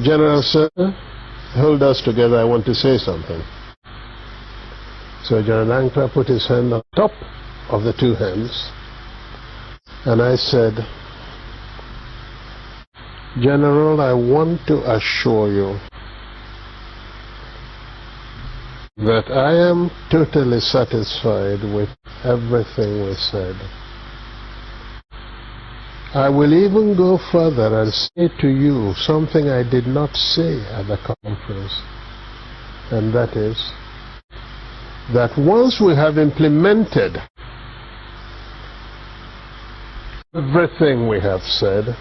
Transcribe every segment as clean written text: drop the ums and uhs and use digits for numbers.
General Sir, hold us together, I want to say something. So General Ankara put his hand on top of the two hands, and I said, General, I want to assure you that I am totally satisfied with everything we said. I will even go further and say to you something I did not say at the conference, and that is that once we have implemented everything we have said,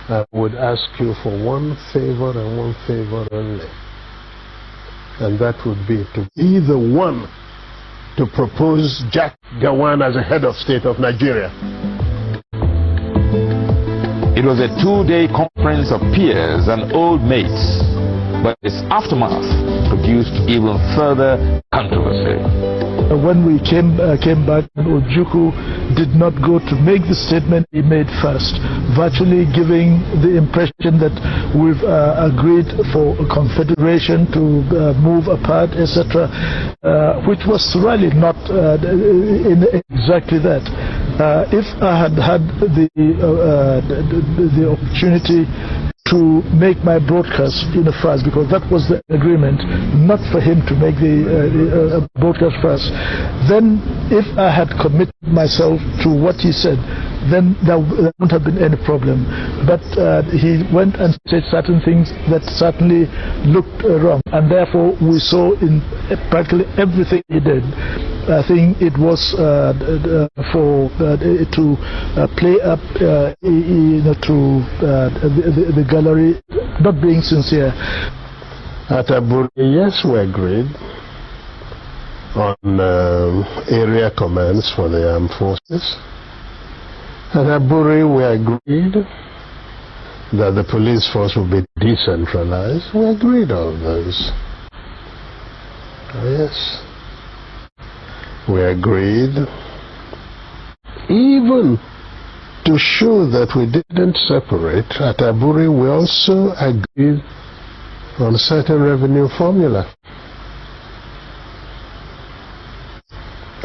I would ask you for one favor and one favor only, and that would be to be the one to propose Jack Gawan as a head of state of Nigeria. It was a two-day conference of peers and old mates, but its aftermath produced even further controversy. When we came back, Ojukwu did not go to make the statement he made first, virtually giving the impression that we've agreed for a confederation to move apart, etc., which was really not in exactly that. If I had had the opportunity to make my broadcast in a first, because that was the agreement, not for him to make the broadcast first, then if I had committed myself to what he said, then there wouldn't have been any problem. But he went and said certain things that certainly looked wrong, and therefore we saw in practically everything he did, I think it was to play up to the gallery, not being sincere. At Aburi, yes, we agreed on area commands for the armed forces. At Aburi, we agreed that the police force would be decentralized. We agreed on those. Yes. We agreed even to show that we didn't separate. At Aburi, we also agreed on certain revenue formula.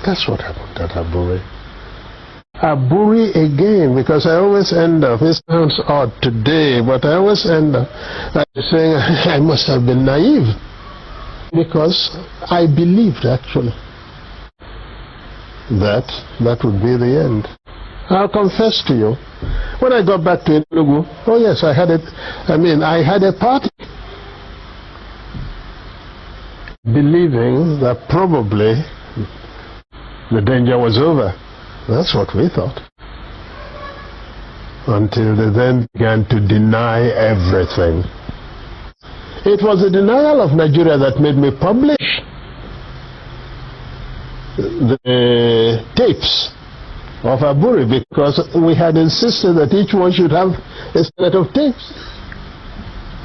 That's what happened at Aburi. Aburi again, because I always end up, it sounds odd today, but I always end up saying I must have been naive, because I believed actually that would be the end. I'll confess to you, when I got back to Enugu, oh yes, I had a party, believing that probably the danger was over. That's what we thought. Until they then began to deny everything. It was the denial of Nigeria that made me publish the tapes of Aburi, because we had insisted that each one should have a set of tapes.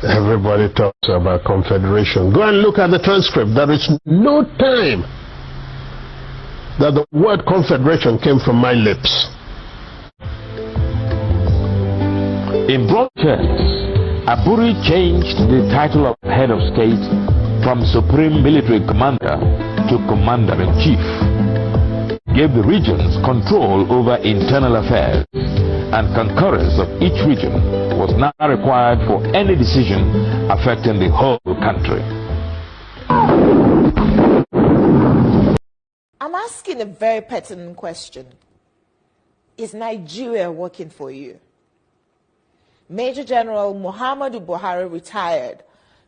Everybody talks about confederation. Go and look at the transcript. There is no time that the word confederation came from my lips. In broad terms, Aburi changed the title of head of state from Supreme Military Commander to Commander-in-Chief, gave the regions control over internal affairs, and concurrence of each region was now required for any decision affecting the whole country. I'm asking a very pertinent question. Is Nigeria working for you? Major General Muhammadu Buhari retired,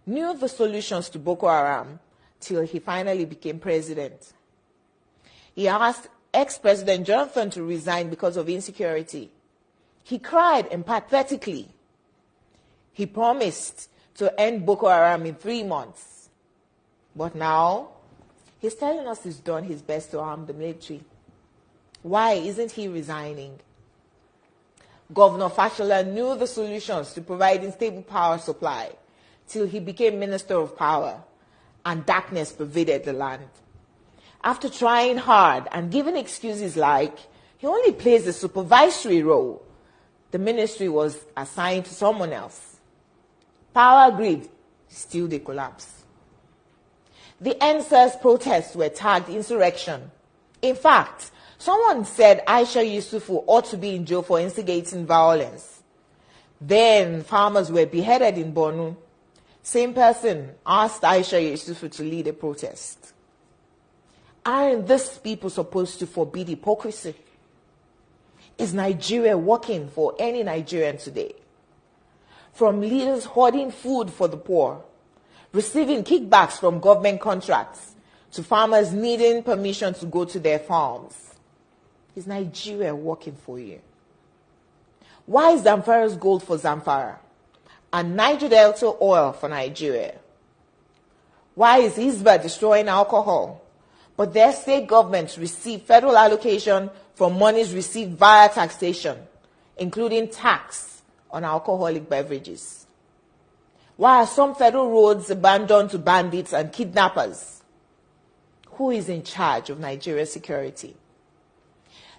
knew the solutions to Boko Haram till he finally became president. He asked ex-President Jonathan to resign because of insecurity. He cried empathetically. He promised to end Boko Haram in 3 months. But now, he's telling us he's done his best to arm the military. Why isn't he resigning? Governor Fashola knew the solutions to providing stable power supply till he became Minister of Power, and darkness pervaded the land. After trying hard and giving excuses like he only plays a supervisory role, the ministry was assigned to someone else. Power grid, still they collapse. The NSAS protests were tagged insurrection. In fact, someone said Aisha Yusufu ought to be in jail for instigating violence. Then farmers were beheaded in Borno. Same person asked Aisha Yusufu to lead a protest. Aren't these people supposed to forbid hypocrisy? Is Nigeria working for any Nigerian today? From leaders hoarding food for the poor, receiving kickbacks from government contracts, to farmers needing permission to go to their farms. Is Nigeria working for you? Why is Zamfara's gold for Zamfara and Niger Delta oil for Nigeria? Why is Hisba destroying alcohol, but their state governments receive federal allocation from monies received via taxation, including tax on alcoholic beverages? Why are some federal roads abandoned to bandits and kidnappers? Who is in charge of Nigeria's security?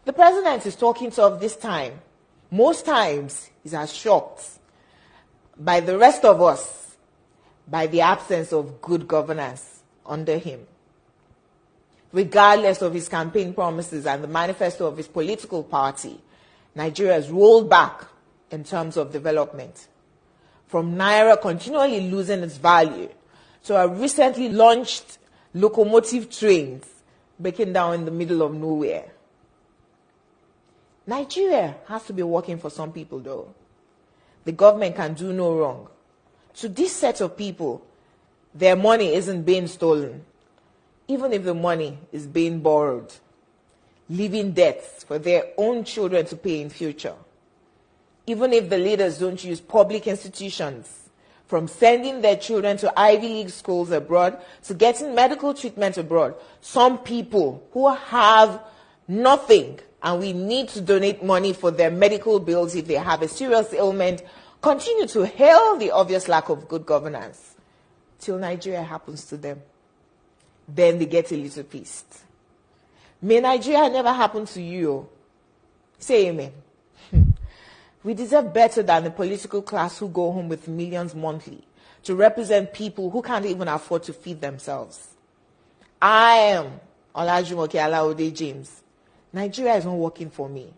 The president is talking tough this time. Most times, he's as shocked by the rest of us by the absence of good governance under him. Regardless of his campaign promises and the manifesto of his political party, Nigeria has rolled back in terms of development. From Naira continually losing its value to our recently launched locomotive trains breaking down in the middle of nowhere. Nigeria has to be working for some people, though. The government can do no wrong. To this set of people, their money isn't being stolen, even if the money is being borrowed, leaving debts for their own children to pay in future. Even if the leaders don't use public institutions, from sending their children to Ivy League schools abroad to getting medical treatment abroad, some people who have nothing and we need to donate money for their medical bills if they have a serious ailment, continue to hail the obvious lack of good governance till Nigeria happens to them. Then they get a little pissed. May Nigeria never happen to you. Say amen. We deserve better than the political class who go home with millions monthly to represent people who can't even afford to feed themselves. I am Olajumoke Alaode James. Nigeria is not working for me.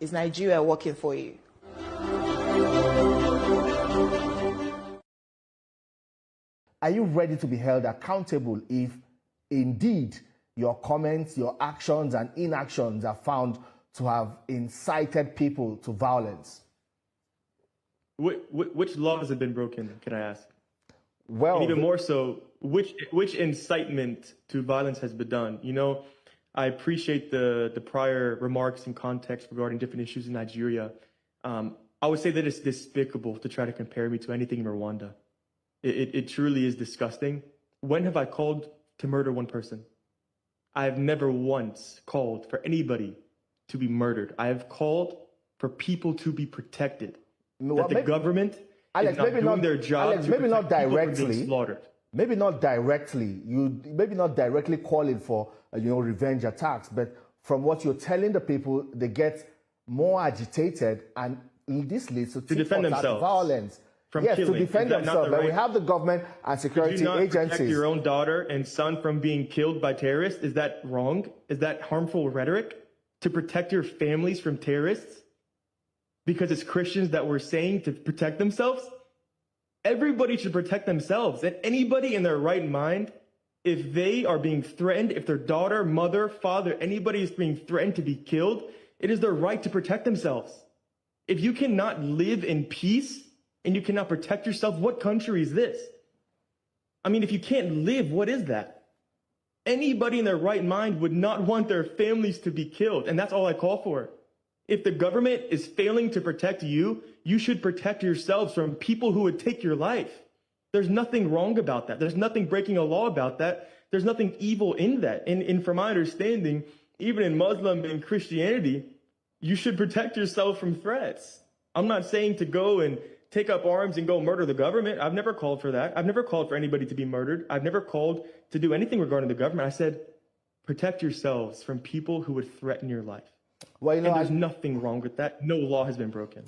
Is Nigeria working for you? Are you ready to be held accountable if indeed your comments, your actions and inactions are found to have incited people to violence? Which laws have been broken, can I ask? Well, and even more so, which incitement to violence has been done? You know, I appreciate the prior remarks and context regarding different issues in Nigeria. I would say that it's despicable to try to compare me to anything in Rwanda. It truly is disgusting. When have I called to murder one person? I have never once called for anybody to be murdered. I have called for people to be protected. That the government is not doing their job. Alex, maybe not directly. Slaughtered. Maybe not directly. Maybe not directly calling for revenge attacks, but from what you're telling the people, they get more agitated, and this leads to defend themselves, violence. From yes, killing. To defend themselves. But we have the government and security agencies. Could you not protect your own daughter and son from being killed by terrorists? Is that wrong? Is that harmful rhetoric? To protect your families from terrorists? Because it's Christians that we're saying to protect themselves? Everybody should protect themselves. And anybody in their right mind, if they are being threatened, if their daughter, mother, father, anybody is being threatened to be killed, it is their right to protect themselves. If you cannot live in peace and you cannot protect yourself, what country is this? I mean, if you can't live, what is that? Anybody in their right mind would not want their families to be killed. And that's all I call for. If the government is failing to protect you, you should protect yourselves from people who would take your life. There's nothing wrong about that. There's nothing breaking a law about that. There's nothing evil in that. And from my understanding, even in Muslim and Christianity, you should protect yourself from threats. I'm not saying to go and take up arms and go murder the government. I've never called for that. I've never called for anybody to be murdered. I've never called to do anything regarding the government. I said, protect yourselves from people who would threaten your life. Well, and there's nothing wrong with that. No law has been broken.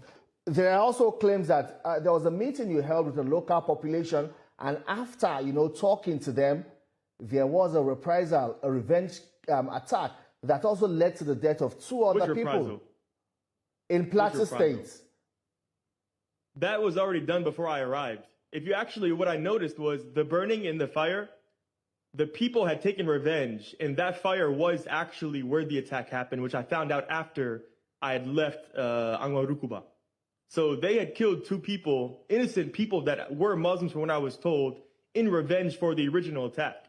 There are also claims that there was a meeting you held with the local population, and after, talking to them, there was a reprisal, a revenge attack that also led to the death of 2 other people in Plateau State. That was already done before I arrived. What I noticed was the burning in the fire, the people had taken revenge, and that fire was actually where the attack happened, which I found out after I had left Angwarukuba. So they had killed 2 people, innocent people that were Muslims from what I was told, in revenge for the original attack.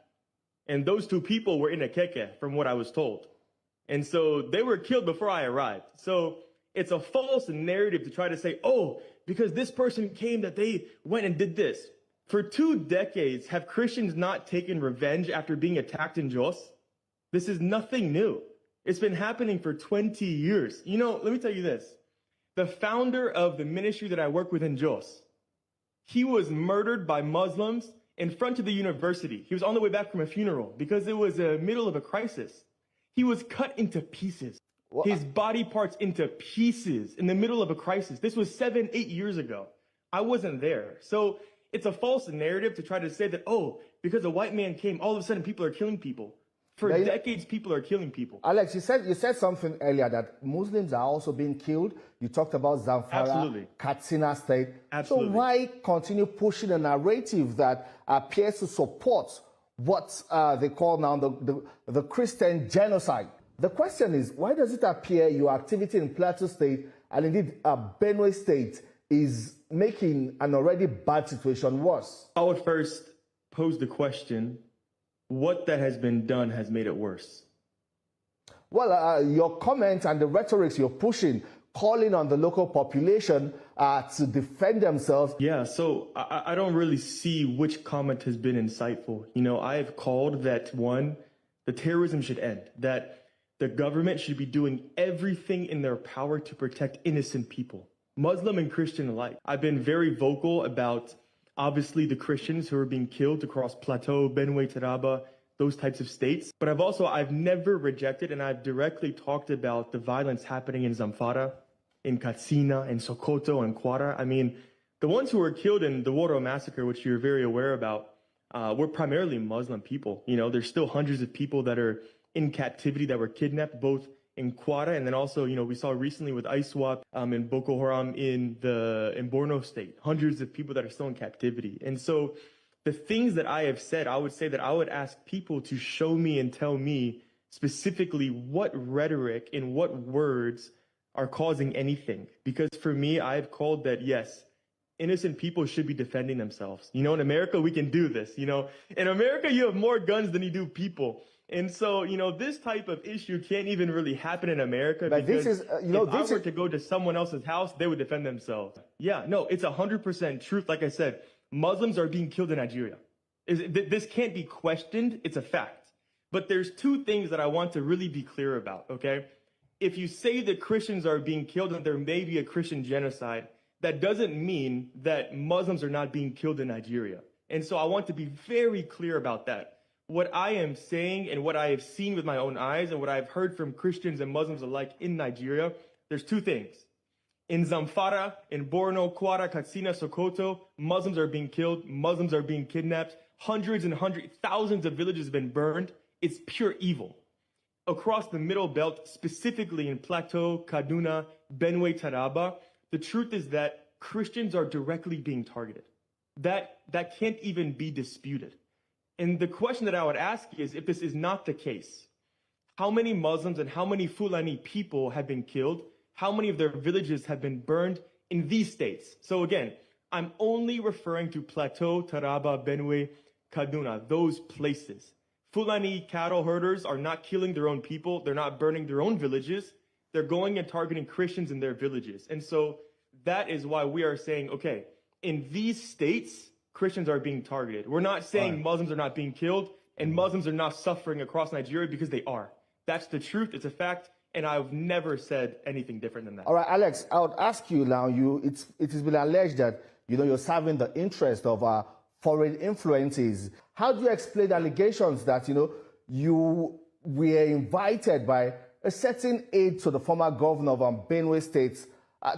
And those 2 people were in Akeke, from what I was told. And so they were killed before I arrived. So it's a false narrative to try to say, oh, because this person came that they went and did this. For 2 decades, have Christians not taken revenge after being attacked in Jos? This is nothing new. It's been happening for 20 years. Let me tell you this. The founder of the ministry that I work with in Jos, he was murdered by Muslims in front of the university. He was on the way back from a funeral because it was the middle of a crisis. He was cut into pieces. What? His body parts into pieces in the middle of a crisis. This was 7-8 years ago. I wasn't there. So it's a false narrative to try to say that, oh, because a white man came, all of a sudden people are killing people. For decades, people are killing people. Alex, you said something earlier that Muslims are also being killed. You talked about Zamfara, Katsina State. Absolutely. So why continue pushing a narrative that appears to support what they call now the Christian genocide? The question is, why does it appear your activity in Plateau State and indeed Benue State is making an already bad situation worse? I would first pose the question, what that has been done has made it worse? Well, your comments and the rhetorics you're pushing, calling on the local population to defend themselves. Yeah, so I don't really see which comment has been insightful. I have called that, one, the terrorism should end, that the government should be doing everything in their power to protect innocent people, Muslim and Christian alike. I've been very vocal about obviously the Christians who are being killed across Plateau, Benue, Taraba, those types of states. But I've never rejected, and I've directly talked about the violence happening in Zamfara, in Katsina, in Sokoto, and Kwara. I mean, the ones who were killed in the Woro massacre, which you're very aware about, were primarily Muslim people. There's still hundreds of people that are in captivity that were kidnapped, both in Kwara, and then also, we saw recently with ISWAP in Boko Haram in Borno State, hundreds of people that are still in captivity. And so the things that I have said, I would say that I would ask people to show me and tell me specifically what rhetoric and what words are causing anything. Because for me, I've called that, yes, innocent people should be defending themselves. In America, we can do this. In America, you have more guns than you do people. And so, this type of issue can't even really happen in America. But because if I were to go to someone else's house, they would defend themselves. Yeah, no, it's 100% truth. Like I said, Muslims are being killed in Nigeria. This can't be questioned. It's a fact. But there's 2 things that I want to really be clear about, okay? If you say that Christians are being killed and there may be a Christian genocide, that doesn't mean that Muslims are not being killed in Nigeria. And so I want to be very clear about that. What I am saying and what I have seen with my own eyes and what I've heard from Christians and Muslims alike in Nigeria, there's 2 things. In Zamfara, in Borno, Kwara, Katsina, Sokoto, Muslims are being killed. Muslims are being kidnapped. Hundreds and thousands of villages have been burned. It's pure evil. Across the Middle Belt, specifically in Plateau, Kaduna, Benue, Taraba, the truth is that Christians are directly being targeted. That can't even be disputed. And the question that I would ask is, if this is not the case, how many Muslims and how many Fulani people have been killed? How many of their villages have been burned in these states? So again, I'm only referring to Plateau, Taraba, Benue, Kaduna, those places. Fulani cattle herders are not killing their own people. They're not burning their own villages. They're going and targeting Christians in their villages. And so that is why we are saying, okay, in these states, Christians are being targeted. We're not saying Muslims are not being killed and Muslims are not suffering across Nigeria, because they are. That's the truth. It's a fact. And I've never said anything different than that. All right, Alex, I would ask you now, it has been alleged that, you're serving the interest of foreign influences. How do you explain allegations that, you were invited by a certain aide to the former governor of Benue State,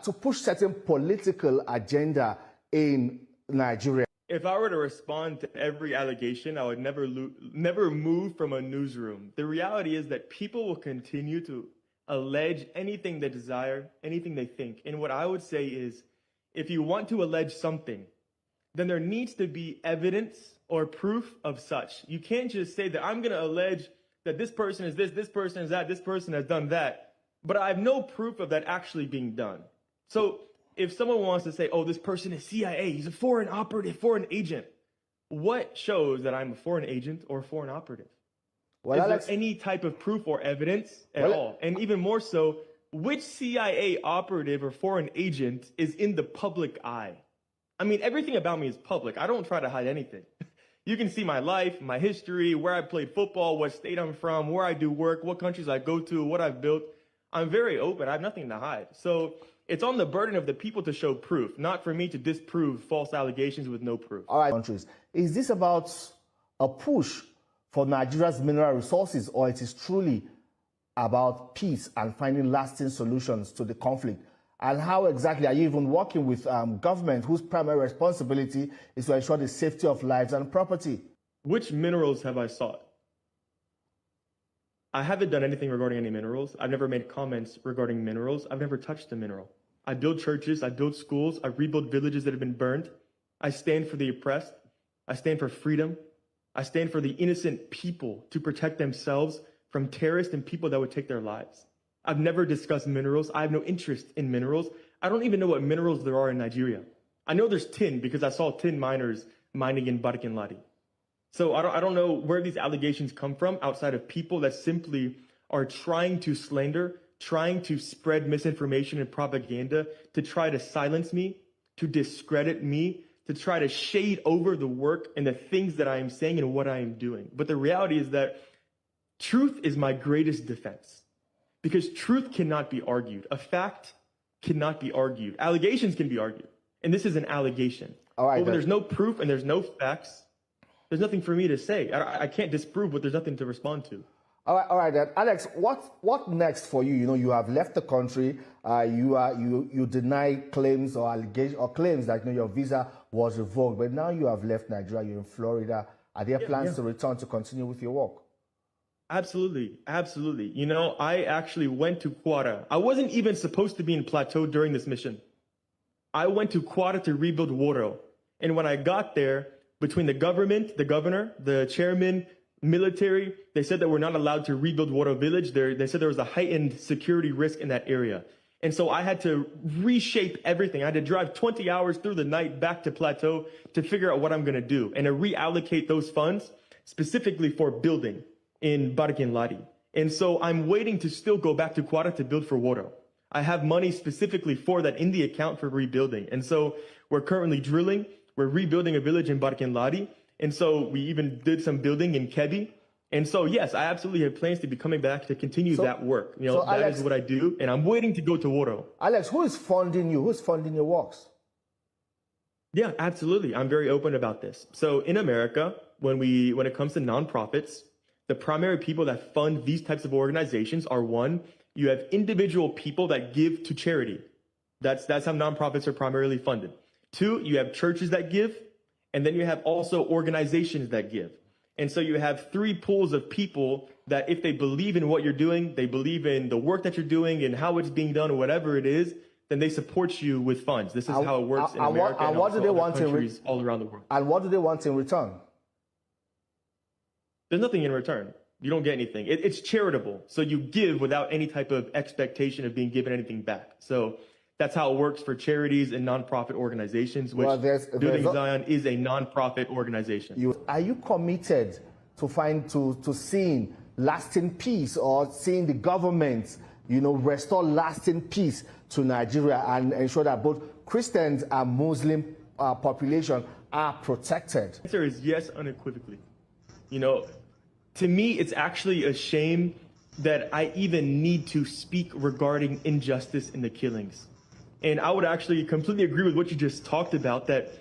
to push certain political agenda in Nigeria? If I were to respond to every allegation, I would never move from a newsroom. The reality is that people will continue to allege anything they desire, anything they think. And what I would say is, if you want to allege something, then there needs to be evidence or proof of such. You can't just say that I'm going to allege that this person is this person is that, this person has done that, but I have no proof of that actually being done. So if someone wants to say, oh, this person is CIA, he's a foreign operative, foreign agent, what shows that I'm a foreign agent or a foreign operative? Well, is Alex, there any type of proof or evidence at all? And even more so, which CIA operative or foreign agent is in the public eye? I mean, everything about me is public. I don't try to hide anything. You can see my life, my history, where I played football, what state I'm from, where I do work, what countries I go to, what I've built. I'm very open. I have nothing to hide. So it's on the burden of the people to show proof, not for me to disprove false allegations with no proof. All right, countries. Is this about a push for Nigeria's mineral resources, or it is truly about peace and finding lasting solutions to the conflict? And how exactly are you even working with government whose primary responsibility is to ensure the safety of lives and property? Which minerals have I sought? I haven't done anything regarding any minerals. I've never made comments regarding minerals. I've never touched a mineral. I build churches. I build schools. I rebuild villages that have been burned. I stand for the oppressed. I stand for freedom. I stand for the innocent people to protect themselves from terrorists and people that would take their lives. I've never discussed minerals. I have no interest in minerals. I don't even know what minerals there are in Nigeria. I know there's tin because I saw tin miners mining in Washignton D.C. So I don't know where these allegations come from outside of people that simply are trying to slander, trying to spread misinformation and propaganda, to try to silence me, to discredit me, to try to shade over the work and the things that I am saying and what I am doing. But the reality is that truth is my greatest defense. Because truth cannot be argued. A fact cannot be argued. Allegations can be argued. And this is an allegation. All right, but when there's no proof and there's no facts, there's nothing for me to say. I can't disprove, but there's nothing to respond to. All right, then. Alex, what next for you? You know, you have left the country. You deny claims or allegations or claims that your visa was revoked, but now you have left Nigeria. You're in Florida. Are there plans to return to continue with your work? Absolutely. Absolutely. You know, I actually went to Quetta. I wasn't even supposed to be in Plateau during this mission. I went to Quetta to rebuild Woro. And when I got there, between the government, the governor, the chairman, military, they said that we're not allowed to rebuild Woro village. They said there was a heightened security risk in that area. And so I had to reshape everything. I had to drive 20 hours through the night back to Plateau to figure out what I'm going to do and to reallocate those funds specifically for building in Washignton D.C. And so I'm waiting to still go back to Quetta to build for Woro. I have money specifically for that in the account for rebuilding. And so we're currently drilling. We're rebuilding a village in Washignton D.C. And so we even did some building in Kebbi. And so, yes, I absolutely have plans to be coming back to continue that work. You know, that is what I do. And I'm waiting to go to Woro. Alex, who is funding you? Who's funding your works? Yeah, absolutely. I'm very open about this. So in America, when it comes to nonprofits, the primary people that fund these types of organizations are, one, you have individual people that give to charity. That's how nonprofits are primarily funded. Two, you have churches that give, and then you have also organizations that give. And so you have three pools of people that if they believe in what you're doing, they believe in the work that you're doing and how it's being done or whatever it is, then they support you with funds. This is how it works in America and what do they want countries all around the world. And what do they want in return? There's nothing in return. You don't get anything. It's charitable. So you give without any type of expectation of being given anything back. So that's how it works for charities and nonprofit organizations, which Building Zion is a nonprofit organization. Are you committed to seeing lasting peace or seeing the government, restore lasting peace to Nigeria and ensure that both Christians and Muslim population are protected? The answer is yes, unequivocally. To me, it's actually a shame that I even need to speak regarding injustice in the killings. And I would actually completely agree with what you just talked about, that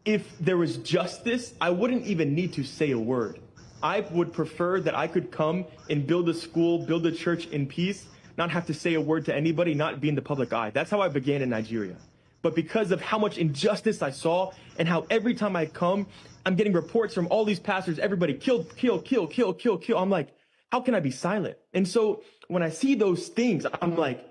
if there was justice, I wouldn't even need to say a word. I would prefer that I could come and build a school, build a church in peace, not have to say a word to anybody, not be in the public eye. That's how I began in Nigeria. But because of how much injustice I saw and how every time I come, I'm getting reports from all these pastors, everybody kill. I'm like, how can I be silent? And so when I see those things, I'm like,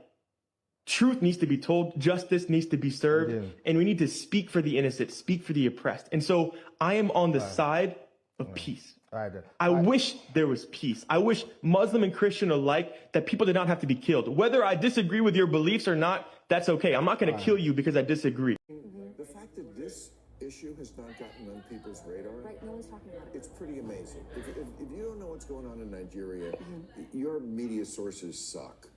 truth needs to be told, justice needs to be served, and we need to speak for the innocent, speak for the oppressed. And so I am on the side of peace. I wish there was peace. I wish Muslim and Christian alike that people did not have to be killed. Whether I disagree with your beliefs or not, that's okay. I'm not going to kill you because I disagree. The fact that this issue has not gotten on people's radar, right? No one's talking about it. It's pretty amazing. If you don't know what's going on in Nigeria, your media sources suck.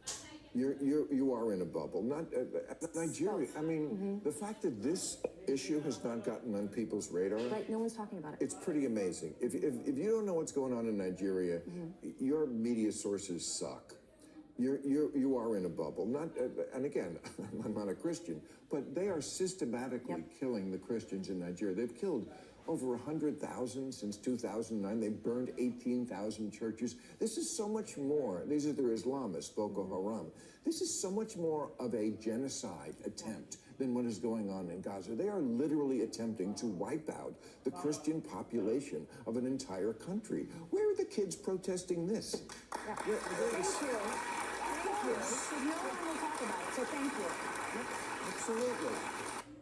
You are in a bubble. Not Nigeria. I mean, the fact that this issue has not gotten on people's radar, right? No one's talking about it. It's pretty amazing. If you don't know what's going on in Nigeria, your media sources suck. You are in a bubble. Not and again, I'm not a Christian, but they are systematically killing the Christians in Nigeria. They've killed over 100,000 since 2009. They burned 18,000 churches. This is so much more. These are their Islamists, Boko Haram. This is so much more of a genocide attempt than what is going on in Gaza. They are literally attempting to wipe out the Christian population of an entire country. Where are the kids protesting this? Yeah. Thank you. Thank you. No one will talk about it, so thank you. Absolutely.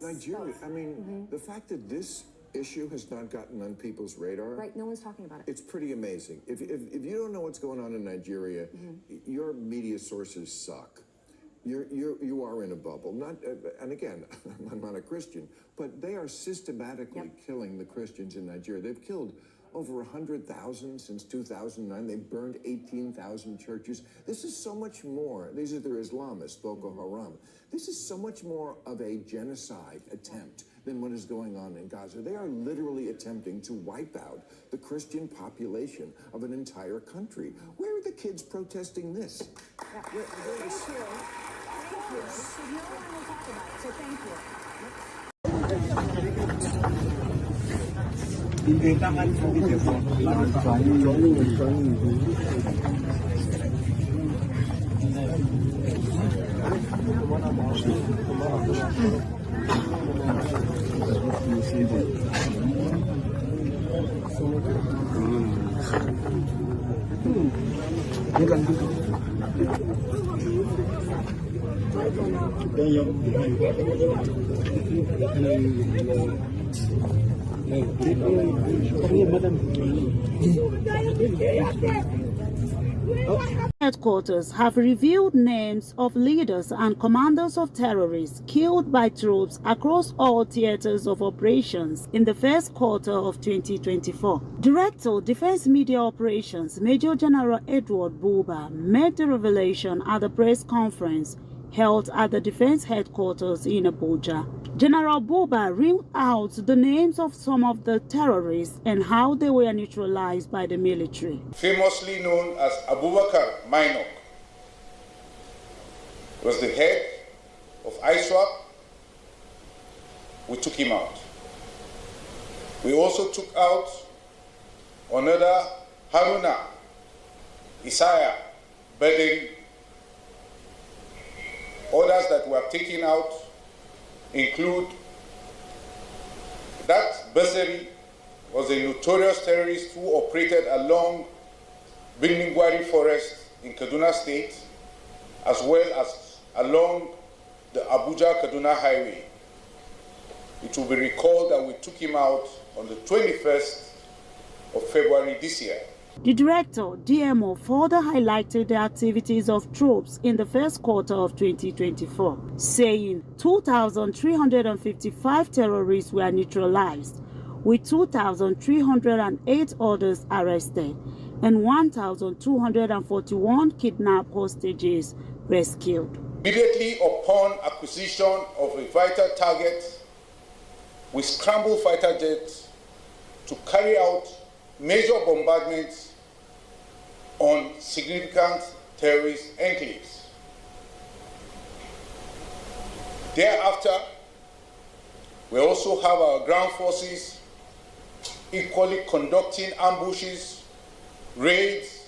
Nigeria, I mean, the fact that this issue has not gotten on people's radar, right? No one's talking about it. It's pretty amazing. If you don't know what's going on in Nigeria, your media sources suck. You are in a bubble. Not and again, I'm not a Christian, but they are systematically killing the Christians in Nigeria. They've killed over 100,000 since 2009. They burned 18,000 churches. This is so much more. These are their Islamists, Boko Haram. This is so much more of a genocide attempt than what is going on in Gaza. They are literally attempting to wipe out the Christian population of an entire country. Where are the kids protesting this? Yeah. Thank you. Thank you. No one will talk about it, so thank Headquarters have revealed names of leaders and commanders of terrorists killed by troops across all theaters of operations in the first quarter of 2024. Director Defense Media Operations Major General Edward Buba made the revelation at the press conference held at the defense headquarters in Abuja. General Buba reeled out the names of some of the terrorists and how they were neutralized by the military. Famously known as Abubakar Mainok, was the head of ISWAP. We took him out. We also took out another Haruna, Isaiah, Bedin. Others that were taken out include that Basari was a notorious terrorist who operated along Bindingwari Forest in Kaduna State, as well as along the Abuja-Kaduna Highway. It will be recalled that we took him out on the 21st of February this year. The director, DMO, further highlighted the activities of troops in the first quarter of 2024, saying 2,355 terrorists were neutralized, with 2,308 others arrested, and 1,241 kidnapped hostages rescued. Immediately upon acquisition of a vital target, we scrambled fighter jets to carry out major bombardments on significant terrorist enclaves. Thereafter, we also have our ground forces equally conducting ambushes, raids,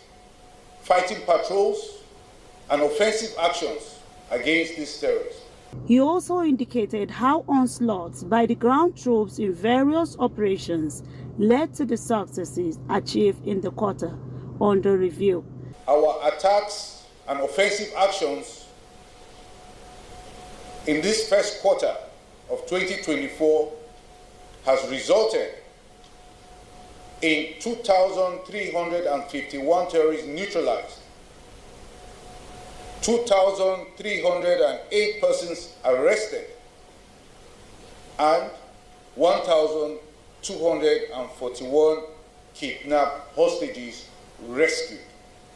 fighting patrols, and offensive actions against these terrorists. He also indicated how onslaughts by the ground troops in various operations led to the successes achieved in the quarter under review. Our attacks and offensive actions in this first quarter of 2024 has resulted in 2,351 terrorists neutralized, 2,308 persons arrested, and 1,241 kidnapped hostages rescued.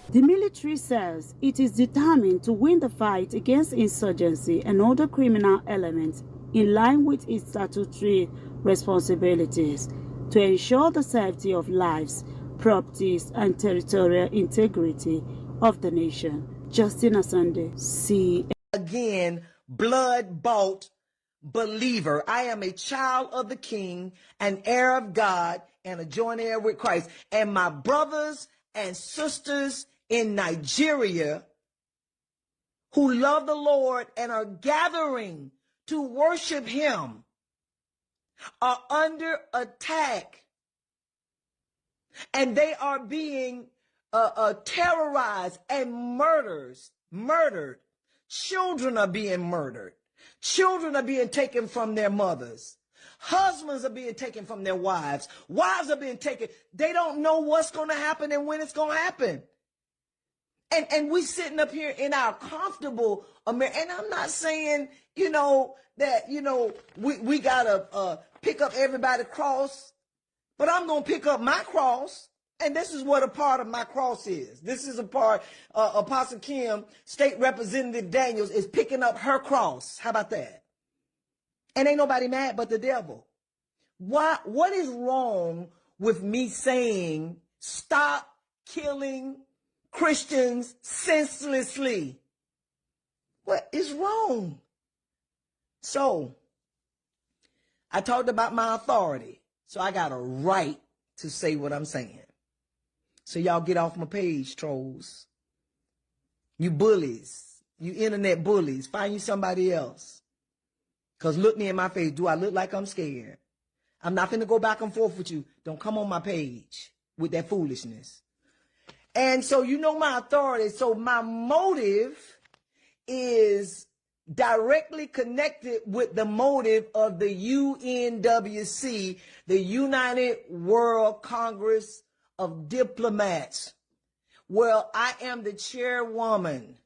The military says it is determined to win the fight against insurgency and other criminal elements in line with its statutory responsibilities to ensure the safety of lives, properties, and territorial integrity of the nation. Justin Asande, C. Again, blood-bought believer. I am a child of the King, an heir of God, and a joint heir with Christ. And my brothers and sisters in Nigeria who love the Lord and are gathering to worship Him are under attack. And they are being terrorized and murdered. Children are being murdered. Children are being taken from their mothers. Husbands are being taken from their wives. Wives are being taken. They don't know what's going to happen and when it's going to happen. And we sitting up here in our comfortable America. And I'm not saying, that, we got to pick up everybody's cross. But I'm going to pick up my cross. And this is what a part of my cross is. This is a part, Apostle Kim, State Representative Daniels, is picking up her cross. How about that? And ain't nobody mad but the devil. What is wrong with me saying stop killing Christians senselessly? What is wrong? So, I talked about my authority. So I got a right to say what I'm saying. So y'all get off my page, trolls. You bullies. You internet bullies. Find you somebody else. Because look me in my face. Do I look like I'm scared? I'm not finna go back and forth with you. Don't come on my page with that foolishness. And so you know my authority. So my motive is directly connected with the motive of the UNWC, the United World Congress of Diplomats. Well, I am the chairwoman,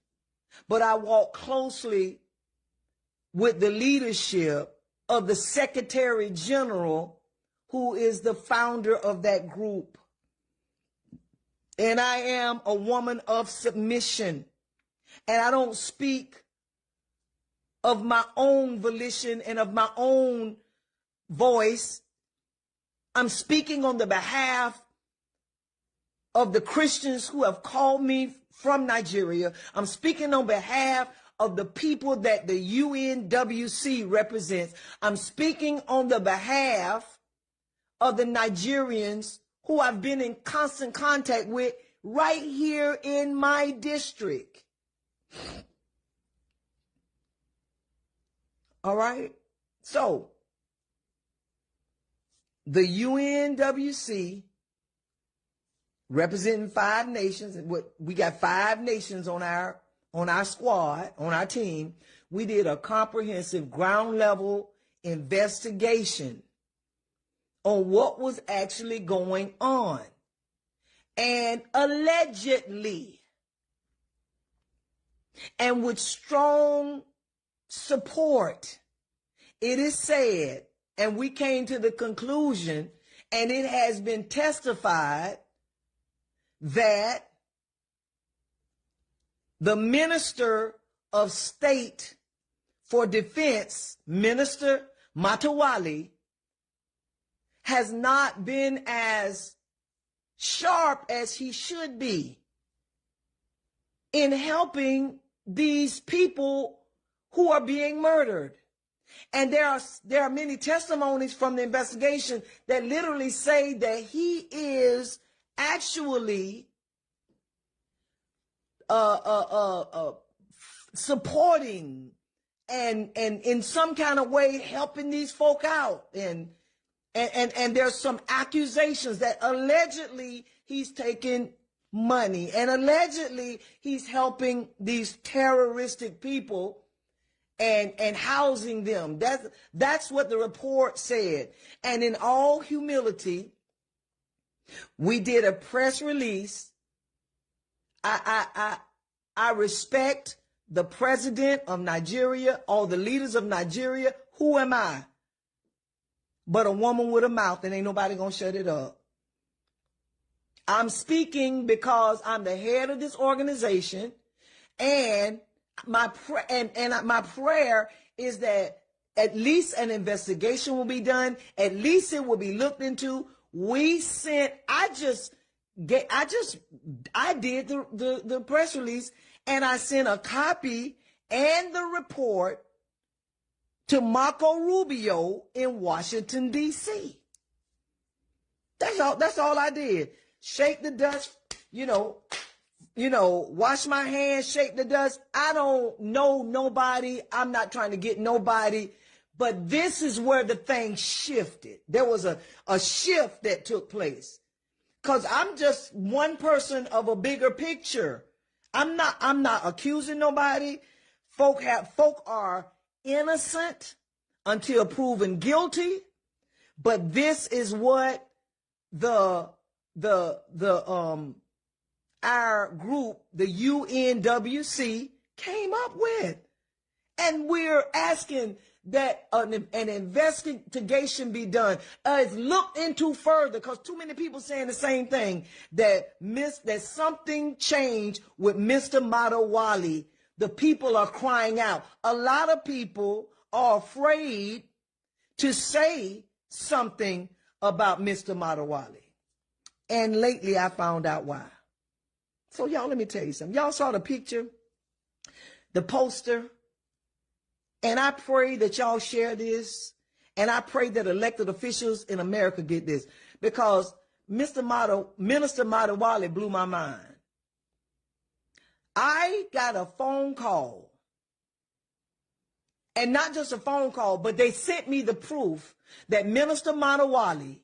but I walk closely with the leadership of the Secretary General, who is the founder of that group. And I am a woman of submission. And I don't speak of my own volition and of my own voice. I'm speaking on the behalf of the Christians who have called me from Nigeria. I'm speaking on behalf of the people that the UNWC represents. I'm speaking on the behalf of the Nigerians who I've been in constant contact with right here in my district. All right. So the UNWC representing 5 nations, and we got 5 nations on our squad, on our team. We did a comprehensive ground level investigation on what was actually going on. And allegedly, and with strong support, it is said, and we came to the conclusion, and it has been testified, that the Minister of State for Defense, Minister Matawali, has not been as sharp as he should be in helping these people who are being murdered. And there are many testimonies from the investigation that literally say that he is actually supporting and in some kind of way helping these folk out. And there's some accusations that allegedly he's taking money and allegedly he's helping these terroristic people and housing them. That's what the report said. And in all humility, we did a press release. I respect the president of Nigeria, all the leaders of Nigeria. Who am I? But a woman with a mouth, and ain't nobody gonna shut it up. I'm speaking because I'm the head of this organization, and my prayer is that at least an investigation will be done. At least it will be looked into. I did the press release, and I sent a copy and the report to Marco Rubio in Washington, D.C. That's all I did. Shake the dust, wash my hands, shake the dust. I don't know nobody. I'm not trying to get nobody. But this is where the thing shifted. There was a shift that took place. Because I'm just one person of a bigger picture. I'm not accusing nobody. Folk are innocent until proven guilty. But this is what our group, the UNWC, came up with. And we're asking that an investigation be done. It's looked into further, because too many people saying the same thing, that something changed with Mr. Matawali. The people are crying out. A lot of people are afraid to say something about Mr. Matawali. And lately I found out why. So y'all, let me tell you something. Y'all saw the picture, the poster. And I pray that y'all share this. And I pray that elected officials in America get this. Because Minister Matawali blew my mind. I got a phone call. And not just a phone call, but they sent me the proof that Minister Matawali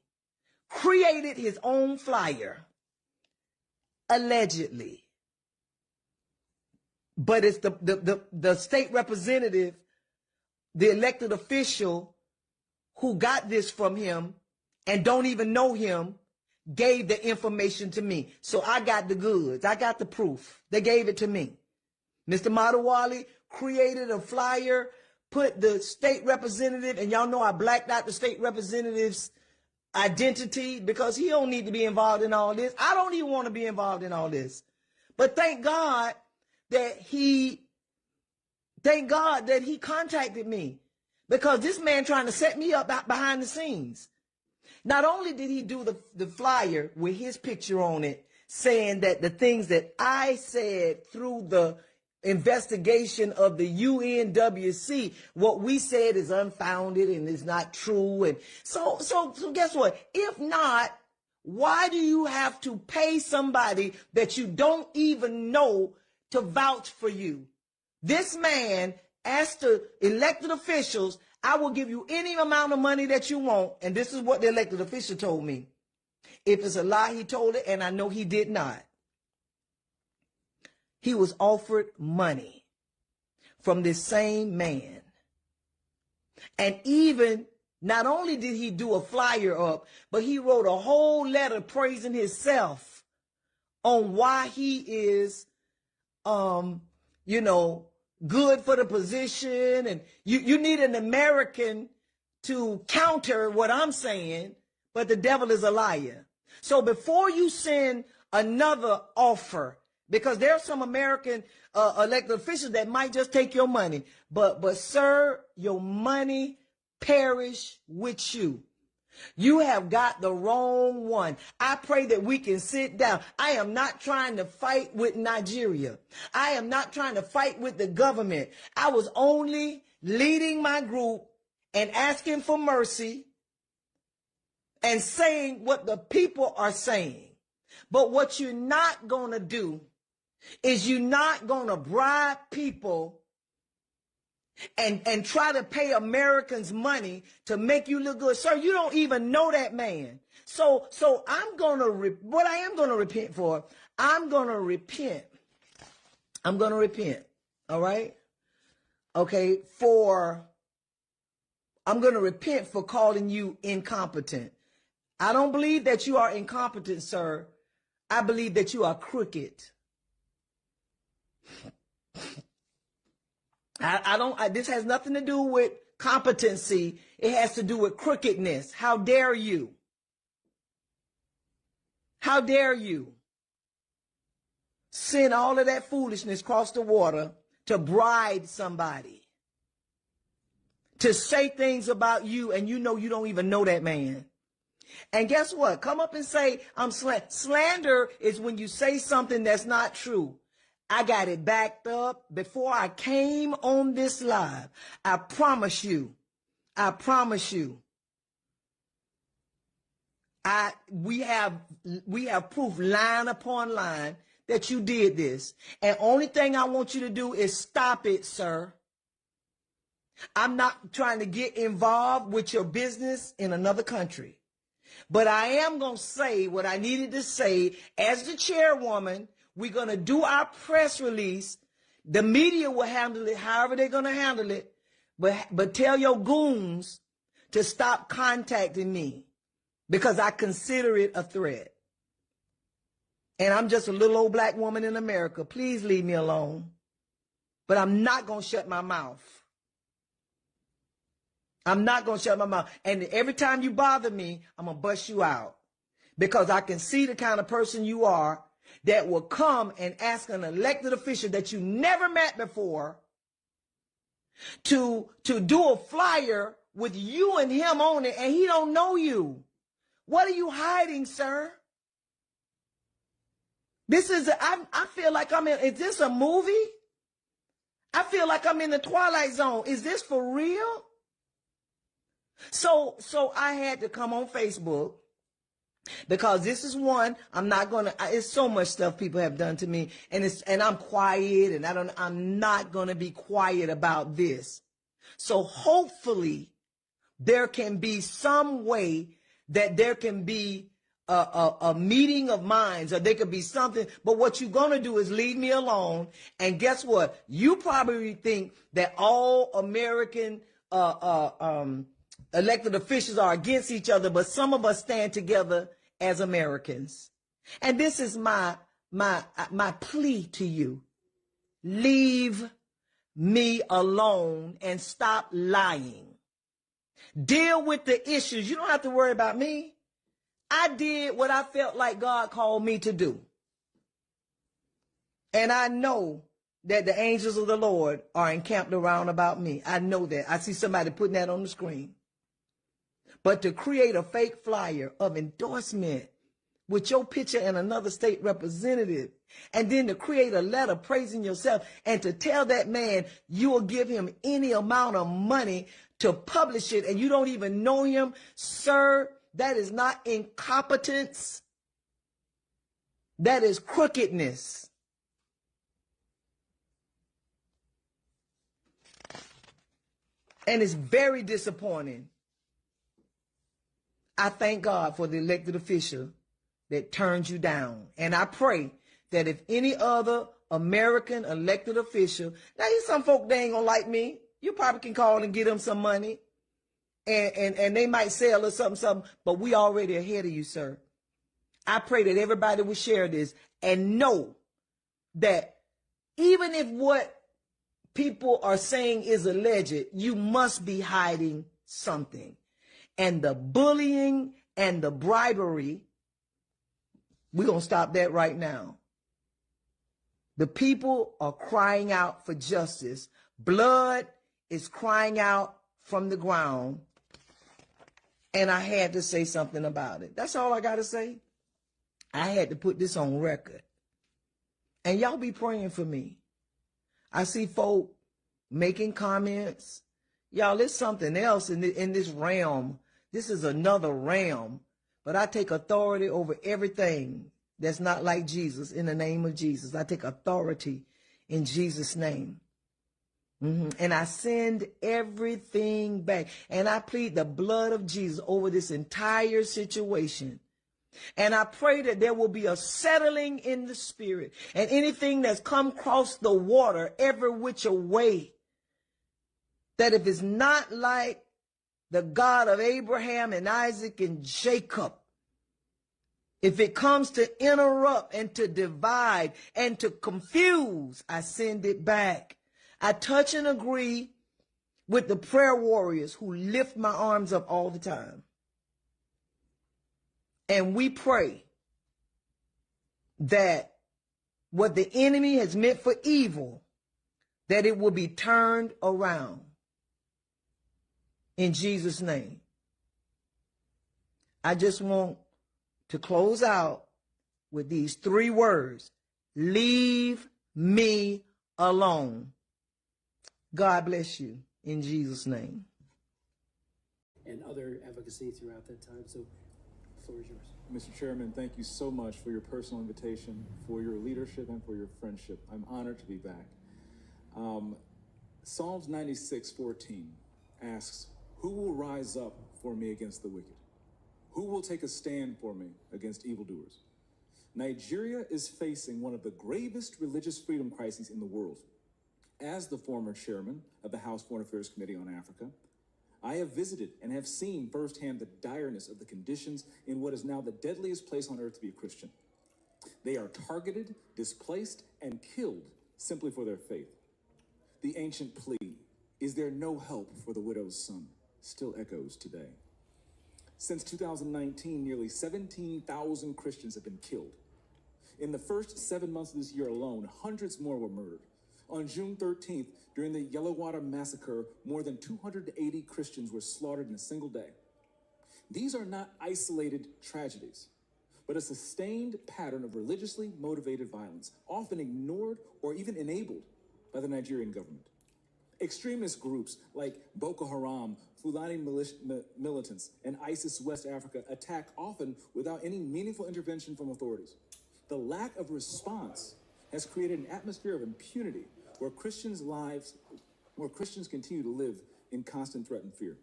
created his own flyer. Allegedly. But it's the state representative, the elected official who got this from him and don't even know him, gave the information to me. So I got the goods. I got the proof. They gave it to me. Mr. Matawali created a flyer, put the state representative, and y'all know I blacked out the state representative's identity because he don't need to be involved in all this. I don't even want to be involved in all this. But thank God that he contacted me, because this man trying to set me up behind the scenes. Not only did he do the flyer with his picture on it, saying that the things that I said through the investigation of the UNWC, what we said is unfounded and is not true. And so guess what? If not, why do you have to pay somebody that you don't even know to vouch for you? This man asked the elected officials, I will give you any amount of money that you want. And this is what the elected official told me. If it's a lie, he told it, and I know he did not. He was offered money from this same man. And even, not only did he do a flyer up, but he wrote a whole letter praising himself on why he is, good for the position. And you need an American to counter what I'm saying, but the devil is a liar. So before you send another offer, because there are some American elected officials that might just take your money, but sir, your money perish with you. You have got the wrong one. I pray that we can sit down. I am not trying to fight with Nigeria. I am not trying to fight with the government. I was only leading my group and asking for mercy and saying what the people are saying. But what you're not going to do is you're not going to bribe people and try to pay Americans money to make you look good. Sir, you don't even know that man. So I'm going to, what I am going to repent for, I'm going to repent. All right. Okay. I'm going to repent for calling you incompetent. I don't believe that you are incompetent, sir. I believe that you are crooked. This has nothing to do with competency. It has to do with crookedness. How dare you? How dare you send all of that foolishness across the water to bribe somebody, to say things about you, and you know you don't even know that man. And guess what? Come up and say, I'm slander is when you say something that's not true. I got it backed up before I came on this live. I promise you. We have proof line upon line that you did this. And only thing I want you to do is stop it, sir. I'm not trying to get involved with your business in another country. But I am going to say what I needed to say as the chairwoman. We're going to do our press release. The media will handle it however they're going to handle it. But tell your goons to stop contacting me because I consider it a threat. And I'm just a little old black woman in America. Please leave me alone. But I'm not going to shut my mouth. I'm not going to shut my mouth. And every time you bother me, I'm going to bust you out because I can see the kind of person you are that will come and ask an elected official that you never met before to do a flyer with you and him on it, and he don't know you. What are you hiding, sir? This is, I feel like is this a movie? I feel like I'm in the Twilight Zone. Is this for real? So I had to come on Facebook. Because this is one, I'm not going to, it's so much stuff people have done to me and I'm quiet and I'm not going to be quiet about this. So hopefully there can be some way that there can be a meeting of minds or there could be something. But what you're going to do is leave me alone. And guess what? You probably think that all American, elected officials are against each other, but some of us stand together as Americans. And this is my plea to you. Leave me alone and stop lying. Deal with the issues. You don't have to worry about me. I did what I felt like God called me to do. And I know that the angels of the Lord are encamped around about me. I know that. I see somebody putting that on the screen. But to create a fake flyer of endorsement with your picture and another state representative, and then to create a letter praising yourself and to tell that man you will give him any amount of money to publish it and you don't even know him, sir, that is not incompetence. That is crookedness. And it's very disappointing. I thank God for the elected official that turned you down. And I pray that if any other American elected official, now there's some folk that ain't gonna like me. You probably can call and get them some money. And they might sell or something, but we already ahead of you, sir. I pray that everybody will share this and know that even if what people are saying is alleged, you must be hiding something. And the bullying and the bribery, we're going to stop that right now. The people are crying out for justice. Blood is crying out from the ground. And I had to say something about it. That's all I got to say. I had to put this on record. And y'all be praying for me. I see folk making comments. Y'all, it's something else in this realm. This is another realm. But I take authority over everything that's not like Jesus. In the name of Jesus, I take authority in Jesus' name. And I send everything back. And I plead the blood of Jesus over this entire situation. And I pray that there will be a settling in the spirit. And anything that's come across the water, every which way, that if it's not like the God of Abraham and Isaac and Jacob, if it comes to interrupt and to divide and to confuse, I send it back. I touch and agree with the prayer warriors who lift my arms up all the time. And we pray that what the enemy has meant for evil, that it will be turned around. In Jesus' name. I just want to close out with these 3 words. Leave me alone. God bless you in Jesus' name. And other advocacy throughout that time. So the floor is yours. Mr. Chairman, thank you so much for your personal invitation, for your leadership, and for your friendship. I'm honored to be back. Psalms 96:14 asks, who will rise up for me against the wicked? Who will take a stand for me against evildoers? Nigeria is facing one of the gravest religious freedom crises in the world. As the former chairman of the House Foreign Affairs Committee on Africa, I have visited and have seen firsthand the direness of the conditions in what is now the deadliest place on earth to be a Christian. They are targeted, displaced, and killed simply for their faith. The ancient plea, is there no help for the widow's son, still echoes today. Since 2019, nearly 17,000 Christians have been killed. In the first 7 months of this year alone, hundreds more were murdered. On June 13th, during the Yellowwater massacre, more than 280 Christians were slaughtered in a single day. These are not isolated tragedies, but a sustained pattern of religiously motivated violence, often ignored or even enabled by the Nigerian government. Extremist groups like Boko Haram, Fulani militants, and ISIS West Africa attack often without any meaningful intervention from authorities. The lack of response has created an atmosphere of impunity where Christians continue to live in constant threat and fear.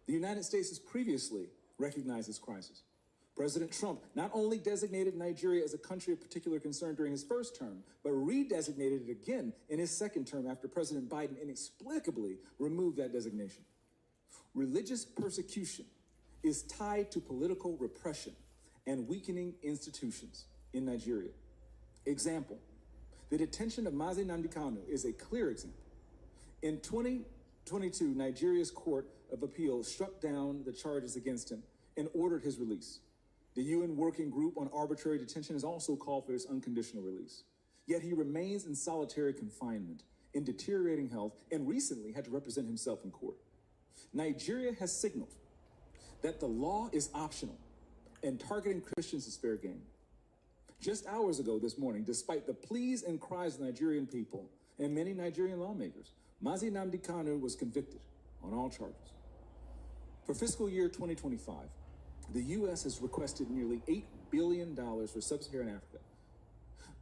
The United States has previously recognized this crisis. President Trump not only designated Nigeria as a country of particular concern during his first term, but redesignated it again in his second term after President Biden inexplicably removed that designation. Religious persecution is tied to political repression and weakening institutions in Nigeria. Example, the detention of Mazi Nnamdi Kanu is a clear example. In 2022, Nigeria's Court of Appeal struck down the charges against him and ordered his release. The UN Working Group on Arbitrary Detention has also called for his unconditional release. Yet he remains in solitary confinement, in deteriorating health, and recently had to represent himself in court. Nigeria has signaled that the law is optional and targeting Christians is fair game. Just hours ago this morning, despite the pleas and cries of the Nigerian people and many Nigerian lawmakers, Mazi Nnamdi Kanu was convicted on all charges. For fiscal year 2025, the U.S. has requested nearly $8 billion for sub-Saharan Africa.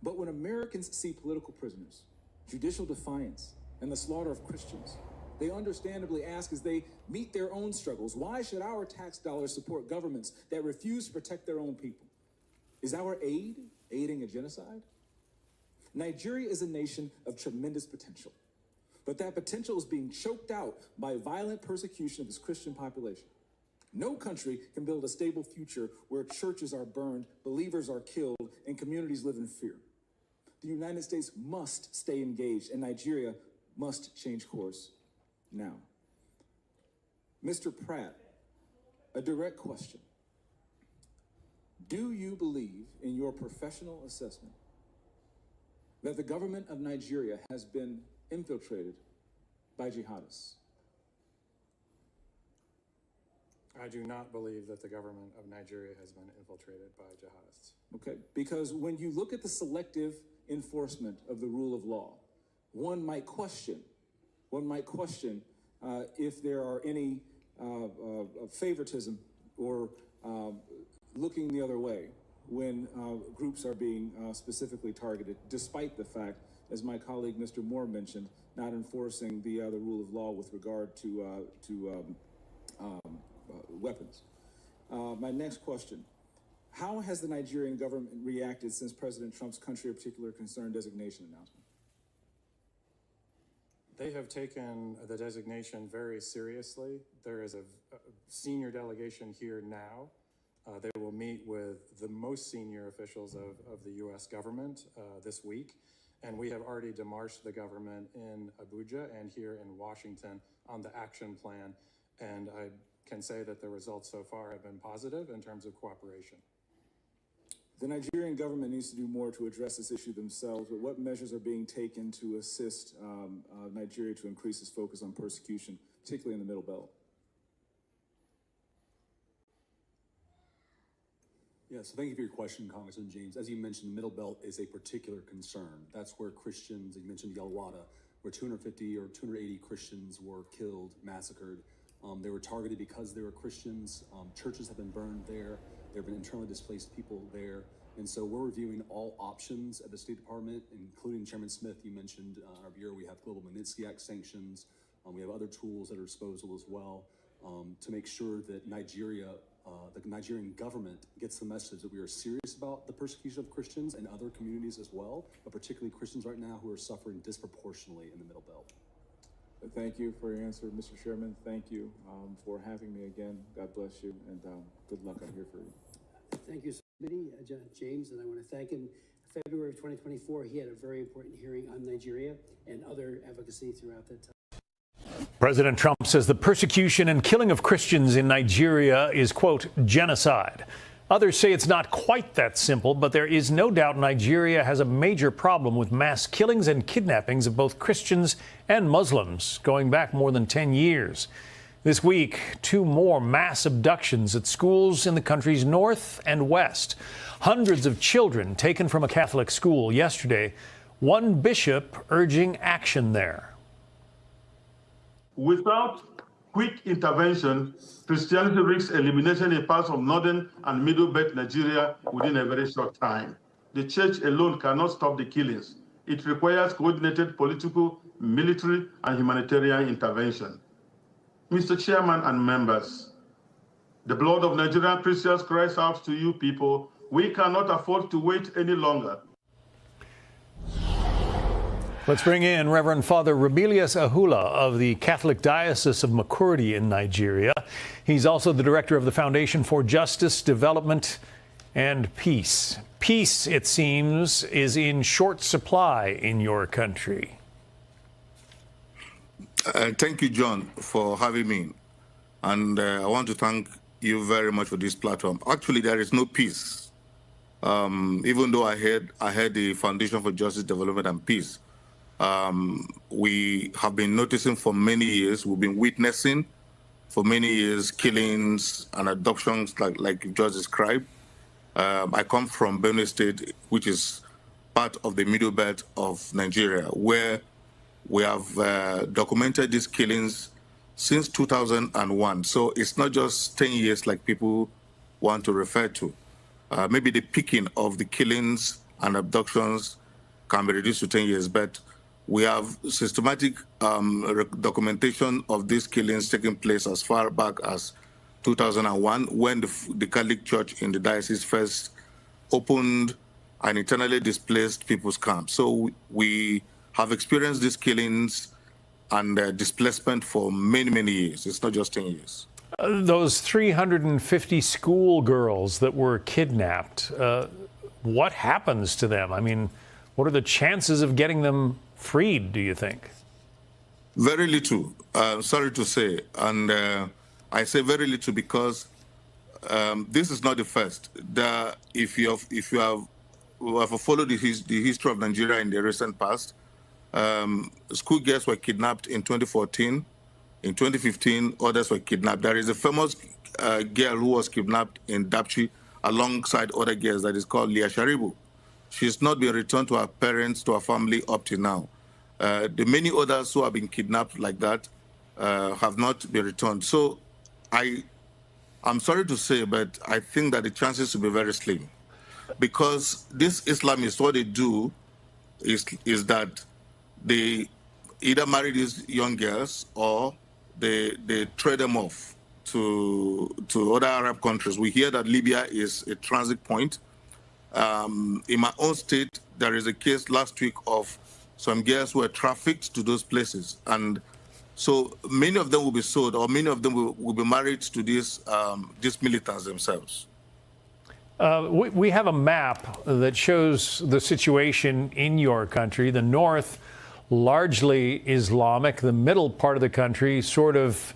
But when Americans see political prisoners, judicial defiance, and the slaughter of Christians, they understandably ask as they meet their own struggles, why should our tax dollars support governments that refuse to protect their own people? Is our aid aiding a genocide? Nigeria is a nation of tremendous potential, but that potential is being choked out by violent persecution of its Christian population. No country can build a stable future where churches are burned, believers are killed, and communities live in fear. The United States must stay engaged, and Nigeria must change course now. Mr. Pratt, a direct question. Do you believe, in your professional assessment, that the government of Nigeria has been infiltrated by jihadists? I do not believe that the government of Nigeria has been infiltrated by jihadists. Okay, because when you look at the selective enforcement of the rule of law, one might question if there are any favoritism or looking the other way when groups are being specifically targeted, despite the fact, as my colleague Mr. Moore mentioned, not enforcing the rule of law with regard to weapons. My next question, how has the Nigerian government reacted since President Trump's country of particular concern designation announcement? They have taken the designation very seriously. There is a senior delegation here now. They will meet with the most senior officials of the U.S. government this week. And we have already demarched the government in Abuja and here in Washington on the action plan. And I can say that the results so far have been positive in terms of cooperation. The Nigerian government needs to do more to address this issue themselves, but what measures are being taken to assist Nigeria to increase its focus on persecution, particularly in the Middle Belt? Yeah, so thank you for your question, Congressman James. As you mentioned, the Middle Belt is a particular concern. That's where Christians, you mentioned Yalwada, where 250 or 280 Christians were killed, massacred. They were targeted because they were Christians. Churches have been burned there. There have been internally displaced people there. And so we're reviewing all options at the State Department, including Chairman Smith, you mentioned in our bureau, we have Global Magnitsky Act sanctions. We have other tools at our disposal as well to make sure that Nigeria, the Nigerian government gets the message that we are serious about the persecution of Christians and other communities as well, but particularly Christians right now who are suffering disproportionately in the Middle Belt. Thank you for your answer, Mr. Chairman. Thank you for having me again. God bless you, and good luck. I'm here for you. Thank you, James, and I want to thank him. In February of 2024, he had a very important hearing on Nigeria and other advocacy throughout that time. President Trump says the persecution and killing of Christians in Nigeria is, quote, genocide. Others say it's not quite that simple, but there is no doubt Nigeria has a major problem with mass killings and kidnappings of both Christians and Muslims going back more than 10 years. This week, 2 more mass abductions at schools in the country's north and west. Hundreds of children taken from a Catholic school yesterday. One bishop urging action there. Without quick intervention, Christianity risks elimination in parts of northern and middle belt Nigeria within a very short time. The church alone cannot stop the killings. It requires coordinated political, military, and humanitarian intervention. Mr. Chairman and members, the blood of Nigerian Christians cries out to you people. We cannot afford to wait any longer. Let's bring in Reverend Father Rebelius Ahula of the Catholic Diocese of Makurdi in Nigeria. He's also the director of the Foundation for Justice, Development, and Peace. Peace, it seems, is in short supply in your country. Thank you, John, for having me. And I want to thank you very much for this platform. Actually, there is no peace. Even though I had the Foundation for Justice, Development, and Peace. We have been noticing for many years, we've been witnessing for many years killings and adoptions like you just described. I come from Benue State, which is part of the middle belt of Nigeria, where we have documented these killings since 2001. So it's not just 10 years like people want to refer to. Maybe the peaking of the killings and abductions can be reduced to 10 years, but we have systematic documentation of these killings taking place as far back as 2001, when the Catholic Church in the diocese first opened an internally displaced people's camp. So we have experienced these killings and displacement for many, many years. It's not just 10 years. Those 350 schoolgirls that were kidnapped, what happens to them? I mean, what are the chances of getting them freed, do you think? Very little, sorry to say. And I say very little because this is not the first. If you have followed the history of Nigeria in the recent past, schoolgirls were kidnapped in 2014. In 2015, others were kidnapped. There is a famous girl who was kidnapped in Dapchi alongside other girls that is called Leah Sharibu. She's not been returned to her parents, to her family up to now. The many others who have been kidnapped like that have not been returned. So I'm sorry to say, but I think that the chances will be very slim. because this Islamists, what they do is that they either marry these young girls or they trade them off to other Arab countries. We hear that Libya is a transit point. In my own state, there is a case last week of some girls who were trafficked to those places. And so many of them will be sold, or many of them will be married to these militants themselves. We have a map that shows the situation in your country. The north, largely Islamic. The middle part of the country, sort of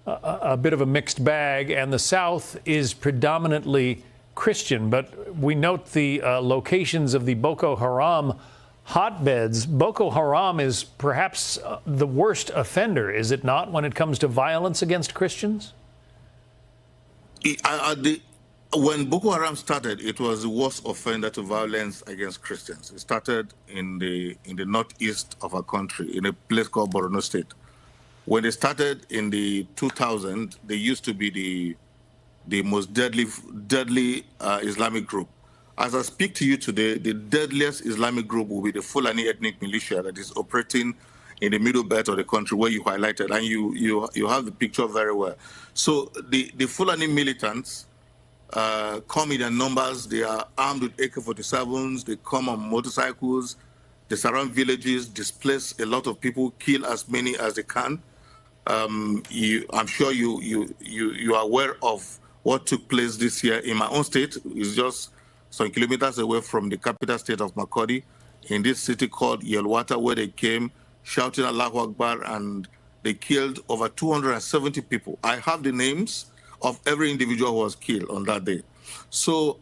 a bit of a mixed bag. And the south is predominantly Christian. But we note the locations of the Boko Haram hotbeds. Boko Haram is perhaps the worst offender, is it not, when it comes to violence against Christians? When Boko Haram started, it was the worst offender to violence against Christians. It started in the northeast of our country, in a place called Borno State. When they started in the 2000s, they used to be the most deadly Islamic group. As I speak to you today, the deadliest Islamic group will be the Fulani ethnic militia that is operating in the middle belt of the country, where you highlighted, and you have the picture very well. So the Fulani militants come in their numbers. They are armed with AK-47s. They come on motorcycles. They surround villages, displace a lot of people, kill as many as they can. I'm sure you are aware of what took place this year in my own state. It's just some kilometers away from the capital state of Makurdi, in this city called Yelwata, where they came shouting Allahu Akbar, and they killed over 270 people. I have the names of every individual who was killed on that day. So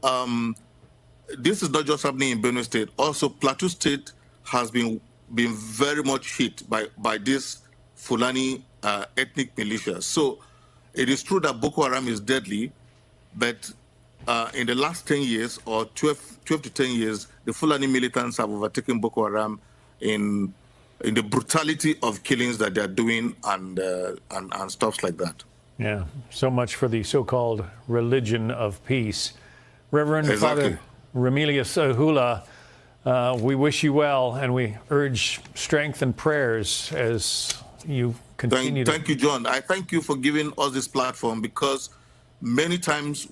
this is not just happening in Benue State. Also, Plateau State has been very much hit by this Fulani ethnic militia. So it is true that Boko Haram is deadly, but in the last 10 years, or 12 to 10 years, the Fulani militants have overtaken Boko Haram in the brutality of killings that they are doing and stuff like that. Yeah, so much for the so-called religion of peace. Reverend Father Remilius Hula, we wish you well, and we urge strength and prayers as you continue. Thank you, John. I thank you for giving us this platform, because many times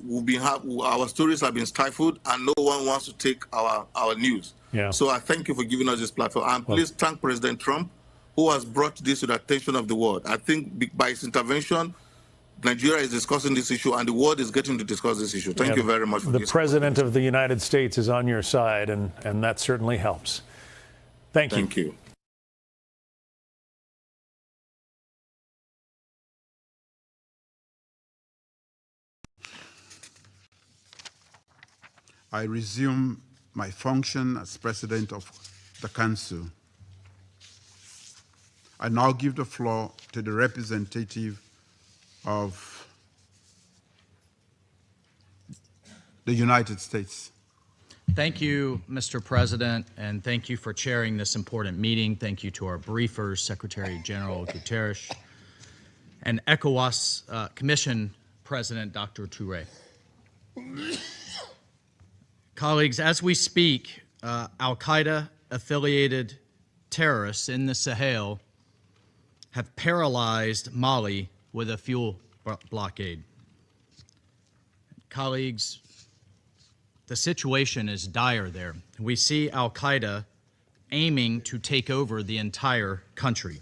our stories have been stifled and no one wants to take our news. Yeah. So I thank you for giving us this platform. And please thank President Trump, who has brought this to the attention of the world. I think by his intervention, Nigeria is discussing this issue, and the world is getting to discuss this issue. Thank you very much for this. The President of the United States is on your side, and that certainly helps. Thank you. Thank you. I resume my function as President of the Council. I now give the floor to the representative of the United States. Thank you, Mr. President, and thank you for chairing this important meeting. Thank you to our briefers, Secretary General Guterres, and ECOWAS Commission President Dr. Touré. Colleagues, as we speak, Al-Qaeda-affiliated terrorists in the Sahel have paralyzed Mali with a fuel blockade. Colleagues, the situation is dire there. We see Al-Qaeda aiming to take over the entire country.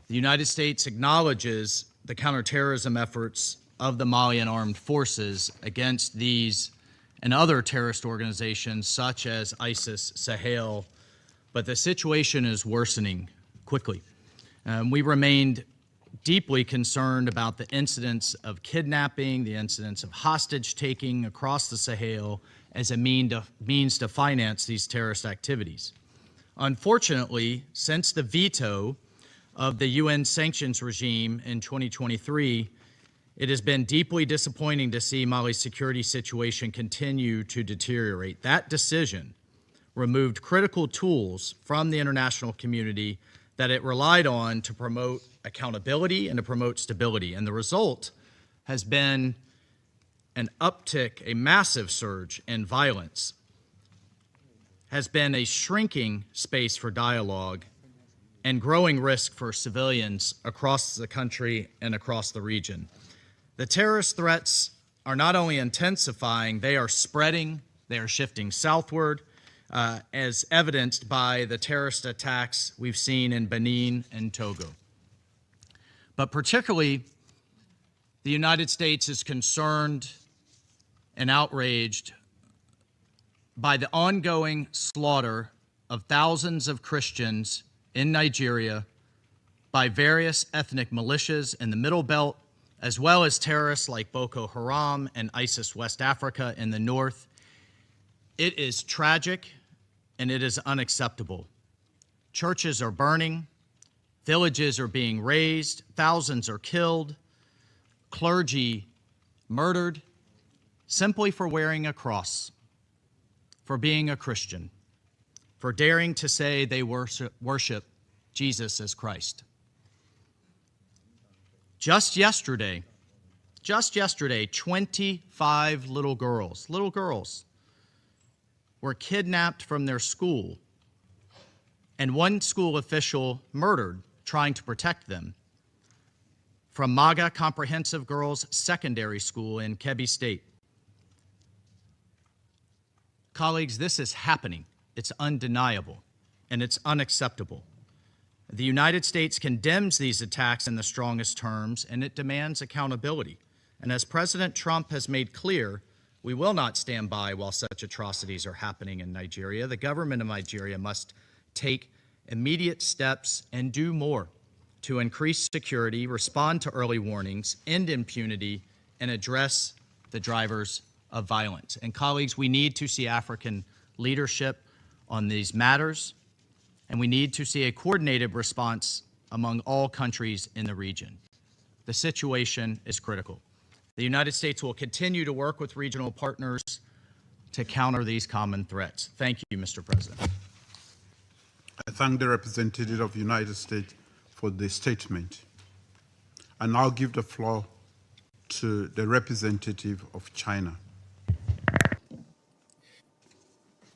The United States acknowledges the counterterrorism efforts of the Malian armed forces against these and other terrorist organizations such as ISIS, Sahel, but the situation is worsening quickly. We remained deeply concerned about the incidents of kidnapping, the incidents of hostage-taking across the Sahel as a means to finance these terrorist activities. Unfortunately, since the veto of the UN sanctions regime in 2023, it has been deeply disappointing to see Mali's security situation continue to deteriorate. That decision removed critical tools from the international community that it relied on to promote accountability and to promote stability. And the result has been an uptick, a massive surge in violence, has been a shrinking space for dialogue and growing risk for civilians across the country and across the region. The terrorist threats are not only intensifying, they are spreading, they are shifting southward, as evidenced by the terrorist attacks we've seen in Benin and Togo. But particularly, the United States is concerned and outraged by the ongoing slaughter of thousands of Christians in Nigeria by various ethnic militias in the Middle Belt, as well as terrorists like Boko Haram and ISIS West Africa in the north. It is tragic and it is unacceptable. Churches are burning, villages are being razed, thousands are killed, clergy murdered simply for wearing a cross, for being a Christian, for daring to say they worship Jesus as Christ. Just yesterday, 25 little girls were kidnapped from their school, and one school official murdered trying to protect them, from MAGA Comprehensive Girls Secondary School in Kebbi State. Colleagues, this is happening. It's undeniable, and it's unacceptable. The United States condemns these attacks in the strongest terms, and it demands accountability. And as President Trump has made clear, we will not stand by while such atrocities are happening in Nigeria. The government of Nigeria must take immediate steps and do more to increase security, respond to early warnings, end impunity, and address the drivers of violence. And colleagues, we need to see African leadership on these matters, and we need to see a coordinated response among all countries in the region. The situation is critical. The United States will continue to work with regional partners to counter these common threats. Thank you, Mr. President. I thank the representative of the United States for the statement. I now give the floor to the representative of China.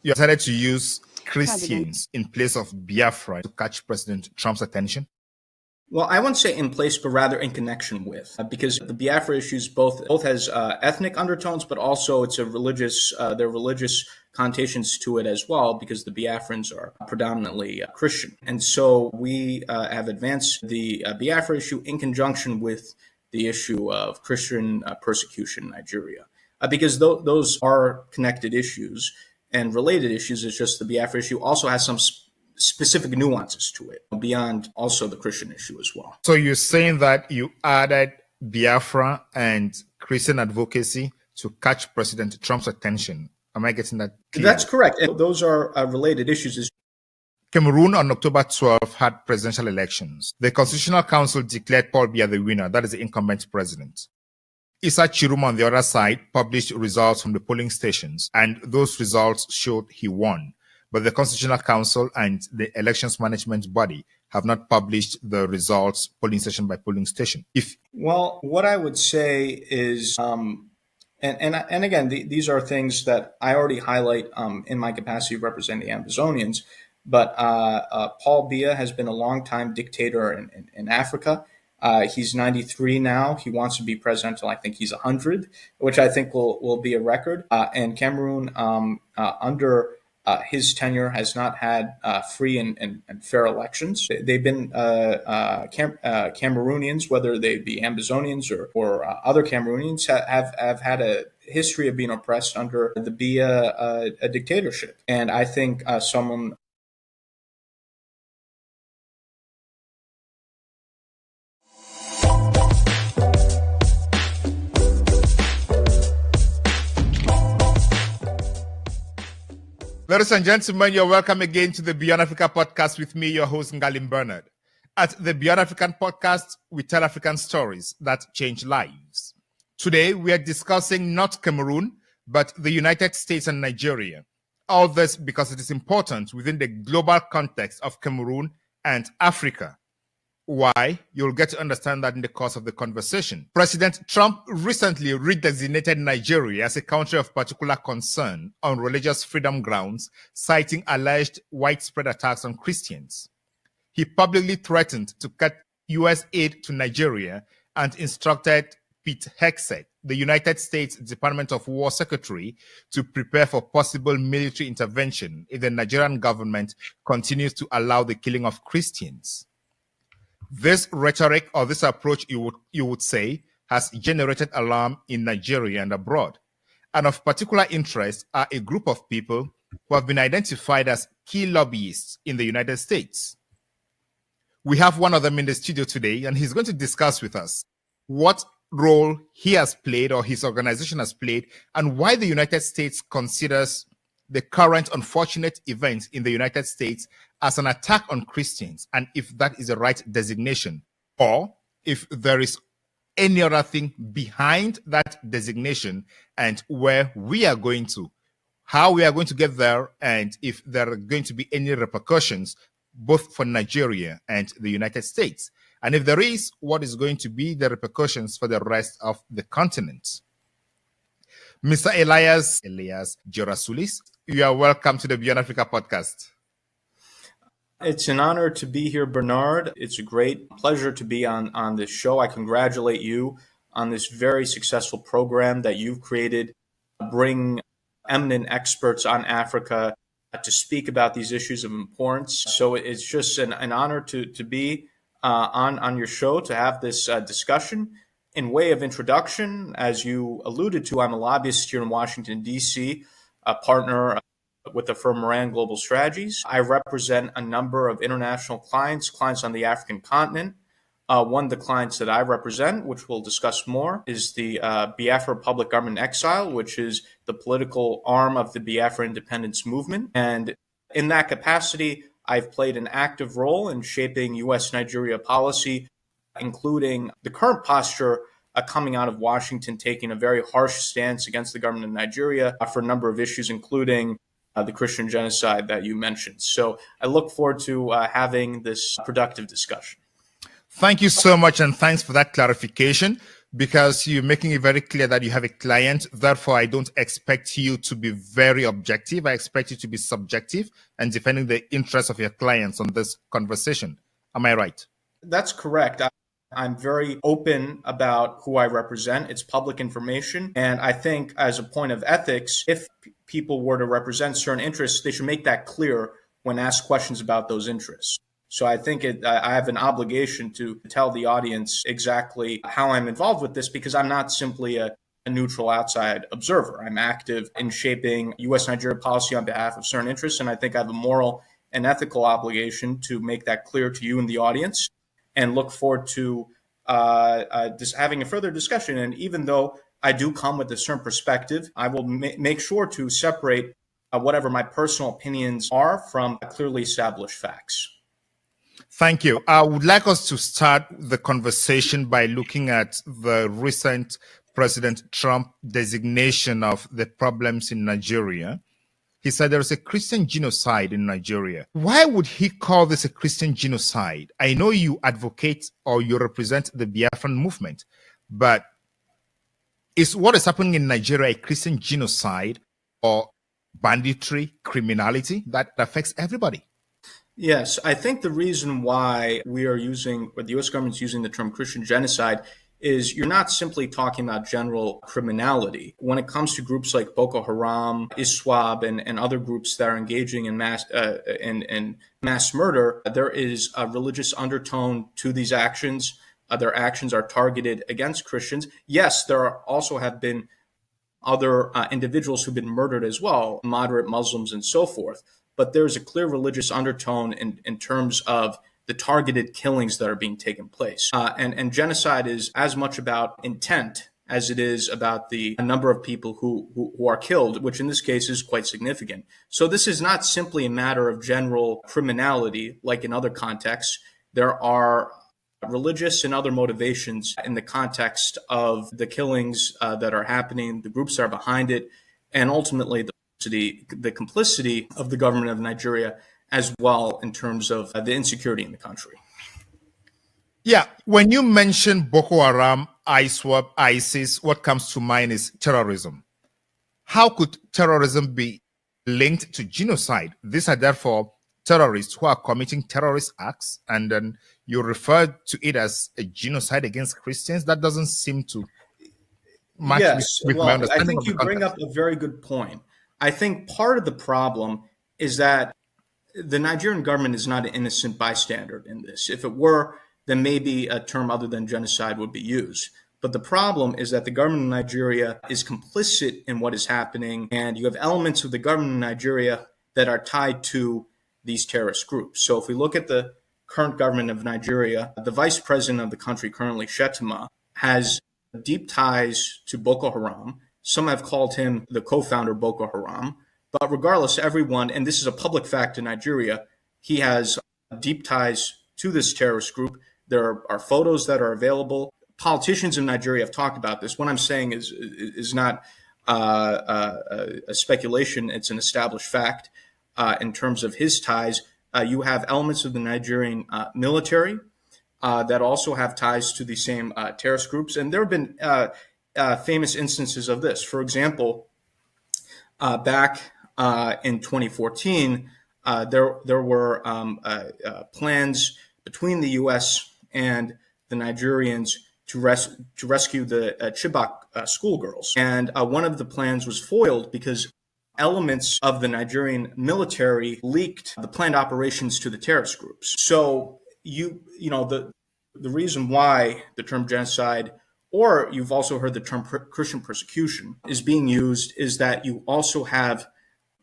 You decided to use Christians in place of Biafra to catch President Trump's attention? Well, I wouldn't say in place, but rather in connection with, because the Biafra issues both has ethnic undertones, but also it's a religious. There are religious connotations to it as well, because the Biafrans are predominantly Christian, and so we have advanced the Biafra issue in conjunction with the issue of Christian persecution in Nigeria, because those are connected issues and related issues. It's just the Biafra issue also has some specific nuances to it beyond also the Christian issue as well. So you're saying that you added Biafra and Christian advocacy to catch President Trump's attention. Am I getting that clear? That's correct. And those are related issues. Cameroon on October 12 had presidential elections. The Constitutional Council declared Paul Biya the winner, that is the incumbent president. Issa Chiruma on the other side published results from the polling stations, and those results showed he won. But the Constitutional Council and the elections management body have not published the results polling station by polling station. Well, what I would say is, and again, these are things that I already highlight in my capacity of representing the Amazonians, but Paul Biya has been a longtime dictator in Africa. He's 93 now. He wants to be president until I think he's 100, which I think will be a record. And Cameroon, under his tenure, has not had free and fair elections. They've been Cameroonians, whether they be Amazonians or other Cameroonians, have had a history of being oppressed under the Biya dictatorship. And I think someone. Ladies and gentlemen, you're welcome again to the Beyond Africa podcast with me, your host, Ngalim Bernard. At the Beyond African podcast, we tell African stories that change lives. Today, we are discussing not Cameroon, but the United States and Nigeria. All this because it is important within the global context of Cameroon and Africa. Why? You'll get to understand that in the course of the conversation. President Trump recently redesignated Nigeria as a country of particular concern on religious freedom grounds, citing alleged widespread attacks on Christians. He publicly threatened to cut U.S. aid to Nigeria and instructed Pete Hegseth, the United States Department of War Secretary, to prepare for possible military intervention if the Nigerian government continues to allow the killing of Christians. This rhetoric or this approach, you would say, has generated alarm in Nigeria and abroad. And of particular interest are a group of people who have been identified as key lobbyists in the United States. We have one of them in the studio today, and he's going to discuss with us what role he has played or his organization has played and why the United States considers the current unfortunate events in the United States as an attack on Christians, and if that is the right designation, or if there is any other thing behind that designation, and where we are going to, how we are going to get there, and if there are going to be any repercussions both for Nigeria and the United States. And if there is, what is going to be the repercussions for the rest of the continent? Mr. Elias Jorasulis, you are welcome to the Beyond Africa podcast. It's an honor to be here, Bernard. It's a great pleasure to be on this show. I congratulate you on this very successful program that you've created, bring eminent experts on Africa to speak about these issues of importance. So it's just an honor to be on your show, to have this discussion. In way of introduction, as you alluded to, I'm a lobbyist here in Washington, D.C., a partner with the firm Moran Global Strategies. I represent a number of international clients on the African continent. One of the clients that I represent, which we'll discuss more, is the Biafra Public Government in Exile, which is the political arm of the Biafra independence movement. And in that capacity, I've played an active role in shaping U.S.-Nigeria policy, including the current posture coming out of Washington, taking a very harsh stance against the government of Nigeria for a number of issues, including the Christian genocide that you mentioned. So I look forward to having this productive discussion. Thank you so much, and thanks for that clarification, because you're making it very clear that you have a client. Therefore, I don't expect you to be very objective. I expect you to be subjective and defending the interests of your clients on this conversation. Am I right? That's correct. I'm very open about who I represent. It's public information. And I think as a point of ethics, if people were to represent certain interests, they should make that clear when asked questions about those interests. So I think I have an obligation to tell the audience exactly how I'm involved with this, because I'm not simply a neutral outside observer. I'm active in shaping U.S.-Nigeria policy on behalf of certain interests, and I think I have a moral and ethical obligation to make that clear to you and the audience, and look forward to having a further discussion. And even though I do come with a certain perspective, I will make sure to separate whatever my personal opinions are from clearly established facts. Thank you. I would like us to start the conversation by looking at the recent President Trump designation of the problems in Nigeria. He said there is a Christian genocide in Nigeria. Why would he call this a Christian genocide? I know you advocate or you represent the Biafran movement, but is what is happening in Nigeria a Christian genocide or banditry, criminality that affects everybody? Yes, I think the reason why the U.S. government's using the term Christian genocide is you're not simply talking about general criminality. When it comes to groups like Boko Haram, ISWAP, and other groups that are engaging in mass murder, there is a religious undertone to these actions. Their actions are targeted against Christians. Yes, there also have been other individuals who've been murdered as well, moderate Muslims and so forth. But there's a clear religious undertone in terms of the targeted killings that are being taken place. And genocide is as much about intent as it is about the number of people who are killed, which in this case is quite significant. So this is not simply a matter of general criminality like in other contexts. There are religious and other motivations in the context of the killings that are happening, the groups that are behind it, and ultimately the complicity of the government of Nigeria as well in terms of the insecurity in the country. Yeah, when you mention Boko Haram, ISWAP, ISIS, what comes to mind is terrorism. How could terrorism be linked to genocide? These are therefore terrorists who are committing terrorist acts, and then you refer to it as a genocide against Christians. That doesn't seem to match Yes, with my well, I understanding think of the you bring context. up a very good point. I think part of the problem is that the Nigerian government is not an innocent bystander in this. If it were, then maybe a term other than genocide would be used. But the problem is that the government of Nigeria is complicit in what is happening, and you have elements of the government of Nigeria that are tied to these terrorist groups. So if we look at the current government of Nigeria, the vice president of the country currently, Shettima, has deep ties to Boko Haram. Some have called him the co-founder of Boko Haram. But regardless, everyone, and this is a public fact in Nigeria, he has deep ties to this terrorist group. There are photos that are available. Politicians in Nigeria have talked about this. What I'm saying is not a speculation. It's an established fact in terms of his ties. You have elements of the Nigerian military that also have ties to the same terrorist groups. And there have been famous instances of this. For example, back in 2014, there were plans between the U.S. and the Nigerians to rescue the Chibok schoolgirls. And one of the plans was foiled because elements of the Nigerian military leaked the planned operations to the terrorist groups. So the reason why the term genocide, or you've also heard the term Christian persecution, is being used is that you also have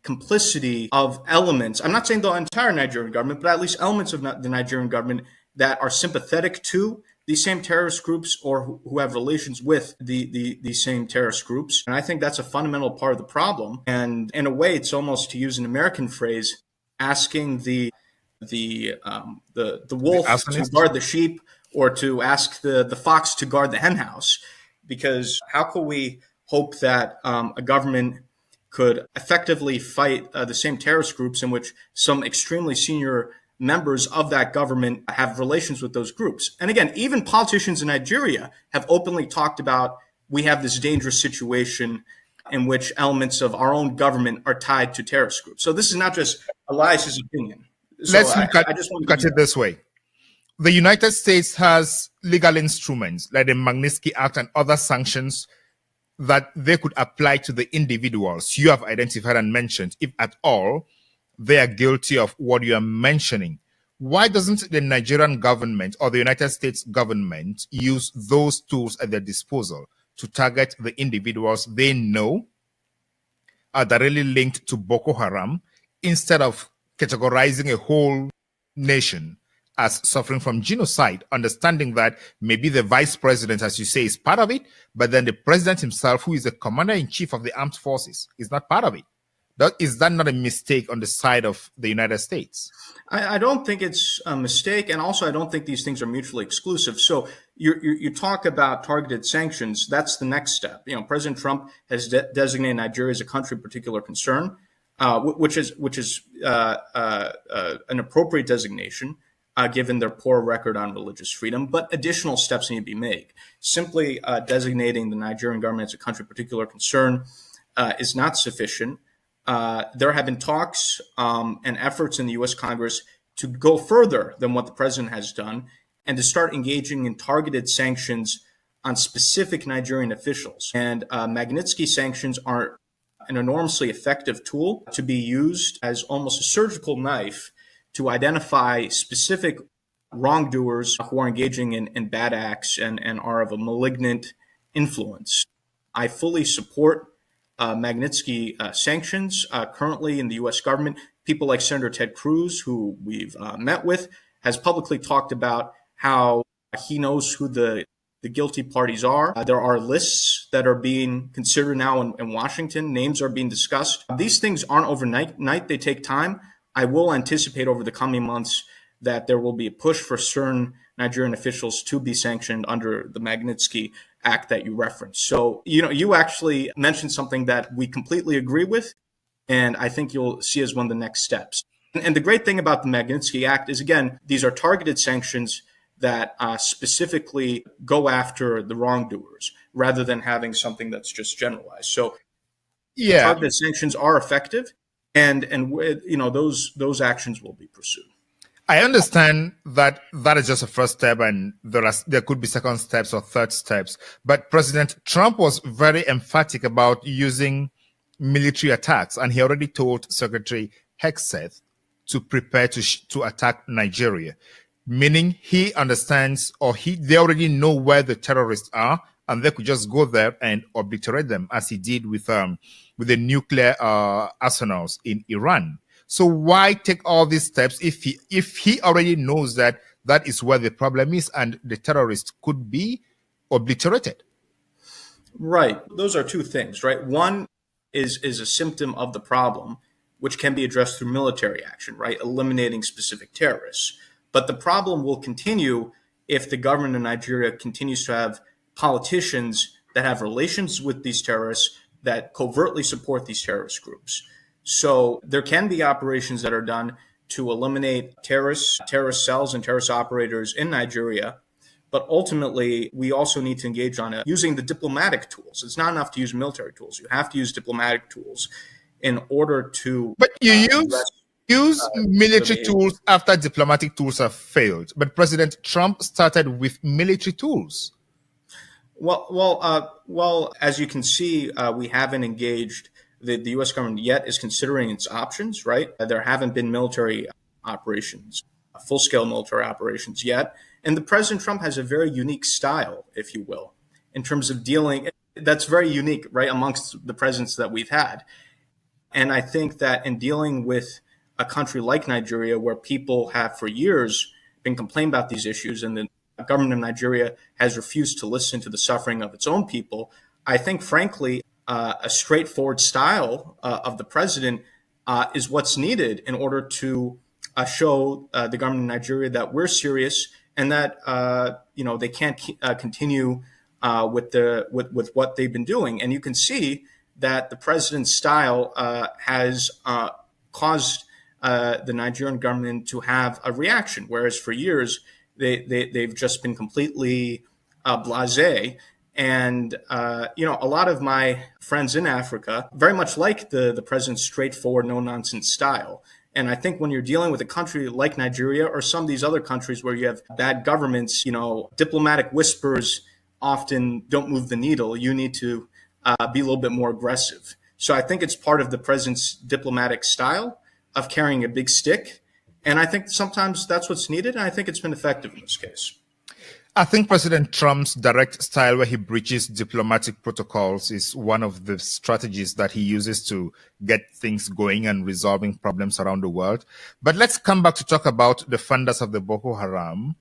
complicity of elements. I'm not saying the entire Nigerian government, but at least elements of the Nigerian government that are sympathetic to these same terrorist groups or who have relations with the same terrorist groups. And I think that's a fundamental part of the problem. And in a way, it's almost, to use an American phrase, asking the wolf to guard the sheep, or to ask the fox to guard the hen house. Because how can we hope that a government could effectively fight the same terrorist groups in which some extremely senior members of that government have relations with those groups? And again, even politicians in Nigeria have openly talked about, we have this dangerous situation in which elements of our own government are tied to terrorist groups. So this is not just Elias's opinion. So Let's look at it this way. The United States has legal instruments like the Magnitsky Act and other sanctions that they could apply to the individuals you have identified and mentioned, if at all they are guilty of what you are mentioning. Why doesn't the Nigerian government or the United States government use those tools at their disposal to target the individuals they know are directly linked to Boko Haram, instead of categorizing a whole nation as suffering from genocide, understanding that maybe the vice president, as you say, is part of it, but then the president himself, who is the commander-in-chief of the armed forces, is not part of it? Is that not a mistake on the side of the United States? I don't think it's a mistake, and also I don't think these things are mutually exclusive. So you talk about targeted sanctions. That's the next step. President Trump has designated Nigeria as a country of particular concern, which is an appropriate designation given their poor record on religious freedom. But additional steps need to be made. Simply designating the Nigerian government as a country of particular concern is not sufficient. There have been talks and efforts in the U.S. Congress to go further than what the president has done and to start engaging in targeted sanctions on specific Nigerian officials. And Magnitsky sanctions are an enormously effective tool to be used as almost a surgical knife to identify specific wrongdoers who are engaging in bad acts and are of a malignant influence. I fully support Magnitsky sanctions currently in the U.S. government. People like Senator Ted Cruz, who we've met with, has publicly talked about how he knows who the guilty parties are. There are lists that are being considered now in Washington. Names are being discussed. These things aren't overnight. They take time. I will anticipate over the coming months that there will be a push for certain Nigerian officials to be sanctioned under the Magnitsky Act that you referenced. So, you actually mentioned something that we completely agree with, and I think you'll see as one of the next steps. And the great thing about the Magnitsky Act is, again, these are targeted sanctions that specifically go after the wrongdoers rather than having something that's just generalized. So targeted sanctions are effective, and those actions will be pursued. I understand that that is just a first step, and there could be second steps or third steps. But President Trump was very emphatic about using military attacks, and he already told Secretary Hegseth to prepare to attack Nigeria, meaning he understands, or they already know where the terrorists are, and they could just go there and obliterate them, as he did with the nuclear arsenals in Iran. So why take all these steps if he already knows that that is where the problem is and the terrorists could be obliterated? Right. Those are two things, right? One is a symptom of the problem, which can be addressed through military action, right? Eliminating specific terrorists. But the problem will continue if the government of Nigeria continues to have politicians that have relations with these terrorists that covertly support these terrorist groups. So there can be operations that are done to eliminate terrorist cells and terrorist operators in Nigeria. But ultimately, we also need to engage on it using the diplomatic tools. It's not enough to use military tools. You have to use diplomatic tools in order to... But you use military tools after diplomatic tools have failed. But President Trump started with military tools. Well, as you can see, we haven't engaged. The U.S. government yet is considering its options, right? There haven't been military operations, full-scale military operations yet. And the President Trump has a very unique style, if you will, in terms of dealing. That's very unique, right, amongst the presidents that we've had. And I think that in dealing with a country like Nigeria, where people have for years been complaining about these issues, and the government of Nigeria has refused to listen to the suffering of its own people, I think, frankly, a straightforward style of the president is what's needed in order to show the government of Nigeria that we're serious and that they can't continue with what they've been doing. And you can see that the president's style has caused the Nigerian government to have a reaction, whereas for years they've just been completely blasé. And, a lot of my friends in Africa very much like the president's straightforward, no-nonsense style. And I think when you're dealing with a country like Nigeria or some of these other countries where you have bad governments, diplomatic whispers often don't move the needle. You need to be a little bit more aggressive. So I think it's part of the president's diplomatic style of carrying a big stick. And I think sometimes that's what's needed. And I think it's been effective in this case. I think President Trump's direct style, where he breaches diplomatic protocols, is one of the strategies that he uses to get things going and resolving problems around the world. But let's come back to talk about the funders of the Boko Haram.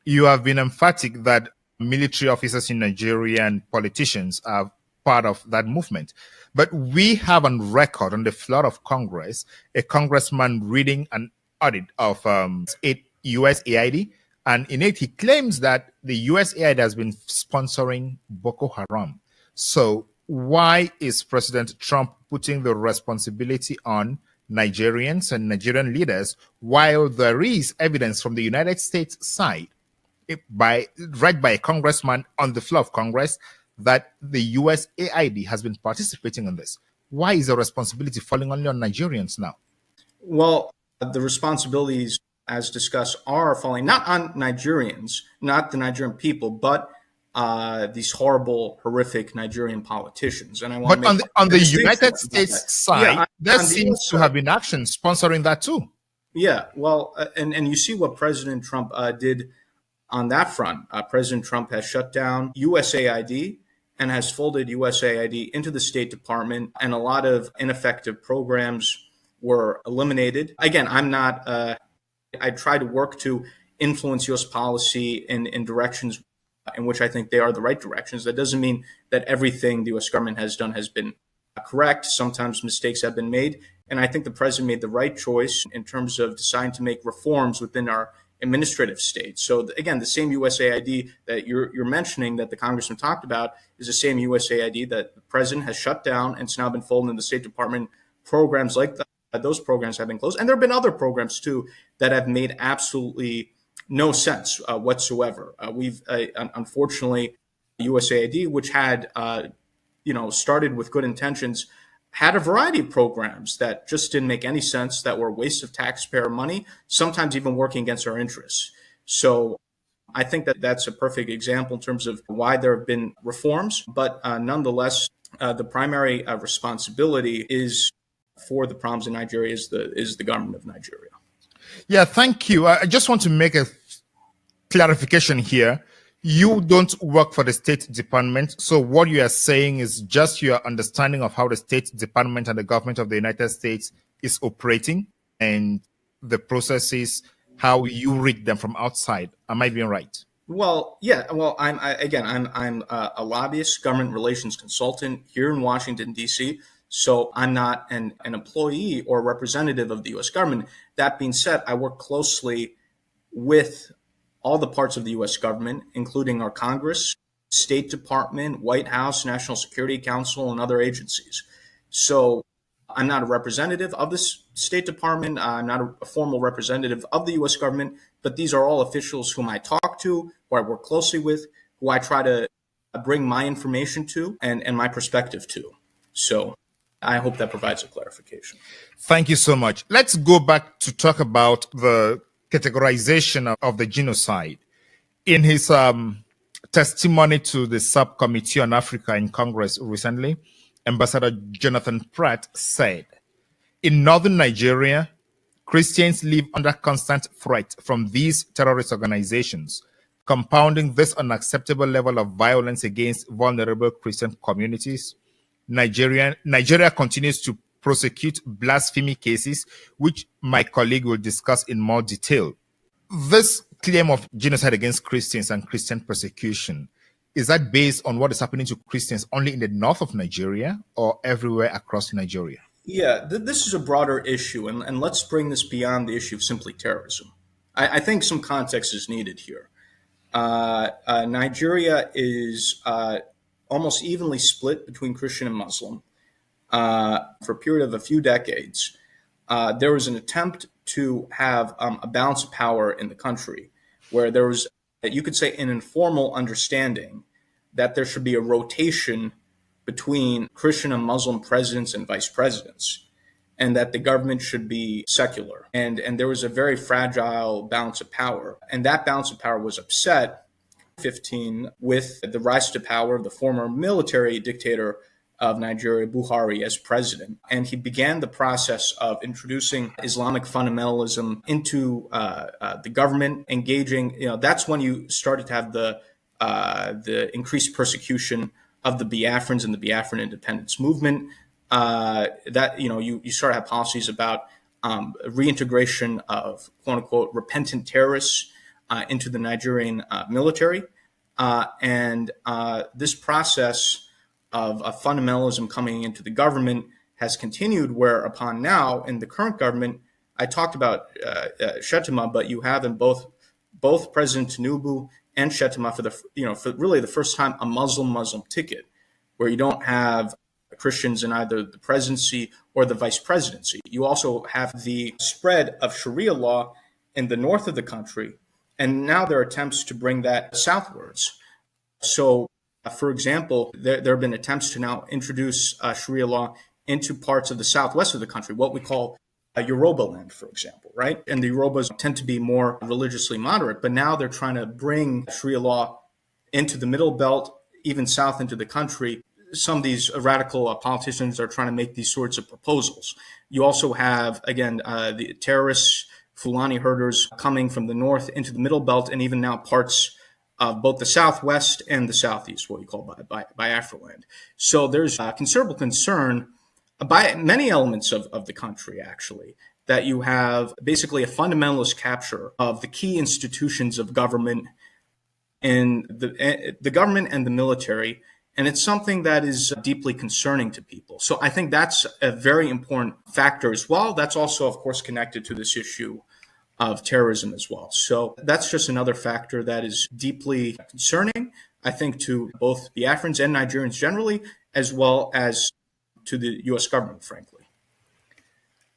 You have been emphatic that military officers in Nigeria and politicians are part of that movement. But we have on record on the floor of Congress, a congressman reading an audit of USAID. And in it, he claims that the USAID has been sponsoring Boko Haram. So why is President Trump putting the responsibility on Nigerians and Nigerian leaders while there is evidence from the United States side, read by a congressman on the floor of Congress, that the USAID has been participating in this? Why is the responsibility falling only on Nigerians now? Well, the responsibilities, as discussed, are falling not on Nigerians, not the Nigerian people, but these horrible, horrific Nigerian politicians. And I want but on the United States side, there seems to have been action sponsoring that too. Yeah, well, and you see what President Trump did on that front. President Trump has shut down USAID and has folded USAID into the State Department, and a lot of ineffective programs were eliminated. Again, I try to work to influence U.S. policy in directions in which I think they are the right directions. That doesn't mean that everything the U.S. government has done has been correct. Sometimes mistakes have been made. And I think the president made the right choice in terms of deciding to make reforms within our administrative state. So again, the same USAID that you're mentioning that the congressman talked about is the same USAID that the president has shut down, and it's now been folded in the State Department. Programs like that, those programs have been closed. And there have been other programs too that have made absolutely no sense whatsoever. We've unfortunately, USAID, which had started with good intentions, had a variety of programs that just didn't make any sense, that were a waste of taxpayer money, sometimes even working against our interests. So I think that that's a perfect example in terms of why there have been reforms, but nonetheless, the primary responsibility is for the problems in Nigeria is the government of Nigeria. Yeah, thank you. I just want to make a clarification here. You don't work for the State Department, so what you are saying is just your understanding of how the State Department and the government of the United States is operating and the processes, how you read them from outside. Am I being right? Well, yeah. Well, I'm a lobbyist, government relations consultant here in Washington, D.C., so I'm not an employee or representative of the U.S. government. That being said, I work closely with all the parts of the U.S. government, including our Congress, State Department, White House, National Security Council, and other agencies. So I'm not a representative of the State Department. I'm not a formal representative of the U.S. government, but these are all officials whom I talk to, who I work closely with, who I try to bring my information to and my perspective to. So I hope that provides a clarification. Thank you so much. Let's go back to talk about the categorization of the genocide. In his testimony to the Subcommittee on Africa in Congress recently, Ambassador Jonathan Pratt said, in northern Nigeria, Christians live under constant threat from these terrorist organizations, compounding this unacceptable level of violence against vulnerable Christian communities. Nigeria continues to prosecute blasphemy cases, which my colleague will discuss in more detail. This claim of genocide against Christians and Christian persecution, is that based on what is happening to Christians only in the north of Nigeria or everywhere across Nigeria? Yeah, this is a broader issue, and let's bring this beyond the issue of simply terrorism. I think some context is needed here. Nigeria is almost evenly split between Christian and Muslim. For a period of a few decades, there was an attempt to have a balance of power in the country where there was, you could say, an informal understanding that there should be a rotation between Christian and Muslim presidents and vice presidents, and that the government should be secular. And there was a very fragile balance of power. And that balance of power was upset in 2015 with the rise to power of the former military dictator of Nigeria, Buhari, as president. And he began the process of introducing Islamic fundamentalism into the government, engaging, that's when you started to have the increased persecution of the Biafrans and the Biafran independence movement. You start to have policies about reintegration of quote unquote repentant terrorists into the Nigerian military. And this process of fundamentalism coming into the government has continued, whereupon now in the current government, I talked about Shettima, but you have in both President Tinubu and Shettima for really the first time a Muslim ticket, where you don't have Christians in either the presidency or the vice presidency. You also have the spread of Sharia law in the north of the country, and now there are attempts to bring that southwards. So, for example, there have been attempts to now introduce Sharia law into parts of the southwest of the country, what we call Yoruba land, for example, right? And the Yorubas tend to be more religiously moderate, but now they're trying to bring Sharia law into the middle belt, even south into the country. Some of these radical politicians are trying to make these sorts of proposals. You also have, again, the terrorists, Fulani herders coming from the north into the middle belt, and even now parts of both the southwest and the southeast, what you call Biafra land. So there's considerable concern by many elements of the country, actually, that you have basically a fundamentalist capture of the key institutions of government and the government and the military. And it's something that is deeply concerning to people. So I think that's a very important factor as well. That's also, of course, connected to this issue of terrorism as well. So that's just another factor that is deeply concerning, I think, to both Biafrans and Nigerians generally, as well as to the U.S. government, frankly.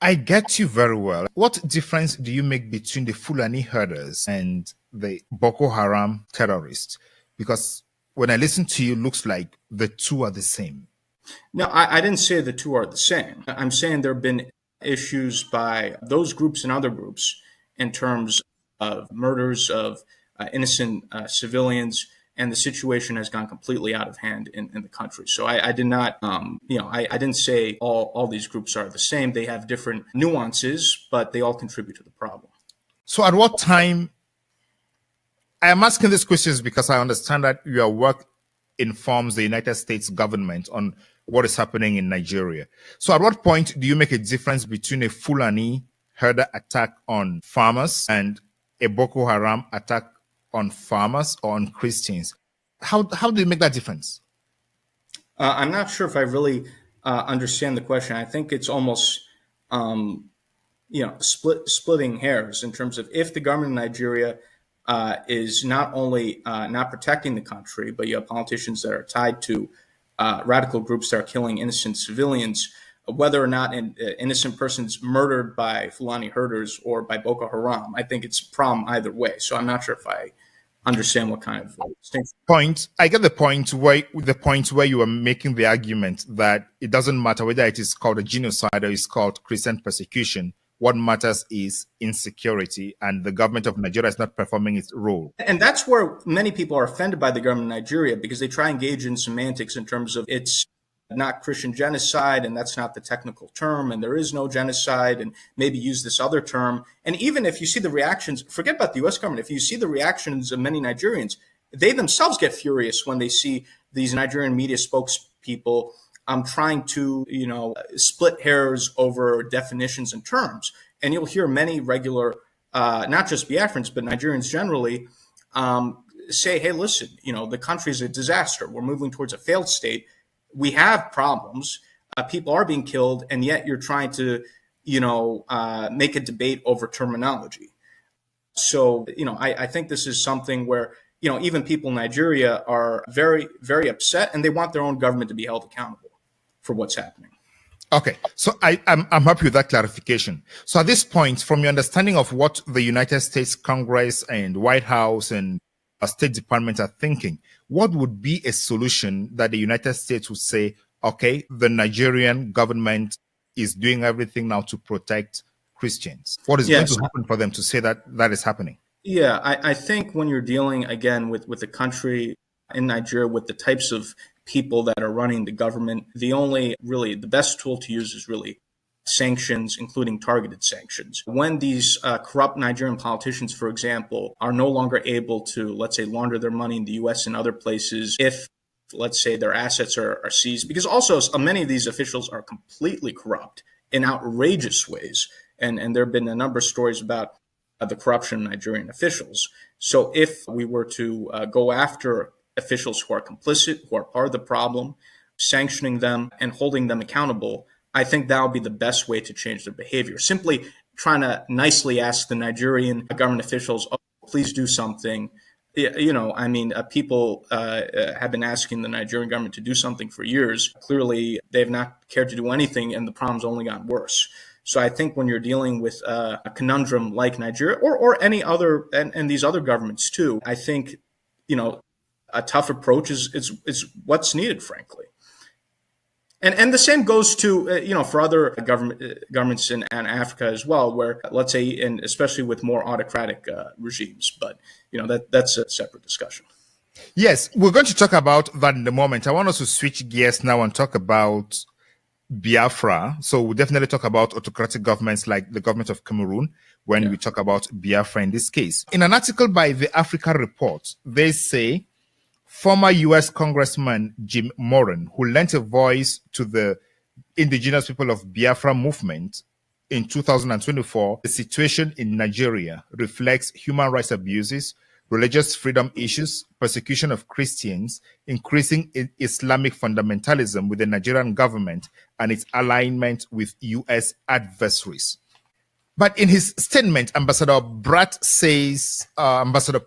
I get you very well. What difference do you make between the Fulani herders and the Boko Haram terrorists? Because when I listen to you, it looks like the two are the same. No, I didn't say the two are the same. I'm saying there have been issues by those groups and other groups in terms of murders of innocent civilians, and the situation has gone completely out of hand in the country. So I did not, I didn't say all these groups are the same. They have different nuances, but they all contribute to the problem. So at what time, I am asking these questions because I understand that your work informs the United States government on what is happening in Nigeria. So at what point do you make a difference between a Fulani herder attack on farmers and a Boko Haram attack on farmers or on Christians? How do you make that difference? I'm not sure if I really understand the question. I think it's almost, splitting hairs in terms of if the government of Nigeria is not only not protecting the country, but you have politicians that are tied to radical groups that are killing innocent civilians, whether or not an innocent person's murdered by Fulani herders or by Boko Haram. I think it's a problem either way. So I'm not sure if I understand what kind of distinction. Point. I get the point where you are making the argument that it doesn't matter whether it is called a genocide or it's called Christian persecution. What matters is insecurity, and the government of Nigeria is not performing its role. And that's where many people are offended by the government of Nigeria, because they try and engage in semantics in terms of it's not Christian genocide, and that's not the technical term, and there is no genocide, and maybe use this other term. And even if you see the reactions, forget about the U.S. government, if you see the reactions of many Nigerians, they themselves get furious when they see these Nigerian media spokespeople trying to, split hairs over definitions and terms. And you'll hear many regular, not just Biafrans, but Nigerians generally, say, hey, listen, the country is a disaster. We're moving towards a failed state. We have problems. People are being killed, and yet you're trying to, make a debate over terminology. So, I think this is something where, even people in Nigeria are very, very upset, and they want their own government to be held accountable for what's happening. Okay, so I'm happy with that clarification. So at this point, from your understanding of what the United States Congress and White House and State Department are thinking, what would be a solution that the United States would say, okay, the Nigerian government is doing everything now to protect Christians? What is going to happen for them to say that that is happening? Yeah, I think when you're dealing, again, with the country in Nigeria, with the types of people that are running the government, the best tool to use is really sanctions, including targeted sanctions. When these corrupt Nigerian politicians, for example, are no longer able to, let's say, launder their money in the U.S. and other places, if, let's say, their assets are seized, because also many of these officials are completely corrupt in outrageous ways. And there have been a number of stories about the corruption of Nigerian officials. So if we were to go after officials who are complicit, who are part of the problem, sanctioning them and holding them accountable, I think that would be the best way to change their behavior. Simply trying to nicely ask the Nigerian government officials, oh, please do something. People have been asking the Nigerian government to do something for years. Clearly, they've not cared to do anything, and the problem's only gotten worse. So I think when you're dealing with a conundrum like Nigeria or any other, and these other governments too, I think, a tough approach is what's needed, frankly. And the same goes to, for other governments in Africa as well, where, let's say, and especially with more autocratic regimes. But, that's a separate discussion. Yes, we're going to talk about that in a moment. I want us to switch gears now and talk about Biafra. So we'll definitely talk about autocratic governments like the government of Cameroon when we talk about Biafra in this case. In an article by the Africa Report, they say former U.S. Congressman Jim Moran, who lent a voice to the indigenous people of Biafra movement in 2024, the situation in Nigeria reflects human rights abuses, religious freedom issues, persecution of Christians, increasing Islamic fundamentalism with the Nigerian government and its alignment with U.S. adversaries. But in his statement, Ambassador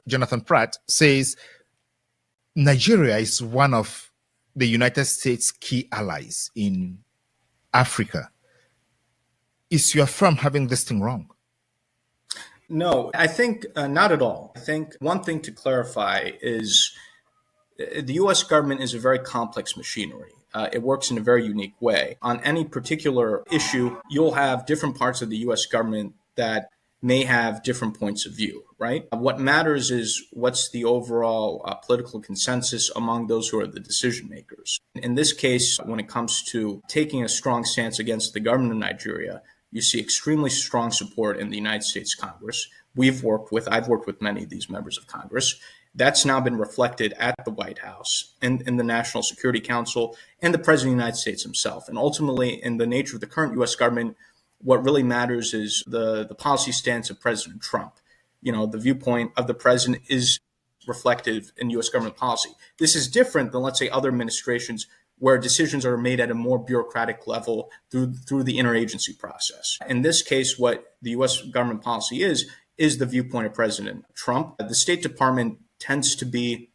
Jonathan Pratt says, Nigeria is one of the United States' key allies in Africa. Is your firm having this thing wrong? No, I think not at all. I think one thing to clarify is the U.S. government is a very complex machinery. It works in a very unique way. On any particular issue, you'll have different parts of the U.S. government that may have different points of view, right? What matters is what's the overall political consensus among those who are the decision makers. In this case, when it comes to taking a strong stance against the government of Nigeria, you see extremely strong support in the United States Congress. I've worked with many of these members of Congress. That's now been reflected at the White House and in the National Security Council and the President of the United States himself. And ultimately, in the nature of the current U.S. government, what really matters is the policy stance of President Trump. You know, the viewpoint of the president is reflective in U.S. government policy. This is different than, let's say, other administrations where decisions are made at a more bureaucratic level through the interagency process. In this case, what the U.S. government policy is the viewpoint of President Trump. The State Department tends to be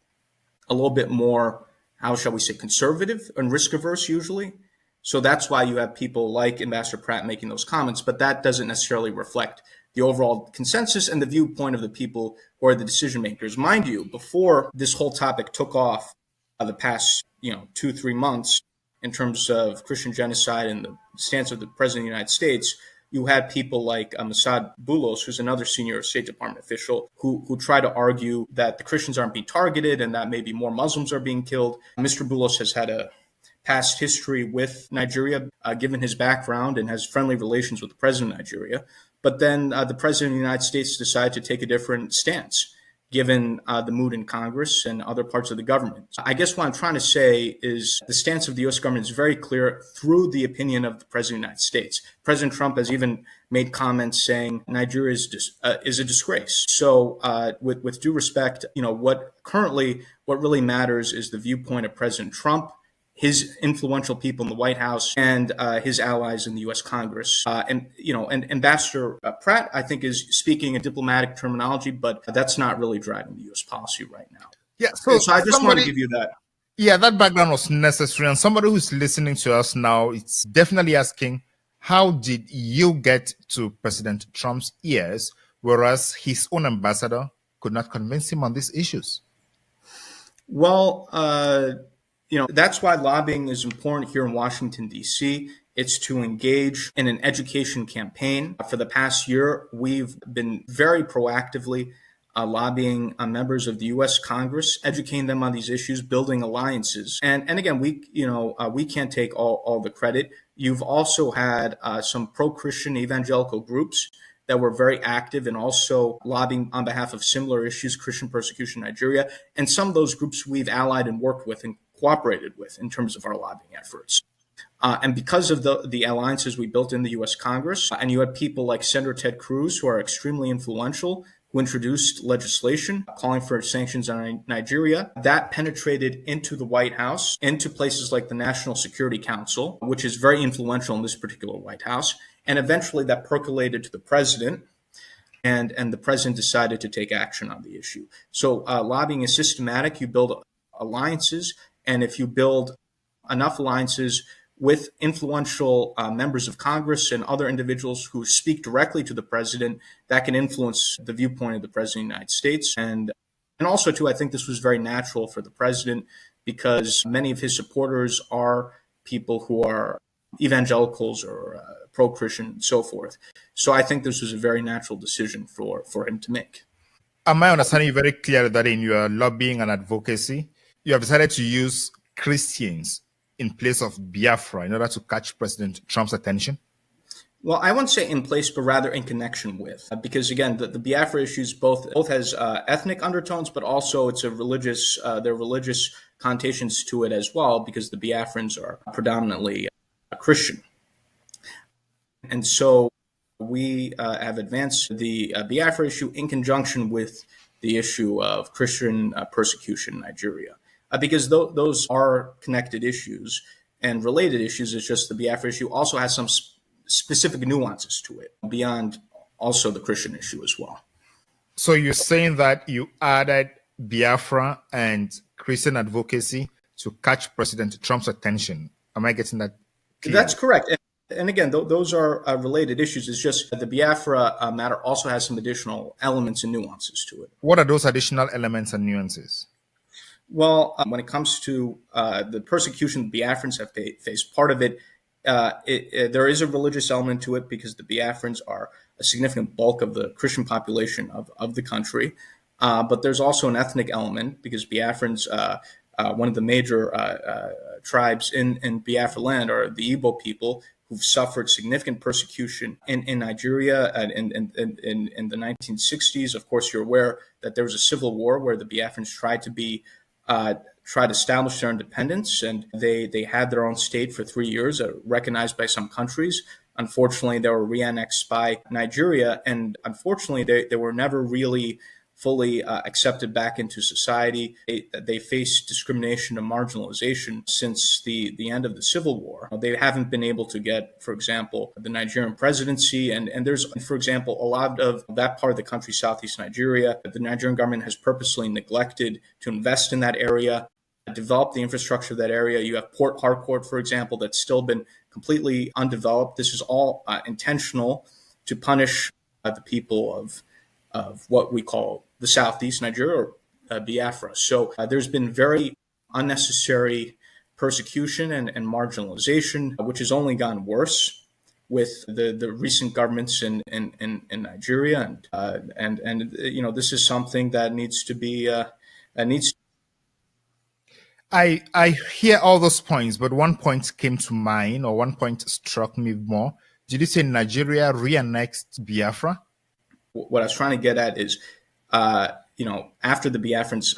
a little bit more, how shall we say, conservative and risk averse usually. So that's why you have people like Ambassador Pratt making those comments, but that doesn't necessarily reflect the overall consensus and the viewpoint of the people who are the decision makers. Mind you, before this whole topic took off the past 2-3 months in terms of Christian genocide and the stance of the President of the United States, you had people like Masad Boulos, who's another senior State Department official, who try to argue that the Christians aren't being targeted and that maybe more Muslims are being killed. Mr. Boulos has had a past history with Nigeria, given his background, and has friendly relations with the President of Nigeria. But then the President of the United States decided to take a different stance, given the mood in Congress and other parts of the government. I guess what I'm trying to say is the stance of the U.S. government is very clear through the opinion of the President of the United States. President Trump has even made comments saying Nigeria is a disgrace. So with due respect, what really matters is the viewpoint of President Trump, his influential people in the White House, and his allies in the U.S. Congress. And Ambassador Pratt, I think, is speaking in diplomatic terminology, but that's not really driving the U.S. policy right now. Yeah, so I just want to give you that. Yeah, that background was necessary. And somebody who's listening to us now, it's definitely asking, how did you get to President Trump's ears, whereas his own ambassador could not convince him on these issues? Well, that's why lobbying is important here in Washington, D.C. It's to engage in an education campaign. For the past year, we've been very proactively lobbying members of the U.S. Congress, educating them on these issues, building alliances. And again, we can't take all the credit. You've also had some pro-Christian evangelical groups that were very active and also lobbying on behalf of similar issues, Christian persecution in Nigeria. And some of those groups we've allied and worked with and cooperated with in terms of our lobbying efforts. And because of the alliances we built in the U.S. Congress, and you had people like Senator Ted Cruz, who are extremely influential, who introduced legislation calling for sanctions on Nigeria, that penetrated into the White House, into places like the National Security Council, which is very influential in this particular White House. And eventually that percolated to the president, and the president decided to take action on the issue. So lobbying is systematic. You build alliances, and if you build enough alliances with influential members of Congress and other individuals who speak directly to the president, that can influence the viewpoint of the president of the United States. And also, too, I think this was very natural for the president because many of his supporters are people who are evangelicals or pro-Christian and so forth. So I think this was a very natural decision for him to make. Am I understanding you very clear that in your lobbying and advocacy, you have decided to use Christians in place of Biafra in order to catch President Trump's attention? Well, I wouldn't say in place, but rather in connection with, because again, the Biafra issues both has ethnic undertones, but also it's there are religious connotations to it as well, because the Biafrans are predominantly Christian. And so we have advanced the Biafra issue in conjunction with the issue of Christian persecution in Nigeria. Because those are connected issues and related issues. It's just the Biafra issue also has some specific nuances to it beyond also the Christian issue as well. So you're saying that you added Biafra and Christian advocacy to catch President Trump's attention. Am I getting that clear? That's correct. And again, those are related issues. It's just that the Biafra matter also has some additional elements and nuances to it. What are those additional elements and nuances? Well, when it comes to the persecution the Biafrans have faced, part of it, there is a religious element to it because the Biafrans are a significant bulk of the Christian population of the country. But there's also an ethnic element because Biafrans, one of the major tribes in Biafra land are the Igbo people who've suffered significant persecution in Nigeria in the 1960s. Of course, you're aware that there was a civil war where the Biafrans tried to establish their independence, and they had their own state for 3 years, recognized by some countries. Unfortunately, they were re-annexed by Nigeria, and unfortunately, they were never really fully accepted back into society. They face discrimination and marginalization since the end of the Civil War. They haven't been able to get, for example, the Nigerian presidency. And there's, for example, a lot of that part of the country, southeast Nigeria, the Nigerian government has purposely neglected to invest in that area, develop the infrastructure of that area. You have Port Harcourt, for example, that's still been completely undeveloped. This is all intentional to punish the people of what we call the Southeast Nigeria or Biafra. So there's been very unnecessary persecution and marginalization, which has only gotten worse with the recent governments in Nigeria. And this is something that needs to be I hear all those points, but one point came to mind, or one point struck me more. Did you say Nigeria re-annexed Biafra? What I was trying to get at is, after the Biafrans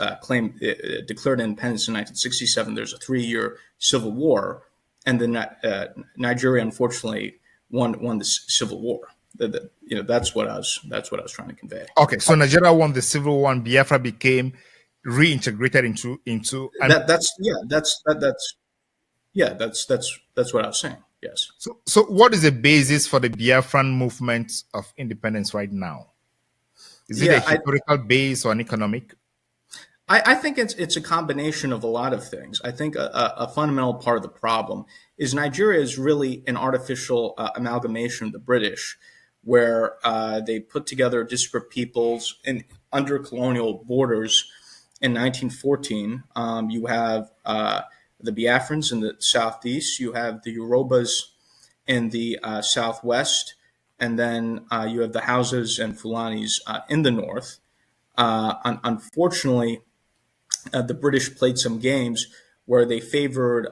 declared independence in 1967, there's a 3-year civil war, and then Nigeria unfortunately won the civil war. That's what I was trying to convey. Okay, so Nigeria won the civil war, and Biafra became reintegrated into. That's what I was saying. Yes. So what is the basis for the Biafran movement of independence right now? Is it a historical base or an economic? I think it's a combination of a lot of things. I think a fundamental part of the problem is Nigeria is really an artificial amalgamation of the British, where they put together disparate peoples under colonial borders. In 1914, you have the Biafrans in the southeast, you have the Yorubas in the southwest, and then you have the Hausas and Fulanis in the north. Unfortunately, the British played some games where they favored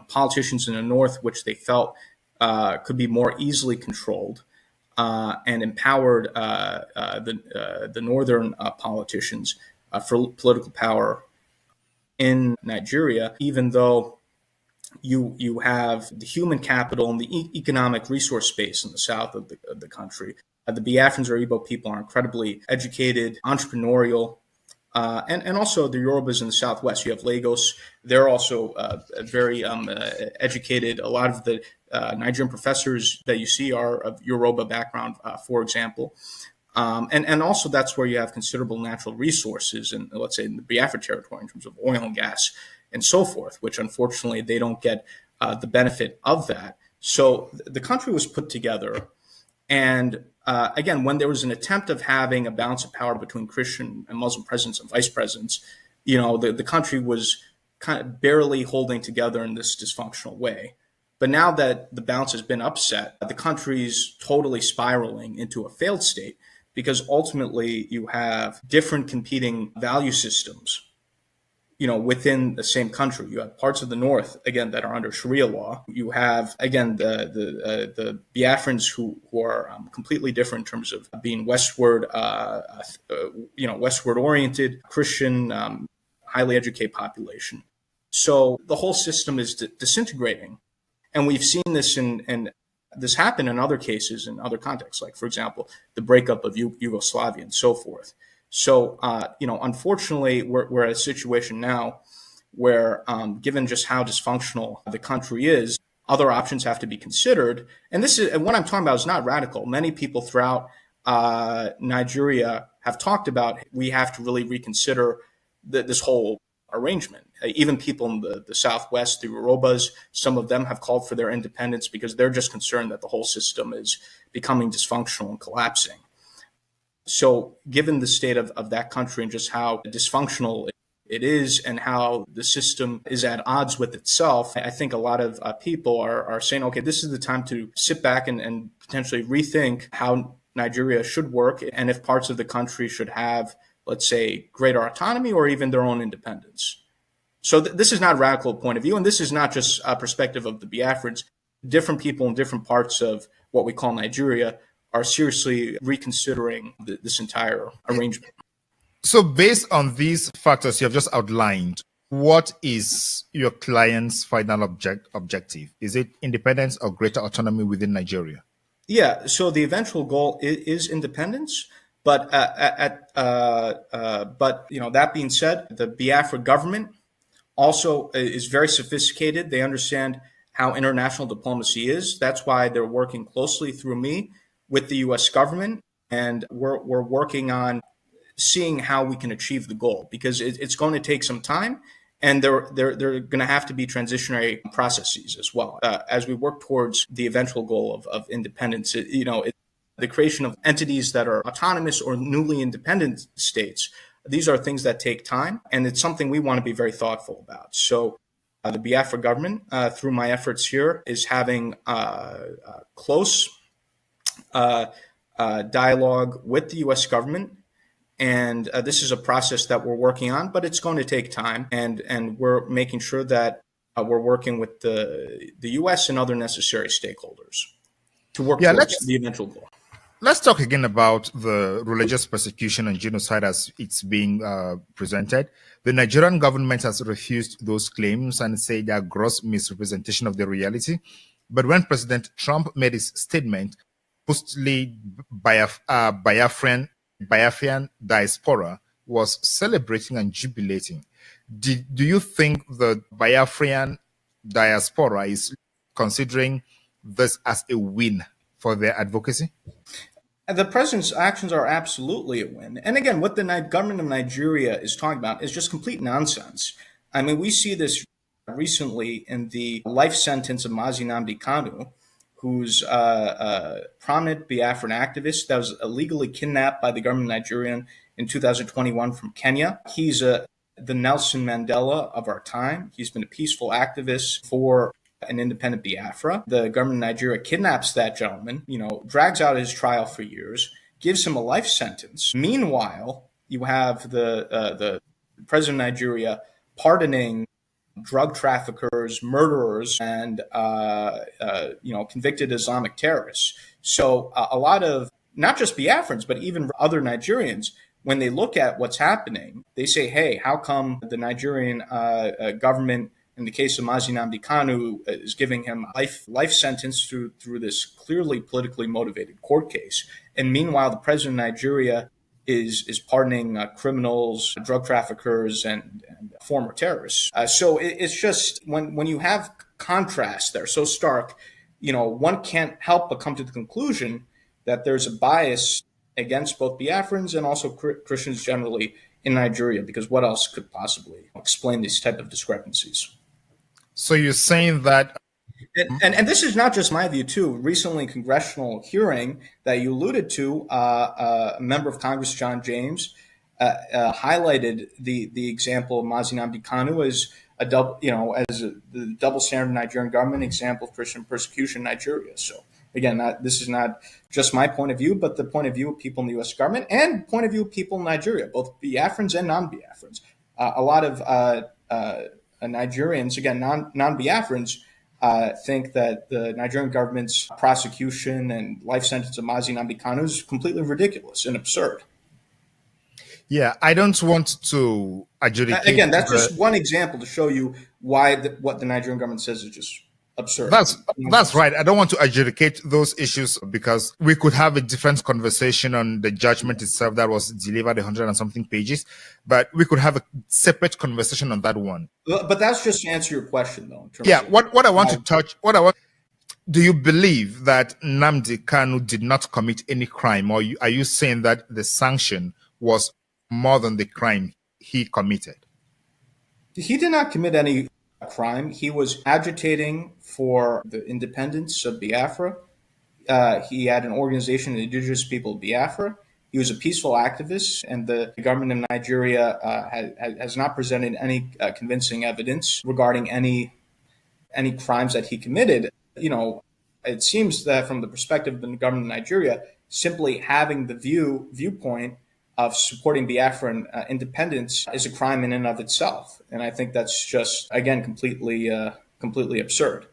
politicians in the north, which they felt could be more easily controlled, and empowered the northern politicians for political power in Nigeria, even though you have the human capital and the economic resource base in the south of the country. The Biafrans or Igbo people are incredibly educated, entrepreneurial, and also the Yorubas in the southwest. You have Lagos. They're also very educated. A lot of the Nigerian professors that you see are of Yoruba background, for example. And also that's where you have considerable natural resources, and let's say in the Biafra territory in terms of oil and gas and so forth, which unfortunately they don't get the benefit of that. So the country was put together, and again, when there was an attempt of having a balance of power between Christian and Muslim presidents and vice presidents, the country was kind of barely holding together in this dysfunctional way. But now that the balance has been upset, the country's totally spiraling into a failed state, because ultimately you have different competing value systems, within the same country. You have parts of the north, again, that are under Sharia law. You have, again, the Biafrans who are completely different in terms of being westward oriented, Christian, highly educated population. So the whole system is disintegrating. And we've seen this in this happen in other cases, in other contexts, like, for example, the breakup of Yugoslavia and so forth. So, unfortunately, we're at a situation now where, given just how dysfunctional the country is, other options have to be considered. And what I'm talking about is not radical. Many people throughout Nigeria have talked about we have to really reconsider this whole arrangement. Even people in the Southwest, the Yorubas, some of them have called for their independence because they're just concerned that the whole system is becoming dysfunctional and collapsing. So given the state of that country and just how dysfunctional it is and how the system is at odds with itself, I think a lot of people are saying, okay, this is the time to sit back and potentially rethink how Nigeria should work and if parts of the country should have, let's say, greater autonomy or even their own independence. So this is not a radical point of view, and this is not just a perspective of the Biafrans. Different people in different parts of what we call Nigeria are seriously reconsidering this entire arrangement. So based on these factors you have just outlined, what is your client's final objective? Is it independence or greater autonomy within Nigeria? Yeah, so the eventual goal is independence, but that being said, the Biafra government also is very sophisticated. They understand how international diplomacy is. That's why they're working closely through me with the U.S. government, and we're working on seeing how we can achieve the goal, because it's going to take some time, and there are going to have to be transitionary processes as well as we work towards the eventual goal of independence. The creation of entities that are autonomous or newly independent states. These are things that take time, and it's something we want to be very thoughtful about. So the Biafra government, through my efforts here, is having close dialogue with the U.S. government. And this is a process that we're working on, but it's going to take time. And we're making sure that we're working with the U.S. and other necessary stakeholders to work towards the eventual goal. Let's talk again about the religious persecution and genocide as it's being presented. The Nigerian government has refused those claims and said they are gross misrepresentation of the reality. But when President Trump made his statement, mostly Biafran diaspora was celebrating and jubilating. Do you think the Biafran diaspora is considering this as a win for their advocacy? The president's actions are absolutely a win. And again, what the government of Nigeria is talking about is just complete nonsense. I mean, we see this recently in the life sentence of Mazi Nnamdi Kanu, who's a prominent Biafran activist that was illegally kidnapped by the government of Nigeria in 2021 from Kenya. He's the Nelson Mandela of our time. He's been a peaceful activist for an independent Biafra. The government of Nigeria kidnaps that gentleman, drags out his trial for years, gives him a life sentence. Meanwhile, you have the president of Nigeria pardoning drug traffickers, murderers, and convicted Islamic terrorists. So a lot of not just Biafrans, but even other Nigerians, when they look at what's happening, they say, "Hey, how come the Nigerian government, in the case of Mazi Nnamdi Kanu, is giving him a life sentence through this clearly politically motivated court case, and meanwhile the president of Nigeria is pardoning criminals, drug traffickers, and former terrorists?" So it's just when you have contrasts that are so stark, one can't help but come to the conclusion that there's a bias against both Biafrans and also Christians generally in Nigeria, because what else could possibly explain these type of discrepancies? So you're saying that... And this is not just my view, too. Recently, congressional hearing that you alluded to, a member of Congress, John James, highlighted the example of Mazi Nnamdi Kanu as the double standard Nigerian government example of Christian persecution in Nigeria. So again, this is not just my point of view, but the point of view of people in the U.S. government and point of view of people in Nigeria, both Biafrans and non-Biafrans. A lot of Nigerians, again, non-Biafrans, think that the Nigerian government's prosecution and life sentence of Mazi Nnamdi Kanu is completely ridiculous and absurd. Yeah, I don't want to adjudicate. Again, that's just one example to show you why what the Nigerian government says is just absurd. That's right. I don't want to adjudicate those issues because we could have a different conversation on the judgment itself that was delivered 100 and something pages, but we could have a separate conversation on that one. But that's just to answer your question, though. Yeah, what I want to touch, do you believe that Nnamdi Kanu did not commit any crime, or are you saying that the sanction was more than the crime he committed? He did not commit any crime. He was agitating for the independence of Biafra. He had an organization, the Indigenous People of Biafra. He was a peaceful activist, and the government of Nigeria has not presented any convincing evidence regarding any crimes that he committed. You know, it seems that from the perspective of the government of Nigeria, simply having the viewpoint of supporting Biafran independence is a crime in and of itself. And I think that's just, again, completely absurd.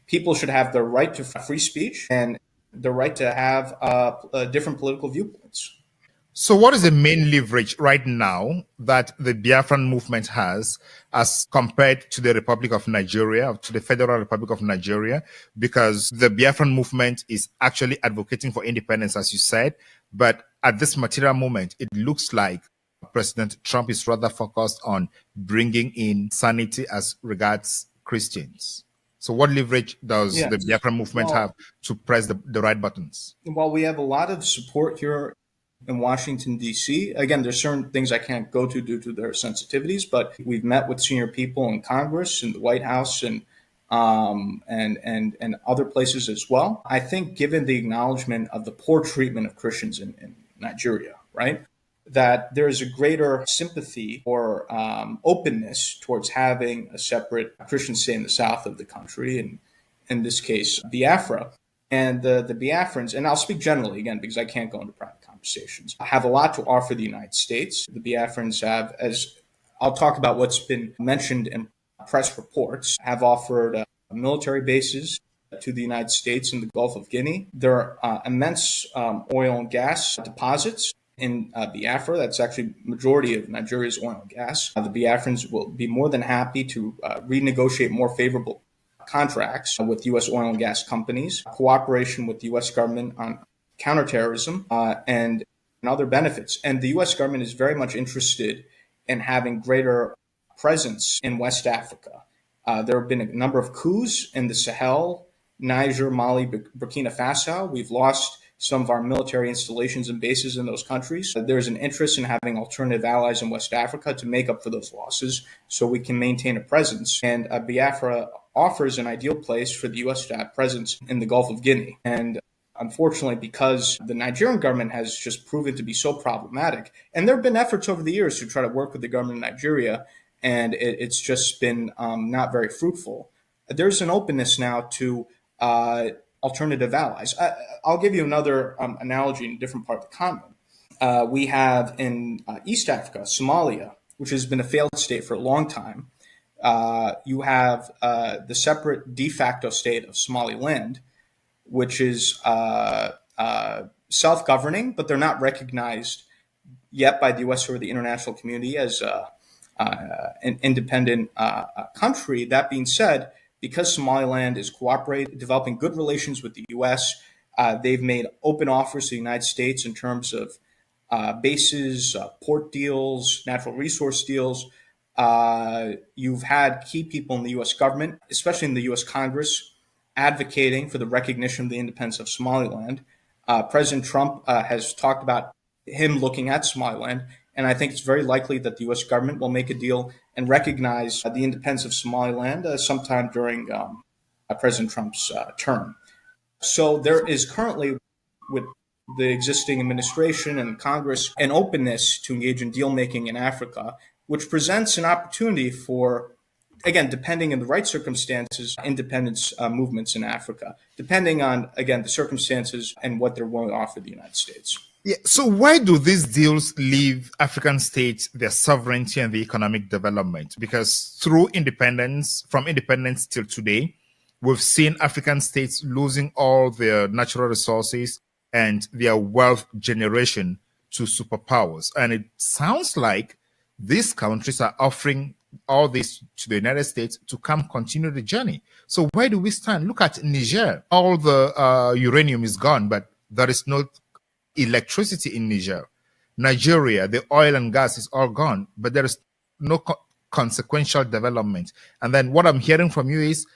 People should have the right to free speech and the right to have different political viewpoints. So what is the main leverage right now that the Biafran movement has as compared to the Republic of Nigeria, to the Federal Republic of Nigeria? Because the Biafran movement is actually advocating for independence, as you said, but at this material moment, it looks like President Trump is rather focused on bringing in sanity as regards Christians. So what leverage does the Biafran movement have to press the right buttons? Well, we have a lot of support here in Washington, D.C. Again, there's certain things I can't go to due to their sensitivities, but we've met with senior people in Congress, in the White House, and other places as well. I think given the acknowledgement of the poor treatment of Christians in Nigeria, right, that there is a greater sympathy or openness towards having a separate Christian state in the south of the country, and in this case, Biafra. And the Biafrans, and I'll speak generally again because I can't go into private conversations, have a lot to offer the United States. The Biafrans have, as I'll talk about what's been mentioned in press reports, have offered military bases to the United States in the Gulf of Guinea. There are immense oil and gas deposits in Biafra. That's actually majority of Nigeria's oil and gas. The Biafrans will be more than happy to renegotiate more favorable contracts with U.S. oil and gas companies, cooperation with the U.S. government on counterterrorism, and other benefits. And the U.S. government is very much interested in having greater presence in West Africa. There have been a number of coups in the Sahel, Niger, Mali, Burkina Faso. We've lost some of our military installations and bases in those countries. There's an interest in having alternative allies in West Africa to make up for those losses so we can maintain a presence. And Biafra offers an ideal place for the U.S. to have presence in the Gulf of Guinea. And unfortunately, because the Nigerian government has just proven to be so problematic, and there have been efforts over the years to try to work with the government of Nigeria, and it's just been not very fruitful. There's an openness now to alternative allies. I'll give you another analogy in a different part of the continent. We have in East Africa, Somalia, which has been a failed state for a long time. You have the separate de facto state of Somaliland, which is self-governing, but they're not recognized yet by the U.S. or the international community as an independent country. That being said, because Somaliland is developing good relations with the U.S., they've made open offers to the United States in terms of bases, port deals, natural resource deals. You've had key people in the U.S. government, especially in the U.S. Congress, advocating for the recognition of the independence of Somaliland. President Trump has talked about him looking at Somaliland, and I think it's very likely that the U.S. government will make a deal and recognize the independence of Somaliland sometime during President Trump's term. So there is currently, with the existing administration and Congress, an openness to engage in deal-making in Africa, which presents an opportunity for, again, depending on the right circumstances, independence movements in Africa, depending on, again, the circumstances and what they're willing to offer the United States. Yeah. So why do these deals leave African states their sovereignty and the economic development? Because through independence, from independence till today, we've seen African states losing all their natural resources and their wealth generation to superpowers. And it sounds like these countries are offering all this to the United States to come continue the journey. So where do we stand? Look at Niger. All the uranium is gone, but there is no electricity in Niger. Nigeria, the oil and gas is all gone, but there is no consequential development. And then what I'm hearing from you is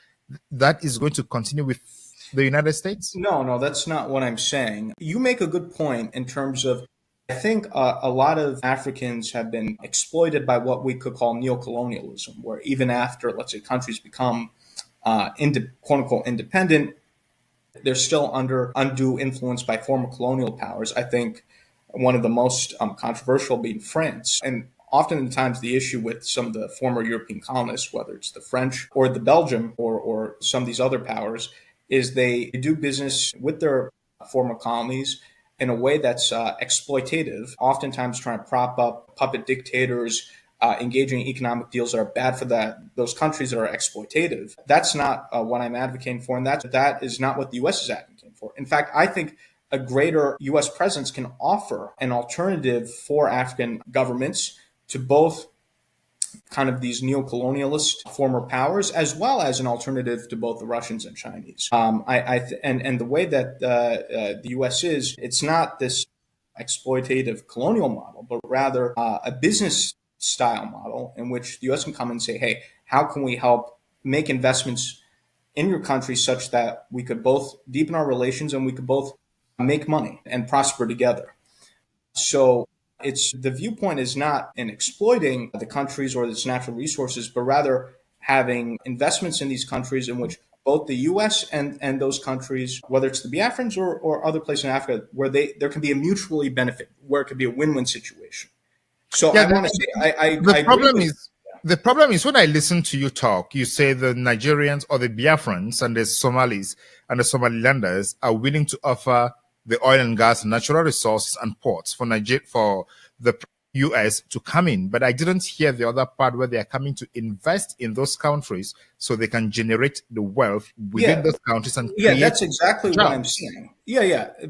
that is going to continue with the United States? No, that's not what I'm saying. You make a good point in terms of I think a lot of Africans have been exploited by what we could call neocolonialism, where even after, let's say, countries become quote unquote independent, they're still under undue influence by former colonial powers. I think one of the most controversial being France. And oftentimes the issue with some of the former European colonists, whether it's the French or the Belgium or some of these other powers, is they do business with their former colonies in a way that's exploitative, oftentimes trying to prop up puppet dictators, engaging in economic deals that are bad for those countries that are exploitative. That's not what I'm advocating for, and that is not what the U.S. is advocating for. In fact, I think a greater U.S. presence can offer an alternative for African governments to both kind of these neo-colonialist former powers, as well as an alternative to both the Russians and Chinese. And the way that the U.S. is, it's not this exploitative colonial model, but rather a business style model in which the U.S. can come and say, hey, how can we help make investments in your country such that we could both deepen our relations and we could both make money and prosper together. So the viewpoint is not in exploiting the countries or its natural resources, but rather having investments in these countries in which both the U.S. and those countries, whether it's the Biafrans or other places in Africa, where there can be a mutually benefit, where it could be a win-win situation. So I want to say, the problem is when I listen to you talk, you say the Nigerians or the Biafrans and the Somalis and the Somalilanders are willing to offer the oil and gas, natural resources and ports for the U.S. to come in. But I didn't hear the other part where they are coming to invest in those countries so they can generate the wealth within those countries and create that's exactly jobs. What I'm saying.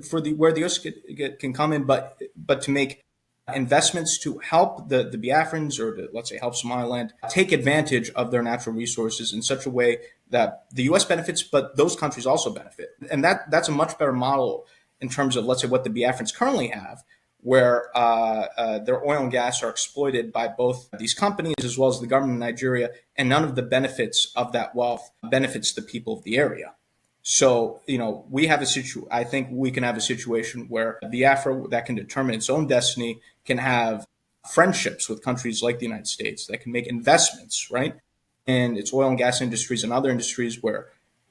For where the U.S. can come in, but to make investments to help the Biafrans or let's say help Somaliland take advantage of their natural resources in such a way that the U.S. benefits, but those countries also benefit. And that's a much better model in terms of, let's say, what the Biafrans currently have, where their oil and gas are exploited by both these companies as well as the government of Nigeria, and none of the benefits of that wealth benefits the people of the area. So, we have I think we can have a situation where Biafra, that can determine its own destiny, can have friendships with countries like the United States that can make investments, right, in its oil and gas industries and other industries where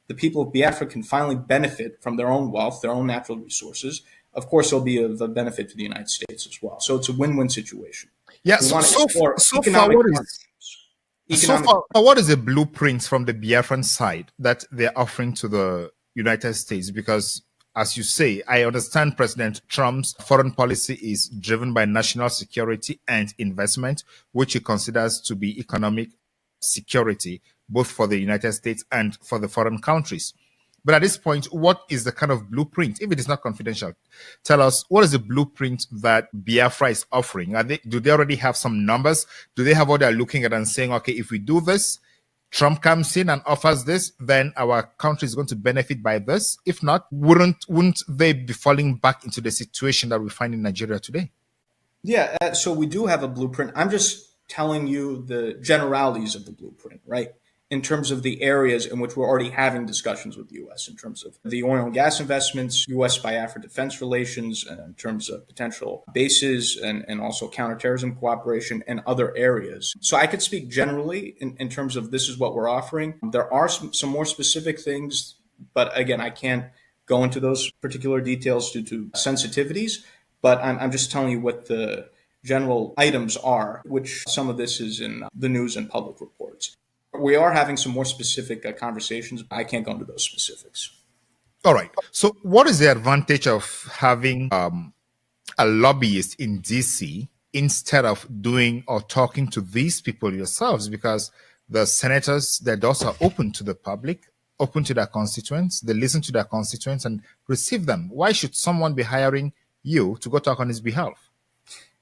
the people of Biafra can finally benefit from their own wealth, their own natural resources. Of course, it'll be of benefit to the United States as well. So it's a win-win situation. Yeah. So far, what is the blueprint from the Biafran side that they're offering to the United States? Because, as you say, I understand President Trump's foreign policy is driven by national security and investment, which he considers to be economic security, both for the United States and for the foreign countries. But at this point, what is the kind of blueprint? If it is not confidential, tell us, what is the blueprint that Biafra is offering? Do they already have some numbers? Do they have what they're looking at and saying, okay, if we do this, Trump comes in and offers this, then our country is going to benefit by this? If not, wouldn't they be falling back into the situation that we find in Nigeria today? Yeah, so we do have a blueprint. I'm just telling you the generalities of the blueprint, right? In terms of the areas in which we're already having discussions with the U.S., in terms of the oil and gas investments, U.S.-Biafra defense relations, and in terms of potential bases and also counterterrorism cooperation and other areas. So I could speak generally in terms of this is what we're offering. There are some more specific things, but again, I can't go into those particular details due to sensitivities, but I'm just telling you what the general items are, which some of this is in the news and public reports. We are having some more specific conversations. I can't go into those specifics. All right. So what is the advantage of having a lobbyist in D.C. instead of doing or talking to these people yourselves? Because the senators, their doors are open to the public, open to their constituents. They listen to their constituents and receive them. Why should someone be hiring you to go talk on his behalf?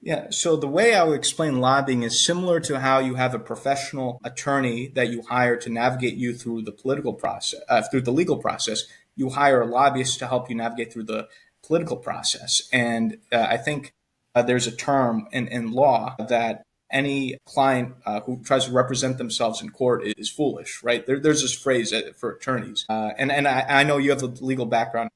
Yeah, so the way I would explain lobbying is similar to how you have a professional attorney that you hire to navigate you through the political process, through the legal process. You hire a lobbyist to help you navigate through the political process. And I think there's a term in law that any client who tries to represent themselves in court is foolish, right? There's this phrase for attorneys. And I know you have a legal background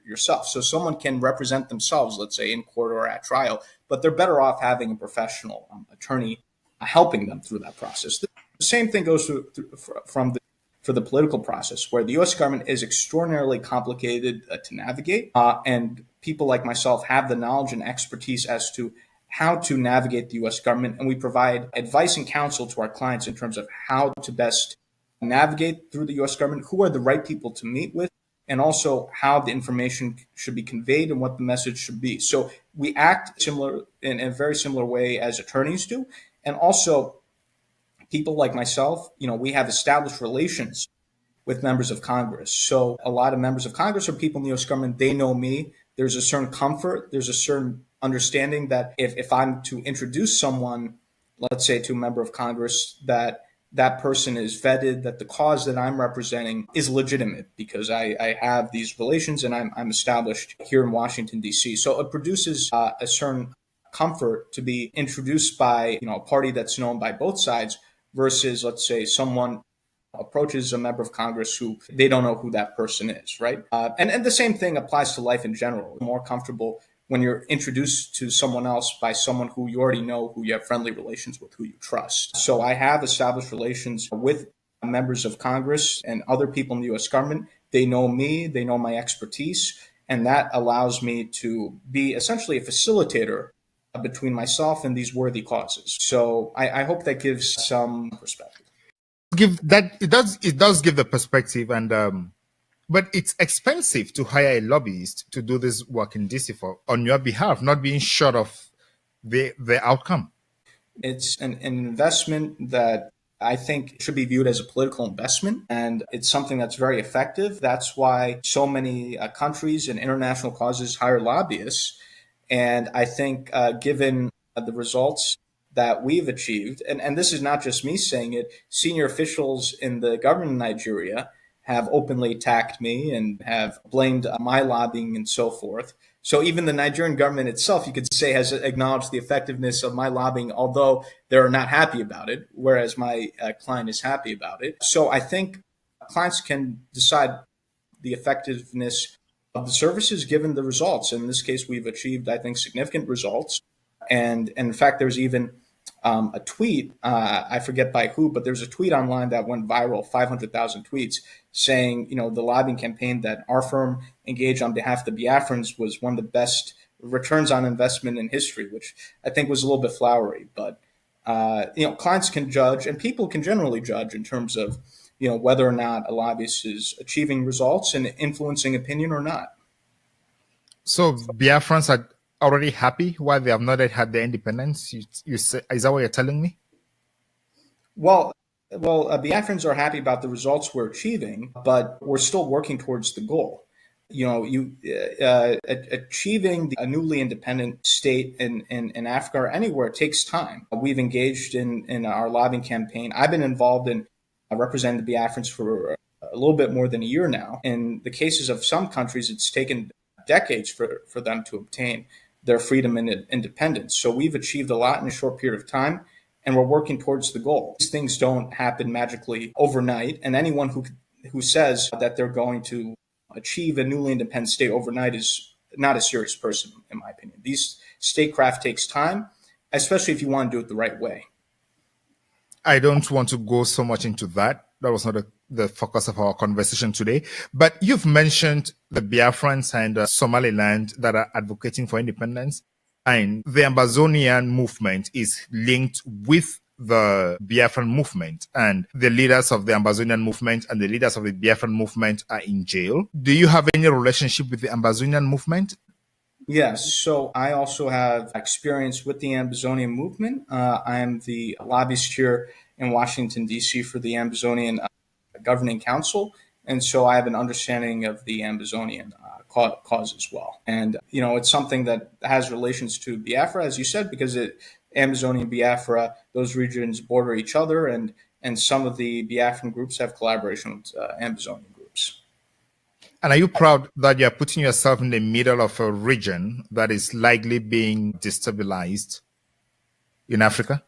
yourself. So someone can represent themselves, let's say in court or at trial, but they're better off having a professional attorney helping them through that process. The same thing goes for the political process, where the U.S. government is extraordinarily complicated to navigate, and people like myself have the knowledge and expertise as to how to navigate the U.S. government, and we provide advice and counsel to our clients in terms of how to best navigate through the U.S. government, who are the right people to meet with, and also how the information should be conveyed and what the message should be. So we act similar in a very similar way as attorneys do, and also people like myself, we have established relations with members of Congress. So a lot of members of Congress are people in the U.S. government. They know me. There's a certain comfort. There's a certain understanding that if I'm to introduce someone, let's say to a member of Congress, that person is vetted, that the cause that I'm representing is legitimate because I have these relations and I'm established here in Washington, D.C. So it produces a certain comfort to be introduced by a party that's known by both sides versus, let's say, someone approaches a member of Congress who they don't know who that person is, right? And the same thing applies to life in general. More comfortable when you're introduced to someone else by someone who you already know, who you have friendly relations with, who you trust. So I have established relations with members of Congress and other people in the U.S. government. They know me, they know my expertise, and that allows me to be essentially a facilitator between myself and these worthy causes. So I hope that gives some perspective. It does give the perspective, and but it's expensive to hire a lobbyist to do this work in DC on your behalf, not being sure of the outcome. It's an investment that I think should be viewed as a political investment, and it's something that's very effective. That's why so many countries and international causes hire lobbyists. And I think given the results that we've achieved, and this is not just me saying it, senior officials in the government of Nigeria have openly attacked me and have blamed my lobbying and so forth. So even the Nigerian government itself, you could say, has acknowledged the effectiveness of my lobbying, although they're not happy about it, whereas my client is happy about it. So I think clients can decide the effectiveness of the services given the results. In this case, we've achieved, I think, significant results. And in fact, there's even a tweet, I forget by who, but there's a tweet online that went viral, 500,000 tweets, saying, the lobbying campaign that our firm engaged on behalf of the Biafrans was one of the best returns on investment in history, which I think was a little bit flowery. But, clients can judge, and people can generally judge in terms of, whether or not a lobbyist is achieving results and influencing opinion or not. So Biafrans are already happy while they have not yet had their independence? You say, is that what you're telling me? Well, Biafrans are happy about the results we're achieving, but we're still working towards the goal. Achieving a newly independent state in Africa or anywhere takes time. We've engaged in our lobbying campaign. I've been involved in representing the Biafrans for a little bit more than a year now. In the cases of some countries, it's taken decades for them to obtain their freedom and independence. So we've achieved a lot in a short period of time, and we're working towards the goal. These things don't happen magically overnight, and anyone who says that they're going to achieve a newly independent state overnight is not a serious person, in my opinion. Statecraft takes time, especially if you want to do it the right way. I don't want to go so much into that. That was not the focus of our conversation today. But you've mentioned the Biafrans and Somaliland that are advocating for independence. And the Ambazonian movement is linked with the Biafran movement. And the leaders of the Ambazonian movement and the leaders of the Biafran movement are in jail. Do you have any relationship with the Ambazonian movement? Yes, so I also have experience with the Ambazonian movement. I am the lobbyist here in Washington, D.C. for the Ambazonian Governing Council, and so I have an understanding of the Ambazonian cause as well. And, it's something that has relations to Biafra, as you said, because Ambazonian Biafra, those regions border each other, and some of the Biafran groups have collaboration with Ambazonian groups. And are you proud that you're putting yourself in the middle of a region that is likely being destabilized in Africa?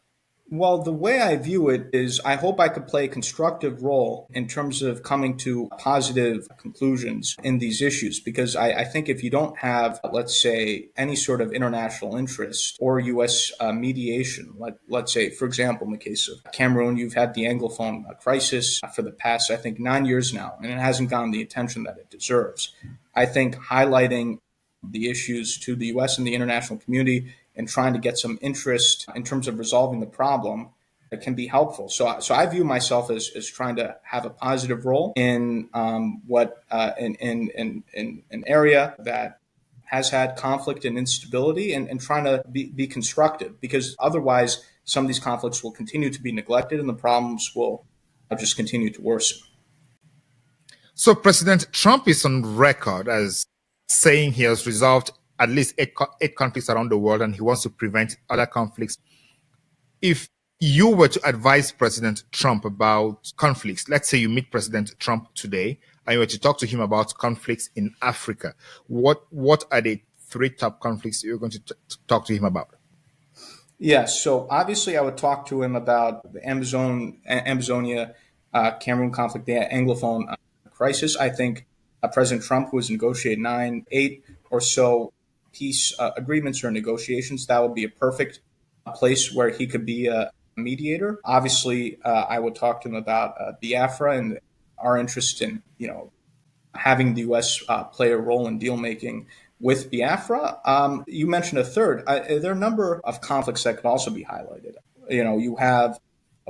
Well, the way I view it is I hope I could play a constructive role in terms of coming to positive conclusions in these issues, because I think if you don't have, let's say, any sort of international interest or U.S. Mediation, let's say, for example, in the case of Cameroon, you've had the Anglophone crisis for the past, I think, 9 years now, and it hasn't gotten the attention that it deserves. I think highlighting the issues to the U.S. and the international community and trying to get some interest in terms of resolving the problem, it can be helpful. So I view myself as trying to have a positive role in in an area that has had conflict and instability, and trying to be constructive, because otherwise some of these conflicts will continue to be neglected and the problems will just continue to worsen. So President Trump is on record as saying he has resolved at least eight conflicts around the world, and he wants to prevent other conflicts. If you were to advise President Trump about conflicts, let's say you meet President Trump today and you were to talk to him about conflicts in Africa, what are the 3 top conflicts you're going to talk to him about? Yes, so obviously I would talk to him about the Amazonia, Cameroon conflict, the Anglophone crisis. I think President Trump, who has negotiated 8 or so peace agreements or negotiations, that would be a perfect place where he could be a mediator. Obviously, I would talk to him about Biafra and our interest in, having the U.S. Play a role in deal making with Biafra. You mentioned a third. There are a number of conflicts that could also be highlighted. You have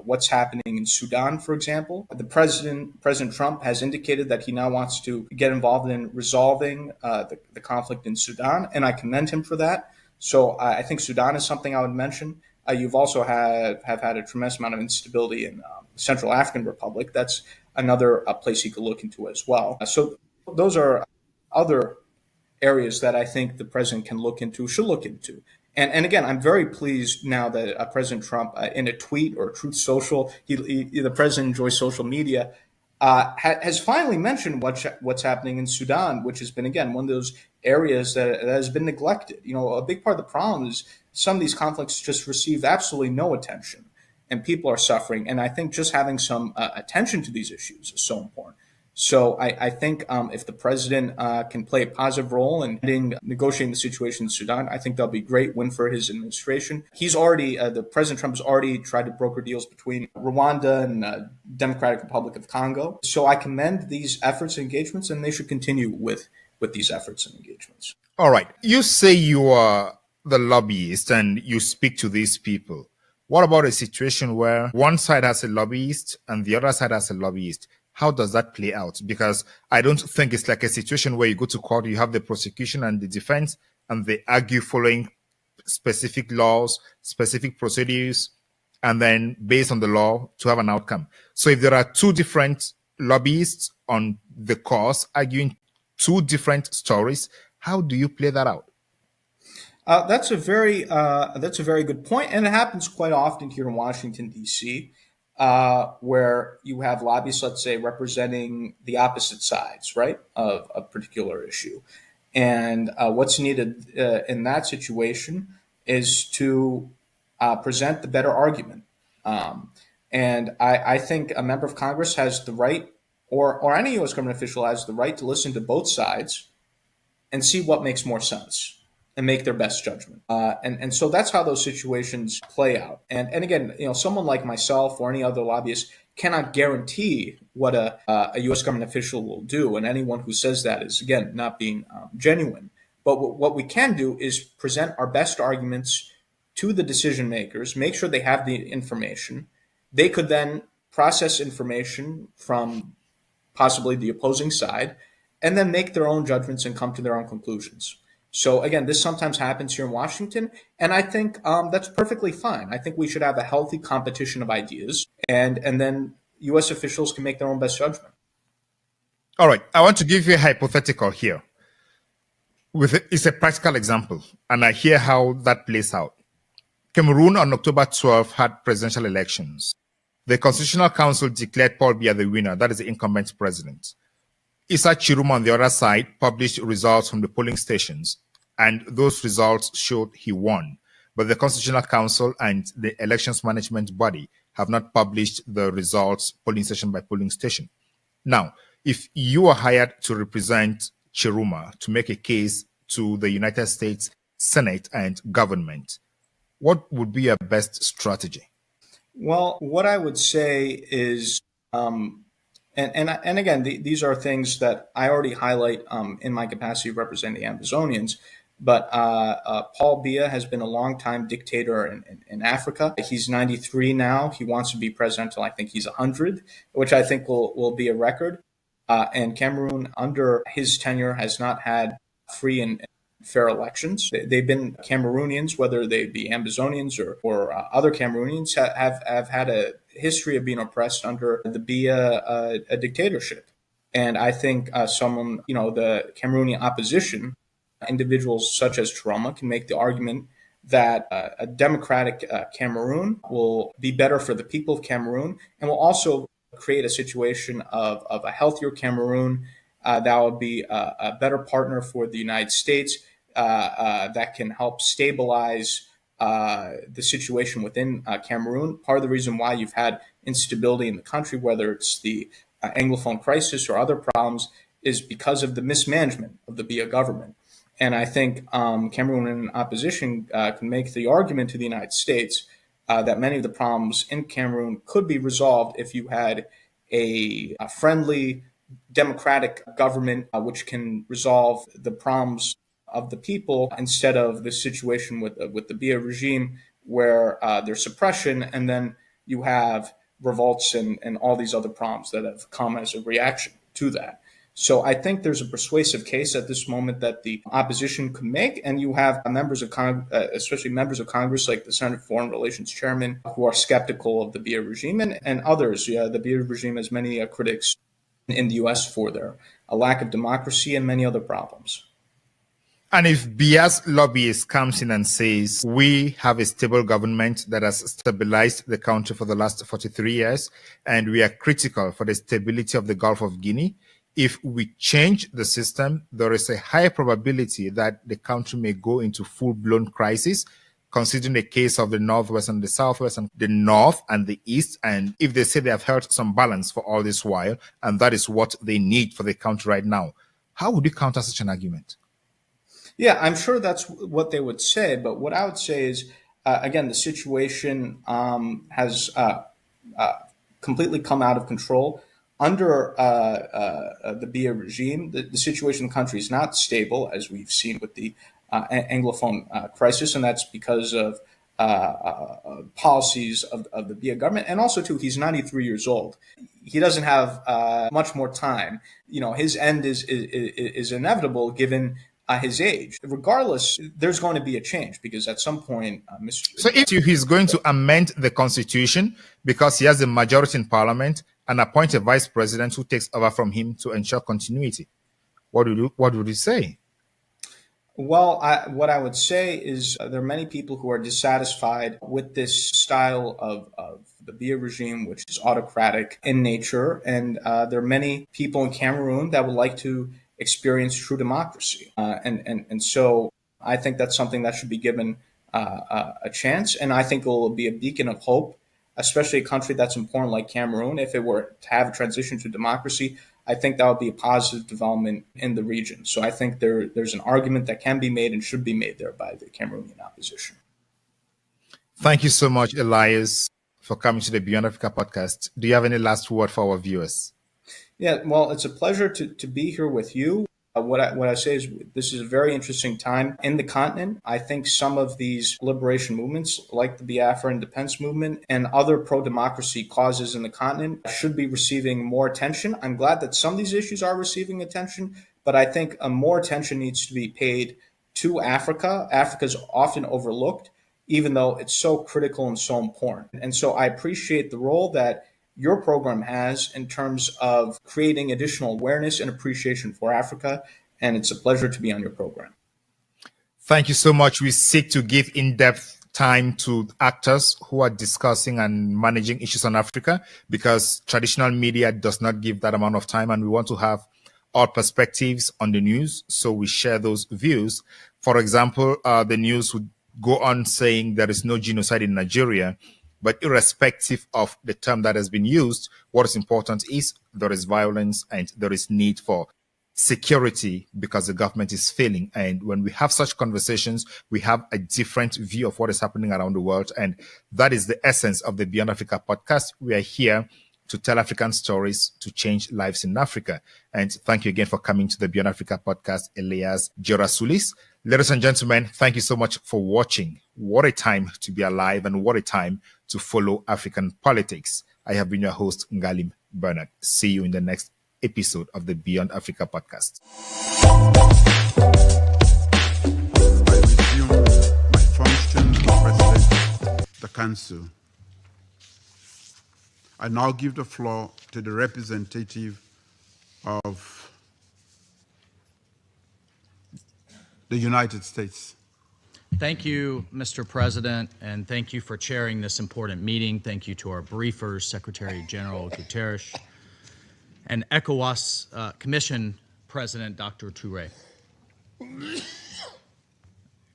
what's happening in Sudan, for example. President Trump has indicated that he now wants to get involved in resolving the conflict in Sudan, and I commend him for that. So I think Sudan is something I would mention. You've also have had a tremendous amount of instability in Central African Republic. That's another place he could look into as well. So those are other areas that I think the president should look into. And again, I'm very pleased now that President Trump, in a tweet or Truth Social, the president enjoys social media, has finally mentioned what's happening in Sudan, which has been, again, one of those areas that has been neglected. A big part of the problem is some of these conflicts just receive absolutely no attention, and people are suffering. And I think just having some attention to these issues is so important. So I think if the president can play a positive role in negotiating the situation in Sudan, I think that'll be a great win for his administration. He's already, President Trump has already tried to broker deals between Rwanda and Democratic Republic of Congo. So I commend these efforts and engagements, and they should continue with these efforts and engagements. All right. You say you are the lobbyist and you speak to these people. What about a situation where one side has a lobbyist and the other side has a lobbyist? How does that play out? Because I don't think it's like a situation where you go to court, you have the prosecution and the defense, and they argue following specific laws, specific procedures, and then based on the law to have an outcome. So if there are 2 different lobbyists on the cause arguing 2 different stories, how do you play that out? That's a very good point, and it happens quite often here in Washignton D.C. Where you have lobbyists, let's say, representing the opposite sides, right, of a particular issue. And what's needed in that situation is to present the better argument. And I think a member of Congress has the right, or any U.S. government official has the right to listen to both sides and see what makes more sense and make their best judgment. And so that's how those situations play out. And again, someone like myself or any other lobbyist cannot guarantee what a U.S. government official will do. And anyone who says that is, again, not being genuine. But what we can do is present our best arguments to the decision makers, make sure they have the information. They could then process information from possibly the opposing side and then make their own judgments and come to their own conclusions. So again, this sometimes happens here in Washington, and I think that's perfectly fine. I think we should have a healthy competition of ideas, and then U.S. officials can make their own best judgment. All right, I want to give you a hypothetical here. It's a practical example, and I hear how that plays out. Cameroon on October 12 had presidential elections. The Constitutional Council declared Paul Biya the winner, that is the incumbent president. Issa Chiruma on the other side published results from the polling stations, and those results showed he won. but the Constitutional Council and the Elections Management Body have not published the results polling station by polling station. Now, if you are hired to represent Chiruma to make a case to the United States Senate and government, what would be your best strategy? Well, what I would say is, and again, these are things that I already highlight in my capacity of representing the Amazonians. But Paul Biya has been a longtime dictator in Africa. He's 93 now. He wants to be president until I think he's 100, which I think will be a record. And Cameroon, under his tenure, has not had free and fair elections. They've been Cameroonians, whether they be Amazonians or other Cameroonians, have had a history of being oppressed under the Biya dictatorship. And I think the Cameroonian opposition, individuals such as Chiroma, can make the argument that a democratic Cameroon will be better for the people of Cameroon and will also create a situation of a healthier Cameroon that will be a better partner for the United States that can help stabilize the situation within Cameroon. Part of the reason why you've had instability in the country, whether it's the Anglophone crisis or other problems, is because of the mismanagement of the Biya government. And I think Cameroon in opposition can make the argument to the United States that many of the problems in Cameroon could be resolved if you had a friendly, democratic government which can resolve the problems of the people instead of the situation with the Biya regime where there's suppression and then you have revolts and all these other problems that have come as a reaction to that. So I think there's a persuasive case at this moment that the opposition could make, and you have members of especially members of Congress like the Senate Foreign Relations Chairman who are skeptical of the Biya regime and others. Yeah, the Biya regime has many critics in the U.S. for their lack of democracy and many other problems. And if Biya's lobbyist comes in and says, we have a stable government that has stabilized the country for the last 43 years, and we are critical for the stability of the Gulf of Guinea, if we change the system, there is a high probability that the country may go into full-blown crisis, considering the case of the Northwest and the Southwest and the North and the East. And if they say they have held some balance for all this while, and that is what they need for the country right now, how would you counter such an argument? Yeah, I'm sure that's what they would say. But what I would say is, again, the situation has completely come out of control. Under the Biya regime, the situation in the country is not stable, as we've seen with the Anglophone crisis, and that's because of policies of the Biya government. And also, too, he's 93 years old. He doesn't have much more time. You know, his end is inevitable given his age. Regardless, there's going to be a change because at some point, So if he's going to amend the constitution because he has a majority in parliament and appoint a vice president who takes over from him to ensure continuity, what would you say? Well, what I would say is there are many people who are dissatisfied with this style of the Biya regime, which is autocratic in nature. And there are many people in Cameroon that would like to experience true democracy. And so I think that's something that should be given a chance. And I think it will be a beacon of hope, especially a country that's important like Cameroon. If it were to have a transition to democracy, I think that would be a positive development in the region. So I think there's an argument that can be made and should be made there by the Cameroonian opposition. Thank you so much, Elias, for coming to the Beyond Africa podcast. Do you have any last word for our viewers? Yeah, well, it's a pleasure to be here with you. What I say is this is a very interesting time in the continent. I think some of these liberation movements, like the Biafra independence movement and other pro-democracy causes in the continent, should be receiving more attention. I'm glad that some of these issues are receiving attention, but I think more attention needs to be paid to Africa. Africa is often overlooked, even though it's so critical and so important. And so I appreciate the role that your program has in terms of creating additional awareness and appreciation for Africa, and it's a pleasure to be on your program. Thank you so much. We seek to give in-depth time to actors who are discussing and managing issues on Africa because traditional media does not give that amount of time, and we want to have all perspectives on the news, so we share those views. For example, the news would go on saying there is no genocide in Nigeria. But irrespective of the term that has been used, what is important is there is violence and there is need for security because the government is failing. And when we have such conversations, we have a different view of what is happening around the world. And that is the essence of the Beyond Africa podcast. We are here to tell African stories to change lives in Africa. And thank you again for coming to the Beyond Africa podcast, Elias Jerasulis. Ladies and gentlemen, thank you so much for watching. What a time to be alive and what a time to follow African politics. I have been your host, Ngalim Bernard. See you in the next episode of the Beyond Africa podcast. I resume my function as President of the Council. I now give the floor to the representative of the United States. Thank you, Mr. President, and thank you for chairing this important meeting. Thank you to our briefers, Secretary General Guterres, and ECOWAS Commission President Dr. Touré.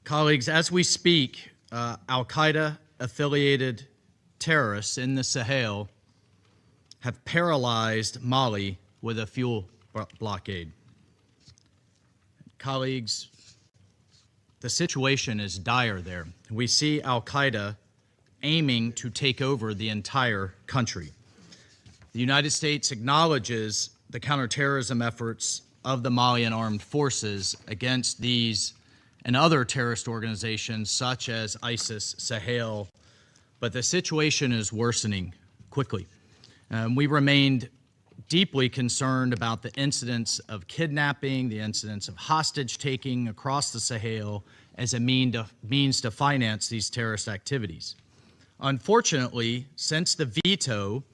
Colleagues, as we speak, Al-Qaeda-affiliated terrorists in the Sahel have paralyzed Mali with a fuel blockade. Colleagues, the situation is dire there. We see Al-Qaeda aiming to take over the entire country. The United States acknowledges the counterterrorism efforts of the Malian armed forces against these and other terrorist organizations such as ISIS, Sahel, but the situation is worsening quickly. We remained deeply concerned about the incidents of kidnapping, the incidents of hostage-taking across the Sahel as a means to finance these terrorist activities. Unfortunately, since the veto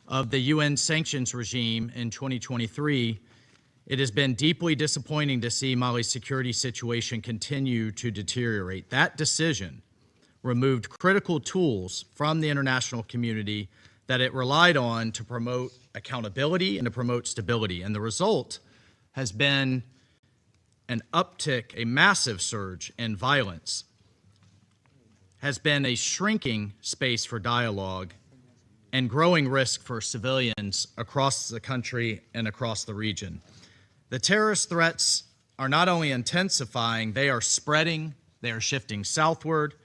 of the UN sanctions regime in 2023, it has been deeply disappointing to see Mali's security situation continue to deteriorate. That decision removed critical tools from the international community that it relied on to promote accountability and to promote stability. And the result has been an uptick, a massive surge in violence, has been a shrinking space for dialogue and growing risk for civilians across the country and across the region. The terrorist threats are not only intensifying, they are spreading, they are shifting southward,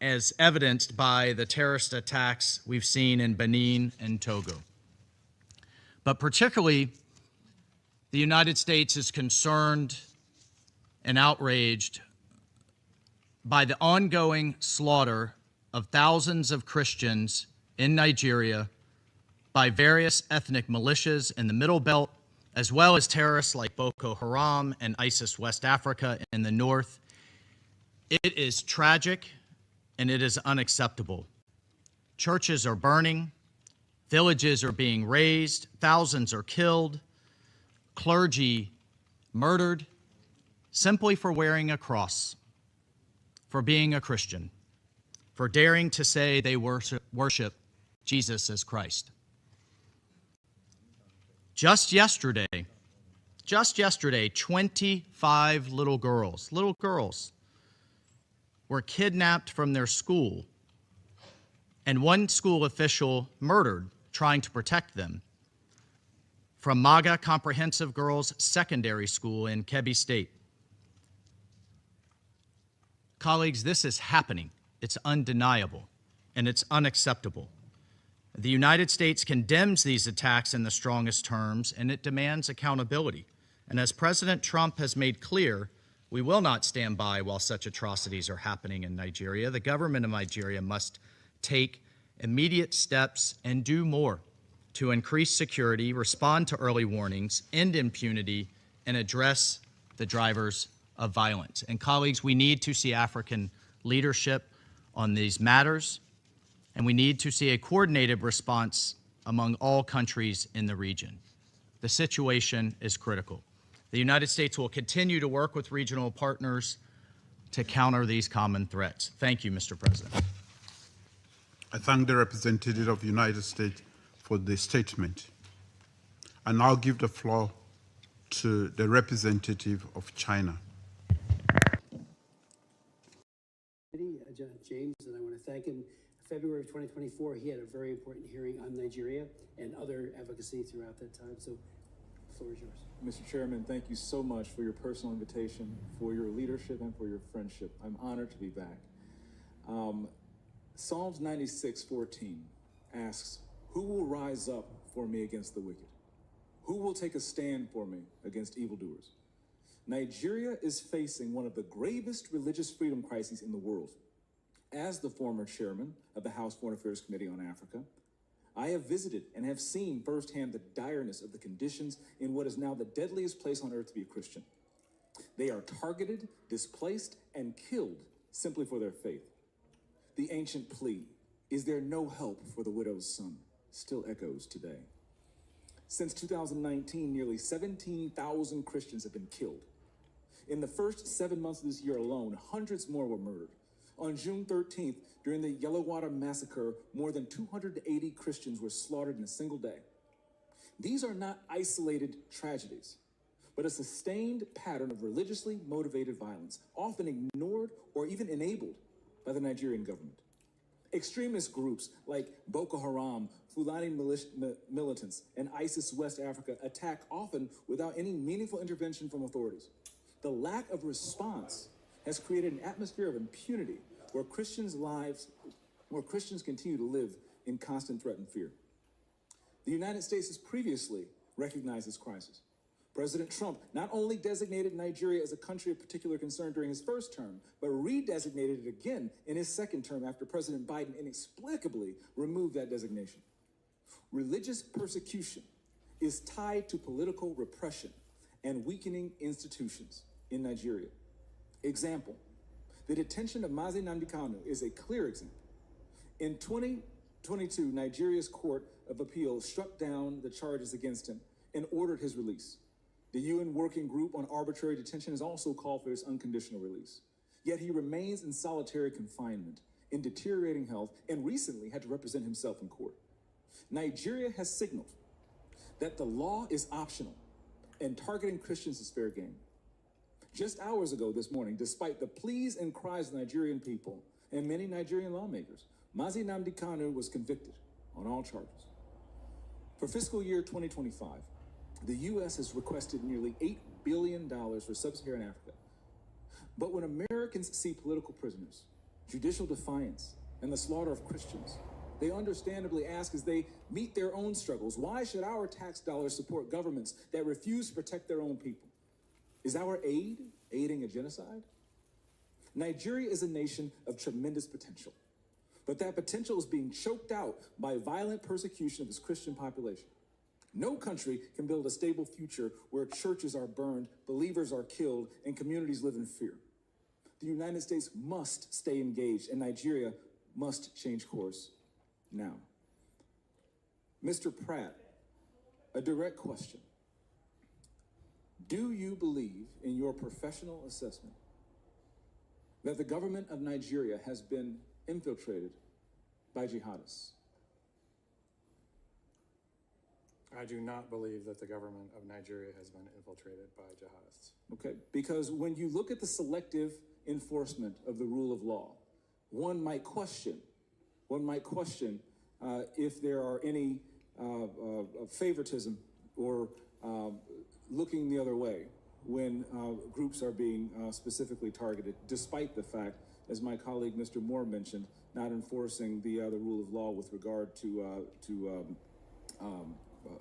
as evidenced by the terrorist attacks we've seen in Benin and Togo. But particularly, the United States is concerned and outraged by the ongoing slaughter of thousands of Christians in Nigeria by various ethnic militias in the Middle Belt, as well as terrorists like Boko Haram and ISIS West Africa in the north. It is tragic and it is unacceptable. Churches are burning, villages are being razed, thousands are killed, clergy murdered simply for wearing a cross, for being a Christian, for daring to say they worship Jesus as Christ. Just yesterday, 25 little girls were kidnapped from their school, and one school official murdered trying to protect them, from Maga Comprehensive Girls Secondary School in Kebbi State. Colleagues, this is happening. It's undeniable, and it's unacceptable. The United States condemns these attacks in the strongest terms, and it demands accountability. And as President Trump has made clear, we will not stand by while such atrocities are happening in Nigeria. The government of Nigeria must take immediate steps and do more to increase security, respond to early warnings, end impunity, and address the drivers of violence. And colleagues, we need to see African leadership on these matters, and we need to see a coordinated response among all countries in the region. The situation is critical. The United States will continue to work with regional partners to counter these common threats. Thank you, Mr. President. I thank the representative of the United States for the statement. I now give the floor to the representative of China. James, and I want to thank him. February of 2024, he had a very important hearing on Nigeria and other advocacy throughout that time. So the floor is yours. Mr. Chairman, thank you so much for your personal invitation, for your leadership, and for your friendship. I'm honored to be back. Psalms 96:14 asks, "Who will rise up for me against the wicked? Who will take a stand for me against evildoers?" Nigeria is facing one of the gravest religious freedom crises in the world. As the former chairman of the House Foreign Affairs Committee on Africa, I have visited and have seen firsthand the direness of the conditions in what is now the deadliest place on earth to be a Christian. They are targeted, displaced, and killed simply for their faith. The ancient plea, "Is there no help for the widow's son?" still echoes today. Since 2019, nearly 17,000 Christians have been killed. In the first 7 months of this year alone, hundreds more were murdered. On June 13th, during the Yellowwater massacre, more than 280 Christians were slaughtered in a single day. These are not isolated tragedies, but a sustained pattern of religiously motivated violence, often ignored or even enabled by the Nigerian government. Extremist groups like Boko Haram, Fulani militants, and ISIS West Africa attack often without any meaningful intervention from authorities. The lack of response has created an atmosphere of impunity where Christians continue to live in constant threat and fear. The United States has previously recognized this crisis. President Trump not only designated Nigeria as a country of particular concern during his first term, but redesignated it again in his second term after President Biden inexplicably removed that designation. Religious persecution is tied to political repression and weakening institutions in Nigeria. Example, the detention of Mazi Nnamdi Kanu is a clear example. In 2022, Nigeria's Court of Appeal struck down the charges against him and ordered his release. The UN Working Group on Arbitrary Detention has also called for his unconditional release. Yet he remains in solitary confinement, in deteriorating health, and recently had to represent himself in court. Nigeria has signaled that the law is optional and targeting Christians is fair game. Just hours ago this morning, despite the pleas and cries of the Nigerian people and many Nigerian lawmakers, Mazi Nnamdi Kanu was convicted on all charges. For fiscal year 2025, the U.S. has requested nearly $8 billion for sub-Saharan Africa. But when Americans see political prisoners, judicial defiance, and the slaughter of Christians, they understandably ask as they meet their own struggles, why should our tax dollars support governments that refuse to protect their own people? Is our aid aiding a genocide? Nigeria is a nation of tremendous potential, but that potential is being choked out by violent persecution of its Christian population. No country can build a stable future where churches are burned, believers are killed, and communities live in fear. The United States must stay engaged, and Nigeria must change course now. Mr. Pratt, a direct question. Do you believe, in your professional assessment, that the government of Nigeria has been infiltrated by jihadists? I do not believe that the government of Nigeria has been infiltrated by jihadists. Okay, because when you look at the selective enforcement of the rule of law, one might question if there are any favoritism or looking the other way when groups are being specifically targeted, despite the fact, as my colleague Mr. Moore mentioned, not enforcing the rule of law with regard to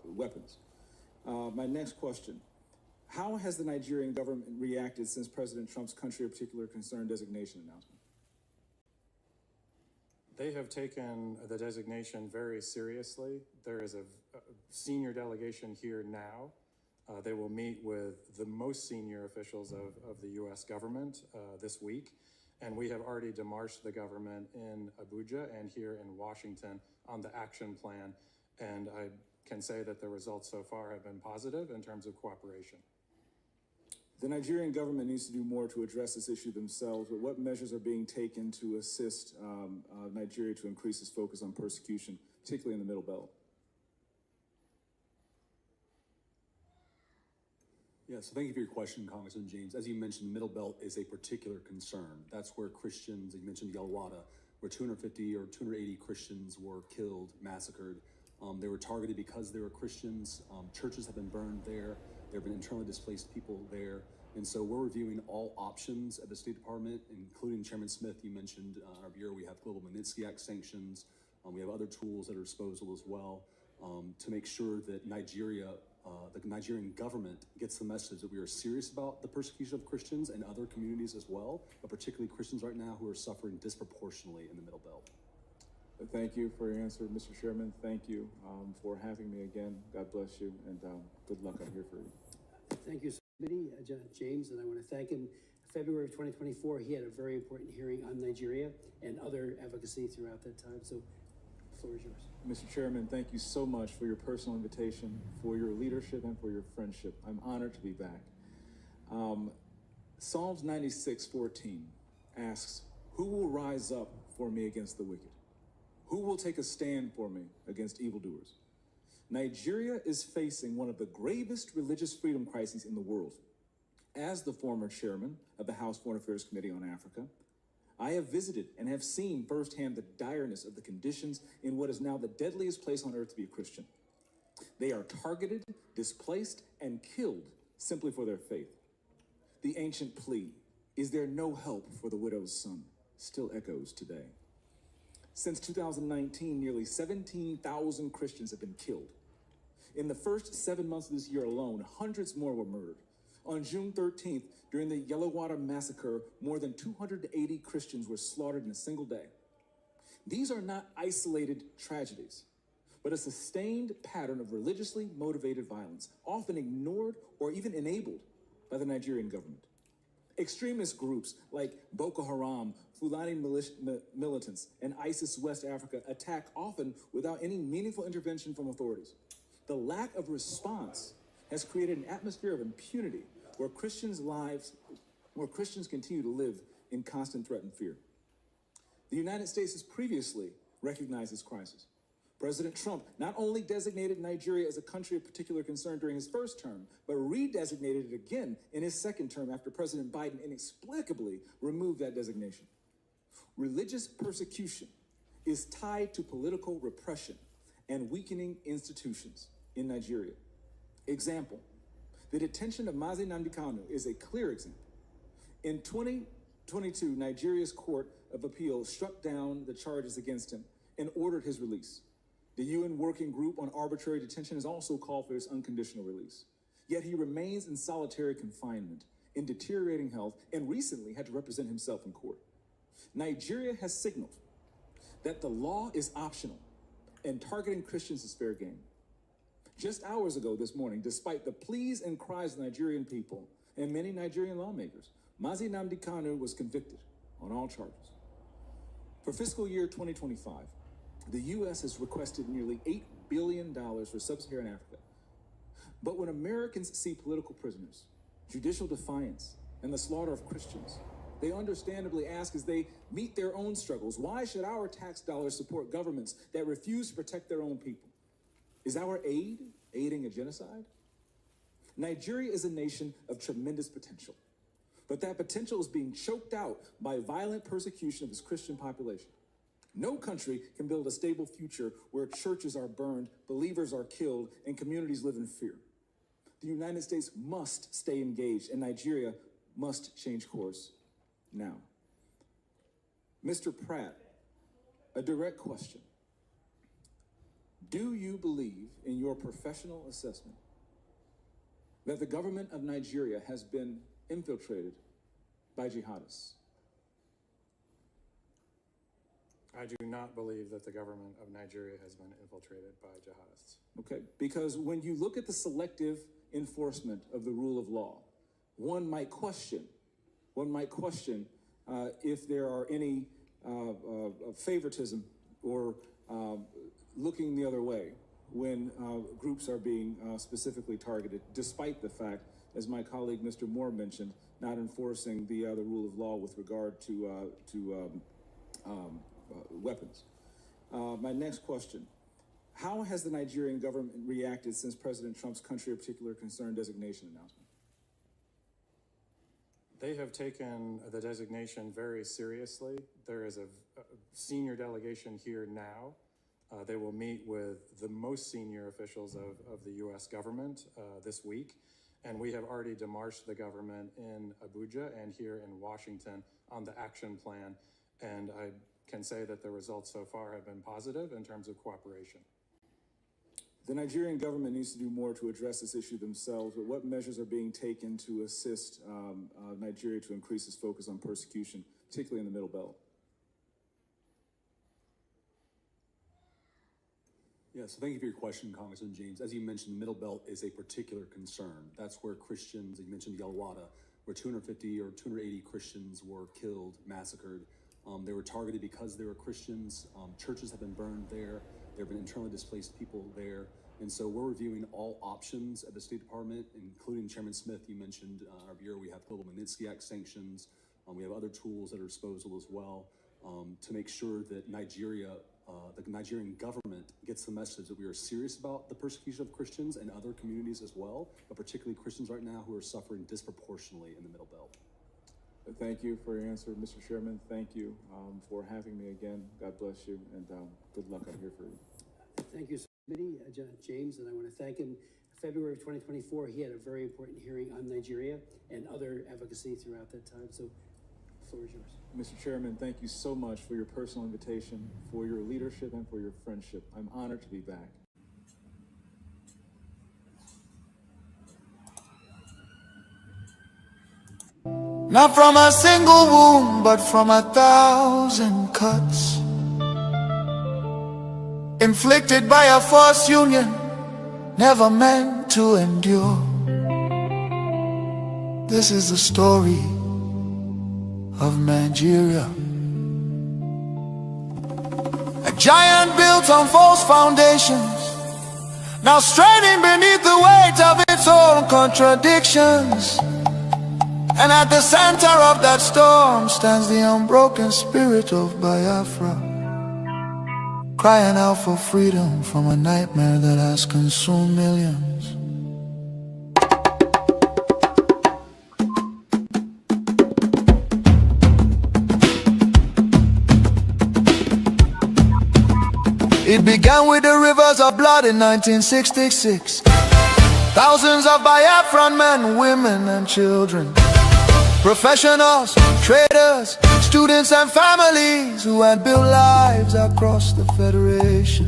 weapons. My next question, how has the Nigerian government reacted since President Trump's country of particular concern designation announcement? They have taken the designation very seriously. There is a senior delegation here now. They will meet with the most senior officials of the U.S. government this week. And we have already demarched the government in Abuja and here in Washington on the action plan. And I can say that the results so far have been positive in terms of cooperation. The Nigerian government needs to do more to address this issue themselves, but what measures are being taken to assist Nigeria to increase its focus on persecution, particularly in the Middle Belt? Yeah, so thank you for your question, Congressman James. As you mentioned, the Middle Belt is a particular concern. That's where Christians, you mentioned Yalwada, where 250 or 280 Christians were killed, massacred. They were targeted because they were Christians. Churches have been burned there. There have been internally displaced people there. And so we're reviewing all options at the State Department, including Chairman Smith, you mentioned our bureau, we have Global Magnitsky Act sanctions. We have other tools at our disposal as well to make sure that Nigeria, the Nigerian government gets the message that we are serious about the persecution of Christians and other communities as well, but particularly Christians right now who are suffering disproportionately in the Middle Belt. Thank you for your answer, Mr. Chairman. Thank you for having me again. God bless you, and good luck. I'm here for you. Thank you, James, and I want to thank him. February of 2024, he had a very important hearing on Nigeria and other advocacy throughout that time. So the floor is yours. Mr. Chairman, thank you so much for your personal invitation, for your leadership, and for your friendship. I'm honored to be back. Psalms 96:14 asks, "Who will rise up for me against the wicked? Who will take a stand for me against evildoers?" Nigeria is facing one of the gravest religious freedom crises in the world. As the former chairman of the House Foreign Affairs Committee on Africa, I have visited and have seen firsthand the direness of the conditions in what is now the deadliest place on earth to be a Christian. They are targeted, displaced, and killed simply for their faith. The ancient plea, "Is there no help for the widow's son?" still echoes today. Since 2019, nearly 17,000 Christians have been killed. In the first 7 months of this year alone, hundreds more were murdered. On June 13th, during the Yellowwater massacre, more than 280 Christians were slaughtered in a single day. These are not isolated tragedies, but a sustained pattern of religiously motivated violence, often ignored or even enabled by the Nigerian government. Extremist groups like Boko Haram, Fulani militants, and ISIS West Africa attack often without any meaningful intervention from authorities. The lack of response has created an atmosphere of impunity where Christians continue to live in constant threat and fear. The United States has previously recognized this crisis. President Trump not only designated Nigeria as a country of particular concern during his first term, but redesignated it again in his second term after President Biden inexplicably removed that designation. Religious persecution is tied to political repression and weakening institutions in Nigeria. Example, the detention of Mazi Nnamdi Kanu is a clear example. In 2022, Nigeria's Court of Appeal struck down the charges against him and ordered his release. The UN Working Group on Arbitrary Detention has also called for his unconditional release. Yet he remains in solitary confinement, in deteriorating health, and recently had to represent himself in court. Nigeria has signaled that the law is optional and targeting Christians is fair game. Just hours ago this morning, despite the pleas and cries of the Nigerian people and many Nigerian lawmakers, Mazi Nnamdi Kanu was convicted on all charges. For fiscal year 2025, the U.S. has requested nearly $8 billion for sub-Saharan Africa. But when Americans see political prisoners, judicial defiance, and the slaughter of Christians, they understandably ask as they meet their own struggles, why should our tax dollars support governments that refuse to protect their own people? Is our aid aiding a genocide? Nigeria is a nation of tremendous potential, but that potential is being choked out by violent persecution of its Christian population. No country can build a stable future where churches are burned, believers are killed, and communities live in fear. The United States must stay engaged, and Nigeria must change course now. Mr. Pratt, a direct question. Do you believe in your professional assessment that the government of Nigeria has been infiltrated by jihadists? I do not believe that the government of Nigeria has been infiltrated by jihadists. Okay, because when you look at the selective enforcement of the rule of law, one might question if there are any favoritism or looking the other way when groups are being specifically targeted, despite the fact, as my colleague Mr. Moore mentioned, not enforcing the rule of law with regard to weapons. My next question, how has the Nigerian government reacted since President Trump's country of particular concern designation announcement? They have taken the designation very seriously. There is a senior delegation here now. They will meet with the most senior officials of the U.S. government this week. And we have already demarched the government in Abuja and here in Washington on the action plan. And I can say that the results so far have been positive in terms of cooperation. The Nigerian government needs to do more to address this issue themselves, but what measures are being taken to assist Nigeria to increase its focus on persecution, particularly in the Middle Belt? Yeah, so thank you for your question, Congressman James. As you mentioned, the Middle Belt is a particular concern. That's where Christians, you mentioned Yalwada, where 250 or 280 Christians were killed, massacred. They were targeted because they were Christians. Churches have been burned there. There have been internally displaced people there. And so we're reviewing all options at the State Department, including Chairman Smith, you mentioned our bureau, we have Global Magnitsky Act sanctions. We have other tools at our disposal as well to make sure that Nigeria, the Nigerian government gets the message that we are serious about the persecution of Christians and other communities as well, but particularly Christians right now who are suffering disproportionately in the Middle Belt. Thank you for your answer, Mr. Chairman. Thank you for having me again. God bless you, and good luck. I'm here for you. Thank you, Committee, James, and I want to thank him. February of 2024, he had a very important hearing on Nigeria and other advocacy throughout that time. So, the floor is yours. Mr. Chairman, thank you so much for your personal invitation, for your leadership, and for your friendship. I'm honored to be back. Not from a single wound, but from 1,000 cuts, inflicted by a forced union, never meant to endure. This is the story of Nigeria, a giant built on false foundations, now straining beneath the weight of its own contradictions. And at the center of that storm stands the unbroken spirit of Biafra, crying out for freedom from a nightmare that has consumed millions. It began with the rivers of blood in 1966. Thousands of Biafran men, women and children, professionals, traders, students and families who had built lives across the Federation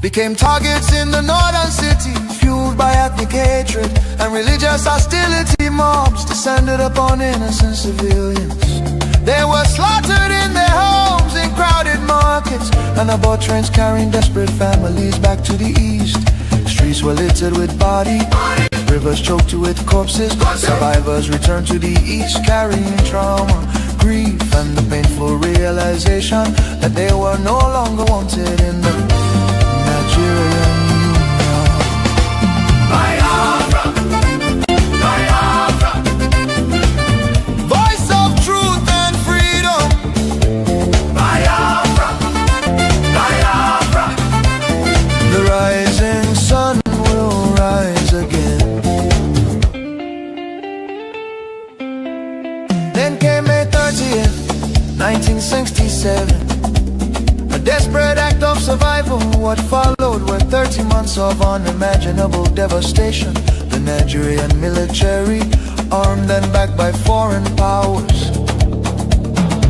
became targets in the northern city, fueled by ethnic hatred and religious hostility. Mobs descended upon innocent civilians. They were slaughtered in their homes, in crowded markets, and aboard trains carrying desperate families back to the east. Streets were littered with bodies, rivers choked with corpses. Survivors returned to the east carrying trauma, grief, and the painful realization that they were no longer wanted in the Nigerian Union. Biafra, Biafra, voice of truth and freedom. Biafra, Biafra, the rising sun will rise again. Then came May 30th, 1967. A desperate act of survival. What followed were 30 months of unimaginable devastation. The Nigerian military, armed and backed by foreign powers,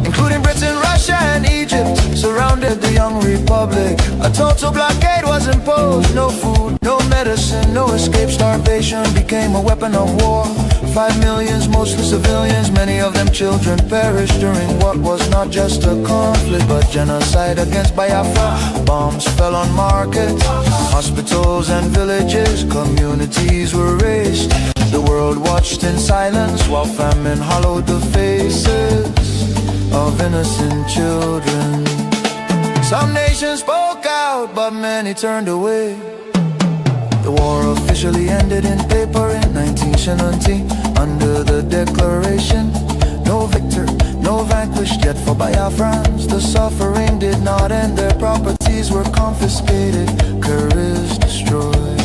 including Britain, Russia and Egypt, surrounded the young republic. A total blockade was imposed. No food, no medicine, no escape. Starvation became a weapon of war. 5 million, mostly civilians, many of them children, perished during what was not just a conflict but genocide against Biafra. Bombs fell on markets, hospitals and villages. Communities were razed. The world watched in silence while famine hollowed the faces of innocent children. Some nations spoke out, but many turned away. The war officially ended in paper in 1970 under the declaration, no victor, no vanquished. Yet for Biafrans, the suffering did not end. Their properties were confiscated, careers destroyed.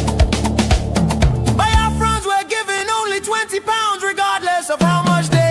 Biafrans were given only £20 regardless of how much they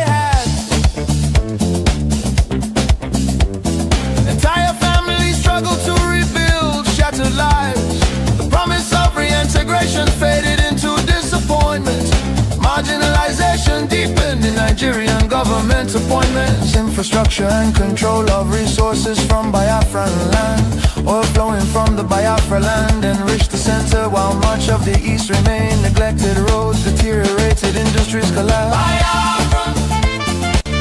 Nigerian government appointments, infrastructure and control of resources from Biafran land. Oil flowing from the Biafra land enriched the center, while much of the east remained neglected. Roads deteriorated, industries collapsed. Biafra,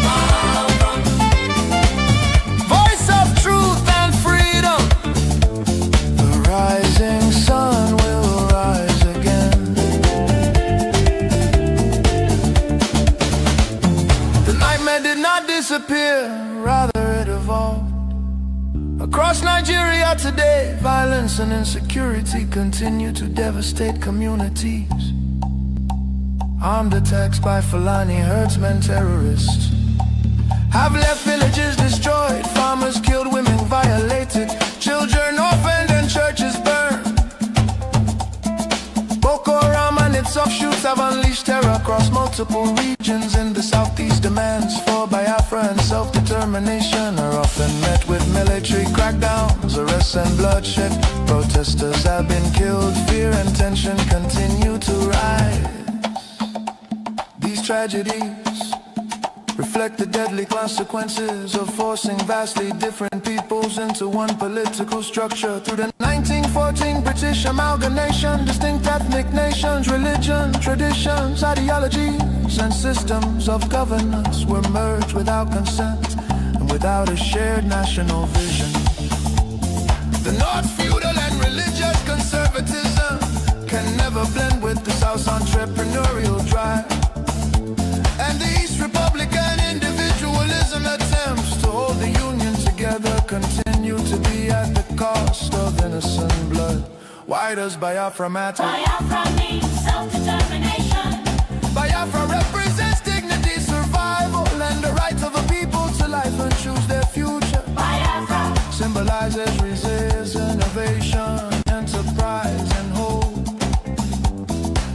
Biafra. Voice of truth and freedom. The rising sun will rise again. The nightmare did not disappear, rather it evolved. Across Nigeria today, violence and insecurity continue to devastate communities. Armed attacks by Fulani herdsmen terrorists have left villages destroyed, farmers killed, women violated, children orphaned and churches burned. Boko Haram and its offshoots have unleashed terror across multiple regions in the southeast. Demands for Biafra and self-determination are often met with military crackdowns, arrests and bloodshed. Protesters have been killed, fear and tension continue to rise. These tragedies reflect the deadly consequences of forcing vastly different peoples into one political structure. Through the 1914 British amalgamation, distinct ethnic nations, religion, traditions, ideologies, and systems of governance were merged without consent and without a shared national vision. The North's feudal and religious conservatism can never blend with the South's entrepreneurial drive. And the East Republican individualism attempts to hold the Union together continue to be at the cost of innocent blood. Why does Biafra matter? Biafra means self-determination. Biafra represents dignity, survival, and the right of a people to life and choose their future. Biafra symbolizes resistance, innovation, enterprise, and hope.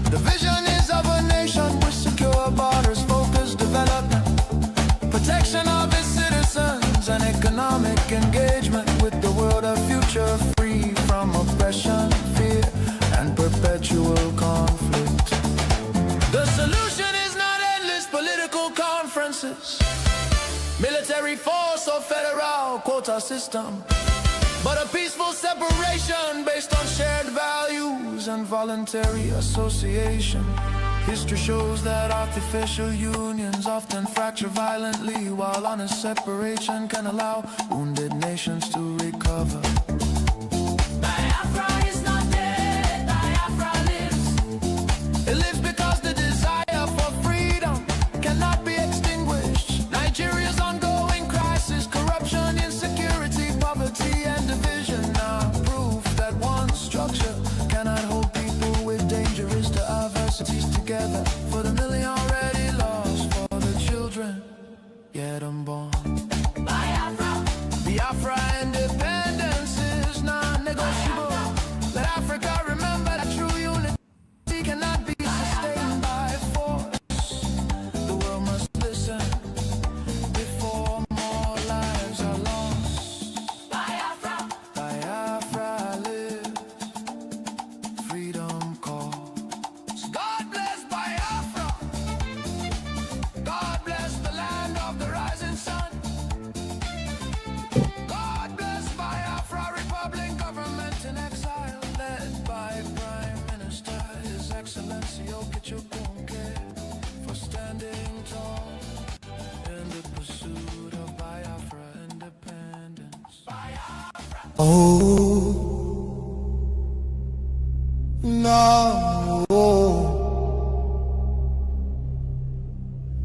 The vision is of a nation with secure borders, focused development, protection of its citizens, and economic engagement with the world of future, free from oppression, fear, and perpetual conflict. The solution is not endless political conferences, military force or federal quota system, but a peaceful separation based on shared values and voluntary association. History shows that artificial unions often fracture violently, while honest separation can allow wounded nations to recover. Biafra is not dead, Biafra lives. It lives because the desire for freedom cannot be extinguished. Nigeria's ongoing crisis, corruption, insecurity, poverty, and division are proof that one structure cannot hold people with dangerous diversities together. For the million already lost, for the children yet unborn. Biafra, Biafra independence is non-negotiable. Let Africa remember that true unity cannot be sustained by force. The world must listen before more lives are lost. Biafra, Biafra live, freedom calls. God bless Biafra. God bless the land of the rising sun. God bless Biafra Republic, government in exile, led by Prime Minister His Excellency Okechukwu, for standing tall in the pursuit of Biafra independence. Oh, no,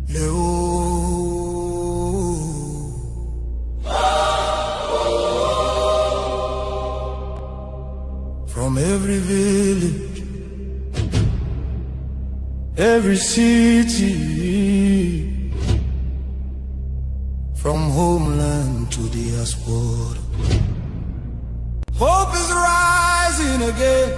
no. From every village, every city, from homeland to diaspora, hope is rising again.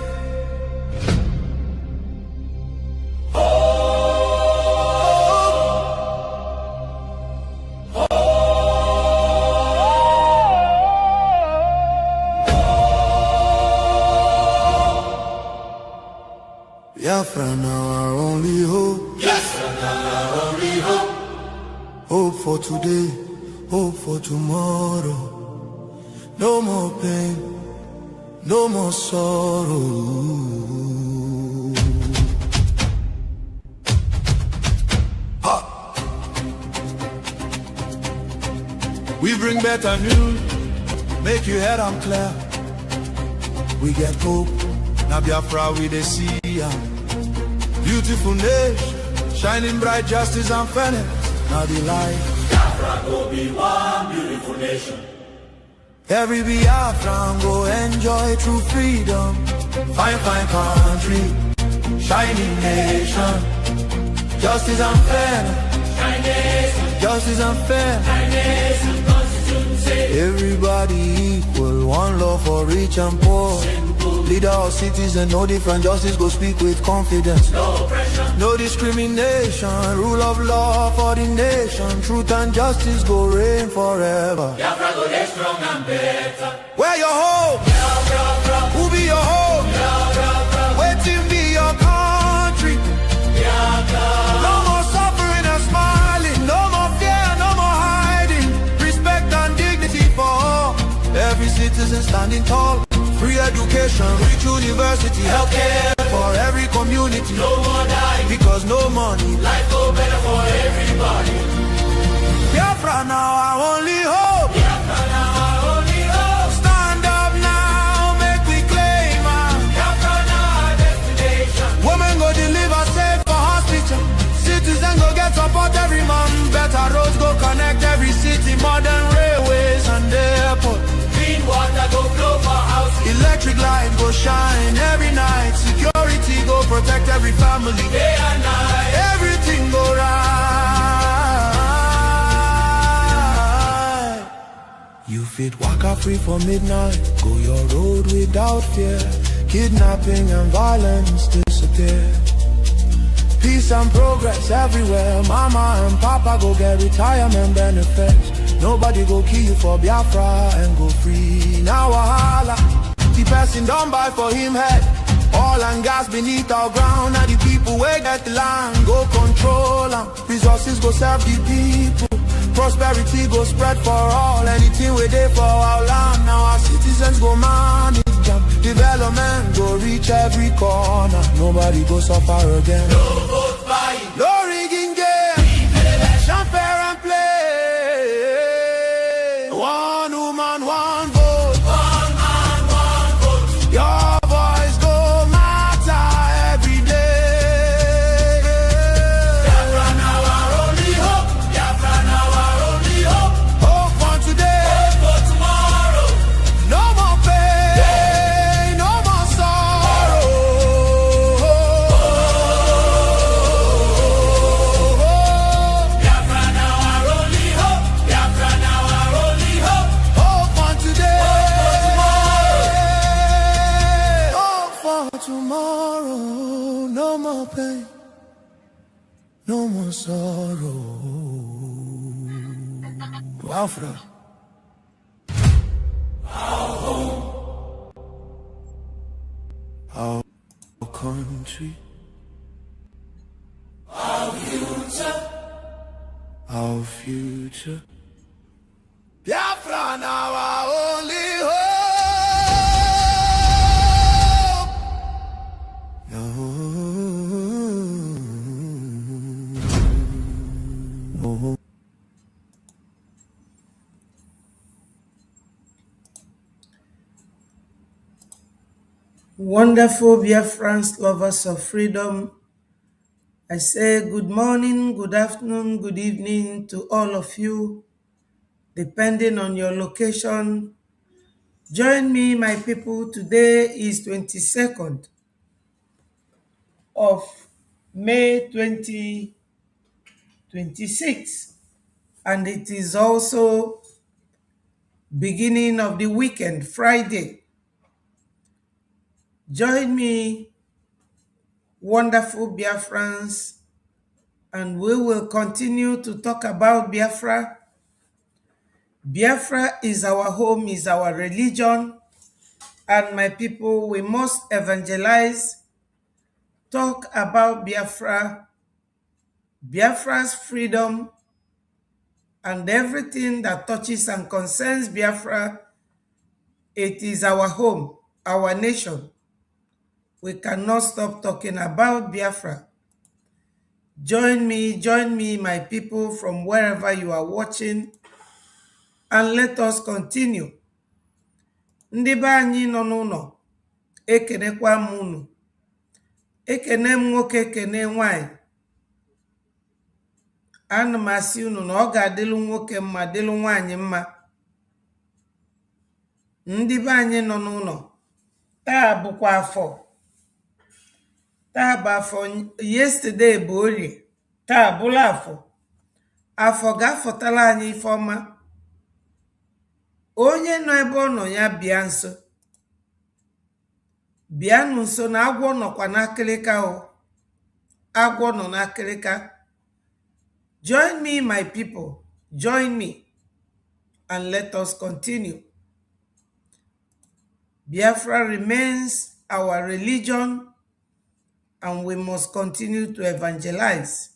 Biafra now our only hope. Biafra now our only hope. Hope for today, hope for tomorrow. No more pain, no more sorrow. We bring better news, make your head on clear. We get hope, now Biafra we dey see ya. Beautiful nation, shining bright justice and fairness. Now the light. Biafra go be one beautiful nation. Every Biafran go enjoy true freedom. Fine, fine country, shining nation. Justice and fairness. Justice and fairness. Everybody equal, one love for rich and poor. Leader or citizen, no different. Justice go speak with confidence. No oppression, no discrimination. Rule of law for the nation. Truth and justice go reign forever. Biafra go get strong and better. Where your hope? Biafra. Who be your hope? Biafra. Waiting be your country. Biafra. No more suffering and smiling. No more fear, no more hiding. Respect and dignity for all. Every citizen standing tall. Free education, rich university, healthcare for every community. No more dying, because no money. Life go better for everybody. Biafra now our only hope. Biafra now our only hope. Stand up now, make we claim Biafra now our destination. Women go deliver safe for hospital. Citizen go get support every month. Better roads go connect every city. Modern railways and airport. Clean water go flow for house. Electric light go shine every night. Security go protect every family. Day and night. Everything go right. You fit waka free for midnight. Go your road without fear. Kidnapping and violence disappear. Peace and progress everywhere. Mama and papa go get retirement benefits. Nobody go kill you for Biafra and go free. Now wahala, the person don't buy for him head. Oil and gas beneath our ground. Now the people where get the land go control them. Resources go serve the people. Prosperity go spread for all. Anything we do for our land. Now our citizens go manage them. Development go reach every corner. Nobody go suffer again. No vote buying, no rigging game. Election fair and play. One woman, one vote. One man, one vote. Your voice go matter every day. Biafra now our only hope. Biafra now our only hope. Hope for today. Hope for tomorrow. No more pain, no more sorrow. Biafra now our only hope. Biafra now our only hope. Hope for today. Hope for Hope for tomorrow. No more pain, no more sorrow. Biafra. our home. Our country. Our future. Our future. Biafra now our only hope. No. No. Wonderful Biafrans, lovers of freedom. I say good morning, good afternoon, good evening to all of you, depending on your location. Join me, my people. Today is 22nd of May 2026, and it is also beginning of the weekend, Friday. Join me, wonderful Biafrans, and we will continue to talk about Biafra. Biafra is our home, is our religion, and my people, we must evangelize, talk about Biafra, Biafra's freedom, and everything that touches and concerns Biafra, it is our home, our nation. We cannot stop talking about Biafra. Join me, my people, from wherever you are watching, and let us continue. Ndị be anyị nọ n'ụlọ, ekenekwa m unu. Ekene m nwoke, ekene nwanyị. Ana m asị unu na ọ ga-adịlụ nwoke mma, dịlụ nwanyị mma. Ndị be anyị nọ n'ụlọ, taa bụkwa afọ. Taa bụ afọ, yesterday bụ orie, taa bụla afọ. Afọ ga-afọtala anyị ife ọma. Onye nọ ebe ọ nọ ya bịa nso. Bịanụ nso na agwọ nọkwa n'akịrịka o. Agwọ nọ n'akịrịka. Join me, my people. Join me. And let us continue. Biafra remains our religion, and we must continue to evangelize.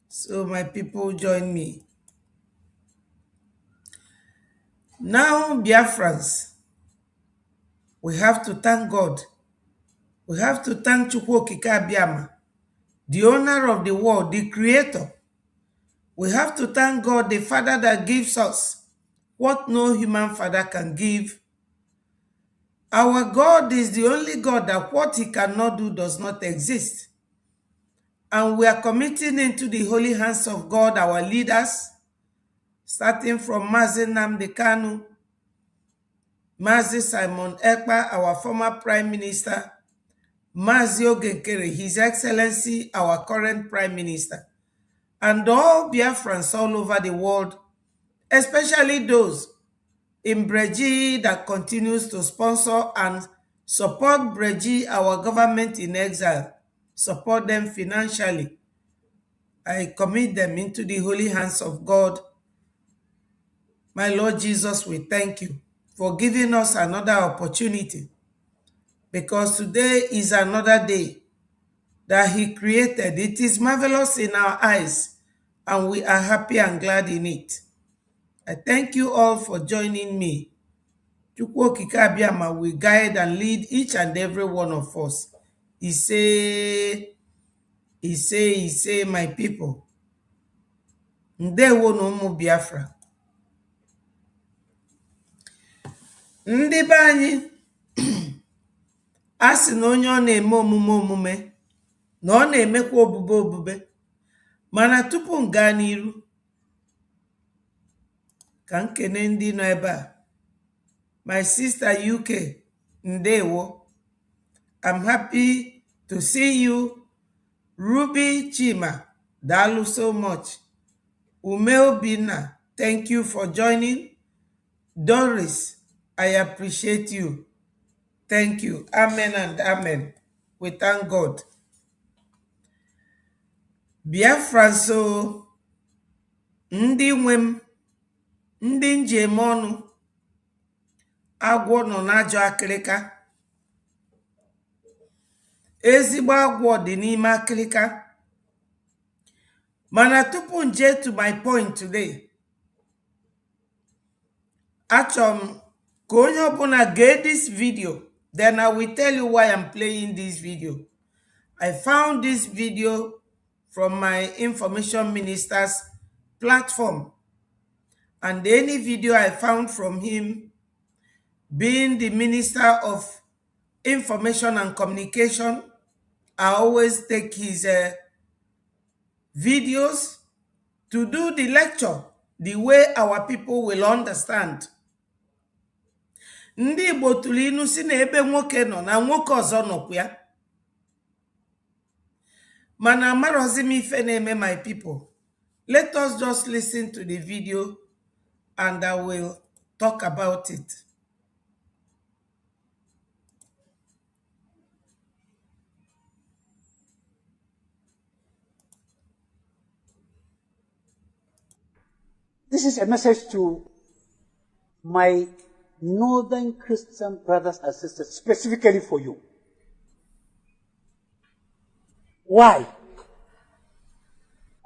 So, my people, join me. Now, Biafrans, we have to thank God. We have to thank Chukwu Okike Abiama, the owner of the world, the creator. We have to thank God, the Father that gives us what no human father can give. Our God is the only God that what he cannot do does not exist. And we are committing into the holy hands of God our leaders, starting from Mazi Nnamdi Kanu, Mazi Simon Ekpa, our former Prime Minister, Mazi Ogenkere, His Excellency, our current Prime Minister, and all Biafrans all over the world, especially those in Brgie that continues to sponsor and support Brgie, our government in exile, support them financially. I commit them into the holy hands of God. My Lord Jesus, we thank you for giving us another opportunity, because today is another day that he created. It is marvelous in our eyes, and we are happy and glad in it. I thank you all for joining me. Chukwu Okike Abiama will guide and lead each and every one of us. He say, my people. Ndewo no ụmụ Biafra. Ndị be anyị a sị na onye ọ na-eme omume na ọ na-emekwa obube. Mana tupu m gaa n'iru, ka nkene ndị nọ ebe a. My sister UK, ndewo. I'm happy to see you. Ruby Chima, dalu so much. Ume Obina, thank you for joining. Doris, I appreciate you. Thank you. Amen and amen. We thank God. Biafra so, ndị nwem, ndị njem ọnụ, agwọ nọ n'ajọ akịrịka. Ezigbo agwọ dị n'ime akịrịka. Mana tupu nje to my point today, achọm ka onye ọbụla gee this video, then I will tell you why I'm playing this video. I found this video from my information minister's platform, and any video I found from him, being the Minister of Information and Communication, I always take his videos to do the lecture the way our people will understand. Ndị Igbo tụrụ inu si na ebe nwoke nọ na nwoke ọzọ nọkwa ya. Mana amarozi m ife na-eme, my people. Let us just listen to the video and I will talk about it. This is a message to my northern Christian brothers and sisters, specifically for you. Why?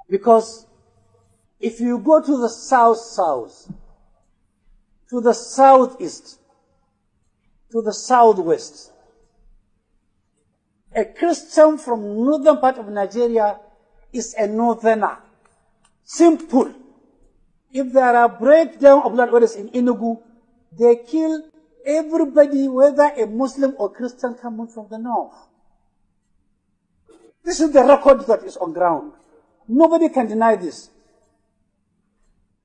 Because If you go to the south, to the southeast, to the southwest, a Christian from northern part of Nigeria is a northerner. Simple. If there are breakdown of land orders in Enugu, they kill everybody, whether a Muslim or Christian coming from the north. This is the record that is on ground. Nobody can deny this.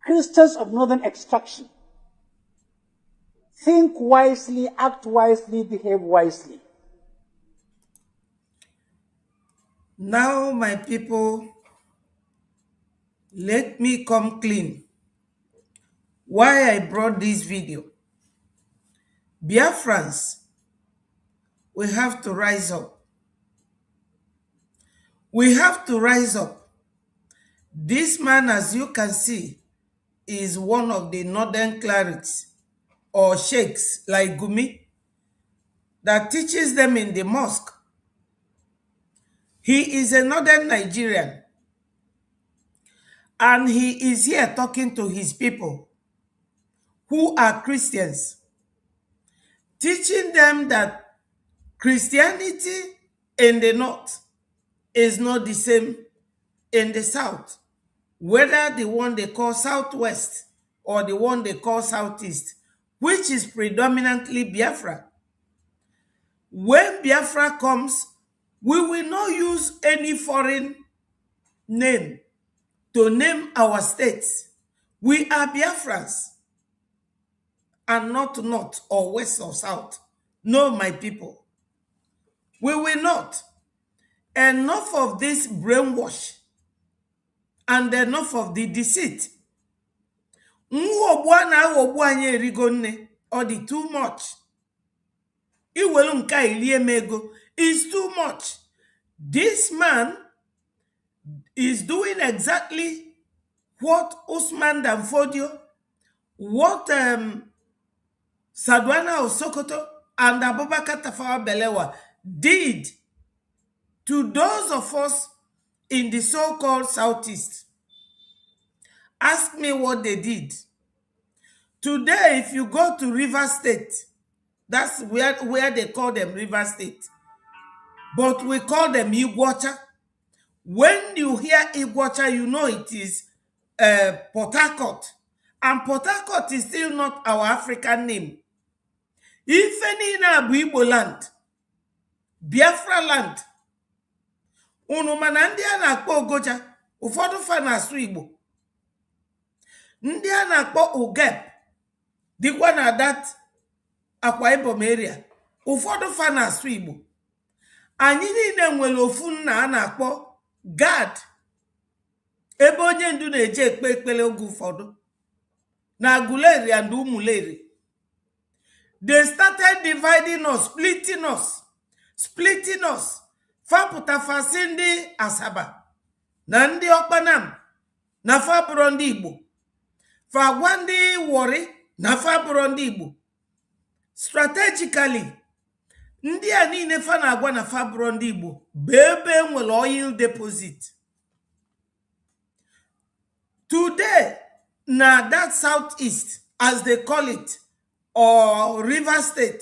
Christians of northern extraction. Think wisely, act wisely, behave wisely. Now, my people, let me come clean. Why I brought this video. Biafrans, we have to rise up. We have to rise up. This man, as you can see, is one of the northern clerics or sheikhs like Gumi that teaches them in the mosque. He is a northern Nigerian and he is here talking to his people who are Christians, teaching them that Christianity in the north is not the same in the south, whether the one they call southwest or the one they call southeast, which is predominantly Biafra. When Biafra comes, we will not use any foreign name to name our states. We are Biafrans and not north or west or south. No, my people. We will not. Enough of this brainwash and enough of the deceit. Or the too much. Is too much. This man is doing exactly what Usman Danfodio, what Sadwana of Sokoto and Abubakar Tafawa Balewa did to those of us in the so-called Southeast. Ask me what they did. Today, if you go to River State, that's where they call them River State. But we call them Iguacha. When you hear Iguacha, you know it is Port Harcourt. And Port Harcourt is still not our African name. If any in Igbo land, Biafra land, unumana ndị a na-akpọ Ogoja, ụfọdụ fa na-asụ Igbo. Ndị a na-akpọ Ugep, dịkwa na that Akwa Ibom area, ụfọdụ fa na-asụ Igbo. Anyị niile nwere ofu nna a na-akpọ Gad, ebe onye ndu na-eje ekpe ekpele oge ụfọdụ na Aguleri and Umuleri. They started dividing us, splitting us. Faputa fasindi Asaba, na ndị Okpanam, na faburo ndị Igbo. Fagwandi Wori, na faburo ndị Igbo. Strategically, ndị a niile fa na-agwa na faburo ndị Igbo, bebe nwere oil deposit. Today, na that southeast, as they call it, or River State,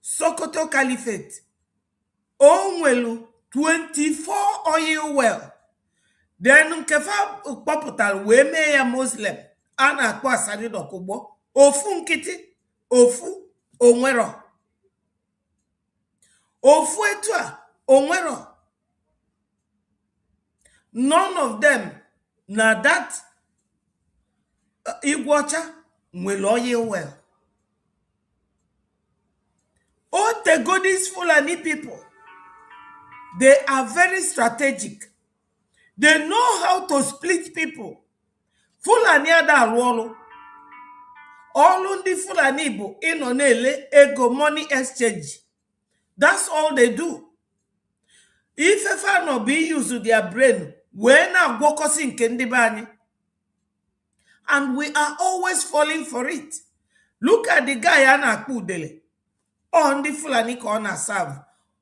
Sokoto Caliphate, onwelu 24 oil well. Then nkefa poputal we me ya Muslim ana akpo asari dokugbo ofu nkiti ofu onwero ofu etu a onwero. None of them na that Iguacha nwere oil well. All the goodies Fulani people, they are very strategic. They know how to split people. Fulani ada alwolo. All the Fulani bo inonele ego money exchange. That's all they do. If a fan no be use their brain, when na wokosi nkendi bani. And we are always falling for it. Look at the guy ana akudele. On the Fulani corner serve.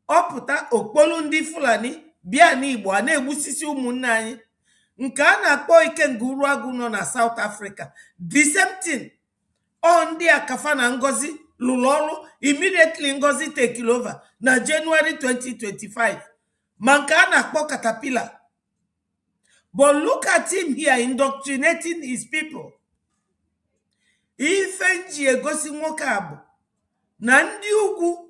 Oputa okpolu ndi Fulani bia ni Igbo ana egbusisi umunna anyị. nke a na-akpọ Ikenga Agụ nọ na South Africa. The same thing. On the Akafana Ngozi Lulolo, immediately Ngozi take it over. Na January 2025. Mankana Akpo Caterpillar. But look at him here indoctrinating his people. Ifenji egosi nwoke abụ na ndị ugwu.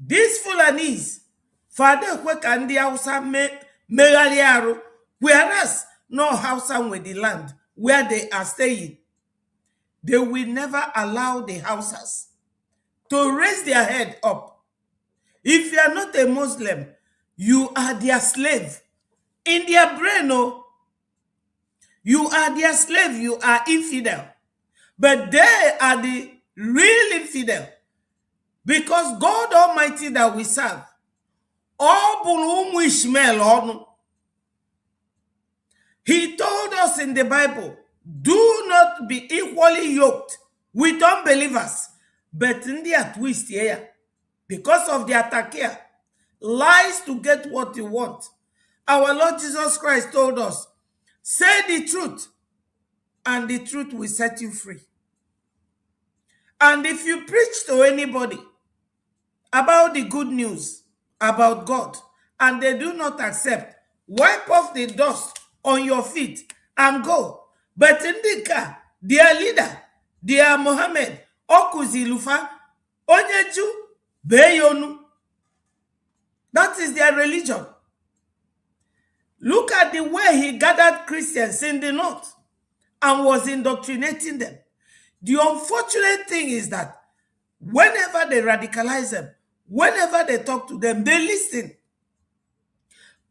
These Fulanis, Father kweka ndị Hausa megharị arụ, whereas no Hausa with the land where they are staying. They will never allow the Hausas to raise their head up. If you are not a Muslim, you are their slave. In their brain, no, you are their slave, you are infidel. But they are the real infidel. Because God Almighty that we serve, all Bulumu Ishmael, He told us in the Bible, do not be equally yoked with unbelievers. But in their twist here, because of the attack here, lies to get what you want. Our Lord Jesus Christ told us, say the truth, and the truth will set you free. And if you preach to anybody about the good news about God, and they do not accept, wipe off the dust on your feet and go. But in the car, their leader, their Mohammed, Okuzi Lufa, Onyeju, Beyonu. That is their religion. Look at the way he gathered Christians in the north and was indoctrinating them. The unfortunate thing is that whenever they radicalize them, whenever they talk to them, they listen.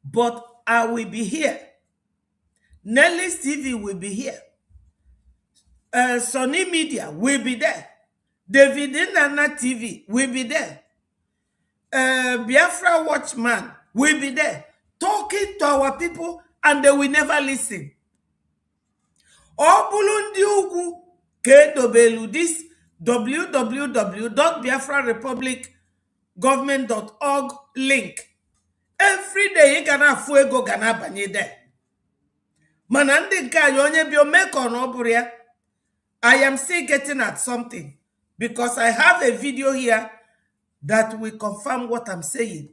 But I will be here. Nelly's TV will be here. Sony Media will be there. David Nana TV will be there. Biafra Watchman will be there. Talking to our people, and they will never listen. Obulundi Ugu Kedobelu, this www.biafrarepublicgovernment.org link. Every day you gonna fuego gana banye there. Manandi Kayonye Biomeko no Buria. I am still getting at something because I have a video here that will confirm what I'm saying.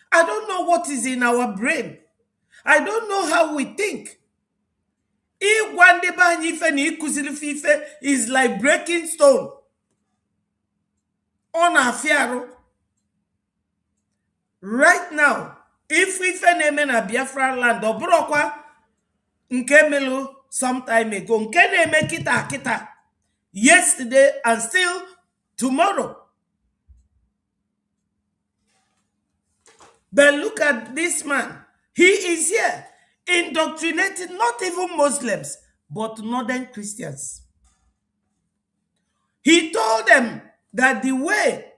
I don't know what is in our brain. I don't know how we think. Is like breaking stone on a fiaro. Right now, if we name a Biafra land or Brokwa Nkemelu some time ago, Nkene make it a kita yesterday and still tomorrow. But look at this man. He is here indoctrinating not even Muslims, but northern Christians. He told them that the way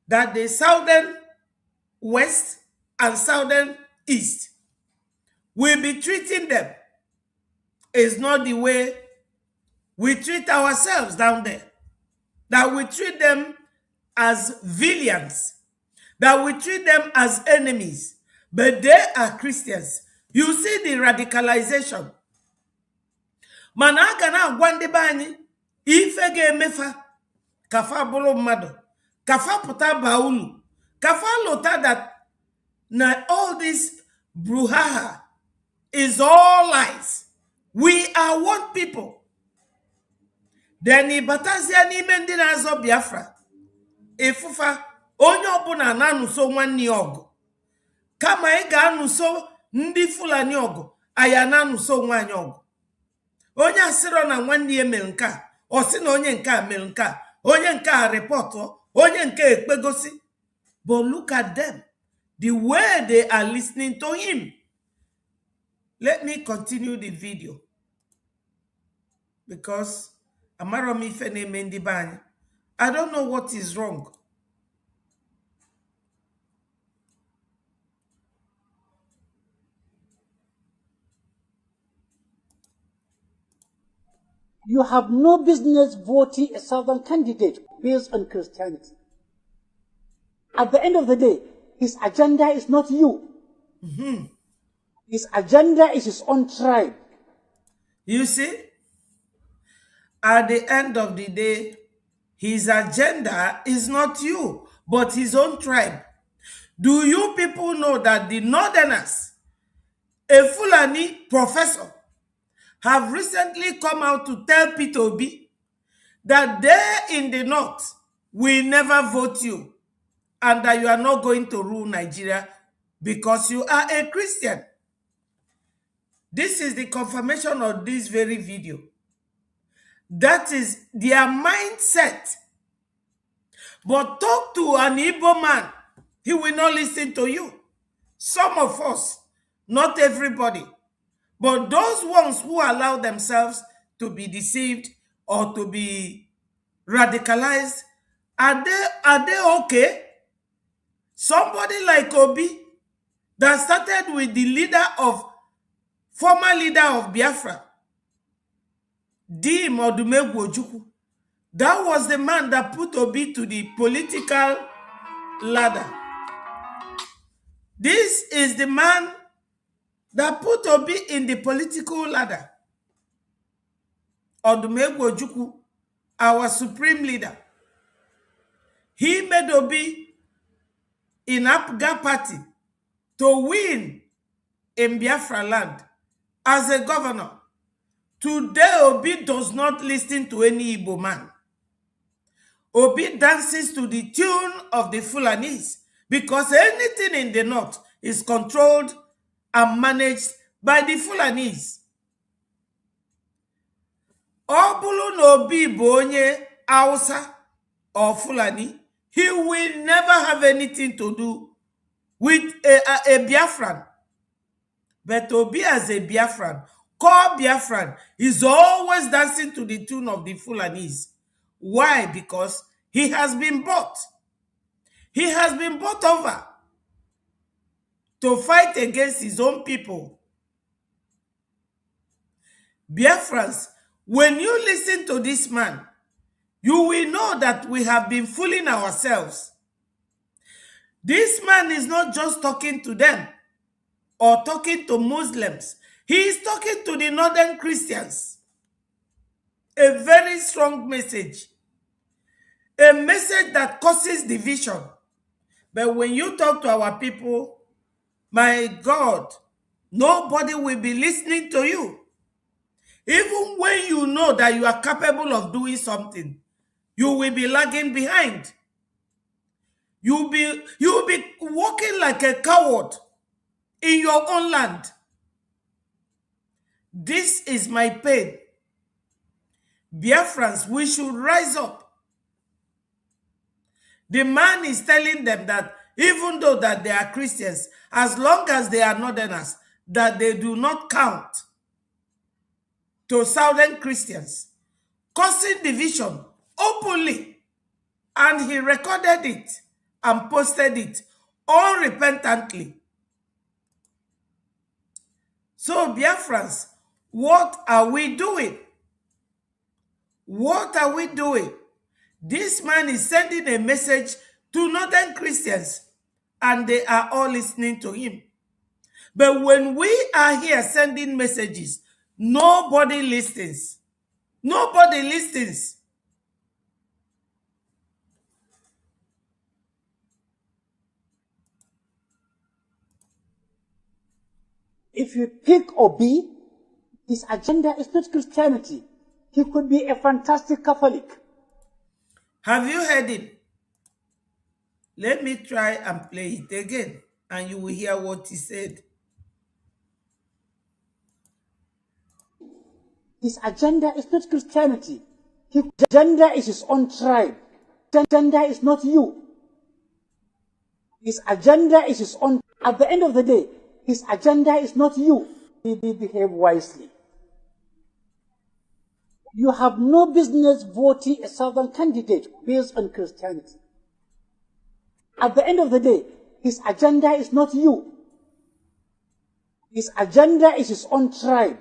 that the southern west and southern east will be treating them is not the way we treat ourselves down there. That we treat them as villains. That we treat them as enemies. But they are Christians. You see the radicalization. Managana gwandebani ifege mefa kafa bolo mado kafa puta baulu kafa lota that na all this brouhaha is all lies. We are one people. Then ibatazia ni mendi na zo Biafra. Efufa onye obuna na nuso nwanni ogu. Kama ega nuso ndi Fulani ogu, ayana nuso nwanni ogu. Onye asiro na nwanni emel nka, osi na onye nka emel nka, onye nka report, onye nka ekpegosi. But look at them, the way they are listening to him. Let me continue the video. Because I don't know what is wrong. You have no business voting a southern candidate based on Christianity. At the end of the day, his agenda is not you. His agenda is his own tribe. You see, at the end of the day, his agenda is not you, but his own tribe. Do you people know that the Northerners, a Fulani professor, have recently come out to tell Peter Obi that they in the North will never vote you and that you are not going to rule Nigeria because you are a Christian? This is the confirmation of this very video. That is their mindset. But talk to an Igbo man, he will not listen to you. Some of us, not everybody, but those ones who allow themselves to be deceived or to be radicalized, are they okay? Somebody like Obi that started with the former leader of Biafra, Dim Odumegwu Ojukwu. That was the man that put Obi to the political ladder. This is the man that put Obi in the political ladder. Odumegwu Ojukwu, our supreme leader. He made Obi in Apga party to win in Biafra land as a governor. Today, Obi does not listen to any Igbo man. Obi dances to the tune of the Fulanis because anything in the north is controlled and managed by the Fulanis. Obulu no Obi bụ onye Hausa or Fulani, he will never have anything to do with a Biafran. But Obi as a Biafran, core Biafran, is always dancing to the tune of the Fulanis. Why? Because he has been bought. He has been bought over to fight against his own people. Biafrans, when you listen to this man, you will know that we have been fooling ourselves. This man is not just talking to them or talking to Muslims. He is talking to the northern Christians. A very strong message. A message that causes division. But when you talk to our people, my God, nobody will be listening to you. Even when you know that you are capable of doing something, you will be lagging behind. You'll be walking like a coward in your own land. This is my pain. Biafrans, we should rise up. The man is telling them that even though that they are Christians, as long as they are Northerners, that they do not count to Southern Christians, causing division openly. And he recorded it and posted it unrepentantly. So Biafrans, what are we doing? What are we doing? This man is sending a message to Northern Christians and they are all listening to him. But when we are here sending messages, nobody listens. Nobody listens. If you pick Obi, his agenda is not Christianity. He could be a fantastic Catholic. Have you heard it? Let me try and play it again, and you will hear what he said. His agenda is not Christianity. His agenda is his own tribe. His agenda is not you. His agenda is his own. At the end of the day, his agenda is not you. He behave wisely. You have no business voting a Southern candidate based on Christianity. At the end of the day, his agenda is not you. His agenda is his own tribe.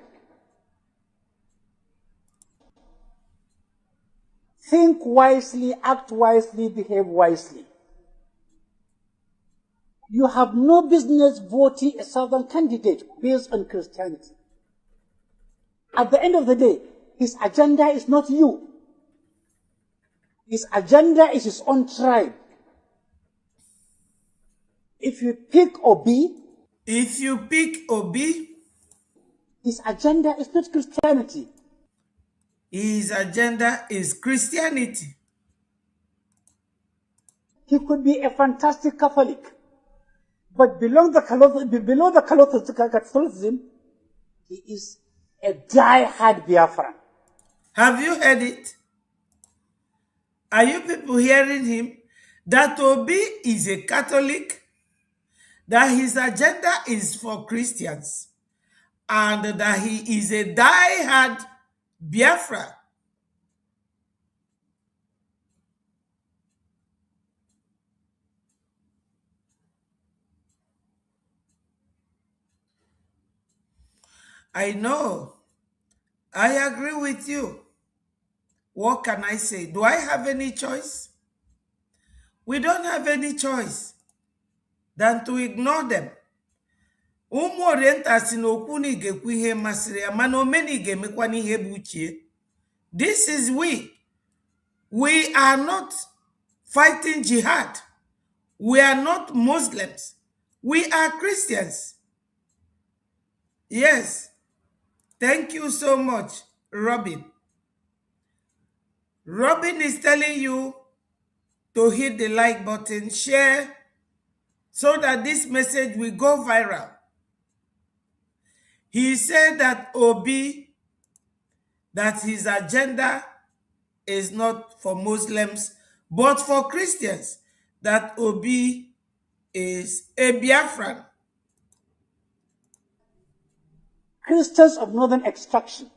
Think wisely, act wisely, behave wisely. You have no business voting a southern candidate based on Christianity. At the end of the day, his agenda is not you. His agenda is his own tribe. If you pick Obi, his agenda is not Christianity. His agenda is Christianity. He could be a fantastic Catholic, but below the Catholicism, he is a die-hard Biafran. Have you heard it? Are you people hearing him? That Obi is a Catholic, that his agenda is for Christians, and that he is a die-hard Biafra. I know. I agree with you. What can I say? Do I have any choice? We don't have any choice than to ignore them. Ụmụ Oriental si n'okwu na igekwu ihe masịrị ya, mana omeni ga-emekwa n'ihe bụ uche. This is we. We are not fighting jihad. We are not Muslims. We are Christians. Yes. Thank you so much, Robin. Robin is telling you to hit the like button, share, so that this message will go viral. He said that Obi, that his agenda is not for Muslims, but for Christians, that Obi is a Biafran. Christians of northern extraction,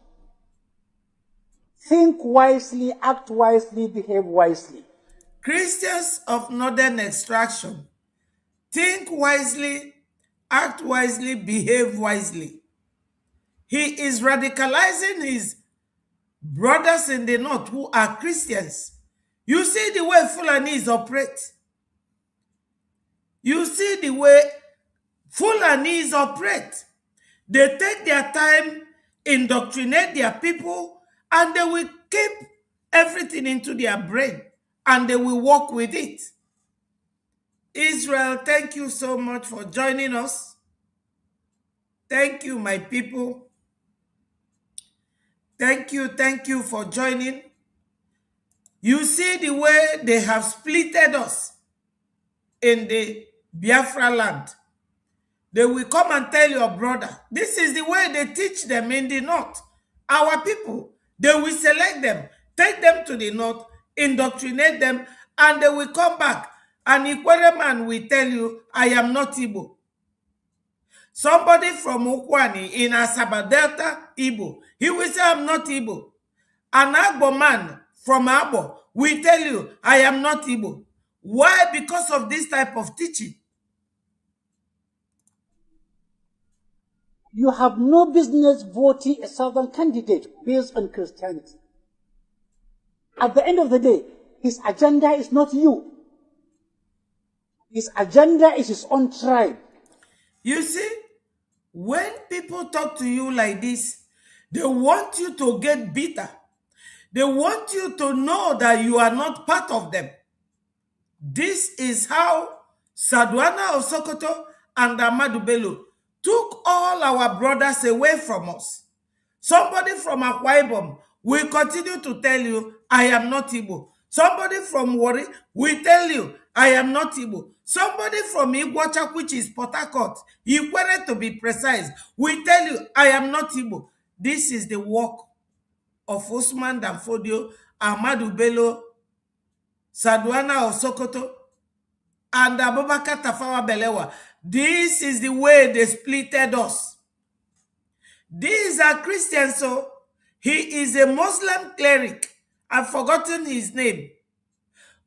think wisely, act wisely, behave wisely. Christians of northern extraction, think wisely, act wisely, behave wisely. He is radicalizing his brothers in the north who are Christians. You see the way Fulanis operate. You see the way Fulanis operate. They take their time, indoctrinate their people, and they will keep everything into their brain, and they will work with it. Israel, thank you so much for joining us. Thank you, my people. Thank you for joining. You see the way they have splitted us in the Biafra land. They will come and tell your brother. This is the way they teach them in the north. Our people, they will select them, take them to the north, indoctrinate them, and they will come back. And Ikwere man will tell you, I am not Igbo. Somebody from Ukwani in Asaba Delta, Igbo, he will say, I'm not Igbo. An Agbo man from Abo will tell you, I am not Igbo. Why? Because of this type of teaching. You have no business voting a southern candidate based on Christianity. At the end of the day, his agenda is not you. His agenda is his own tribe. You see, when people talk to you like this, they want you to get bitter. They want you to know that you are not part of them. This is how Sadwana of Sokoto and Ahmadu Bello took all our brothers away from us. Somebody from Akwa Ibom will continue to tell you, I am not Igbo. Somebody from Warri will tell you, I am not Igbo. Somebody from Iguacha, which is Port Harcourt, Ikwere to be precise, will tell you, I am not Igbo. This is the work of Usman Danfodio, Ahmadu Bello, Sadwana of Sokoto, and Abubakar Tafawa Balewa. This is the way they splitted us. These are Christians, so he is a Muslim cleric. I've forgotten his name.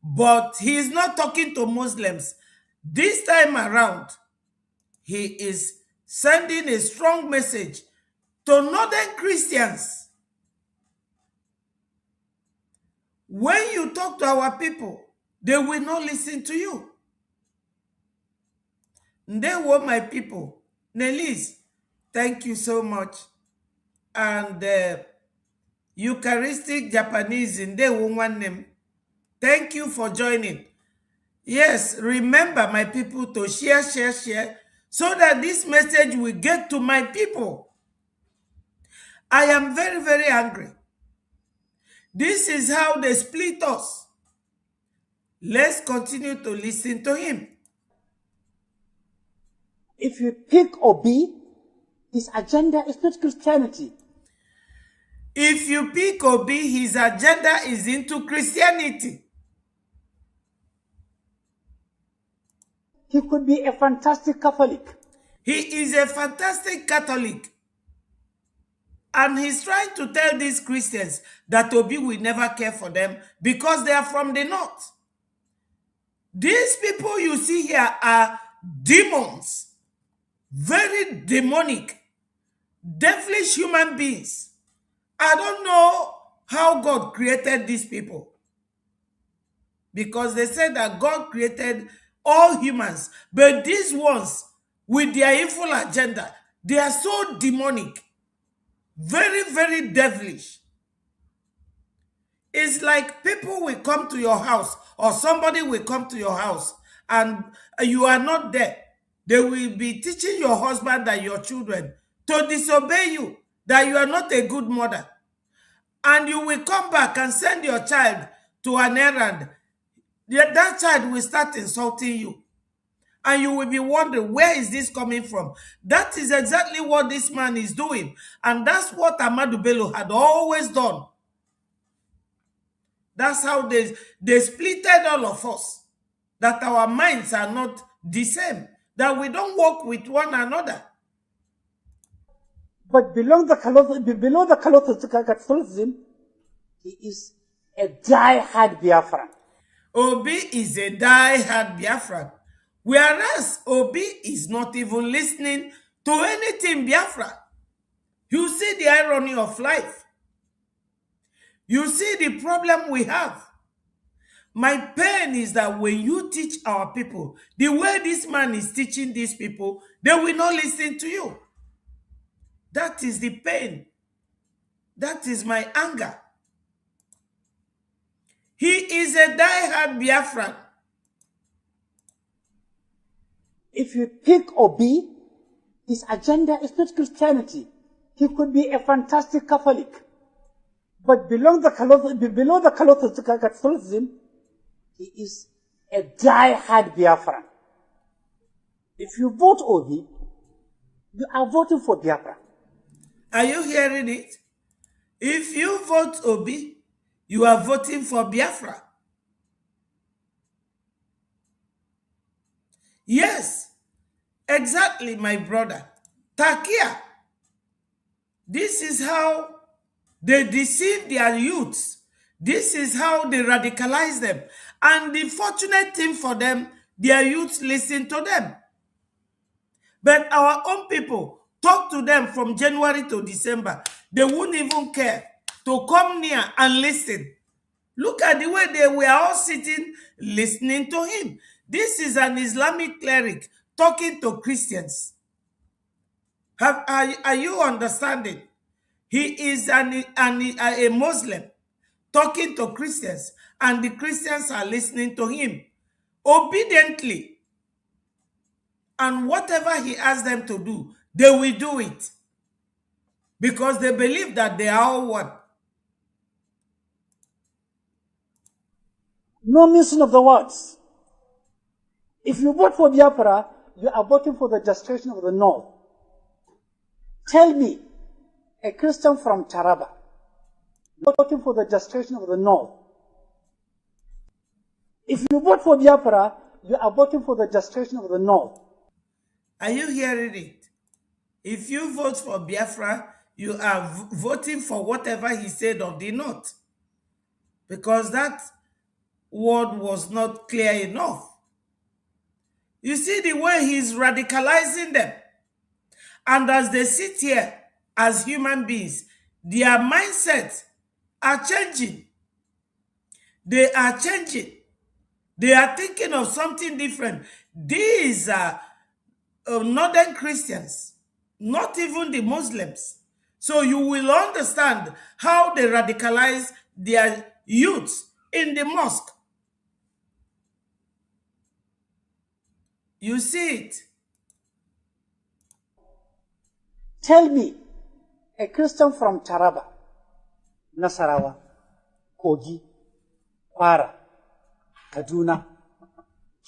But he is not talking to Muslims. This time around, he is sending a strong message to northern Christians. When you talk to our people, they will not listen to you. Ndewo, my people. Nelis, thank you so much. And Eucharistic Japanese, Ndewo nwannem, thank you for joining. Yes, remember, my people, to share, so that this message will get to my people. I am very, very angry. This is how they split us. Let's continue to listen to him. If you pick Obi, his agenda is not Christianity. If you pick Obi, his agenda is into Christianity. He could be a fantastic Catholic. He is a fantastic Catholic. And he's trying to tell these Christians that Obi will never care for them because they are from the north. These people you see here are demons. Very demonic, devilish human beings. I don't know how God created these people. Because they said that God created all humans. But these ones, with their evil agenda, they are so demonic. Very, very devilish. It's like people will come to your house or somebody will come to your house and you are not there. They will be teaching your husband and your children to disobey you, that you are not a good mother. And you will come back and send your child to an errand. That child will start insulting you. And you will be wondering, where is this coming from? That is exactly what this man is doing. And that's what Ahmadu Bello had always done. That's how they splitted all of us. That our minds are not the same. That we don't work with one another. But below the Catholicism, he is a die-hard Biafran. Obi is a die-hard Biafran. Whereas Obi is not even listening to anything Biafra. You see the irony of life. You see the problem we have. My pain is that when you teach our people, the way this man is teaching these people, they will not listen to you. That is the pain. That is my anger. He is a die-hard Biafran. If you pick Obi, his agenda is not Christianity. He could be a fantastic Catholic. But below the Catholicism, he is a die-hard Biafran. If you vote Obi, you are voting for Biafra. Are you hearing it? If you vote Obi, you are voting for Biafra. Yes, exactly, my brother. Takia. This is how they deceive their youths. This is how they radicalize them. And the fortunate thing for them, their youths listen to them. But our own people, talk to them from January to December. They won't even care to come near and listen. Look at the way they were all sitting, listening to him. This is an Islamic cleric talking to Christians. Are you understanding? He is a Muslim talking to Christians, and the Christians are listening to him obediently. And whatever he asks them to do, they will do it. Because they believe that they are all one. No missing of the words. If you vote for Biafra, you are voting for the destruction of the North. Tell me, a Christian from Taraba, voting for the destruction of the North. If you vote for Biafra, you are voting for the destruction of the North. Are you hearing it? If you vote for Biafra, you are voting for whatever he said of the North. Because that word was not clear enough. You see the way he's radicalizing them. And as they sit here as human beings, their mindsets are changing. They are changing. They are thinking of something different. These are northern Christians, not even the Muslims. So you will understand how they radicalize their youth in the mosque. You see it. Tell me, a Christian from Taraba, Nasarawa, Kogi, Kwara, Kaduna,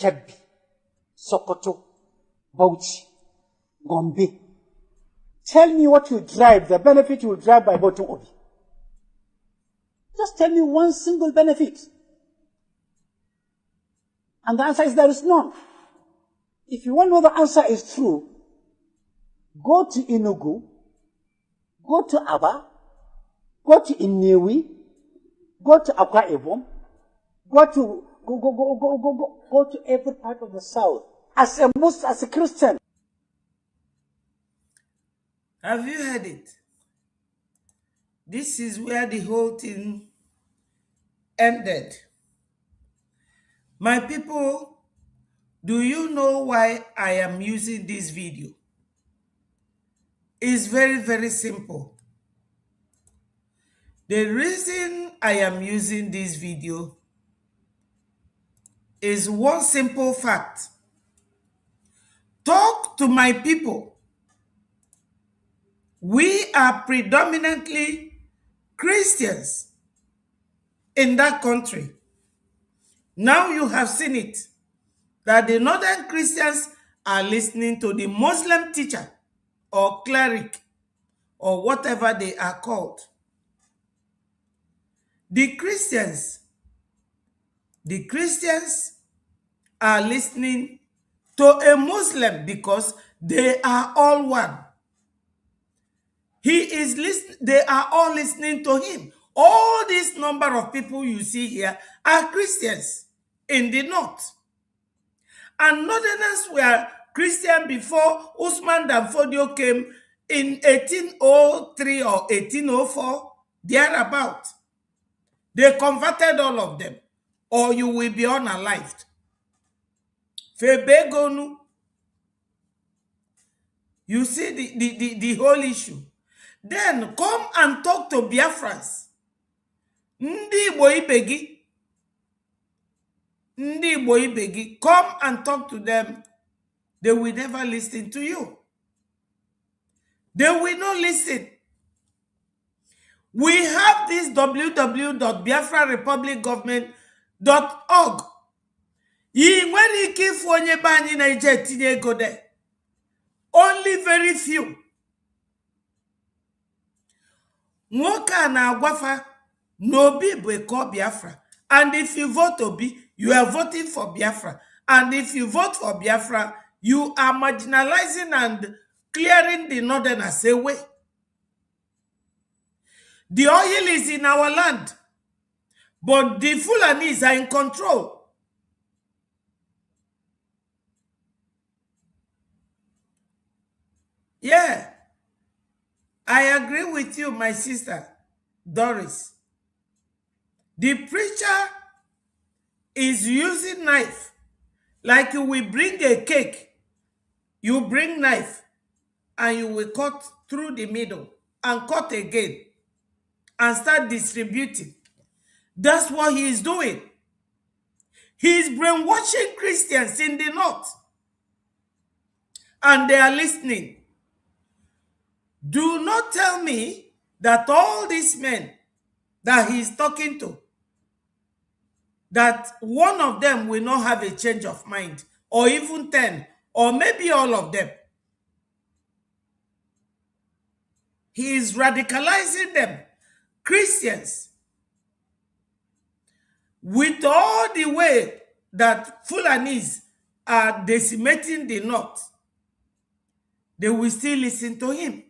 Kebbi, Sokoto, Bauchi, Gombe. Tell me what you drive, the benefit you will drive by voting Obi. Just tell me one single benefit. And the answer is there is none. If you want to know the answer is true, go to Enugu, go to Aba, go to Inewi, go to Akwa Ibom, go to every part of the south. As a Christian. Have you heard it? This is where the whole thing ended. My people, do you know why I am using this video? It's very, very simple. The reason I am using this video is one simple fact. Talk to my people. We are predominantly Christians in that country. Now you have seen it, that the northern Christians are listening to the Muslim teacher or cleric or whatever they are called. The Christians are listening to a Muslim because they are all one. He is listening, they are all listening to him. All this number of people you see here are Christians in the north. And northerners were Christian before Usman Dan Fodio came in 1803 or 1804, thereabout. They converted all of them, or you will be unalived. Febegonu. You see the whole issue. Then come and talk to Biafrans. Ndi Igbo ibegi. Come and talk to them. They will never listen to you. They will not listen. We have this www.biafrarepublicgovernment.org. Yi nwere ike ifu onye be anyị na-eje etinye ego there. Only very few. Nwoke a na-agwafa n'Obi bụ eko Biafra. And if you vote Obi, you are voting for Biafra. And if you vote for Biafra, you are marginalizing and clearing the northerners away. The oil is in our land, but the Fulanis are in control. Yeah, I agree with you, my sister, Doris. The preacher is using knife. Like you will bring a cake, you bring knife, and you will cut through the middle, and cut again, and start distributing. That's what he is doing. He is brainwashing Christians in the north. And they are listening. Do not tell me that all these men that he is talking to, that one of them will not have a change of mind, or even 10, or maybe all of them. He is radicalizing them, Christians, with all the way that Fulanis are decimating the north. They will still listen to him.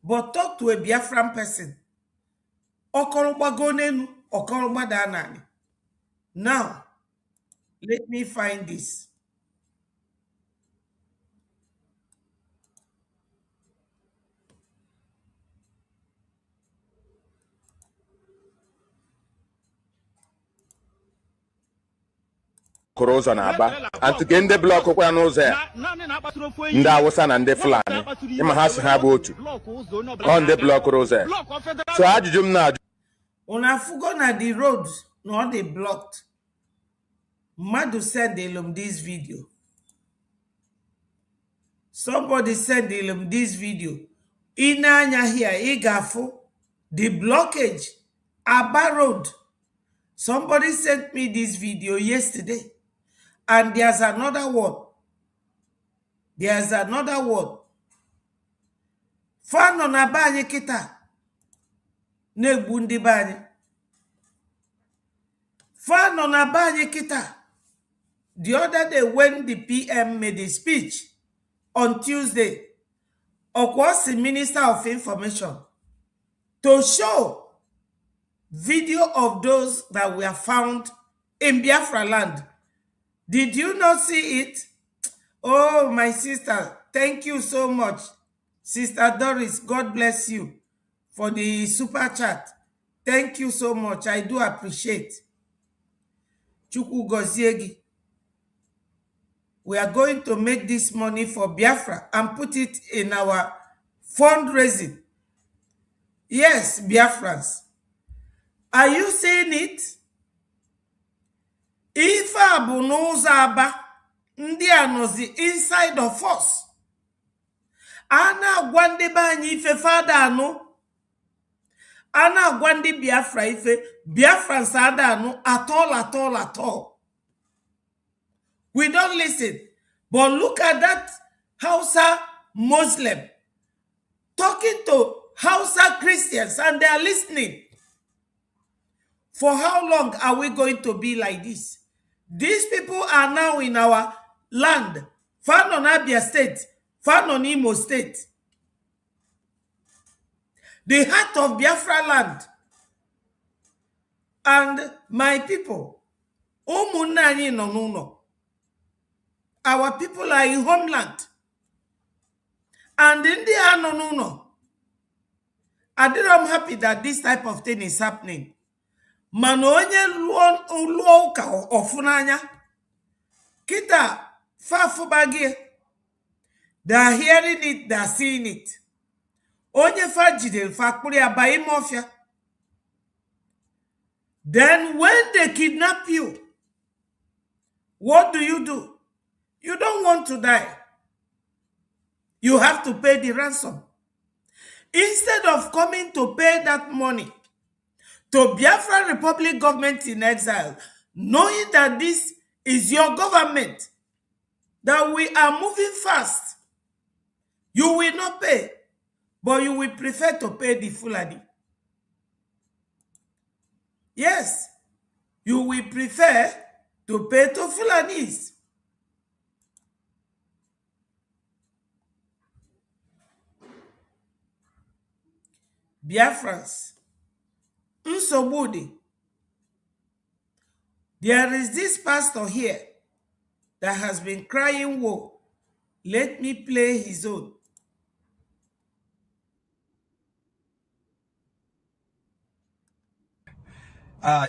But talk to a Biafran person. Now, let me find this. ụzọ na-aba antike ndị blọk kwa n'ụzọ ya ndị Awụsa na ndị Fulani ịma ha si ha bụ otu ọ ndị blọk ụzọ ya so ajụjụ m na-ajụ una fugo na the road no dey blocked. Madu send this video. Somebody send this video. Inanya here, Igafu, the blockage, Aba Road. Somebody sent me this video yesterday. And there's another one. There's another one. Fano na banye kita. Negbundi banye. Fano na banye kita. The other day when the PM made a speech on Tuesday, Okwasi Minister of Information, to show video of those that were found in Biafra land. Did you not see it? Oh, my sister, thank you so much. Sister Doris, God bless you for the super chat. Thank you so much. I do appreciate. Chukwu Goziegi. We are going to make this money for Biafra and put it in our fundraising. Yes, Biafrans. Are you seeing it? If Abunozaba, ndị anozi inside of us. Ana gwande banyi ife fada anu. Ana gwande Biafra ife. Biafran sada anu at all. We don't listen. But look at that Hausa Muslim talking to Hausa Christians and they are listening. For how long are we going to be like this? These people are now in our land. Far on Abia State, far on Imo State. The heart of Biafra land. And my people, Umunani no. Our people are in homeland. And in the no. I'm happy that this type of thing is happening. Manonye luoka ofunanya. Kita fafubagi. They are hearing it, they are seeing it. Onye fajide fakuri abayi mafia. Then when they kidnap you, what do? You don't want to die. You have to pay the ransom. Instead of coming to pay that money to Biafra Republic government in exile, knowing that this is your government, that we are moving fast, you will not pay, but you will prefer to pay the Fulani. Yes, you will prefer to pay to Fulanis. Biafrans, Nsobudi, there is this pastor here that has been crying woe. Let me play his own.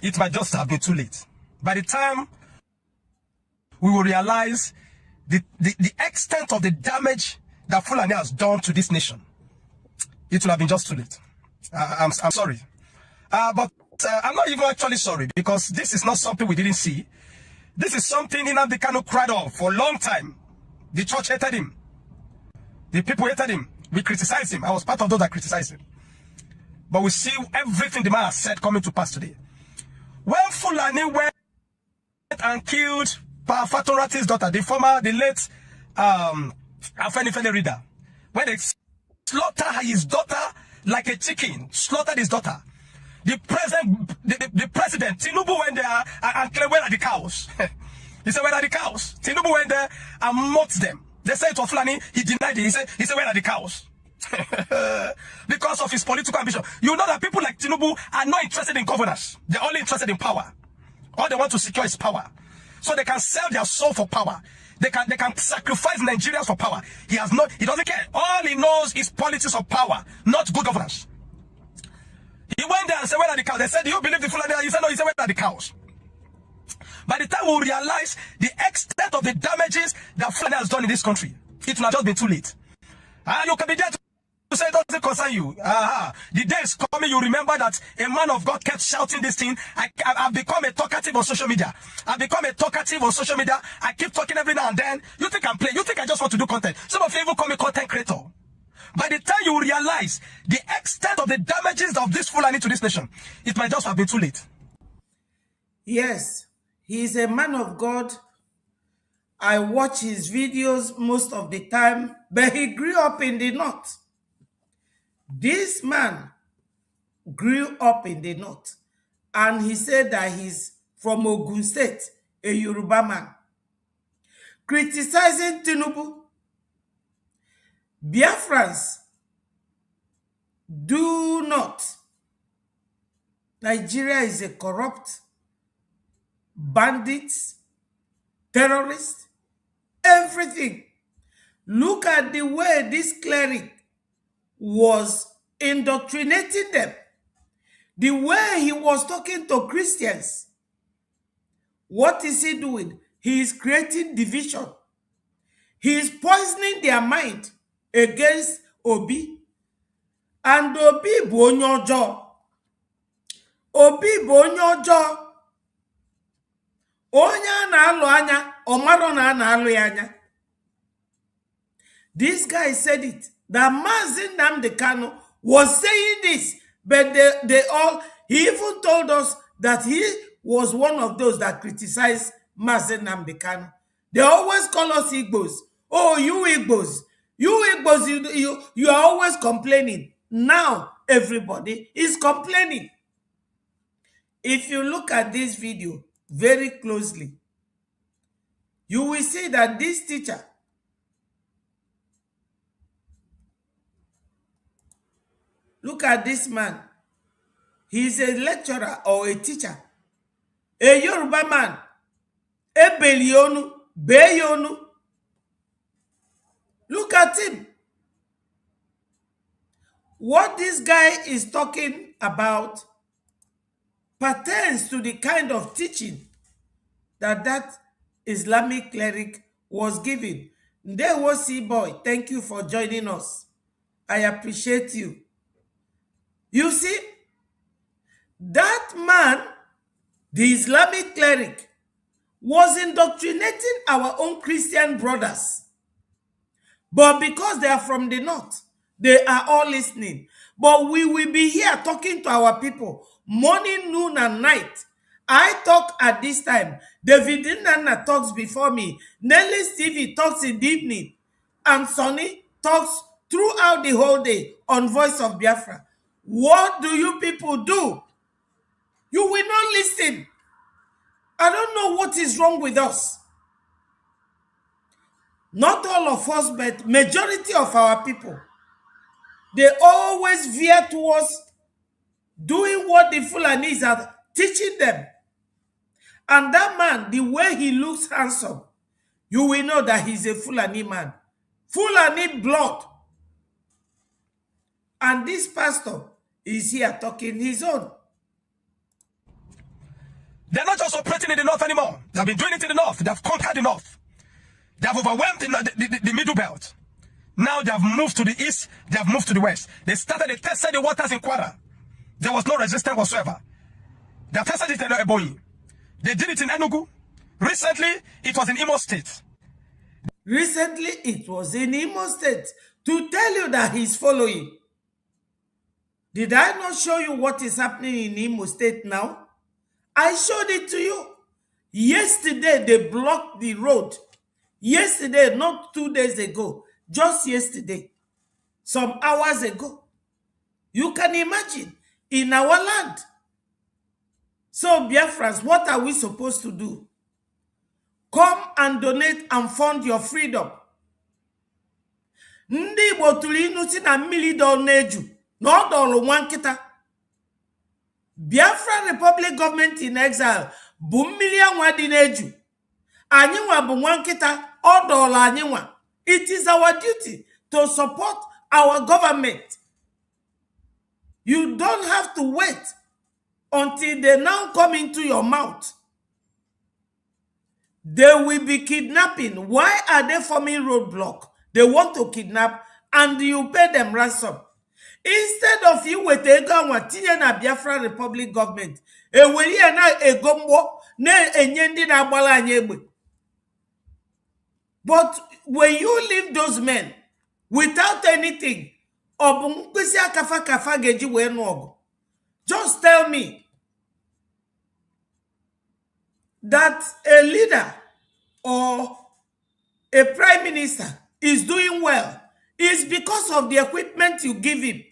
It might just have been too late. By the time we will realize the extent of the damage that Fulani has done to this nation, it will have been just too late. I'm sorry. But I'm not even actually sorry, because this is not something we didn't see. This is something Nnamdi Kanu cried on for a long time. The church hated him. The people hated him. We criticized him. I was part of those that criticized him. But we see everything the man has said coming to pass today. When Fulani went and killed Fatorati's daughter, the late Afenifene Reader, when they slaughtered his daughter like a chicken, slaughtered his daughter, the president, Tinubu went there and claimed, where are the cows? He said, where are the cows? Tinubu went there and mocked them. They said it was Fulani, he denied it. He said, where are the cows? Because of his political ambition. You know that people like Tinubu are not interested in governance. They're only interested in power. All they want to secure is power. So they can sell their soul for power. They can sacrifice Nigerians for power. He doesn't care. All he knows is politics of power, not good governance. He went there and said, where are the cows? They said, do you believe the Fulani? He said, no. He said, where are the cows? By the time we realize the extent of the damages that Fulani has done in this country, it will have just been too late. You can be there to say it doesn't concern you. The day is coming, you remember that a man of God kept shouting this thing. I've become a talkative on social media. I keep talking every now and then. You think I'm playing? You think I just want to do content? Some of you even call me content creator. By the time you realize the extent of the damages of this Fulani to this nation, it might just have been too late. Yes, he is a man of God. I watch his videos most of the time, but he grew up in the north. This man grew up in the north, and he said that he's from Ogun State, a Yoruba man, criticizing Tinubu. Biafrans, do not. Nigeria is a corrupt, bandits, terrorists, everything. Look at the way this cleric was indoctrinating them. The way he was talking to Christians. What is he doing? He is creating division. He is poisoning their mind against Obi. And Obi bụ onye ọjọọ. Obi bụ onye ọjọọ. Onye a na-alụ anya, ọ marọ na a na-alụ ya anya. This guy said it. That Mazi Nnamdi Kanu was saying this, but he even told us that he was one of those that criticized Mazi Nnamdi Kanu. They always call us Igbos. Oh, you Igbos. You Igbos, you are always complaining. Now, everybody is complaining. If you look at this video very closely, you will see that this teacher, look at this man. He is a lecturer or a teacher. A Yoruba man. A Belionu. Beyonu. Look at him. What this guy is talking about pertains to the kind of teaching that Islamic cleric was giving. There was boy. Thank you for joining us. I appreciate you. You see, that man, the Islamic cleric, was indoctrinating our own Christian brothers. But because they are from the north, they are all listening. But we will be here talking to our people morning, noon, and night. I talk at this time. David Nana talks before me. Nelly Stevie talks in the evening. And Sonny talks throughout the whole day on Voice of Biafra. What do you people do? You will not listen. I don't know what is wrong with us. Not all of us, but majority of our people. They always veer towards doing what the Fulanis are teaching them. And that man, the way he looks handsome, you will know that he's a Fulani man. Fulani blood. And this pastor is here talking his own. They're not just operating in the north anymore. They've been doing it in the north. They've conquered the north. They have overwhelmed the middle belt. Now they have moved to the east. They have moved to the west. They tested the waters in Kwara. There was no resistance whatsoever. They have tested it in Ebonyi. They did it in Enugu. Recently, it was in Imo State. Recently, it was in Imo State. To tell you that he's following. Did I not show you what is happening in Imo State now? I showed it to you. Yesterday, they blocked the road. Yesterday, not 2 days ago. Just yesterday. Some hours ago. You can imagine. In our land. So, Biafrans, what are we supposed to do? Come and donate and fund your freedom. Ndị Igbo tụrụ inu si na mmiri dọ n'eju na ọ dọrọ nwa nkịta. Biafra Republic Government in Exile bụ mmiri anwa dị n'eju. Anyị nwa bụ nwa nkịta ọ dọrọ anyị nwa. It is our duty to support our government. You don't have to wait until they now come into your mouth They will be kidnapping. Why are they forming roadblock? They want to kidnap and you pay them ransom. Instead of you with ego and na Biafra Republic government, but when you leave those men without anything, just tell me that a leader or a prime minister is doing well is because of the equipment you give him.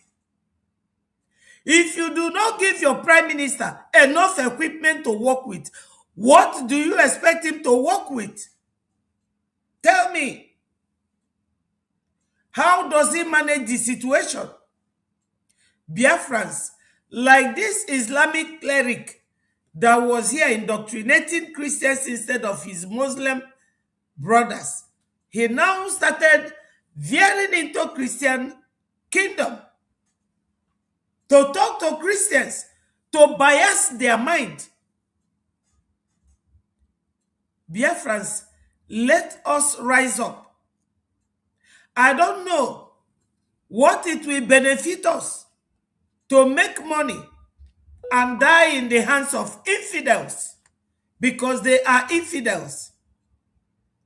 If you do not give your prime minister enough equipment to work with, what do you expect him to work with? Tell me. How does he manage the situation? Biafrans, like this Islamic cleric that was here indoctrinating Christians instead of his Muslim brothers, he now started veering into Christian kingdom to talk to Christians, to bias their mind. Biafrans, let us rise up. I don't know what it will benefit us to make money and die in the hands of infidels, because they are infidels.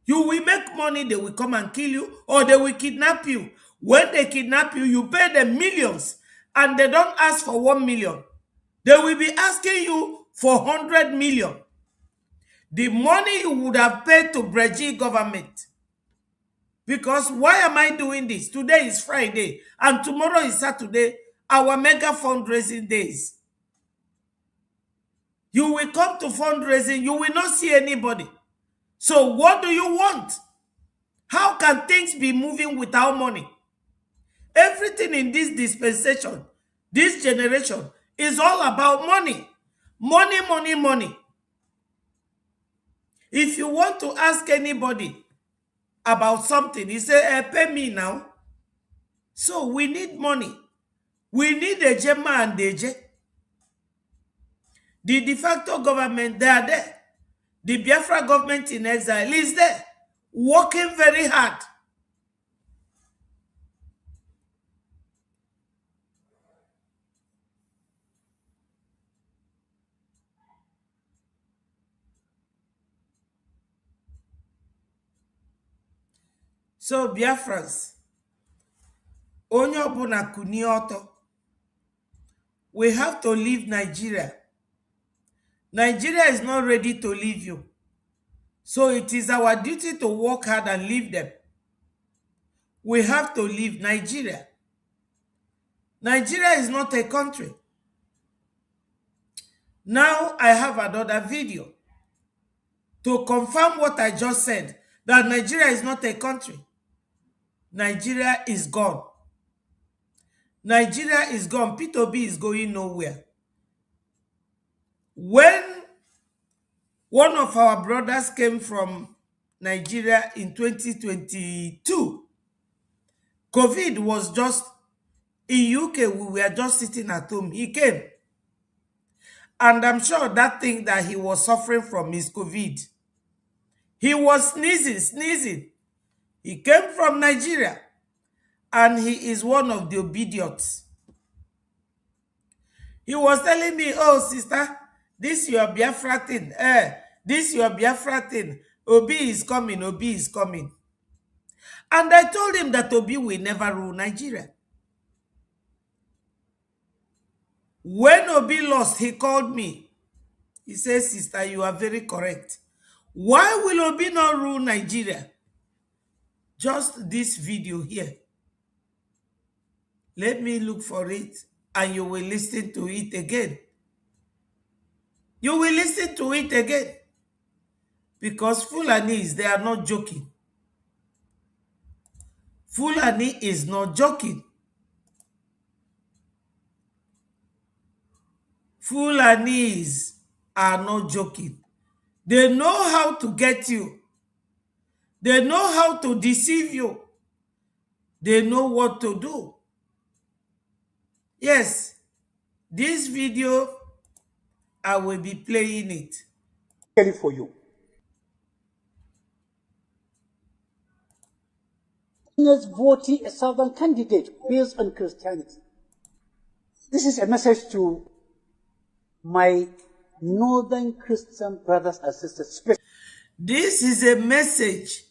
You will make money, they will come and kill you, or they will kidnap you. When they kidnap you, you pay them millions, and they don't ask for 1 million. They will be asking you for 100 million. The money you would have paid to Brgie government. Because why am I doing this? Today is Friday, and tomorrow is Saturday, our mega fundraising days. You will come to fundraising, you will not see anybody. So what do you want? How can things be moving without money? Everything in this dispensation, this generation, is all about money. Money, money, money. If you want to ask anybody about something, he say, pay me now. So we need money. We need a Jema and Deje. The de facto government, they are there. The Biafra government in exile is there, working very hard. So Biafrans, onye ọbụla kunie ọtọ. We have to leave Nigeria. Nigeria is not ready to leave you. So it is our duty to work hard and leave them. We have to leave Nigeria. Nigeria is not a country. Now I have another video to confirm what I just said, that Nigeria is not a country. Nigeria is gone. Nigeria is gone. P2B is going nowhere. When one of our brothers came from Nigeria in 2022, COVID was just in UK, we were just sitting at home. He came. And I'm sure that thing that he was suffering from is COVID. He was sneezing. He came from Nigeria. And he is one of the obediots. He was telling me, oh, sister, this your Biafra thing. This your Biafra thing. Obi is coming, Obi is coming. And I told him that Obi will never rule Nigeria. When Obi lost, he called me. He says, sister, you are very correct. Why will Obi not rule Nigeria? Just this video here. Let me look for it and you will listen to it again. You will listen to it again. Because Fulani, they are not joking. Fulani is not joking. Fulanis are not joking. They know how to get you. They know how to deceive you. They know what to do. Yes, this video, I will be playing it. For you. voting a southern candidate based on Christianity. This is a message to my northern Christian brothers and sisters. This is a message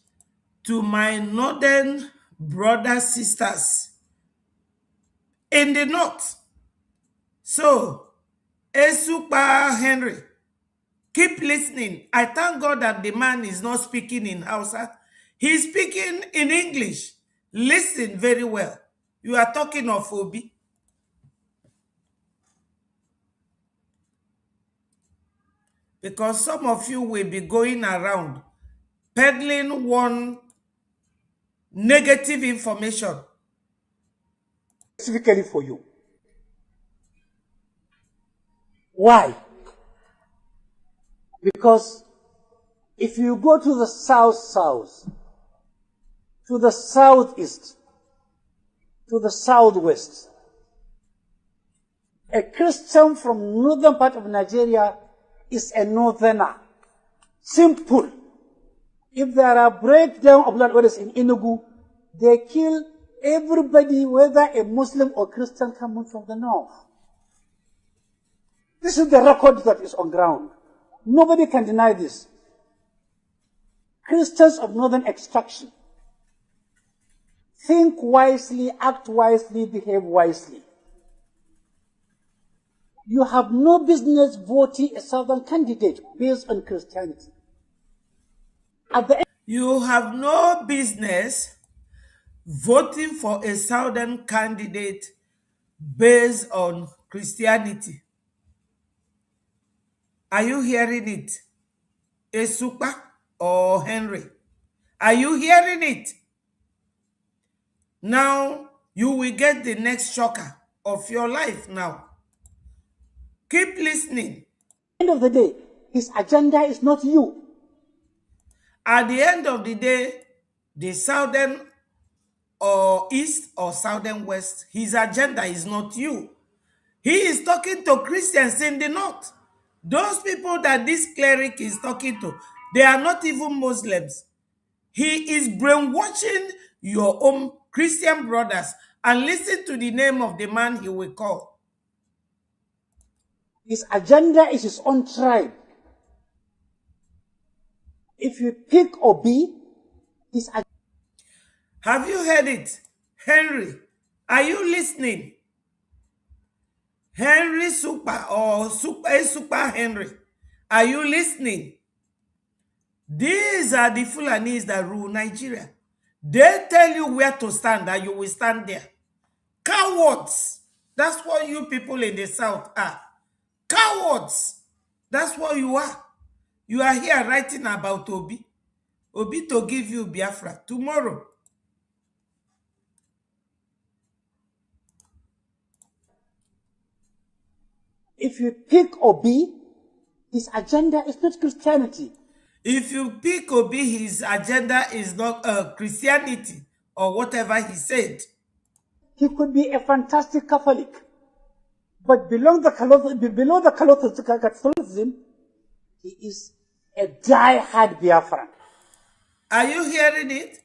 to my northern brothers sisters in the north. So, Esupa Henry, keep listening. I thank God that the man is not speaking in Hausa. He's speaking in English. Listen very well. You are talking of Obi. Because some of you will be going around peddling one negative information. Specifically for you. Why? Because if you go to the south, to the southeast, to the southwest, a Christian from northern part of Nigeria is a northerner. Simple. If there are breakdown of blood orders in Enugu, they kill everybody, whether a Muslim or Christian coming from the north. This is the record that is on ground. Nobody can deny this. Christians of northern extraction. Think wisely, act wisely, behave wisely. You have no business voting a southern candidate based on Christianity. You have no business voting for a southern candidate based on Christianity. Are you hearing it? Esupa or Henry? Are you hearing it? Now you will get the next shocker of your life now. Keep listening. At the end of the day, his agenda is not you. At the end of the day, the southern or east or southern west, his agenda is not you. He is talking to Christians in the north. Those people that this cleric is talking to, they are not even Muslims. He is brainwashing your own Christian brothers. And listen to the name of the man he will call. His agenda is his own tribe. If you pick Obi, his agenda. Have you heard it? Henry, are you listening? Henry Super or Super Henry, are you listening? These are the Fulanis that rule Nigeria. They tell you where to stand and you will stand there. Cowards. That's what you people in the south are. Cowards. That's what you are. You are here writing about Obi. Obi to give you Biafra tomorrow. If you pick Obi, his agenda is not Christianity. If you pick Obi, his agenda is not Christianity or whatever he said. He could be a fantastic Catholic, but below the Catholicism, he is a die-hard Biafran. Are you hearing it?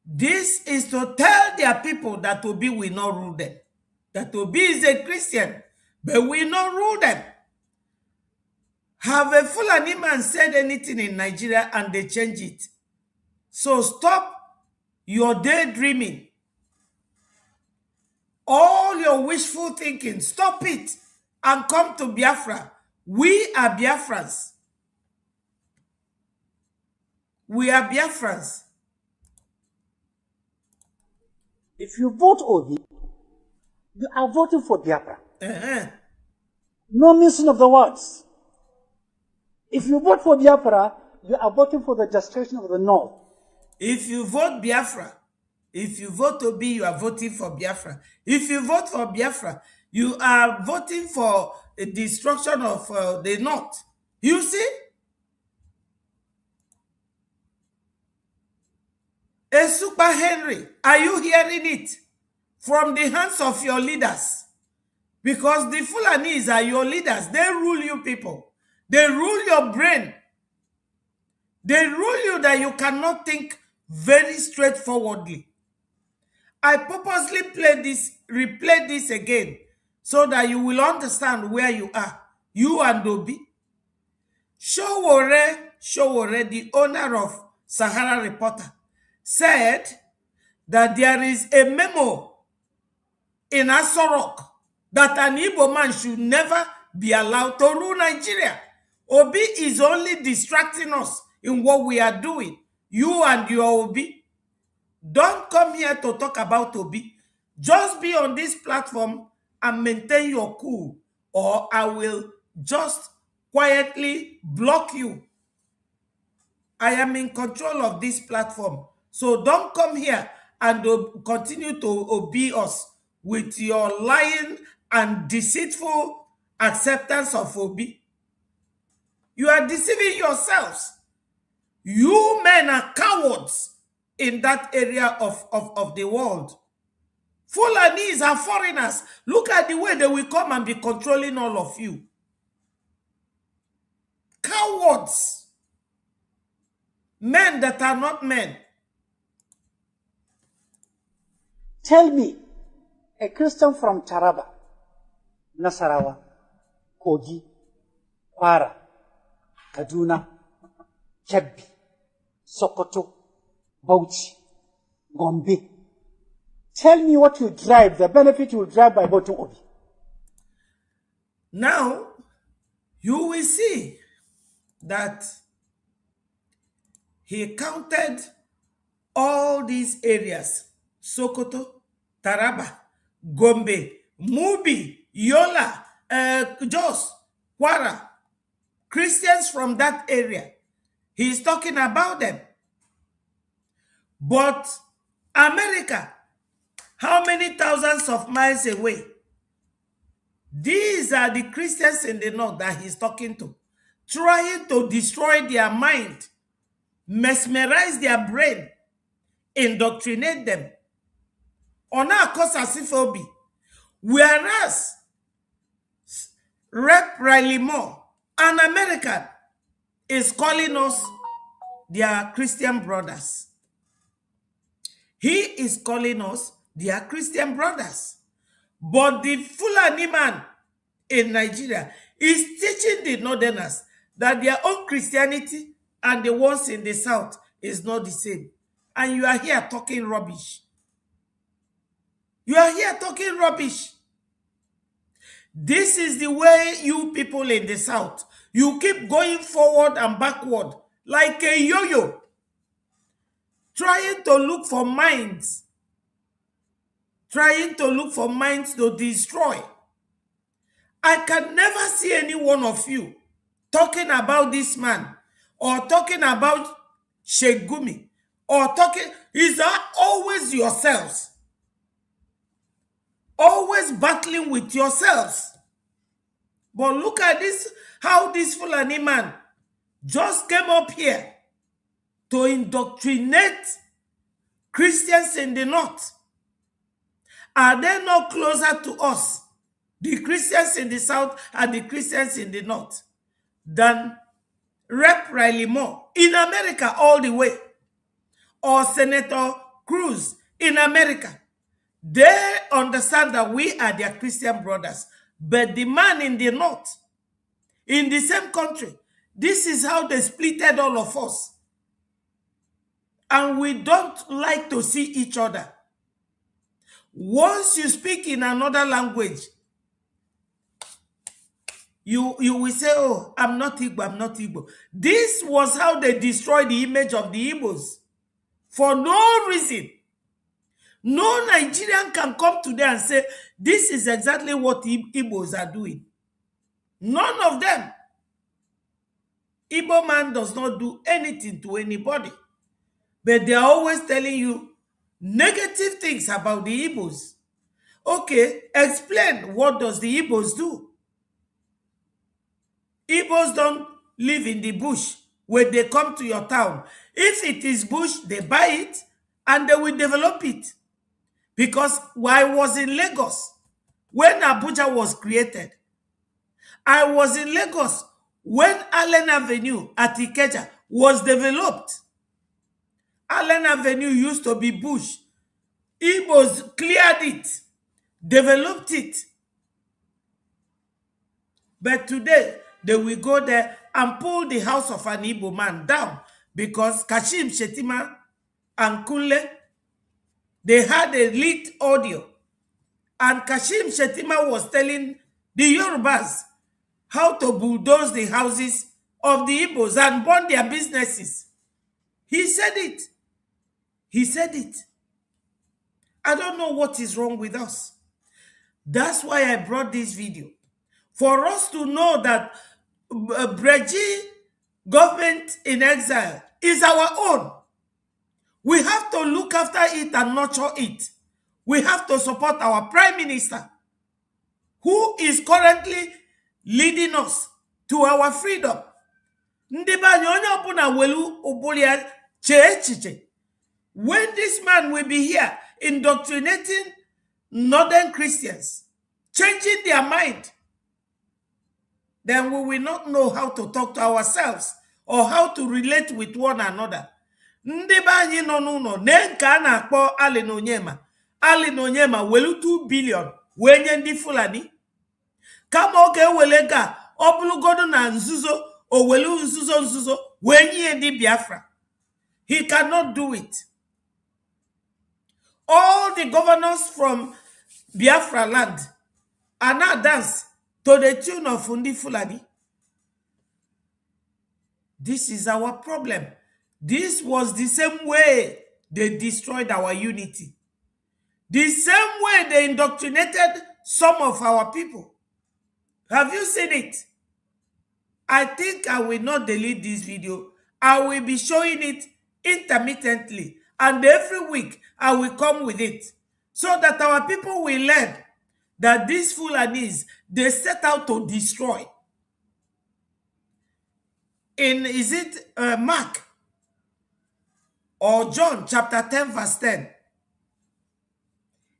This is to tell their people that Obi will not rule them. That Obi is a Christian, but will not rule them. Have a Fulani man said anything in Nigeria and they change it? So stop your daydreaming. All your wishful thinking, stop it and come to Biafra. We are Biafrans. We are Biafrans. If you vote Obi, you are voting for Biafra. No missing of the words. If you vote for Biafra, you are voting for the destruction of the North. If you vote Biafra, if you vote Obi, you are voting for Biafra. If you vote for Biafra, you are voting for the destruction of the North. You see? A Super Henry, are you hearing it? From the hands of your leaders. Because the Fulanis are your leaders. They rule you people. They rule your brain. They rule you that you cannot think very straightforwardly. I purposely replay this again, so that you will understand where you are. You and Obi. Showore, the owner of Sahara Reporter, said that there is a memo in Asorok that an Igbo man should never be allowed to rule Nigeria. Obi is only distracting us in what we are doing. You and your Obi. Don't come here to talk about Obi. Just be on this platform and maintain your cool, or I will just quietly block you. I am in control of this platform. So don't come here and continue to obey us with your lying and deceitful acceptance of Obi. You are deceiving yourselves. You men are cowards in that area of the world. Fulanis are foreigners. Look at the way they will come and be controlling all of you. Cowards. Men that are not men. Tell me, a Christian from Taraba, Nasarawa, Kogi, Kwara, Kaduna, Kebbi, Sokoto, Bauchi, Gombe. Tell me what you drive, the benefit you will drive by voting Obi. Now, you will see that he counted all these areas: Sokoto, Taraba, Gombe, Mubi, Yola, Jos, Kwara, Christians from that area. He's talking about them. But America, how many thousands of miles away? These are the Christians in the north that he's talking to, trying to destroy their mind, mesmerize their brain, indoctrinate them. On our cause as if Obi. Whereas Rep. Riley Moore, an American, is calling us their Christian brothers. He is calling us their Christian brothers. But the Fulani man in Nigeria is teaching the northerners that their own Christianity and the ones in the south is not the same. And you are here talking rubbish. You are here talking rubbish. This is the way you people in the south, you keep going forward and backward like a yo-yo, trying to look for minds, to destroy. I can never see any one of you talking about this man or talking about Sheikh Gumi or talking. Is that always yourselves? Always battling with yourselves. But look at this, how this Fulani man just came up here to indoctrinate Christians in the north. Are they not closer to us, the Christians in the south and the Christians in the north, than Rep. Riley Moore in America all the way, or Senator Cruz in America? They understand that we are their Christian brothers. But the man in the north, in the same country, this is how they splitted all of us. And we don't like to see each other. Once you speak in another language, you will say, oh, I'm not Igbo, I'm not Igbo. This was how they destroyed the image of the Igbos. For no reason. No Nigerian can come today and say, this is exactly what Igbos are doing. None of them. Igbo man does not do anything to anybody. But they are always telling you negative things about the Igbos. Okay, explain, what does the Igbos do? Igbos don't live in the bush when they come to your town. If it is bush, they buy it and they will develop it. Because I was in Lagos when Abuja was created. I was in Lagos when Allen Avenue at Ikeja was developed. Allen Avenue used to be bush. Igbos cleared it, developed it. But today, they will go there and pull the house of an Igbo man down because Kashim Shettima and Kunle, they had a leaked audio. And Kashim Shettima was telling the Yorubas how to bulldoze the houses of the Igbos and burn their businesses. He said it. He said it. I don't know what is wrong with us. That's why I brought this video. For us to know that Brgie government in exile is our own. We have to look after it and nurture it. We have to support our Prime Minister, who is currently leading us to our freedom. When this man will be here indoctrinating northern Christians, changing their mind, then we will not know how to talk to ourselves or how to relate with one another. Ndị be anyị nọ n'ụlọ nke a na-akpọ Ali Nonyema welu 2 billion wee nye ndị Fulani. Kama ọ ga-ewele ga ọ bụlụgodu na nzuzo o welu nzuzo wee nye ndị Biafra. He cannot do it. All the governors from Biafra land are now dance to the tune of Ndi Fulani. This is our problem. This was the same way they destroyed our unity. The same way they indoctrinated some of our people. Have you seen it? I think I will not delete this video. I will be showing it intermittently. And every week, I will come with it. So that our people will learn that these Fulanis, they set out to destroy. Is it Mark or John chapter 10 verse 10?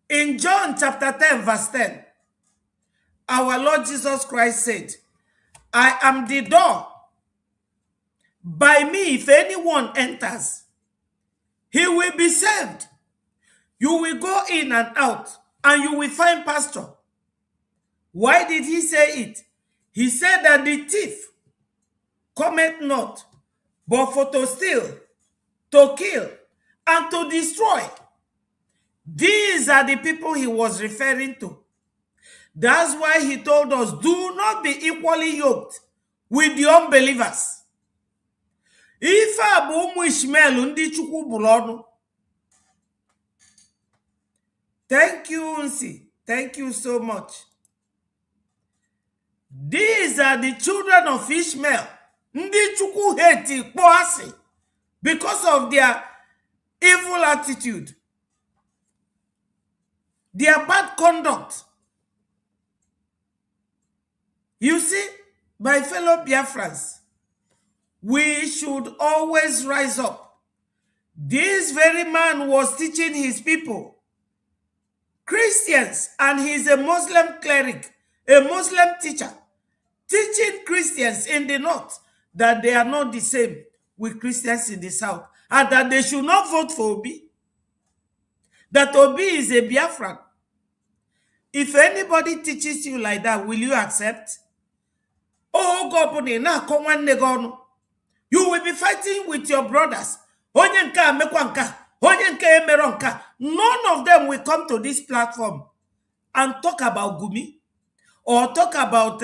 In John chapter 10 verse 10, our Lord Jesus Christ said, I am the door. By me, if anyone enters, he will be saved. You will go in and out, and you will find pasture. Why did he say it? He said that the thief cometh not, but for to steal, to kill, and to destroy. These are the people he was referring to. That's why he told us, do not be equally yoked with the unbelievers. If Abu Ishmael undi chukwu bulonu. Thank you, Unsi. Thank you so much. These are the children of Ishmael. Ndi chukwu hate poasi because of their evil attitude, their bad conduct. You see, my fellow Biafrans, we should always rise up. This very man was teaching his people, Christians, and he's a Muslim cleric, a Muslim teacher, teaching Christians in the north that they are not the same with Christians in the south, and that they should not vote for Obi. That Obi is a Biafran. If anybody teaches you like that, will you accept? Oh, God, you will be fighting with your brothers. None of them will come to this platform and talk about Gumi or talk about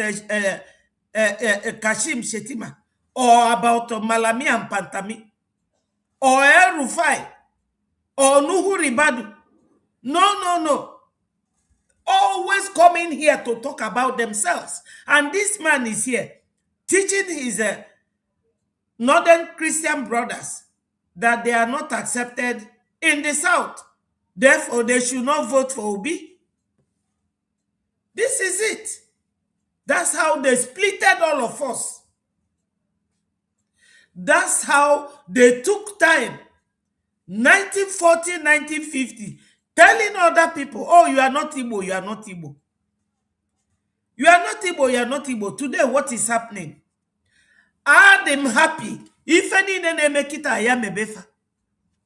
Kashim Shettima or about Malami and Pantami or El Rufai or Nuhu Ribadu. No. Always coming here to talk about themselves. And this man is here teaching his northern Christian brothers that they are not accepted in the south. Therefore, they should not vote for Obi. This is it. That's how they splitted all of us. That's how they took time, 1940, 1950, telling other people, oh, you are not Igbo, you are not Igbo. You are not Igbo, you are not Igbo. Today, what is happening? I am happy. If any name make it, I am a befa.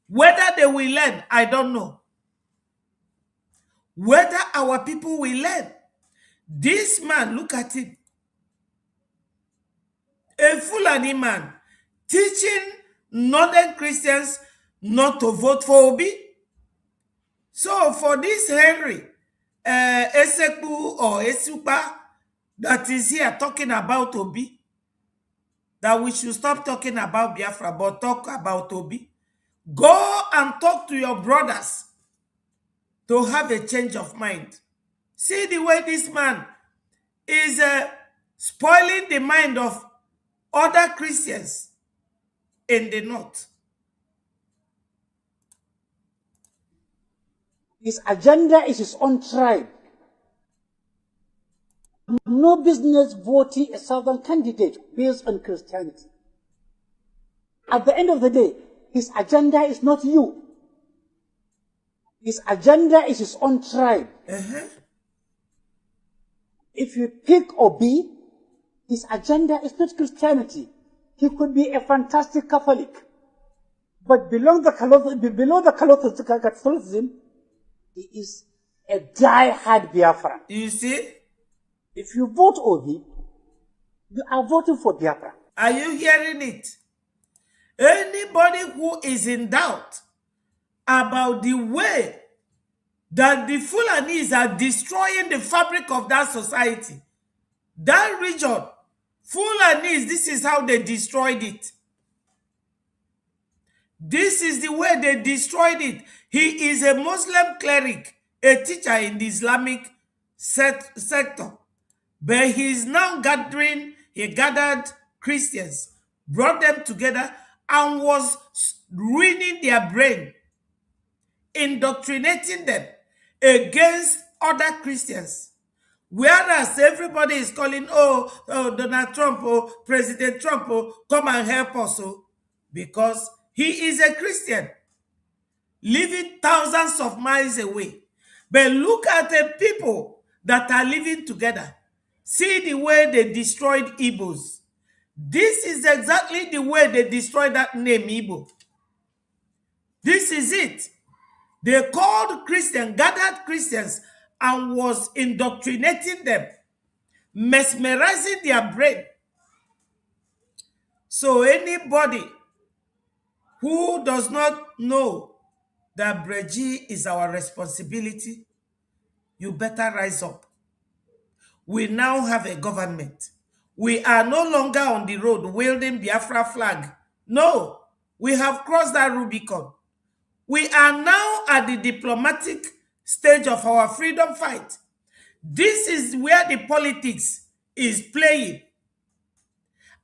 Whether they will learn, I don't know. whether our people will learn. This man, look at it. A Fulani man teaching northern Christians not to vote for Obi. So for this Henry Esekpu or Esupa that is here talking about Obi, that we should stop talking about Biafra but talk about Obi, go and talk to your brothers to have a change of mind. See the way this man is spoiling the mind of other Christians in the north. His agenda is his own tribe. No business voting a southern candidate based on Christianity. At the end of the day, his agenda is not you. His agenda is his own tribe. If you pick Obi, his agenda is not Christianity. He could be a fantastic Catholic. But below the Catholicism, he is a die-hard Biafran. You see? If you vote Obi, you are voting for Biafra. Are you hearing it? Anybody who is in doubt about the way that the Fulanis are destroying the fabric of that society, that region, Fulanis, this is how they destroyed it. This is the way they destroyed it. He is a Muslim cleric, a teacher in the Islamic sector. But he is now he gathered Christians, brought them together, and was ruining their brain, indoctrinating them against other Christians. Whereas everybody is calling, oh, Donald Trump, oh, President Trump, oh, come and help us, oh, because he is a Christian, living thousands of miles away. But look at the people that are living together. See the way they destroyed Igbos. This is exactly the way they destroyed that name, Igbo. This is it. They called Christians, gathered Christians, and was indoctrinating them, mesmerizing their brain. So anybody who does not know that Brgie is our responsibility, you better rise up. We now have a government. We are no longer on the road wielding Biafra flag. No, we have crossed that Rubicon. We are now at the diplomatic stage of our freedom fight. This is where the politics is playing.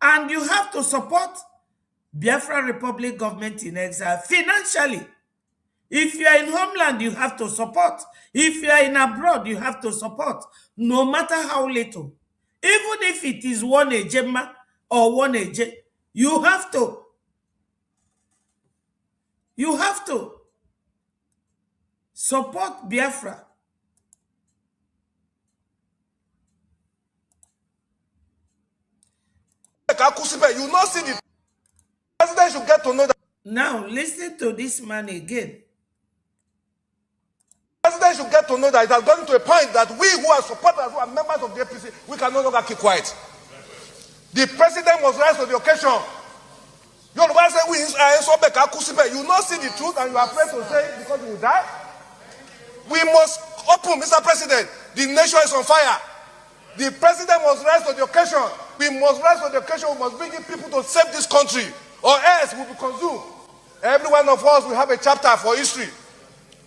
And you have to support Biafra Republic government in exile financially. If you are in homeland, you have to support. If you are in abroad, you have to support, no matter how little. Even if it is 1 Ejema or 1 Eje, you have to. You have to support Biafra. You not see the president should get to know that. Now listen to this man again. The president should get to know that it has gotten to a point that we who are supporters, who are members of the APC, we can no longer keep quiet. The president must rise to the occasion. You know why I say you not see the truth and you are afraid to say it because you will die? We must open, Mr. President. The nation is on fire. The president must rise to the occasion. We must rise to the occasion. We must bring in people to save this country, or else we will be consumed. Every one of us will have a chapter for history.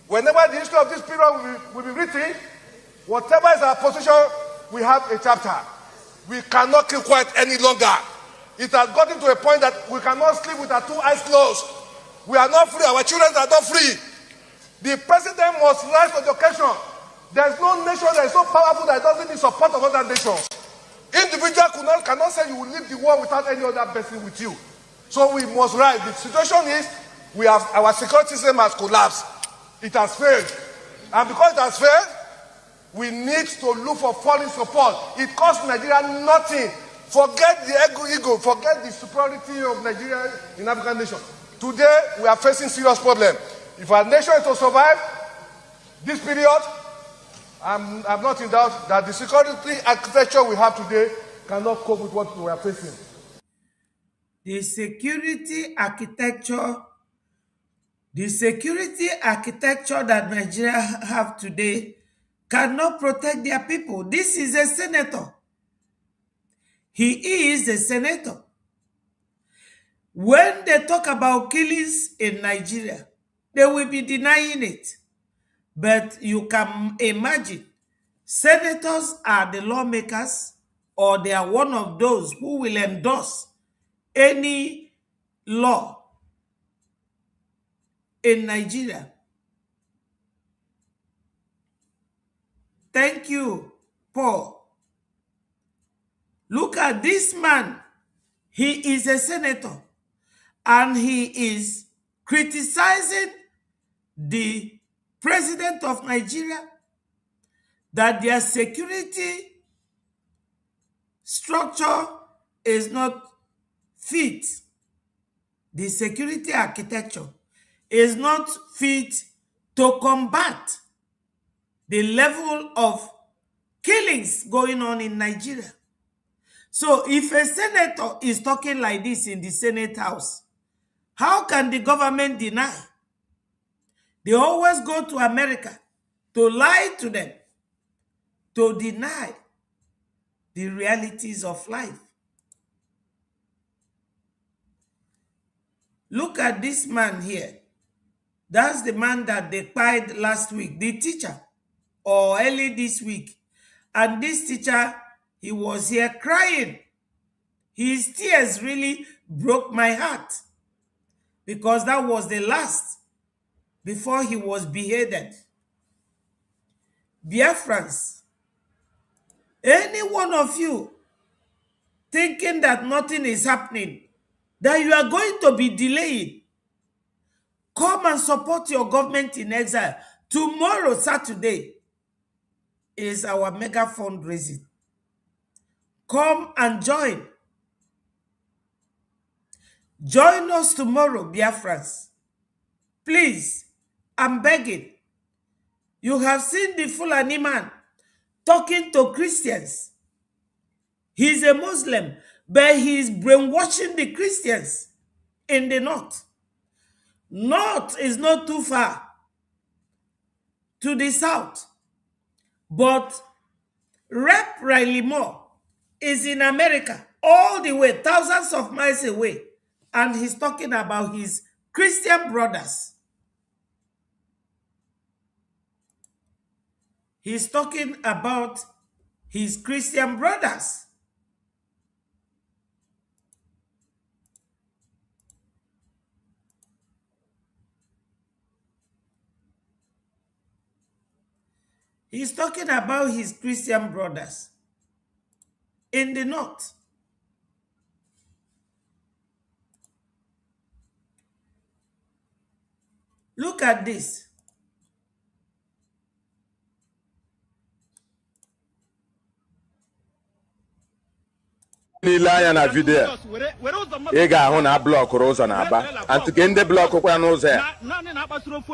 Whenever the history of this period will be written, whatever is our position, we have a chapter. We cannot keep quiet any longer. It has gotten to a point that we cannot sleep with our 2 eyes closed. We are not free. Our children are not free. The president must rise to the occasion. There's no nation that is so powerful that doesn't need support of other nations. Individual cannot say you will leave the war without any other person with you. So we must rise. The situation is our security system has collapsed. It has failed. And because it has failed, we need to look for foreign support. It costs Nigeria nothing. Forget the ego, forget the superiority of Nigeria in African nations. Today, we are facing serious problems. If our nation is to survive this period, I'm not in doubt that the security architecture we have today cannot cope with what we are facing. The security architecture that Nigeria have today cannot protect their people. This is a senator. He is a senator. When they talk about killings in Nigeria, they will be denying it. But you can imagine, senators are the lawmakers, or they are one of those who will endorse any law in Nigeria. Thank you, Paul. Look at this man. He is a senator, and he is criticizing the president of Nigeria that their security structure is not fit. The security architecture is not fit to combat the level of killings going on in Nigeria. So if a senator is talking like this in the Senate House, how can the government deny? They always go to America to lie to them, to deny the realities of life. Look at this man here. That's the man that they pied last week, the teacher, or early this week. And this teacher, he was here crying. His tears really broke my heart, because that was the last before he was beheaded. Biafrans, any one of you thinking that nothing is happening, that you are going to be delayed, come and support your government in exile. Tomorrow, Saturday, is our mega fundraising. Come and join. Join us tomorrow, Biafrans. Please, I'm begging. You have seen the Fulani man talking to Christians. He's a Muslim, but he's brainwashing the Christians in the north. North is not too far to the south, but Rep. Riley Moore is in America, all the way, thousands of miles away, and he's talking about his Christian brothers. He's talking about his Christian brothers. He's talking about his Christian brothers in the north. Look at this. N'ile anya na vidiyo ị ga-ahụ na blọkụrụ ụzọ na-aba antike ndị blọkụkwa n'ụzọ ya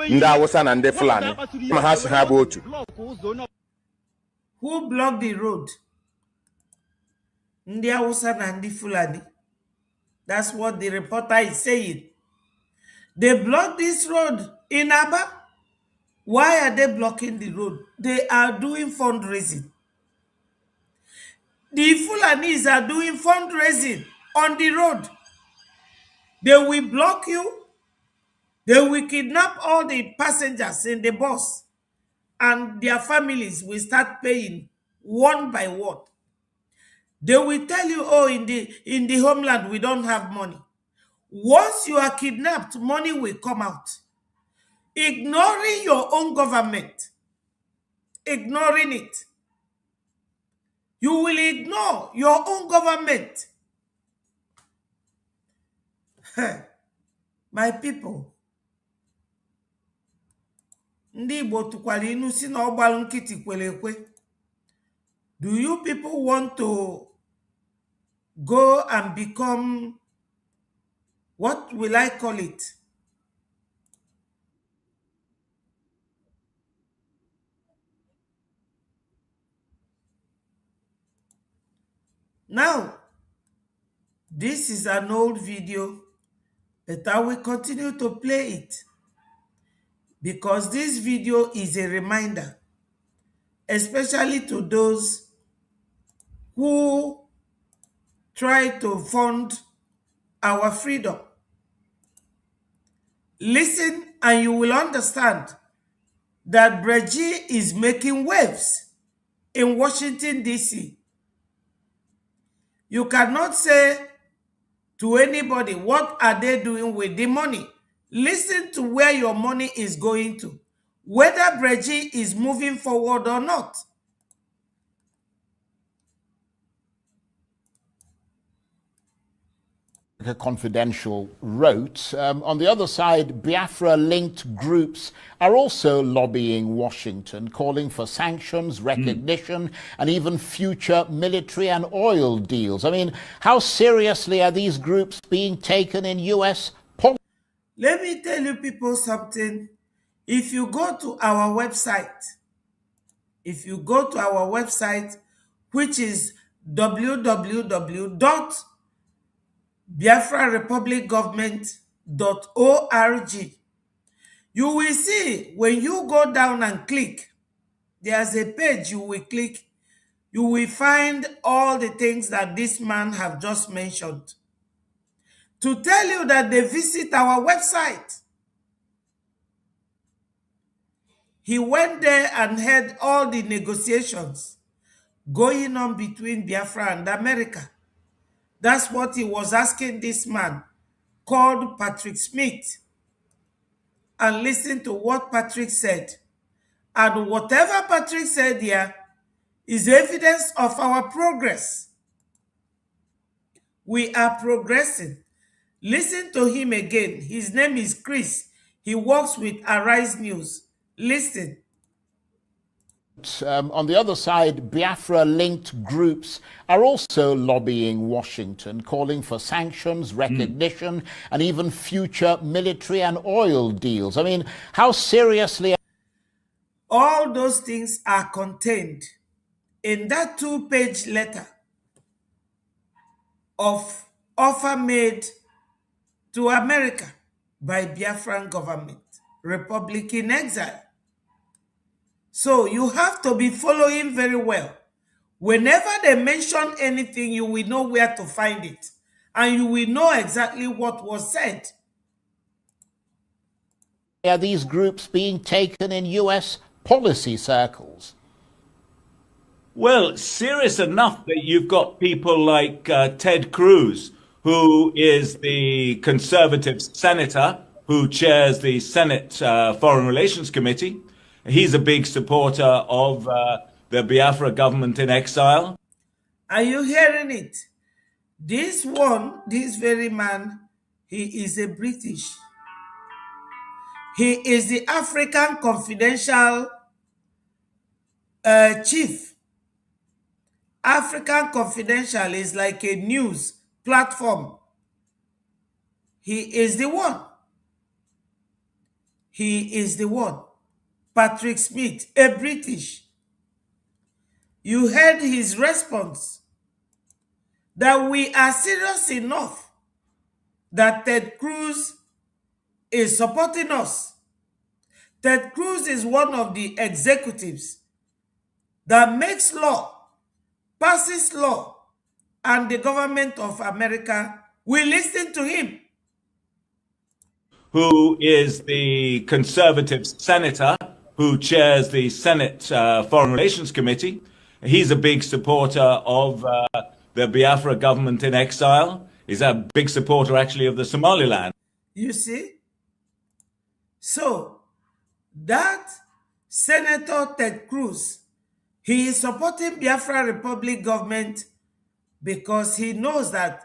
ndị Awụsa na ndị Fulani ma ha si ha bụ otu. Who blocked the road? Ndị Awụsa na ndị Fulani. That's what the reporter is saying. They blocked this road in Aba. Why are they blocking the road? They are doing fundraising. The Fulanis are doing fundraising on the road. They will block you. They will kidnap all the passengers in the bus, and their families will start paying one by one. They will tell you, oh, in the homeland, we don't have money. Once you are kidnapped, money will come out. Ignoring your own government, ignoring it. You will ignore your own government. My people, ndị Igbo tụkwara inu si na ọgbalụ nkịtị kwere ekwe. Do you people want to go and become, what will I call it? Now, this is an old video, but I will continue to play it because this video is a reminder, especially to those who try to fund our freedom. Listen and you will understand that Brgie is making waves in Washington, D.C. You cannot say to anybody, what are they doing with the money? Listen to where your money is going to, whether Brgie is moving forward or not. Confidential wrote. On the other side, Biafra-linked groups are also lobbying Washington, calling for sanctions, recognition, and even future military and oil deals. I mean, how seriously are these groups being taken in U.S. policy? Let me tell you people something. If you go to our website, which is www.biafrarepublicgovernment.org, you will see when you go down and click, there's a page you will click, you will find all the things that this man have just mentioned. To tell you that they visit our website. He went there and heard all the negotiations going on between Biafra and America. That's what he was asking this man called Patrick Smith. And listen to what Patrick said. And whatever Patrick said here is evidence of our progress. We are progressing. Listen to him again. His name is Chris. He works with Arise News. Listen. On the other side, Biafra-linked groups are also lobbying Washington, calling for sanctions, recognition, and even future military and oil deals. I mean, how seriously... All those things are contained in that 2-page letter of offer made to America by Biafran government, Republic in Exile. So you have to be following very well. Whenever they mention anything, you will know where to find it. And you will know exactly what was said. Are these groups being taken in U.S. policy circles? Well, serious enough that you've got people like Ted Cruz, who is the conservative senator who chairs the Senate Foreign Relations Committee. He's a big supporter of the Biafra government in exile. Are you hearing it? This very man, he is a British. He is the African Confidential chief. African Confidential is like a news platform. He is the one. He is the one. Patrick Smith, a British. You heard his response that we are serious enough that Ted Cruz is supporting us. Ted Cruz is one of the executives that makes law, passes law, and the government of America will listen to him. Who is the conservative senator who chairs the Senate Foreign Relations Committee. He's a big supporter of the Biafra government in exile. He's a big supporter, actually, of the Somaliland. You see? So, that Senator Ted Cruz, he is supporting Biafra Republic government because he knows that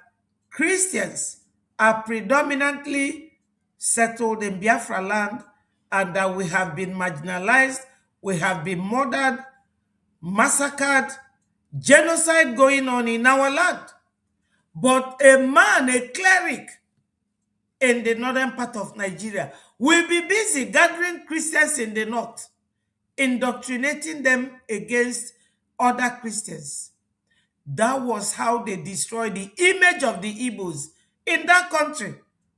Christians are predominantly settled in Biafra land and that we have been marginalized, we have been murdered, massacred, genocide going on in our land. But a man, a cleric in the northern part of Nigeria will be busy gathering Christians in the north, indoctrinating them against other Christians. That was how they destroyed the image of the Igbos in that country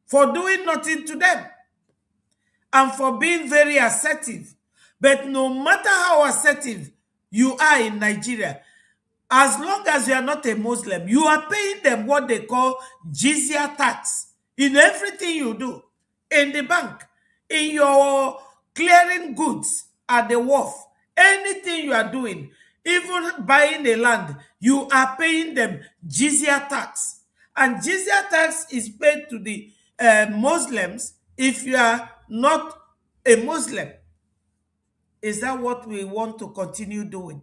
for doing nothing to them and for being very assertive. But no matter how assertive you are in Nigeria, as long as you are not a Muslim, you are paying them what they call jizya tax in everything you do, in the bank, in your clearing goods at the wharf, anything you are doing, even buying a land, you are paying them jizya tax. And jizya tax is paid to the Muslims if you are not a Muslim. Is that what we want to continue doing?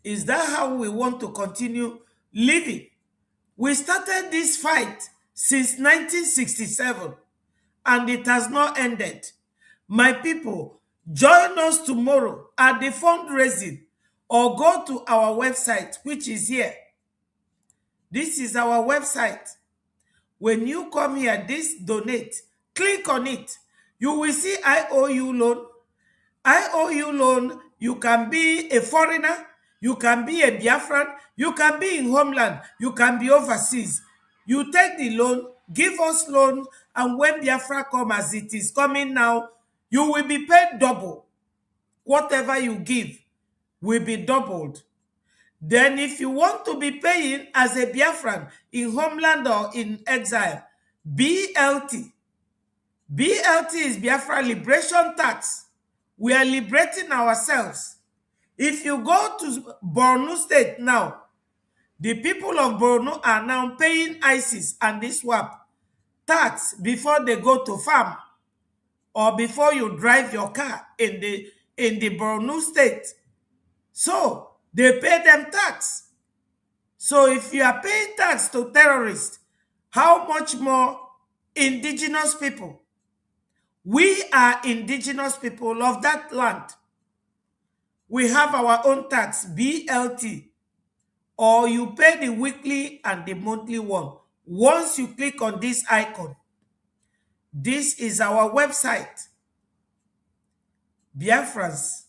Is that how we want to continue living? We started this fight since 1967 and it has not ended. My people, join us tomorrow at the fundraising or go to our website, which is here. This is our website. When you come here, this donate, click on it. You will see IOU loan. IOU loan, you can be a foreigner, you can be a Biafran, you can be in homeland, you can be overseas. You take the loan, give us loan, and when Biafra come as it is coming now, you will be paid double. Whatever you give will be doubled. Then if you want to be paying as a Biafran in homeland or in exile, BLT. BLT is Biafra Liberation Tax. We are liberating ourselves. If you go to Borno State now, the people of Borno are now paying ISIS and this swap tax before they go to farm or before you drive your car in the Borno State. So they pay them tax. So if you are paying tax to terrorists, how much more indigenous people? We are indigenous people of that land. We have our own tax, BLT, or you pay the weekly and the monthly one. Once you click on this icon, this is our website. Biafrans,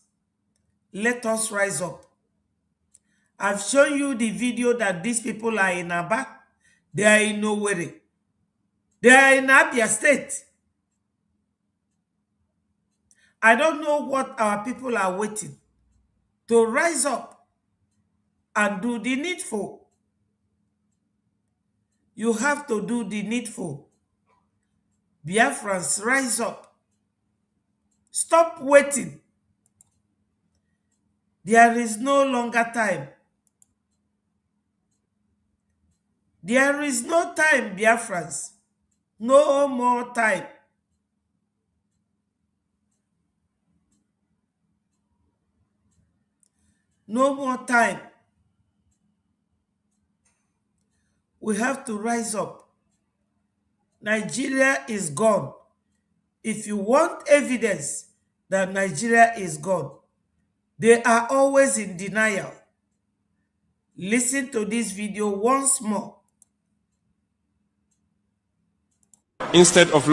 let us rise up. I've shown you the video that these people are in Aba. They are in Owerri. They are in Abia State. I don't know what our people are waiting to rise up and do the needful. You have to do the needful. Biafrans, rise up. Stop waiting. There is no longer time. There is no time, Biafrans. No more time. No more time. We have to rise up. Nigeria is gone. If you want evidence that Nigeria is gone, they are always in denial. Listen to this video once more. Instead of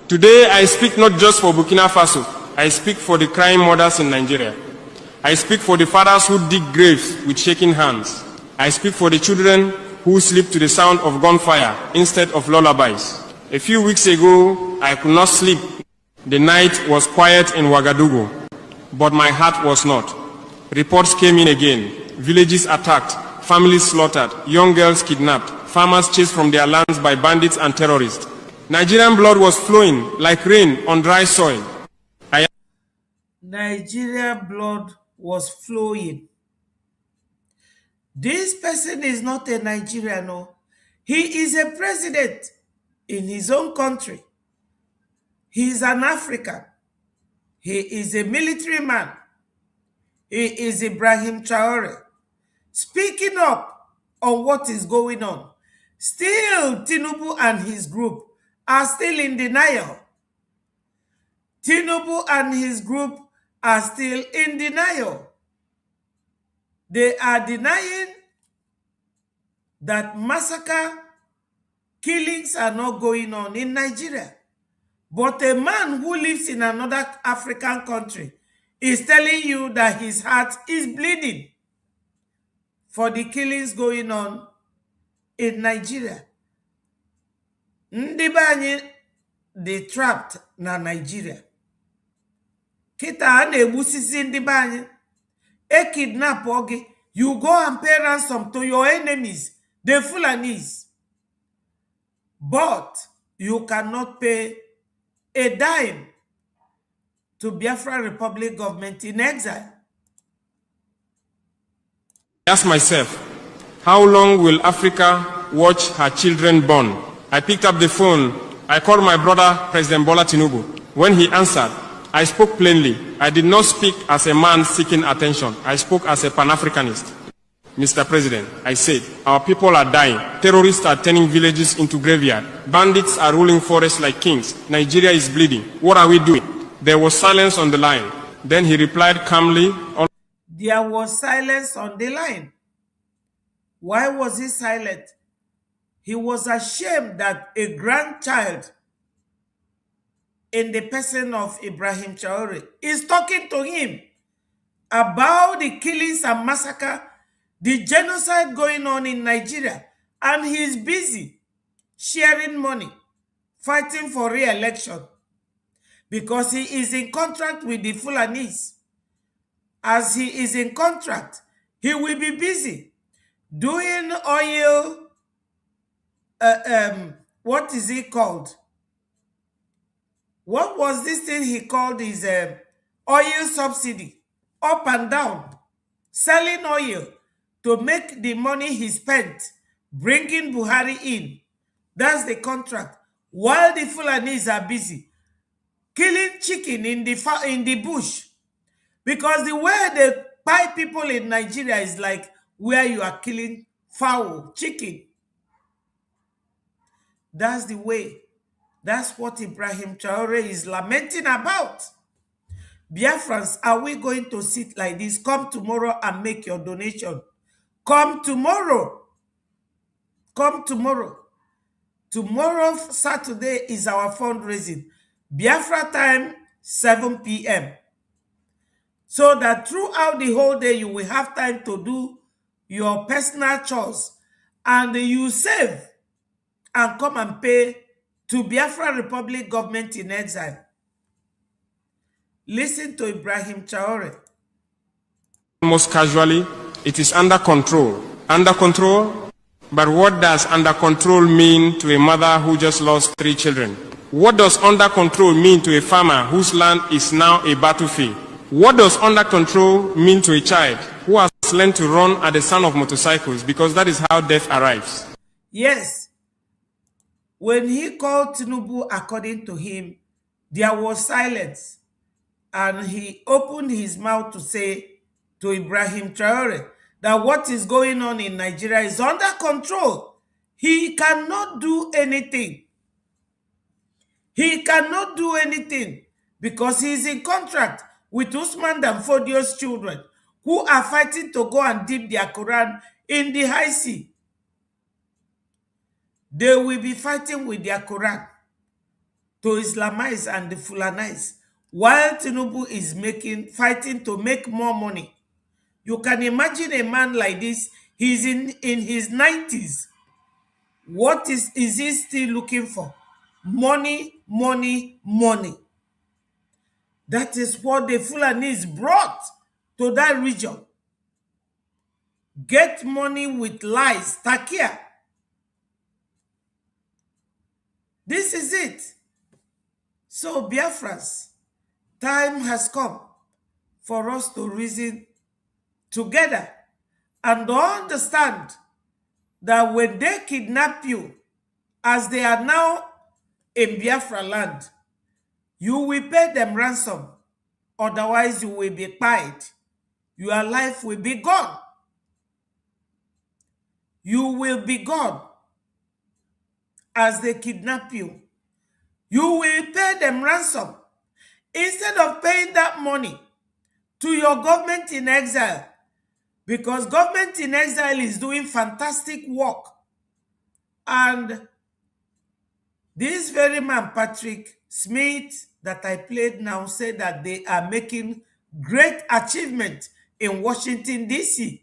today, I speak not just for Burkina Faso. I speak for the crying mothers in Nigeria. I speak for the fathers who dig graves with shaking hands. I speak for the children who sleep to the sound of gunfire instead of lullabies. A few weeks ago, I could not sleep. The night was quiet in Ouagadougou, but my heart was not. Reports came in again. Villages attacked, families slaughtered, young girls kidnapped, farmers chased from their lands by bandits and terrorists. Nigerian blood was flowing like rain on dry soil. Nigerian blood was flowing. This person is not a Nigerian, no. He is a president in his own country. He is an African. He is a military man. He is Ibrahim Traore. Speaking up on what is going on. Still, Tinubu and his group are still in denial. Tinubu and his group are still in denial. They are denying that massacre, killings are not going on in Nigeria. But a man who lives in another African country is telling you that his heart is bleeding for the killings going on in Nigeria. Ndị be anyị dị trapped na Nigeria. Kita a na-egbusisi ndị be anyị. E kidnap oge, you go and pay ransom to your enemies, the Fulanis. But you cannot pay a dime to Biafra Republic government in exile. I ask myself, how long will Africa watch her children born? I picked up the phone. I called my brother, President Bola Tinubu. When he answered, I spoke plainly. I did not speak as a man seeking attention. I spoke as a Pan-Africanist. Mr. President, I said, our people are dying. Terrorists are turning villages into graveyard. Bandits are ruling forests like kings. Nigeria is bleeding. What are we doing? There was silence on the line. Then he replied calmly. There was silence on the line. Why was he silent? He was ashamed that a grandchild in the person of Ibrahim Traore is talking to him about the killings and massacre, the genocide going on in Nigeria, and he's busy sharing money, fighting for re-election, because he is in contract with the Fulanis. As he is in contract, he will be busy doing oil, what is it called? What was this thing he called his oil subsidy? Up and down, selling oil to make the money he spent, bringing Buhari in. That's the contract. While the Fulanis are busy killing chicken in the bush. Because the way they buy people in Nigeria is like where you are killing fowl, chicken. That's the way. That's what Ibrahim Traore is lamenting about. Biafrans, are we going to sit like this? Come tomorrow and make your donation. Come tomorrow. Come tomorrow. Tomorrow, Saturday, is our fundraising. Biafra time, 7 p.m. So that throughout the whole day, you will have time to do your personal chores. And you save and come and pay to Biafra Republic government in exile. Listen to Ibrahim Traore. Almost casually, it is under control. Under control? But what does under control mean to a mother who just lost 3 children? What does under control mean to a farmer whose land is now a battlefield? What does under control mean to a child who has learned to run at the sound of motorcycles, because that is how death arrives? Yes. When he called Tinubu, according to him, there was silence. And he opened his mouth to say to Ibrahim Traore that what is going on in Nigeria is under control. He cannot do anything. He cannot do anything because he is in contract with Usman Danfodio's children who are fighting to go and dip their Quran in the high sea. They will be fighting with their Quran to Islamize and the Fulanize, while Tinubu is fighting to make more money. You can imagine a man like this, he's in his 90s. What is he still looking for? Money, money, money. That is what the Fulanis brought to that region. Get money with lies, takia. This is it. So, Biafrans, time has come for us to reason together and understand that when they kidnap you, as they are now in Biafra land, you will pay them ransom. Otherwise, you will be paid. Your life will be gone. You will be gone as they kidnap you. You will pay them ransom. Instead of paying that money to your government in exile, because government in exile is doing fantastic work. And this very man, Patrick Smith, that I played now, said that they are making great achievement in Washington, D.C.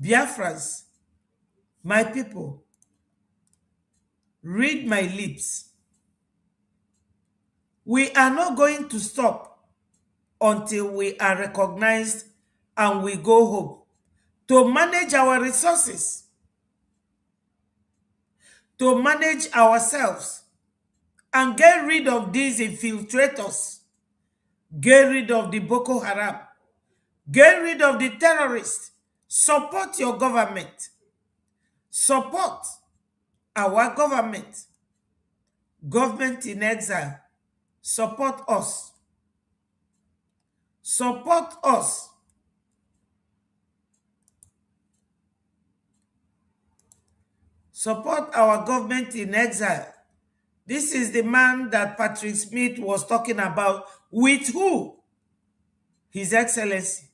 Biafrans, my people, read my lips. We are not going to stop until we are recognized and we go home to manage our resources, to manage ourselves, and get rid of these infiltrators, get rid of the Boko Haram, get rid of the terrorists. Support your government. Support our government. Government in exile. Support us. Support us. Support our government in exile. This is the man that Patrick Smith was talking about. With who? His Excellency,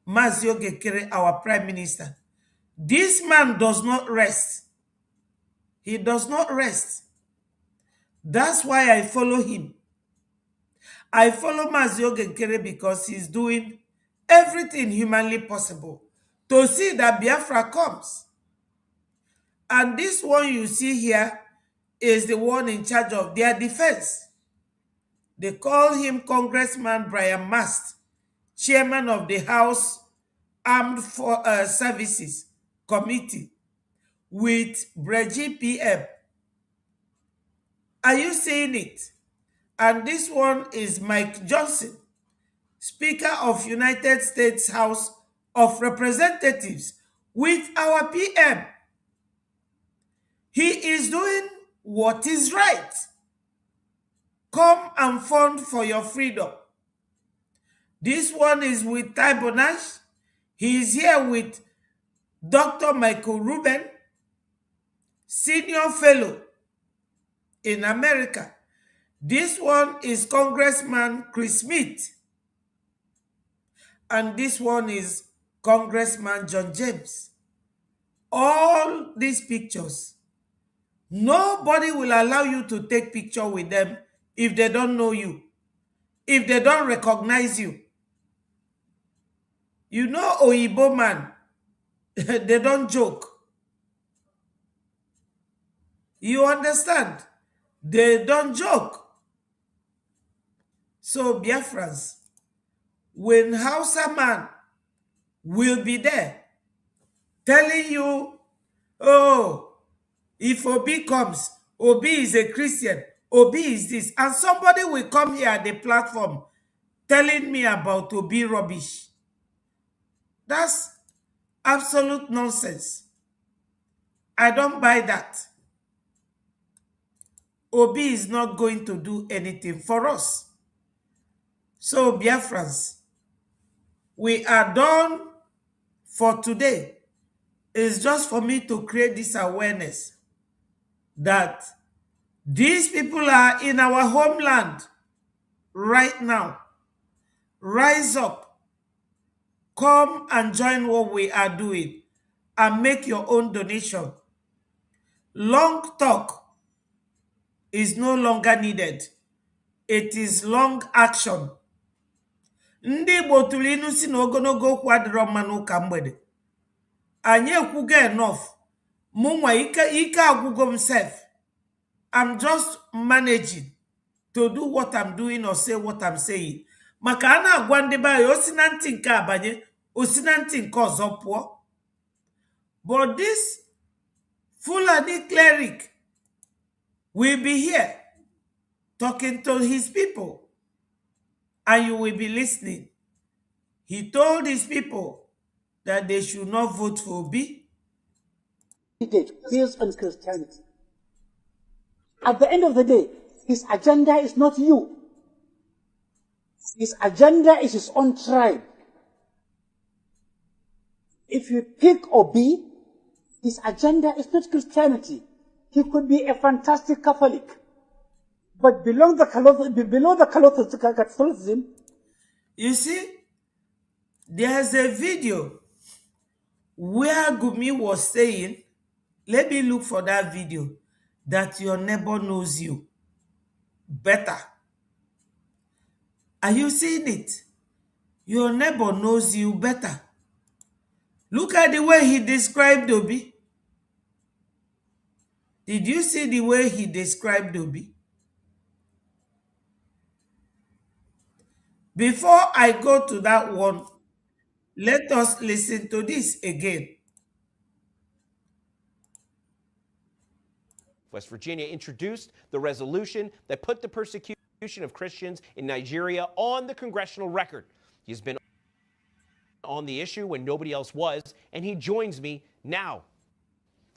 Mazio Gekere, our Prime Minister. This man does not rest. He does not rest. That's why I follow him. I follow Mazio Gekere because he's doing everything humanly possible to see that Biafra comes. And this one you see here is the one in charge of their defense. They call him Congressman Brian Mast, chairman of the House Armed Services Committee with Brgie PM. Are you seeing it? And this one is Mike Johnson, Speaker of United States House of Representatives with our PM. He is doing what is right. Come and fund for your freedom. This one is with Ty Bonash. He is here with Dr. Michael Rubin, Senior Fellow in America. This one is Congressman Chris Smith. And this one is Congressman John James. All these pictures. Nobody will allow you to take picture with them if they don't know you, if they don't recognize you. You know Oyibo man, they don't joke. You understand? They don't joke. So Biafrans, when Hausa man will be there telling you, oh, if Obi comes, Obi is a Christian, Obi is this, and somebody will come here at the platform telling me about Obi rubbish. That's absolute nonsense. I don't buy that. Obi is not going to do anything for us. So, Biafrans, we are done for today. It's just for me to create this awareness that these people are in our homeland right now. Rise up. Come and join what we are doing and make your own donation. Long talk is no longer needed. It is long action. Ndị Igbo tụrụ inu si na ogologo okwu adịrọ mma n'ụka mgbede. Anyị ekwugo enough. Mụnwa ike agwụgo m self. I'm just managing to do what I'm doing or say what I'm saying. Maka a na-agwa ndị be anyị osi na ntị nke abanye, osi na ntị nke ọzọ pụọ. But this Fulani cleric will be here talking to his people. And you will be listening. He told his people that they should not vote for Obi. Based on Christianity. At the end of the day, his agenda is not you. His agenda is his own tribe. If you pick Obi, his agenda is not Christianity. He could be a fantastic Catholic. But below the Catholicism, you see, there's a video where Gumi was saying, let me look for that video, that your neighbor knows you better. Are you seeing it? Your neighbor knows you better. Look at the way he described Obi. Did you see the way he described Obi? Before I go to that one, let us listen to this again. West Virginia introduced the resolution that put the persecution of Christians in Nigeria on the congressional record. He's been on the issue when nobody else was, and he joins me now.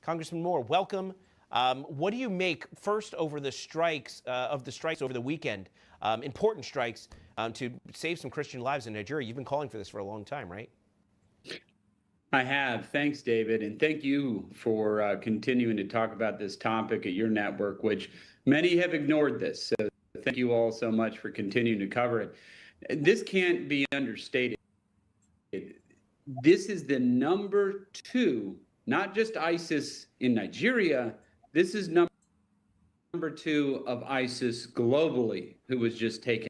Congressman Moore, welcome. What do you make first over the strikes over the weekend, important strikes to save some Christian lives in Nigeria? You've been calling for this for a long time, right? I have. Thanks, David. And thank you for continuing to talk about this topic at your network, which many have ignored this. So thank you all so much for continuing to cover it. This can't be understated. This is the number 2, not just ISIS in Nigeria. This is number 2 of ISIS globally, who was just taken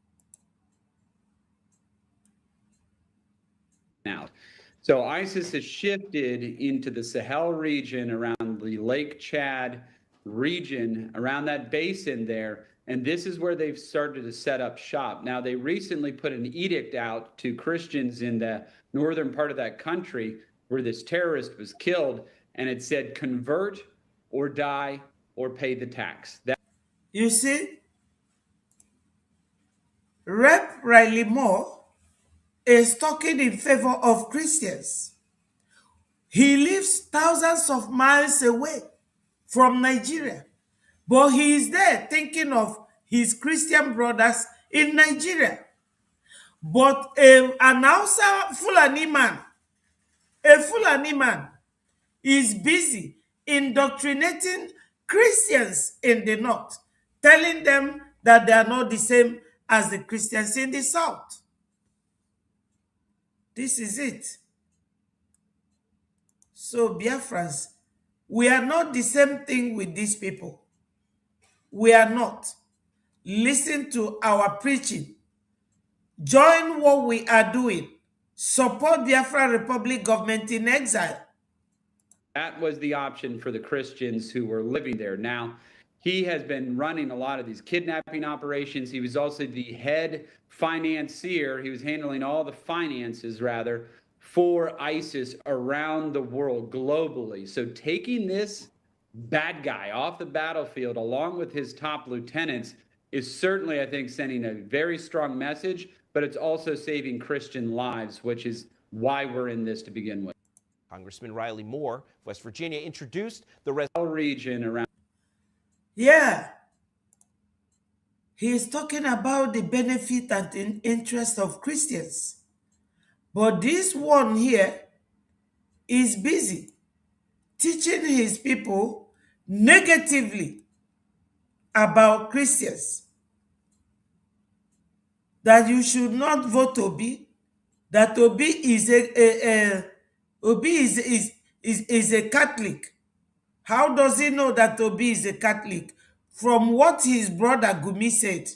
out. So ISIS has shifted into the Sahel region, around the Lake Chad region, around that basin there. And this is where they've started to set up shop. Now, they recently put an edict out to Christians in the northern part of that country where this terrorist was killed. And it said, convert or die or pay the tax. You see, Rep. Riley Moore is talking in favor of Christians. He lives thousands of miles away from Nigeria, but he is there thinking of his Christian brothers in Nigeria. But an Hausa Fulani man, a Fulani man, is busy indoctrinating Christians in the north, telling them that they are not the same as the Christians in the south. This is it. So, Biafrans, we are not the same thing with these people. We are not. Listen to our preaching. Join what we are doing. Support Biafra Republic government in exile. That was the option for the Christians who were living there. Now, he has been running a lot of these kidnapping operations. He was also the head financier. He was handling all the finances, rather, for ISIS around the world globally. So taking this bad guy off the battlefield along with his top lieutenants is certainly, I think, sending a very strong message, but it's also saving Christian lives, which is why we're in this to begin with. Congressman Riley Moore, West Virginia, introduced the region around. Yeah. He is talking about the benefit and interest of Christians. But this one here is busy teaching his people negatively about Christians. That you should not vote Obi, that Obi is a Catholic. How does he know that Obi is a Catholic? From what his brother Gumi said.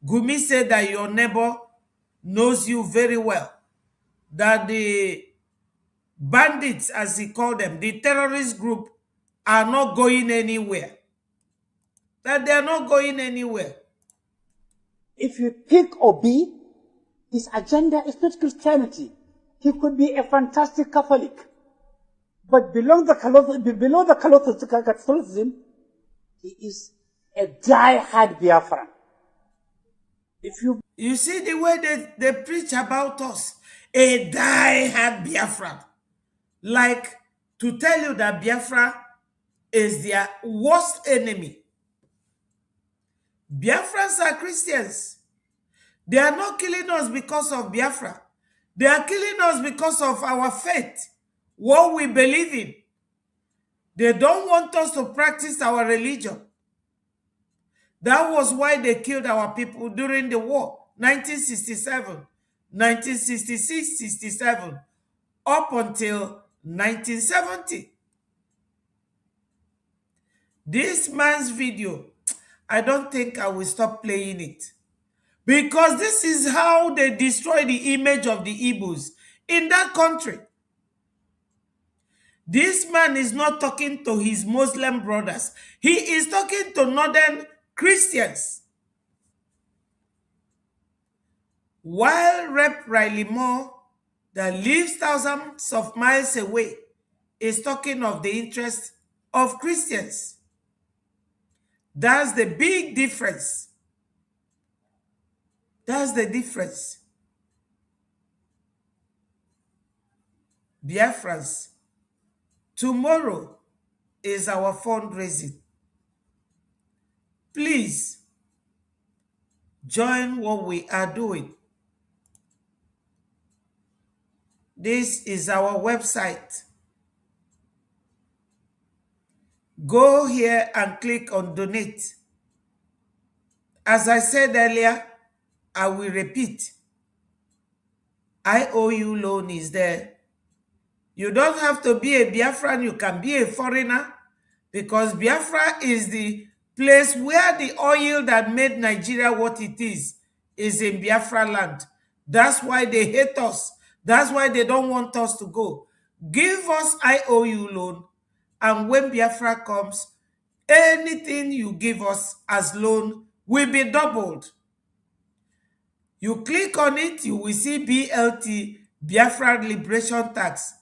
Gumi said that your neighbor knows you very well. That the bandits, as he called them, the terrorist group, are not going anywhere. That they are not going anywhere. If you pick Obi, his agenda is not Christianity. He could be a fantastic Catholic. But below the Catholicism, he is a die-hard Biafran. You see the way they preach about us, a die-hard Biafran. Like to tell you that Biafra is their worst enemy. Biafrans are Christians. They are not killing us because of Biafra. They are killing us because of our faith, what we believe in. They don't want us to practice our religion. That was why they killed our people during the war, 1967, 1966, 67, up until 1970. This man's video, I don't think I will stop playing it. Because this is how they destroy the image of the Igbos in that country. This man is not talking to his Muslim brothers. He is talking to northern Christians. While Rep. Riley Moore, that lives thousands of miles away, is talking of the interests of Christians. That's the big difference. That's the difference. Biafrans, tomorrow is our fundraising. Please join what we are doing. This is our website. Go here and click on donate. As I said earlier, I will repeat. IOU loan is there. You don't have to be a Biafran, you can be a foreigner, because Biafra is the place where the oil that made Nigeria what it is in Biafra land. That's why they hate us. That's why they don't want us to go. Give us IOU loan, and when Biafra comes, anything you give us as loan will be doubled. You click on it, you will see BLT, Biafra Liberation Tax.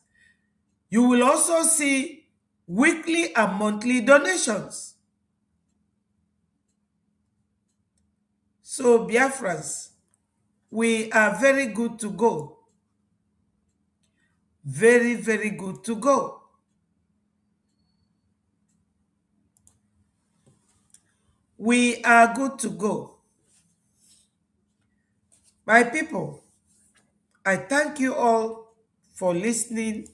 You will also see weekly and monthly donations. So Biafrans, we are very good to go. Very, very good to go. We are good to go. My people, I thank you all for listening,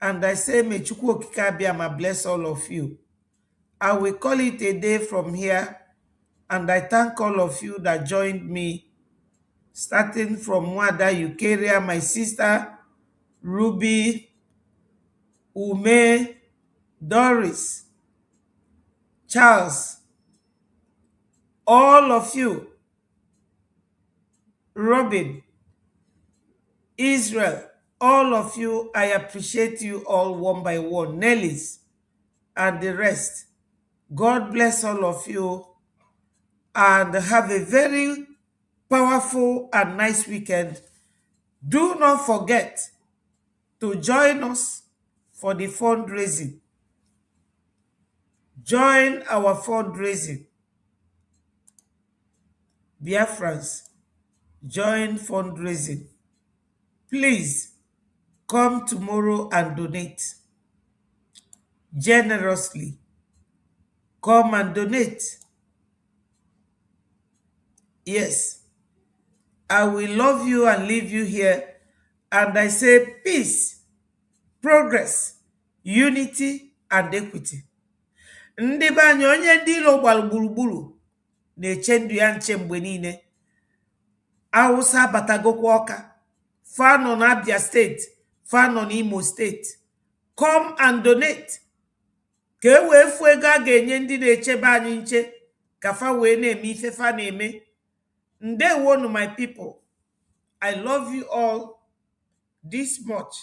and I say may Chukwu Okike Abiama bless all of you. I will call it a day from here, and I thank all of you that joined me, starting from Mwada Eukaria, my sister, Ruby, Ume, Doris, Charles, all of you, Robin, Israel, all of you, I appreciate you all one by one. Nellies and the rest. God bless all of you, and have a very powerful and nice weekend. Do not forget to join us for the fundraising. Join our fundraising. Biafrans, join fundraising. Please come tomorrow and donate generously. Come and donate. Yes, I will love you and leave you here. And I say peace, progress, unity, and equity. Ndị be anyị onye ndị ilo gbara gburugburu na-eche ndụ ya nche mgbe niile. Hausa batagokwa Ọka, fa nọ na Abia State, fa nọ na Imo State. Come and donate. Ka e wee fu ego a ga-enye ndị na-echebe anyị nche ka fa wee na-eme ife fa na-eme. Ndewonu my people. I love you all this much.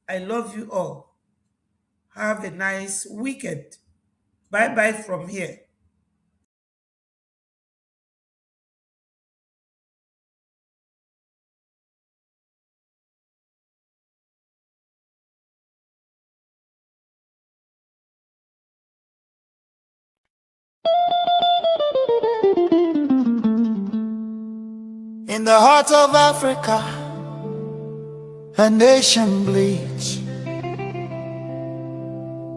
I love you all. Have a nice weekend. Bye-bye from here. In the heart of Africa, a nation bleeds,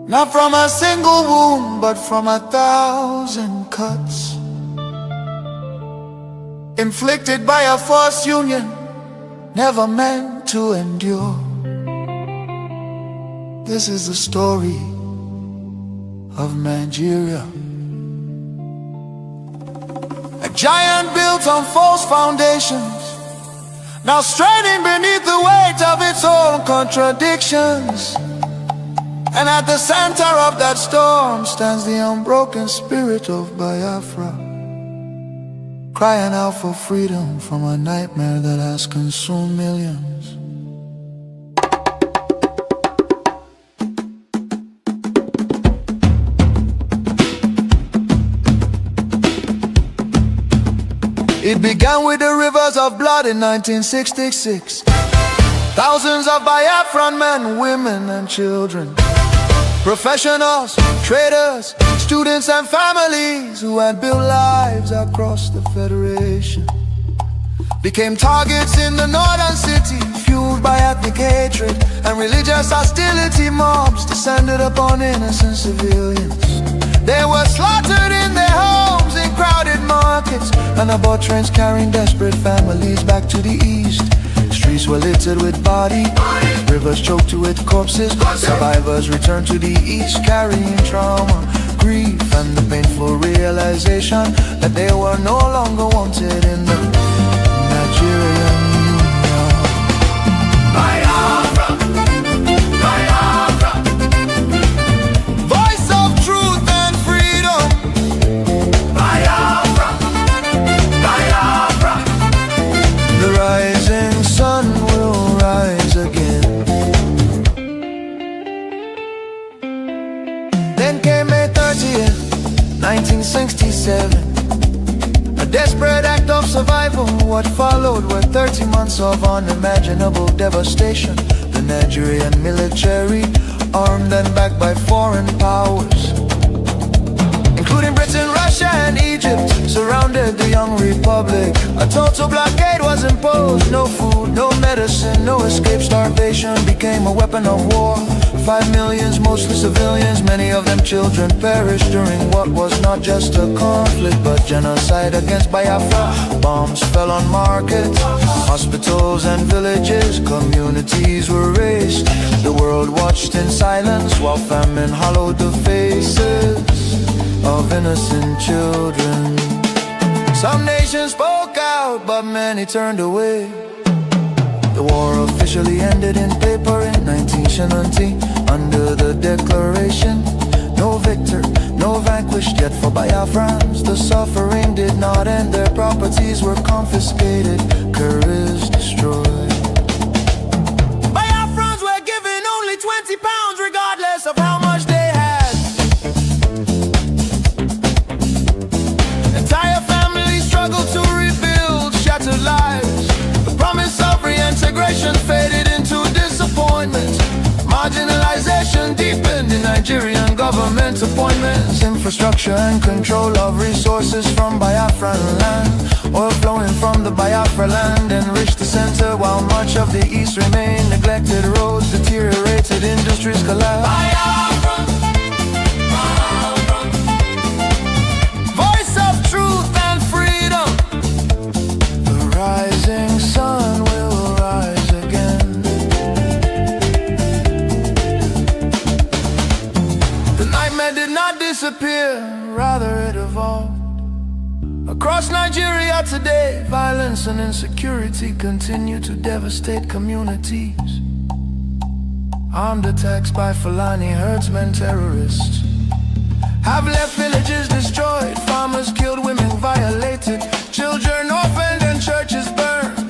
not from a single wound, but from 1,000 cuts, inflicted by a forced union, never meant to endure. This is the story of Nigeria. A giant built on false foundations, now straining beneath the weight of its own contradictions. And at the center of that storm stands the unbroken spirit of Biafra. crying out for freedom from a nightmare that has consumed millions. It began with the rivers of blood in 1966. Thousands of Biafran men, women and children, professionals, traders, students and families who had built lives across the Federation became targets in the northern city, fueled by ethnic hatred and religious hostility. Mobs descended upon innocent civilians. They were slaughtered in their homes, in crowded markets, and aboard trains carrying desperate families back to the east. Streets were littered with bodies, rivers choked with corpses. Survivors returned to the east carrying trauma, grief, and the painful realization that they were no longer wanted in the Nigerian Union. Biafra, Biafra, voice of truth and freedom. Biafra, Biafra, the rising sun will rise again. Then came May 30th, 1967. A desperate act of survival. What followed were 30 months of unimaginable devastation. The Nigerian military, armed and backed by foreign powers, including Britain, Russia and Egypt, surrounded the young republic. A total blockade was imposed. No food, no medicine, no escape. Starvation became a weapon of war. 5 million, mostly civilians, many of them children, perished during what was not just a conflict but genocide against Biafra. Bombs fell on markets, hospitals and villages. Communities were razed. The world watched in silence while famine hollowed the faces of innocent children. Some nations spoke out, but many turned away. The war officially ended in paper in 1970 under the declaration, no victor, no vanquished. Yet for Biafrans, the suffering did not end. Their properties were confiscated, careers destroyed. Biafrans were given only £20 regardless of how much they had. Entire families struggled to rebuild shattered lives. The promise of reintegration faded into disappointment. Marginalization deepened in Nigerian government appointments. Infrastructure and control of resources from Biafran land. Oil flowing from the Biafra land enriched the center, while much of the east remained neglected. Roads deteriorated, industries collapsed. Biafra, Biafra, voice of truth and freedom. The rising sun will rise again. The nightmare did not disappear, rather it evolved. Across Nigeria today, violence and insecurity continue to devastate communities. Armed attacks by Fulani herdsmen, terrorists, have left villages destroyed, farmers killed, women violated, children orphaned and churches burned.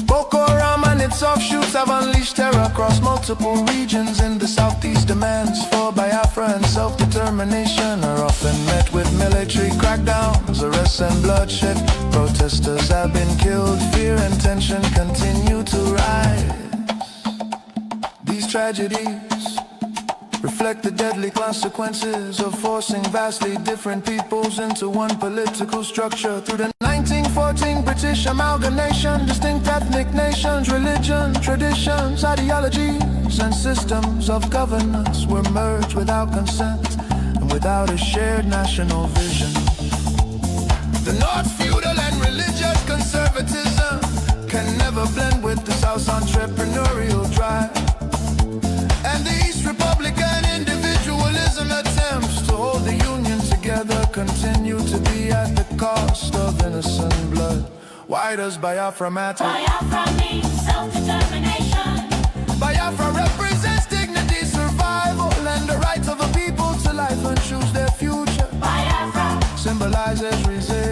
Boko Haram and its offshoots have unleashed terror across multiple regions in the southeast. Demands for Biafra and self-determination are often met with military crackdowns, arrests and bloodshed. Protesters have been killed, fear and tension continue to rise. These tragedies reflect the deadly consequences of forcing vastly different peoples into one political structure. Through the 1914 British amalgamation, distinct ethnic nations, religion, traditions, ideologies, and systems of governance were merged without consent and without a shared national vision. The North's feudal and religious conservatism can never blend with the South's entrepreneurial drive. And the East Republican individualism attempts to hold the Union together continue to be at the cost of innocent blood. Why does Biafra matter? Biafra means self-determination. Biafra represents dignity, survival, and the right of a people to life and choose their future. Biafra symbolizes resistance.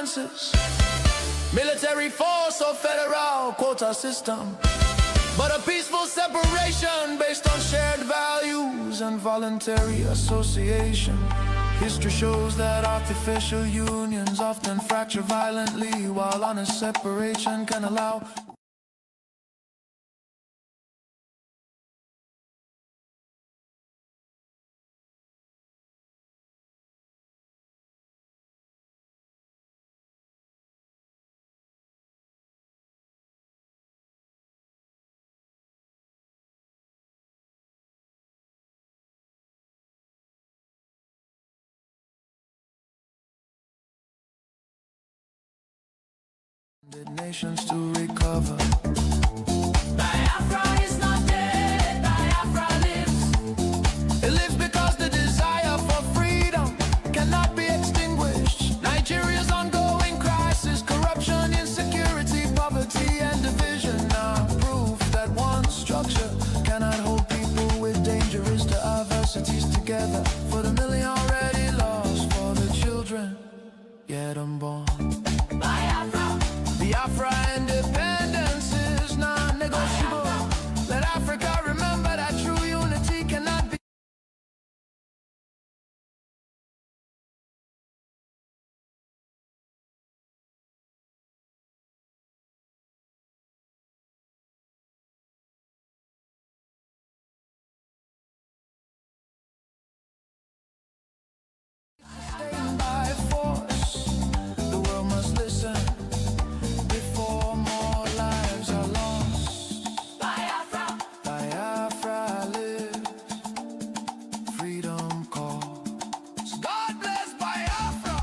differences. Military force or federal quota system, but a peaceful separation based on shared values and voluntary association. History shows that artificial unions often fracture violently, while honest separation can allow nations to recover. Biafra is not dead, Biafra lives. It lives because the desire for freedom cannot be extinguished. Nigeria's ongoing crisis, corruption, insecurity, poverty, and division are proof that one structure cannot hold people with dangerous diversities together. For the million already lost, for the children yet unborn. Biafra independence is non-negotiable. Let Africa remember that true unity cannot be. Sustained by force, the world must listen before more lives are lost. Biafra, Biafra live, freedom calls. God bless Biafra.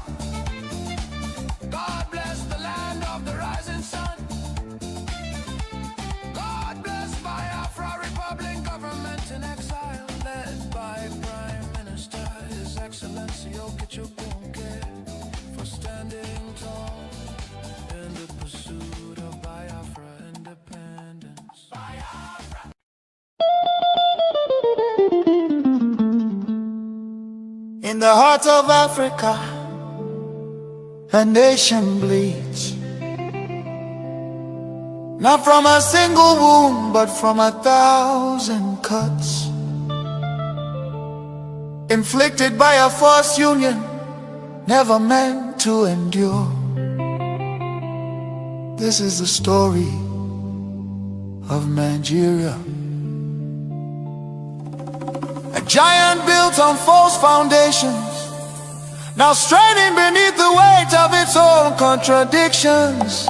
God bless the land of the rising sun. God bless Biafra Republic, government in exile, led by Prime Minister His Excellency Okechukwu, for standing tall in the pursuit of Biafra independence. Biafra. In the heart of Africa, a nation bleeds, not from a single wound, but from 1,000 cuts, inflicted by a forced union never meant to endure. This is the story of Nigeria, a giant built on false foundations, now straining beneath the weight of its own contradictions.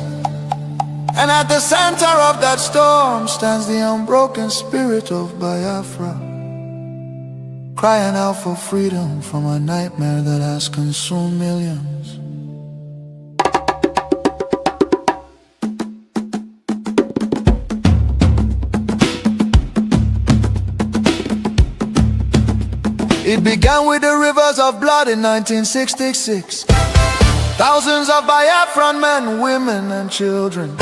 And at the center of that storm stands the unbroken spirit of Biafra, crying out for freedom from a nightmare that has consumed millions. It began with the rivers of blood in 1966. Thousands of Biafran men, women and children,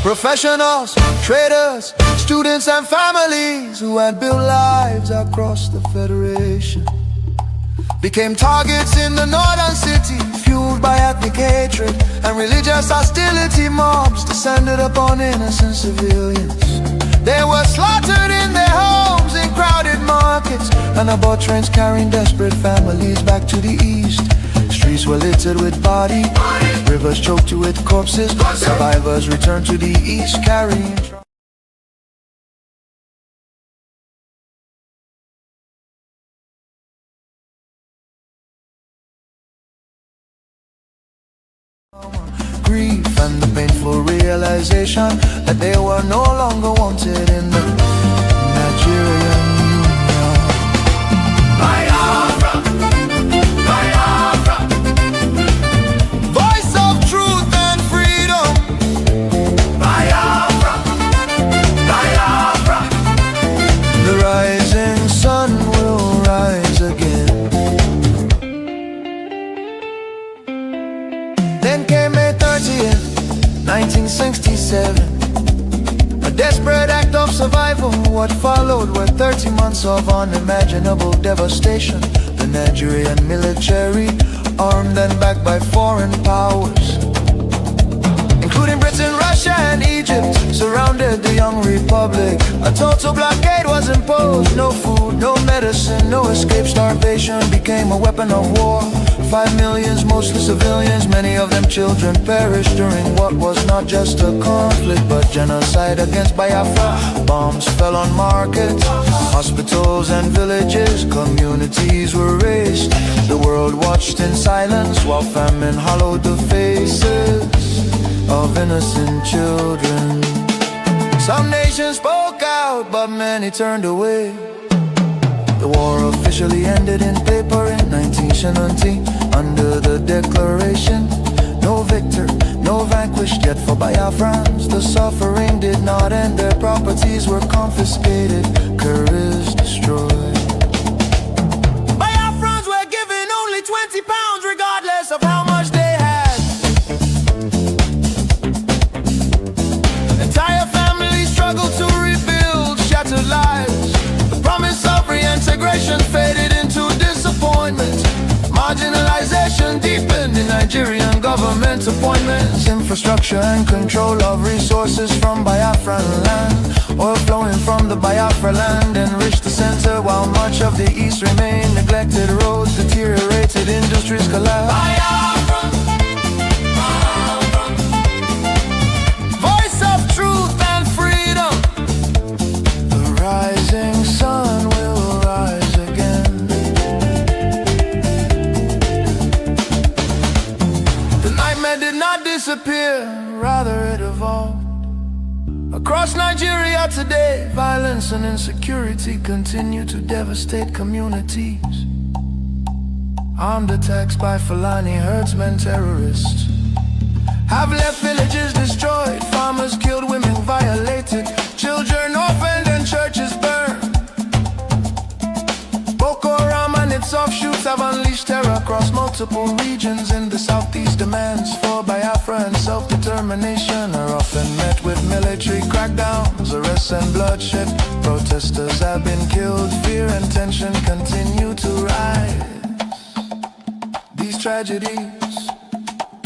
professionals, traders, students and families who had built lives across the Federation, became targets in the northern city, fueled by ethnic hatred and religious hostility. Mobs descended upon innocent civilians. They were slaughtered in their homes, in crowded markets, and aboard trains carrying desperate families back to the east. Streets were littered with bodies, rivers choked with corpses. Survivors returned to the east carrying grief and the painful realization that they were no longer wanted in the Nigerian Union. Biafra, Biafra, voice of truth and freedom. Biafra, Biafra. The rising sun will rise again. Then came May 30th, 1967, a desperate act of survival. What followed were 30 months of unimaginable devastation. The Nigerian military armed and backed by foreign powers, including Britain, Russia, and Egypt, surrounded the young republic. A total blockade was imposed. No food, no medicine, no escape. Starvation became a weapon of war. 5 million, mostly civilians, many of them children, perished during what was not just a conflict but genocide against Biafra. Bombs fell on markets, hospitals and villages. Communities were razed. The world watched in silence while famine hollowed the faces of innocent children. Some nations spoke out, but many turned away. The war officially ended in paper in 1970 under the declaration, no victor, no vanquished. Yet for Biafrans, the suffering did not end. Their properties were confiscated, careers destroyed. Biafrans were given only £20 regardless of how much they had. Entire families struggled to rebuild shattered lives. The promise of reintegration faded into disappointment. Marginalization deepened in Nigerian government appointments. Infrastructure and control of resources from Biafran land. Oil flowing from the Biafra land enriched the center, while much of the east remained neglected. Roads deteriorated, industries collapsed. Biafra, Biafra. Voice of truth and freedom. The rising sun will rise again. The nightmare did not disappear, rather it evolved. Across Nigeria today, violence and insecurity continue to devastate communities. Armed attacks by Fulani herdsmen, terrorists have left villages destroyed, farmers killed, women violated, children orphaned and churches burned. Boko Haram and its offshoots have unleashed terror across multiple regions in the southeast. Demands for Biafra and self-determination are often met with military crackdowns, arrests and bloodshed. Protesters have been killed, fear and tension continue to rise. These tragedies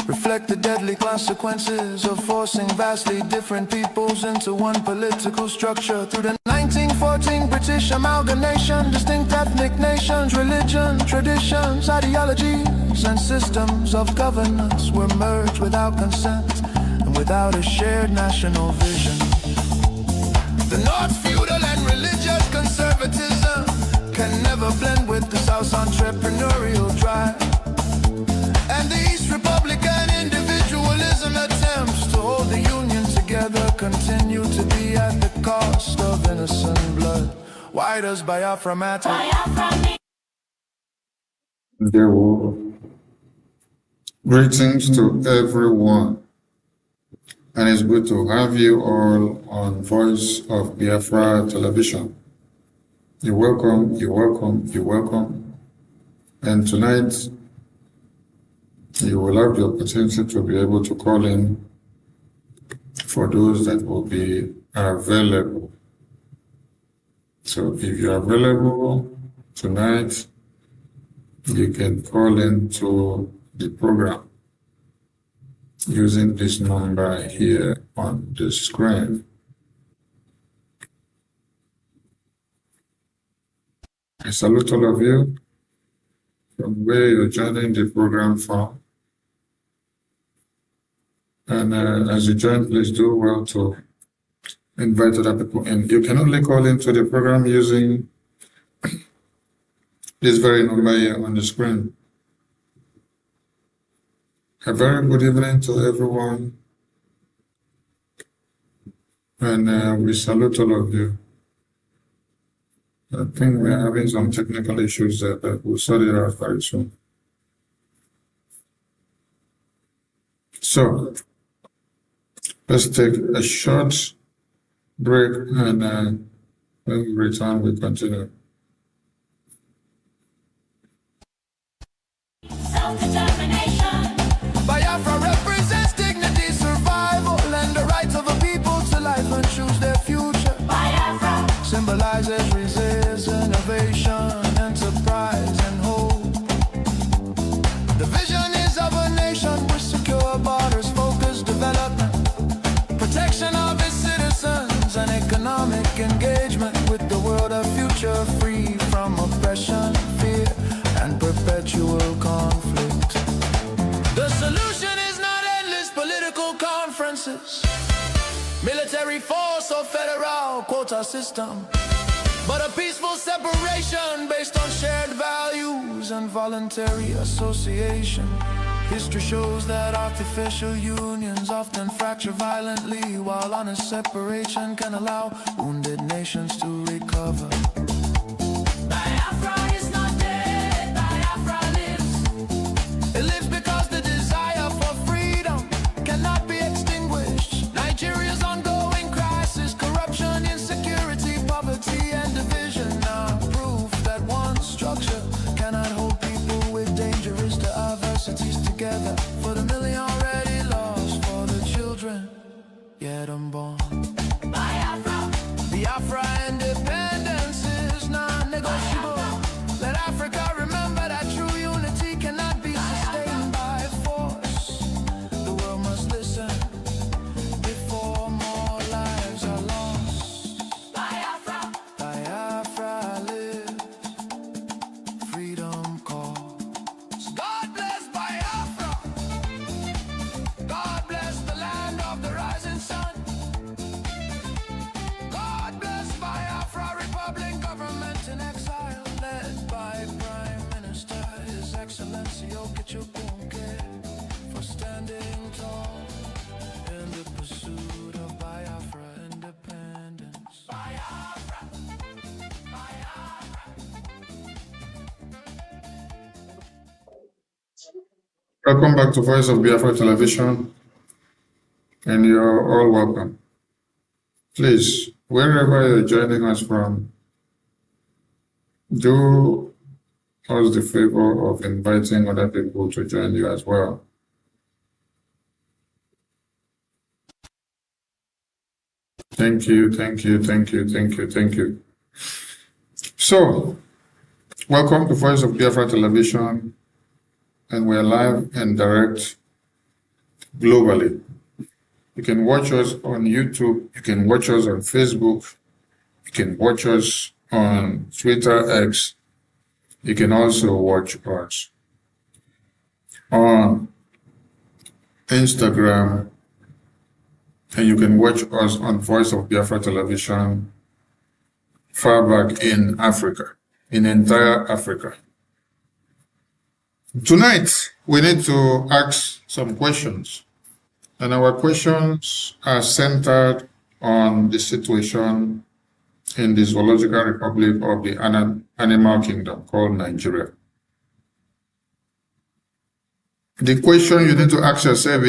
reflect the deadly consequences of forcing vastly different peoples into one political structure. Through the 1914 British amalgamation, distinct ethnic nations, religion, traditions, ideologies, and systems of governance were merged without consent and without a shared national vision. The North's feudal and religious conservatism can never blend with the South's entrepreneurial drive. And the East Republican individualism attempts to hold the Union together continue to be at the cost of innocent blood. Why does Biafra matter? There were greetings to everyone, and it's good to have you all on Voice of Biafra television. You're welcome, you're welcome, you're welcome. And tonight, you will have the opportunity to be able to call in for those that will be available. So if you're available tonight, you can call into the program using this number here on the screen. I salute all of you from where you're joining the program from. And as you join, please do well to invite other people in. You can only call into the program using this very number here on the screen. A very good evening to everyone. And we salute all of you. I think we're having some technical issues that we'll sort it out very soon. So, let's take a short break, and when we return, we continue. Biafra represents dignity, survival, and the right of a people to life and choose their future. Biafra symbolizes resistance, innovation, enterprise, and hope. The vision oppression, fear, and perpetual conflict. The solution is not endless political conferences, military force or federal quota system, but a peaceful separation based on shared values and voluntary association. History shows that artificial unions often fracture violently, while honest separation can allow wounded nations to recover. Biafra is not dead, Biafra lives. It lives because the desire for freedom cannot be extinguished. Nigeria's ongoing crisis, corruption, insecurity, poverty, and division are proof that one structure cannot hold people with dangerous diversities together. For the million already lost, for the children yet unborn. Biafra, Biafra independence is non-negotiable. Let Africa remember that true unity cannot be sustained by force. The world must listen before more lives are lost. Biafra, Biafra lives, freedom calls. God bless Biafra. God bless the land of the rising sun. God bless Biafra Republic, government in exile, led by Prime Minister His Excellency Okechukwu, for standing tall in the pursuit of Biafra independence. Biafra, Biafra. Welcome back to Voice of Biafra Television, and you're all welcome. Please, wherever you're joining us from, do us the favor of inviting other people to join you as well. Thank you, thank you, thank you, thank you, thank you. So, welcome to Voice of Biafra Television, and we're live and direct globally. You can watch us on YouTube, you can watch us on Facebook, you can watch us on Twitter X, you can also watch us on Instagram, and you can watch us on Voice of Biafra Television far back in Africa, in entire Africa. Tonight, we need to ask some questions, and our questions are centered on the situation in the Zoological Republic of the Animal Kingdom called Nigeria. The question you need to ask yourself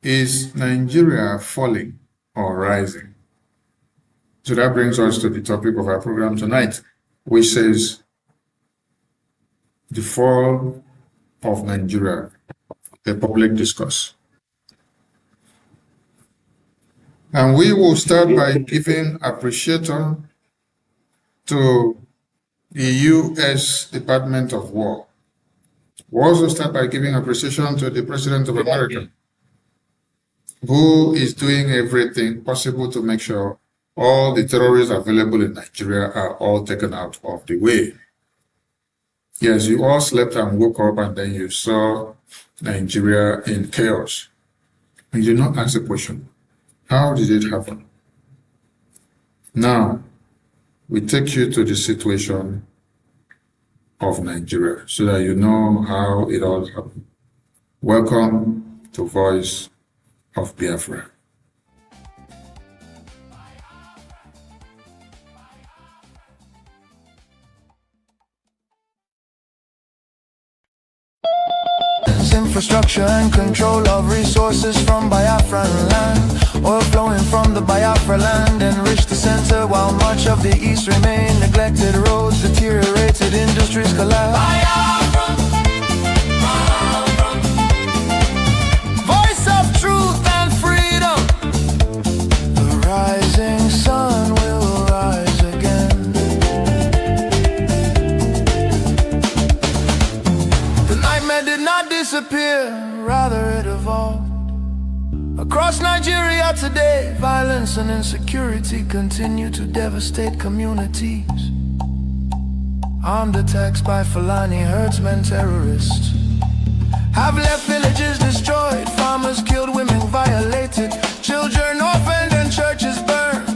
is Nigeria falling or rising? So that brings us to the topic of our program tonight, which says the fall of Nigeria, the public discourse. And we will start by giving appreciation to the U.S. Department of War. We'll also start by giving appreciation to the President of America, who is doing everything possible to make sure all the terrorists available in Nigeria are all taken out of the way. Yes, you all slept and woke up and then you saw Nigeria in chaos. And you did not ask the question, how did it happen? Now, we take you to the situation of Nigeria so that you know how it all happened. Welcome to Voice of Biafra. Infrastructure and control of resources from Biafran land. Oil flowing from the Biafra land enriched the center, while much of the east remained neglected. Roads deteriorated, industries collapsed. Biafra, Voice of truth and freedom. The rising sun will rise again. The nightmare did not disappear, rather it evolved. Across Nigeria today, violence and insecurity continue to devastate communities. Armed attacks by Fulani herdsmen terrorists have left villages destroyed, farmers killed, women violated, children orphaned and churches burned.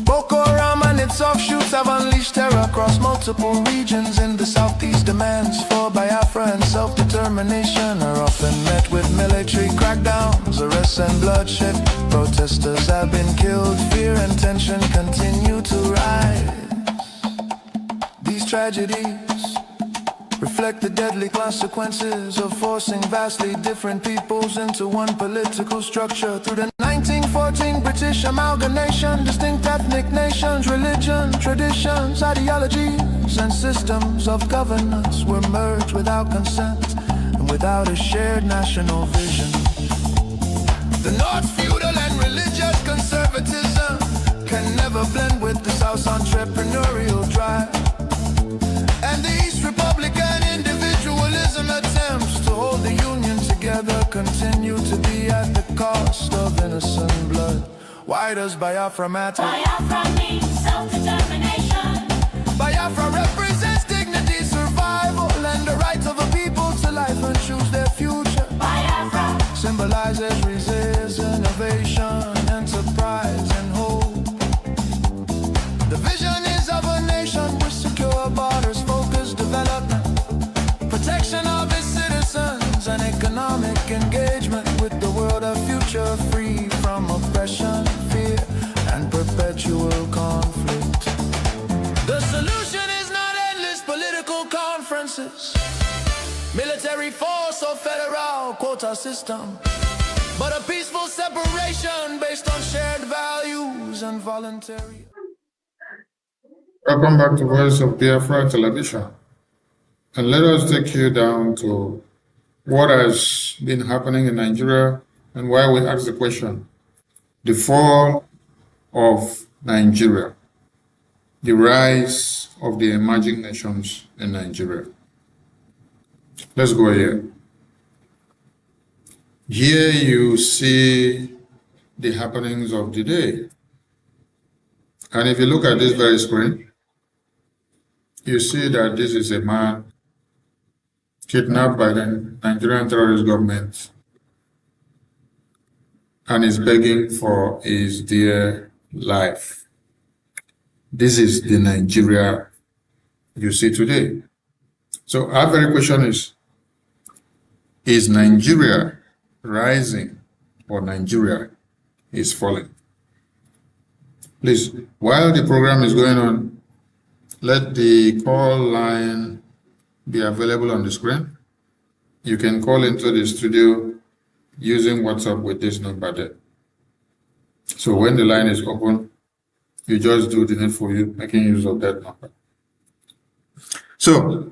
Boko Haram and its offshoots have unleashed terror across multiple regions in the southeast. Demands for Biafra and self-determination are often met with military crackdowns, arrests and bloodshed. Protesters have been killed, fear and tension continue to rise. These tragedies reflect the deadly consequences of forcing vastly different peoples into one political structure. Through the 1914 British amalgamation, distinct ethnic nations, religion, traditions, ideologies, and systems of governance were merged without consent and without a shared national vision. The North's feudal and religious conservatism can never blend with the South's entrepreneurial drive. And the East Republican individualism attempts to hold the Union together continue to be at the cost of innocent blood. Why does Biafra matter? Biafra means self-determination. Biafra represents dignity, survival, and the right of a people to life and choose their future. Biafra symbolizes resistance, innovation, enterprise, and hope. The vision is of a nation with secure borders, focused development, protection of its citizens, and economic engagement with the world of future, free from oppression, fear, and perpetual conflict. The solution is not endless political conferences, military force or federal quota system, but a peaceful separation based on shared values and voluntary. Welcome back to Voice of Biafra Television. And let us take you down to what has been happening in Nigeria and why we ask the question, the fall of Nigeria, the rise of the emerging nations in Nigeria. Let's go here. Here you see the happenings of the day. And if you look at this very screen, you see that this is a man kidnapped by the Nigerian terrorist government and is begging for his dear life. This is the Nigeria you see today. So our very question is Nigeria rising or Nigeria is falling? Please, while the program is going on, let the call line be available on the screen. You can call into the studio using WhatsApp with this number there. So when the line is open, you just do the needful, making use of that number. So,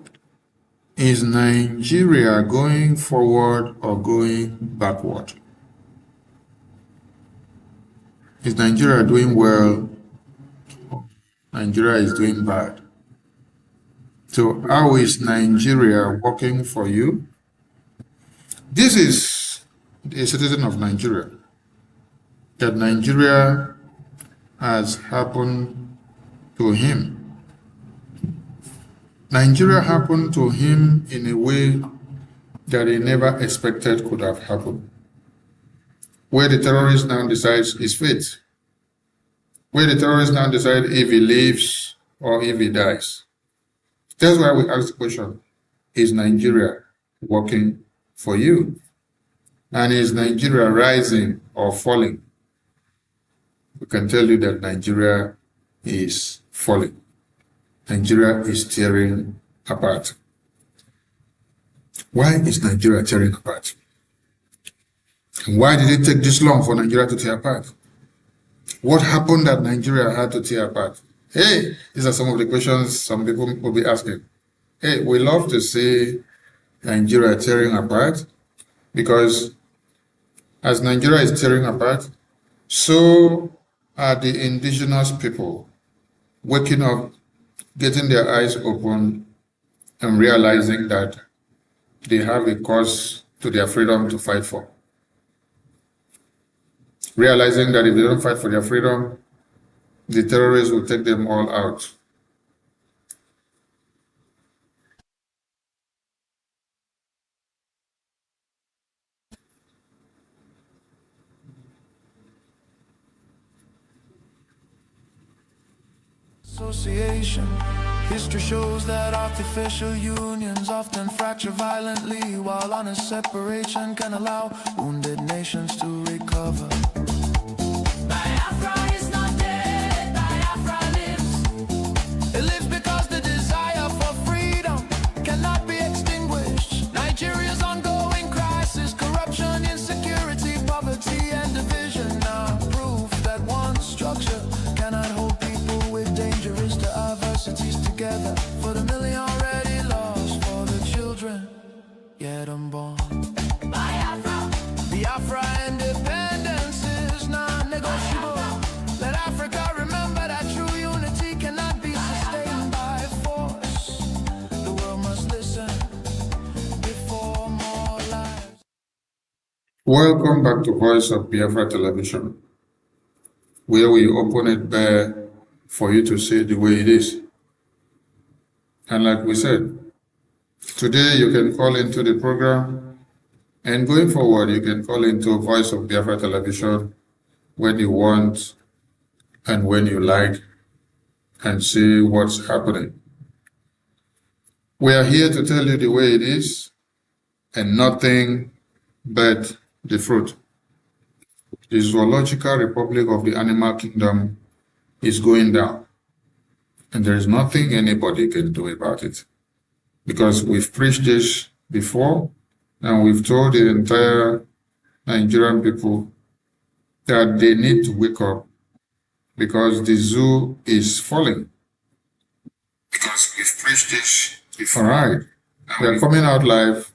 is Nigeria going forward or going backward? Is Nigeria doing well? Nigeria is doing bad. So how is Nigeria working for you? This is a citizen of Nigeria. That Nigeria has happened to him. Nigeria happened to him in a way that he never expected could have happened. Where the terrorist now decides his fate. Where the terrorist now decides if he lives or if he dies. That's why we ask the question, is Nigeria working for you? And is Nigeria rising or falling? We can tell you that Nigeria is falling. Nigeria is tearing apart. Why is Nigeria tearing apart? And why did it take this long for Nigeria to tear apart? What happened that Nigeria had to tear apart? Hey, these are some of the questions some people will be asking. Hey, we love to see Nigeria tearing apart because as Nigeria is tearing apart, so are the indigenous people waking up, getting their eyes open and realizing that they have a cause to their freedom to fight for. Realizing that if they don't fight for their freedom, the terrorists will take them all out. association. History shows that artificial unions often fracture violently, while honest separation can allow wounded nations to recover. Biafra is not dead, Biafra lives. It lives because the desire for freedom cannot be extinguished. Nigeria's ongoing crisis, corruption, insecurity, poverty, and division are proof that one structure cannot hold people with dangerous diversities together. For the million already lost, for the children yet unborn. Biafra, Biafra independence is non-negotiable. Let Africa remember that true unity cannot be sustained by force. The world must listen before more lives. Welcome back to Voice of Biafra Television, where we open it bare for you to see the way it is. And like we said, today you can call into the program, and going forward you can call into Voice of Biafra Television when you want and when you like, and see what's happening. We are here to tell you the way it is and nothing but the fruit. The zoological republic of the animal kingdom is going down, and there is nothing anybody can do about it, because we've preached this before, and we've told the entire Nigerian people that they need to wake up, because the zoo is falling. Because we've preached this before. All right, we are coming out live.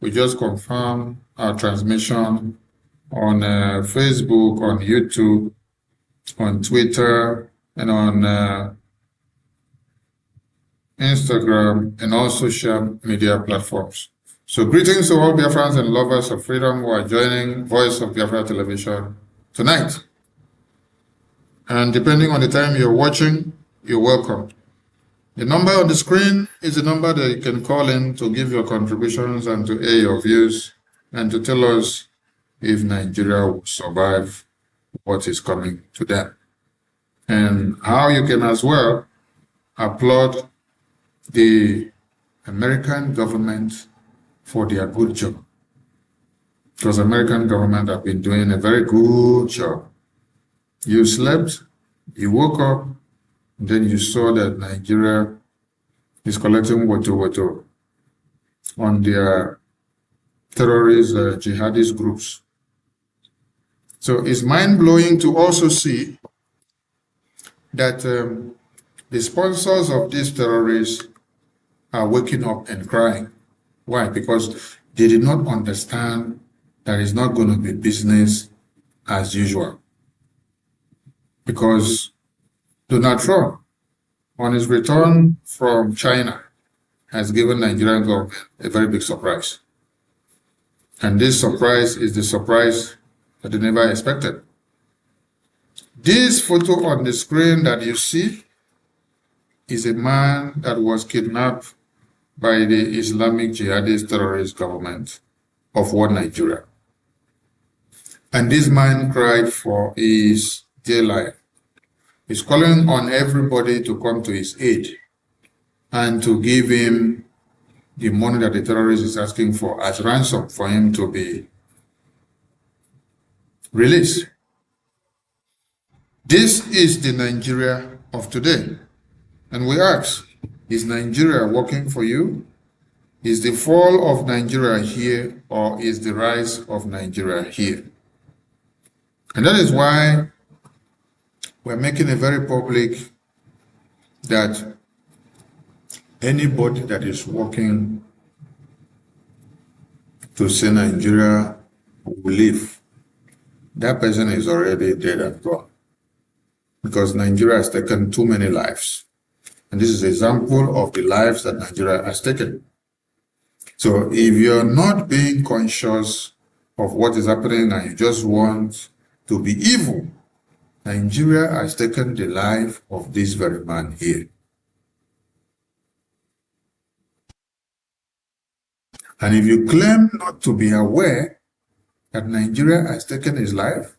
We just confirmed our transmission on Facebook, on YouTube, on Twitter, and on Instagram, and all social media platforms. So greetings to all Biafrans and lovers of freedom who are joining Voice of Biafra Television tonight. And depending on the time you're watching, you're welcome. The number on the screen is the number that you can call in to give your contributions and to air your views and to tell us if Nigeria will survive what is coming to them, and how you can as well applaud the American government for their good job, because American government have been doing a very good job. You slept, you woke up, then you saw that Nigeria is collecting water on their terrorist jihadist groups. So it's mind-blowing to also see that the sponsors of these terrorists are waking up and crying. Why? Because they did not understand that it's not going to be business as usual. Because Donald Trump, on his return from China, has given Nigerian government a very big surprise. And this surprise is the surprise that they never expected. This photo on the screen that you see is a man that was kidnapped by the Islamic jihadist terrorist government of one Nigeria. And this man cried for his dear life. He's calling on everybody to come to his aid and to give him the money that the terrorist is asking for as ransom for him to be released. This is the Nigeria of today. And we ask, is Nigeria working for you? Is the fall of Nigeria here, or is the rise of Nigeria here? And that is why we're making it very public that anybody that is working to say Nigeria will live, that person is already dead and gone. Because Nigeria has taken too many lives. And this is an example of the lives that Nigeria has taken. So if you're not being conscious of what is happening and you just want to be evil, Nigeria has taken the life of this very man here. And if you claim not to be aware that Nigeria has taken his life,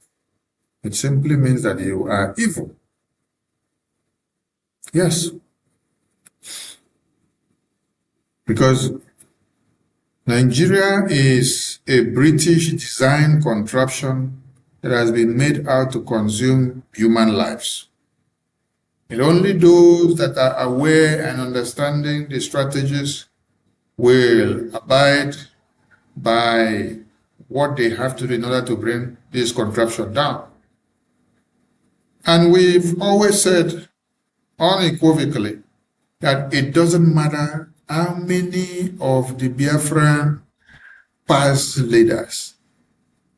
it simply means that you are evil. Yes. Because Nigeria is a British design contraption that has been made out to consume human lives. And only those that are aware and understanding the strategies will abide by what they have to do in order to bring this contraption down. And we've always said unequivocally that it doesn't matter how many of the Biafran past leaders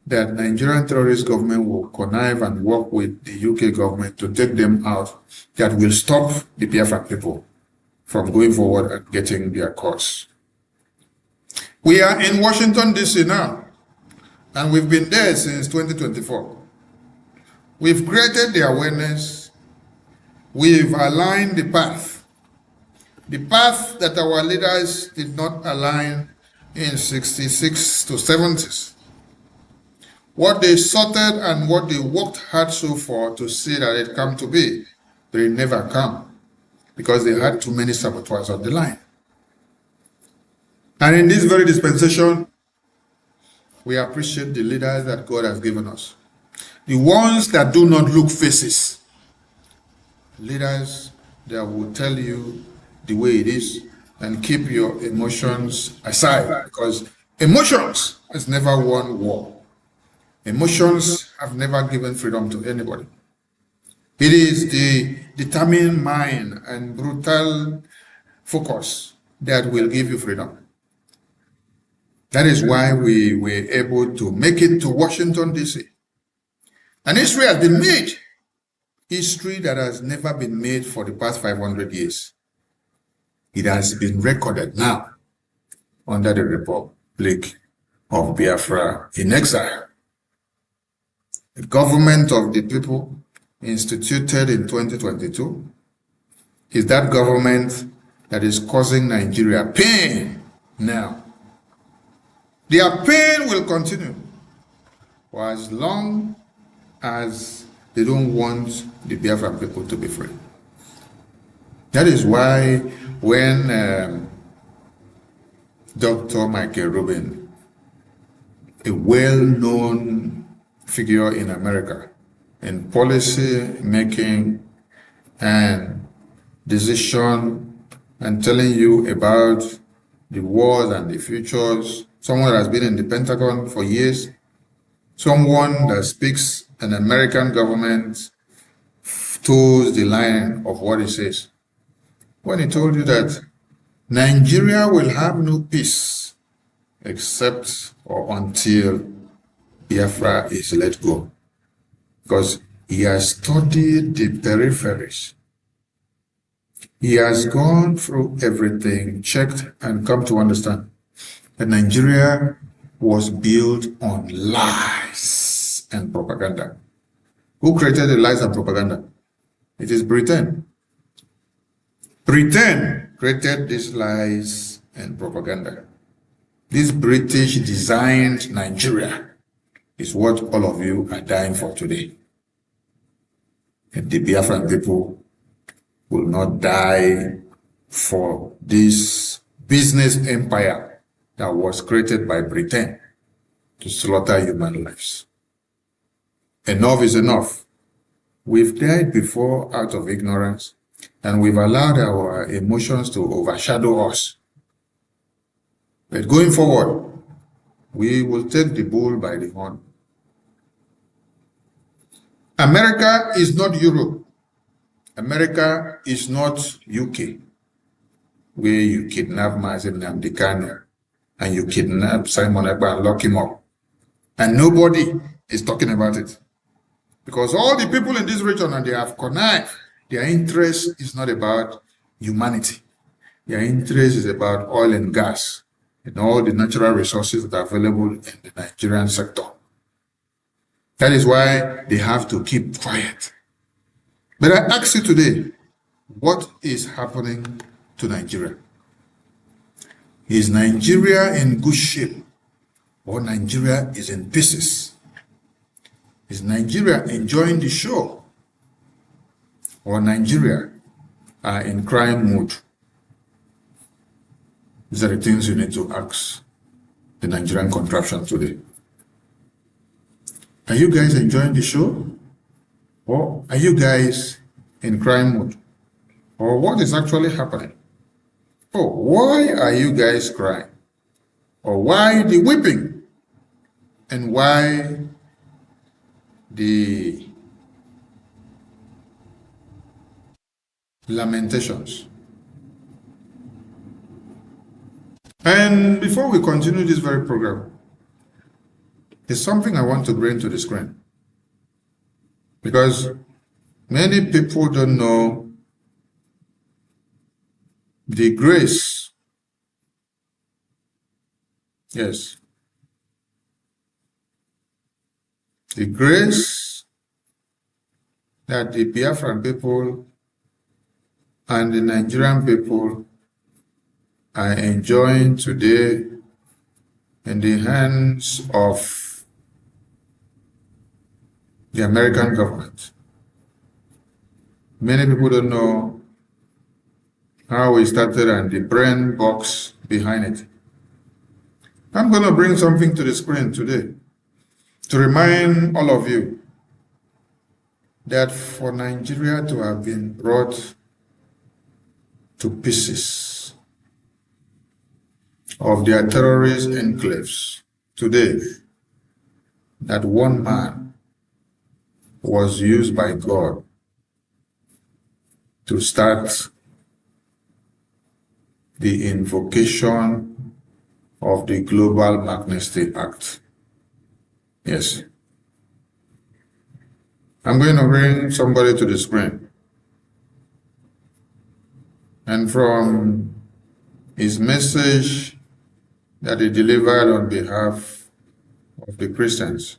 that Nigerian terrorist government will connive and work with the UK government to take them out, that will stop the Biafran people from going forward and getting their cause. We are in Washington, D.C. now, and we've been there since 2024. We've created the awareness. We've aligned the path that our leaders did not align in 66 to 70s. What they sorted and what they worked hard so for to see that it come to be, but it never come because they had too many saboteurs on the line. And in this very dispensation, we appreciate the leaders that God has given us. The ones that do not look faces. Leaders that will tell you the way it is and keep your emotions aside, because emotions has never won war. Emotions have never given freedom to anybody. It is the determined mind and brutal focus that will give you freedom. That is why we were able to make it to Washington, D.C. And history has been made. History that has never been made for the past 500 years. It has been recorded now under the Republic of Biafra in exile. The government of the people instituted in 2022 is that government that is causing Nigeria pain now. Their pain will continue for as long as they don't want the Biafran people to be free. That is why when Dr. Michael Rubin, a well-known figure in America in policy making and decision and telling you about the wars and the futures, someone that has been in the Pentagon for years, someone that speaks an American government toes the line of what he says. When he told you that Nigeria will have no peace except or until Biafra is let go. Because he has studied the peripheries. He has gone through everything, checked, and come to understand that Nigeria was built on lies and propaganda. Who created the lies and propaganda? It is Britain. Britain created these lies and propaganda. This British designed Nigeria is what all of you are dying for today. And the Biafran people will not die for this business empire that was created by Britain to slaughter human lives. Enough is enough. We've died before out of ignorance, and we've allowed our emotions to overshadow us. But going forward, we will take the bull by the horn. America is not Europe. America is not UK, where you kidnap Mazen Namdekane and you kidnap Simon Ekpa and lock him up. And nobody is talking about it. Because all the people in this region, and they have connived, their interest is not about humanity. Their interest is about oil and gas and all the natural resources that are available in the Nigerian sector. That is why they have to keep quiet. But I ask you today, what is happening to Nigeria? Is Nigeria in good shape, or Nigeria is in pieces? Is Nigeria enjoying the show, or Nigeria are in crime mood. These are the things you need to ask the Nigerian contraption today. Are you guys enjoying the show? Or are you guys in crime mood? Or what is actually happening? Oh, why are you guys crying? Or why the weeping? And why the lamentations? And before we continue this very program, there's something I want to bring to the screen. Because many people don't know the grace. Yes. The grace that the Biafran people and the Nigerian people are enjoying today in the hands of the American government. Many people don't know how we started and the brain box behind it. I'm going to bring something to the screen today to remind all of you that for Nigeria to have been brought to pieces of their terrorist enclaves today, that one man was used by God to start the invocation of the Global Magnitsky Act. Yes. I'm going to bring somebody to the screen. And from his message that he delivered on behalf of the Christians,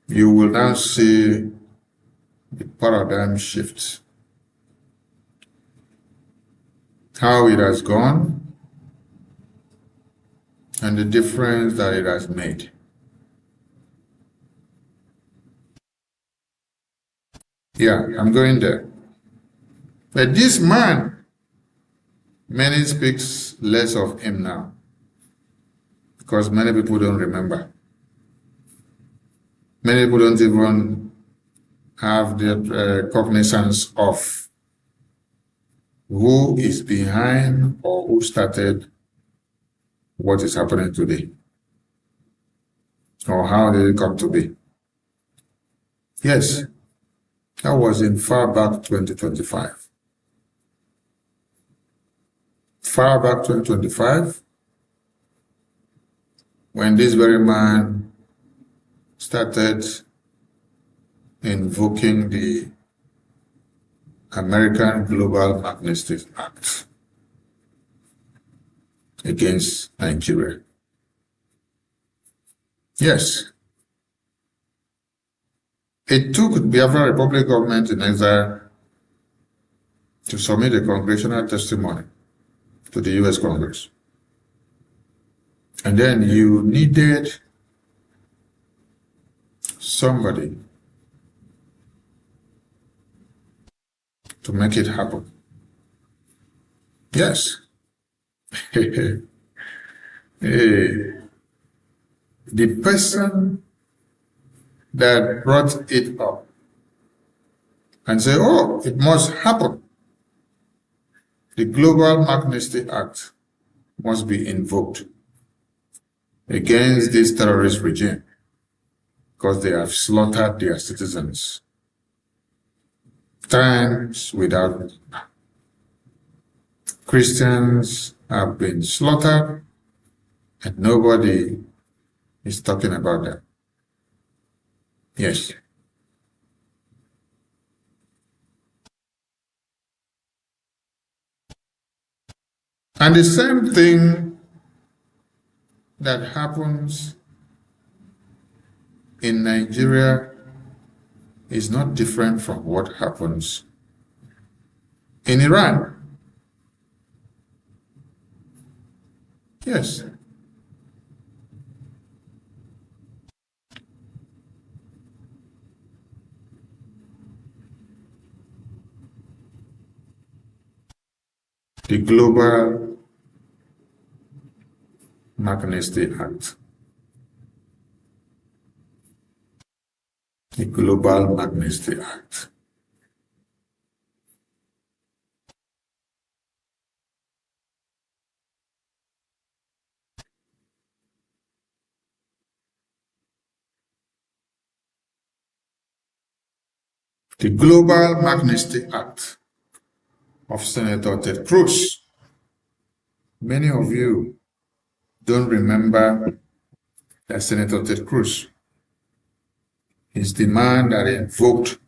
you will now see the paradigm shift. How it has gone and the difference that it has made. Yeah, I'm going there. But this man, many speaks less of him now because many people don't remember. Many people don't even have the cognizance of who is behind or who started what is happening today, or how did it come to be. Yes, that was in far back 2025. Far back 2025, when this very man started invoking the American Global Magnitsky Act against Nigeria. Yes. It took the Biafra Republic government in exile to submit a congressional testimony to the US Congress. And then you needed somebody to make it happen. Yes. The person that brought it up and say, oh, it must happen. The Global Magnitsky Act must be invoked against this terrorist regime because they have slaughtered their citizens times without number. Christians have been slaughtered and nobody is talking about that. Yes. And the same thing that happens in Nigeria is not different from what happens in Iran. Yes. the Global Magnitsky Act. The Global Magnitsky Act. The Global Magnitsky Act of Senator Ted Cruz. Many of you don't remember that Senator Ted Cruz is the man that invoked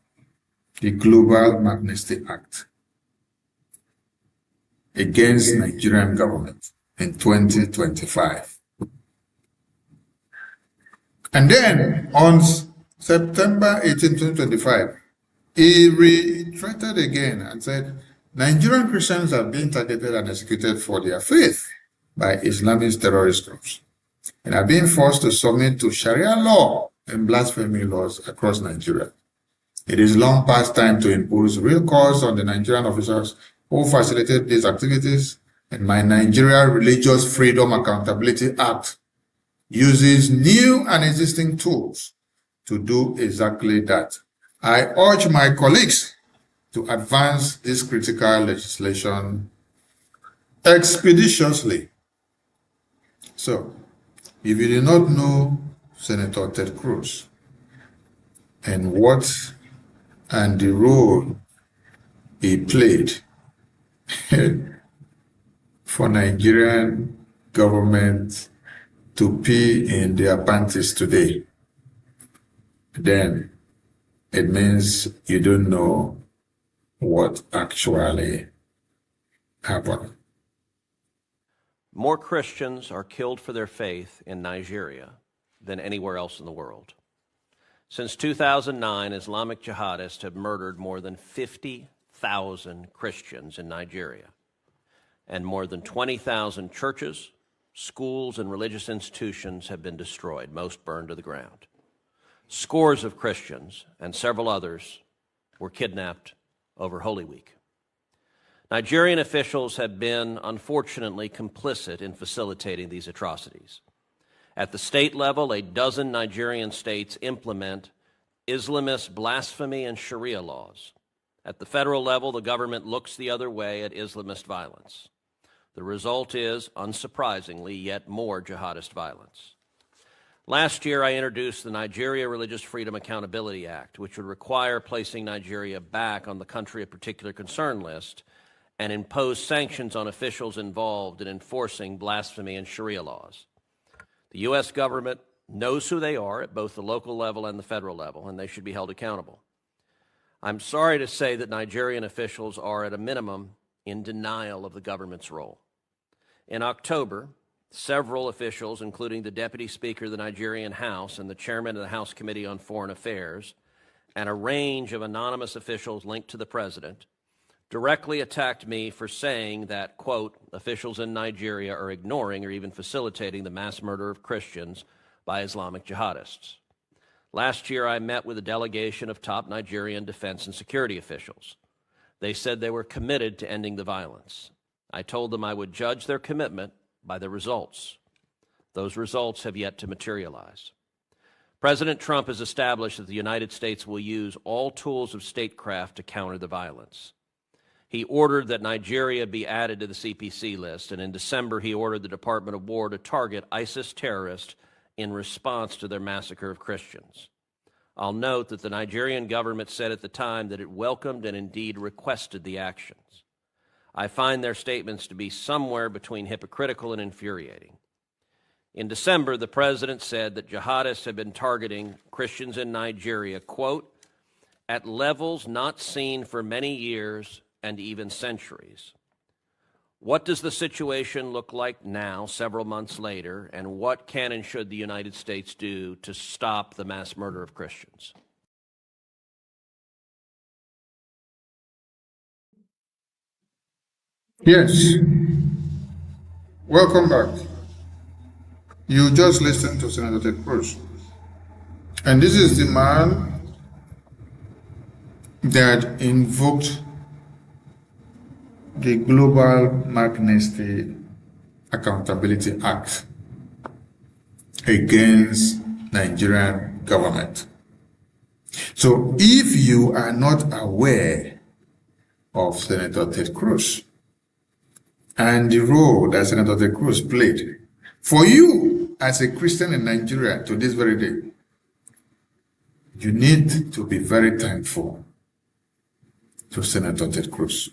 the Global Magnitsky Act against Nigerian government in 2025. And then on September 18, 2025, he reiterated again and said, Nigerian Christians are being targeted and executed for their faith by Islamist terrorist groups and are being forced to submit to Sharia law and blasphemy laws across Nigeria. It is long past time to impose real costs on the Nigerian officers who facilitate these activities, and my Nigeria Religious Freedom Accountability Act uses new and existing tools to do exactly that. I urge my colleagues to advance this critical legislation expeditiously. So, if you do not know Senator Ted Cruz and the role he played for Nigerian government to pee in their panties today, then it means you don't know what actually happened. More Christians are killed for their faith in Nigeria than anywhere else in the world. Since 2009, Islamic jihadists have murdered more than 50,000 Christians in Nigeria, and more than 20,000 churches, schools, and religious institutions have been destroyed, most burned to the ground. Scores of Christians and several others were kidnapped over Holy Week. Nigerian officials have been, unfortunately, complicit in facilitating these atrocities. At the state level, a dozen Nigerian states implement Islamist blasphemy and Sharia laws. At the federal level, the government looks the other way at Islamist violence. The result is, unsurprisingly, yet more jihadist violence. Last year, I introduced the Nigeria Religious Freedom Accountability Act, which would require placing Nigeria back on the country of particular concern list and impose sanctions on officials involved in enforcing blasphemy and Sharia laws. The U.S. government knows who they are at both the local level and the federal level, and they should be held accountable. I'm sorry to say that Nigerian officials are, at a minimum, in denial of the government's role. In October, several officials, including the Deputy Speaker of the Nigerian House and the Chairman of the House Committee on Foreign Affairs, and a range of anonymous officials linked to the President, directly attacked me for saying that, quote, officials in Nigeria are ignoring or even facilitating the mass murder of Christians by Islamic jihadists. Last year, I met with a delegation of top Nigerian defense and security officials. They said they were committed to ending the violence. I told them I would judge their commitment by the results. Those results have yet to materialize. President Trump has established that the United States will use all tools of statecraft to counter the violence. He ordered that Nigeria be added to the CPC list, and in December he ordered the Department of War to target ISIS terrorists in response to their massacre of Christians. I'll note that the Nigerian government said at the time that it welcomed and indeed requested the actions. I find their statements to be somewhere between hypocritical and infuriating. In December, the president said that jihadists have been targeting Christians in Nigeria, quote, at levels not seen for many years and even centuries. What does the situation look like now, several months later, and what can and should the United States do to stop the mass murder of Christians? Yes. Welcome back. You just listened to Senator Ted Cruz. And this is the man that invoked the Global Magnitsky Accountability Act against Nigerian government. So if you are not aware of Senator Ted Cruz and the role that Senator Ted Cruz played for you as a Christian in Nigeria to this very day, you need to be very thankful to Senator Ted Cruz.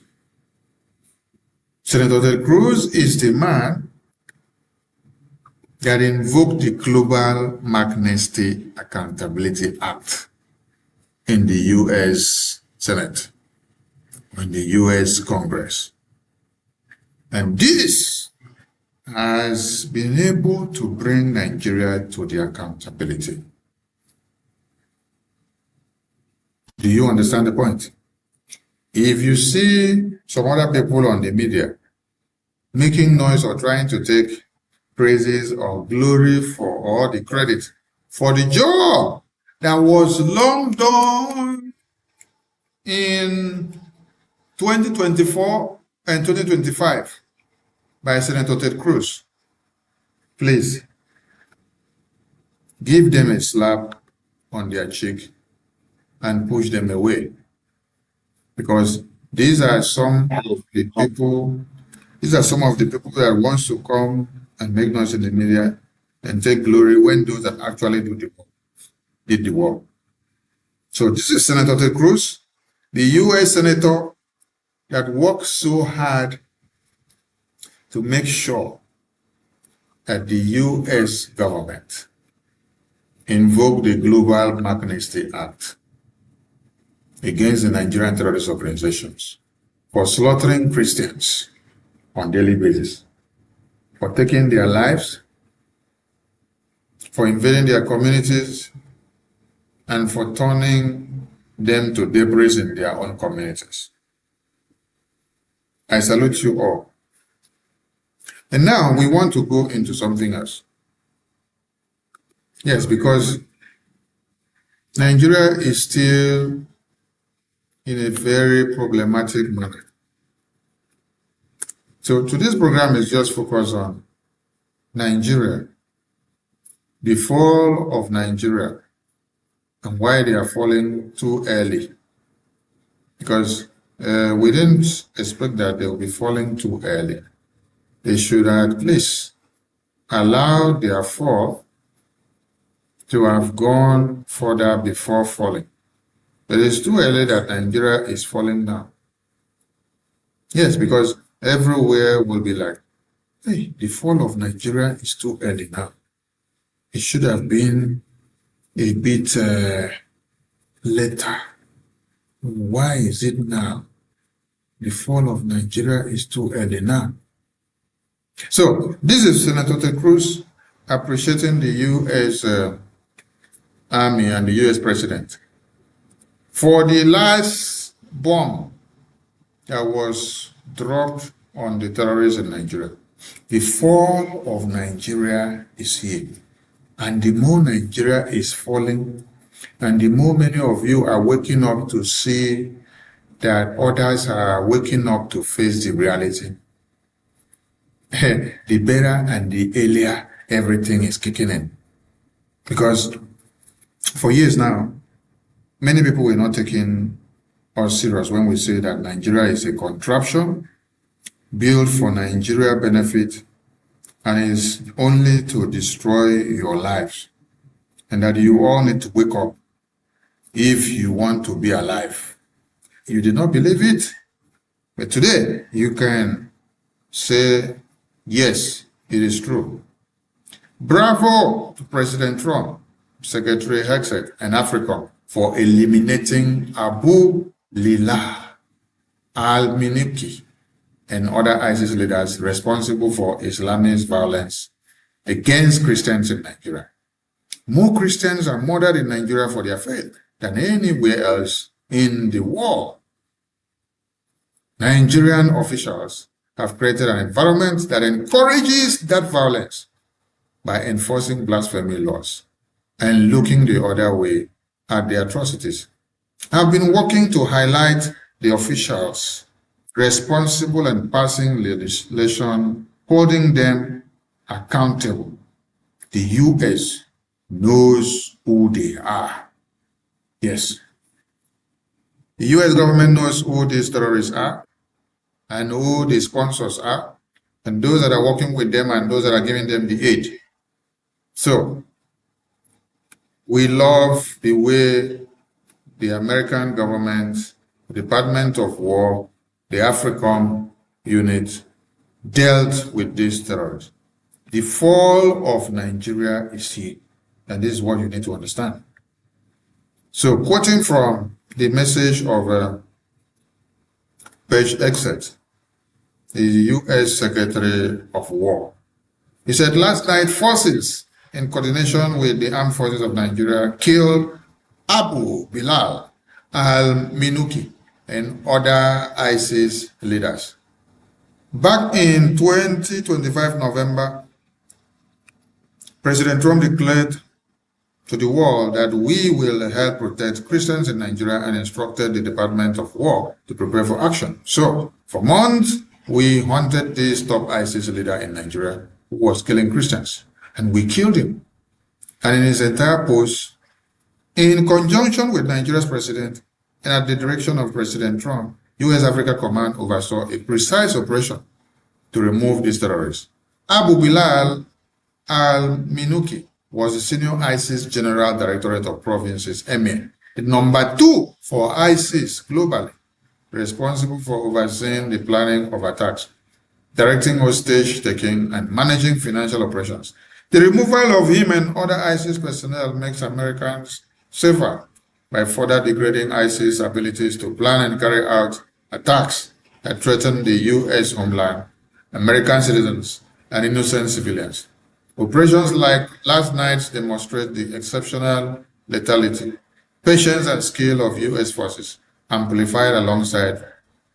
Senator Ted Cruz is the man that invoked the Global Magnitsky Accountability Act in the U.S. Senate, in the U.S. Congress. And this has been able to bring Nigeria to the accountability. Do you understand the point? If you see some other people on the media making noise or trying to take praises or glory for or the credit for the job that was long done in 2024 and 2025 by Senator Ted Cruz, please give them a slap on their cheek and push them away, because these are some of the people that wants to come and make noise in the media and take glory when those that actually did the work. So this is Senator Ted Cruz, the U.S. Senator that works so hard to make sure that the U.S. government invoke the Global Magnitsky Act against the Nigerian terrorist organizations for slaughtering Christians on a daily basis, for taking their lives, for invading their communities, and for turning them to debris in their own communities. I salute you all. And now we want to go into something else. Yes, because Nigeria is still in a very problematic manner. So today's program is just focused on Nigeria, the fall of Nigeria, and why they are falling too early. Because we didn't expect that they will be falling too early. They should at least allow their fall to have gone further before falling. But it's too early that Nigeria is falling now. Yes, because everywhere will be like, hey, the fall of Nigeria is too early now. It should have been a bit later. Why is it now? The fall of Nigeria is too early now. So this is Senator Ted Cruz appreciating the U.S. Army and the U.S. President for the last bomb that was dropped on the terrorists in Nigeria. The fall of Nigeria is here. And the more Nigeria is falling, and the more many of you are waking up to see that others are waking up to face the reality, the better and the earlier everything is kicking in. Because for years now, many people were not taking us serious when we say that Nigeria is a contraption built for Nigeria benefit and is only to destroy your lives, and that you all need to wake up if you want to be alive. You did not believe it, but today you can say, yes, it is true. Bravo to President Trump, Secretary Hexet, and Africa for eliminating Abu Lila al-Miniki and other ISIS leaders responsible for Islamist violence against Christians in Nigeria. More Christians are murdered in Nigeria for their faith than anywhere else in the world. Nigerian officials have created an environment that encourages that violence by enforcing blasphemy laws and looking the other way at the atrocities. I've been working to highlight the officials responsible and passing legislation holding them accountable. The U.S. knows who they are. Yes. The U.S. government knows who these terrorists are and who the sponsors are and those that are working with them and those that are giving them the aid. So, we love the way the American government, Department of War, the AFRICOM unit dealt with these terrorists. The fall of Nigeria is here, and this is what you need to understand. So, quoting from the message of page excerpt, the U.S. Secretary of War, he said, last night, forces in coordination with the armed forces of Nigeria killed Abu Bilal al-Minuki and other ISIS leaders. Back in 2025 November, President Trump declared to the world that we will help protect Christians in Nigeria and instructed the Department of War to prepare for action. So, for months, we hunted this top ISIS leader in Nigeria who was killing Christians, and we killed him. And in his entire post, in conjunction with Nigeria's president and at the direction of President Trump, U.S. Africa Command oversaw a precise operation to remove these terrorists. Abu Bilal al-Minuki was the senior ISIS General Directorate of Provinces, Emir, the number 2 for ISIS globally, responsible for overseeing the planning of attacks, directing hostage-taking, and managing financial operations. The removal of him and other ISIS personnel makes Americans safer by further degrading ISIS' abilities to plan and carry out attacks that threaten the U.S. homeland, American citizens, and innocent civilians. Operations like last night's demonstrate the exceptional lethality, patience, and skill of U.S. forces, amplified alongside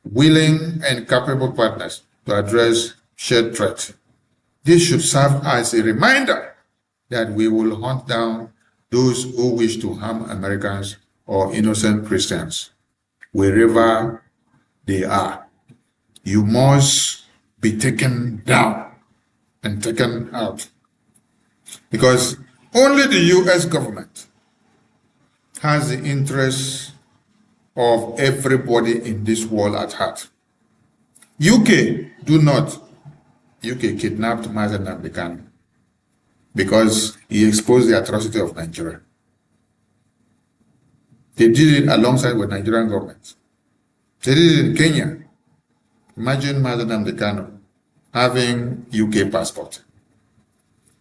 willing and capable partners to address shared threats. This should serve as a reminder that we will hunt down those who wish to harm Americans or innocent Christians, wherever they are. You must be taken down and taken out, because only the U.S. government has the interests of everybody in this world at heart. UK do not. UK kidnapped Mazen Namdekan because he exposed the atrocity of Nigeria. They did it alongside with Nigerian government. They did it in Kenya. Imagine Mazen Namdekan having UK passport,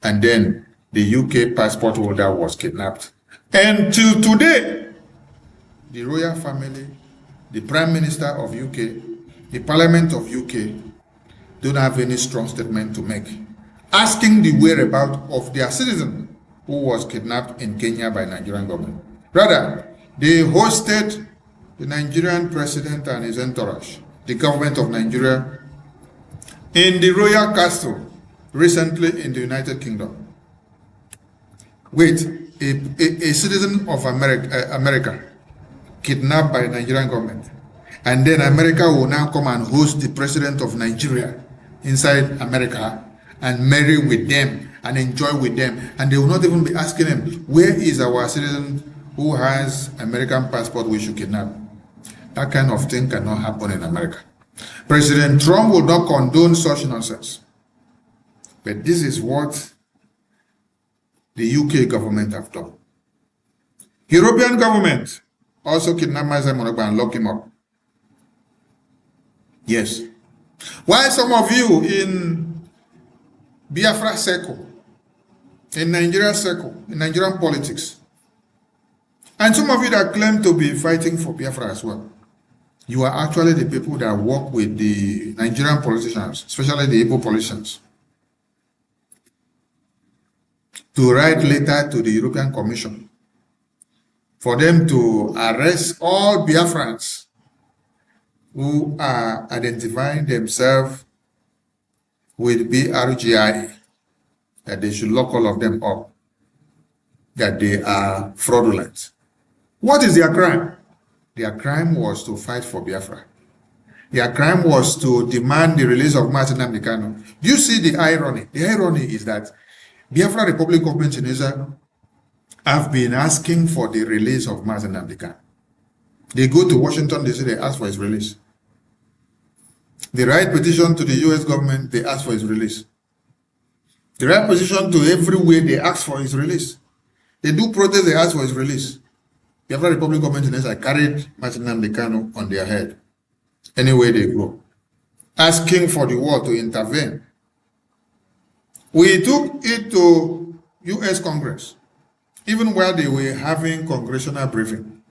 and then the UK passport holder was kidnapped. And till today, the royal family, the Prime Minister of UK, the Parliament of UK don't have any strong statement to make, asking the whereabouts of their citizen who was kidnapped in Kenya by Nigerian government. Rather, they hosted the Nigerian president and his entourage, the government of Nigeria, in the royal castle recently in the United Kingdom, with a citizen of America kidnapped by the Nigerian government. And then America will now come and host the president of Nigeria inside America and marry with them and enjoy with them. And they will not even be asking him, where is our citizen who has American passport we should kidnap? That kind of thing cannot happen in America. President Trump will not condone such nonsense. But this is what the UK government have done. European government also kidnapped Mazen Namdekan and lock him up. Yes. Why some of you in Biafra circle, in Nigeria circle, in Nigerian politics, and some of you that claim to be fighting for Biafra as well, you are actually the people that work with the Nigerian politicians, especially the Igbo politicians, to write letter to the European Commission for them to arrest all Biafrans who are identifying themselves with Brgie, that they should lock all of them up, that they are fraudulent. What is their crime? Their crime was to fight for Biafra. Their crime was to demand the release of Martin Nnamdi Kanu. Do you see the irony? The irony is that Biafra Republic government in Israel have been asking for the release of Martin Nnamdi Kanu. They go to Washington D.C, they ask for his release. They write petition to the US government, they ask for his release. They write petition to everywhere, they ask for his release. They do protest, they ask for his release. Biafra Republic government in Israel carried Martin Nnamdi Kanu on their head. Anywhere they go, asking for the world to intervene. We took it to US Congress, even while they were having congressional briefing.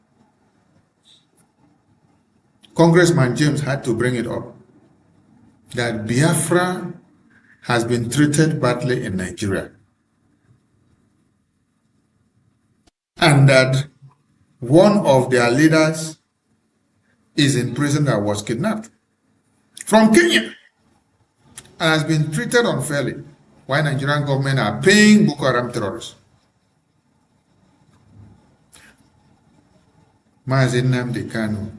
Congressman James had to bring it up, that Biafra has been treated badly in Nigeria, and that one of their leaders is in prison that was kidnapped from Kenya and has been treated unfairly, while Nigerian government are paying Boko Haram terrorists. Mazi Nnamdi Kanu,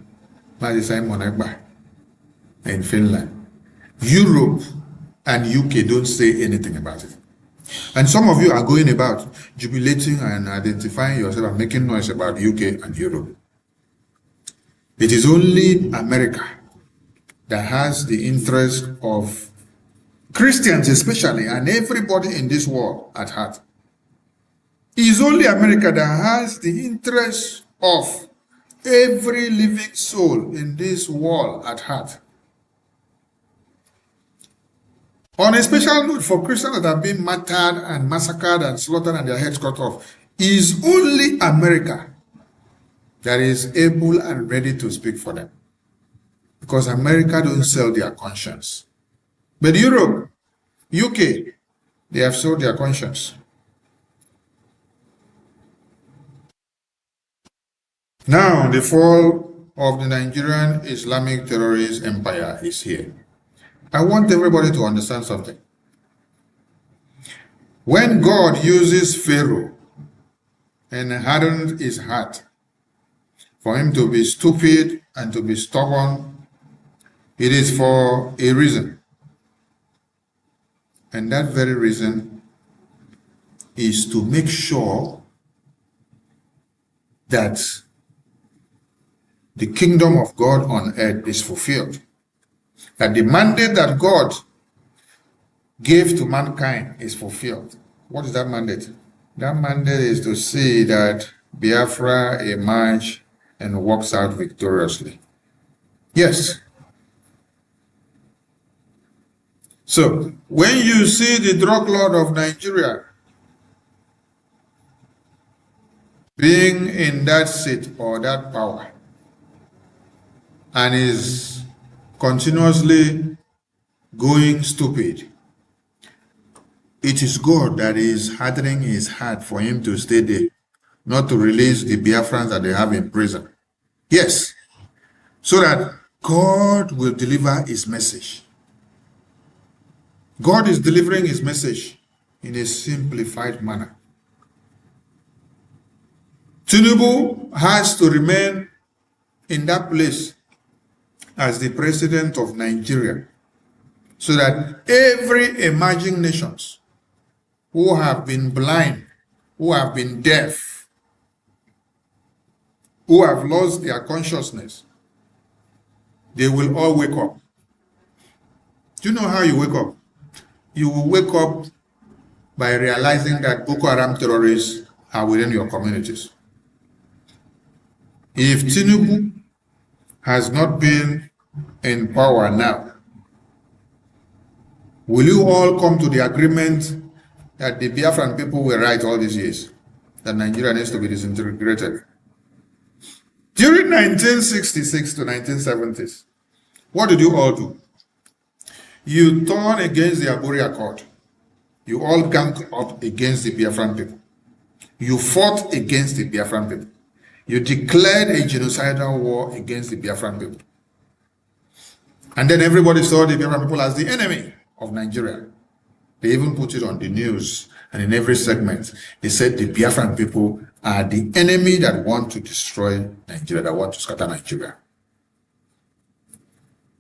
Mazi Simon Ekpa in Finland. Europe and UK don't say anything about it. And some of you are going about jubilating and identifying yourself and making noise about UK and Europe. It is only America that has the interest of Christians especially, and everybody in this world at heart. It is only America that has the interest of every living soul in this world at heart. On a special note, for Christians that have been martyred and massacred and slaughtered and their heads cut off, it is only America that is able and ready to speak for them. Because America don't sell their conscience. But Europe, UK, they have sold their conscience. Now, the fall of the Nigerian Islamic terrorist empire is here. I want everybody to understand something. When God uses Pharaoh and hardened his heart for him to be stupid and to be stubborn, it is for a reason. And that very reason is to make sure that the kingdom of God on earth is fulfilled. That the mandate that God gave to mankind is fulfilled. What is that mandate? That mandate is to see that Biafra emerge and walks out victoriously. Yes. So, when you see the drug lord of Nigeria being in that seat or that power and is continuously going stupid, it is God that is hardening his heart for him to stay there, not to release the Biafrans that they have in prison. Yes, so that God will deliver his message. God is delivering his message in a simplified manner. Tinubu has to remain in that place as the president of Nigeria, so that every emerging nations who have been blind, who have been deaf, who have lost their consciousness, they will all wake up. Do you know how you wake up? You will wake up by realizing that Boko Haram terrorists are within your communities. If Tinubu has not been in power now, will you all come to the agreement that the Biafran people were right all these years, that Nigeria needs to be disintegrated? During 1966 to 1970s, what did you all do? You turned against the Aburi Accord. You all ganged up against the Biafran people. You fought against the Biafran people. You declared a genocidal war against the Biafran people. And then everybody saw the Biafran people as the enemy of Nigeria. They even put it on the news, and in every segment, they said the Biafran people are the enemy that want to destroy Nigeria, that want to scatter Nigeria.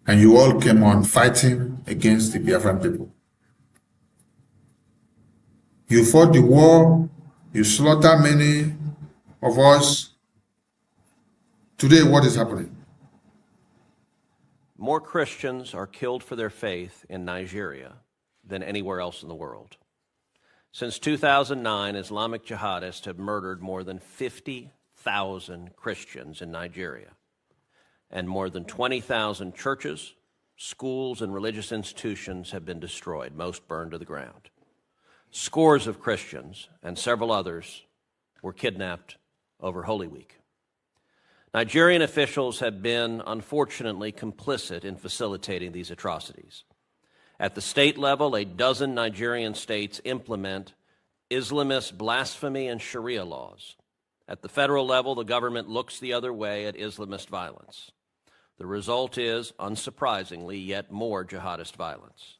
and you all came on fighting against the Biafran people. You fought the war, you slaughtered many of us. Today, what is happening? More Christians are killed for their faith in Nigeria than anywhere else in the world. Since 2009, Islamic jihadists have murdered more than 50,000 Christians in Nigeria, and more than 20,000 churches, schools, and religious institutions have been destroyed, most burned to the ground. Scores of Christians and several others were kidnapped over Holy Week. Nigerian officials have been, unfortunately, complicit in facilitating these atrocities. At the state level, a dozen Nigerian states implement Islamist blasphemy and Sharia laws. At the federal level, the government looks the other way at Islamist violence. The result is, unsurprisingly, yet more jihadist violence.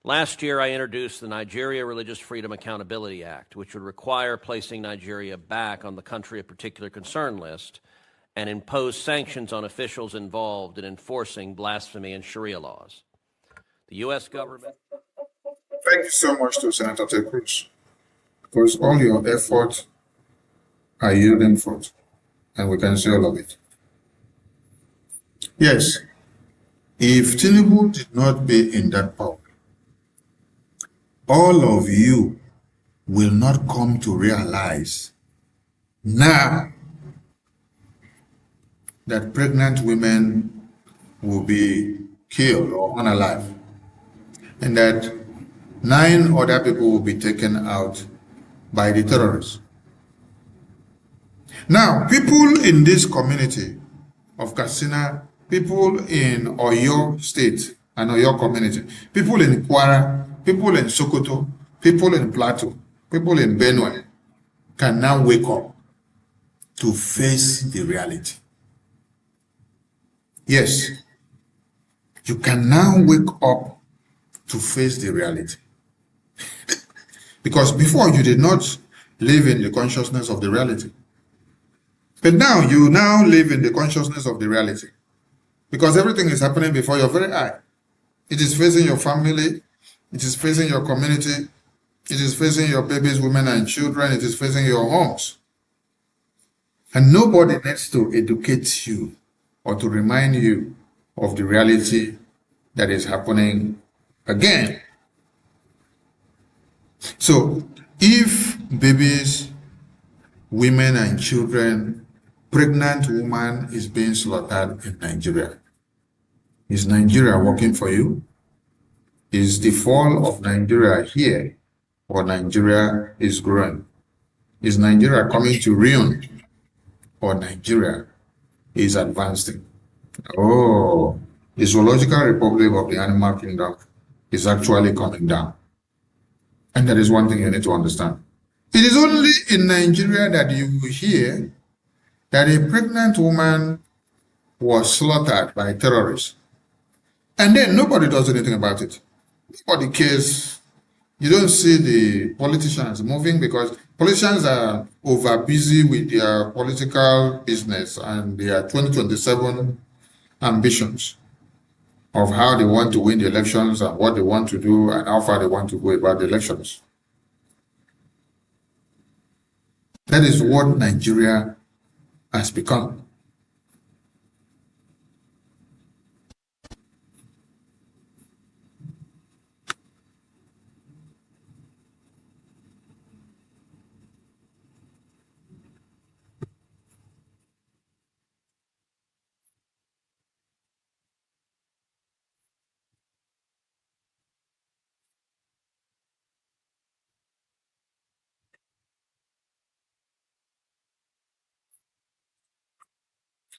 Last year, I introduced the Nigeria Religious Freedom Accountability Act, which would require placing Nigeria back on the country of particular concern list and impose sanctions on officials involved in enforcing blasphemy and Sharia laws. The U.S. government... Thank you so much to Senator Ted Cruz, because all your efforts are yielding fruit, and we can see all of it. Yes, if Tinubu did not be in that power, all of you will not come to realize now that pregnant women will be killed or unalive, and that 9 other people will be taken out by the terrorists. Now, people in this community of Katsina, people in Oyo State and Oyo community, people in Kwara, people in Sokoto, people in Plateau, people in Benue can now wake up to face the reality. Yes, you can now wake up to face the reality. Because before you did not live in the consciousness of the reality. But now you now live in the consciousness of the reality. Because everything is happening before your very eye. It is facing your family, it is facing your community, it is facing your babies, women and children, it is facing your homes. And nobody needs to educate you or to remind you of the reality that is happening again. So, if babies, women and children, pregnant woman is being slaughtered in Nigeria, is Nigeria working for you? Is the fall of Nigeria here, or Nigeria is growing? Is Nigeria coming to ruin, or Nigeria is advancing? Oh, the zoological republic of the animal kingdom is actually coming down. And that is one thing you need to understand. It is only in Nigeria that you hear that a pregnant woman was slaughtered by terrorists. And then nobody does anything about it. Nobody cares. You don't see the politicians moving because politicians are over busy with their political business and their 2027 ambitions of how they want to win the elections and what they want to do and how far they want to go about the elections. That is what Nigeria has become.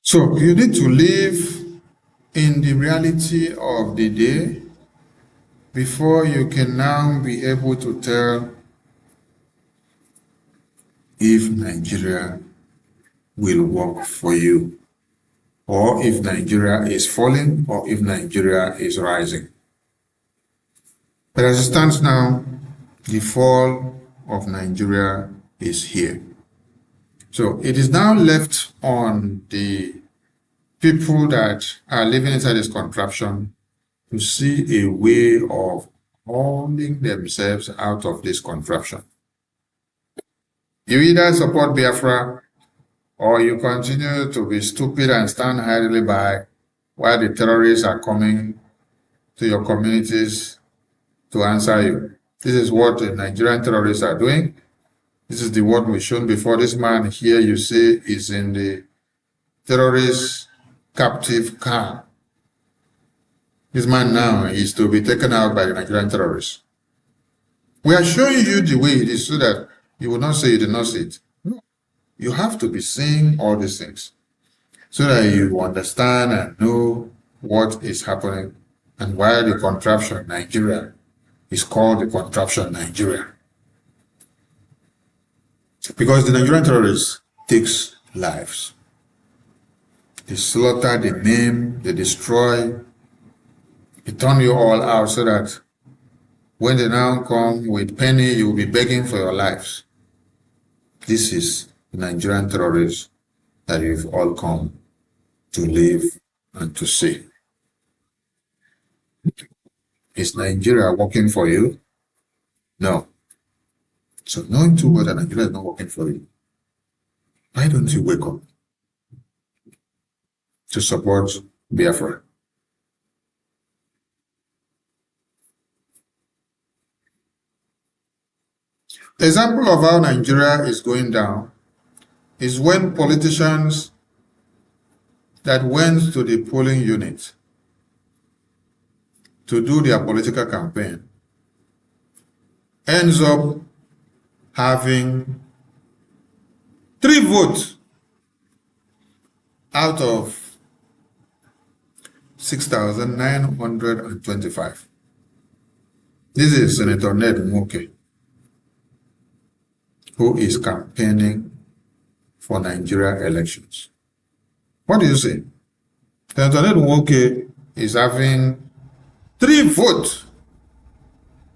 So you need to live in the reality of the day before you can now be able to tell if Nigeria will work for you, or if Nigeria is falling, or if Nigeria is rising. But as it stands now, the fall of Nigeria is here. So it is now left on the people that are living inside this contraption to see a way of hauling themselves out of this contraption. You either support Biafra or you continue to be stupid and stand idly by while the terrorists are coming to your communities to answer you. This is what the Nigerian terrorists are doing. This is the word we've shown before. This man here, you see, is in the terrorist captive camp. This man now is to be taken out by the Nigerian terrorists. We are showing you the way it is so that you will not say you did not see it. No. You have to be seeing all these things so that you understand and know what is happening and why the contraption Nigeria is called the contraption Nigeria. Because the Nigerian terrorists takes lives. They slaughter, they maim, they destroy. They turn you all out so that when they now come with penny, you will be begging for your lives. This is the Nigerian terrorists that you've all come to live and to see. Is Nigeria working for you? No. So knowing too well that Nigeria is not working for you, why don't you wake up to support Biafra? The example of how Nigeria is going down is when politicians that went to the polling unit to do their political campaign ends up having 3 votes out of 6,925. This is Senator Ned Nwoko, who is campaigning for Nigeria elections. What do you say? Senator Ned Nwoko is having 3 votes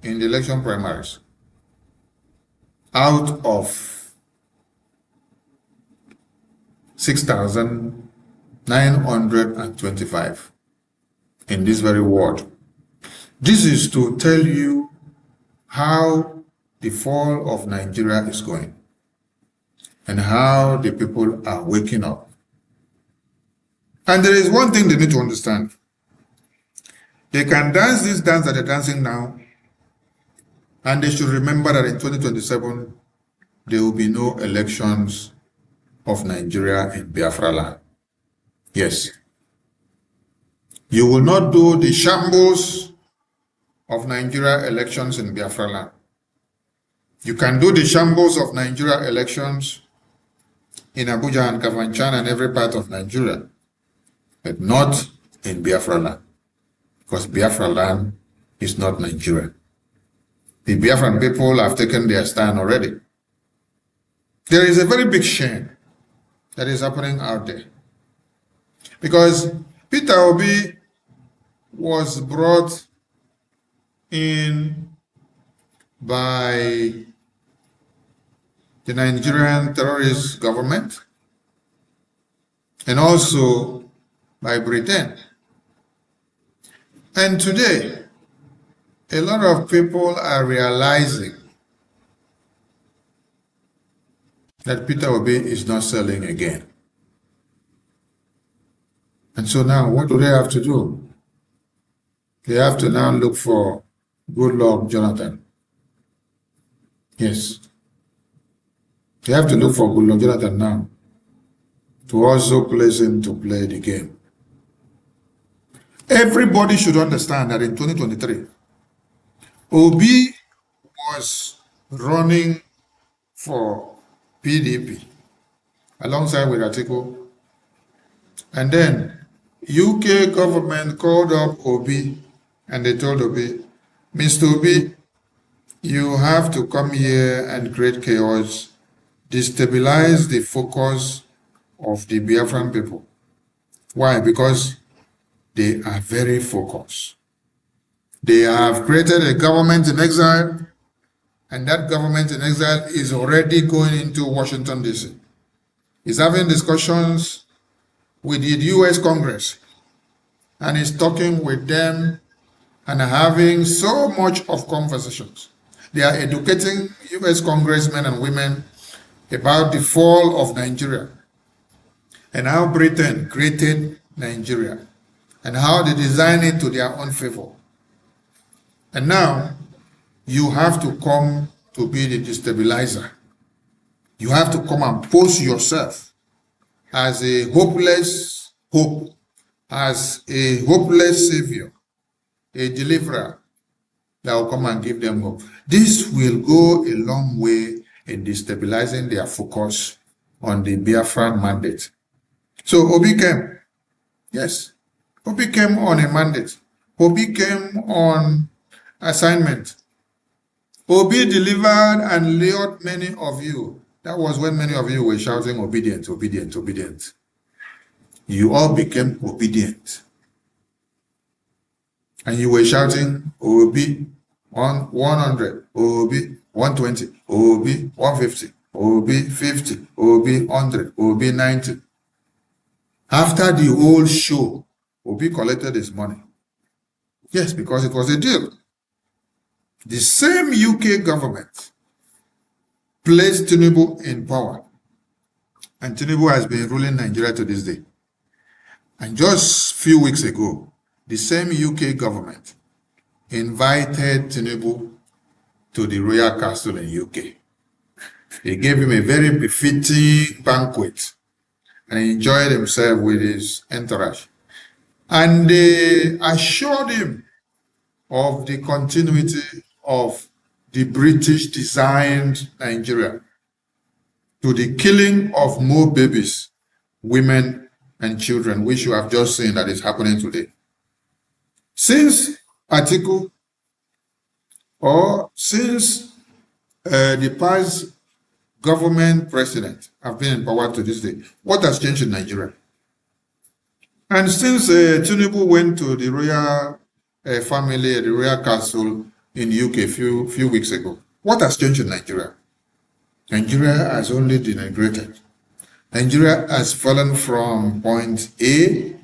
in the election primaries out of 6,925 in this very ward. This is to tell you how the fall of Nigeria is going and how the people are waking up. And there is one thing they need to understand. They can dance this dance that they're dancing now, and they should remember that in 2027, there will be no elections of Nigeria in Biafra land. Yes. You will not do the shambles of Nigeria elections in Biafra land. You can do the shambles of Nigeria elections in Abuja and Kafanchan and every part of Nigeria, but not in Biafra land, because Biafra land is not Nigeria. The Biafran people have taken their stand already. There is a very big shame that is happening out there, because Peter Obi was brought in by the Nigerian terrorist government and also by Britain. And today, a lot of people are realizing that Peter Obi is not selling again. And so now, what do they have to do? They have to now look for Goodluck Jonathan. Yes. They have to look for Goodluck Jonathan now to also place him to play the game. Everybody should understand that in 2023, Obi was running for PDP alongside with Atiku. And then UK government called up Obi and they told Obi, Mr. Obi, you have to come here and create chaos, destabilize the focus of the Biafran people. Why? Because they are very focused. They have created a government in exile, and that government in exile is already going into Washington D.C. It's having discussions with the US Congress and is talking with them and having so much of conversations. They are educating US congressmen and women about the fall of Nigeria and how Britain created Nigeria and how they designed it to their own favor. And now you have to come to be the destabilizer. You have to come and pose yourself as a hopeless hope, as a hopeless savior, a deliverer that will come and give them hope. This will go a long way in destabilizing their focus on the Biafran mandate. So Obi came. Yes, Obi came on a mandate. Obi came on assignment. Obi delivered and lured many of you. That was when many of you were shouting obedient, obedient, obedient. You all became obedient. And you were shouting Obi 100, Obi 120, Obi 150, Obi 50, Obi 100, Obi 90. After the whole show, Obi collected his money. Yes, because it was a deal. The same UK government placed Tinubu in power. And Tinubu has been ruling Nigeria to this day. And just a few weeks ago, the same UK government invited Tinubu to the Royal Castle in UK. They gave him a very befitting banquet and he enjoyed himself with his entourage. And they assured him of the continuity of the British-designed Nigeria to the killing of more babies, women, and children, which you have just seen that is happening today. Since Atiku, or since the past government president have been in power to this day, what has changed in Nigeria? And since Tinubu went to the royal family at the royal castle in the UK a few weeks ago, what has changed in Nigeria? Nigeria has only degenerated. Nigeria has fallen from point A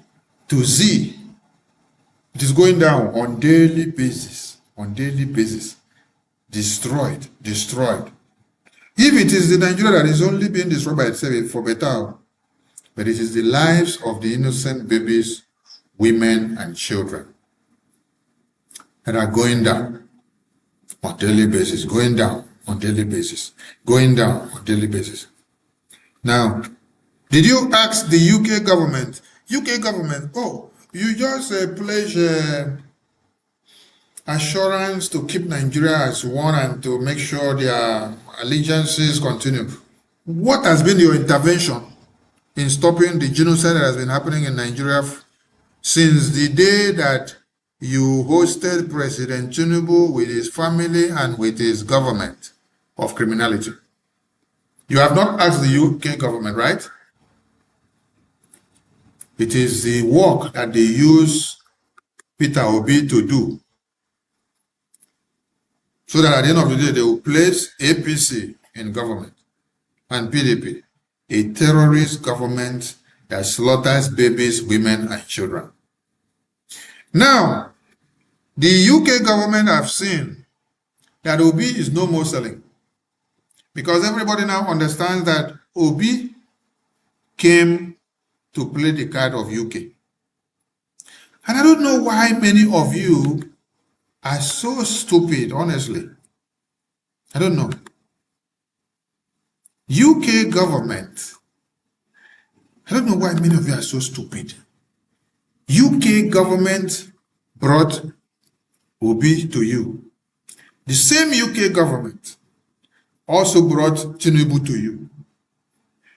to Z. It is going down on daily basis, destroyed. If it is the Nigeria that is only being destroyed by itself for better, but it is the lives of the innocent babies, women, and children that are going down on daily basis, going down on daily basis, going down on daily basis. Now, did you ask the UK government, oh, you just pledge assurance to keep Nigeria as one and to make sure their allegiances continue. What has been your intervention in stopping the genocide that has been happening in Nigeria since the day that you hosted President Tinubu with his family and with his government of criminality? You have not asked the UK government, right? It is the work that they use Peter Obi to do, so that at the end of the day, they will place APC in government and PDP, a terrorist government that slaughters babies, women, and children. Now, the UK government have seen that Obi is no more selling, because everybody now understands that Obi came to play the card of UK. And I don't know why many of you are so stupid, honestly. I don't know. UK government, I don't know why many of you are so stupid. UK government brought Obi to you. The same UK government also brought Tinubu to you.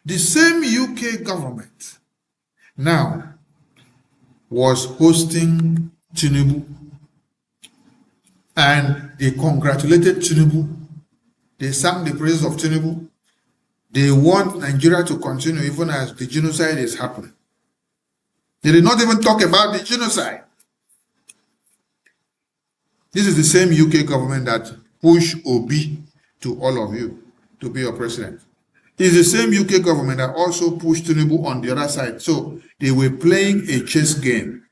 The same UK government now was hosting Tinubu, and they congratulated Tinubu. They sang the praises of Tinubu. They want Nigeria to continue even as the genocide is happening. They did not even talk about the genocide. This is the same UK government that pushed Obi to all of you to be your president. It's the same UK government that also pushed Tinubu on the other side. So they were playing a chess game.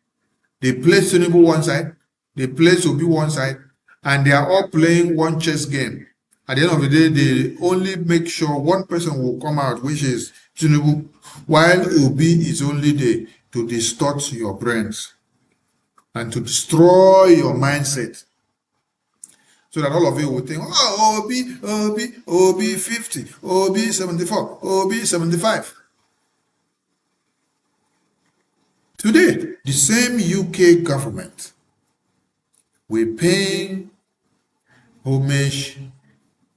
They placed Tinubu one side, they placed Obi one side, and they are all playing one chess game. At the end of the day, they only make sure one person will come out, which is Tinubu, while Obi is only there to distort your brains and to destroy your mindset. So that all of you will think, oh, Obi 50, Obi 74, Obi 75. Today, the same UK government, we're paying homage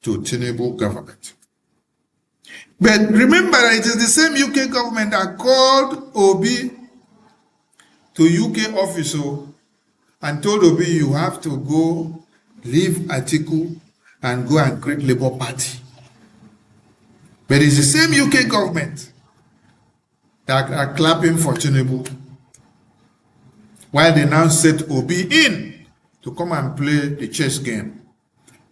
to Tinubu government. But remember, it is the same UK government that called Obi to UK office and told Obi, you have to go leave Atiku and go and create Labour Party. But it's the same UK government that are clapping for Tinubu, while they now set Obi in to come and play the chess game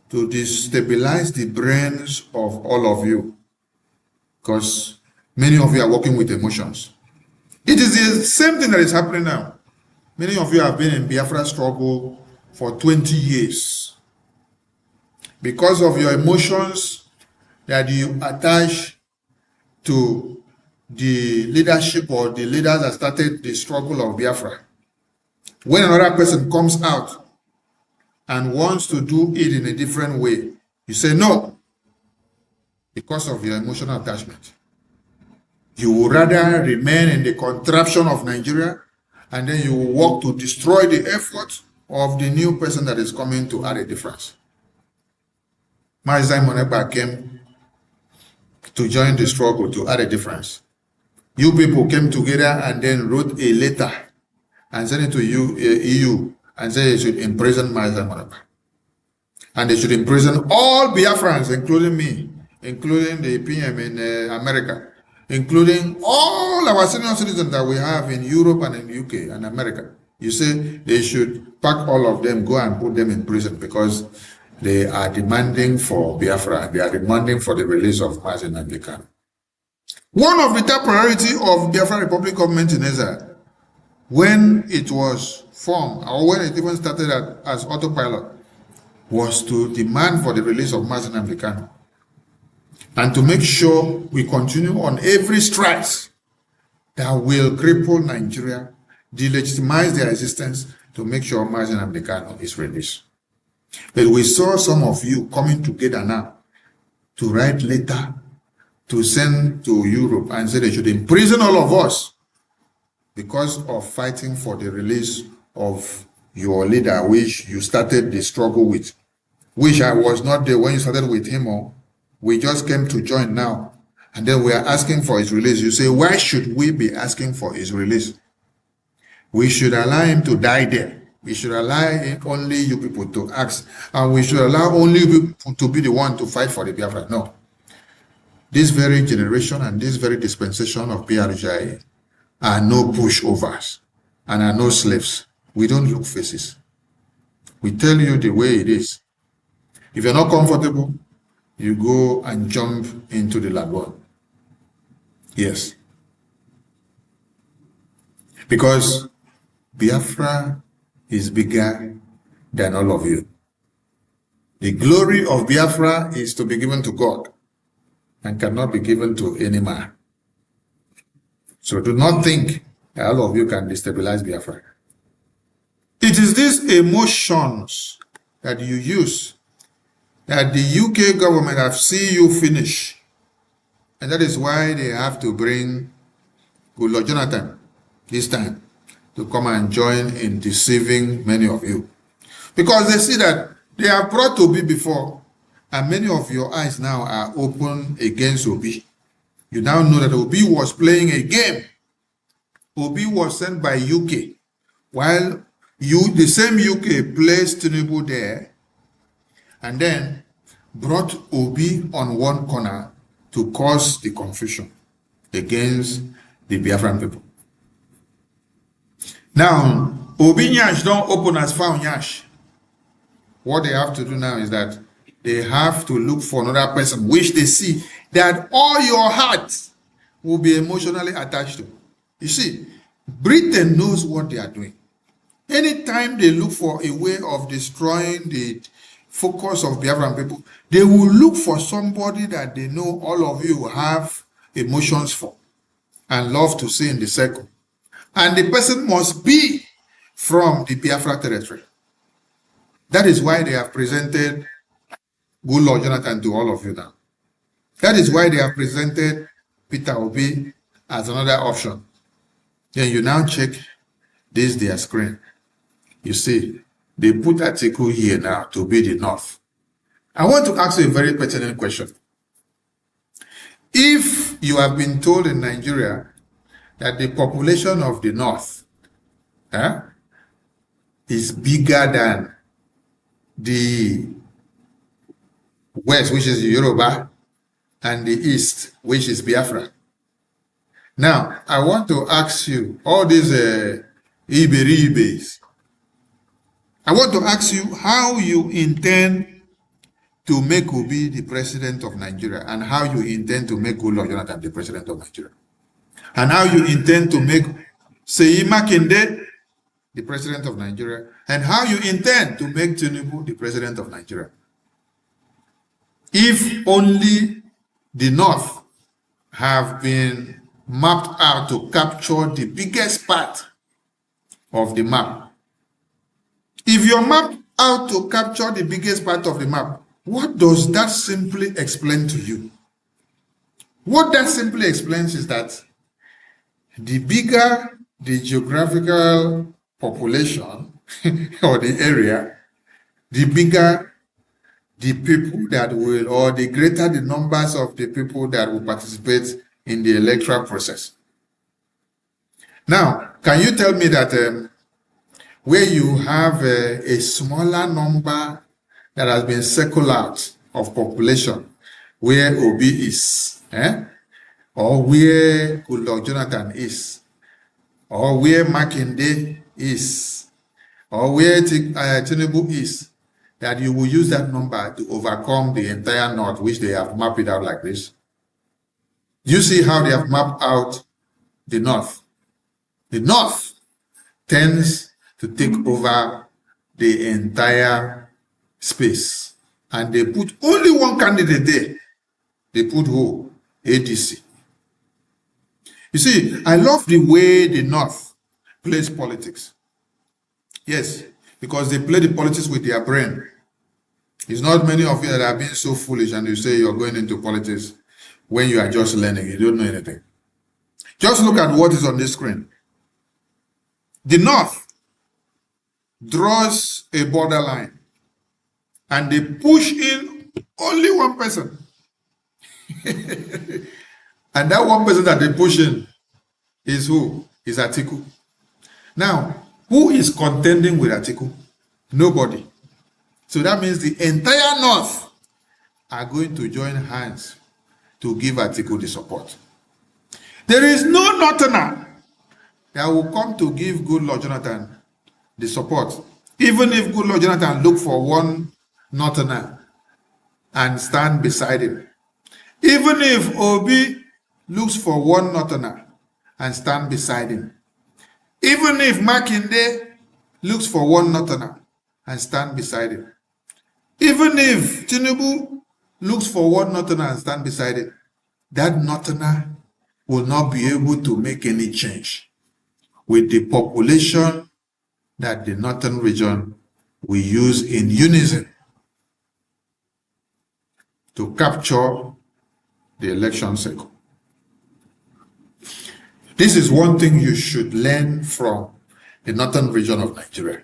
to destabilize the brains of all of you, because many of you are working with emotions. It is the same thing that is happening now. Many of you have been in Biafra struggle for 20 years. Because of your emotions that you attach to the leadership or the leaders that started the struggle of Biafra. When another person comes out and wants to do it in a different way, you say no, because of your emotional attachment. You would rather remain in the contraption of Nigeria, and then you will work to destroy the effort of the new person that is coming to add a difference. Mazi Moneba came to join the struggle to add a difference. You people came together and then wrote a letter and sent it to EU and said they should imprison Mazi Moneba. And they should imprison all Biafrans, including me, including the PM in America, including all our senior citizens that we have in Europe and in UK and America. You say they should pack all of them, go and put them in prison because they are demanding for Biafra. They are demanding for the release of Mazi Nnamdi. One of the top priority of Biafra Republic government in Israel, when it was formed, or when it even started as autopilot, was to demand for the release of Mazi Nnamdi and to make sure we continue on every strike that will cripple Nigeria, delegitimize their existence, to make sure Mazi Nnamdi is released. But we saw some of you coming together now to write letter to send to Europe and say they should imprison all of us because of fighting for the release of your leader, which you started the struggle with, which I was not there when you started with him. Or we just came to join now, and then we are asking for his release. You say, why should we be asking for his release? We should allow him to die there. We should allow only you people to ask, and we should allow only you people to be the one to fight for the Biafra. No. This very generation and this very dispensation of Brgie are no pushovers and are no slaves. We don't look faces. We tell you the way it is. If you're not comfortable, you go and jump into the lagoon. Yes. Because Biafra is bigger than all of you. The glory of Biafra is to be given to God and cannot be given to any man. So do not think that all of you can destabilize Biafra. It is these emotions that you use that the UK government have seen you finish. And that is why they have to bring Goodluck Jonathan this time to come and join in deceiving many of you. Because they see that they have brought Obi before, and many of your eyes now are open against Obi. You now know that Obi was playing a game. Obi was sent by UK, while the same UK placed Tinubu there, and then brought Obi on one corner to cause the confusion against the Biafran people. Now, Obi Nyash don't open as found Nyash. What they have to do now is that they have to look for another person which they see that all your heart will be emotionally attached to. You see, Britain knows what they are doing. Anytime they look for a way of destroying the focus of Biafran people, they will look for somebody that they know all of you have emotions for and love to see in the circle. And the person must be from the Biafra territory. That is why they have presented Goodluck Jonathan to all of you now. That is why they have presented Peter Obi as another option. Then you now check this their screen. You see, they put Atiku here now to be the North. I want to ask you a very pertinent question. If you have been told in Nigeria that the population of the North is bigger than the West, which is Yoruba, and the East, which is Biafra. Now, I want to ask you, all these Iberi-Ibes, I want to ask you how you intend to make Obi the president of Nigeria, and how you intend to make Goodluck Jonathan the president of Nigeria, and how you intend to make Seyi Makinde the president of Nigeria, and how you intend to make Tinubu the president of Nigeria. If only the North have been mapped out to capture the biggest part of the map. If you're mapped out to capture the biggest part of the map, what does that simply explain to you? What that simply explains is that the bigger the geographical population or the area, the bigger the people that will, or the greater the numbers of the people that will participate in the electoral process. Now, can you tell me that where you have a smaller number that has been circled out of population, where Obi is, or where Goodluck Jonathan is, or where Makinde is, or where Tinubu is, that you will use that number to overcome the entire North, which they have mapped it out like this? You see how they have mapped out the North. The North tends to take over the entire space. And they put only one candidate there. They put who? ADC. You see, I love the way the North plays politics. Yes, because they play the politics with their brain. It's not many of you that are being so foolish and you say you're going into politics when you are just learning. You don't know anything. Just look at what is on this screen. The North draws a borderline and they push in only one person. And that one person that they push in is who? Is Atiku. Now, who is contending with Atiku? Nobody. So that means the entire North are going to join hands to give Atiku the support. There is no Northerner that will come to give Goodluck Jonathan the support. Even if Goodluck Jonathan look for one Northerner and stand beside him. Even if Obi looks for one Northerner and stand beside him. Even if Makinde looks for one Northerner and stand beside him. Even if Tinubu looks for one Northerner and stand beside it, that Northerner will not be able to make any change with the population that the Northern region will use in unison to capture the election cycle. This is one thing you should learn from the Northern region of Nigeria.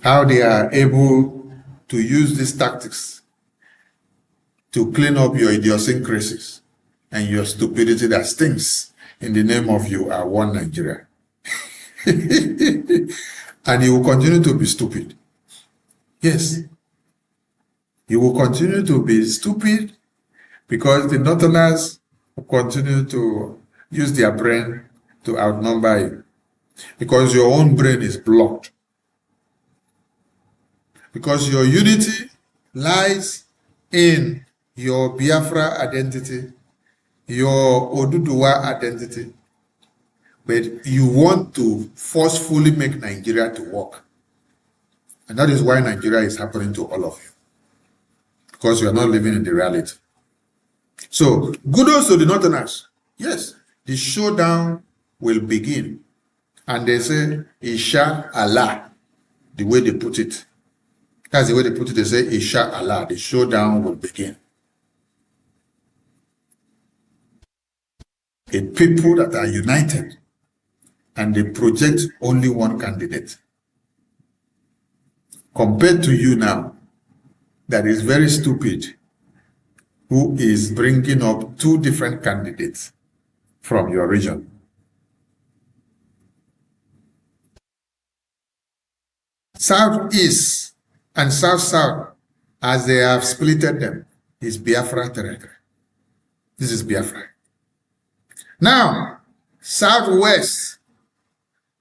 How they are able to use these tactics to clean up your idiosyncrasies and your stupidity that stinks in the name of you are one Nigeria. And you will continue to be stupid. Yes. You will continue to be stupid because the Northerners will continue to use their brain to outnumber you. Because your own brain is blocked. Because your unity lies in your Biafra identity, your Oduduwa identity, but you want to forcefully make Nigeria to work. And that is why Nigeria is happening to all of you, because you are not living in the reality. So, kudos to the Northerners. Yes, the showdown will begin. And they say, Isha Allah, the way they put it. That's the way they put it. They say, Isha Allah, the showdown will begin. A people that are united and they project only one candidate. Compared to you now, that is very stupid, who is bringing up two different candidates from your region. Southeast and South-South, as they have splitted them, is Biafra territory. This is Biafra. Now, Southwest,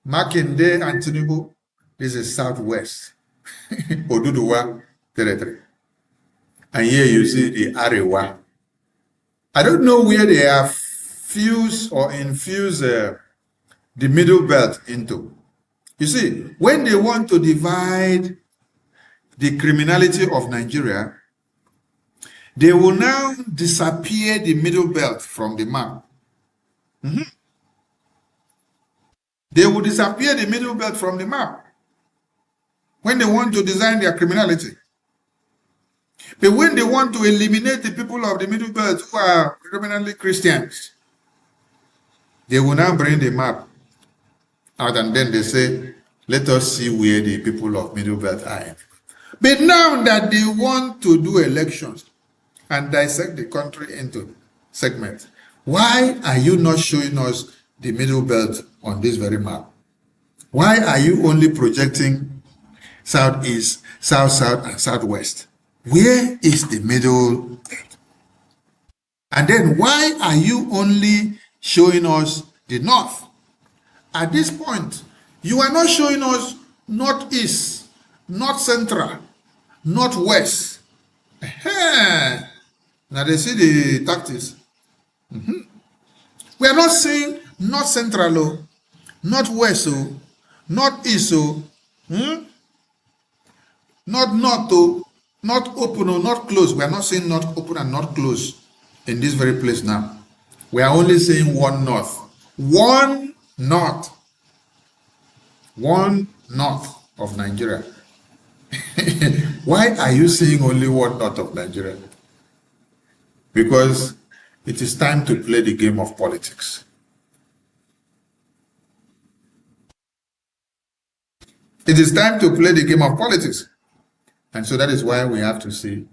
Makinde and Tinubu, this is Southwest, Oduduwa territory. And here you see the Arewa. I don't know where they have fused or infused the middle belt into. You see, when they want to divide the criminality of Nigeria, they will now disappear the middle belt from the map. They will disappear the middle belt from the map when they want to design their criminality. But when they want to eliminate the people of the middle belt who are predominantly Christians, they will now bring the map out and then they say, let us see where the people of middle belt are. But now that they want to do elections and dissect the country into segments, why are you not showing us the middle belt on this very map? Why are you only projecting Southeast, South-South, and Southwest? Where is the middle belt? And then why are you only showing us the North? At this point, you are not showing us Northeast, North Central, Northwest. Now they see the tactics. We are not saying North Central, Northwest, Northeast, not North, not open or not close. We are not saying not open and not close in this very place now. We are only saying one North. One North. One North of Nigeria. Why are you saying only one North of Nigeria? Because it is time to play the game of politics. It is time to play the game of politics. And so that is why we have to see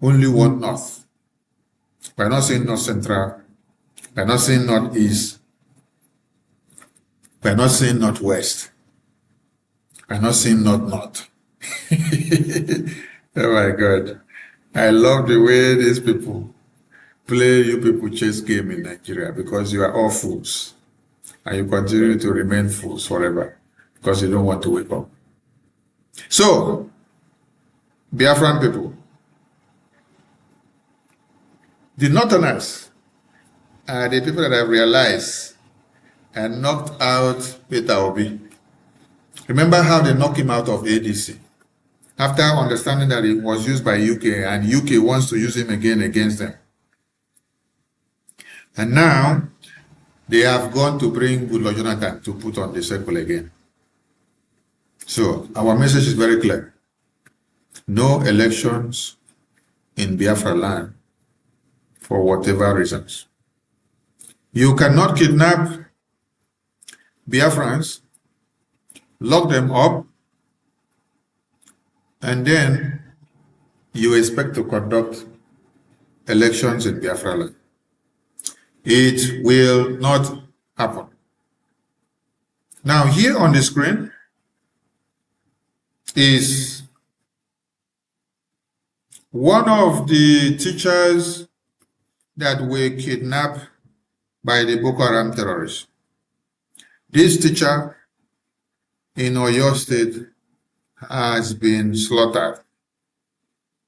only one North. We're not saying North Central. We're not saying Northeast. We're not saying Northwest. We're not saying North. Oh my God. I love the way these people play you people chess game in Nigeria, because you are all fools. And you continue to remain fools forever because you don't want to wake up. So, Biafran people, the Northerners are the people that have realized and knocked out Peter Obi. Remember how they knocked him out of ADC? After understanding that it was used by UK and UK wants to use him again against them. And now they have gone to bring Goodluck Jonathan to put on the circle again. So our message is very clear. No elections in Biafra land for whatever reasons. You cannot kidnap Biafrans, lock them up, and then you expect to conduct elections in Biafra land. It will not happen. Now here on the screen is one of the teachers that were kidnapped by the Boko Haram terrorists. This teacher in Oyo State has been slaughtered.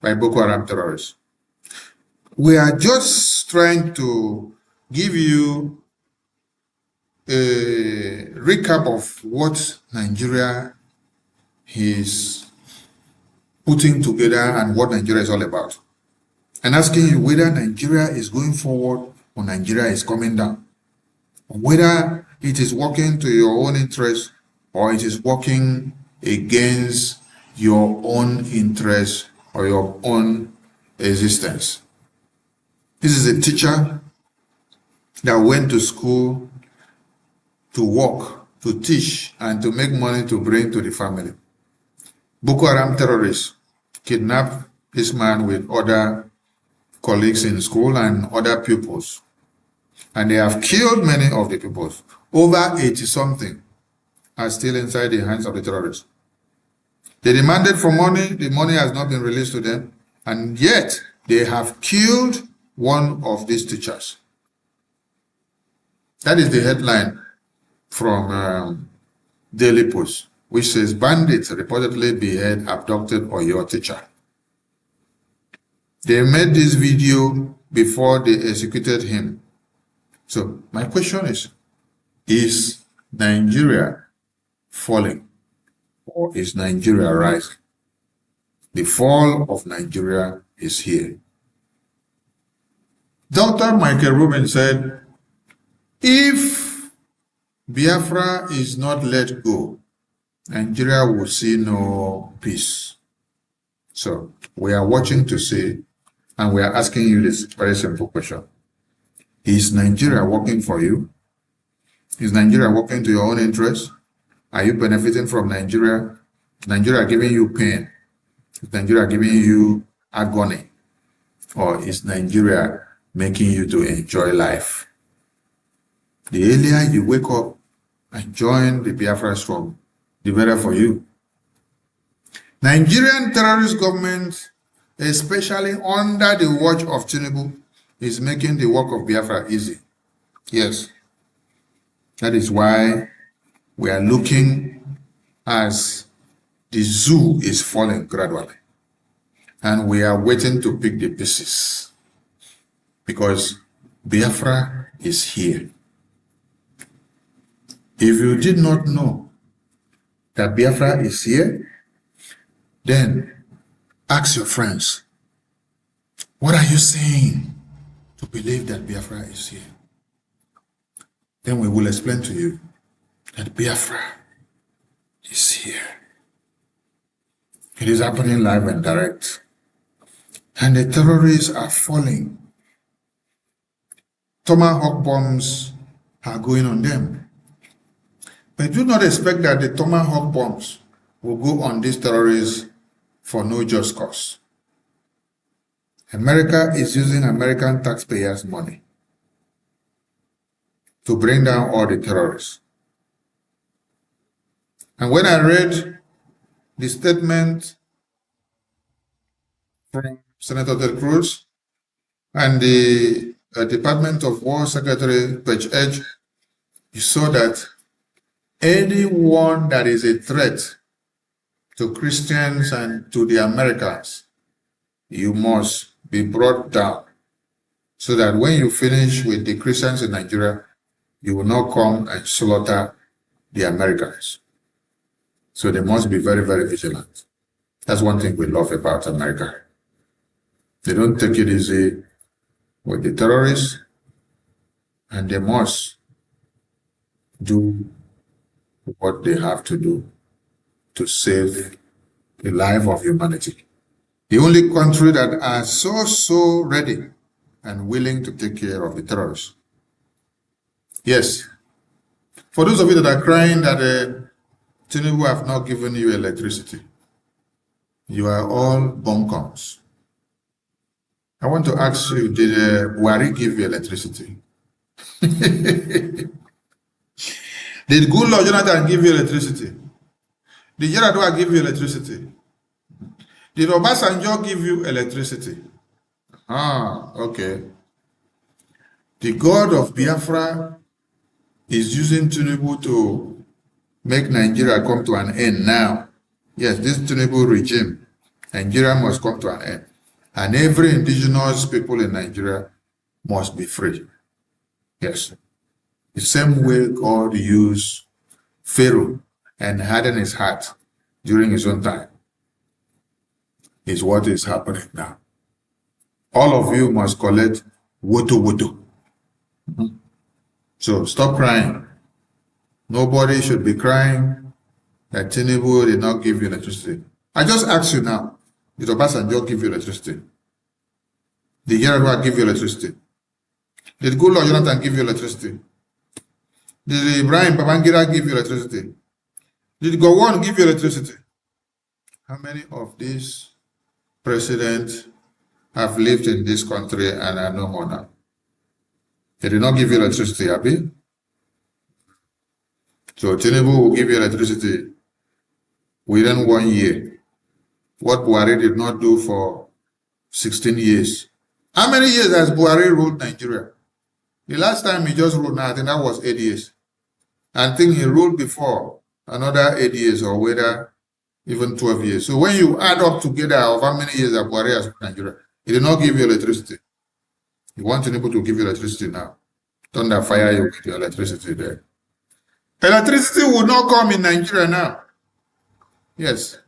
by Boko Haram terrorists. We are just trying to give you a recap of what Nigeria is putting together and what Nigeria is all about. And asking you whether Nigeria is going forward or Nigeria is coming down. Whether it is working to your own interest or it is working against your own interest or your own existence. This is a teacher that went to school to work, to teach, and to make money to bring to the family. Boko Haram terrorists kidnapped this man with other colleagues in school and other pupils. And they have killed many of the pupils. Over 80-something are still inside the hands of the terrorists. They demanded for money. The money has not been released to them. And yet, they have killed one of these teachers. That is the headline from Daily Post, which says, bandits reportedly behead abducted Oyo teacher. They made this video before they executed him. So my question is Nigeria falling or is Nigeria rising? The fall of Nigeria is here. Dr. Michael Rubin said, if Biafra is not let go, Nigeria will see no peace. So we are watching to see, and we are asking you this very simple question. Is Nigeria working for you? Is Nigeria working to your own interest? Are you benefiting from Nigeria? Is Nigeria giving you pain? Is Nigeria giving you agony? Or is Nigeria making you to enjoy life? The earlier you wake up and join the Biafra struggle, the better for you. Nigerian terrorist government, especially under the watch of Tinubu, is making the work of Biafra easy. Yes. That is why we are looking as the zoo is falling gradually. And we are waiting to pick the pieces. Because Biafra is here. If you did not know that Biafra is here, then ask your friends, what are you saying to believe that Biafra is here? Then we will explain to you that Biafra is here. It is happening live and direct. And the terrorists are falling. Tomahawk bombs are going on them. But do not expect that the Tomahawk bombs will go on these terrorists for no just cause. America is using American taxpayers' money to bring down all the terrorists. And when I read the statement from Senator Ted Cruz and the Department of War Secretary Page Edge, you saw that anyone that is a threat to Christians and to the Americans, you must be brought down so that when you finish with the Christians in Nigeria, you will not come and slaughter the Americans. So they must be very, very vigilant. That's one thing we love about America. They don't take it easy with the terrorists, and they must do what they have to do to save the life of humanity. The only country that are so ready and willing to take care of the terrorists. Yes, for those of you that are crying that Tinubu have not given you electricity, you are all bunkers. I want to ask you, did Buhari give you electricity? Did Goodluck Jonathan give you electricity? Did Yar'Adua give you electricity? Did Obasanjo give you electricity? Ah, okay. The God of Biafra is using Tinubu to make Nigeria come to an end now. Yes, this Tinubu regime, Nigeria must come to an end. And every indigenous people in Nigeria must be free. Yes. The same way God used Pharaoh and hardened his heart during his own time is what is happening now. All of you must collect woto. So stop crying. Nobody should be crying that Tinubu did not give you electricity. I just ask you now, did Obasanjo give you electricity? Did Yar'Adua give you electricity? Did Goodluck Jonathan give you electricity? Did Ibrahim Babangida give you electricity? Did Gowon give you electricity? How many of these presidents have lived in this country and are no more now? They did not give you electricity, Abi. So Tinubu will give you electricity within 1 year. What Buhari did not do for 16 years. How many years has Buhari ruled Nigeria? The last time he just ruled now, I think that was 8 years. I think he ruled before another 8 years or whether even 12 years. So when you add up together of how many years that Buhari has ruled Nigeria, he did not give you electricity. You want Tinubu to give you electricity now. Thunder fire you with your electricity there. Electricity will not come in Nigeria now. Yes.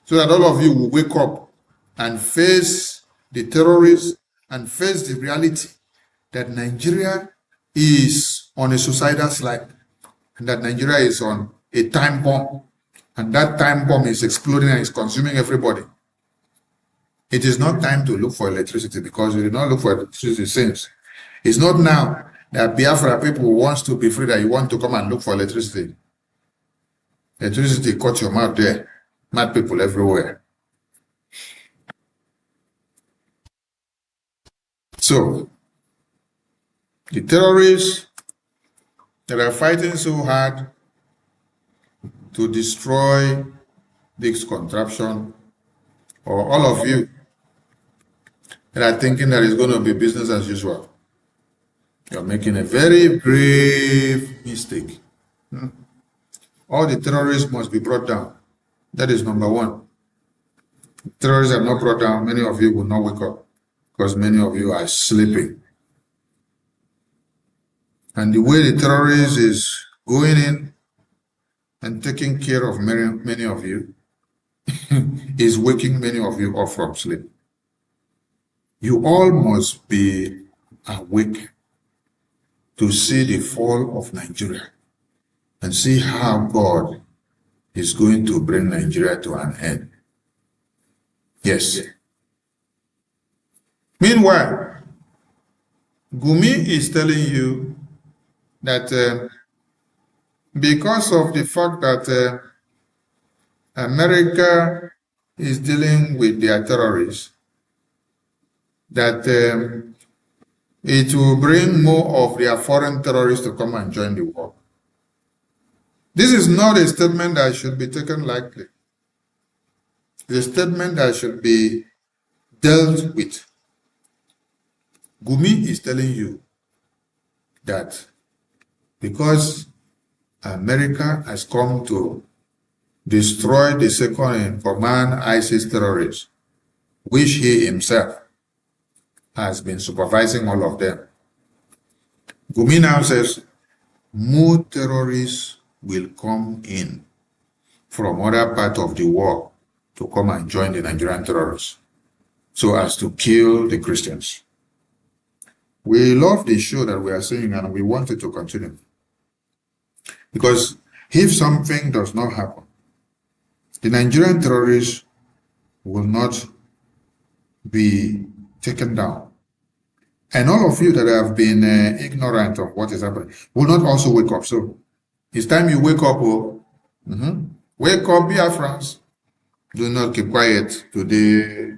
So that all of you will wake up and face the terrorists and face the reality that Nigeria is on a suicidal slide and that Nigeria is on a time bomb and that time bomb is exploding and is consuming everybody. It is not time to look for electricity because you did not look for electricity since. It's not now that Biafra people wants to be free that you want to come and look for electricity. Electricity cut your mouth there. Mad people everywhere. So, the terrorists that are fighting so hard to destroy this contraption, or all of you that are thinking that it's going to be business as usual, you're making a very grave mistake. All the terrorists must be brought down. That is number one. If terrorists are not brought down, many of you will not wake up because many of you are sleeping. And the way the terrorist is going in and taking care of many of you is waking many of you up from sleep. You all must be awake to see the fall of Nigeria and see how God is going to bring Nigeria to an end. Yes. Meanwhile, Gumi is telling you that because of the fact that America is dealing with their terrorists, that it will bring more of their foreign terrorists to come and join the war. This is not a statement that should be taken lightly. It's a statement that should be dealt with. Gumi is telling you that because America has come to destroy the second-in-command ISIS terrorists, which he himself has been supervising all of them. Gumi now says more terrorists will come in from other parts of the world to come and join the Nigerian terrorists so as to kill the Christians. We love the show that we are seeing and we want it to continue. Because if something does not happen, the Nigerian terrorists will not be taken down. And all of you that have been ignorant of what is happening will not also wake up. So it's time you wake up. Wake up, Biafrans. Do not keep quiet today.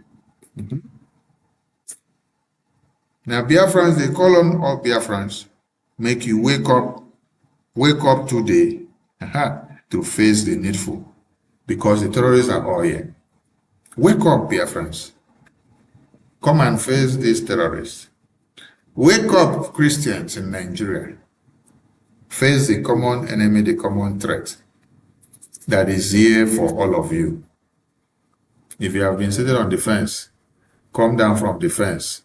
Now, Biafrans, they call on all Biafrans, make you wake up today to face the needful, because the terrorists are all here. Wake up, Biafrans. Come and face these terrorists. Wake up, Christians in Nigeria. Face the common enemy, the common threat that is here for all of you. If you have been sitting on the fence, come down from the fence.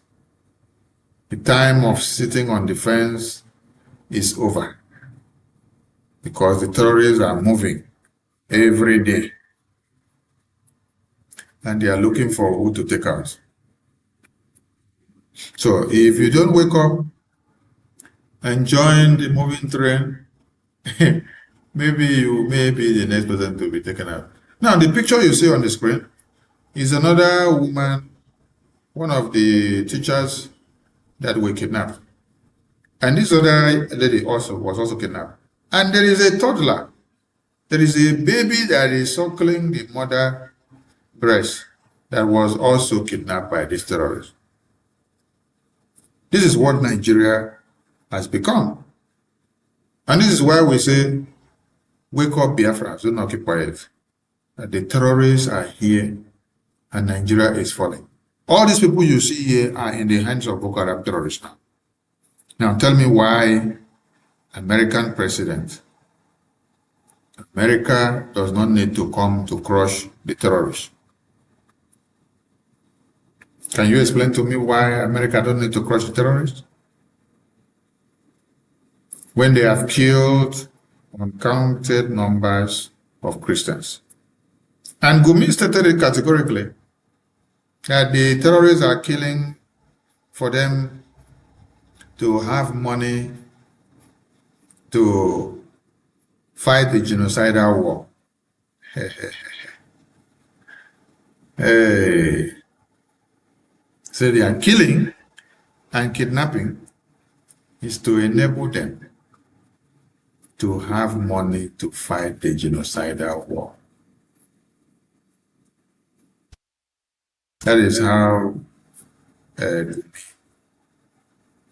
The time of sitting on the fence is over because the terrorists are moving every day and they are looking for who to take out. So if you don't wake up and join the moving train, maybe you may be the next person to be taken out. Now, the picture you see on the screen is another woman, one of the teachers that were kidnapped. And this other lady was also kidnapped. And there is a toddler. There is a baby that is suckling the mother breast that was also kidnapped by these terrorists. This is what Nigeria has become. And this is why we say, wake up Biafra, do not keep quiet. The terrorists are here and Nigeria is falling. All these people you see here are in the hands of Boko Haram terrorists now. Now tell me why American president, America does not need to come to crush the terrorists. Can you explain to me why America doesn't need to crush the terrorists? When they have killed uncounted numbers of Christians. And Gumi stated it categorically that the terrorists are killing for them to have money to fight the genocidal war. Hey. So they are killing and kidnapping is to enable them to have money to fight the genocidal war. That is how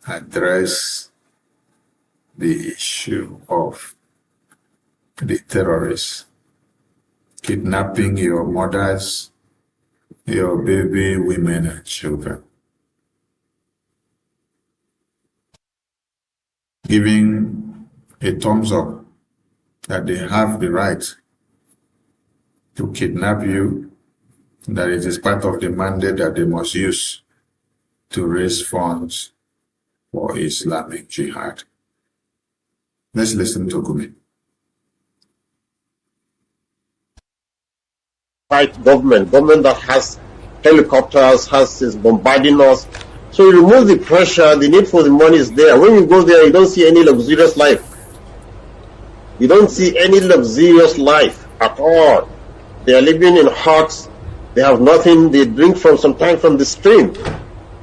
address the issue of the terrorists kidnapping your mothers, your baby, women, and children. Giving a thumbs up that they have the right to kidnap you, that it is part of the mandate that they must use to raise funds for Islamic Jihad. Let's listen to Gumi. Fight government that has helicopters, is bombarding us. So you remove the pressure, the need for the money is there. When you go there, you don't see any luxurious life. You don't see any luxurious life at all. They are living in huts. They have nothing. They drink sometimes from the stream.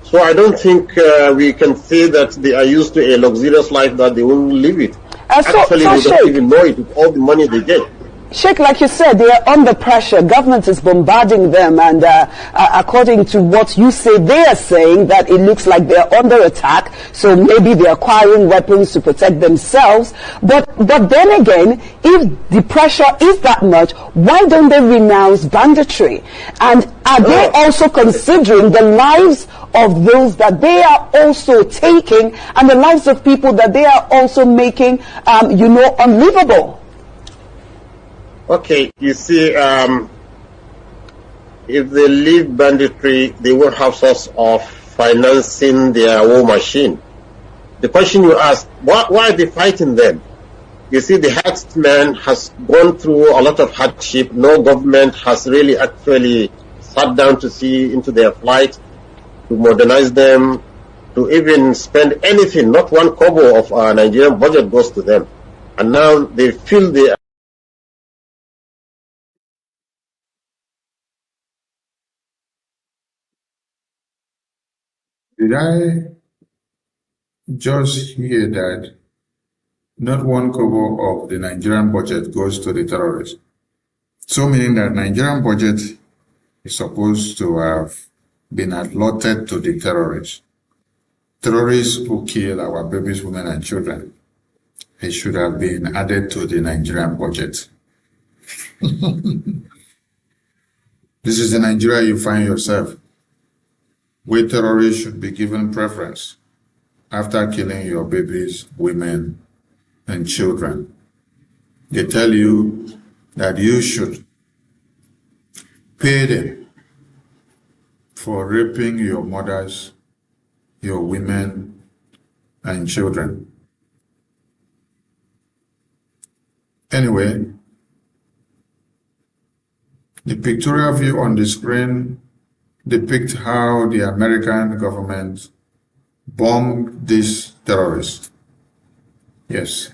So I don't think we can say that they are used to a luxurious life that they won't live it. Actually, they don't even know it with all the money they get. Sheikh, like you said, they are under pressure. Government is bombarding them, and according to what you say, they are saying that it looks like they are under attack. So maybe they are acquiring weapons to protect themselves. But then again, if the pressure is that much, why don't they renounce banditry? And are they also considering the lives of those that they are also taking, and the lives of people that they are also making, unlivable? Okay, you see, if they leave banditry, they won't have source of financing their war machine. The question you ask, why are they fighting them? You see, the herdsman has gone through a lot of hardship. No government has really actually sat down to see into their plight, to modernize them, to even spend anything. Not one kobo of our Nigerian budget goes to them. And now they feel they Did I just hear that not one kobo of the Nigerian budget goes to the terrorists? So meaning that Nigerian budget is supposed to have been allotted to the terrorists. Terrorists who kill our babies, women, and children. It should have been added to the Nigerian budget. This is the Nigeria you find yourself, where terrorists should be given preference after killing your babies, women, and children. They tell you that you should pay them for raping your mothers, your women, and children. Anyway, the pictorial view on the screen depicts how the American government bombed these terrorists. Yes.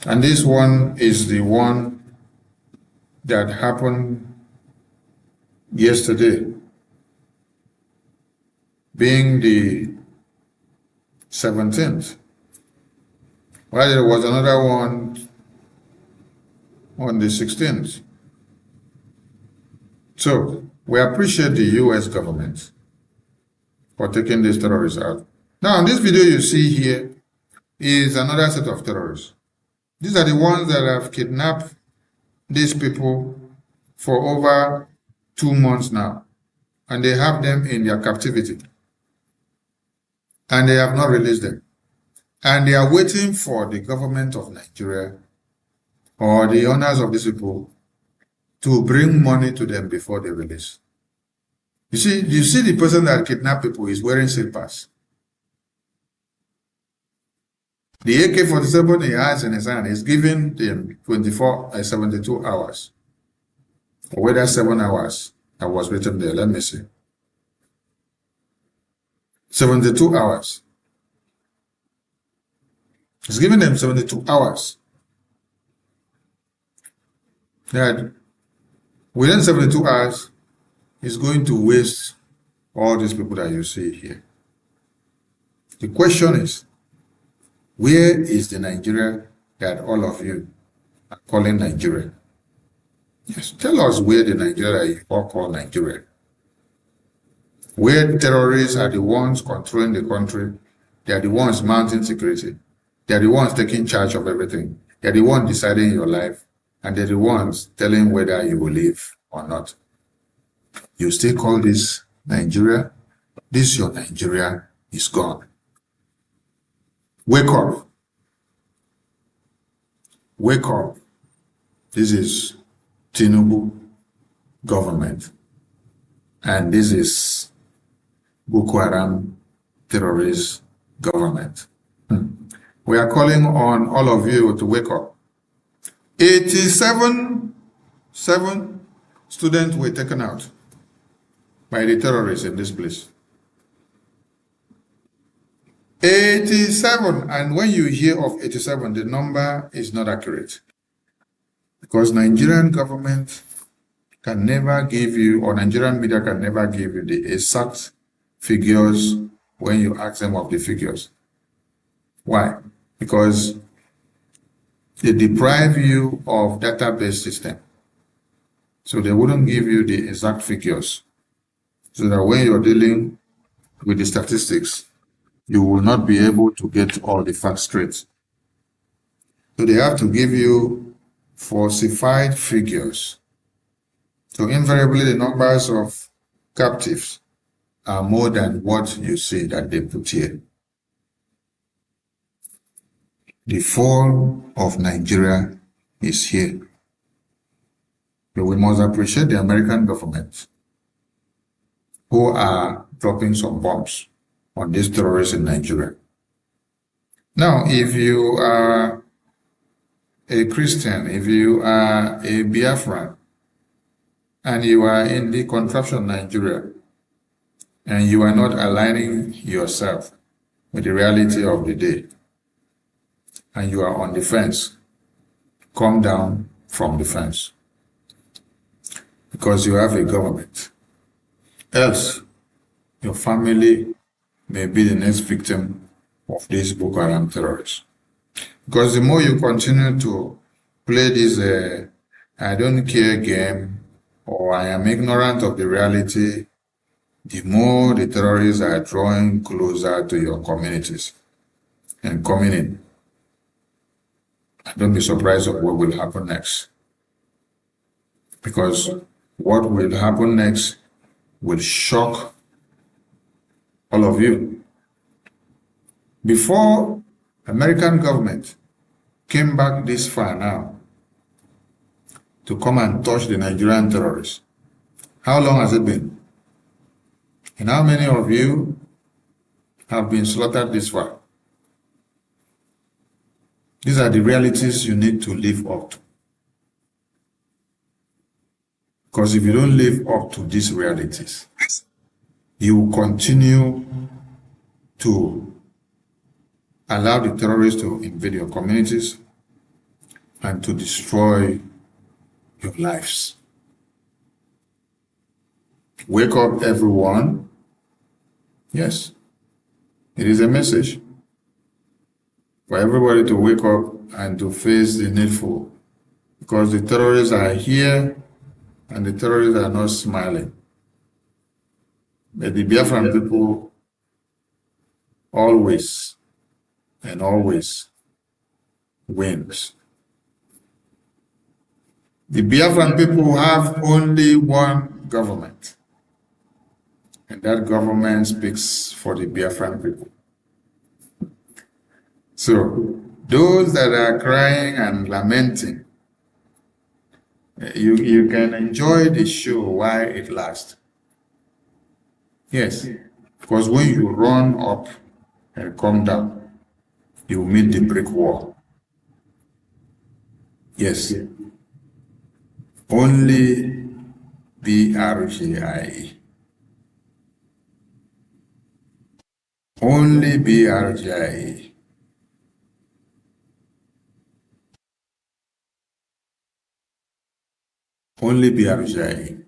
And this one is the one that happened yesterday, being the 17th. Well, there was another one on the 16th. So, we appreciate the US government for taking these terrorists out. Now, in this video you see here is another set of terrorists. These are the ones that have kidnapped these people for over 2 months now, and they have them in their captivity, and they have not released them, and they are waiting for the government of Nigeria or the owners of these people to bring money to them before they release. You see the person that kidnapped people is wearing slippers. The AK-47 he has in his hand is giving them 72 hours. Or whether 7 hours, I was written there, let me see. 72 hours. It's giving them 72 hours. That within 72 hours, is going to waste all these people that you see here. The question is, where is the Nigeria that all of you are calling Nigeria? Yes, tell us where the Nigeria you all call Nigeria. Where terrorists are the ones controlling the country, they are the ones mounting security, they are the ones taking charge of everything, they are the ones deciding your life, and they're the ones telling whether you will live or not. You still call this Nigeria? This your Nigeria is gone. Wake up. Wake up. This is Tinubu government. And this is Boko Haram terrorist government. We are calling on all of you to wake up. 87 students were taken out by the terrorists in this place. 87, and when you hear of 87, the number is not accurate. Because Nigerian government can never give you, or Nigerian media can never give you the exact figures when you ask them of the figures. Why? Because they deprive you of database system. So they wouldn't give you the exact figures. So that when you're dealing with the statistics, you will not be able to get all the facts straight. So they have to give you falsified figures. So invariably the numbers of captives are more than what you see that they put here. The fall of Nigeria is here. But we must appreciate the American government who are dropping some bombs on these terrorists in Nigeria. Now, if you are a Christian, if you are a Biafran, and you are in the contraption Nigeria, and you are not aligning yourself with the reality of the day, and you are on the fence, come down from the fence. Because you have a government. Else, your family may be the next victim of these Boko Haram terrorists. Because the more you continue to play this I don't care game, or I am ignorant of the reality, the more the terrorists are drawing closer to your communities and coming in. Don't be surprised of what will happen next. Because what will happen next will shock all of you. Before American government came back this far now to come and touch the Nigerian terrorists, how long has it been? And how many of you have been slaughtered this far? These are the realities you need to live up to. Because if you don't live up to these realities, you will continue to allow the terrorists to invade your communities and to destroy your lives. Wake up, everyone. Yes, it is a message for everybody to wake up and to face the needful, because the terrorists are here and the terrorists are not smiling. But the Biafran people always and always wins. The Biafran people have only one government, and that government speaks for the Biafran people. So those that are crying and lamenting, you can enjoy the show while it lasts. Yes, because when you run up and come down, you meet the brick wall. Yes, only BRGIE. Only BRGIE. Only BRGIE.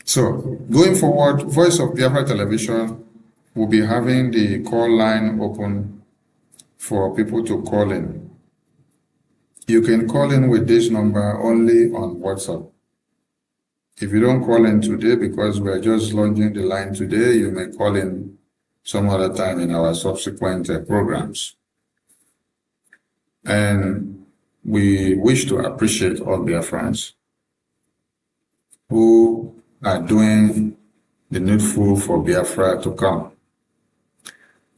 So, going forward, Voice of Biafra Television will be having the call line open for people to call in. You can call in with this number only on WhatsApp. If you don't call in today, because we are just launching the line today, you may call in some other time in our subsequent programs. And we wish to appreciate all Biafrans who are doing the needful for Biafra to come.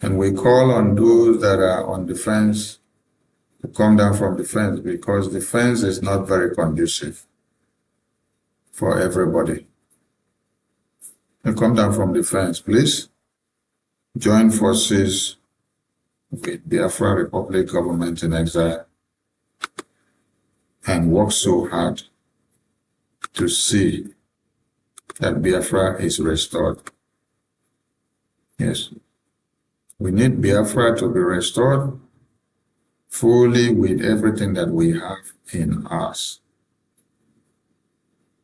And we call on those that are on the fence to come down from the fence, because the fence is not very conducive for everybody. You come down from the fence, please. Join forces with Biafra Republic government in exile and work so hard to see that Biafra is restored. Yes. We need Biafra to be restored fully with everything that we have in us.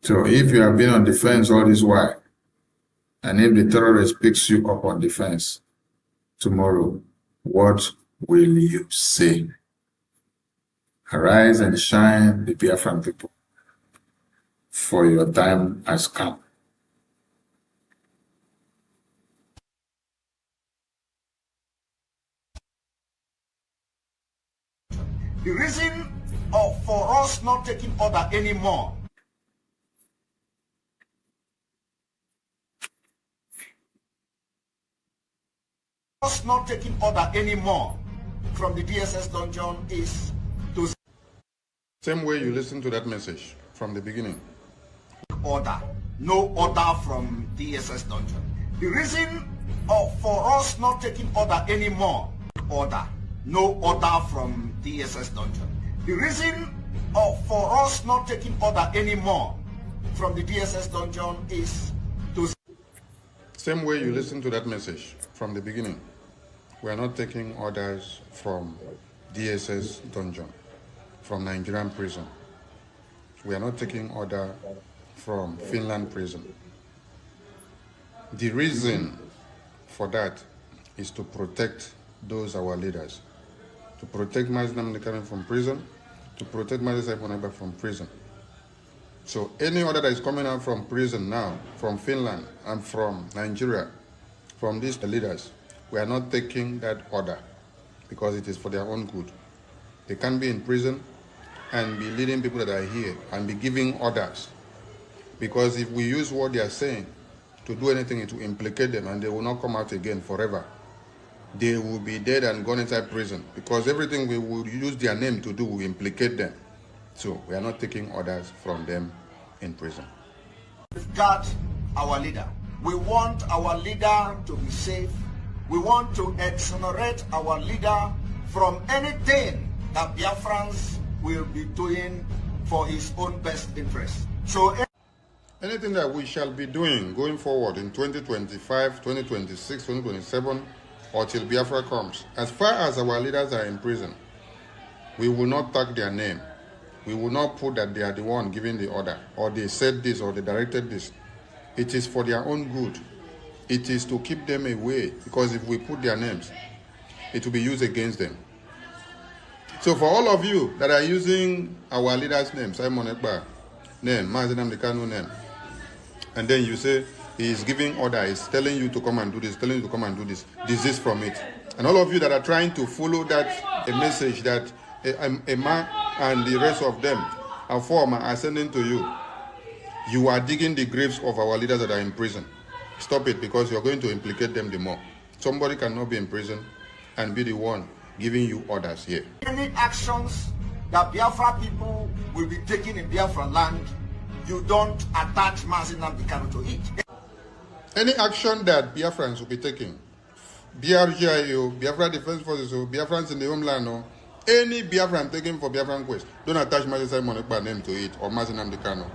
So if you have been on the fence all this while, and if the terrorist picks you up on the fence tomorrow, what will you say? Arise and shine, the Biafran people, for your time has come. The reason for us not taking order anymore from the DSS dungeon is to Same way you listen to that message from the beginning. order. No order from DSS dungeon. The reason for us not taking order anymore, order. No order from DSS dungeon. The reason for us not taking order anymore from the DSS dungeon is to... Same way you listen to that message from the beginning. We are not taking orders from DSS dungeon, from Nigerian prison. We are not taking order from Finland prison. The reason for that is to protect those our leaders, to protect Mazdam Nikarim from prison, to protect Mazdam from prison. So any order that is coming out from prison now, from Finland and from Nigeria, from these leaders, we are not taking that order because it is for their own good. They can't be in prison and be leading people that are here and be giving orders. Because if we use what they are saying to do anything, it will implicate them and they will not come out again forever. They will be dead and gone inside prison because everything we will use their name to do will implicate them. So we are not taking orders from them in prison. Guard our leader. We want our leader to be safe. We want to exonerate our leader from anything that Biafrans will be doing for his own best interest. So anything that we shall be doing going forward in 2025, 2026, 2027, or till Biafra comes, as far as our leaders are in prison, we will not tag their name. We will not put that they are the one giving the order, or they said this, or they directed this. It is for their own good. It is to keep them away, because if we put their names, it will be used against them. So for all of you that are using our leader's name, Simon Ekpa name, Mazinam Dekano name, and then you say he is giving order, he's telling you to come and do this, telling you to come and do this, desist from it. And all of you that are trying to follow that a message that Emma and the rest of them are sending to you, you are digging the graves of our leaders that are in prison. Stop it, because you're going to implicate them the more. Somebody cannot be in prison and be the one giving you orders here. any actions that Biafra people will be taking in Biafra land, you don't attach Mazinam Dekano to it. Any action that Biafrans will be taking, BRGIO, Biafra Defense Forces, or Biafrans in the homeland, or any Biafran taken for Biafran quest, don't attach Simon Ekpa name to it, or Mazinam Dekano.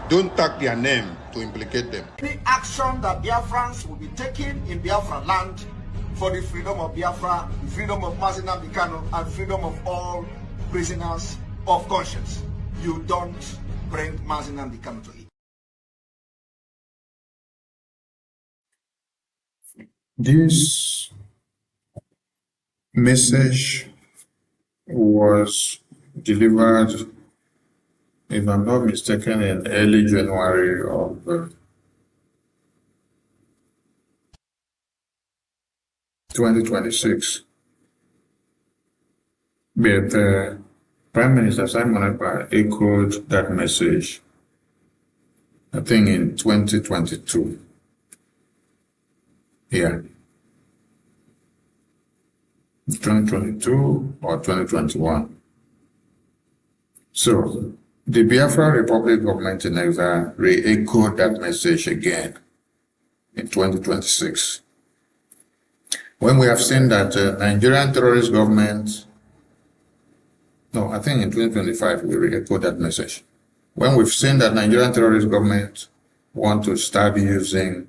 Don't tag their name to implicate them. Any action that Biafrans will be taking in Biafra land for the freedom of Biafra, the freedom of Mazinam Dekano, and freedom of all prisoners of conscience, you don't bring Mazinam Dekano to it. This message was delivered, if I'm not mistaken, in early January of 2026. But Prime Minister Simon Ekpa echoed that message, I think, in 2022. Yeah. 2022 or 2021. So, the Biafra Republic government in exile re-echoed that message again in 2026. When we have seen that Nigerian terrorist government, no, I think in 2025 we re-echoed that message. When we've seen that Nigerian terrorist government want to start using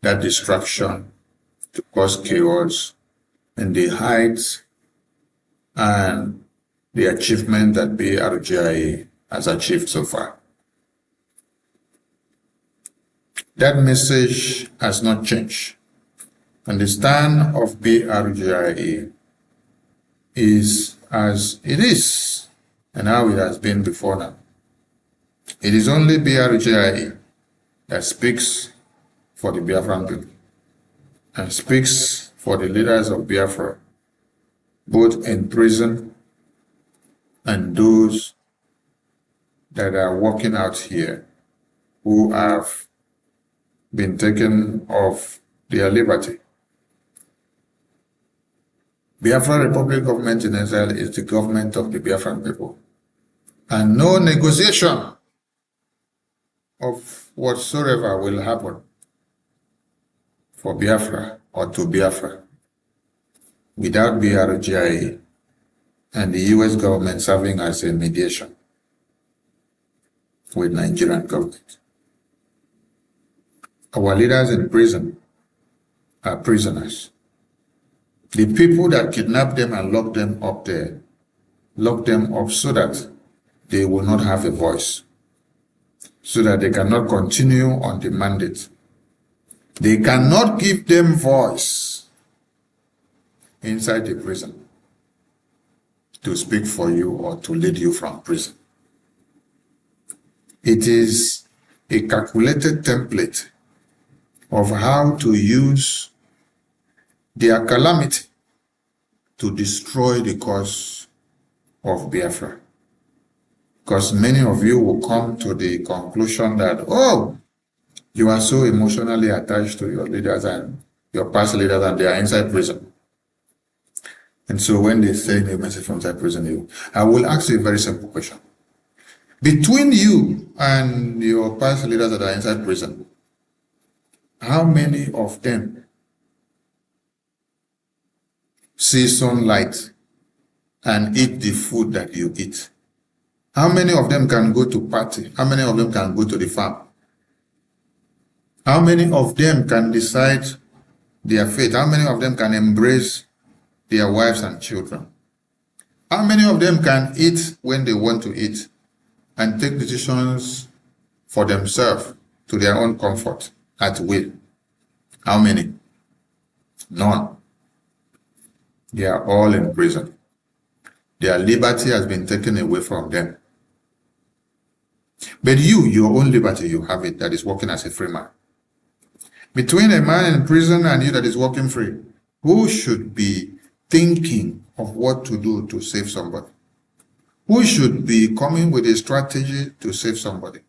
that distraction to cause chaos in the heights and the achievement that BRGIA has achieved so far. That message has not changed. And the stand of BRGIA is as it is and how it has been before now. It is only BRGIA that speaks for the Biafran people and speaks for the leaders of Biafra, both in prison and those that are working out here who have been taken off their liberty. Biafra Republic government in exile is the government of the Biafran people. And no negotiation of whatsoever will happen for Biafra or to Biafra without BRGIA and the US government serving as a mediation with Nigerian government. Our leaders in prison are prisoners. The people that kidnap them and lock them up there, lock them up so that they will not have a voice, so that they cannot continue on the mandate. They cannot give them voice inside the prison to speak for you or to lead you from prison. It is a calculated template of how to use their calamity to destroy the cause of Biafra. Because many of you will come to the conclusion that, oh, you are so emotionally attached to your leaders and your past leaders and they are inside prison. And so when they send a message from inside prison, I will ask you a very simple question. Between you and your past leaders that are inside prison, how many of them see sunlight and eat the food that you eat? How many of them can go to party? How many of them can go to the farm? How many of them can decide their faith? How many of them can embrace their wives and children? How many of them can eat when they want to eat and take decisions for themselves to their own comfort at will? How many? None. They are all in prison. Their liberty has been taken away from them. But you, your own liberty, you have it, that is working as a free man. Between a man in prison and you that is walking free, who should be thinking of what to do to save somebody? Who should be coming with a strategy to save somebody?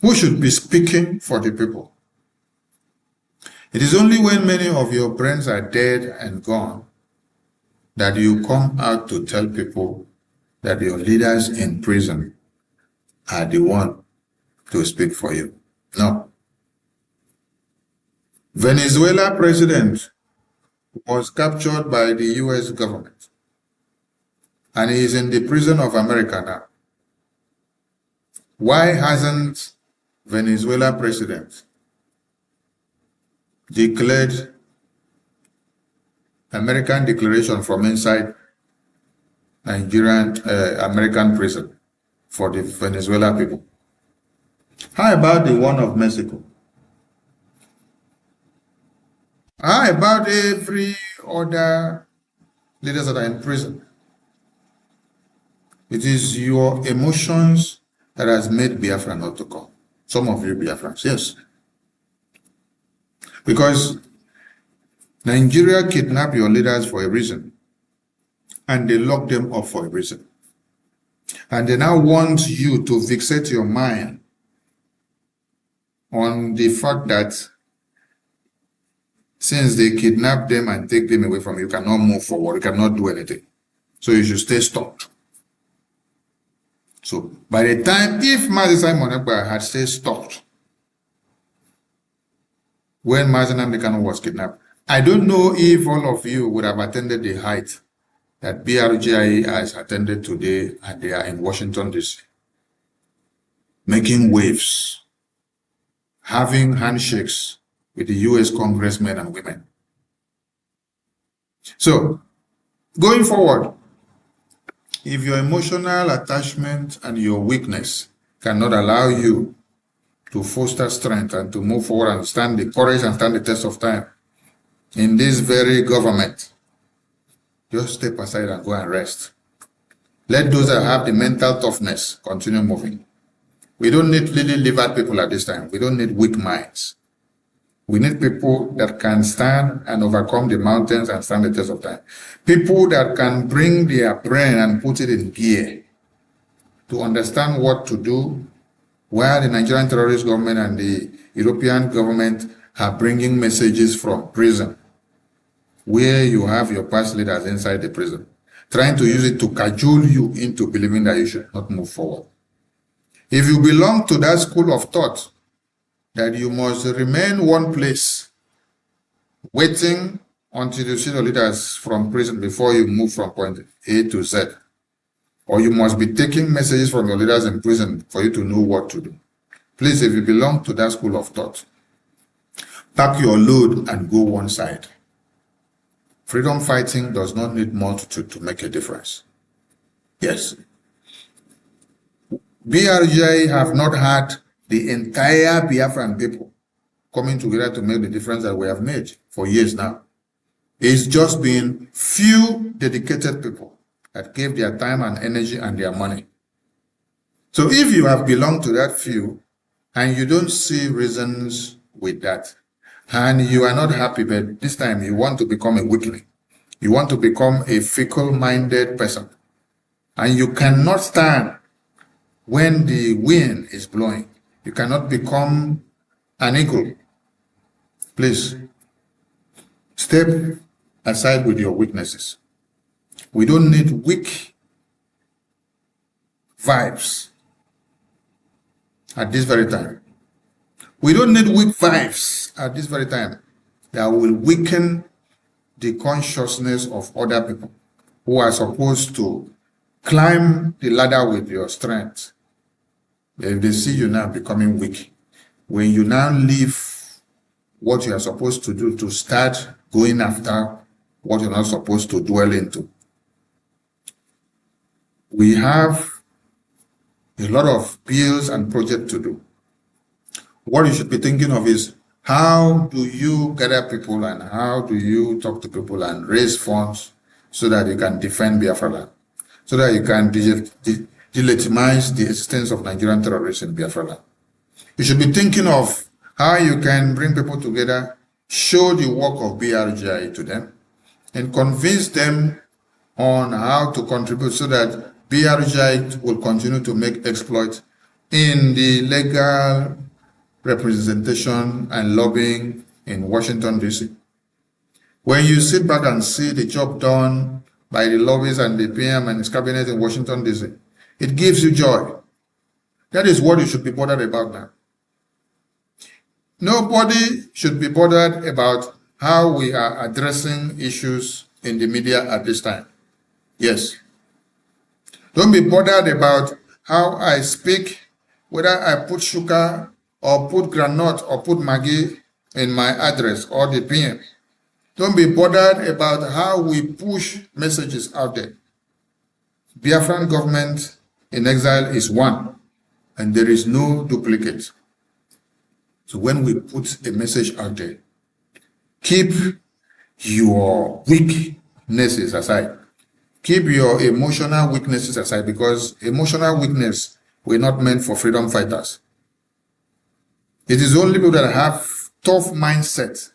Who should be speaking for the people? It is only when many of your friends are dead and gone that you come out to tell people that your leaders in prison are the one to speak for you. No. Venezuela president was captured by the US government and he is in the prison of America now. Why hasn't Venezuela president declared American declaration from inside Nigerian American prison for the Venezuela people? How about the one of Mexico? How about every other leaders that are in prison? It is your emotions that has made Biafra not to come. Some of you Biafrans, yes. Because Nigeria kidnapped your leaders for a reason, and they locked them up for a reason. And they now want you to fixate your mind on the fact that since they kidnap them and take them away from you, you cannot move forward, you cannot do anything. So you should stay stopped. So by the time, if Mazi Simon Ekpa had stayed stopped when Mazi Nnamdi Kanu was kidnapped, I don't know if all of you would have attended the height that Brgie has attended today, and they are in Washington D.C. making waves, having handshakes with the US congressmen and women. So, going forward, if your emotional attachment and your weakness cannot allow you to foster strength and to move forward and stand the courage and stand the test of time in this very government, just step aside and go and rest. Let those that have the mental toughness continue moving. We don't need lily-livered people at this time. We don't need weak minds. We need people that can stand and overcome the mountains and stand the test of time. People that can bring their brain and put it in gear to understand what to do, while the Nigerian terrorist government and the European government are bringing messages from prison, where you have your past leaders inside the prison, trying to use it to cajole you into believing that you should not move forward. If you belong to that school of thought, that you must remain one place, waiting until you see the leaders from prison before you move from point A to Z, or you must be taking messages from your leaders in prison for you to know what to do. Please, if you belong to that school of thought, pack your load and go one side. Freedom fighting does not need multitude to make a difference. Yes. Brgie have not had the entire Biafran people coming together to make the difference that we have made for years now. It's just been few dedicated people that gave their time and energy and their money. So if you have belonged to that few and you don't see reasons with that, and you are not happy, but this time you want to become a weakling, you want to become a fickle-minded person, and you cannot stand when the wind is blowing, you cannot become an eagle, please step aside with your weaknesses. We don't need weak vibes at this very time. We don't need weak vibes at this very time that will weaken the consciousness of other people who are supposed to climb the ladder with your strength. If they see you now becoming weak, when you now leave what you are supposed to do to start going after what you're not supposed to dwell into. We have a lot of bills and projects to do. What you should be thinking of is, how do you gather people and how do you talk to people and raise funds so that you can defend Biafra land, so that you can delegitimize the existence of Nigerian terrorists in Biafra land. You should be thinking of how you can bring people together, show the work of Brgie to them, and convince them on how to contribute so that Brgie will continue to make exploits in the legal representation and lobbying in Washington, D.C. When you sit back and see the job done by the lobbyists and the PM and his cabinet in Washington, D.C., it gives you joy. That is what you should be bothered about now. Nobody should be bothered about how we are addressing issues in the media at this time. Yes. Don't be bothered about how I speak, whether I put sugar or put granite or put Maggi in my address or the PM. Don't be bothered about how we push messages out there. Biafran government in exile is one, and there is no duplicate. So when we put a message out there, keep your weaknesses aside. Keep your emotional weaknesses aside, because emotional weakness were not meant for freedom fighters. It is only people that have tough mindset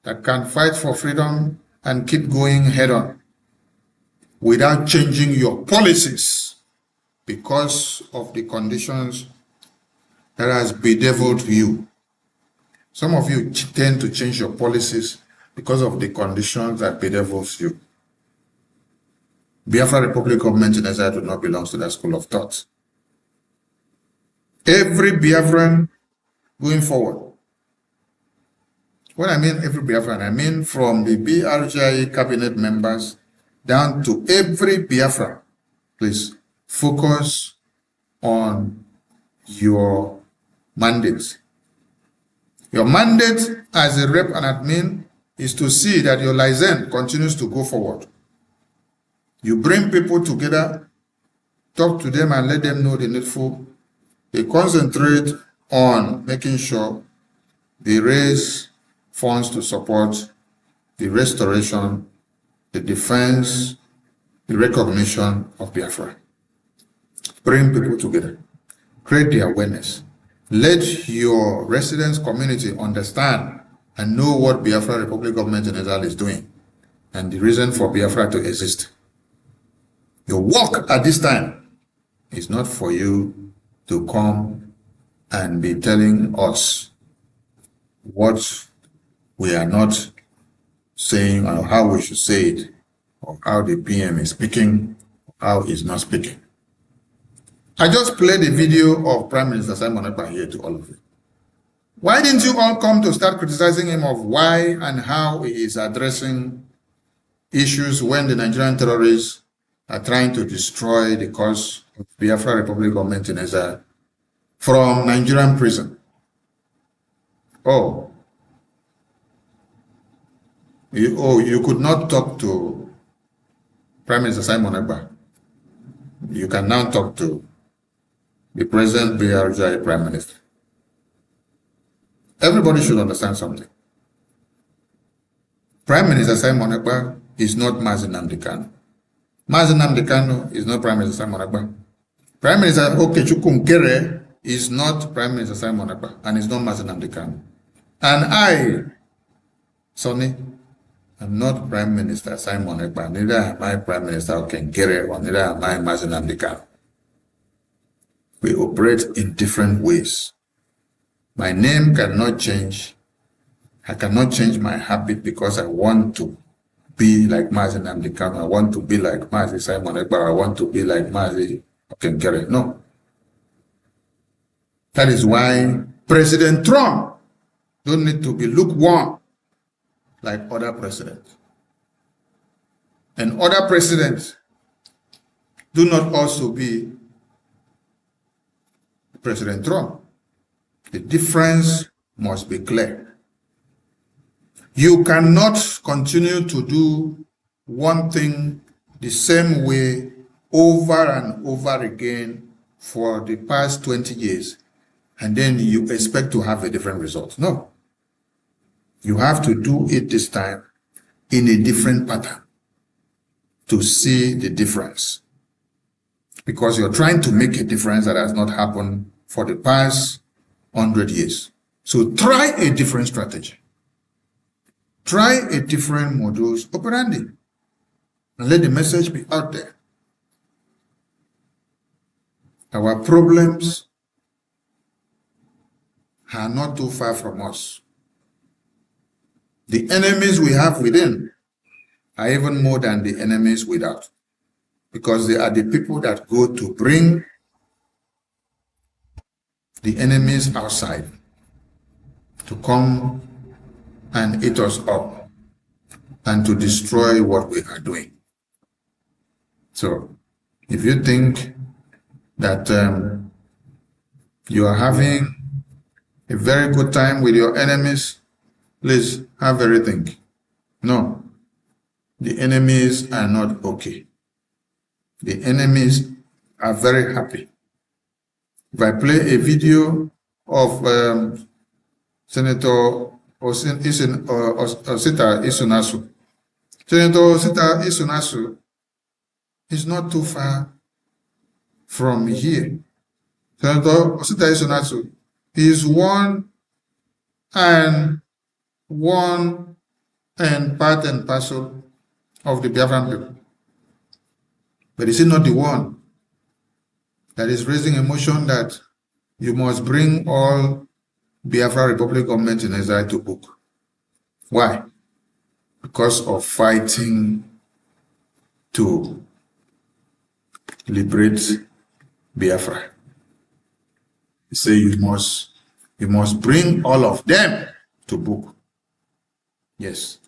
that can fight for freedom and keep going head on without changing your policies because of the conditions that has bedeviled you. Some of you tend to change your policies because of the conditions that bedevils you. Biafra Republic government in Exile do not belong to that school of thought. Every Biafran going forward, when I mean every Biafran, I mean from the Brgie cabinet members down to every Biafran, please focus on your mandates. Your mandate as a rep and admin is to see that your license continues to go forward. You bring people together, talk to them and let them know the needful. They concentrate on making sure they raise funds to support the restoration, the defense, the recognition of Biafra. Bring people together. Create the awareness. Let your residents community understand and know what Biafra Republic government in Exile is doing and the reason for Biafra to exist. Your work at this time is not for you to come and be telling us what we are not saying or how we should say it, or how the PM is speaking, or how he's not speaking. I just played a video of Prime Minister Simon Ekpa here to all of you. Why didn't you all come to start criticizing him of why and how he is addressing issues when the Nigerian terrorists are trying to destroy the cause of Biafra Republic government in Exile from Nigerian prison? You could not talk to Prime Minister Simon Ekpa. You can now talk to the present Brgie Prime Minister. Everybody should understand something. Prime Minister Simon Ekpa is not Mazi Nnamdi Kanu. Mazi Nnamdi Kanu is not Prime Minister Simon Ekpa. Prime Minister Okechukwu Nkere is not Prime Minister Simon Ekpa and is not Mazi Nnamdi Kanu. And I, Sonny, am not Prime Minister Simon Ekpa, neither am I Prime Minister Nkere, or neither am I Mazi Nnamdi Kanu. We operate in different ways. My name cannot change. I cannot change my habit because I want to be like Mazi Nnamdi Kanu. I want to be like Mazi Simon Ekpa. I want to be like Mazi Nkere. No. That is why President Trump don't need to be lukewarm like other presidents. And other presidents do not also be President Trump. The difference must be clear. You cannot continue to do one thing the same way over and over again for the past 20 years, and then you expect to have a different result. No. You have to do it this time in a different pattern to see the difference. Because you're trying to make a difference that has not happened for the past 100 years. So try a different strategy. Try a different modus operandi. And let the message be out there. Our problems are not too far from us. The enemies we have within are even more than the enemies without, because they are the people that go to bring the enemies outside to come and eat us up and to destroy what we are doing. So if you think that you are having a very good time with your enemies, please have a rethink. No, the enemies are not okay. The enemies are very happy. If I play a video of Senator Osita Isunasu, Senator Osita Isunasu is not too far from here. Senator Osita Isunasu is one and part and parcel of the Biafran people. But is it not the one that is raising a motion that you must bring all Biafra Republic government in exile to book? Why? Because of fighting to liberate Biafra. He say you must bring all of them to book. Yes.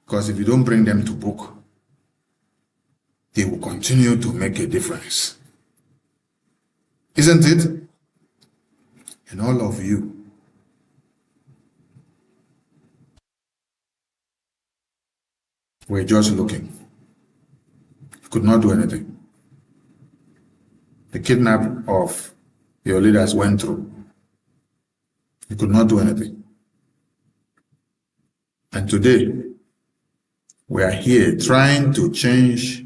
Because if you don't bring them to book, they will continue to make a difference. Isn't it? And all of you were just looking. You could not do anything. The kidnap of your leaders went through. You could not do anything. And today, we are here trying to change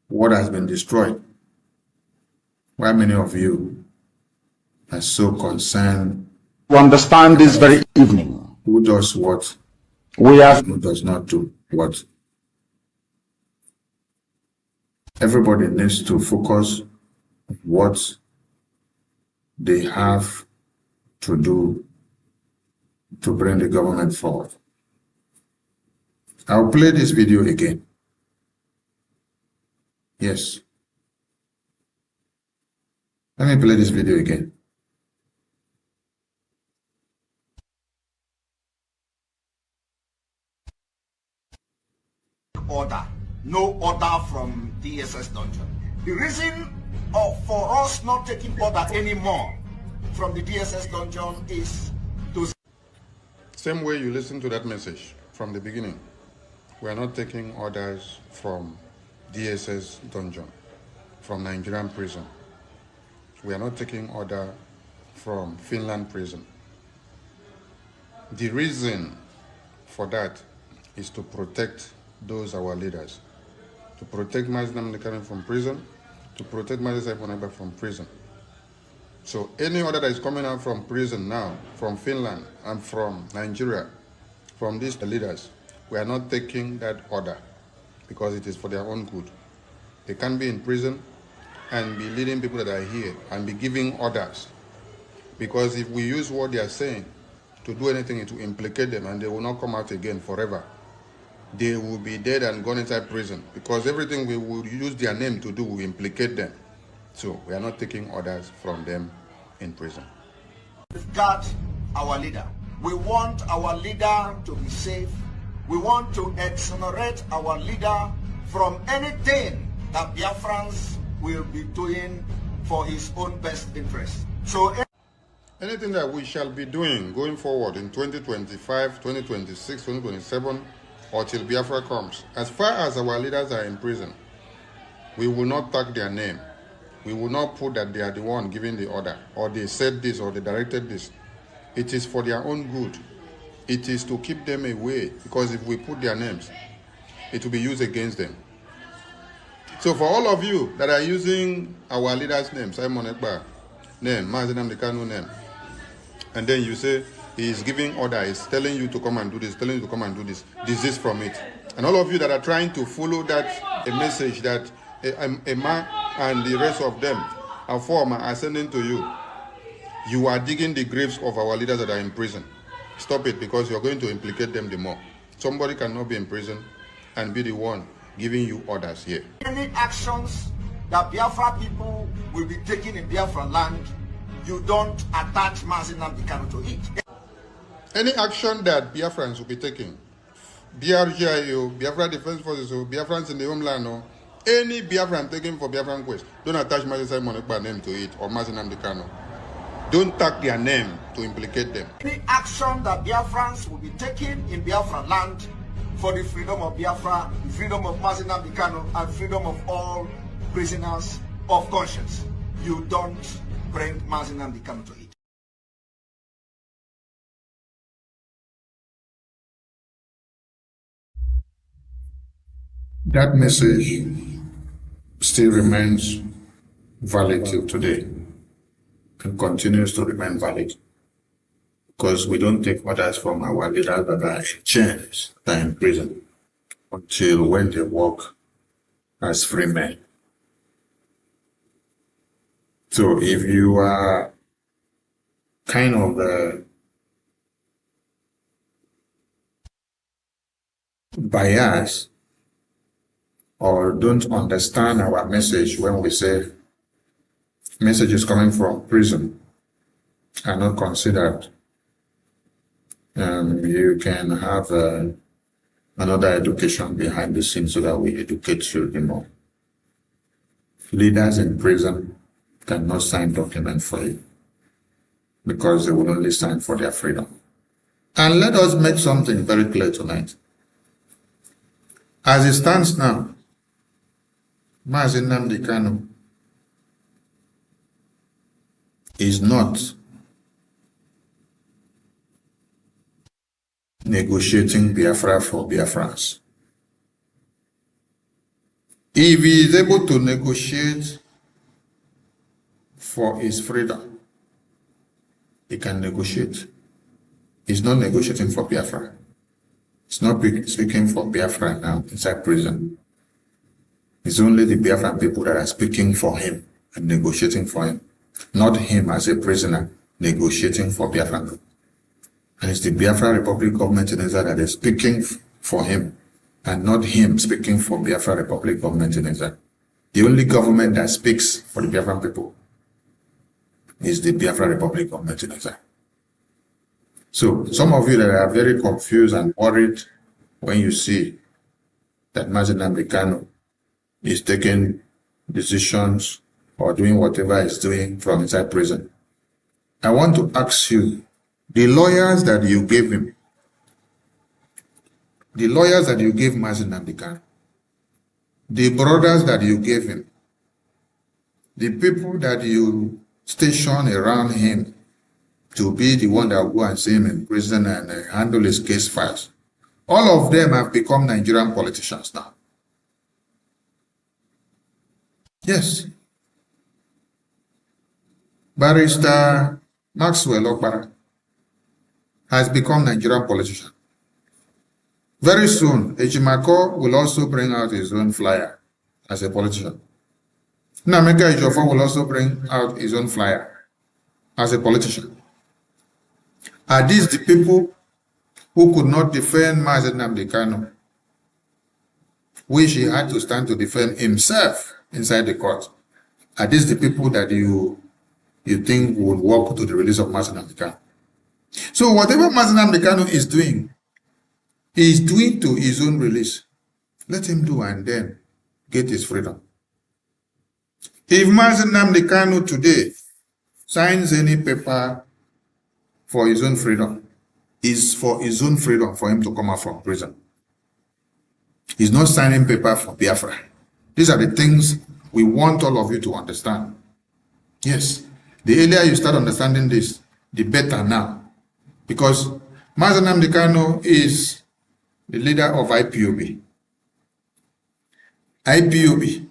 what has been destroyed. Why many of you are so concerned to understand this very evening? Who does what? Who does not do what? Everybody needs to focus on what they have to do to bring the government forward. I'll play this video again. Yes. Let me play this video again. Order. No order from DSS dungeon. The reason for us not taking order anymore from the DSS dungeon is to... Same way you listen to that message from the beginning. We are not taking orders from DSS dungeon, from Nigerian prison. We are not taking order from Finland prison. The reason for that is to protect those our leaders, to protect Mazinam Nekarim from prison, to protect Mazisai Foneba from prison. So any order that is coming out from prison now, from Finland and from Nigeria, from these leaders, we are not taking that order because it is for their own good. They can't be in prison and be leading people that are here and be giving orders. Because if we use what they are saying to do anything, it will implicate them and they will not come out again forever. They will be dead and gone inside prison because everything we will use their name to do will implicate them. So we are not taking orders from them in prison. We've got our leader. We want our leader to be safe. We want to exonerate our leader from anything that Biafrans will be doing for his own best interest. So anything that we shall be doing going forward in 2025, 2026, 2027, or till Biafra comes, as far as our leaders are in prison, we will not tag their name. We will not put that they are the one giving the order, or they said this, or they directed this. It is for their own good. It is to keep them away, because if we put their names, it will be used against them. So for all of you that are using our leaders' names, Simon Ekpa name, Mazen Amdekanu name, and then you say he is giving order, he's telling you to come and do this, telling you to come and do this, desist from it. And all of you that are trying to follow that a message that Emma and the rest of them are sending to you, you are digging the graves of our leaders that are in prison. Stop it, because you're going to implicate them the more. Somebody cannot be in prison and be the one giving you orders here. any actions that Biafra people will be taking in Biafra land, you don't attach Mazen Amdekanu to it. Any action that Biafrans will be taking, BRGIO, Biafra Defense Forces, or Biafrans in the homeland, or any Biafran taking for Biafran quest, don't attach Mazen Simon Ekpa name to it, or Mazen Amdekanu. Don't tag their name to implicate them. Any action that Biafrans will be taking in Biafra land for the freedom of Biafra, the freedom of Mazen Amdekanu, and freedom of all prisoners of conscience, you don't bring Mazen Amdekanu to it. That message still remains valid till today and continues to remain valid, because we don't take orders from our leaders that are in chains, that are in prison, until when they walk as free men. So if you are kind of biased or don't understand our message when we say messages coming from prison are not considered, you can have another education behind the scenes so that we educate you more. Leaders in prison cannot sign documents for you, because they will only sign for their freedom. And let us make something very clear tonight. As it stands now, Mazen Amdekanu is not negotiating Biafra for Biafrans. If he is able to negotiate for his freedom, he can negotiate. He's not negotiating for Biafra. He's not speaking for Biafra now inside prison. It's only the Biafran people that are speaking for him and negotiating for him, not him as a prisoner negotiating for Biafran. And it's the Biafra Republic government in Israel that is speaking for him, and not him speaking for Biafra Republic government in Israel. The only government that speaks for the Biafran people is the Biafra Republic government in Israel. So some of you that are very confused and worried when you see that Mazen Amdekanu is taking decisions or doing whatever he's doing from inside prison, I want to ask you, the lawyers that you gave him, the lawyers that you gave Mazen Amdekanu, the brothers that you gave him, the people that you station around him to be the one that will go and see him in prison and handle his case files, all of them have become Nigerian politicians now. Yes. Barrister Maxwell Okpara has become Nigerian politician. Very soon, Ejimako will also bring out his own flyer as a politician. Nnameka Ejiofor will also bring out his own flyer as a politician. Are these the people who could not defend Mazen Amdekanu, which he had to stand to defend himself inside the court? Are these the people that you you think would work to the release of Mazi Nnamdi Kanu. So whatever Mazi Nnamdi Kanu is doing to his own release. Let him do and then get his freedom. If Mazi Nnamdi Kanu today signs any paper for his own freedom, is for his own freedom for him to come out from prison. He's not signing paper for Biafra. These are the things we want all of you to understand. Yes, the earlier you start understanding this, the better now. Because Mazi Nnamdi Kanu is the leader of IPOB. IPOB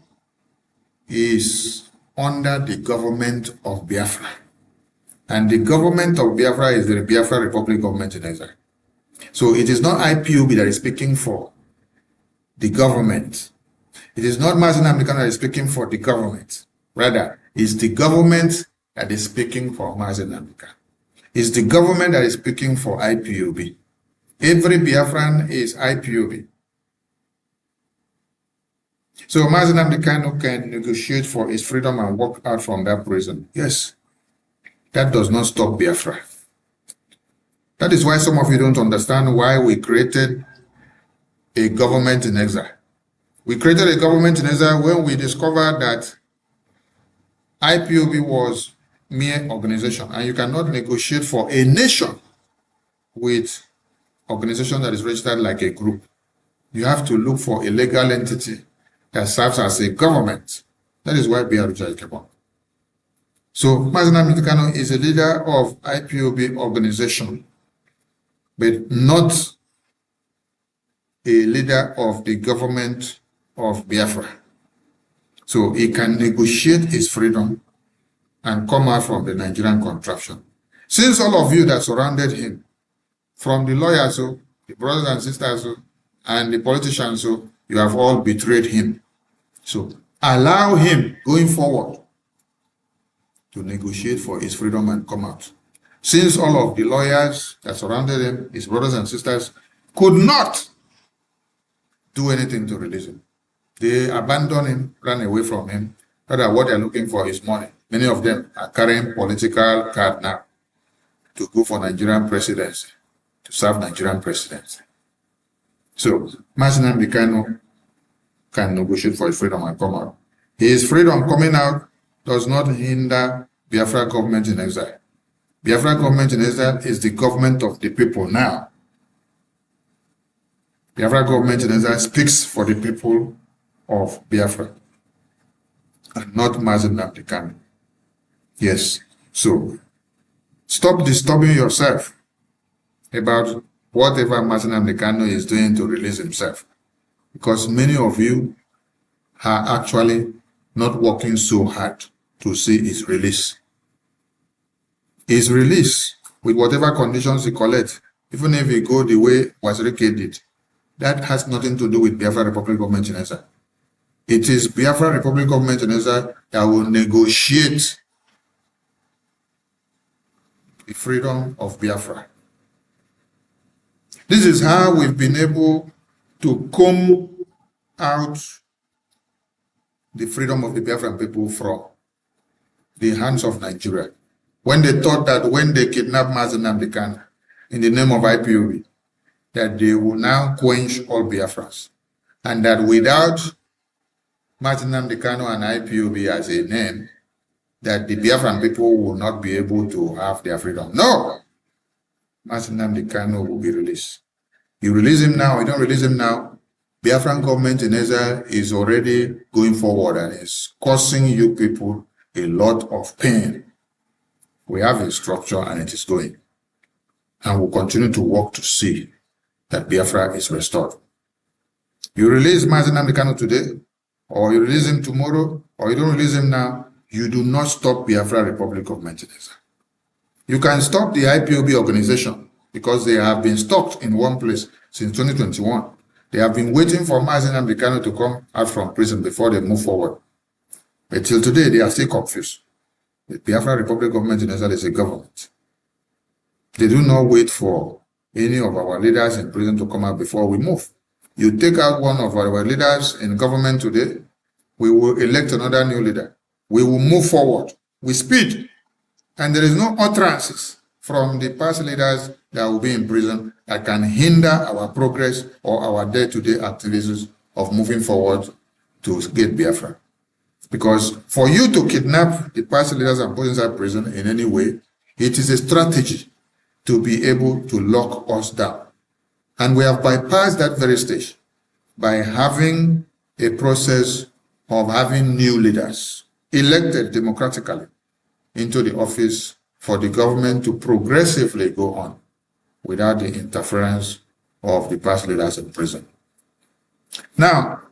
is under the government of Biafra. And the government of Biafra is the Biafra Republic government in Israel. So it is not IPOB that is speaking for the government. It is not Mazi Nnamdi Kanu that is speaking for the government. Rather, it's the government that is speaking for Mazi Nnamdi Kanu. It's the government that is speaking for IPOB. Every Biafran is IPOB. So Mazi Nnamdi Kanu can negotiate for his freedom and walk out from that prison. Yes. That does not stop Biafra. That is why some of you don't understand why we created a government in exile. We created a government in exile when we discovered that IPOB was mere organization, and you cannot negotiate for a nation with organization that is registered like a group. You have to look for a legal entity that serves as a government. That is why Biafra came on. So Mazi Nnamdi Kanu is a leader of IPOB organization, but not a leader of the government of Biafra. So he can negotiate his freedom and come out from the Nigerian contraption. Since all of you that surrounded him, from the lawyers, the brothers and sisters, and the politicians, you have all betrayed him. So allow him going forward to negotiate for his freedom and come out. Since all of the lawyers that surrounded him, his brothers and sisters, could not do anything to release him. They abandoned him, ran away from him. Rather, what they're looking for is money. Many of them are carrying political card now to go for Nigerian presidency, to serve Nigerian presidency. So, Mazi Nnamdi Kanu can negotiate for his freedom and come out. His freedom coming out does not hinder Biafra government in exile. Biafra government in exile is the government of the people now. Biafra government in exile speaks for the people of Biafra and not Mazi Nnamdi Kanu. Yes, so stop disturbing yourself about whatever Mazi Nnamdi Kanu is doing to release himself, because many of you are actually not working so hard to see his release. His release, with whatever conditions he collects, even if he go the way Washignton did, that has nothing to do with Biafra Republic government in exile. It is Biafra Republic government in exile that will negotiate the freedom of Biafra. This is how we've been able to comb out the freedom of the Biafran people from the hands of Nigeria. When they thought that when they kidnapped Mazi Nnamdi Kanu in the name of IPOB, that they will now quench all Biafrans, and that without Mazi Nnamdi Kanu and IPOB as a name, that the Biafran people will not be able to have their freedom. No! Mazi Nnamdi Kanu will be released. You release him now, you don't release him now, Biafran government in exile is already going forward and is causing you people a lot of pain. We have a structure and it is going. And we'll continue to work to see that Biafra is restored. You release Mazi Nnamdi Kanu today, or you release him tomorrow, or you don't release him now, you do not stop Biafra Republic government in exile. You can stop the IPOB organization because they have been stuck in one place since 2021. They have been waiting for Mazi Nnamdi Kanu to come out from prison before they move forward. But till today, they are still confused. The Biafra Republic government in exile is a government. They do not wait for any of our leaders in prison to come out before we move. You take out one of our leaders in government today, we will elect another new leader. We will move forward with speed. And there is no utterances from the past leaders that will be in prison that can hinder our progress or our day-to-day activities of moving forward to get Biafra. Because for you to kidnap the past leaders and put inside prison in any way, it is a strategy to be able to lock us down. And we have bypassed that very stage by having a process of having new leaders elected democratically into the office for the government to progressively go on without the interference of the past leaders in prison. Now,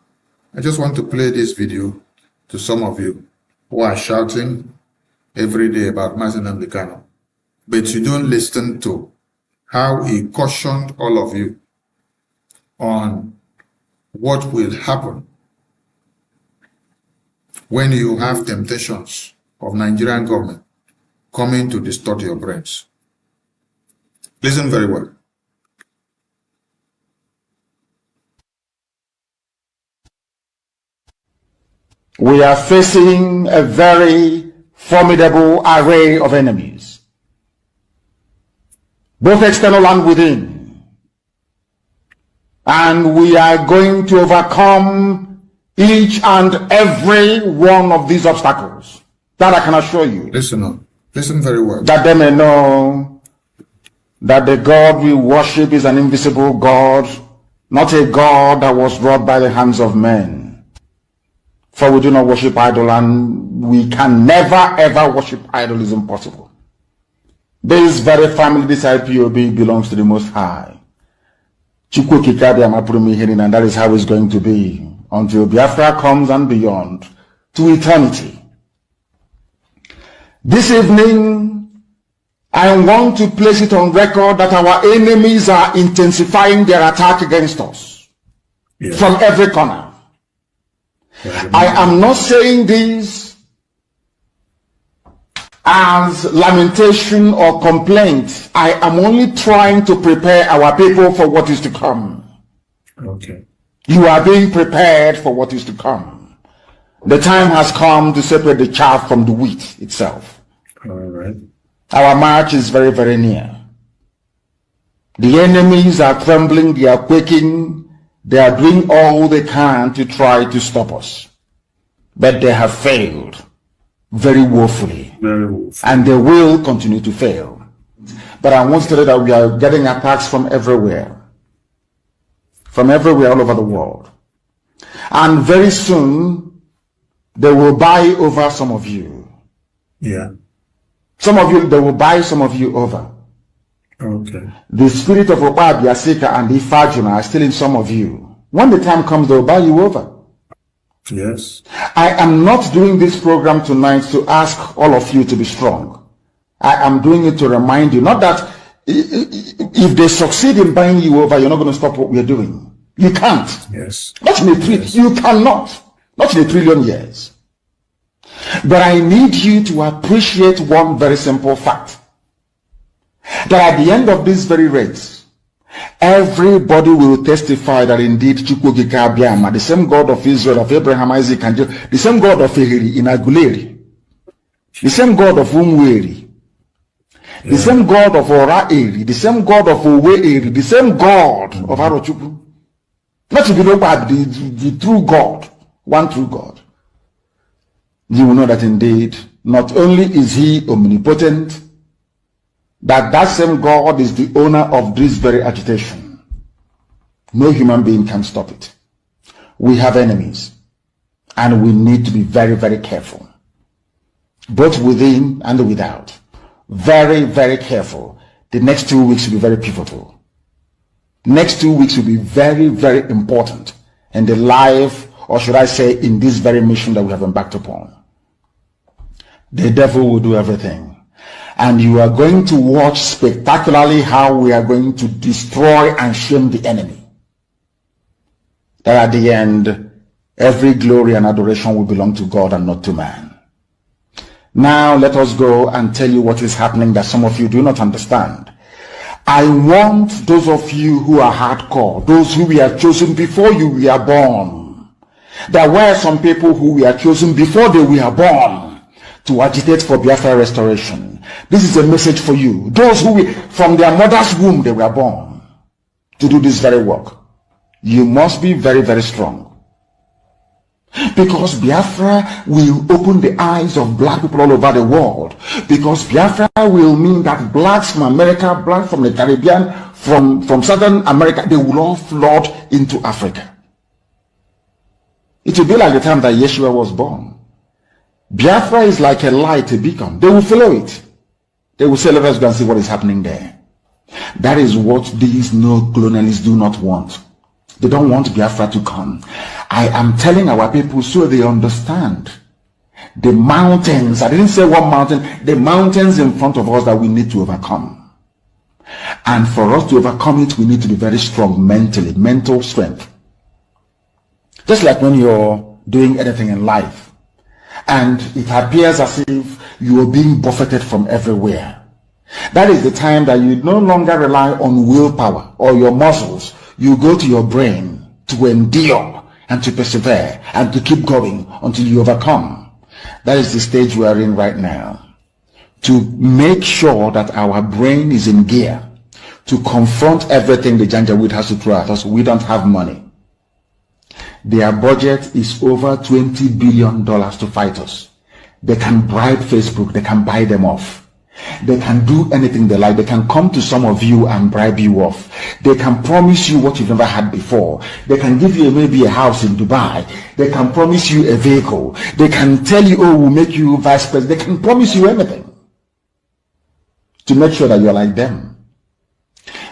I just want to play this video to some of you who are shouting every day about Mazen Amdekano, but you don't listen to how he cautioned all of you on what will happen when you have temptations of Nigerian government coming to distort your brains. Listen very well. We are facing a very formidable array of enemies, both external and within. And we are going to overcome each and every one of these obstacles. That I can assure you. Listen up. Listen very well. That they may know that the God we worship is an invisible God, not a God that was wrought by the hands of men. For we do not worship idol, and we can never ever worship idol. Is impossible. This very family, this IPOB, belongs to the Most High. And that is how it's going to be until Biafra comes and beyond to eternity. This evening, I want to place it on record that our enemies are intensifying their attack against us from every corner. I am not saying this as lamentation or complaint. I am only trying to prepare our people for what is to come. Okay. You are being prepared for what is to come. The time has come to separate the chaff from the wheat itself. All right. Our march is very, very near. The enemies are trembling, they are quaking, they are doing all they can to try to stop us. But they have failed very woefully. Very woefully. And they will continue to fail. But I want to tell you that we are getting attacks from everywhere. From everywhere all over the world. And very soon, they will buy over some of you. Yeah. Some of you, they will buy some of you over. Okay. The spirit of Oba, Biasika, and Ifajuna are still in some of you. When the time comes, they will buy you over. Yes. I am not doing this program tonight to ask all of you to be strong. I am doing it to remind you, not that if they succeed in buying you over, you're not going to stop what we're doing. You can't. Yes. Not in a trillion. You cannot. Not in a trillion years. But I need you to appreciate one very simple fact. That at the end of this very race, everybody will testify that indeed Chukwuka Abiyama, the same God of Israel, of Abraham, Isaac, and Jacob, the same God of Ehiri in Aguleri, the same God of Umweri, the same God of Ora Eri, the same God of Owe Eri, the same God of Arochukwu. Not to be known by the true God, one true God. You will know that indeed, not only is he omnipotent, that same God is the owner of this very agitation. No human being can stop it. We have enemies, and we need to be very, very careful, both within and without. Very, very careful. The next 2 weeks will be very pivotal. Next 2 weeks will be very, very important in the life, or should I say, in this very mission that we have embarked upon. The devil will do everything. And you are going to watch spectacularly how we are going to destroy and shame the enemy. That at the end, every glory and adoration will belong to God and not to man. Now let us go and tell you what is happening that some of you do not understand. I want those of you who are hardcore, those who were chosen before you were born. There were some people who were chosen before they were born to agitate for Biafra restoration. This is a message for you. Those who, from their mother's womb, they were born to do this very work. You must be very, very strong. Because Biafra will open the eyes of black people all over the world. Because Biafra will mean that blacks from America, blacks from the Caribbean, from Southern America, they will all flood into Africa. It will be like the time that Yeshua was born. Biafra is like a light, a beacon. They will follow it. They will say, let us go and see what is happening there. That is what these neo-colonialists do not want. They don't want Biafra to come. I am telling our people so they understand. The mountains, I didn't say one mountain, the mountains in front of us that we need to overcome. And for us to overcome it, we need to be very strong mentally, mental strength. Just like when you're doing anything in life, and it appears as if you are being buffeted from everywhere. That is the time that you no longer rely on willpower or your muscles. You go to your brain to endure and to persevere and to keep going until you overcome. That is the stage we are in right now. To make sure that our brain is in gear to confront everything the Janjaweed has to throw at us. We don't have money. Their budget is over $20 billion to fight us. They can bribe Facebook. They can buy them off. They can do anything they like. They can come to some of you and bribe you off. They can promise you what you've never had before. They can give you maybe a house in Dubai. They can promise you a vehicle. They can tell you, oh, we'll make you vice president. They can promise you anything to make sure that you're like them.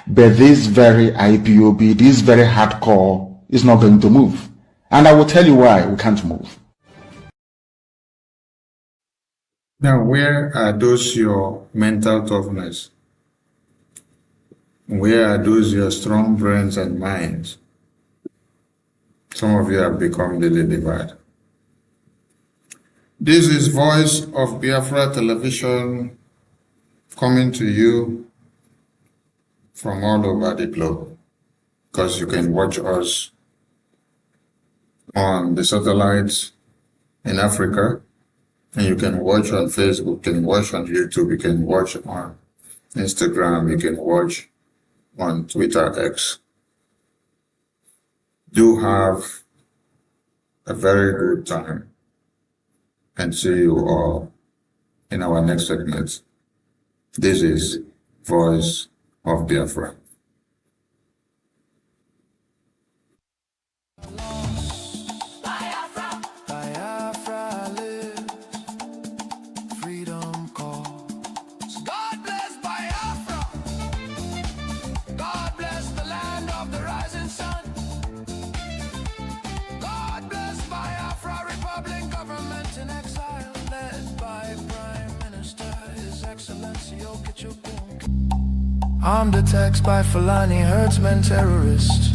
But this very IPOB, this very hardcore is not going to move. And I will tell you why we can't move. Now, where are those your mental toughness? Where are those your strong brains and minds? Some of you have become the divided. This is Voice of Biafra Television coming to you from all over the globe, because you can watch us on the satellites in Africa, and you can watch on Facebook, you can watch on YouTube, you can watch on Instagram, you can watch on Twitter X. Do have a very good time, and see you all in our next segment. This is Voice of Biafra. Armed attacks by Fulani herdsmen terrorists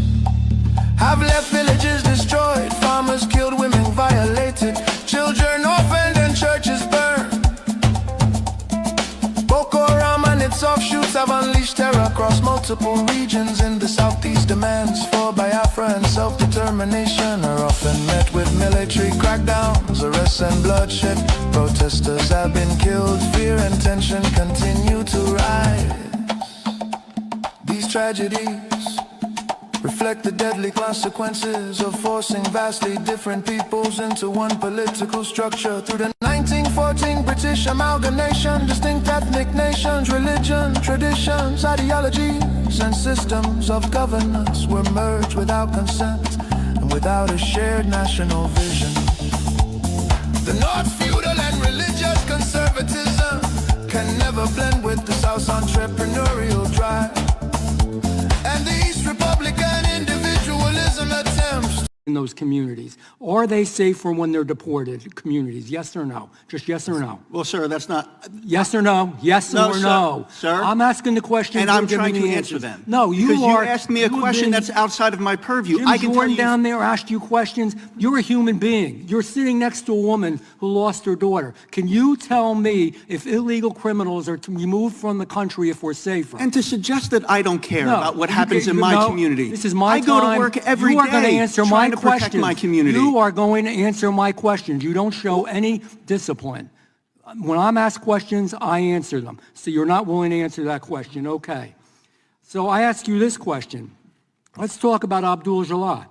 have left villages destroyed, farmers killed, women violated, children orphaned and churches burned. Boko Haram and its offshoots have unleashed terror across multiple regions in the southeast. Demands for Biafra and self-determination are often met with military crackdowns, arrests and bloodshed. Protesters have been killed, fear and tension continue to rise. These tragedies reflect the deadly consequences of forcing vastly different peoples into one political structure. Through the 1914 British amalgamation, distinct ethnic nations, religion, traditions, ideologies, and systems of governance were merged without consent and without a shared national vision. The North's feudal and religious conservatism can never blend with the South's entrepreneurial drive. And the East Republican individualism attempts in those communities. Are they safer when they're deported communities? Yes or no? Just yes or no? Well, sir, that's not... Yes or no? Yes no, or no? Sir? I'm asking the question. And I'm trying to answer them. No, you because are... you asked me a question that's outside of my purview. Jim I can Jordan tell you... down there asked you questions. You're a human being. You're sitting next to a woman who lost her daughter. Can you tell me if illegal criminals are removed from the country if we're safer? And to suggest that I don't care about what happens in my community. This is my I go to work every day. You are going to answer my questions. My community. You are going to answer my questions. You don't show any discipline. When I'm asked questions, I answer them. So you're not willing to answer that question. Okay. So I ask you this question. Let's talk about Abdul Jalal.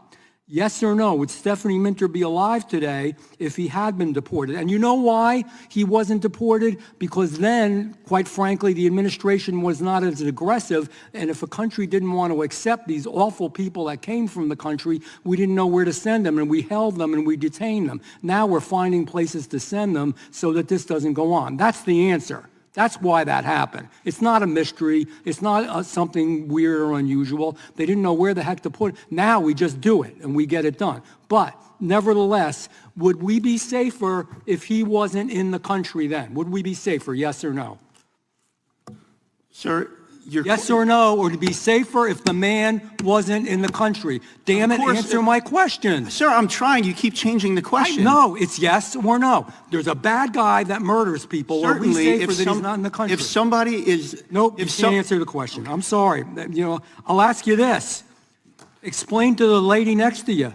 Yes or no, would Stephanie Minter be alive today if he had been deported? And you know why he wasn't deported? Because then, quite frankly, the administration was not as aggressive, and if a country didn't want to accept these awful people that came from the country, we didn't know where to send them, and we held them and we detained them. Now we're finding places to send them so that this doesn't go on. That's the answer. That's why that happened. It's not a mystery. It's not something weird or unusual. They didn't know where the heck to put it. Now we just do it and we get it done. But nevertheless, would we be safer if he wasn't in the country then? Would we be safer, yes or no? Sir, yes or no, or to be safer if the man wasn't in the country? Damn it, answer my question. Sir, I'm trying. You keep changing the question. No, it's yes or no. There's a bad guy that murders people. Certainly, are we safer that he's not in the country? If somebody is... Nope, you can't answer the question. I'm sorry. I'll ask you this. Explain to the lady next to you.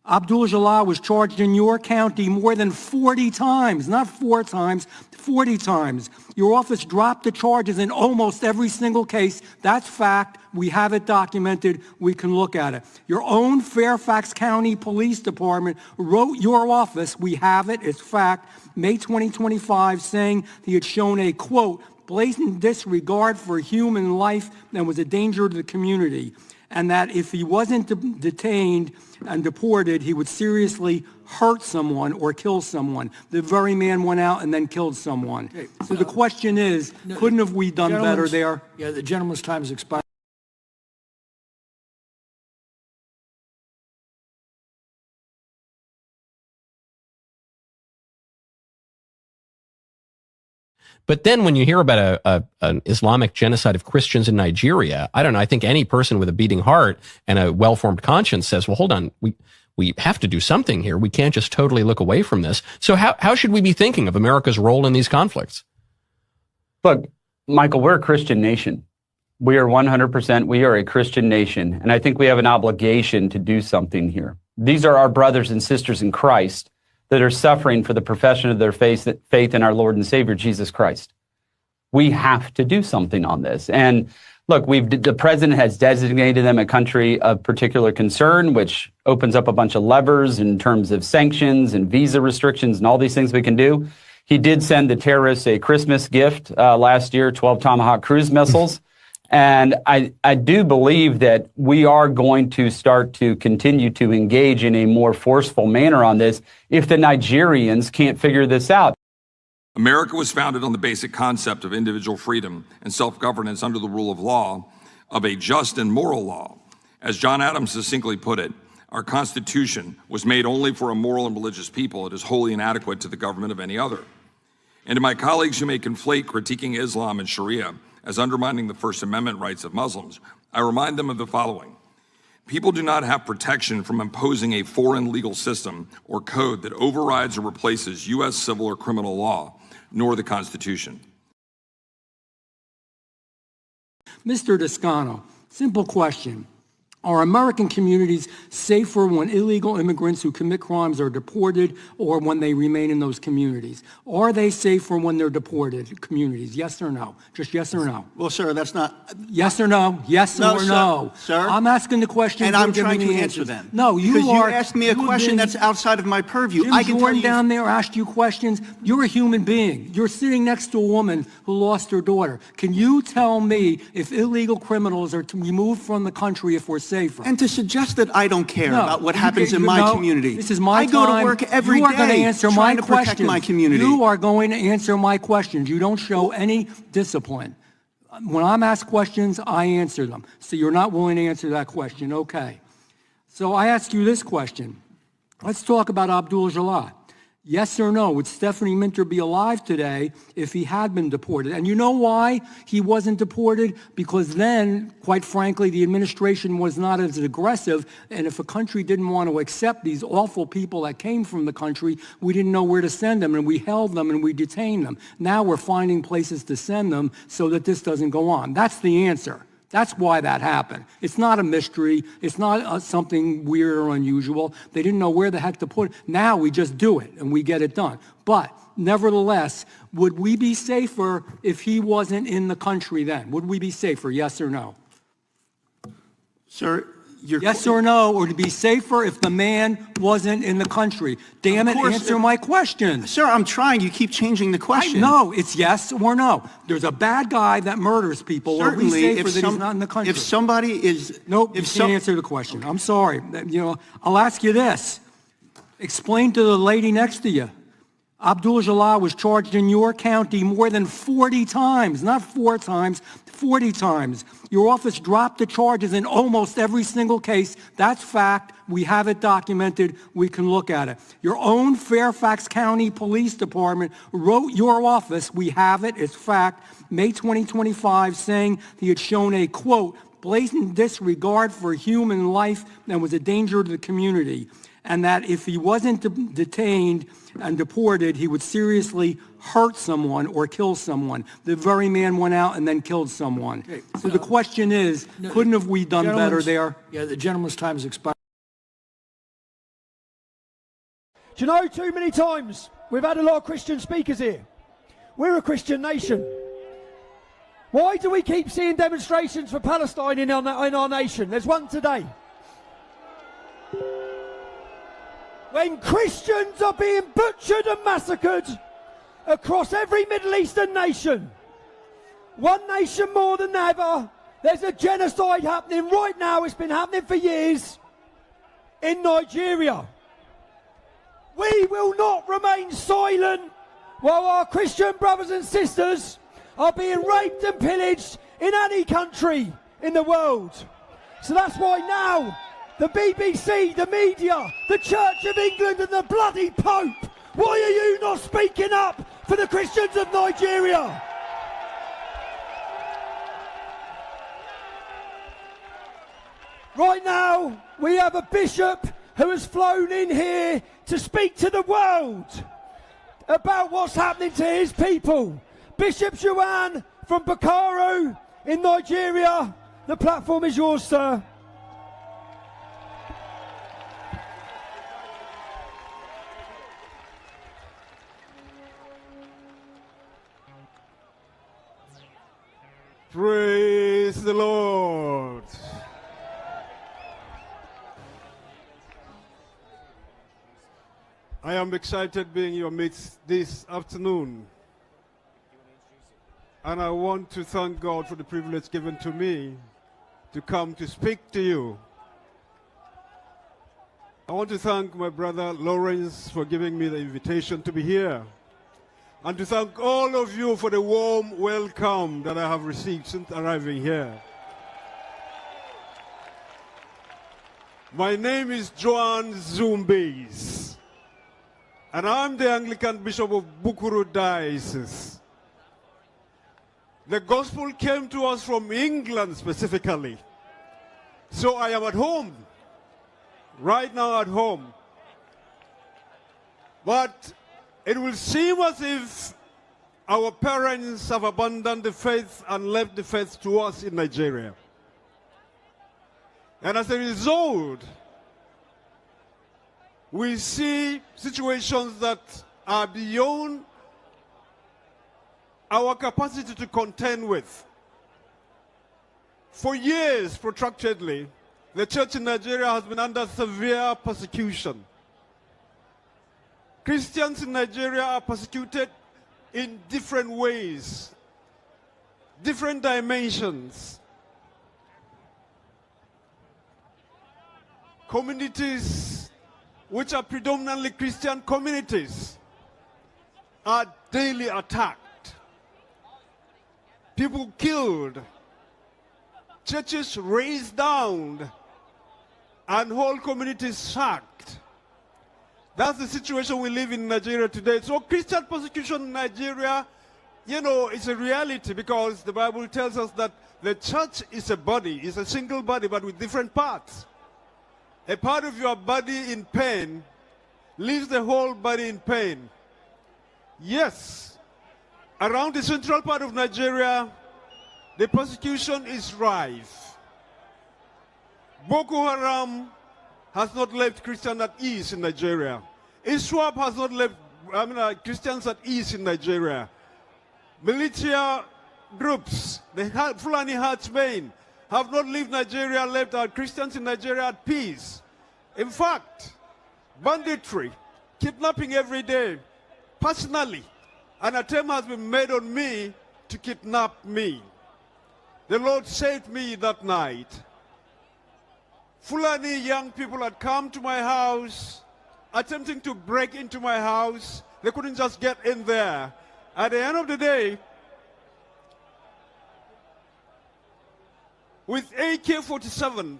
Abdul Jalal was charged in your county more than 40 times, not 4 times, 40 times. Your office dropped the charges in almost every single case. That's fact. We have it documented. We can look at it. Your own Fairfax County Police Department wrote your office, we have it, it's fact, May 2025, saying he had shown a, quote, blatant disregard for human life and was a danger to the community, and that if he wasn't detained and deported, he would seriously hurt someone or kill someone. The very man went out and then killed someone. Okay. So the question is, couldn't have we done better there? Yeah, the gentleman's time has expired. But then when you hear about an Islamic genocide of Christians in Nigeria, I don't know, I think any person with a beating heart and a well-formed conscience says, well, hold on, we have to do something here. We can't just totally look away from this. So how should we be thinking of America's role in these conflicts? Look, Michael, we're a Christian nation. We are 100%, we are a Christian nation. And I think we have an obligation to do something here. These are our brothers and sisters in Christ that are suffering for the profession of their faith in our Lord and Savior, Jesus Christ. We have to do something on this. And look, the president has designated them a country of particular concern, which opens up a bunch of levers in terms of sanctions and visa restrictions and all these things we can do. He did send the terrorists a Christmas gift last year, 12 Tomahawk cruise missiles. And I do believe that we are going to start to continue to engage in a more forceful manner on this if the Nigerians can't figure this out. America was founded on the basic concept of individual freedom and self-governance under the rule of law, of a just and moral law. As John Adams succinctly put it, our Constitution was made only for a moral and religious people. It is wholly inadequate to the government of any other. And to my colleagues who may conflate critiquing Islam and Sharia as undermining the First Amendment rights of Muslims, I remind them of the following. People do not have protection from imposing a foreign legal system or code that overrides or replaces U.S. civil or criminal law, nor the Constitution. Mr. Toscano, simple question. Are American communities safer when illegal immigrants who commit crimes are deported or when they remain in those communities? Are they safer when they're deported communities? Yes or no? Just yes or no? Well, sir, that's not... Yes or no? Yes or no? Sir? I'm asking the question. And I'm trying to answer them. No, you because are... you asked me a question that's outside of my purview. Jim I can Jordan tell you... down there asked you questions. You're a human being. You're sitting next to a woman who lost her daughter. Can you tell me if illegal criminals are to be removed from the country if we're safer? And to suggest that I don't care about what happens in my community. This is my I go to work every day trying to protect my community. You are going to answer my questions. You don't show any discipline. When I'm asked questions, I answer them. So you're not willing to answer that question. Okay. So I ask you this question. Let's talk about Abdul Jalal. Yes or no, would Stephanie Minter be alive today if he had been deported? And you know why he wasn't deported? Because then, quite frankly, the administration was not as aggressive, and if a country didn't want to accept these awful people that came from the country, we didn't know where to send them, and we held them and we detained them. Now we're finding places to send them so that this doesn't go on. That's the answer. That's why that happened. It's not a mystery. It's not something weird or unusual. They didn't know where the heck to put it. Now we just do it and we get it done. But nevertheless, would we be safer if he wasn't in the country then? Would we be safer, yes or no? Sir, yes or no, or to be safer if the man wasn't in the country? Damn it, answer my question. Sir, I'm trying. You keep changing the question. No, it's yes or no. There's a bad guy that murders people. Are we safer that he's not in the country? If somebody is... Nope, you can't answer the question. I'm sorry. I'll ask you this. Explain to the lady next to you. Abdul Jalal was charged in your county more than 40 times, not 4 times, 40 times. Your office dropped the charges in almost every single case. That's fact. We have it documented. We can look at it. Your own Fairfax County Police Department wrote your office, we have it, it's fact, May 2025, saying he had shown a, quote, blatant disregard for human life and was a danger to the community, and that if he wasn't detained and deported, he would seriously hurt someone or kill someone. The very man went out and then killed someone. Okay, so the question is, couldn't have we done better there? Yeah, the gentleman's time has expired. Do you know, too many times we've had a lot of Christian speakers here. We're a Christian nation. Why do we keep seeing demonstrations for Palestine in our nation? There's one today. When Christians are being butchered and massacred across every Middle Eastern nation, one nation more than ever, there's a genocide happening right now. It's been happening for years in Nigeria. We will not remain silent while our Christian brothers and sisters are being raped and pillaged in any country in the world. So that's why now the BBC, the media, the Church of England and the bloody Pope, why are you not speaking up for the Christians of Nigeria? Right now, we have a bishop who has flown in here to speak to the world about what's happening to his people. Bishop Juan from Bokaro in Nigeria. The platform is yours, sir. Praise the Lord. I am excited being in your midst this afternoon. And I want to thank God for the privilege given to me to come to speak to you. I want to thank my brother Lawrence for giving me the invitation to be here. And to thank all of you for the warm welcome that I have received since arriving here. My name is Joan Zumbes, and I'm the Anglican Bishop of Bukuru Diocese. The gospel came to us from England specifically. So I am at home, right now at home. But it will seem as if our parents have abandoned the faith and left the faith to us in Nigeria. And as a result, we see situations that are beyond our capacity to contend with. For years, protractedly, the church in Nigeria has been under severe persecution. Christians in Nigeria are persecuted in different ways, different dimensions. Communities which are predominantly Christian communities are daily attacked. People killed, churches razed down, and whole communities sacked. That's the situation we live in Nigeria today. So Christian persecution in Nigeria, you know, it's a reality because the Bible tells us that the church is a body, it's a single body, but with different parts. A part of your body in pain leaves the whole body in pain. Yes, around the central part of Nigeria, The persecution is rife. Boko Haram has not left Christians at ease in Nigeria. ISWAP has not left Christians at ease in Nigeria. Militia groups, the Fulani Herdsmen, have not left our Christians in Nigeria at peace. In fact, banditry, kidnapping every day, personally, an attempt has been made on me to kidnap me. The Lord saved me that night. Fulani young people had come to my house, attempting to break into my house. They couldn't just get in there. At the end of the day, with AK-47,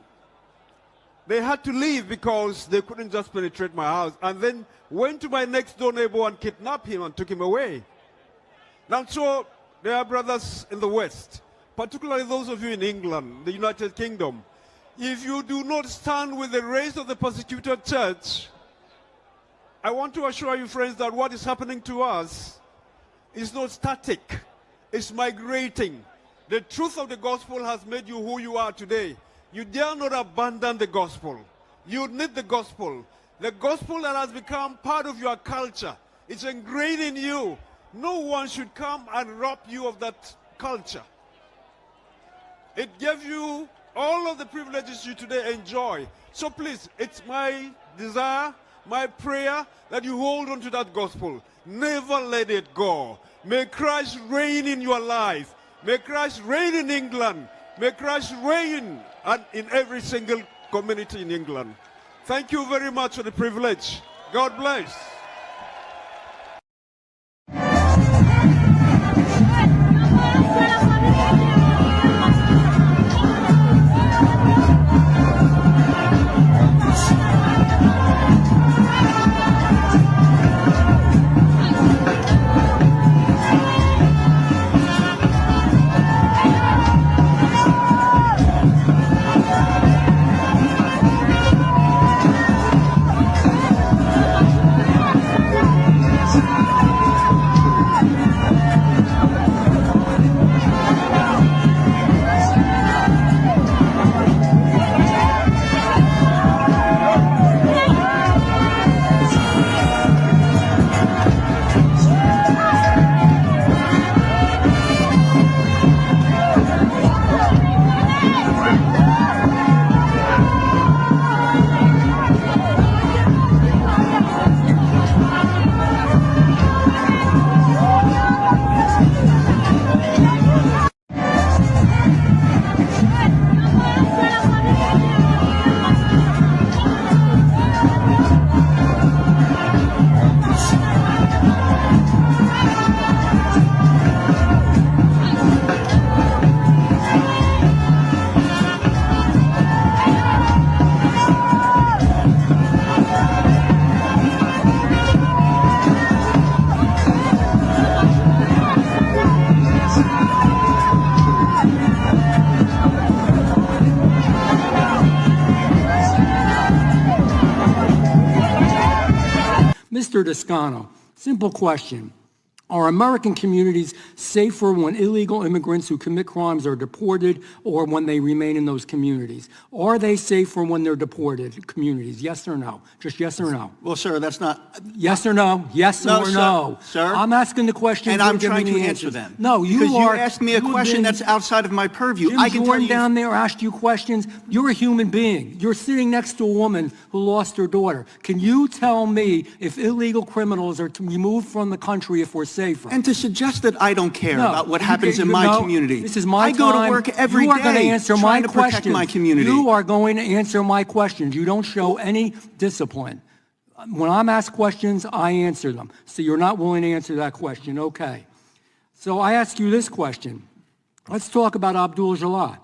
they had to leave because they couldn't just penetrate my house, and then went to my next door neighbor and kidnapped him and took him away. Now, so there are brothers in the West, particularly those of you in England, the United Kingdom. If you do not stand with the rest of the persecuted church, I want to assure you, friends, that what is happening to us is not static, it's migrating. The truth of the gospel has made you who you are today. You dare not abandon the gospel. You need the gospel. The gospel that has become part of your culture. It's ingrained in you. No one should come and rob you of that culture. It gave you all of the privileges you today enjoy. So please, it's my desire, my prayer, that you hold on to that gospel. Never let it go. May Christ reign in your life. May Christ reign in England. May Christ reign in every single community in England. Thank you very much for the privilege. God bless. Mr. Toscano, simple question. Are American communities safer when illegal immigrants who commit crimes are deported or when they remain in those communities? Are they safer when they're deported communities? Yes or no? Just yes or no? Well, sir, that's not... Yes or no? Yes no, or no? Sir. I'm asking the question. And I'm trying to answer them. No, you because are... you asked me a question that's outside of my purview. Jim I can Jordan tell you... down there asked you questions. You're a human being. You're sitting next to a woman who lost her daughter. Can you tell me if illegal criminals are removed from the country if we're safer? And to suggest that I don't care about what happens in my community. This is my I go to work every day. You are going to answer my to questions. protect my community. You are going to answer my questions. You don't show any discipline. When I'm asked questions, I answer them. So you're not willing to answer that question. Okay. So I ask you this question. Let's talk about Abdul Jalal.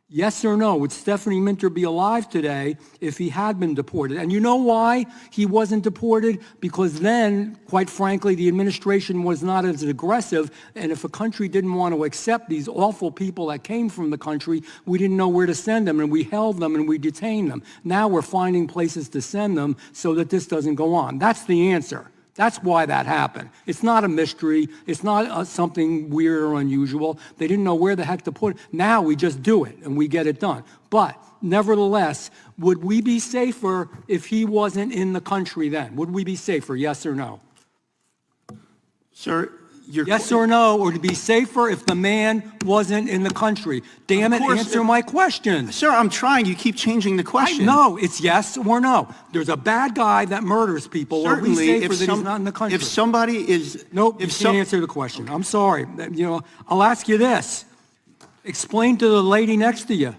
Yes or no, would Stephanie Minter be alive today if he had been deported? And you know why he wasn't deported? Because then, quite frankly, the administration was not as aggressive, and if a country didn't want to accept these awful people that came from the country, we didn't know where to send them, and we held them and we detained them. Now we're finding places to send them so that this doesn't go on. That's the answer. That's why that happened. It's not a mystery. It's not something weird or unusual. They didn't know where the heck to put it. Now we just do it and we get it done. But nevertheless, would we be safer if he wasn't in the country then? Would we be safer, yes or no? Sir, yes or no, or to be safer if the man wasn't in the country? Damn it, answer my question. Sir, I'm trying. You keep changing the question. No, it's yes or no. There's a bad guy that murders people. Certainly, are we safer that he's not in the country? If somebody is... Nope, you can't answer the question. I'm sorry. I'll ask you this. Explain to the lady next to you.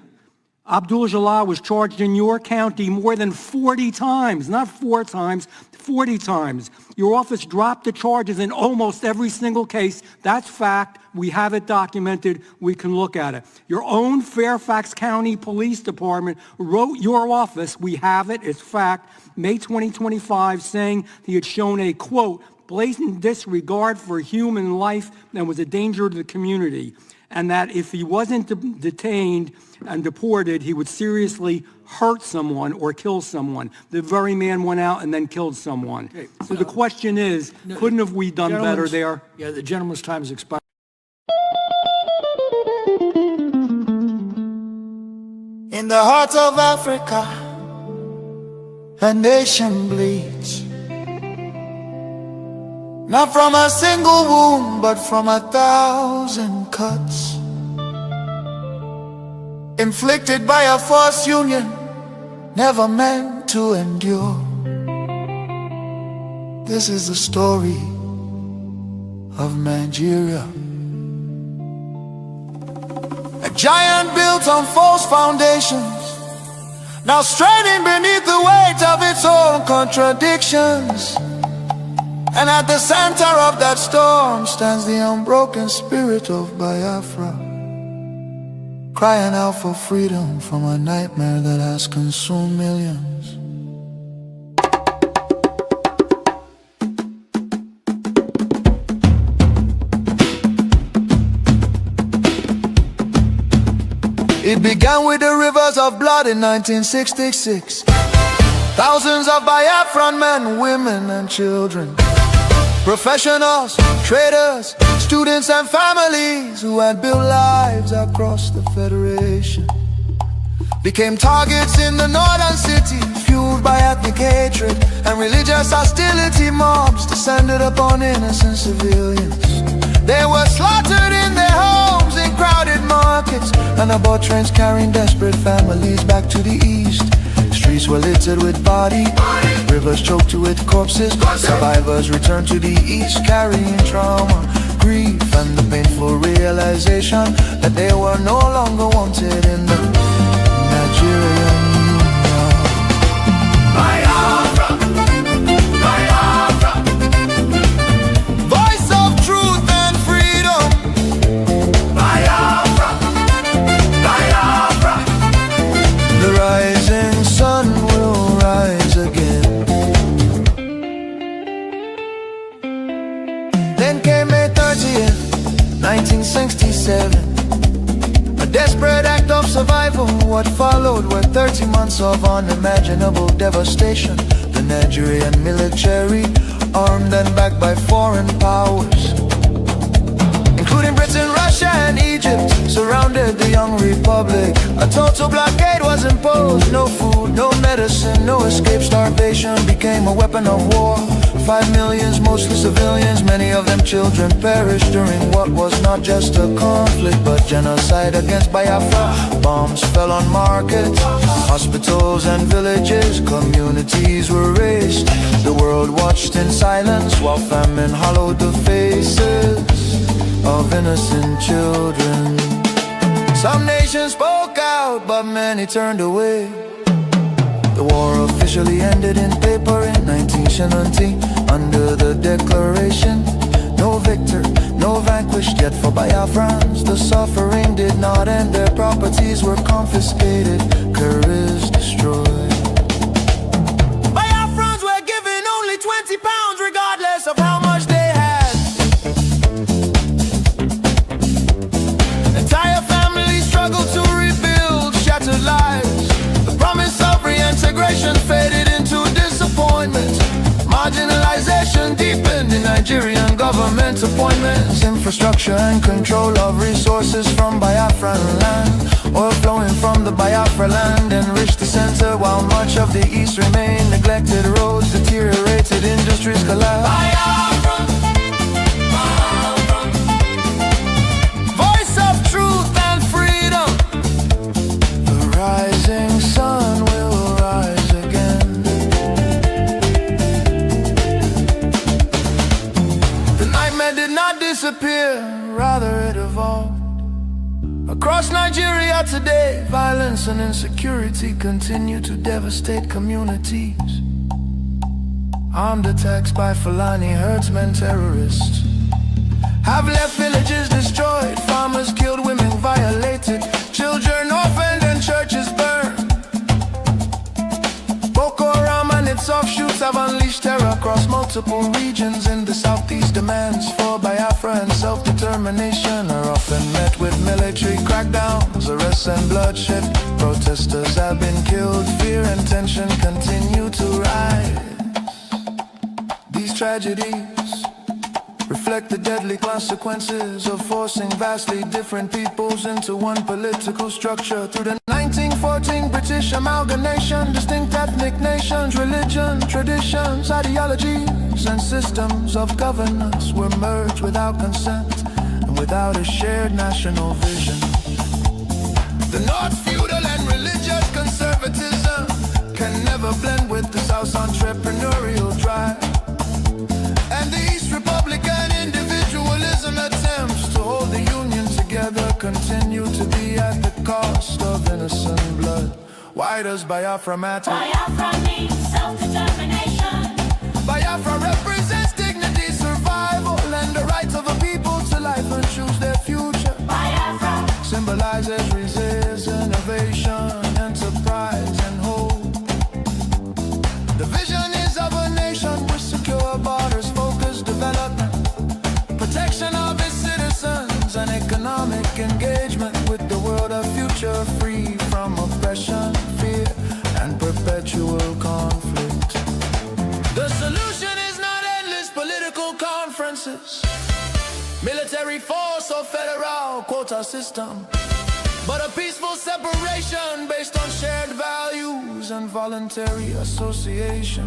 Abdul Jalal was charged in your county more than 40 times, not 4 times, 40 times. Your office dropped the charges in almost every single case. That's fact. We have it documented. We can look at it. Your own Fairfax County Police Department wrote your office, we have it, it's fact, May 2025, saying he had shown a, quote, blatant disregard for human life and was a danger to the community, and that if he wasn't detained and deported, he would seriously hurt someone or kill someone. The very man went out and then killed someone. Okay. So the question is, couldn't have we done better there? Yeah, the gentleman's time has expired. In the heart of Africa, a nation bleeds, not from a single wound, but from 1,000 cuts, inflicted by a false union, never meant to endure. This is the story of Nigeria, a giant built on false foundations, now straining beneath the weight of its own contradictions. And at the center of that storm stands the unbroken spirit of Biafra, crying out for freedom from a nightmare that has consumed millions. It began with the rivers of blood in 1966. Thousands of Biafran men, women and children, professionals, traders, students and families who had built lives across the Federation became targets in the northern city, fueled by ethnic hatred and religious hostility. Mobs descended upon innocent civilians. They were slaughtered in their homes, in crowded markets, and aboard trains carrying desperate families back to the east. Streets were littered with bodies, rivers choked with corpses. Survivors returned to the east carrying trauma, grief, and the painful realization that they were no longer wanted in the Nigerian Union. Biafra, Biafra, voice of truth and freedom. Biafra, Biafra, the rising sun will rise again. Then came May 30th, 1967. A desperate act of survival. What followed were 30 months of unimaginable devastation. The Nigerian military, armed and backed by foreign powers, including Britain, Russia and Egypt, surrounded the young republic. A total blockade was imposed. No food, no medicine, no escape. Starvation became a weapon of war. 5 million, mostly civilians, many of them children, perished during what was not just a conflict but genocide against Biafra. Bombs fell on markets, hospitals and villages. Communities were razed. The world watched in silence while famine hollowed the faces of innocent children. Some nations spoke out, but many turned away. The war officially ended in paper in 1970 under the declaration, no victor, no vanquished. Yet for Biafrans, the suffering did not end. Their properties were confiscated, careers destroyed. Biafrans were given only 20 pounds regardless of how much they had. Entire families struggled to rebuild shattered lives. The promise of reintegration faded into disappointment. Marginalized Centralization deepened in Nigerian government appointments. Infrastructure and control of resources from Biafran land. Oil flowing from the Biafra land enriched the center, while much of the east remained neglected. Roads deteriorated, industries collapsed. Biafra, Biafra. Voice of truth and freedom. The rising sun will rise again. The nightmare did not disappear, rather it evolved. Across Nigeria today, violence and insecurity continue to devastate communities. Armed attacks by Fulani herdsmen terrorists have left villages destroyed, farmers killed, women violated, children orphaned and churches burned. Boko Haram and its offshoots have unleashed terror across multiple regions in the southeast. Demands for Biafra and self-determination are often met with military crackdowns, arrests and bloodshed. Protesters have been killed, fear and tension continue to rise. These tragedies reflect the deadly consequences of forcing vastly different peoples into one political structure. Through the 1914 British amalgamation, distinct ethnic nations, religion, traditions, ideologies, and systems of governance were merged without consent and without a shared national vision. The North's feudal and religious conservatism can never blend with the South's entrepreneurial drive. And the East Republican individualism attempts to hold the Union together continue to be at the cost of innocent blood. Why does Biafra matter? Biafra means self-determination. Biafra represents dignity, survival, and the rights of a people to life and choose their future. Biafra symbolizes resistance, innovation, enterprise, and hope. The vision is of a nation with secure borders, focused development, protection of its citizens, and economic engagement with the world of future, free from oppression, fear, and perpetual conflict. The solution is not endless political conferences, military force or federal quota system, but a peaceful separation based on shared values and voluntary association.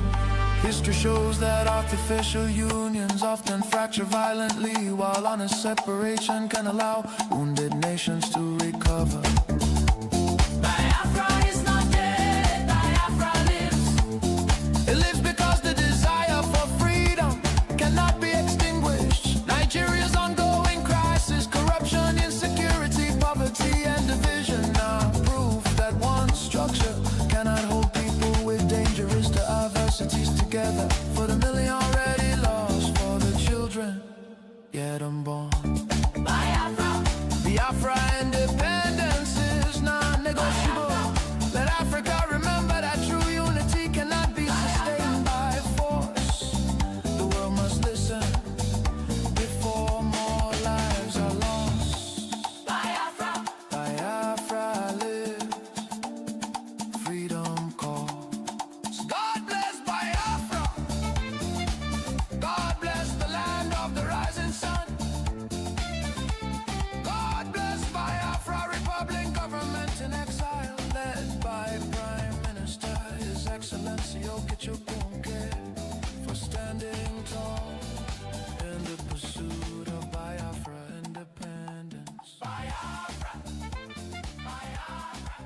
History shows that artificial unions often fracture violently, while honest separation can allow wounded nations to recover. Biafra is not dead, Biafra lives. It lives because the desire for freedom cannot be extinguished. Nigeria's ongoing crisis, corruption, insecurity, poverty, and division are proof that one structure cannot hold people with dangerous diversities together. For the million already lost, for the children yet unborn. Biafra, Biafra independence is non-negotiable. Let Africa remember that true unity cannot be sustained by force. The world must listen before more lives are lost. Biafra, Biafra lives, freedom calls. God bless Biafra. God bless the land of the rising sun. God bless Biafra Republic, government in exile, led by Prime Minister His Excellency Okechukwu, for standing tall in the pursuit of Biafra independence. Biafra, Biafra.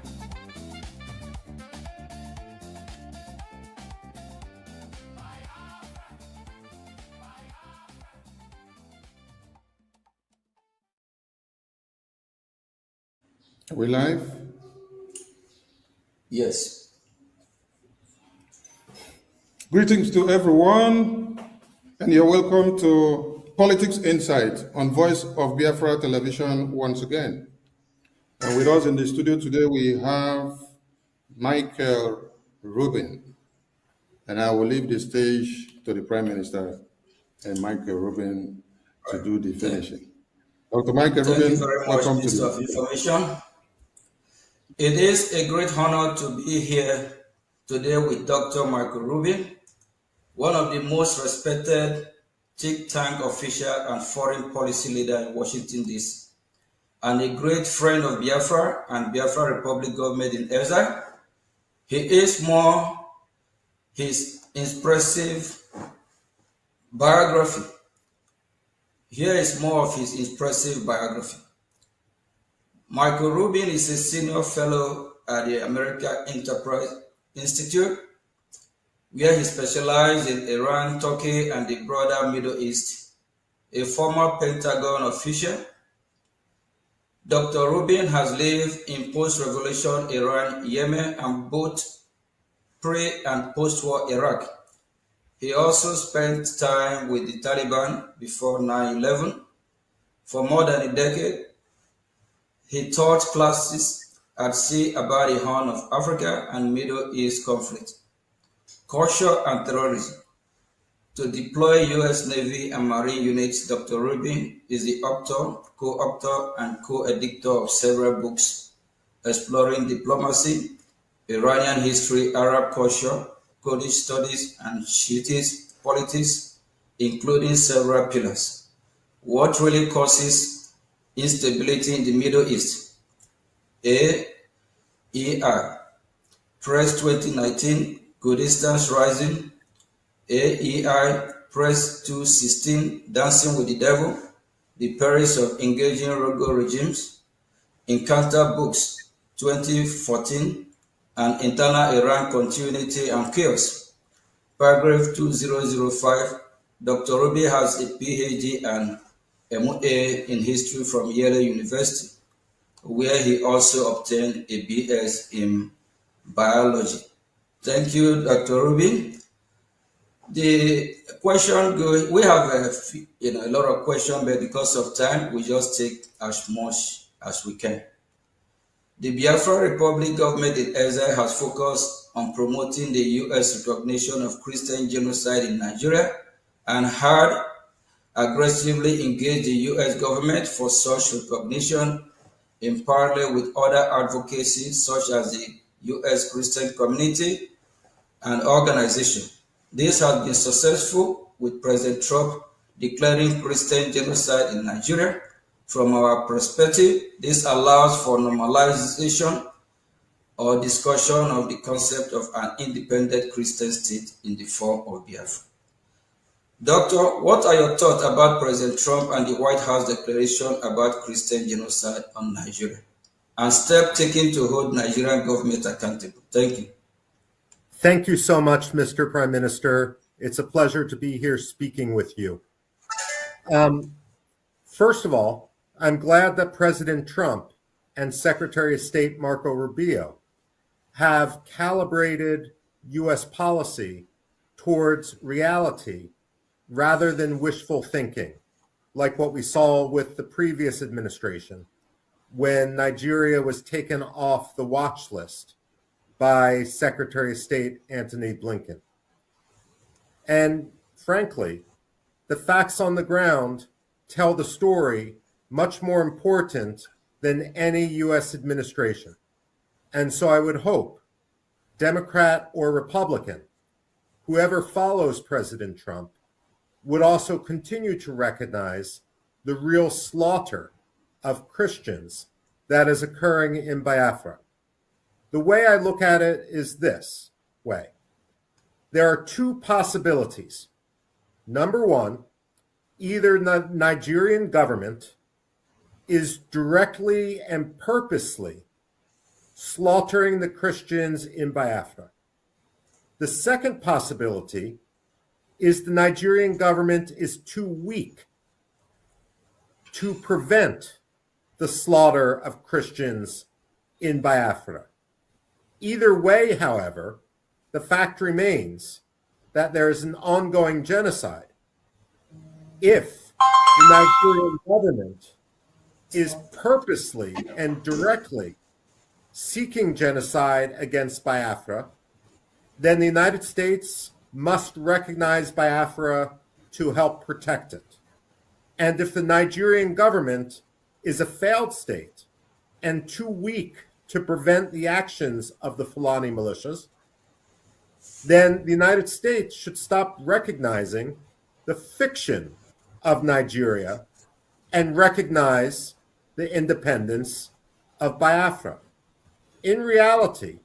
Are we live? Yes. Greetings to everyone, and you're welcome to Politics Insight on Voice of Biafra Television once again. And with us in the studio today, we have Michael Rubin. And I will leave the stage to the Prime Minister and Michael Rubin to do the finishing. Dr. Michael Thank Rubin, you very much, welcome to Minister of Information. It is a great honor to be here today with Dr. Michael Rubin, one of the most respected think tank official and foreign policy leader in Washington, D.C., and a great friend of Biafra and Biafra Republic government in exile. He is more his impressive biography. Here is more of his impressive biography. Michael Rubin is a senior fellow at the American Enterprise Institute, where he specialized in Iran, Turkey, and the broader Middle East. A former Pentagon official, Dr. Rubin has lived in post-revolution Iran, Yemen, and both pre- and post-war Iraq. He also spent time with the Taliban before 9/11. For more than a decade, he taught classes at sea about the Horn of Africa and Middle East conflict, culture, and terrorism. To deploy U.S. Navy and Marine units, Dr. Rubin is the author, co-author, and co-editor of several books exploring diplomacy, Iranian history, Arab culture, Kurdish studies, and Shiite politics, including several pillars. What really causes instability in the Middle East? AER, Press 2019, Kurdistan's Rising, AEI, Press 216, Dancing with the Devil, The Perils of Engaging Rogue Regimes, Encounter Books, 2014, and Internal Iran Continuity and Chaos. Paragraph 2005, Dr. Rubin has a PhD and MA in history from Yale University, where he also obtained a BS in biology. Thank you, Dr. Rubin. The question goes, we have a lot of questions, but because of time, we just take as much as we can. The Biafra Republic government in exile has focused on promoting the U.S. recognition of Christian genocide in Nigeria and had aggressively engaged the U.S. government for such recognition in parallel with other advocacy such as the U.S. Christian community and organization. This has been successful with President Trump declaring Christian genocide in Nigeria. From our perspective, this allows for normalization or discussion of the concept of an independent Christian state in the form of Biafra. Doctor, what are your thoughts about President Trump and the White House declaration about Christian genocide on Nigeria and steps taken to hold Nigerian government accountable? Thank you. Thank you so much, Mr. Prime Minister. It's a pleasure to be here speaking with you. First of all, I'm glad that President Trump and Secretary of State Marco Rubio have calibrated U.S. policy towards reality rather than wishful thinking, like what we saw with the previous administration when Nigeria was taken off the watch list by Secretary of State Antony Blinken. And frankly, the facts on the ground tell the story much more important than any U.S. administration. And so I would hope, Democrat or Republican, whoever follows President Trump, would also continue to recognize the real slaughter of Christians that is occurring in Biafra. The way I look at it is this way. There are two possibilities. Number one, either the Nigerian government is directly and purposely slaughtering the Christians in Biafra. The second possibility is the Nigerian government is too weak to prevent the slaughter of Christians in Biafra. Either way, however, the fact remains that there is an ongoing genocide. If the Nigerian government is purposely and directly seeking genocide against Biafra, then the United States must recognize Biafra to help protect it. And if the Nigerian government is a failed state and too weak to prevent the actions of the Fulani militias, then the United States should stop recognizing the fiction of Nigeria and recognize the independence of Biafra. In reality,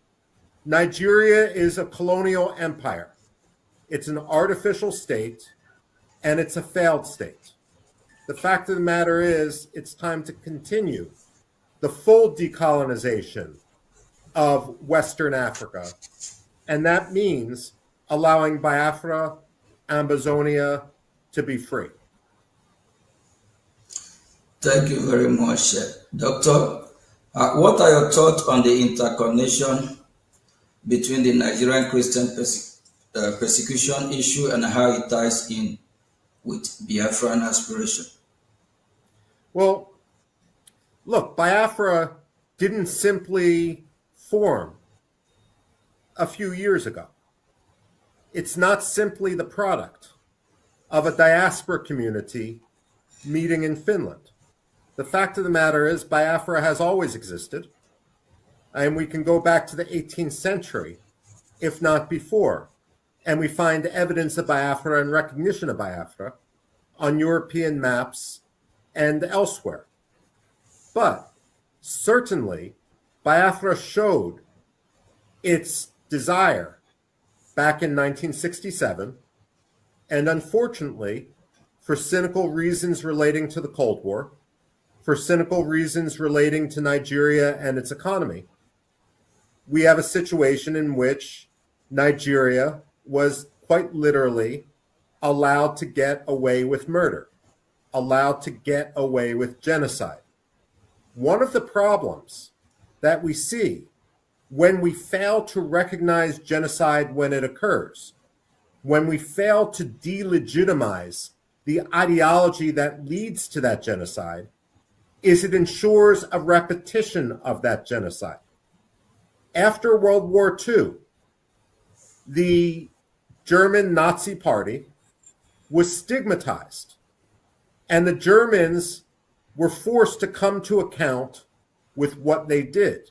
Nigeria is a colonial empire. It's an artificial state, and it's a failed state. The fact of the matter is, it's time to continue the full decolonization of Western Africa, and that means allowing Biafra, Ambazonia to be free. Thank you very much, Doctor. What are your thoughts on the interconnection between the Nigerian Christian persecution issue and how it ties in with Biafran aspiration? Well, look, Biafra didn't simply form a few years ago. It's not simply the product of a diaspora community meeting in Finland. The fact of the matter is Biafra has always existed, and we can go back to the 18th century, if not before, and we find evidence of Biafra and recognition of Biafra on European maps and elsewhere. But certainly, Biafra showed its desire back in 1967, and unfortunately, for cynical reasons relating to the Cold War, for cynical reasons relating to Nigeria and its economy, we have a situation in which Nigeria was quite literally allowed to get away with murder, allowed to get away with genocide. One of the problems that we see when we fail to recognize genocide when it occurs, when we fail to delegitimize the ideology that leads to that genocide, is it ensures a repetition of that genocide. After World War II, the German Nazi Party was stigmatized, and the Germans were forced to come to account with what they did.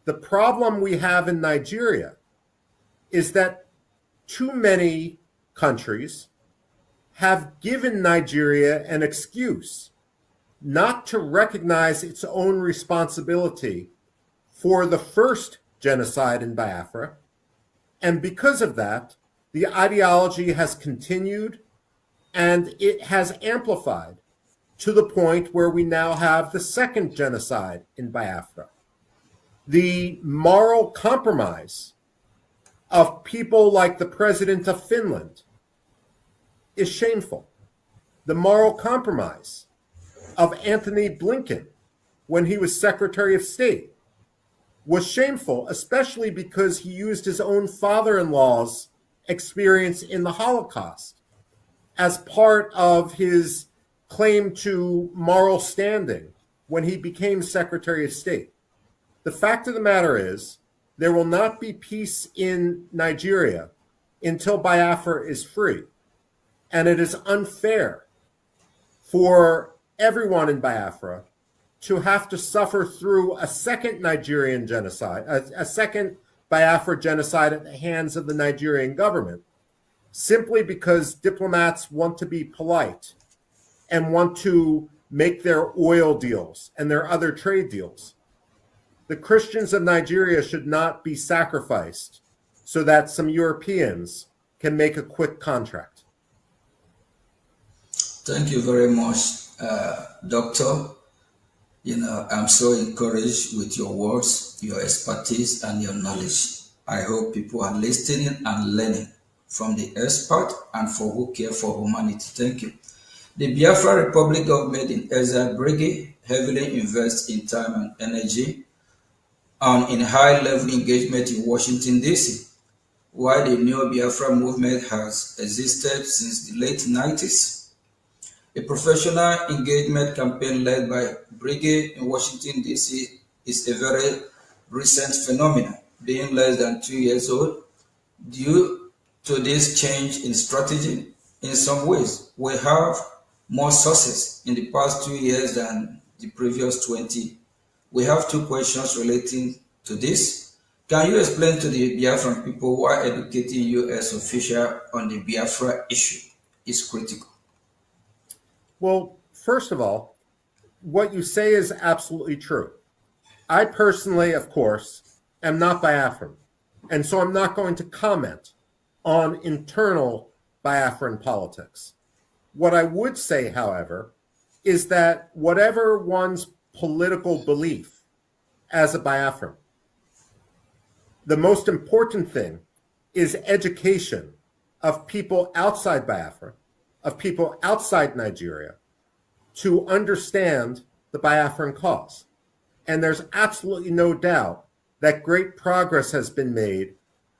The problem we have in Nigeria is that too many countries have given Nigeria an excuse not to recognize its own responsibility for the first genocide in Biafra. And because of that, the ideology has continued and it has amplified to the point where we now have the second genocide in Biafra. The moral compromise of people like the president of Finland is shameful. The moral compromise of Anthony Blinken when he was Secretary of State was shameful, especially because he used his own father-in-law's experience in the Holocaust as part of his claim to moral standing when he became Secretary of State. The fact of the matter is, there will not be peace in Nigeria until Biafra is free. And it is unfair for everyone in Biafra to have to suffer through a second Nigerian genocide, a second Biafra genocide at the hands of the Nigerian government, simply because diplomats want to be polite and want to make their oil deals and their other trade deals. The Christians of Nigeria should not be sacrificed so that some Europeans can make a quick contract. Thank you very much, Doctor. I'm so encouraged with your words, your expertise, and your knowledge. I hope people are listening and learning from the expert and for who care for humanity. Thank you. The Biafra Republic government in exile, Brgie, heavily invests in time and energy and in high-level engagement in Washington, D.C., while the new Biafra movement has existed since the late 90s. A professional engagement campaign led by Brgie in Washington, D.C. is a very recent phenomenon, being less than 2 years old. Due to this change in strategy, in some ways, we have more success in the past 2 years than the previous 20. We have two questions relating to this. Can you explain to the Biafran people why educating U.S. officials on the Biafra issue is critical? Well, first of all, what you say is absolutely true. I personally, of course, am not Biafran, and so I'm not going to comment on internal Biafran politics. What I would say, however, is that whatever one's political belief as a Biafran, the most important thing is education of people outside Biafra, of people outside Nigeria, to understand the Biafran cause. And there's absolutely no doubt that great progress has been made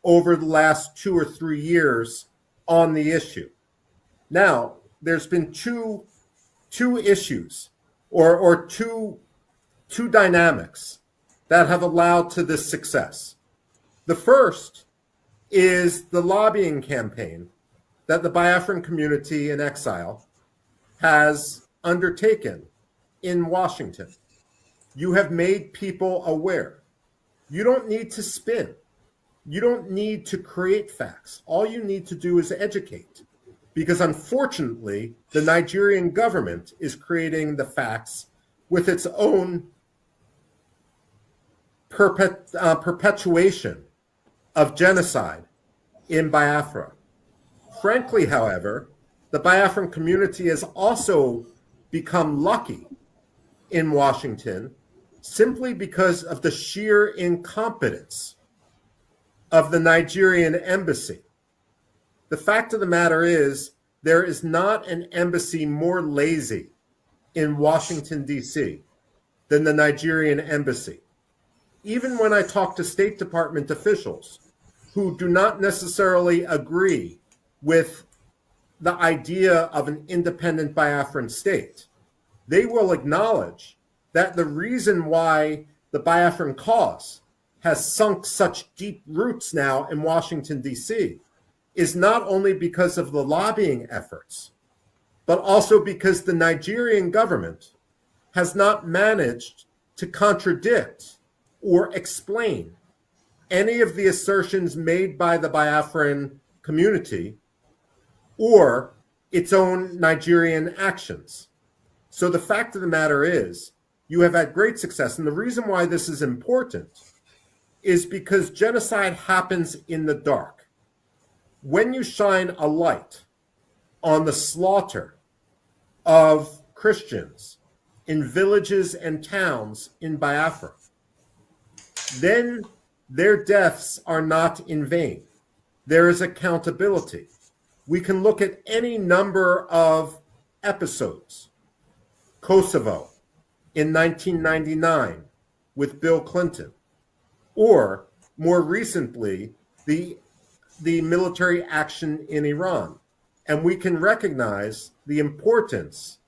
over the last 2 or 3 years on the issue. Now, there's been two issues or two dynamics that have allowed to this success. The first is the lobbying campaign that the Biafran community in exile has undertaken in Washington. You have made people aware. You don't need to spin. You don't need to create facts. All you need to do is educate. Because unfortunately, the Nigerian government is creating the facts with its own perpetuation of genocide in Biafra. Frankly, however, the Biafran community has also become lucky in Washington simply because of the sheer incompetence of the Nigerian embassy. The fact of the matter is, there is not an embassy more lazy in Washington, D.C. than the Nigerian embassy. Even when I talk to State Department officials who do not necessarily agree with the idea of an independent Biafran state, they will acknowledge that the reason why the Biafran cause has sunk such deep roots now in Washington, D.C. is not only because of the lobbying efforts, but also because the Nigerian government has not managed to contradict or explain any of the assertions made by the Biafran community or its own Nigerian actions. So the fact of the matter is, you have had great success. And the reason why this is important is because genocide happens in the dark. When you shine a light on the slaughter of Christians in villages and towns in Biafra, then their deaths are not in vain. There is accountability. We can look at any number of episodes. Kosovo in 1999 with Bill Clinton, or more recently, the military action in Iran. And we can recognize the importance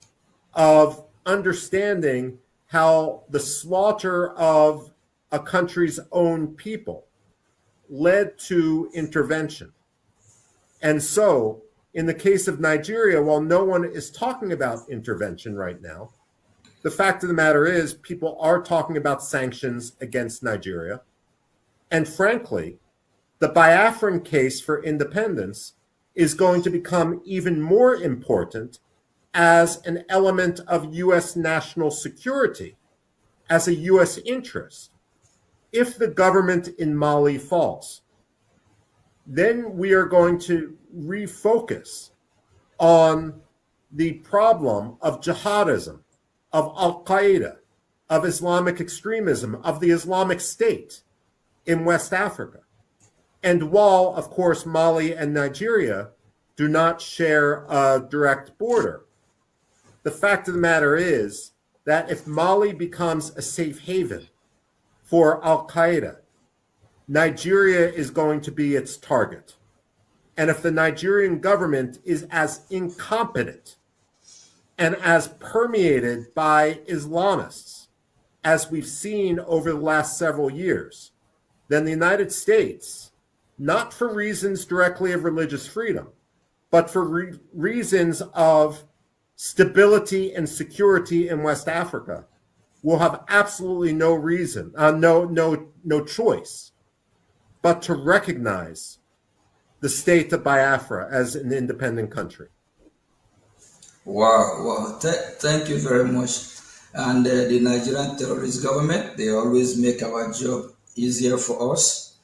of understanding how the slaughter of a country's own people led to intervention. And so, in the case of Nigeria, while no one is talking about intervention right now, the fact of the matter is people are talking about sanctions against Nigeria. And frankly, the Biafran case for independence is going to become even more important as an element of U.S. national security, as a U.S. interest. If the government in Mali falls, then we are going to refocus on the problem of jihadism, of Al-Qaeda, of Islamic extremism, of the Islamic State in West Africa. And while, of course, Mali and Nigeria do not share a direct border, the fact of the matter is that if Mali becomes a safe haven for Al-Qaeda, Nigeria is going to be its target. And if the Nigerian government is as incompetent and as permeated by Islamists as we've seen over the last several years, then the United States, not for reasons directly of religious freedom, but for reasons of stability and security in West Africa, will have absolutely no reason, no choice but to recognize the state of Biafra as an independent country. Wow. Thank you very much. And the Nigerian terrorist government, they always make our job easier for us.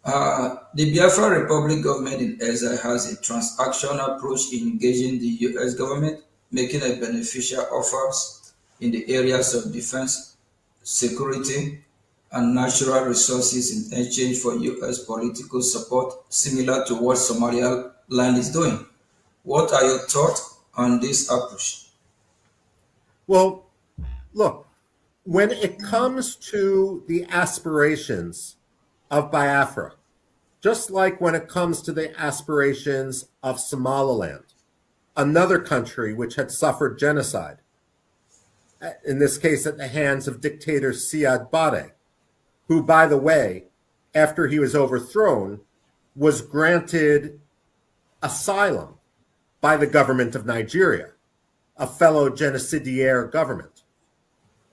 The Biafra Republic government in exile has a transactional approach in engaging the U.S. government, making a beneficial offers in the areas of defense, security, and natural resources in exchange for U.S. political support, similar to what Somaliland is doing. What are your thoughts on this approach? Well, look, when it comes to the aspirations of Biafra, just like when it comes to the aspirations of Somaliland, another country which had suffered genocide, in this case at the hands of dictator Siad Barre, who, by the way, after he was overthrown, was granted asylum by the government of Nigeria, a fellow genocidaire government.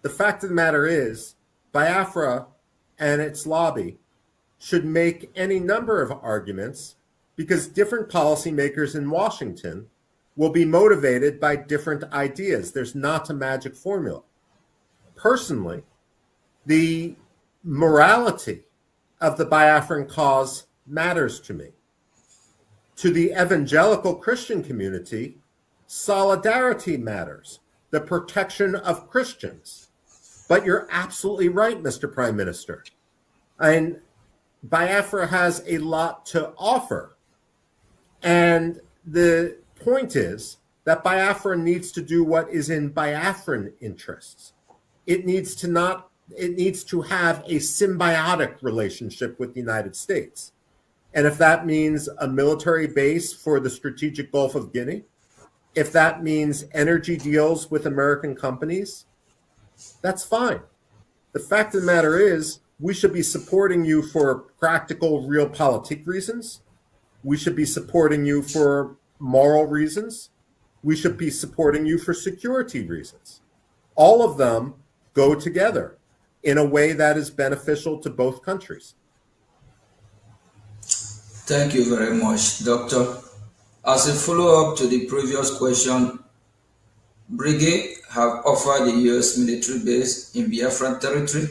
The fact of the matter is, Biafra and its lobby should make any number of arguments because different policymakers in Washington will be motivated by different ideas. There's not a magic formula. Personally, the morality of the Biafran cause matters to me. To the evangelical Christian community, solidarity matters, the protection of Christians. But you're absolutely right, Mr. Prime Minister. And Biafra has a lot to offer. And the point is that Biafra needs to do what is in Biafran interests. It needs to have a symbiotic relationship with the United States. And if that means a military base for the strategic Gulf of Guinea, if that means energy deals with American companies, that's fine. The fact of the matter is, we should be supporting you for practical, realpolitik reasons. We should be supporting you for moral reasons. We should be supporting you for security reasons. All of them go together in a way that is beneficial to both countries. Thank you very much, Doctor. As a follow-up to the previous question, Brgie have offered the U.S. military base in Biafran territory,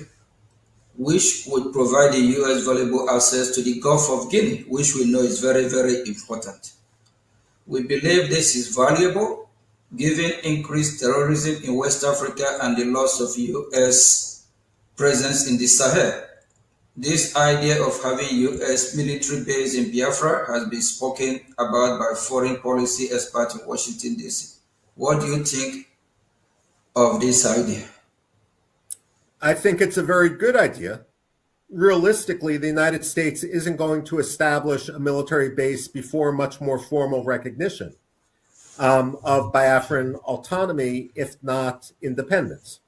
which would provide the U.S. valuable access to the Gulf of Guinea, which we know is very, very important. We believe this is valuable, given increased terrorism in West Africa and the loss of U.S. presence in the Sahel. This idea of having U.S. military base in Biafra has been spoken about by foreign policy experts in Washington, D.C. What do you think of this idea? I think it's a very good idea. Realistically, the United States isn't going to establish a military base before much more formal recognition of Biafran autonomy, if not independence.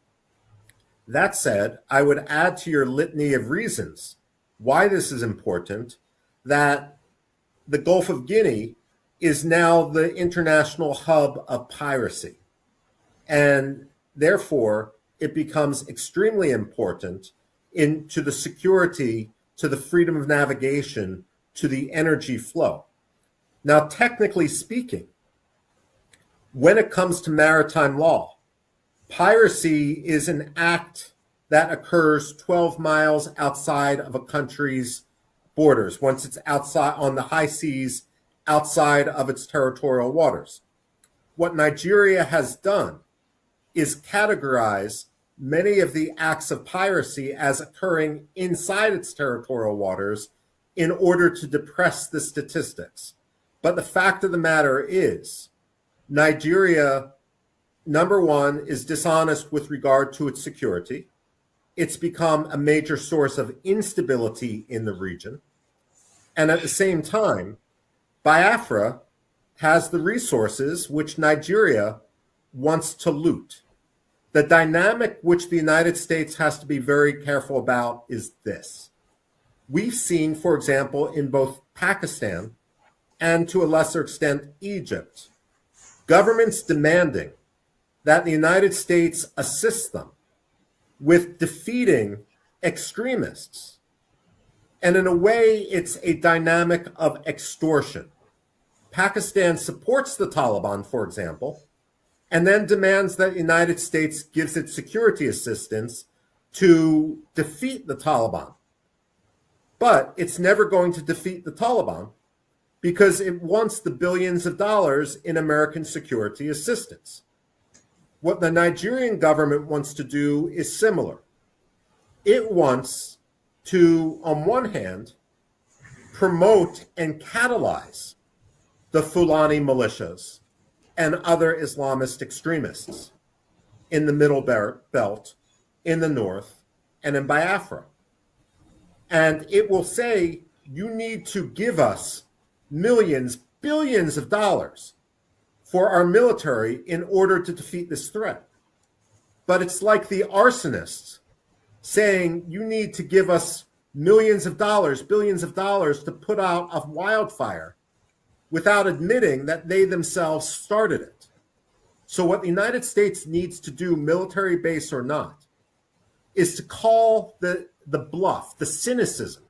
That said, I would add to your litany of reasons why this is important that the Gulf of Guinea is now the international hub of piracy. And therefore, it becomes extremely important to the security, to the freedom of navigation, to the energy flow. Now, technically speaking, when it comes to maritime law, piracy is an act that occurs 12 miles outside of a country's borders, once it's outside on the high seas, outside of its territorial waters. What Nigeria has done is categorize many of the acts of piracy as occurring inside its territorial waters in order to depress the statistics. But the fact of the matter is, Nigeria, number one, is dishonest with regard to its security. It's become a major source of instability in the region. And at the same time, Biafra has the resources which Nigeria wants to loot. The dynamic which the United States has to be very careful about is this. We've seen, for example, in both Pakistan and to a lesser extent Egypt, governments demanding that the United States assist them with defeating extremists And in a way, it's a dynamic of extortion. Pakistan supports the Taliban, for example, and then demands that the United States gives it security assistance to defeat the Taliban. But it's never going to defeat the Taliban because it wants the billions of dollars in American security assistance. What the Nigerian government wants to do is similar. It wants to, on one hand, promote and catalyze the Fulani militias and other Islamist extremists in the Middle Belt, in the north, and in Biafra. And it will say, you need to give us millions, billions of dollars for our military in order to defeat this threat. But it's like the arsonists saying, you need to give us millions of dollars, billions of dollars to put out a wildfire without admitting that they themselves started it. So what the United States needs to do, military base or not, is to call the bluff, the cynicism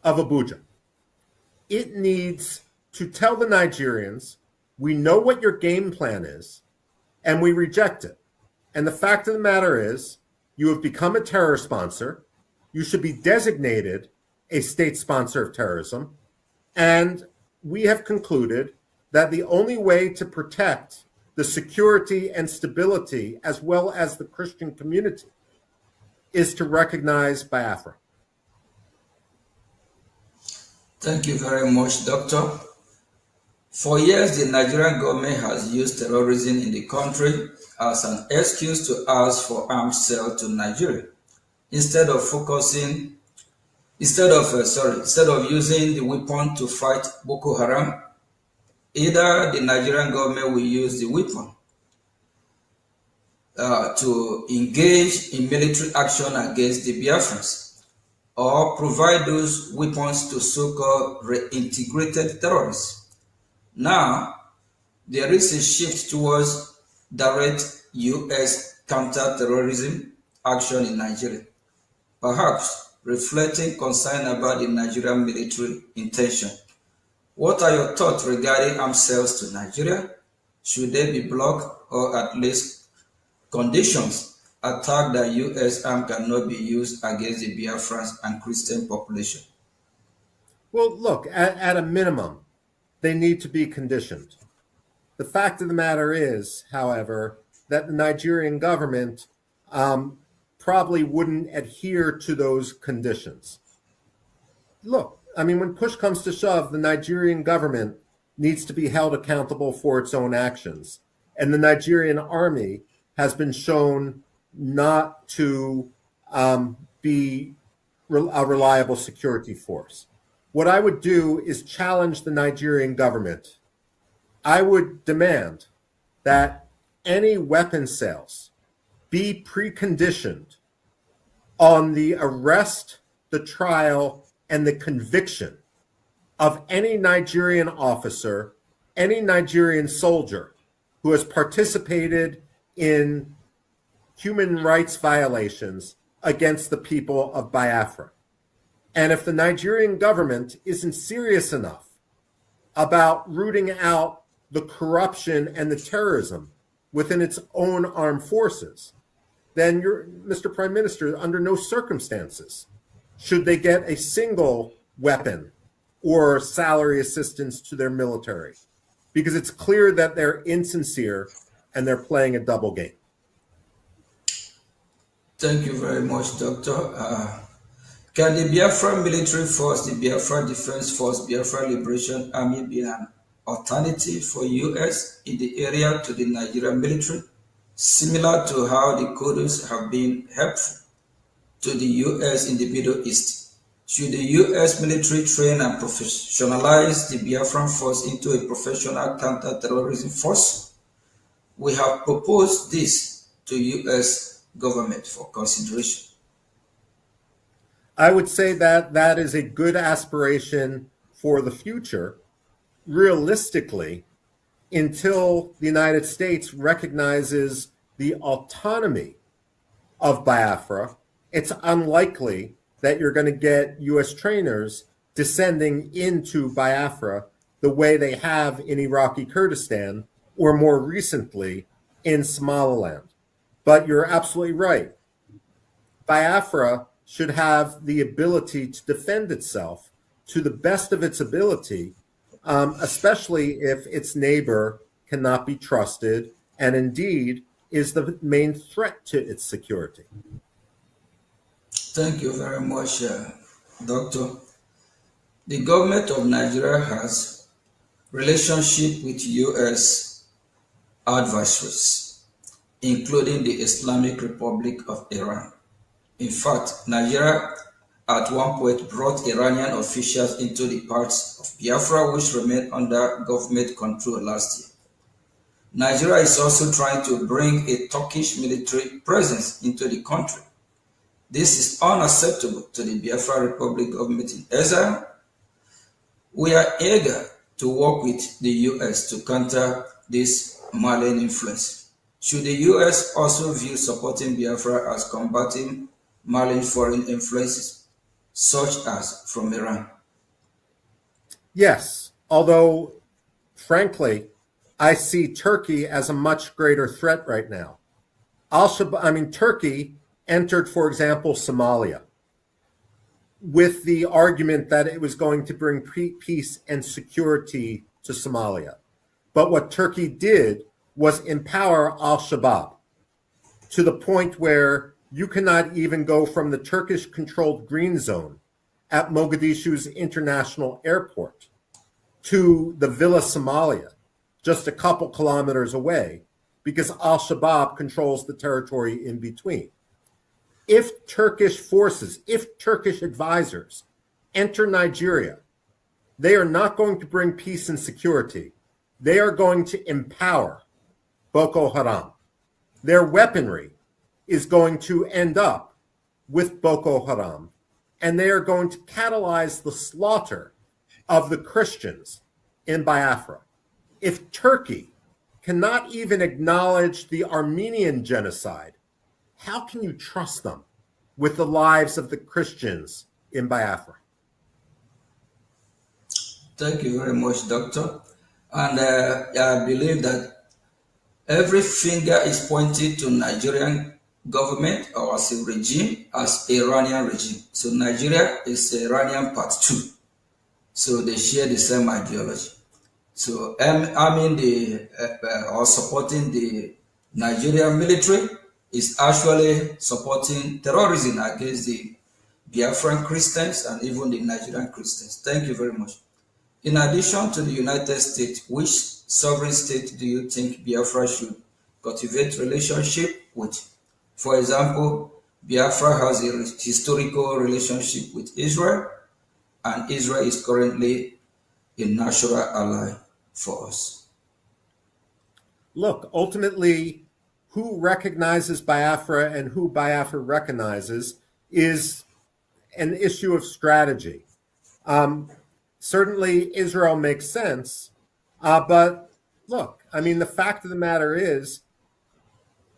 of Abuja. It needs to tell the Nigerians, we know what your game plan is, and we reject it. And the fact of the matter is, you have become a terror sponsor. You should be designated a state sponsor of terrorism. And we have concluded that the only way to protect the security and stability, as well as the Christian community, is to recognize Biafra. Thank you very much, Doctor. For years, the Nigerian government has used terrorism in the country as an excuse to ask for arms sale to Nigeria, instead of using the weapon to fight Boko Haram. Either the Nigerian government will use the weapon to engage in military action against the Biafrans, or provide those weapons to so-called reintegrated terrorists. Now, there is a shift towards direct U.S. counter-terrorism action in Nigeria, perhaps reflecting concern about the Nigerian military intention. What are your thoughts regarding arms sales to Nigeria? Should they be blocked, or at least conditions attack that U.S. arms cannot be used against the Biafrans and Christian population? Well, look, at a minimum, they need to be conditioned. The fact of the matter is, however, that the Nigerian government probably wouldn't adhere to those conditions. Look, I mean, when push comes to shove, the Nigerian government needs to be held accountable for its own actions. And the Nigerian army has been shown not to be a reliable security force. What I would do is challenge the Nigerian government. I would demand that any weapon sales be preconditioned on the arrest, the trial, and the conviction of any Nigerian officer, any Nigerian soldier who has participated in human rights violations against the people of Biafra. And if the Nigerian government isn't serious enough about rooting out the corruption and the terrorism within its own armed forces, then Mr. Prime Minister, under no circumstances should they get a single weapon or salary assistance to their military, because it's clear that they're insincere and they're playing a double game. Thank you very much, Doctor. Can the Biafra military force, the Biafra Defense Force, Biafra Liberation Army be an alternative for U.S. in the area to the Nigerian military, similar to how the Kurds have been helpful to the U.S. in the Middle East? Should the U.S. military train and professionalize the Biafran force into a professional counter-terrorism force? We have proposed this to U.S. government for consideration. I would say that that is a good aspiration for the future. Realistically, until the United States recognizes the autonomy of Biafra, it's unlikely that you're going to get U.S. trainers descending into Biafra the way they have in Iraqi Kurdistan, or more recently in Somaliland. But you're absolutely right. Biafra should have the ability to defend itself to the best of its ability, especially if its neighbor cannot be trusted and indeed is the main threat to its security. Thank you very much, Doctor. The government of Nigeria has relationship with U.S. adversaries, including the Islamic Republic of Iran. In fact, Nigeria at one point brought Iranian officials into the parts of Biafra which remained under government control last year. Nigeria is also trying to bring a Turkish military presence into the country. This is unacceptable to the Biafra Republic government in exile. We are eager to work with the U.S. to counter this malign influence. Should the U.S. also view supporting Biafra as combating malign foreign influences, such as from Iran? Yes, although, frankly, I see Turkey as a much greater threat right now. Turkey entered, for example, Somalia with the argument that it was going to bring peace and security to Somalia. But what Turkey did was empower al-Shabaab to the point where you cannot even go from the Turkish-controlled green zone at Mogadishu's international airport to the Villa Somalia, just a couple kilometers away, because al-Shabaab controls the territory in between. If Turkish forces, if Turkish advisors enter Nigeria, they are not going to bring peace and security. They are going to empower Boko Haram. Their weaponry is going to end up with Boko Haram, and they are going to catalyze the slaughter of the Christians in Biafra. If Turkey cannot even acknowledge the Armenian genocide, how can you trust them with the lives of the Christians in Biafra? Thank you very much, Doctor. And I believe that every finger is pointed to Nigerian government or as a regime, as Iranian regime. So Nigeria is Iranian part 2. So they share the same ideology. So or supporting the Nigerian military is actually supporting terrorism against the Biafran Christians and even the Nigerian Christians. Thank you very much. In addition to the United States, which sovereign state do you think Biafra should cultivate relationship with? For example, Biafra has a historical relationship with Israel, and Israel is currently a natural ally for us. Look, ultimately, who recognizes Biafra and who Biafra recognizes is an issue of strategy. Certainly, Israel makes sense, but look, the fact of the matter is,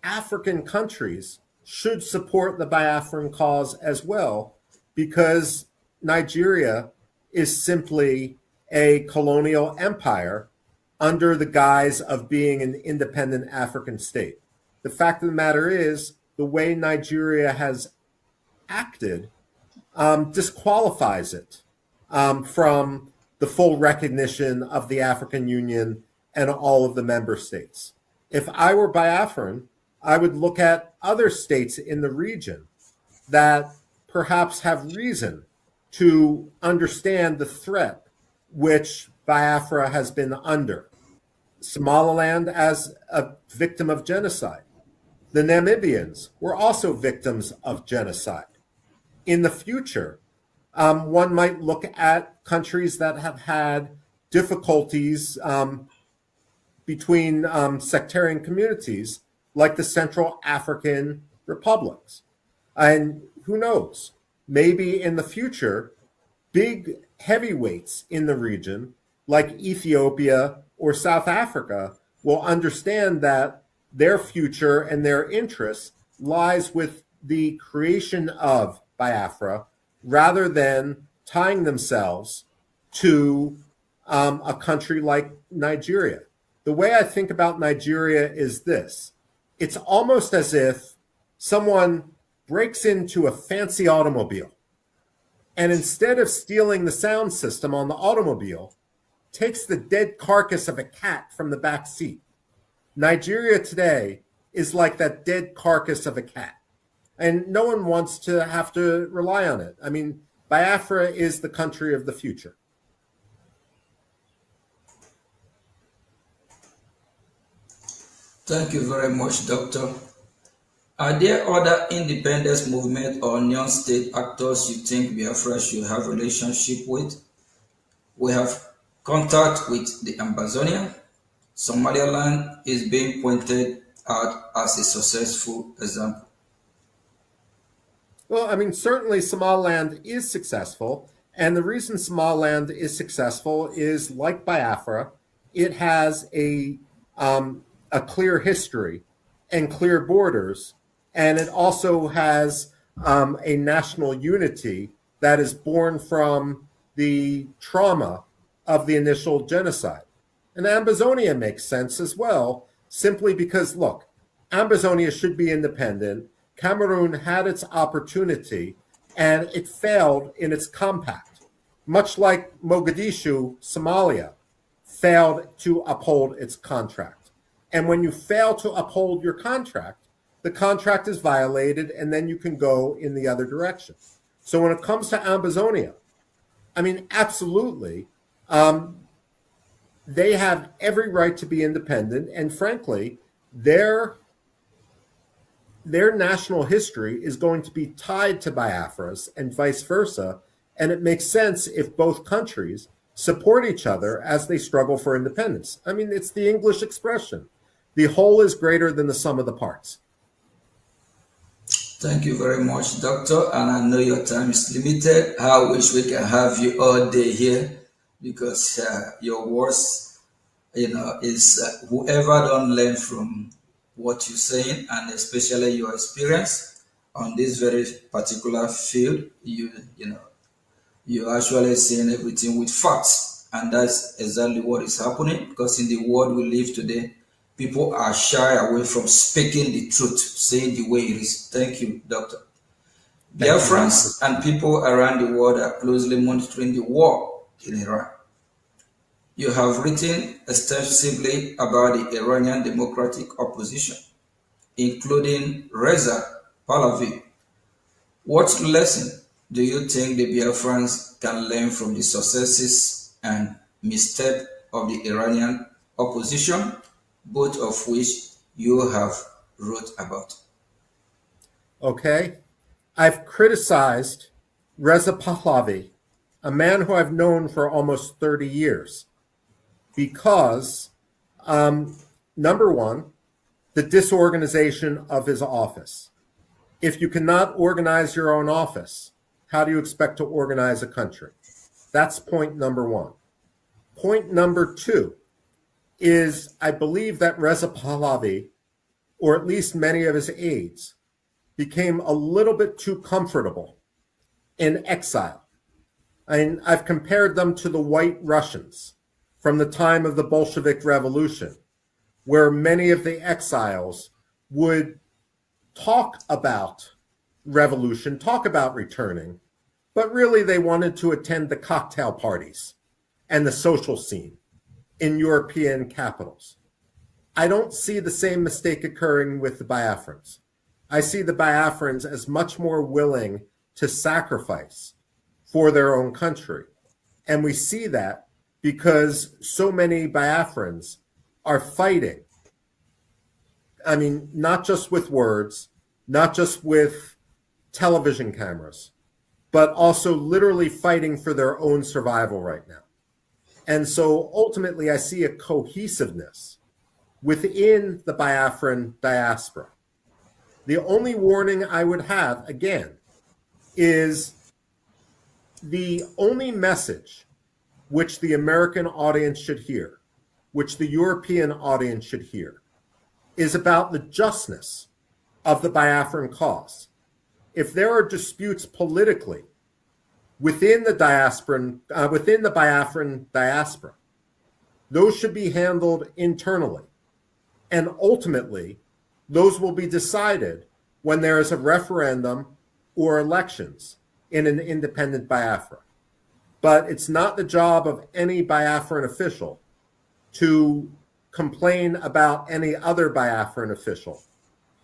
African countries should support the Biafran cause as well, because Nigeria is simply a colonial empire under the guise of being an independent African state. The fact of the matter is, the way Nigeria has acted disqualifies it from the full recognition of the African Union and all of the member states. If I were Biafran, I would look at other states in the region that perhaps have reason to understand the threat which Biafra has been under. Somaliland as a victim of genocide. The Namibians were also victims of genocide. In the future, one might look at countries that have had difficulties between sectarian communities, like the Central African republics. And who knows, maybe in the future, big heavyweights in the region, like Ethiopia or South Africa, will understand that their future and their interest lies with the creation of Biafra rather than tying themselves to a country like Nigeria. The way I think about Nigeria is this. It's almost as if someone breaks into a fancy automobile and instead of stealing the sound system on the automobile, takes the dead carcass of a cat from the back seat. Nigeria today is like that dead carcass of a cat. And no one wants to have to rely on it. I mean, Biafra is the country of the future. Thank you very much, Doctor. Are there other independence movement or non-state actors you think Biafra should have a relationship with? We have contact with the Ambazonia. Somaliland is being pointed out as a successful example. Well, I mean, certainly Somaliland is successful. And the reason Somaliland is successful is, like Biafra, it has a clear history and clear borders. And it also has a national unity that is born from the trauma of the initial genocide. And Ambazonia makes sense as well, simply because, look, Ambazonia should be independent. Cameroon had its opportunity, and it failed in its compact, much like Mogadishu, Somalia, failed to uphold its contract. And when you fail to uphold your contract, the contract is violated, and then you can go in the other direction. So when it comes to Ambazonia, I mean, absolutely, they have every right to be independent, and frankly, their national history is going to be tied to Biafra's and vice versa, and it makes sense if both countries support each other as they struggle for independence. I mean, it's the English expression, the whole is greater than the sum of the parts. Thank you very much, Doctor. And I know your time is limited. I wish we can have you all day here because your words, is whoever don't learn from what you're saying and especially your experience on this very particular field, you're actually saying everything with facts. And that's exactly what is happening because in the world we live today, people are shy away from speaking the truth, saying the way it is. Thank you, Doctor. Biafrans and people around the world are closely monitoring the war in Iran. You have written extensively about the Iranian democratic opposition, including Reza Pahlavi. What lesson do you think the Biafrans can learn from the successes and missteps of the Iranian opposition, both of which you have wrote about? Okay. I've criticized Reza Pahlavi, a man who I've known for almost 30 years, because, number one, the disorganization of his office. If you cannot organize your own office, how do you expect to organize a country? That's point number one. Point number two is I believe that Reza Pahlavi, or at least many of his aides, became a little bit too comfortable in exile. I've compared them to the White Russians from the time of the Bolshevik Revolution, where many of the exiles would talk about revolution, talk about returning, but really they wanted to attend the cocktail parties and the social scene in European capitals. I don't see the same mistake occurring with the Biafrans. I see the Biafrans as much more willing to sacrifice for their own country. And we see that because so many Biafrans are fighting. I mean, not just with words, not just with television cameras, but also literally fighting for their own survival right now. And so ultimately, I see a cohesiveness within the Biafran diaspora. The only warning I would have, again, is the only message which the American audience should hear, which the European audience should hear, is about the justness of the Biafran cause. If there are disputes politically within the Biafran diaspora. Those should be handled internally. And ultimately, those will be decided when there is a referendum or elections in an independent Biafra. But it's not the job of any Biafran official to complain about any other Biafran official.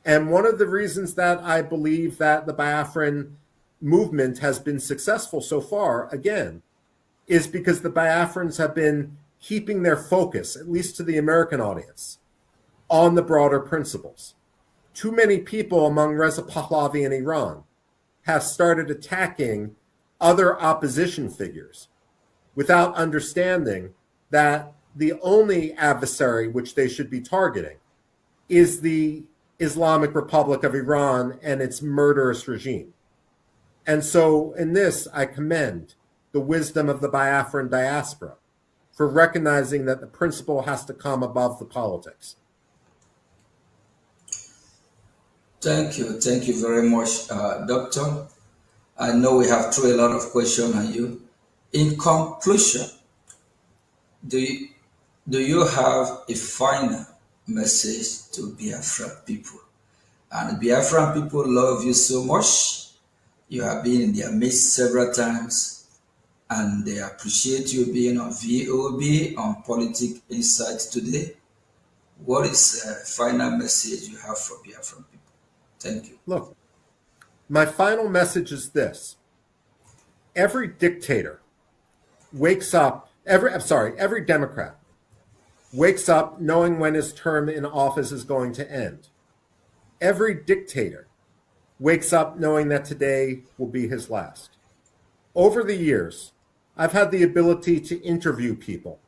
And one of the reasons that I believe that the Biafran movement has been successful so far, again, is because the Biafrans have been keeping their focus, at least to the American audience, on the broader principles. Too many people among Reza Pahlavi in Iran have started attacking other opposition figures without understanding that the only adversary which they should be targeting is the Islamic Republic of Iran and its murderous regime. And so in this, I commend the wisdom of the Biafran diaspora for recognizing that the principle has to come above the politics. Thank you very much, Doctor. I know we have thrown a lot of questions on you. In conclusion, do you have a final message to Biafran people? And Biafran people love you so much. You have been in their midst several times, and they appreciate you being on VOB, on Politics Insight today. What is the final message you have for Biafran people? Thank you. Look, my final message is this. Every dictator wakes up, every Democrat wakes up knowing when his term in office is going to end. Every dictator wakes up knowing that today will be his last. Over the years, I've had the ability to interview people.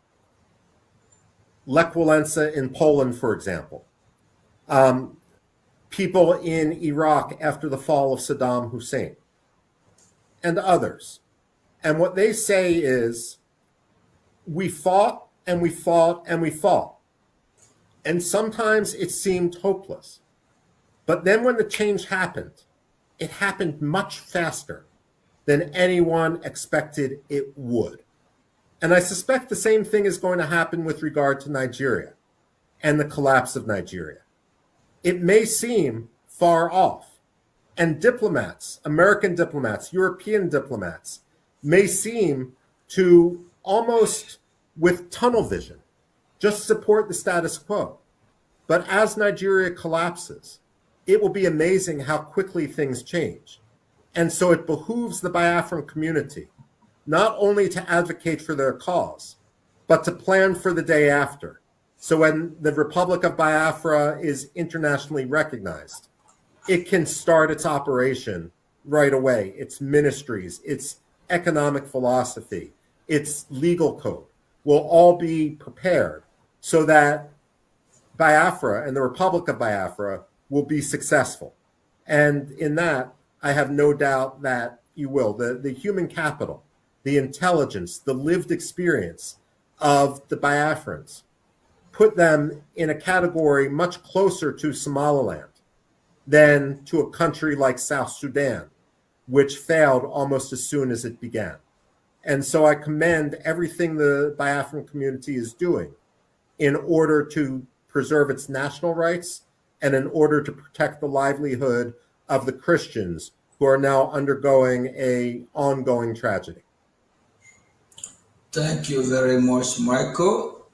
Lech Walesa in Poland, for example. People in Iraq after the fall of Saddam Hussein, and others. And what they say is, we fought and we fought and we fought. And sometimes it seemed hopeless. But then when the change happened, it happened much faster than anyone expected it would. And I suspect the same thing is going to happen with regard to Nigeria and the collapse of Nigeria. It may seem far off, and diplomats, American diplomats, European diplomats, may seem to almost with tunnel vision just support the status quo. But as Nigeria collapses, it will be amazing how quickly things change. And so it behooves the Biafran community not only to advocate for their cause, but to plan for the day after. So when the Republic of Biafra is internationally recognized, it can start its operation right away. Its ministries, its economic philosophy, its legal code will all be prepared so that Biafra and the Republic of Biafra will be successful. And in that, I have no doubt that you will. The human capital, the intelligence, the lived experience of the Biafrans put them in a category much closer to Somaliland than to a country like South Sudan, which failed almost as soon as it began. And so I commend everything the Biafran community is doing in order to preserve its national rights and in order to protect the livelihood of the Christians who are now undergoing an ongoing tragedy. Thank you very much, Michael,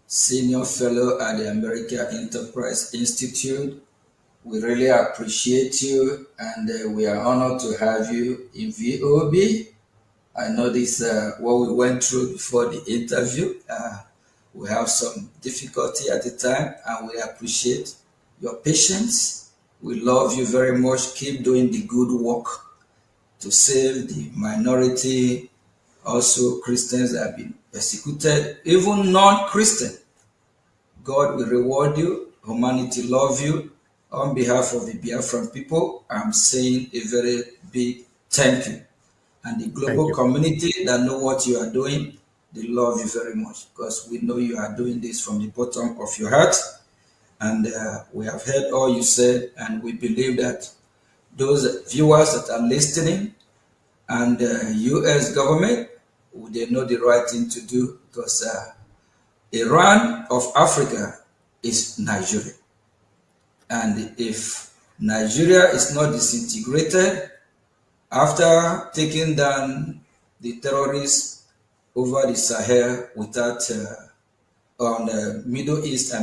Senior Fellow at the American Enterprise Institute. We really appreciate you, and we are honored to have you in VOB. I know this what we went through before the interview. We have some difficulty at the time, and we appreciate your patience. We love you very much. Keep doing the good work to save the minority, also Christians that have been persecuted, even non-Christian. God will reward you. Humanity love you. On behalf of the Biafran people, I'm saying a very big thank you. And the global community that know what you are doing, they love you very much because we know you are doing this from the bottom of your heart. And we have heard all you said, and we believe that those viewers that are listening And the U.S. government, they know the right thing to do, because Iran of Africa is Nigeria. And if Nigeria is not disintegrated after taking down the terrorists over the Sahel without, on the Middle East,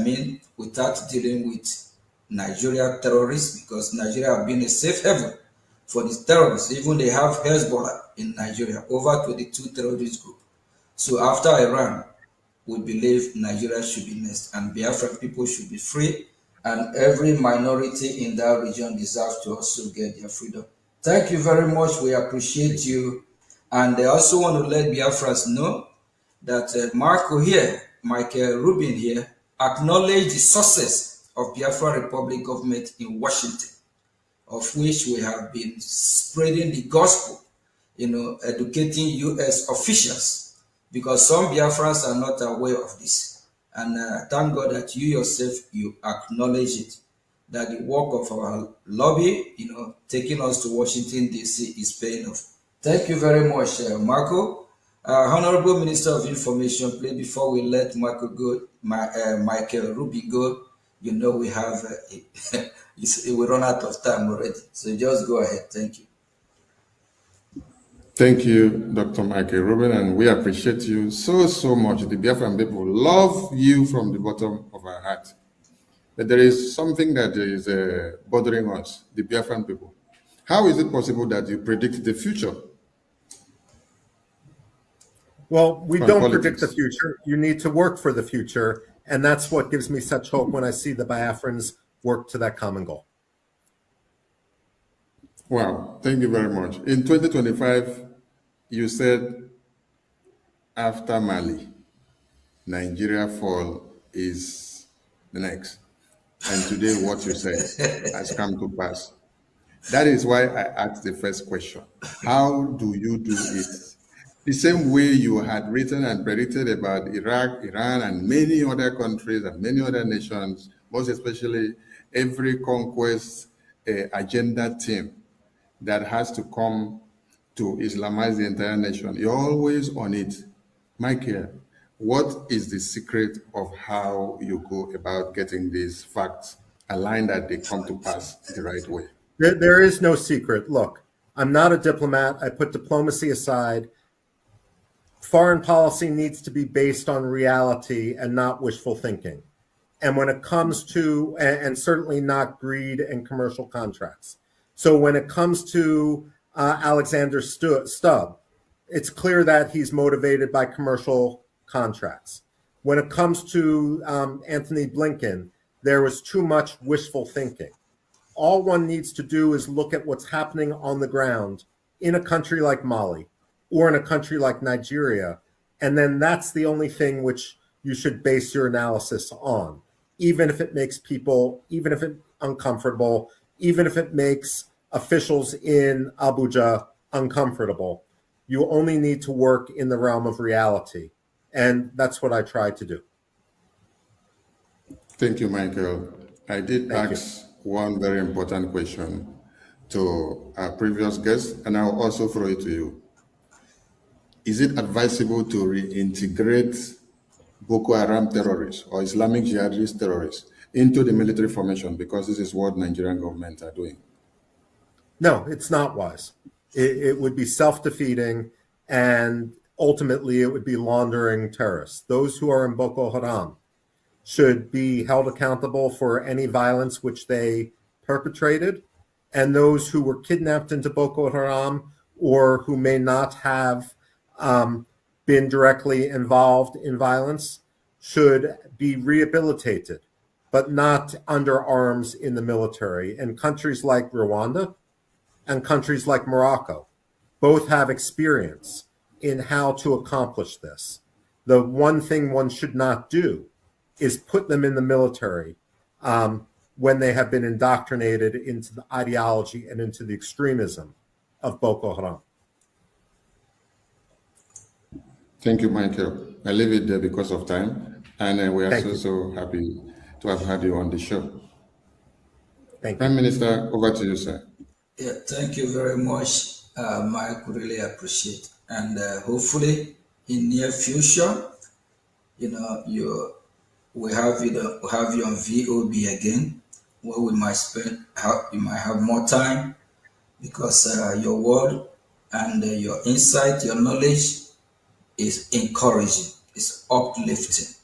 without dealing with Nigeria terrorists, because Nigeria have been a safe haven for the terrorists. Even they have Hezbollah in Nigeria, over 22 terrorist groups. So after Iran, we believe Nigeria should be next, and Biafran people should be free, and every minority in that region deserves to also get their freedom. Thank you very much. We appreciate you. And I also want to let Biafrans know that Michael Rubin here, acknowledged the success of Biafra Republic government in Washington, of which we have been spreading the gospel, educating U.S. officials, because some Biafrans are not aware of this. And thank God that you yourself, you acknowledge it, that the work of our lobby, taking us to Washington, D.C. is paying off. Thank you very much, Marco. Honorable Minister of Information, please, before we let Michael Rubin go, we have, we run out of time already. So just go ahead. Thank you. Thank you, Dr. Michael Rubin, and we appreciate you so much. The Biafran people love you from the bottom of our heart. But there is something that is bothering us, the Biafran people. How is it possible that you predict the future? Well, we don't predict the future. You need to work for the future. And that's what gives me such hope when I see the Biafrans work to that common goal. Wow, thank you very much. In 2025, you said after Mali, Nigeria fall is the next. And today what you said has come to pass. That is why I asked the first question. How do you do it? The same way you had written and predicted about Iraq, Iran, and many other countries and many other nations, most especially every conquest agenda team that has to come to Islamize the entire nation. You're always on it. Michael, what is the secret of how you go about getting these facts aligned that they come to pass the right way? There is no secret. Look, I'm not a diplomat. I put diplomacy aside. Foreign policy needs to be based on reality and not wishful thinking. And when it comes to, and certainly not greed and commercial contracts. So when it comes to Alexander Stubb, it's clear that he's motivated by commercial contracts. When it comes to Anthony Blinken, there was too much wishful thinking. All one needs to do is look at what's happening on the ground in a country like Mali or in a country like Nigeria, and then that's the only thing which you should base your analysis on, even if it makes people, even if it's uncomfortable, even if it makes officials in Abuja uncomfortable. You only need to work in the realm of reality, and that's what I try to do. Thank you, Michael. I did ask one very important question to our previous guest, and I'll also throw it to you. Is it advisable to reintegrate Boko Haram terrorists or Islamic jihadist terrorists into the military formation, because this is what Nigerian government are doing? No, it's not wise. It would be self-defeating, and ultimately it would be laundering terrorists. Those who are in Boko Haram should be held accountable for any violence which they perpetrated, and those who were kidnapped into Boko Haram or who may not have been directly involved in violence should be rehabilitated, but not under arms in the military. And countries like Rwanda and countries like Morocco both have experience in how to accomplish this. The one thing one should not do is put them in the military when they have been indoctrinated into the ideology and into the extremism of Boko Haram. Thank you, Michael. I leave it there because of time, and we are so happy to have had you on the show. Thank you. Prime Minister, over to you, sir. Yeah, thank you very much. Mike would really appreciate. And hopefully in near future, we have you on VOB again, where we might you might have more time, because your word and your insight, your knowledge is encouraging, it's uplifting.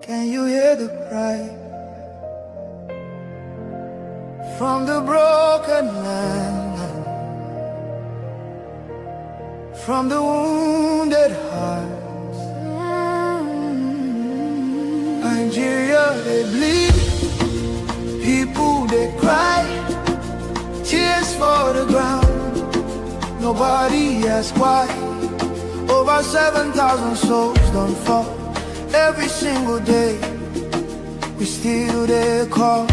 Can you hear the cry from the broken land, from the wounded hearts? Nigeria, they bleed, people they cry, tears for the ground, nobody asks why. Over 7,000 souls don't fall every single day, we still there call.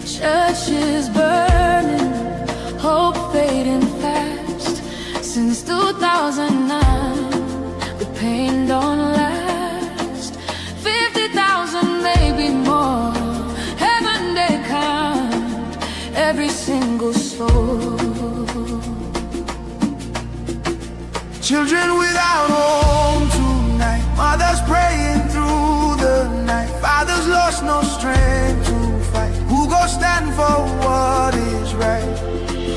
Churches burning, hope fading fast. Since 2009, the pain don't last. 50,000, maybe more. Heaven they count every single soul. Children without home tonight, mothers praying through the night, fathers lost no strength to fight. Who go stand for what is right?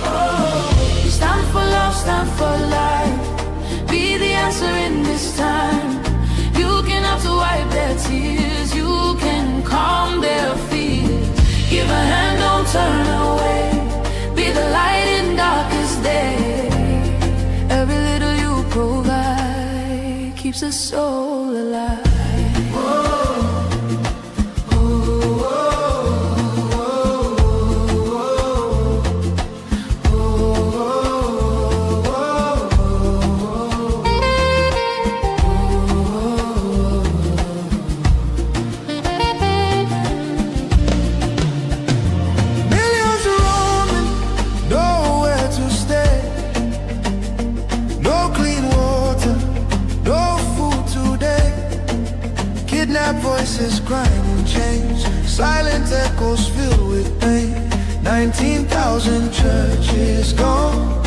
Oh, stand for love, stand for life. Be the answer in this time. You can have to wipe their tears, you can calm their fears. Give a hand, don't turn away. Be the light in darkest day. Every little you provide keeps a soul alive. Voices crying in chains, silent echoes filled with pain. 19,000 churches gone,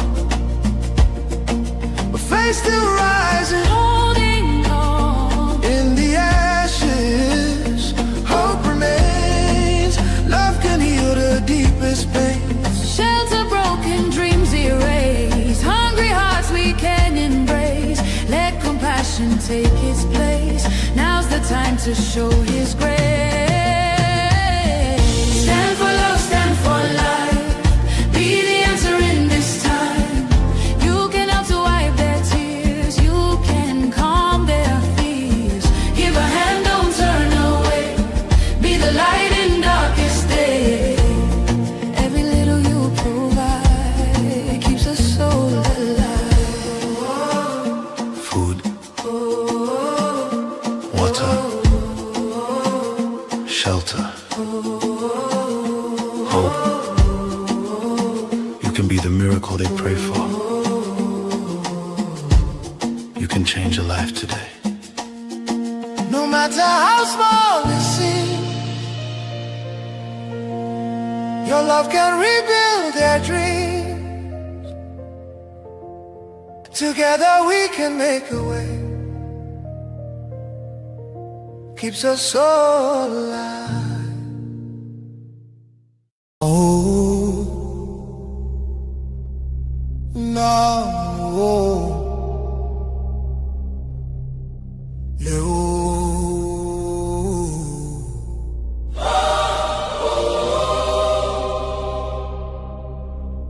but faith still rising, holding on. In the ashes, hope remains. Love can heal the deepest pains. Shelter broken, dreams erased. Hungry hearts we can embrace. Let compassion take its place. Now's the time to show his grace. Stand for love, stand for life. Be the answer in this time. You can help to wipe their tears. You can calm their fears. Give a hand, don't turn away. Be the light in darkest day. Every little you provide keeps a soul alive. Food, water, shelter, hope. You can be the miracle they pray for. You can change a life today. No matter how small it seems, your love can rebuild their dreams. Together we can make a way. Keeps us all alive. Oh, no,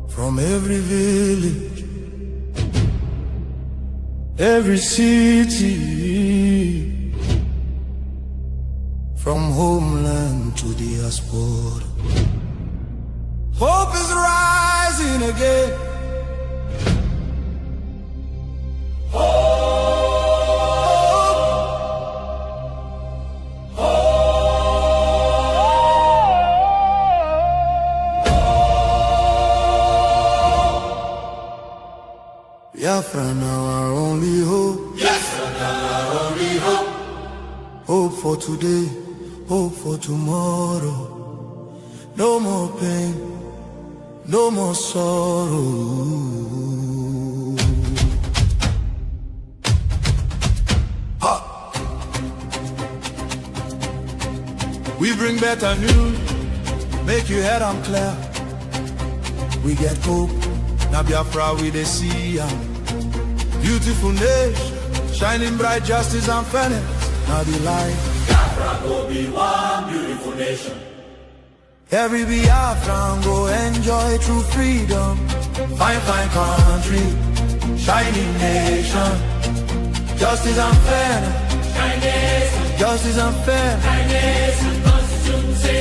from every village, every city, from homeland to diaspora, hope is rising again. Biafra now our only hope. Biafra now our only hope. Hope for today, hope for tomorrow. No more pain, no more sorrow. Ha! We bring better news, make you head on clear. We get hope, now Biafra we dey see. Beautiful nation, shining bright justice and fairness. Now the light. Biafra go be one beautiful nation. Every Biafran go enjoy true freedom. Fine, fine country, shining nation. Justice and fairness. Justice and fairness.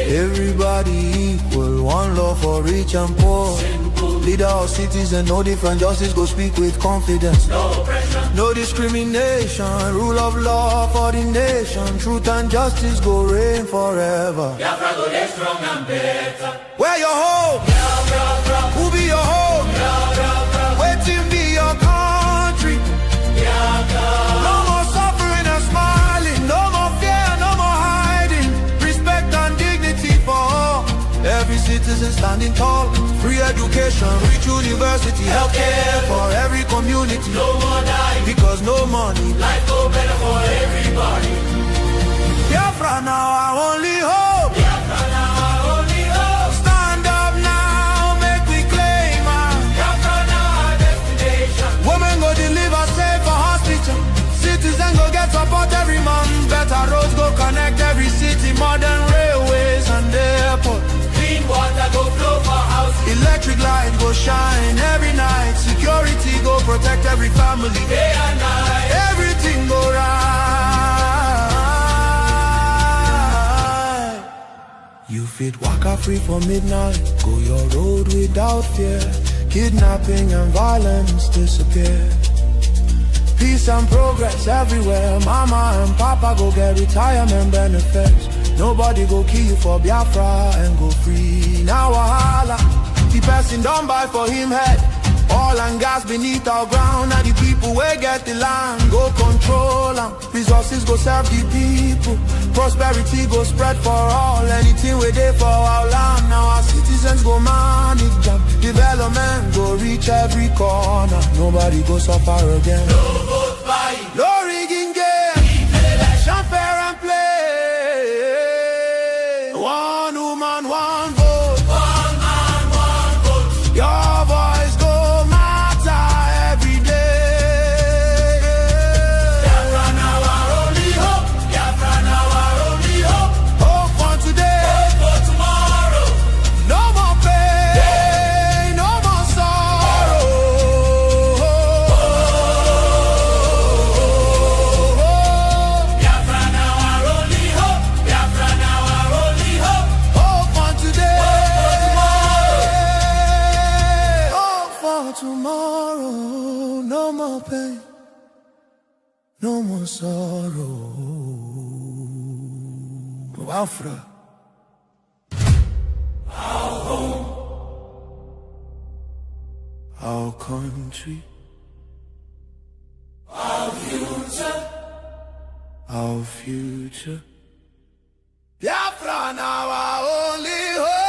Everybody equal, one love for rich and poor. Leader or citizen, no different, justice go speak with confidence. No oppression, no discrimination, rule of law for the nation. Truth and justice go reign forever. Biafra go dey strong and better. Where your home? Biafra. Who be your home? Biafra. Waiting be your country. Biafra. No more suffering and smiling, no more fear, no more hiding. Respect and dignity for all. Every citizen standing tall. Free education, rich university, healthcare for every community. No more dying, because no money. Life go better for everybody. Biafra now our only hope. Biafra now our only hope. Stand up now, make we claim our Biafra now our destination. Women go deliver safe for hospital. Citizen go get support every month. Better roads go connect every city. Modern railways and airport. Clean water go flow for house. Electric light go shine every night. Security go protect every family. Day and night. Everything go right. You fit waka free for midnight. Go your road without fear. Kidnapping and violence disappear. Peace and progress everywhere. Mama and papa go get retirement benefits. Nobody go kill you for Biafra and go free. Now wahala, the person don't buy for him head. Oil and gas beneath our ground. Now the people wey get the land go control them. Resources go serve the people. Prosperity go spread for all. Anything we dey for our land. Now our citizens go manage them. Development go reach every corner. Nobody go suffer again. No vote buying, no rigging game. Election fair and play. One woman, one vote. One man, one vote. Your voice go matter every day. Biafra now our only hope. Biafra now our only hope. Hope for today. Hope for tomorrow. No more pain, no more sorrow. Biafra now our only hope. Biafra now our only hope. Hope for today. Hope for tomorrow. No more pain, no more sorrow. Biafra. Our home, our country, our future, our future. Biafra now our only hope.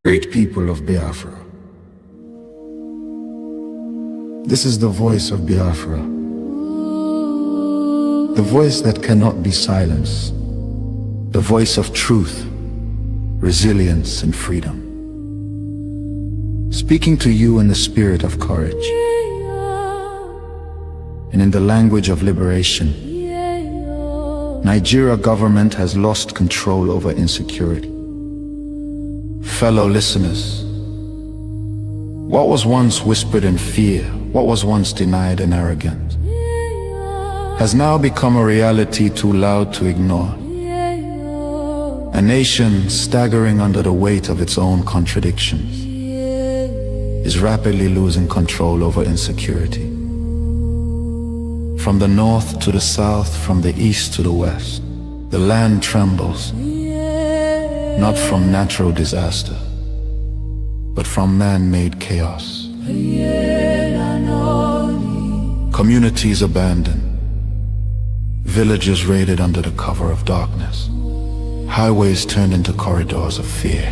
Great people of Biafra, this is the voice of Biafra, the voice that cannot be silenced, the voice of truth, resilience, and freedom. Speaking to you in the spirit of courage and in the language of liberation, Nigeria government has lost control over insecurity. Fellow listeners, what was once whispered in fear, what was once denied in arrogance, has now become a reality too loud to ignore. A nation staggering under the weight of its own contradictions is rapidly losing control over insecurity. From the north to the south, from the east to the west, the land trembles, not from natural disaster, but from man-made chaos. Communities abandoned, villages raided under the cover of darkness, highways turned into corridors of fear.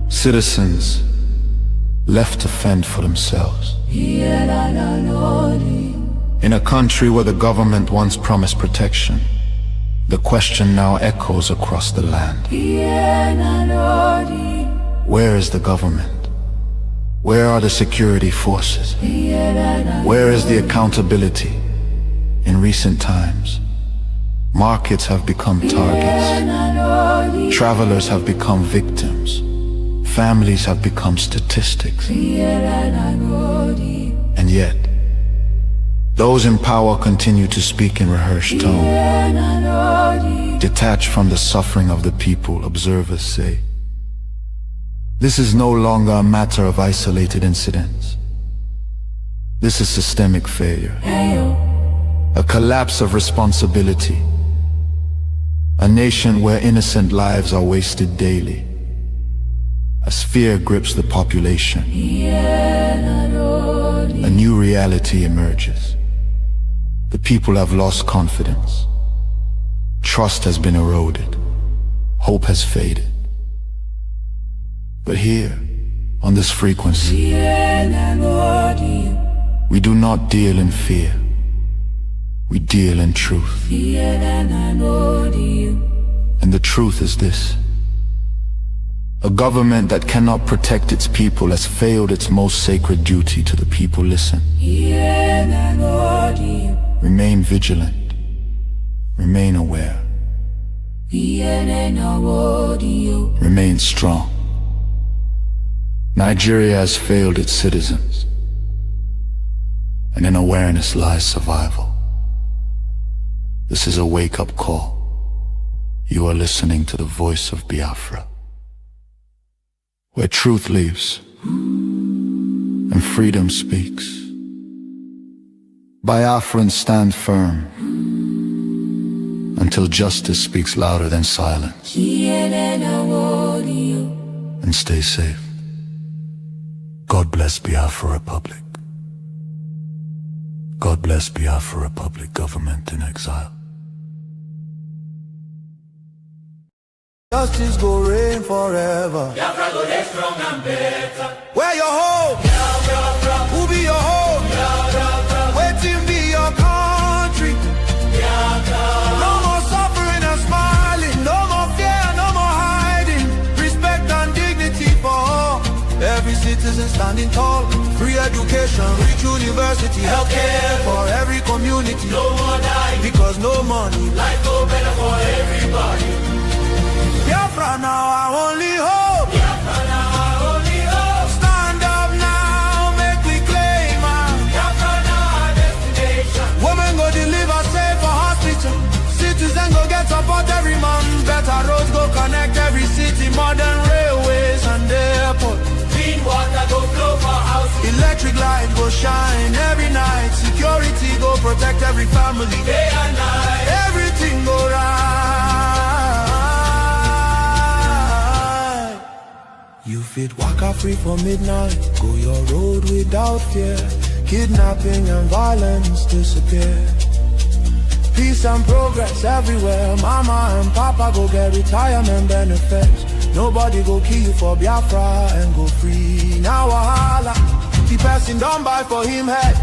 Citizens left to fend for themselves. In a country where the government once promised protection, the question now echoes across the land. Where is the government? Where are the security forces? Where is the accountability? In recent times, markets have become targets. Travelers have become victims. Families have become statistics. And yet, those in power continue to speak in rehearsed tone. Detached from the suffering of the people, observers say, this is no longer a matter of isolated incidents. This is systemic failure. A collapse of responsibility. A nation where innocent lives are wasted daily. As fear grips the population, a new reality emerges. The people have lost confidence. Trust has been eroded. Hope has faded. But here, on this frequency, we do not deal in fear. We deal in truth. And the truth is this. A government that cannot protect its people has failed its most sacred duty to the people. Listen. Remain vigilant. Remain aware. Remain strong. Nigeria has failed its citizens, and in awareness lies survival. This is a wake-up call. You are listening to the voice of Biafra, where truth lives and freedom speaks. Biafrans stand firm until justice speaks louder than silence. And stay safe. God bless Biafra Republic. God bless Biafra Republic, government in exile. Justice go reign forever. Biafra go get strong and better. Where your home? Biafra. Who be your home? Biafra. Waiting be your country. Biafra. No more suffering and smiling. No more fear, no more hiding. Respect and dignity for all. Every citizen standing tall. Free education, rich university, healthcare for every community. No more dying. Because no money. Life go better for everybody. Biafra now our only hope. Biafra now our only hope. Stand up now, make we claim our Biafra now our destination. Women go deliver safe for hospital. Citizen go get support every month. Better roads go connect every city. Modern railways and airport. Clean water go flow for houses. Electric light go shine every night. Security go protect every family. Day and night. Everything go right. You fit waka free for midnight. Go your road without fear. Kidnapping and violence disappear. Peace and progress everywhere. Mama and papa go get retirement benefits. Nobody go kill you for Biafra and go free. Now wahala, the person don't buy for him head.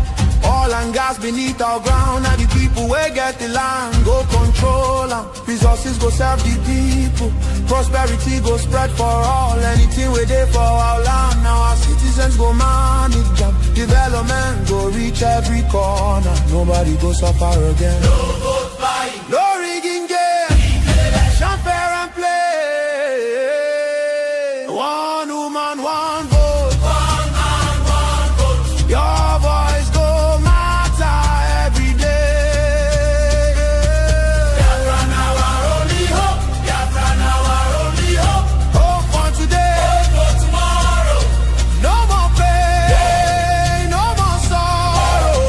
Oil and gas beneath our ground. Now the people will get the land, go control them. Resources go serve the people. Prosperity go spread for all. Anything we do for our land. Now our citizens go manage them. Development go reach every corner. Nobody go suffer again. No vote buying. No rigging game. Election fair and play. One woman, one vote. One man, one vote. Your voice go matter every day. Biafra now our only hope. Biafra now our only hope. Hope for today. Hope for tomorrow. No more pain, no more sorrow.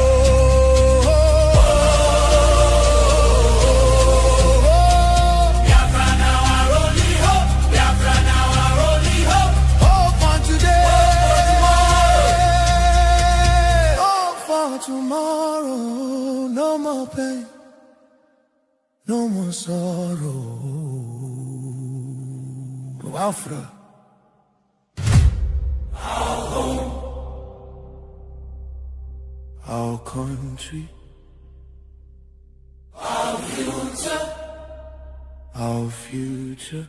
more tomorrow, no more pain, no more sorrow. Biafra, our home, our country, our future, our future.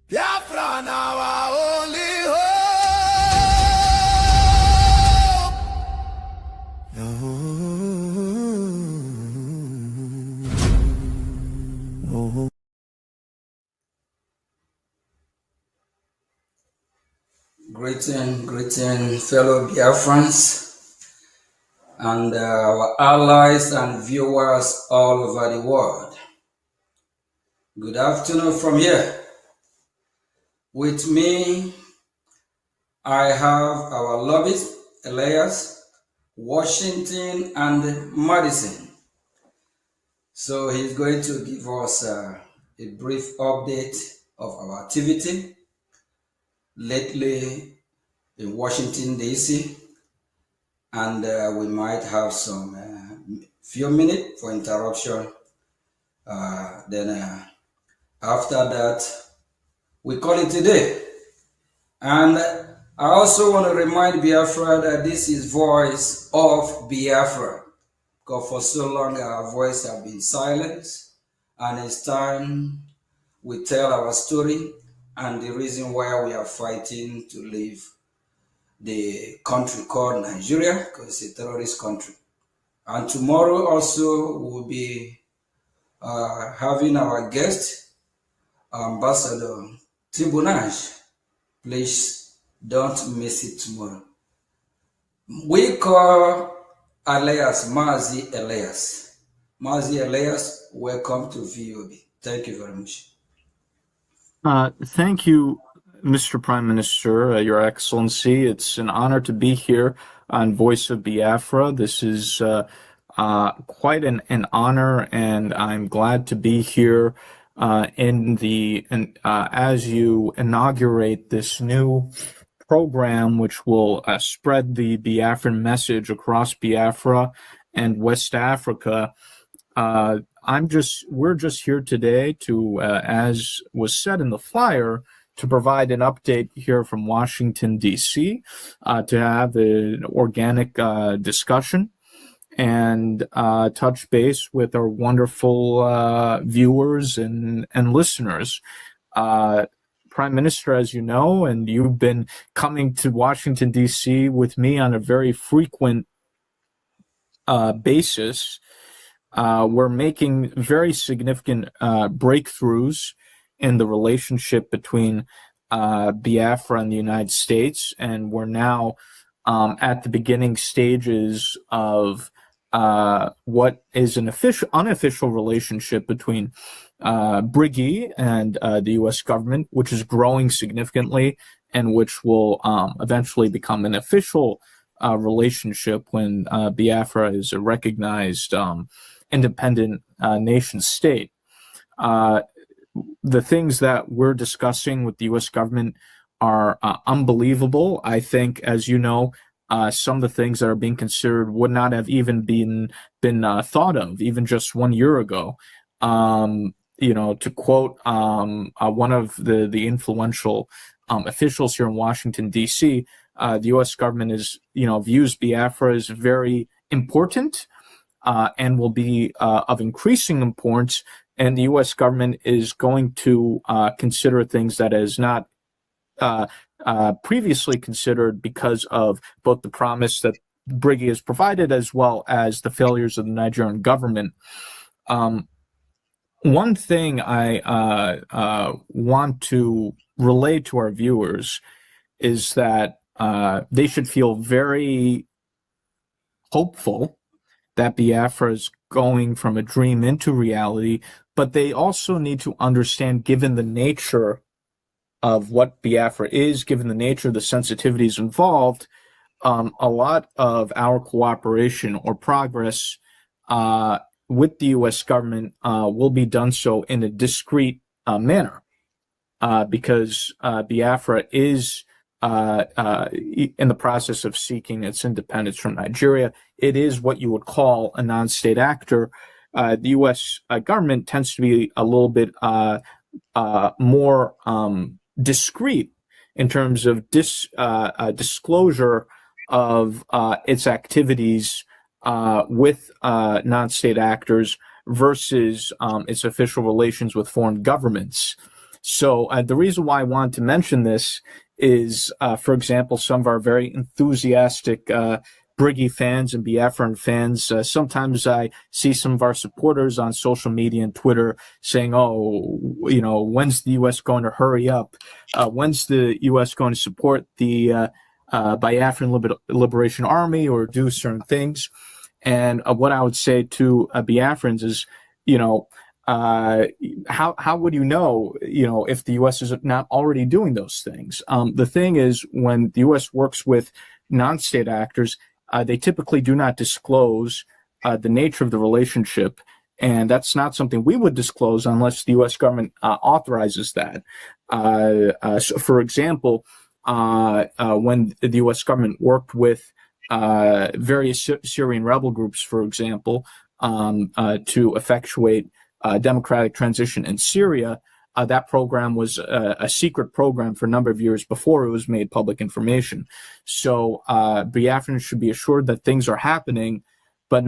Biafra now our only hope. No. Greeting, fellow Biafrans and our allies and viewers all over the world. Good afternoon from here. With me, I have our lobbies, Elias, Washington, and Madison. So he's going to give us a brief update of our activity lately in Washington, D.C. And we might have some few minutes for interruption. Then after that, we call it a day. And I also want to remind Biafra that this is Voice of Biafra, because for so long our voice have been silenced, and it's time we tell our story and the reason why we are fighting to leave the country called Nigeria, because it's a terrorist country. And tomorrow also we'll be having our guest, Ambassador Tribunage. Please don't miss it tomorrow. We call Elias Mazi Elias. Mazi Elias, welcome to VOB. Thank you very much. Thank you, Mr. Prime Minister, Your Excellency. It's an honor to be here on Voice of Biafra. This is quite an honor, and I'm glad to be here as you inaugurate this new program, which will spread the Biafran message across Biafra and West Africa. We're just here today to, as was said in the flyer, to provide an update here from Washington, D.C., to have an organic discussion and touch base with our wonderful viewers and listeners. Prime Minister, as you know, and you've been coming to Washington, D.C. with me on a very frequent basis. We're making very significant breakthroughs in the relationship between Biafra and the United States, and we're now at the beginning stages of what is an unofficial relationship between Brgie and the U.S. government, which is growing significantly and which will eventually become an official relationship when Biafra is a recognized independent nation state. The things that we're discussing with the U.S. government are unbelievable. I think, as you know, some of the things that are being considered would not have even been thought of even just 1 year ago. To quote one of the influential officials here in Washington, D.C., the U.S. government views Biafra as very important and will be of increasing importance. And the U.S. government is going to consider things that is not previously considered because of both the promise that Brgie has provided as well as the failures of the Nigerian government. One thing I want to relay to our viewers is that they should feel very hopeful that Biafra is going from a dream into reality, but they also need to understand, given the nature of what Biafra is, given the nature of the sensitivities involved, a lot of our cooperation or progress with the U.S. government will be done so in a discreet manner, because Biafra is in the process of seeking its independence from Nigeria. It is what you would call a non-state actor. The U.S. Government tends to be a little bit more discreet in terms of disclosure of its activities with non-state actors versus its official relations with foreign governments. So the reason why I wanted to mention this is, for example, some of our very enthusiastic Brgie fans and Biafran fans. Sometimes I see some of our supporters on social media and Twitter saying, oh, when's the U.S. going to hurry up? When's the U.S. going to support the Biafran Liberation Army or do certain things? And what I would say to Biafrans is, how would you know, if the U.S. is not already doing those things? The thing is, when the U.S. works with non-state actors, they typically do not disclose the nature of the relationship, and that's not something we would disclose unless the U.S. government authorizes that. So for example, when the U.S. government worked with various Syrian rebel groups, for example, to effectuate democratic transition in Syria, that program was a secret program for a number of years before it was made public information. So Biafrans should be assured that things are happening, but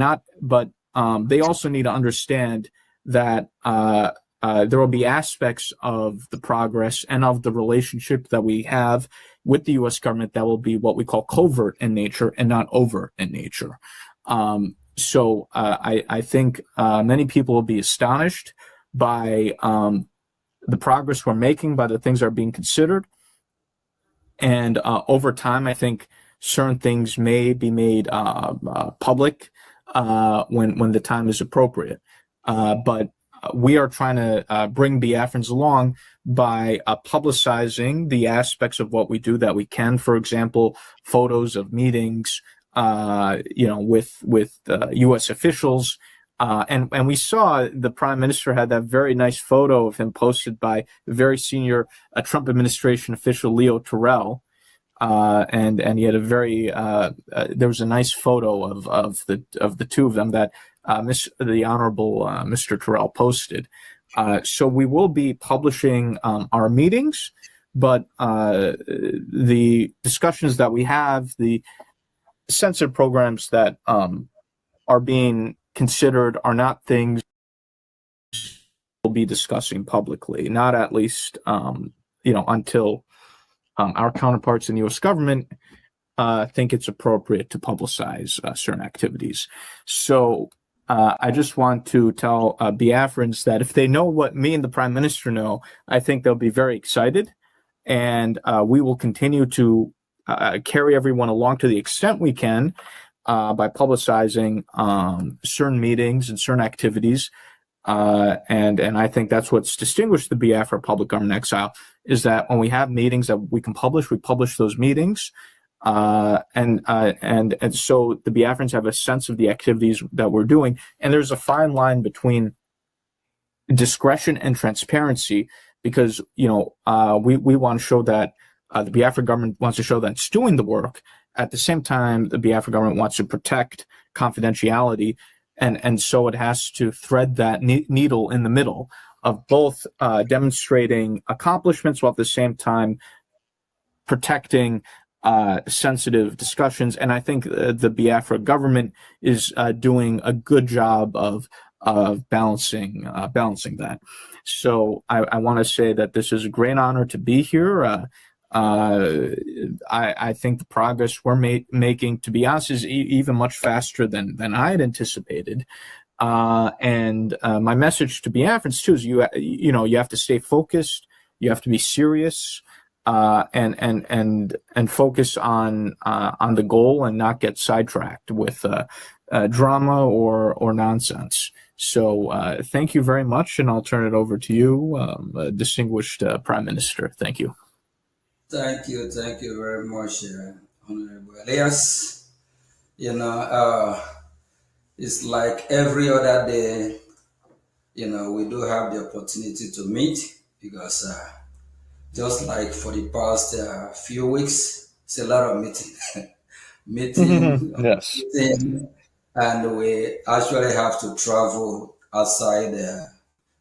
they also need to understand that there will be aspects of the progress and of the relationship that we have with the U.S. government that will be what we call covert in nature and not overt in nature. So I think many people will be astonished by the progress we're making, by the things that are being considered. And over time, I think certain things may be made public when the time is appropriate. But we are trying to bring Biafrans along by publicizing the aspects of what we do that we can. For example, photos of meetings, with U.S. officials. And we saw the prime minister had that very nice photo of him posted by the very senior Trump administration official, Leo Terrell. And he had a very, there was a nice photo of the two of them that the Honorable Mr. Terrell posted. So we will be publishing our meetings, but the discussions that we have, the censored programs that are being considered are not things we'll be discussing publicly, not at least until our counterparts in the U.S. government think it's appropriate to publicize certain activities. So I just want to tell Biafrans that if they know what me and the Prime Minister know, I think they'll be very excited, and we will continue to carry everyone along to the extent we can by publicizing certain meetings and certain activities. And I think that's what's distinguished the Biafra Public Government Exile, is that when we have meetings that we can publish, we publish those meetings. And so the Biafrans have a sense of the activities that we're doing. And there's a fine line between discretion and transparency, because, we want to show that the Biafra government wants to show that it's doing the work. At the same time, the Biafra government wants to protect confidentiality. And so it has to thread that needle in the middle of both demonstrating accomplishments while at the same time protecting sensitive discussions. And I think the Biafra government is doing a good job of balancing that. So I want to say that this is a great honor to be here. I think the progress we're making, to be honest, is even much faster than I had anticipated. And my message to Biafrans too is you have to stay focused, you have to be serious, and focus on the goal and not get sidetracked with drama or nonsense. So thank you very much, and I'll turn it over to you, distinguished Prime Minister. Thank you. Thank you very much, Honorable Elias. It's like every other day, we do have the opportunity to meet, because just like for the past few weeks, it's a lot of meeting, Yes. meeting, and we actually have to travel outside the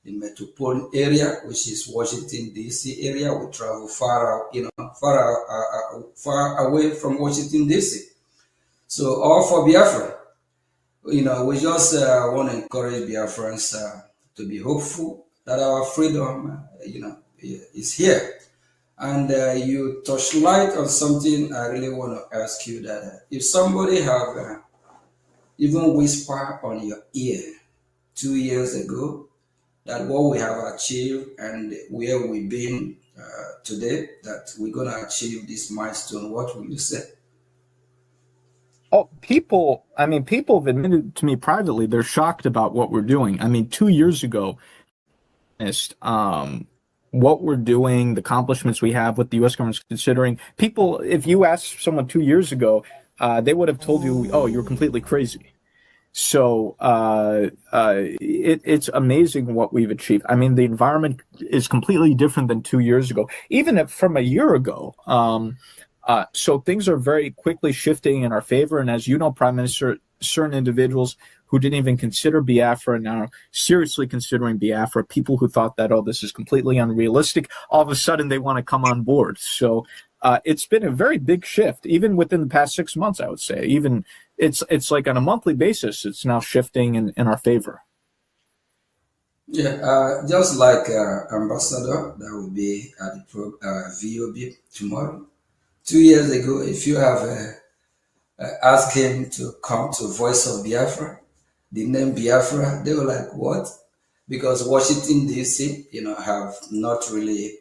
metropolitan area, which is Washington D.C. area. We travel far away from Washington D.C. So all for Biafra. We just want to encourage Biafrans to be hopeful that our freedom, is here. And you touch light on something I really want to ask you that if somebody have even whisper on your ear 2 years ago that what we have achieved and where we've been today, that we're going to achieve this milestone, what will you say? Oh, people have admitted to me privately, they're shocked about what we're doing. 2 years ago, what we're doing, the accomplishments we have, what the U.S. government's considering, people, if you asked someone 2 years ago, they would have told you, oh, you're completely crazy. So it's amazing what we've achieved. The environment is completely different than 2 years ago, even from a year ago. So things are very quickly shifting in our favor. And as you know, Prime Minister, certain individuals who didn't even consider Biafra now seriously considering Biafra, people who thought that, oh, this is completely unrealistic, all of a sudden they want to come on board. So it's been a very big shift, even within the past 6 months, I would say. Even it's like on a monthly basis, it's now shifting in our favor. Yeah, just like Ambassador, that will be at the VOB tomorrow. 2 years ago, if you have asked him to come to Voice of Biafra, the name Biafra, they were like, what? Because Washington, D.C., have not really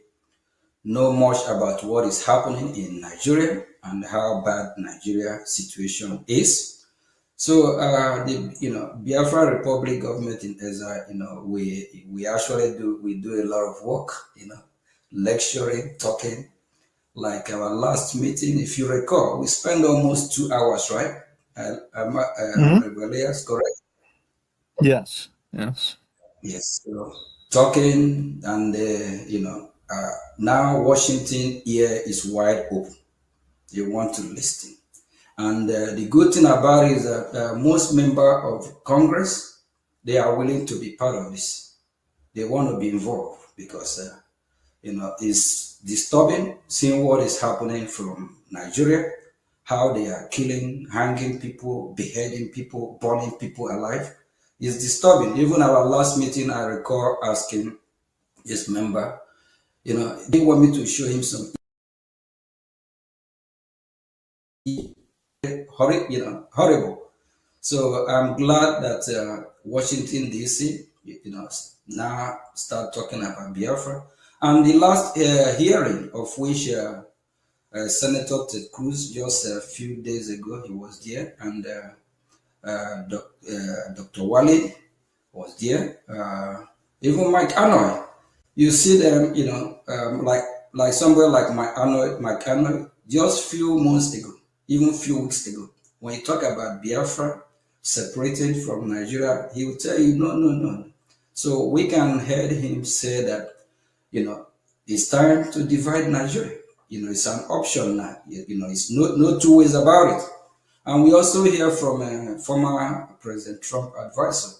know much about what is happening in Nigeria and how bad Nigeria situation is. So the Biafra Republic government in exile, we actually do a lot of work, lecturing, talking. Like our last meeting, if you recall, we spent almost 2 hours, right? Correct? Yes. Yes. So, talking, and now Washington ear is wide open. They want to listen. And the good thing about it is that most members of Congress, they are willing to be part of this. They want to be involved because, it's disturbing seeing what is happening from Nigeria, how they are killing, hanging people, beheading people, burning people alive. It's disturbing. Even our last meeting, I recall asking this member, they want me to show him some horrible. So I'm glad that Washington D.C. Now start talking about Biafra. And the last hearing of which Senator Ted Cruz just a few days ago, he was there, and Dr. Walid was there. Even Mike Anoy, you see them, like somebody like Mike Anoy, just few months ago, even few weeks ago, when you talk about Biafra separated from Nigeria, he will tell you, no. So we can hear him say that, it's time to divide Nigeria. It's an option now. It's no two ways about it. And we also hear from former President Trump advisor,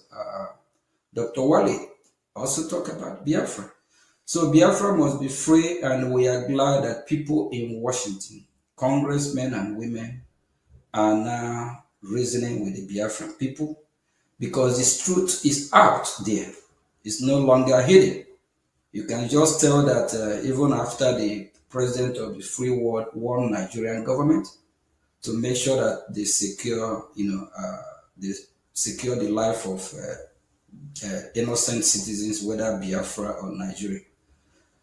Dr. Wale, also talk about Biafra. So Biafra must be free, and we are glad that people in Washington, congressmen and women, are now reasoning with the Biafran people, because this truth is out there. It's no longer hidden. You can just tell that even after the president of the free world warned Nigerian government to make sure that they secure, the life of innocent citizens, whether Biafra or Nigeria.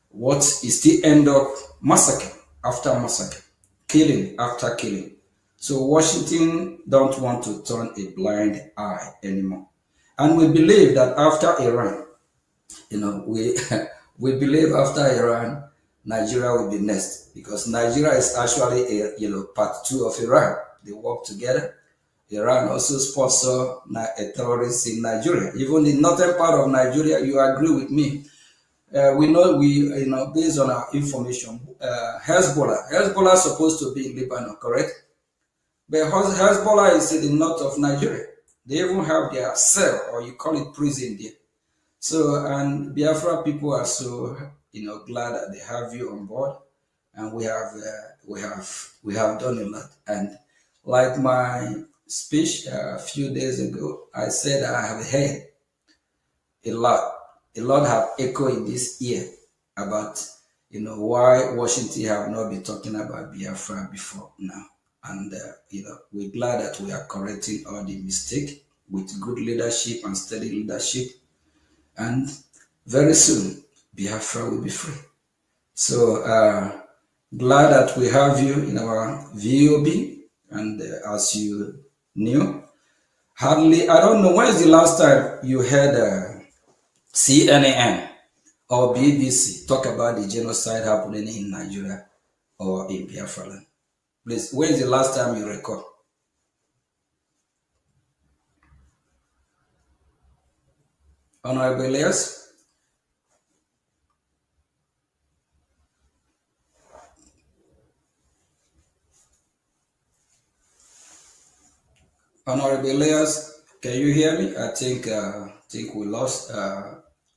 What is still end up massacre after massacre, killing after killing. So Washington don't want to turn a blind eye anymore. And we believe that after Iran, we believe after Iran, Nigeria will be next, because Nigeria is actually a part 2 of Iran. They work together. Iran also sponsor a terrorist in Nigeria. Even in northern part of Nigeria, you agree with me, based on our information, Hezbollah is supposed to be in Lebanon, correct? But Hezbollah is in the north of Nigeria. They even have their cell, or you call it prison there. So, and Biafra people are so, glad that they have you on board, and we have done a lot. And like my speech a few days ago, I said I have heard a lot have echoed in this ear about, why Washington have not been talking about Biafra before now. And, we're glad that we are correcting all the mistake with good leadership and steady leadership. And very soon, Biafra will be free. So, glad that we have you in our VOB. And as you knew, I don't know, when is the last time you heard CNN or BBC talk about the genocide happening in Nigeria or in Biafra land? Please, when is the last time you recall? Honorable Elias? Honorable Elias, can you hear me? I think we lost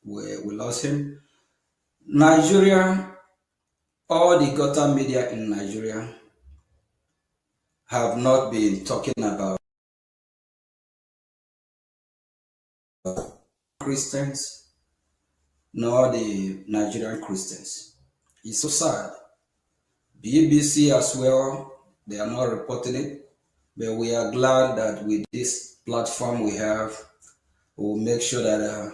we lost him. Nigeria, all the gutter media in Nigeria have not been talking about Christians nor the Nigerian Christians. It's so sad. BBC as well, they are not reporting it, but we are glad that with this platform we have, we'll make sure that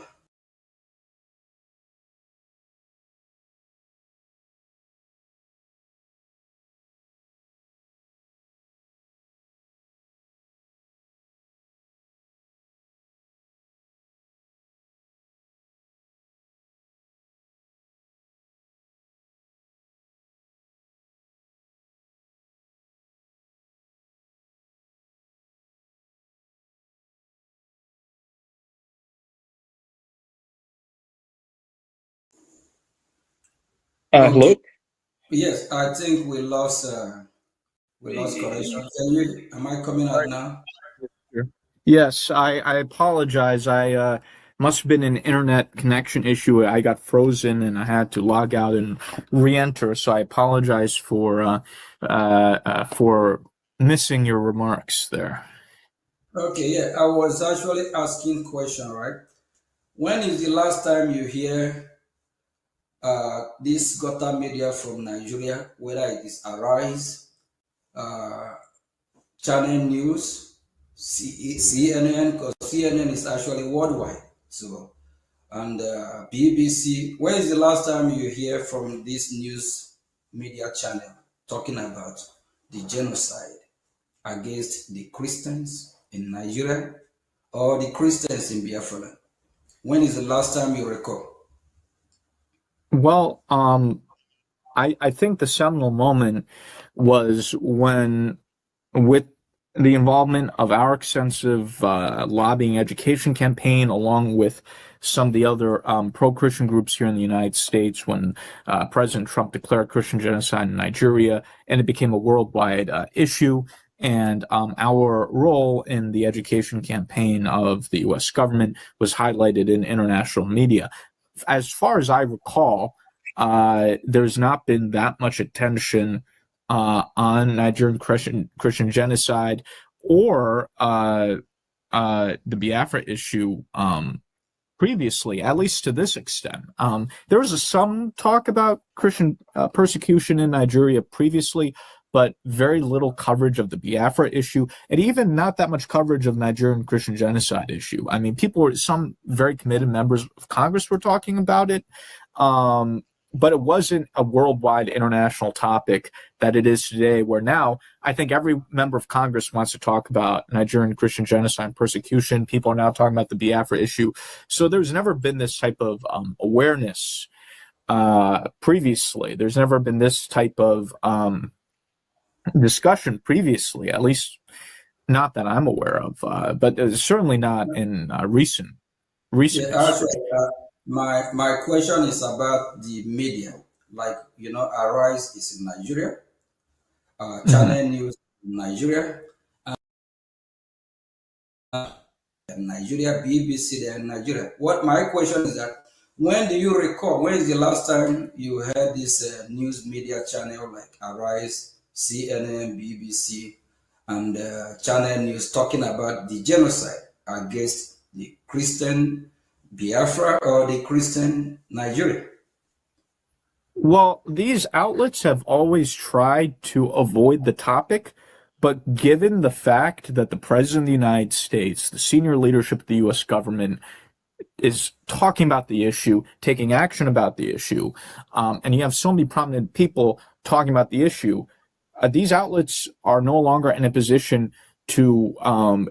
Hello? yes, I think we lost connection. Am I coming out now? Yes, I apologize. I must have been an internet connection issue. I got frozen and I had to log out and re-enter. So I apologize for missing your remarks there. Okay, yeah, I was actually asking question, right? When is the last time you hear this gutter media from Nigeria, whether it is Arise, Channel News, CNN, because CNN is actually worldwide. So, and BBC, when is the last time you hear from this news media channel talking about the genocide against the Christians in Nigeria or the Christians in Biafra? When is the last time you recall? Well, I think the seminal moment was when, with the involvement of our extensive lobbying education campaign, along with some of the other pro-Christian groups here in the United States, when President Trump declared Christian genocide in Nigeria, and it became a worldwide issue. And our role in the education campaign of the U.S. government was highlighted in international media. As far as I recall, there's not been that much attention on Nigerian Christian genocide or the Biafra issue previously, at least to this extent. There was some talk about Christian persecution in Nigeria previously, but very little coverage of the Biafra issue, and even not that much coverage of Nigerian Christian genocide issue. I mean, some very committed members of Congress were talking about it, but it wasn't a worldwide international topic that it is today, where now I think every member of Congress wants to talk about Nigerian Christian genocide and persecution. People are now talking about the Biafra issue. So there's never been this type of awareness previously. There's never been this type of discussion previously, at least not that I'm aware of, but certainly not in recent Yeah, history. My question is about the media. Like, Arise is in Nigeria, Channel News in Nigeria, Nigeria, BBC there in Nigeria. What my question is that when do you recall? When is the last time you heard this news media channel like Arise, CNN, BBC, and Channel News talking about the genocide against the Christian Biafra or the Christian Nigeria? Well, these outlets have always tried to avoid the topic, but given the fact that the President of the United States, the senior leadership of the U.S. government, is talking about the issue, taking action about the issue, and you have so many prominent people talking about the issue, these outlets are no longer in a position to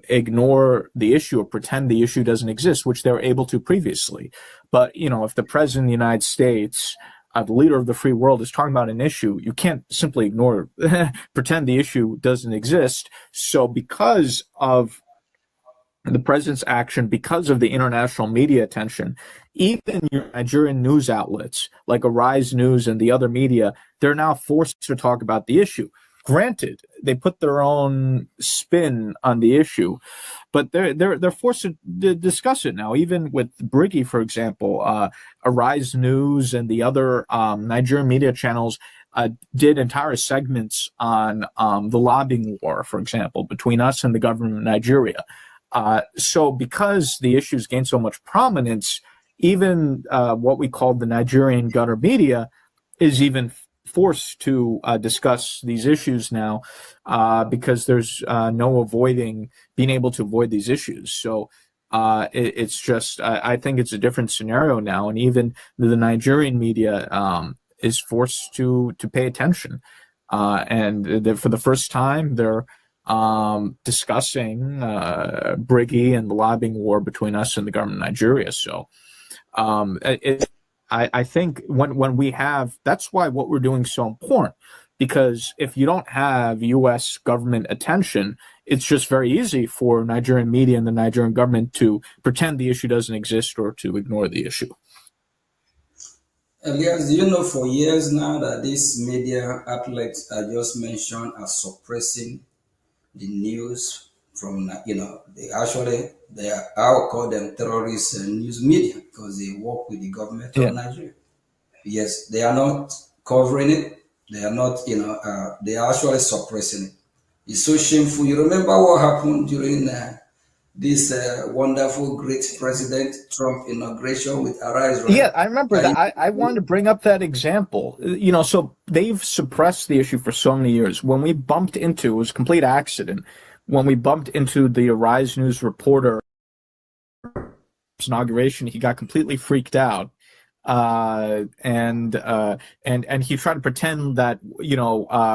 ignore the issue or pretend the issue doesn't exist, which they were able to previously. But, if the President of the United States, the leader of the free world, is talking about an issue, you can't simply ignore, pretend the issue doesn't exist. So because of the president's action, because of the international media attention, even your Nigerian news outlets like Arise News and the other media, they're now forced to talk about the issue. Granted, they put their own spin on the issue, but they're forced to discuss it now. Even with Brgie, for example, Arise News and the other Nigerian media channels did entire segments on the lobbying war, for example, between us and the government of Nigeria. So because the issues gained so much prominence, even what we call the Nigerian gutter media is even forced to discuss these issues now because there's no being able to avoid these issues. So it's just, I think it's a different scenario now, and even the Nigerian media is forced to pay attention. And for the first time, they're discussing Brgie and the lobbying war between us and the government of Nigeria. So I think when we have, that's why what we're doing is so important, because if you don't have U.S. government attention, it's just very easy for Nigerian media and the Nigerian government to pretend the issue doesn't exist or to ignore the issue. Elias, do you know for years now that these media outlets I just mentioned are suppressing the news from, I'll call them terrorist news media because they work with the government of Nigeria. Yes, they are not covering it. They are not, they are actually suppressing it. It's so shameful. You remember what happened during this wonderful, great President Trump inauguration with Arise, right? Yeah, I remember that. I wanted to bring up that example. So they've suppressed the issue for so many years. When we bumped into, it was a complete accident, when we bumped into the Arise News reporter inauguration, he got completely freaked out. And he tried to pretend that,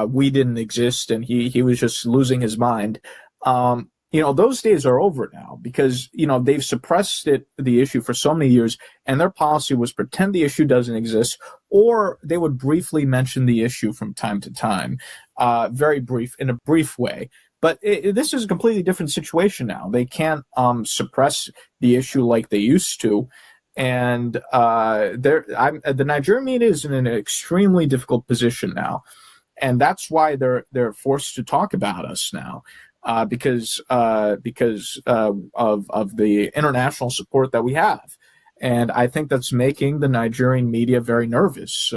we didn't exist and he was just losing his mind. Those days are over now because, they've suppressed the issue for so many years, and their policy was pretend the issue doesn't exist, or they would briefly mention the issue from time to time, in a brief way. But this is a completely different situation now. They can't suppress the issue like they used to. And the Nigerian media is in an extremely difficult position now. And that's why they're forced to talk about us now. Because of the international support that we have. And I think that's making the Nigerian media very nervous.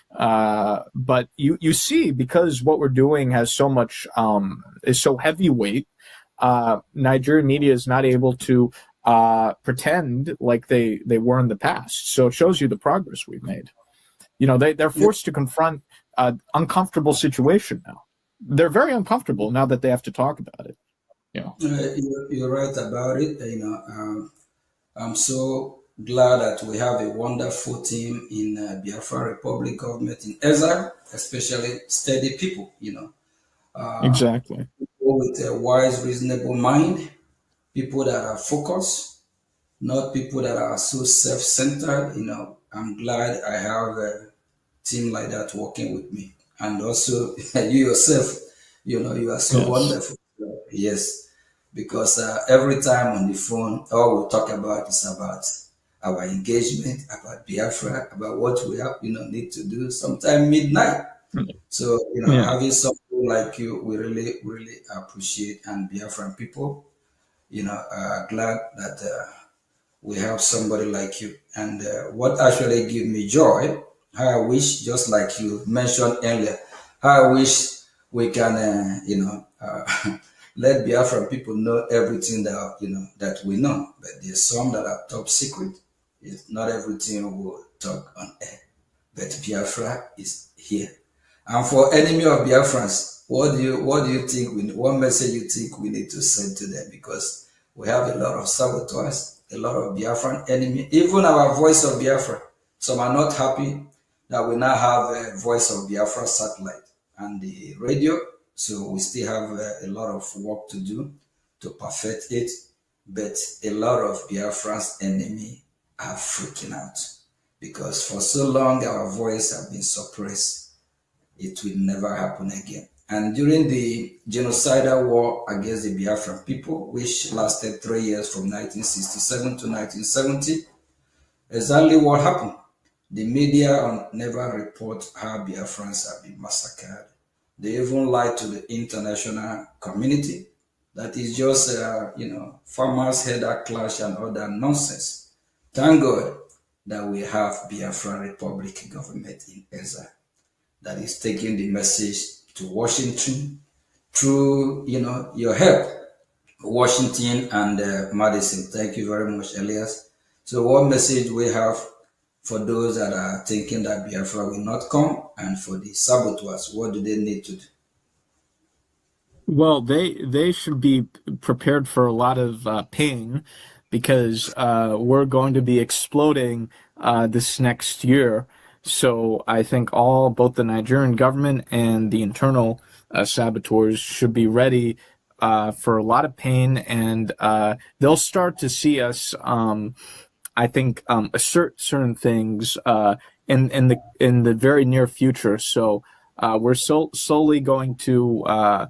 But you see, because what we're doing has so much, is so heavyweight, Nigerian media is not able to pretend like they were in the past. So it shows you the progress we've made. They're forced to confront an uncomfortable situation now. They're very uncomfortable now that they have to talk about it. You're right about it. I'm so glad that we have a wonderful team in Biafra Republic government in exile, especially steady people. Exactly. People with a wise, reasonable mind, people that are focused, not people that are so self-centered. I'm glad I have a team like that working with me. And also you yourself, you are so wonderful. Yes, because every time on the phone, all we talk about is about our engagement, about Biafra, about what we have, need to do sometime midnight. So, having something like you, we really, really appreciate, and Biafran people, glad that we have somebody like you. And what actually gives me joy, how I wish, just like you mentioned earlier, how I wish we can, let Biafran people know everything that, that we know. But there's some that are top secret. It's not everything we'll talk on air. But Biafra is here. And for enemy of Biafrans, what do you think? What message you think we need to send to them? Because we have a lot of saboteurs, a lot of Biafran enemy, even our Voice of Biafra. Some are not happy that we now have a Voice of Biafra satellite and the radio. So we still have a lot of work to do to perfect it. But a lot of Biafran's enemy are freaking out because for so long our voice has been suppressed. It will never happen again. And during the genocidal war against the Biafran people, which lasted 3 years from 1967 to 1970, exactly what happened. The media never report how Biafrans have been massacred. They even lied to the international community. That is just, farmers' header clash and all that nonsense. Thank God that we have Biafran Republic government in exile that is taking the message to Washington through, your help, Washington and Madison. Thank you very much, Elias. So what message we have for those that are thinking that Biafra will not come, and for the saboteurs, what do they need to do? Well, they should be prepared for a lot of pain because we're going to be exploding this next year. So I think both the Nigerian government and the internal saboteurs should be ready for a lot of pain, and they'll start to see us. I think assert certain things in the very near future. So we're slowly going to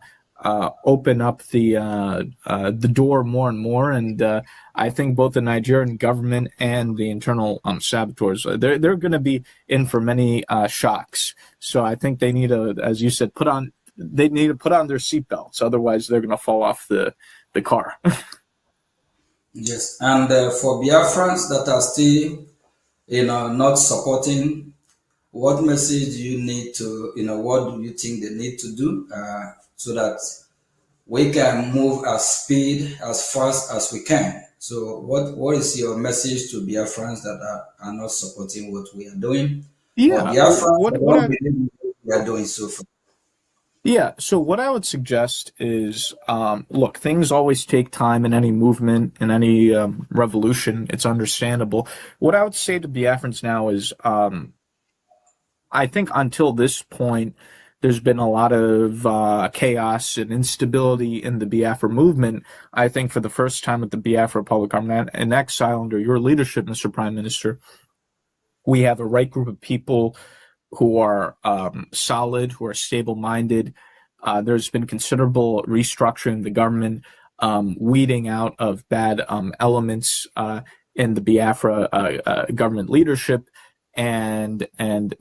open up the door more and more, and I think both the Nigerian government and the internal saboteurs they're going to be in for many shocks. So I think they need to, as you said, put on their seatbelts. Otherwise, they're going to fall off the car. Yes, and for Biafrans that are still, not supporting, what message do you need to, what do you think they need to do so that we can move as fast as we can? So what is your message to Biafrans that are not supporting what we are doing? Yeah, Biafrans we are doing so far. Yeah, so what I would suggest is, look, things always take time in any movement, in any revolution. It's understandable. What I would say to Biafrans now is, I think until this point, there's been a lot of chaos and instability in the Biafra movement. I think for the first time with the Biafra Republic government in exile under your leadership, Mr. Prime Minister, we have a right group of people who are solid, who are stable-minded. There's been considerable restructuring of the government, weeding out of bad elements in the Biafra government leadership. And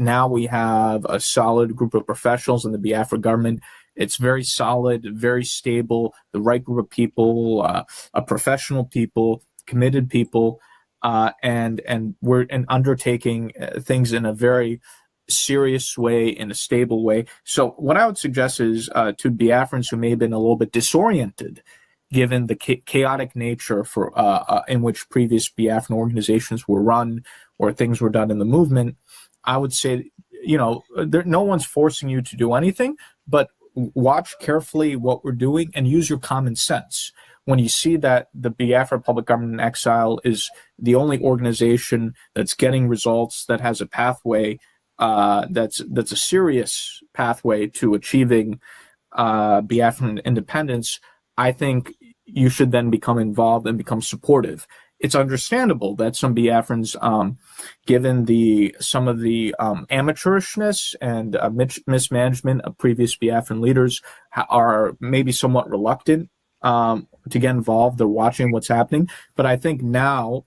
now we have a solid group of professionals in the Biafra government. It's very solid, very stable, the right group of people, professional people, committed people, and we're undertaking things in a very serious way, in a stable way. So what I would suggest is to Biafrans who may have been a little bit disoriented, given the chaotic nature in which previous Biafran organizations were run or things were done in the movement, I would say, no one's forcing you to do anything, but watch carefully what we're doing and use your common sense. When you see that the Biafra Public Government in Exile is the only organization that's getting results, that has a pathway, that's a serious pathway to achieving Biafran independence, I think you should then become involved and become supportive. It's understandable that some Biafrans, given some of the amateurishness and mismanagement of previous Biafran leaders, are maybe somewhat reluctant to get involved. They're watching what's happening. But I think now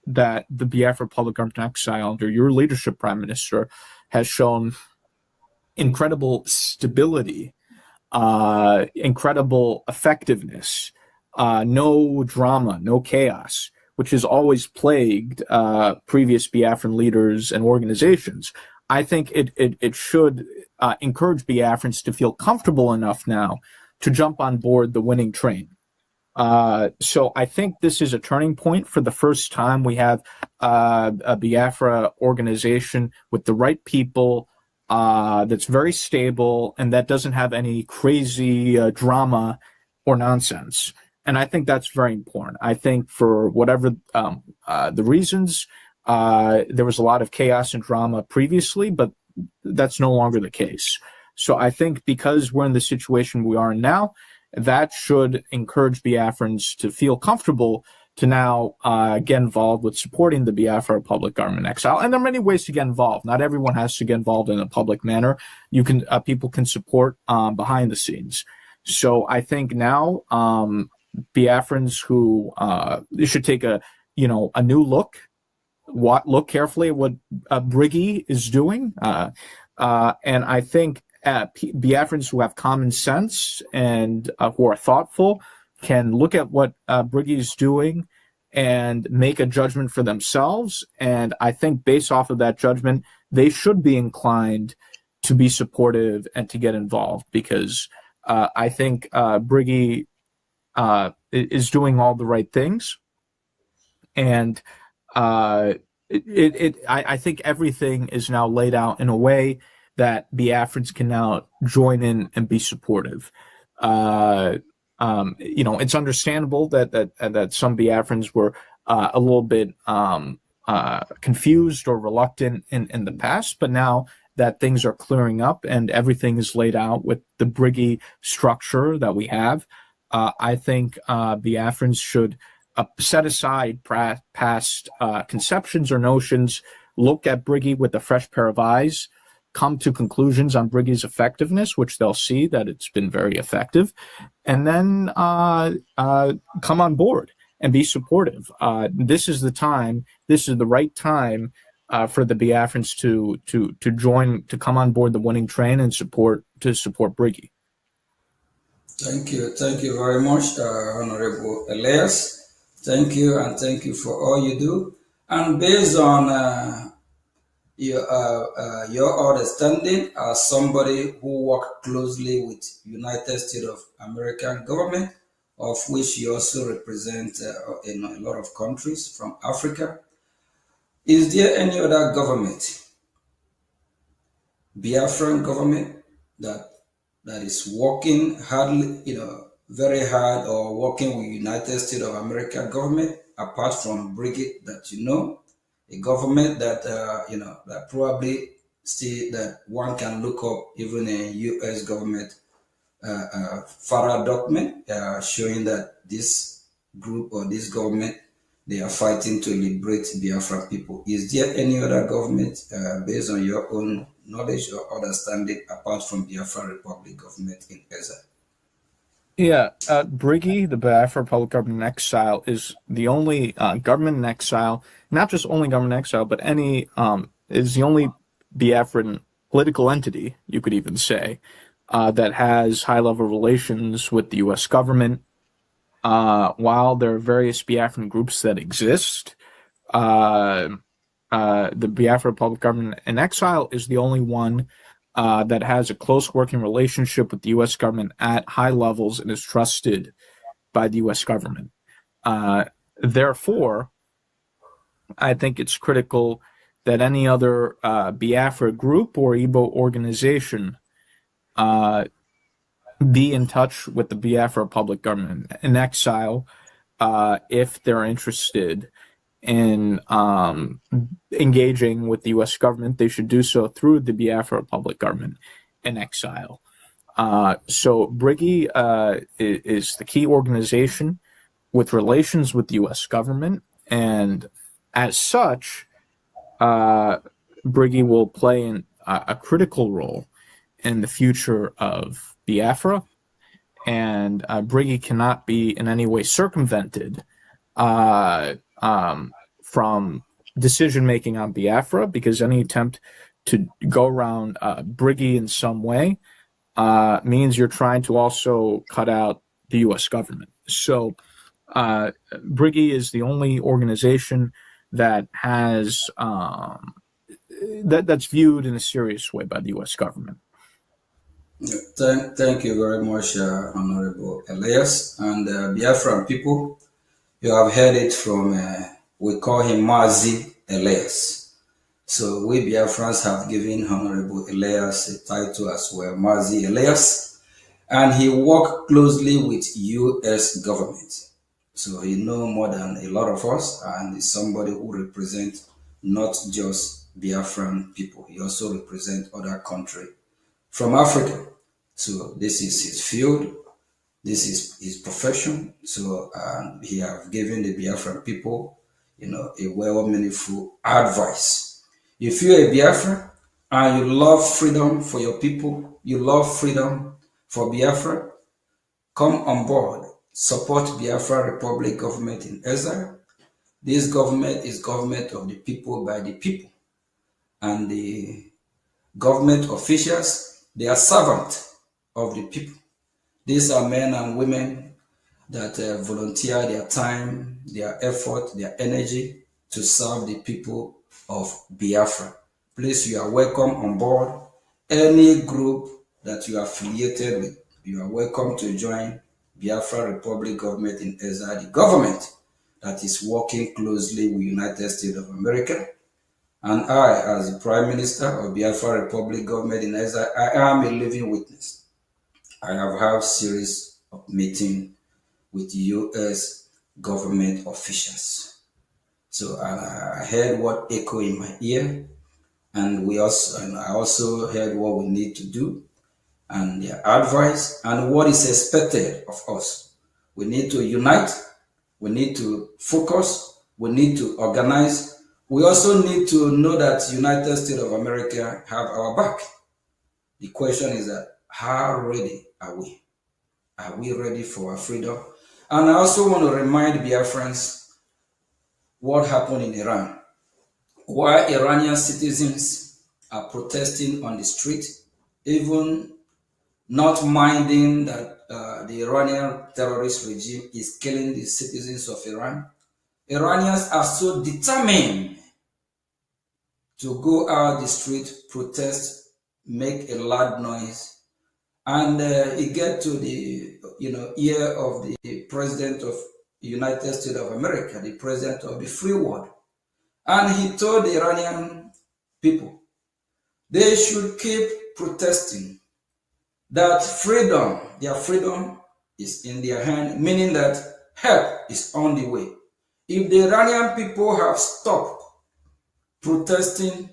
that the Biafra Public Government in Exile under your leadership, Prime Minister, has shown incredible stability, incredible effectiveness, no drama, no chaos, which has always plagued previous Biafran leaders and organizations. I think it should encourage Biafrans to feel comfortable enough now to jump on board the winning train. So I think this is a turning point. For the first time, we have a Biafra organization with the right people, that's very stable and that doesn't have any crazy drama or nonsense. And I think that's very important. I think for whatever the reasons, there was a lot of chaos and drama previously, but that's no longer the case. So I think because we're in the situation we are in now, that should encourage Biafrans to feel comfortable to now get involved with supporting the Biafra Public Government in Exile. And there are many ways to get involved. Not everyone has to get involved in a public manner. You can people can support behind the scenes. So I think now Biafrans who should take a new look carefully at what Brgie is doing, and I think Biafrans who have common sense and who are thoughtful can look at what Brgie is doing and make a judgment for themselves. And I think based off of that judgment, they should be inclined to be supportive and to get involved, because I think Brgie is doing all the right things. And I think everything is now laid out in a way that Biafrans can now join in and be supportive. It's understandable that some Biafrans were a little bit confused or reluctant in the past, but now that things are clearing up and everything is laid out with the Brgie structure that we have, I think Biafrans should set aside past conceptions or notions, look at Brgie with a fresh pair of eyes, come to conclusions on Brigie's effectiveness, which they'll see that it's been very effective, and then come on board and be supportive. This is the time. This is the right time for the Biafrans to join, to come on board the winning train and support Brgie. Thank you very much, Honorable Elias. Thank you, and thank you for all you do. And based on your understanding as somebody who worked closely with United States of American government, of which you also represent in a lot of countries from Africa, is there any other government, Biafran government, that is working hardly, very hard, or working with United States of America government, apart from Brigade, that a government that that probably still that one can look up even a U.S. government FARA document showing that this group or this government, they are fighting to liberate Biafra people. Is there any other government based on your own knowledge or understanding apart from Biafra Republic government in exile? Yeah, Brgie, the Biafra Public Government in Exile, is the only government in exile, not just only government in exile, but is the only Biafran political entity, you could even say, that has high-level relations with the U.S. government. While there are various Biafran groups that exist, the Biafra Public Government in Exile is the only one that has a close working relationship with the U.S. government at high levels and is trusted by the U.S. government. Therefore, I think it's critical that any other Biafra group or Igbo organization be in touch with the Biafra Public Government in Exile if they're interested in engaging with the U.S. government. They should do so through the Biafra Public Government in Exile. So Brgie is the key organization with relations with the U.S. government, and as such, Brgie will play a critical role in the future of Biafra, and from decision making on Biafra, because any attempt to go around Brgie in some way means you're trying to also cut out the U.S. government. So Brgie is the only organization that has that's viewed in a serious way by the U.S. government. Thank you very much, Honorable Elias. And Biafran people, you have heard it from, we call him Mazi Elias. So we Biafrans have given Honorable Elias a title as well, Mazi Elias. And he worked closely with U.S. government. So he knows more than a lot of us, and is somebody who represents not just Biafran people. He also represents other countries from Africa. So this is his field, this is his profession. So he have given the Biafran people, a well meaningful advice. If you're a Biafran and you love freedom for your people, you love freedom for Biafra, come on board, support Biafra Republic government in Israel. This government is government of the people by the people, and the government officials, they are servants of the people. These are men and women that volunteer their time, their effort, their energy to serve the people of Biafra. Please, you are welcome on board. Any group that you are affiliated with, you are welcome to join Biafra Republic government in Israel, the government that is working closely with United States of America. And I, as the Prime Minister of Biafra Republic government in Israel, I am a living witness. I have had series of meetings with U.S. government officials. So I heard what echo in my ear, and I also heard what we need to do, and their advice, and what is expected of us. We need to unite. We need to focus. We need to organize. We also need to know that United States of America have our back. The question is that, how ready are we? Are we ready for our freedom? And I also want to remind Biafrans what happened in Iran. Why Iranian citizens are protesting on the street, even not minding that the Iranian terrorist regime is killing the citizens of Iran. Iranians are so determined to go out the street, protest, make a loud noise, and it get to the ear of the president of the United States of America, the president of the free world, and he told the Iranian people they should keep protesting, that freedom, their freedom is in their hand, meaning that help is on the way. If the Iranian people have stopped protesting,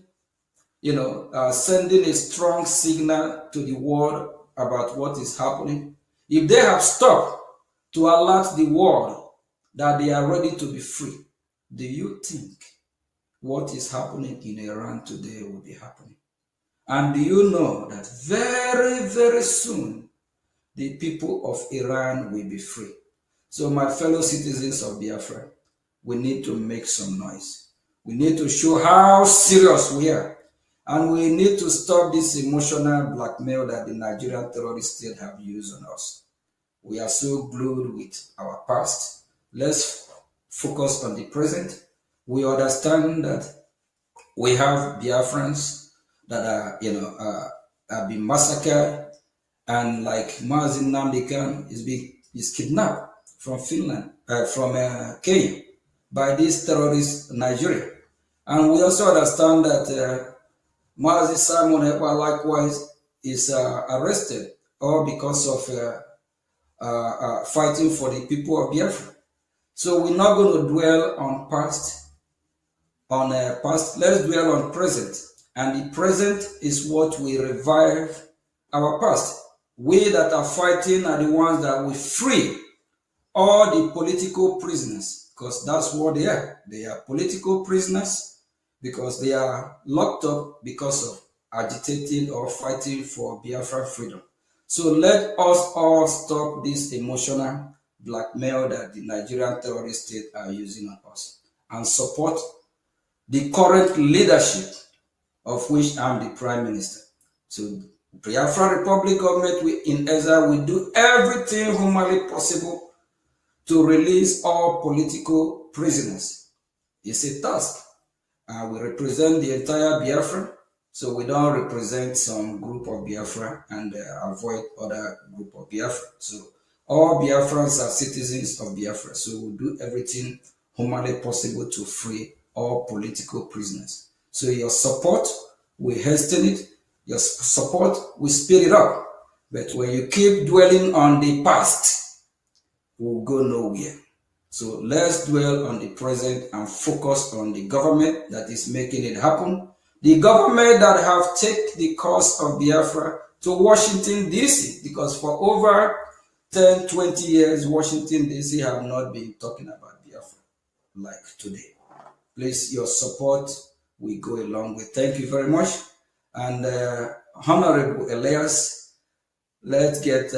sending a strong signal to the world about what is happening, if they have stopped to alert the world that they are ready to be free, do you think what is happening in Iran today will be happening? And do you know that very, very soon the people of Iran will be free? So my fellow citizens of Biafra, we need to make some noise. We need to show how serious we are. And we need to stop this emotional blackmail that the Nigerian terrorist state have used on us. We are so glued with our past. Let's focus on the present. We understand that we have Biafrans that are, have been massacred, and like Mazin Namdekan is kidnapped from Finland, from Kenya, by these terrorists Nigeria. And we also understand that Mazi Simon Ekpa likewise is arrested, all because of fighting for the people of Biafra. So we're not going to dwell on past. Let's dwell on present. And the present is what we revive our past. We that are fighting are the ones that will free all the political prisoners, because that's what they are. They are political prisoners because they are locked up because of agitating or fighting for Biafra freedom. So let us all stop this emotional blackmail that the Nigerian terrorist state are using on us. and support the current leadership of which I'm the Prime Minister. So Biafra Republic government in exile will do everything humanly possible to release all political prisoners. It's a task. We represent the entire Biafra, so we don't represent some group of Biafra and avoid other group of Biafra. So all Biafrans are citizens of Biafra, so we'll do everything humanly possible to free all political prisoners. So your support, we hasten it. Your support, we speed it up. But when you keep dwelling on the past, we'll go nowhere. So let's dwell on the present and focus on the government that is making it happen. The government that have taken the cause of Biafra to Washington, D.C. Because for over 10, 20 years, Washington, D.C. have not been talking about Biafra like today. Please, your support will go a long way. Thank you very much. And Honorable Elias, let's get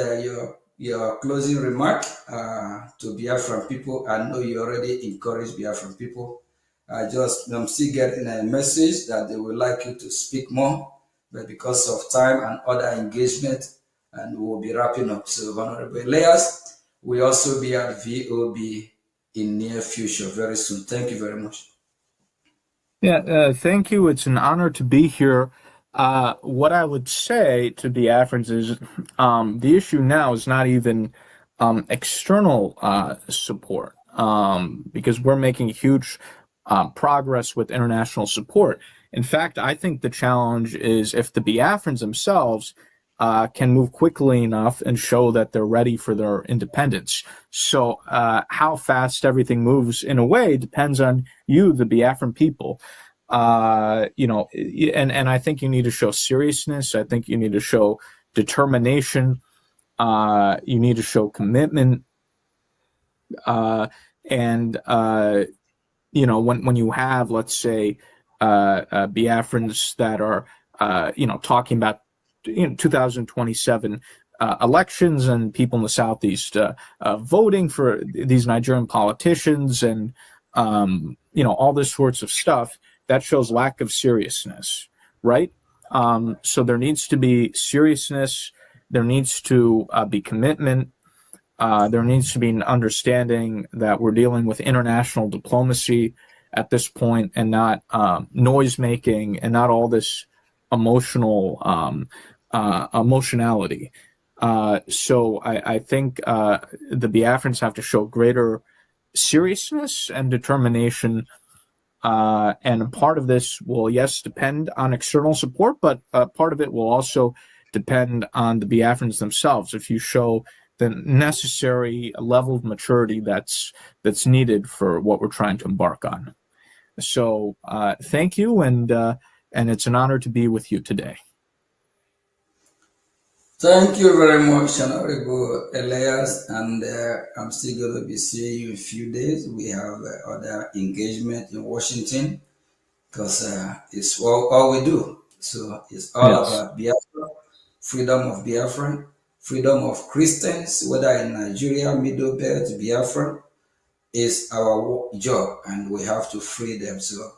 your closing remark to Biafran people. I know you already encourage Biafran people. I'm still getting a message that they would like you to speak more, but because of time and other engagement, and we'll be wrapping up. So Honorable Elias will also be at VOB in near future, very soon. Thank you very much. Yeah, thank you. It's an honor to be here. What I would say to Biafrans is the issue now is not even external support, because we're making huge progress with international support. In fact, I think the challenge is if the Biafrans themselves can move quickly enough and show that they're ready for their independence. So how fast everything moves, in a way, depends on you, the Biafran people. And I think you need to show seriousness. I think you need to show determination. You need to show commitment. When you have, let's say, Biafrans that are, talking about 2027 elections and people in the Southeast voting for these Nigerian politicians and, all this sorts of stuff, that shows lack of seriousness, right? So there needs to be seriousness. There needs to be commitment. There needs to be an understanding that we're dealing with international diplomacy at this point and not noise making and not all this emotionality. So I think the Biafrans have to show greater seriousness and determination. And part of this will, yes, depend on external support, but part of it will also depend on the Biafrans themselves. If you show the necessary level of maturity that's needed for what we're trying to embark on. So thank you, and it's an honor to be with you today. Thank you very much, Honorable Elias, and I'm still going to be seeing you in a few days. We have other engagement in Washington because it's all we do. So it's all about Biafra, freedom of Biafra, freedom of Christians, whether in Nigeria, Middle Belt, Biafra, is our job, and we have to free them. So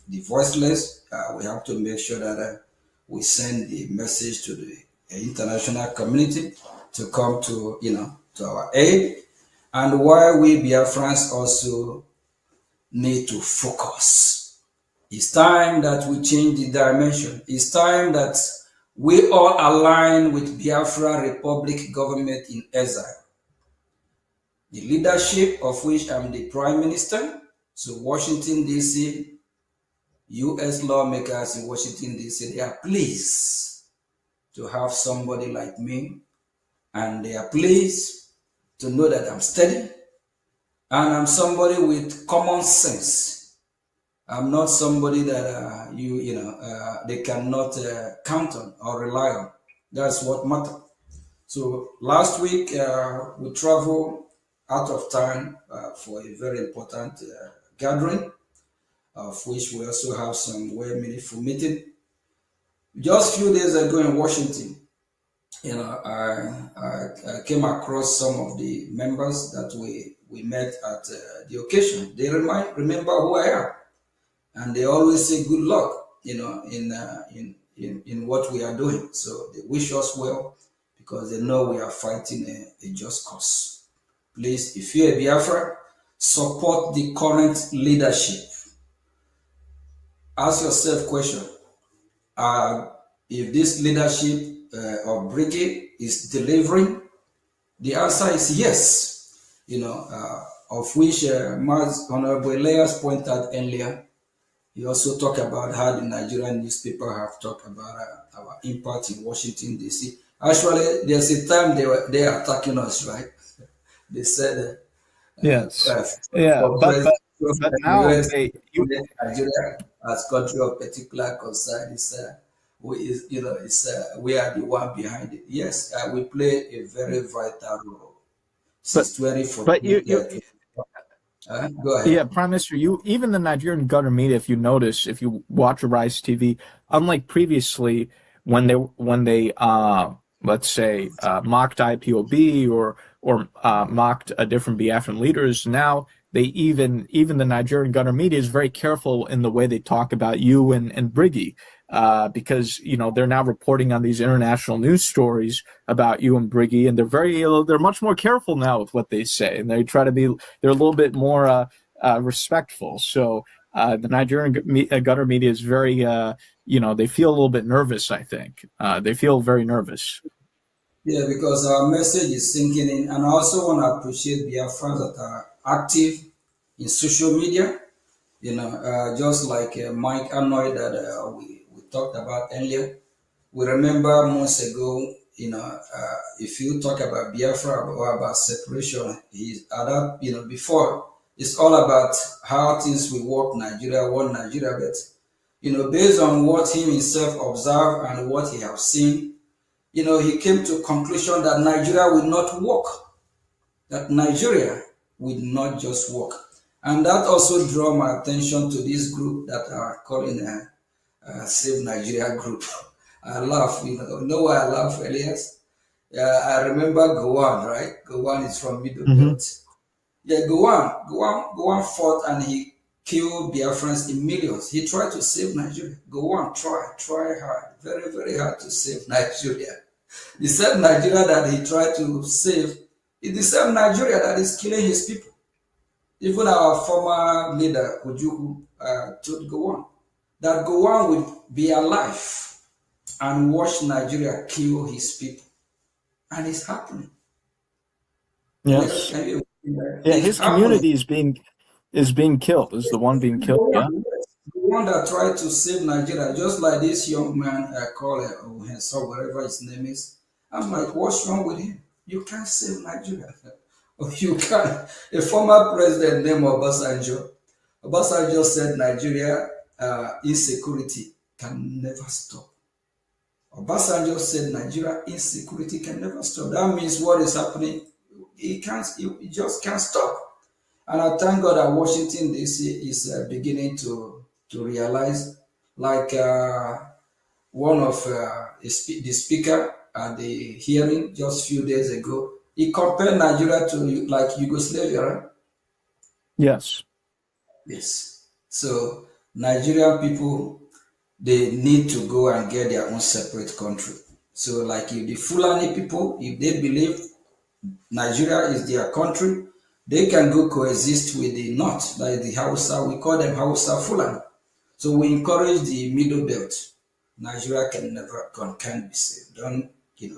the voiceless, we have to make sure that we send the message to the international community to come to our aid, and why we Biafrans also need to focus. It's time that we change the dimension. It's time that we all align with Biafra Republic government in exile. The leadership of which I'm the Prime Minister, so Washington, D.C., U.S. lawmakers in Washington, D.C., they are pleased to have somebody like me, and they are pleased to know that I'm steady, and I'm somebody with common sense. I'm not somebody that they cannot count on or rely on. That's what matters. So last week we traveled out of town for a very important gathering, of which we also have some very meaningful meeting. Just a few days ago in Washington, I came across some of the members that we we met at the occasion. They remember who I am, and they always say good luck, in what we are doing. So they wish us well because they know we are fighting a just cause. Please, if you're a Biafra, support the current leadership. Ask yourself question: if this leadership of Brgie is delivering, the answer is yes. Of which Honorable Elias pointed out earlier. He also talked about how the Nigerian newspaper have talked about our impact in Washington D.C. Actually, there's a time they were attacking us, right? They said, yes, yeah, but now Nigeria as country of particular concern we are the one behind it. Yes, we play a very vital role. Since 2014. But you go ahead. Yeah, Prime Minister, even the Nigerian government media, if you notice, if you watch Arise TV, unlike previously when they let's say mocked IPOB or mocked different Biafran leaders, now they even the Nigerian government media is very careful in the way they talk about you and Brgie. Because they're now reporting on these international news stories about you and Brgie, and they're much more careful now with what they say, and they're a little bit more respectful. So the Nigerian gutter media is very they feel a little bit nervous. I think they feel very nervous. Yeah, because our message is sinking in, and I also want to appreciate Biafrans that are active in social media. Just like Mike Arnold that we talked about earlier. We remember months ago, if you talk about Biafra or about separation, before it's all about how things will work Nigeria, one Nigeria, but based on what he himself observed and what he have seen, he came to a conclusion that Nigeria will not work. That Nigeria will not just work. And that also drew my attention to this group that are calling Save Nigeria group. I laugh, know why I laugh, Elias? I remember Gowon, right? Gowon is from Middle Belt. Yeah, Gowon fought and he killed Biafrans in millions. He tried to save Nigeria. Gowon try hard, very, very hard to save Nigeria. The same Nigeria that he tried to save is the same Nigeria that is killing his people. Even our former leader, Ojuku, told Gowon that Gowon would be alive and watch Nigeria kill his people. And it's happening. Yes. His community is being killed, is the one being killed. Yeah. The one that tried to save Nigeria, just like this young man called Henson, whatever his name is. I'm like, what's wrong with him? You can't save Nigeria. You can't. A former president named Obasanjo said Nigeria insecurity can never stop. Obasanjo said Nigeria insecurity can never stop. That means what is happening, it just can't stop. And I thank God that Washington D.C. is beginning to realize, like one of the speaker at the hearing just a few days ago, he compared Nigeria to like Yugoslavia, right? Yes. Yes. So Nigerian people, they need to go and get their own separate country. So like if the Fulani people, if they believe Nigeria is their country, they can go coexist with the North, like the Hausa. We call them Hausa Fulani. So we encourage the Middle Belt. Nigeria can't be saved. Don't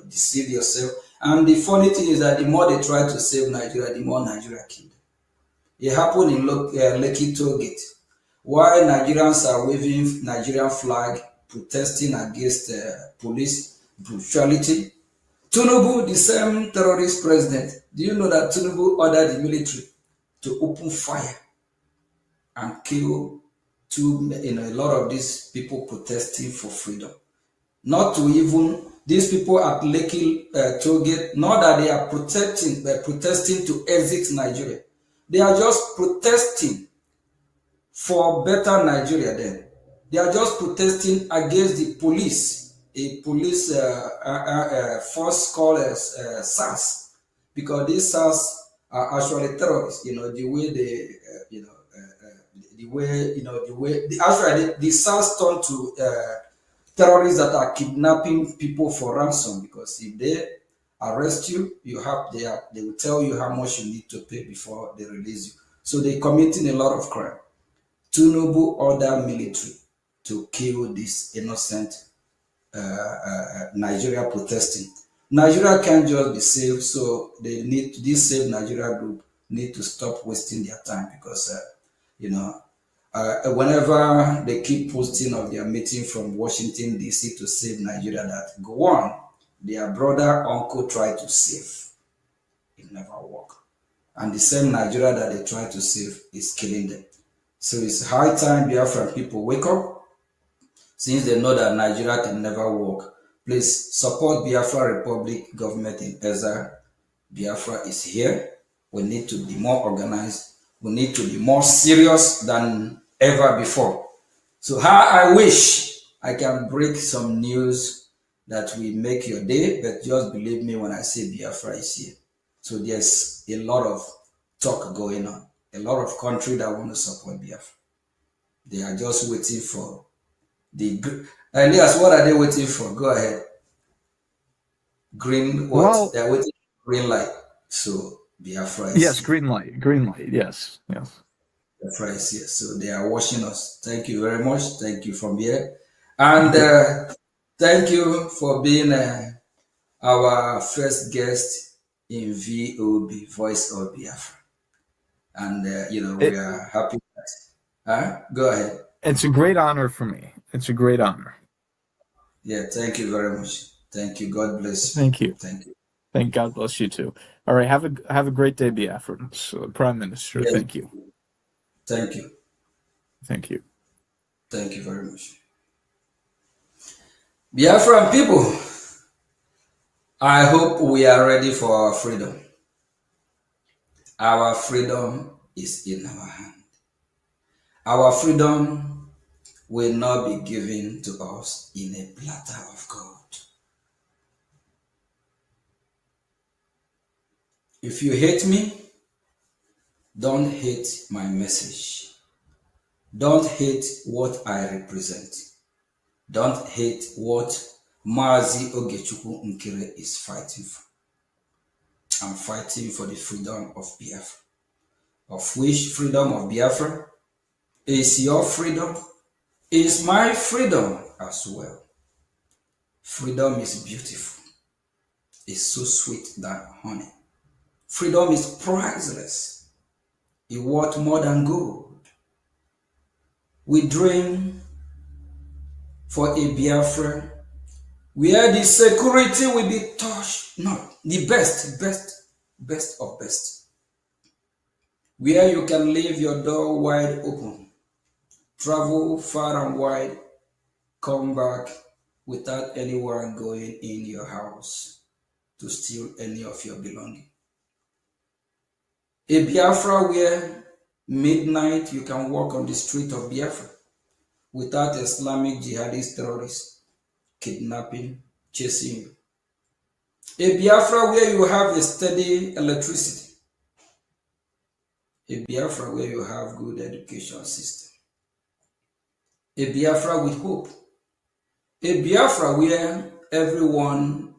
deceive yourself. And the funny thing is that the more they try to save Nigeria, the more Nigeria killed. It happened in Lekki Toll Gate. While Nigerians are waving Nigerian flag, protesting against police brutality, Tinubu, the same terrorist president, do you know that Tinubu ordered the military to open fire and kill a lot of these people protesting for freedom? Not to even these people at Lekki Toll Gate, not that they are protesting to exit Nigeria. They are just protesting for better Nigeria then. They are just protesting against the police, a police force called SARS, because this SARS are actually terrorists. The way they, actually the SARS turned to terrorists that are kidnapping people for ransom, because if they arrest you, they will tell you how much you need to pay before they release you. So they're committing a lot of crime. Tinubu ordered military to kill this innocent Nigeria protesting. Nigeria can't just be saved, so this Save Nigeria group need to stop wasting their time, because whenever they keep posting of their meeting from Washington D.C. to save Nigeria, that go on, their brother, uncle tried to save. It never worked. And the same Nigeria that they try to save is killing them. So it's high time Biafran people wake up, since they know that Nigeria can never work. Please support Biafra Republic government in Ezra. Biafra is here. We need to be more organized. We need to be more serious than ever before. So how I wish I can break some news that will make your day, but just believe me when I say Biafra is here. So there's a lot of talk going on. A lot of countries that want to support Biafra. They are just waiting for the... Elias, what are they waiting for? Go ahead. Green what? Well, they're waiting for green light. So Biafra is yes, here. green light. Yes. Biafra is here. So they are watching us. Thank you very much. Thank you from here. And thank you for being our first guest in VOB, Voice of Biafra. And, we are happy. Go ahead. It's a great honor for me. It's a great honor. Yeah, thank you very much. Thank you. God bless you. Thank you. Thank you. Thank God bless you too. All right, have a great day, Biafrans. Prime Minister, Yes. thank you. Thank you. Thank you. Thank you very much. Biafran people, I hope we are ready for our freedom. Our freedom is in our hand. Our freedom will not be given to us in a platter of gold. If you hate me, don't hate my message. Don't hate what I represent. Don't hate what Mazi Ogechukwu Nkire is fighting for. I'm fighting for the freedom of Biafra. Of which freedom of Biafra is your freedom, is my freedom as well. Freedom is beautiful. It's so sweet than honey. Freedom is priceless. It's worth more than gold. We dream for a Biafra where the security will be touched, no, the best of best. Where you can leave your door wide open, travel far and wide, come back without anyone going in your house to steal any of your belongings. A Biafra where midnight you can walk on the street of Biafra without Islamic jihadist terrorists kidnapping, chasing you. A Biafra where you have a steady electricity. A Biafra where you have good education system. A Biafra with hope. A Biafra where everyone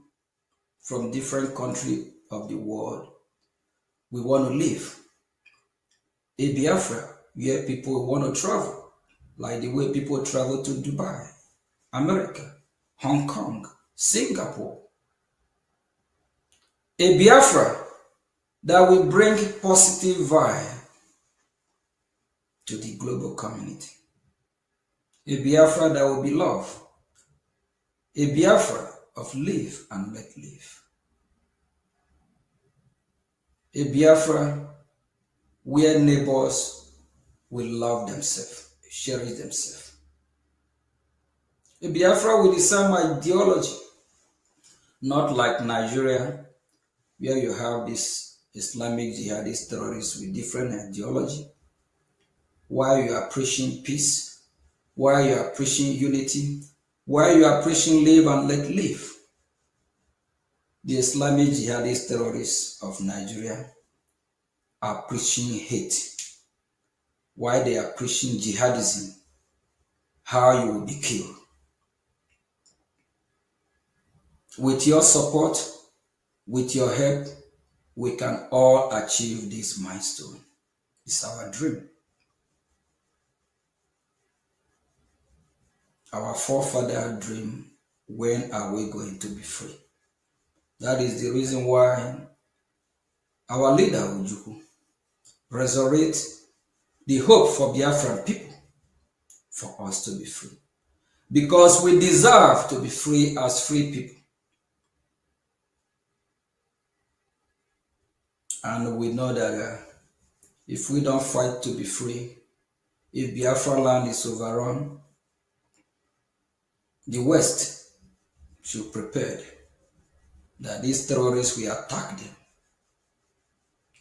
from different countries of the world we want to live. A Biafra where people want to travel, like the way people travel to Dubai, America, Hong Kong, Singapore. A Biafra that will bring positive vibe to the global community. A Biafra that will be love. A Biafra of live and let live. A Biafra where neighbors will love themselves, cherish themselves. A Biafra with the same ideology, not like Nigeria, where you have this Islamic jihadist terrorists with different ideology. While you are preaching peace, while you are preaching unity, while you are preaching live and let live. The Islamic jihadist terrorists of Nigeria are preaching hate, why they are preaching jihadism, how you will be killed. With your support, with your help, we can all achieve this milestone. It's our dream. Our forefather dream, when are we going to be free? That is the reason why our leader, Ojukwu, resurrect the hope for Biafran people, for us to be free. Because we deserve to be free as free people. And we know that if we don't fight to be free, if Biafra land is overrun, the West should prepare that these terrorists will attack them,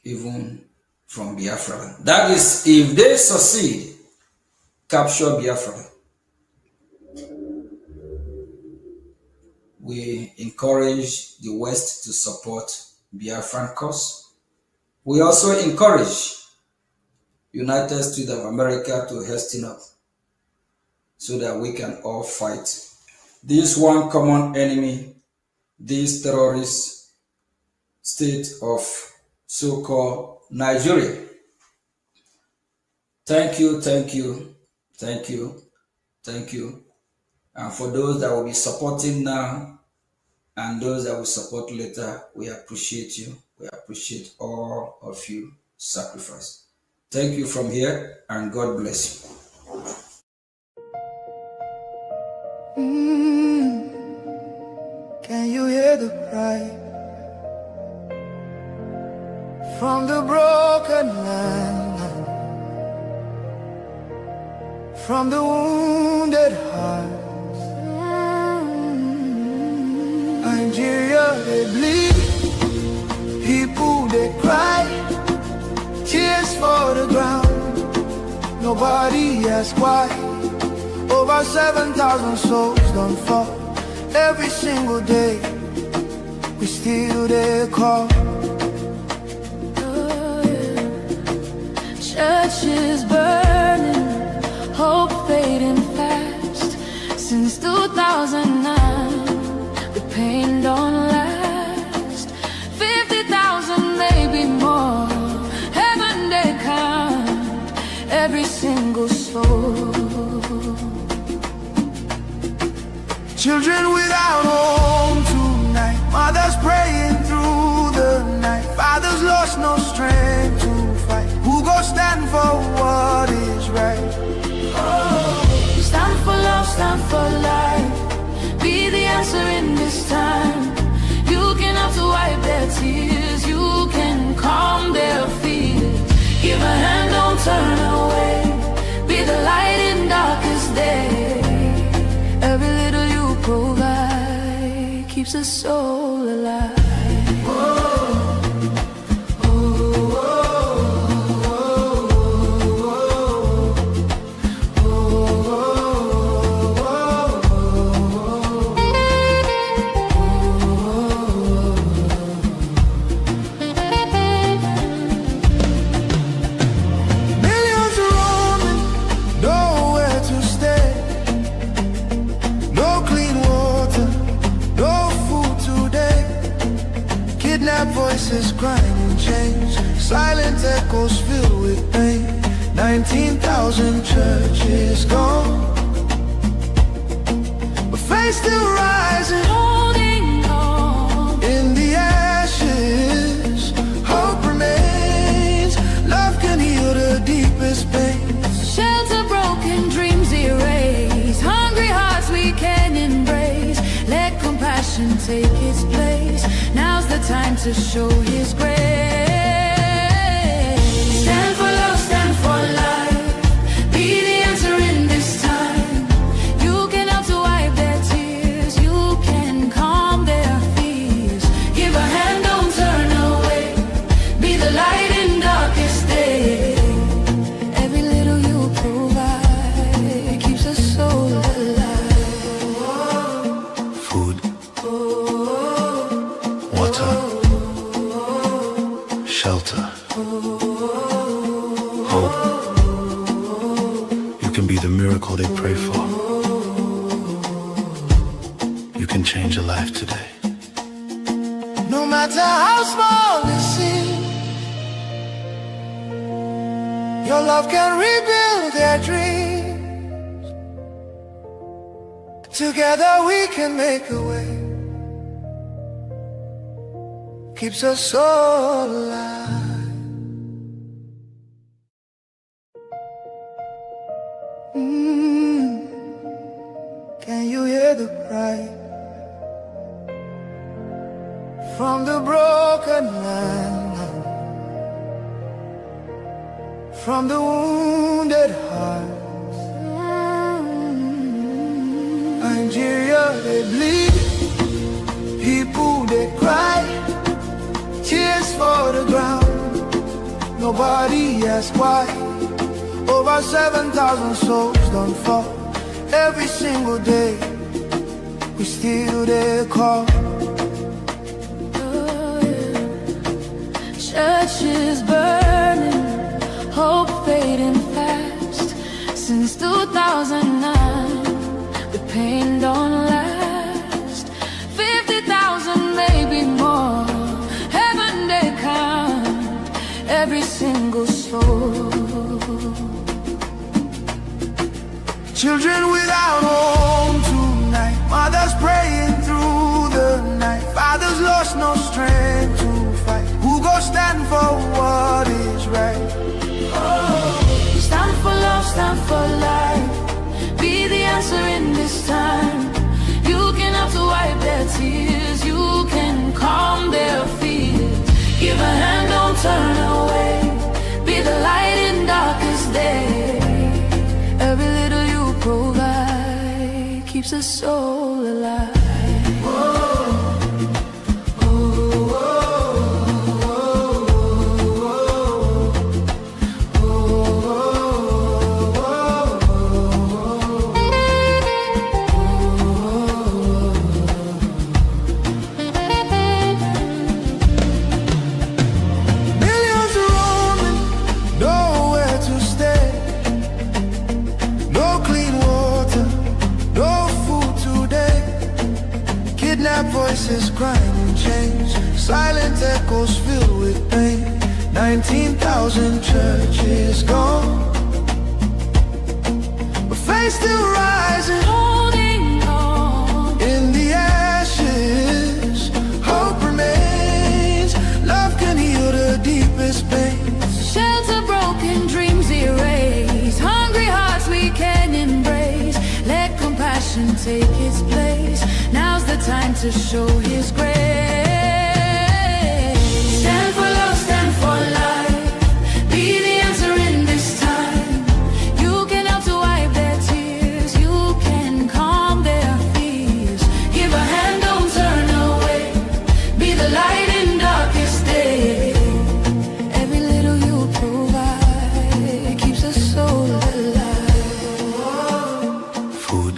even from Biafra land. That is, if they succeed, capture Biafra. We encourage the West to support Biafran cause. We also encourage United States of America to hasten up so that we can all fight this one common enemy, this terrorist state of so-called Nigeria. Thank you, thank you, thank you, thank you. And for those that will be supporting now and those that will support later, we appreciate you. We appreciate all of you sacrifice. Thank you from here, and God bless you. Can you hear the cry from the broken land, from the wounded hearts? Nigeria, they bleed, people they cry, tears for the ground, nobody asks why. Over 7,000 souls don't fall every single day, we still there call. Churches burning, hope fading fast. Since 2009, the pain don't last. 50,000, maybe more. Heaven they count every single soul. Children without home tonight, mothers praying through the night, fathers lost no strength to fight. Who go stand for what is right? Oh, stand for love, stand for life. Be the answer in this time. You can have to wipe their tears. You can calm their fears. Give a hand, don't turn away. Be the light in darkest day. Every little you provide keeps a soul alive. Millions roaming, nowhere to stay. No clean water, no food today. Kidnapped voices crying in chains, silent echoes filled with pain. 19,000 churches gone, but faith still rising, holding on. In the ashes, hope remains. Love can heal the deepest pain. Shelter broken, dreams erased. Hungry hearts we can embrace. Let compassion take its place. Now's the time to show His grace. Stand for love, stand for life. Be the answer in this time. You can help to wipe their tears. You can calm their fears. Give a hand, don't turn away. Be the light in darkest day. Every little you provide keeps a soul alive. Food, water, miracle they pray for. You can change a life today. No matter how small it seems, your love can rebuild their dreams. Together we can make a way. Keeps us all alive. Can you hear the cry from the broken land, from the wounded hearts? Nigeria, they bleed, people they cry, tears for the ground, nobody asks why. Over 7,000 souls don't fall. Every single day, we still there call. Oh, yeah. Churches burning, hope fading fast. Since 2009, the pain don't last. 50,000, maybe more. Heaven they count every single soul. Children without home tonight, mothers praying through the night, fathers lost no strength to fight. Who go stand for what is right? Oh, stand for love, stand for life. Be the answer in this time. You can have to wipe their tears, you can calm their fears. Give a hand, don't turn away. Be the light in darkest day. Every little you provide keeps us soul alive. Millions roaming, nowhere to stay. No clean water, no food today. Kidnapped voices crying in chains, silent echoes filled with pain. 19,000 churches gone, but faith still rising, holding on. In the ashes, hope remains. Love can heal the deepest pain. Shelter broken, dreams erased. Hungry hearts we can embrace. Let compassion take its place. Now's the time to show His grace. Stand for love, stand for life. Be the answer in this time. You can help to wipe their tears. You can calm their fears. Give a hand, don't turn away. Be the light in darkest day. Every little you provide keeps us soul alive. Food,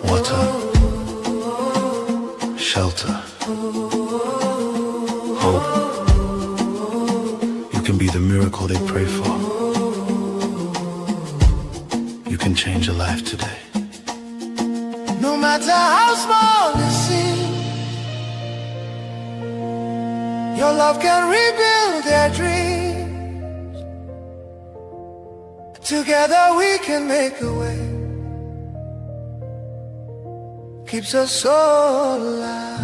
water, shelter, hope. You can be the miracle they pray for. You can change a life today. No matter how small it seems, your love can rebuild their dreams. Together we can make a way. Keeps us all alive.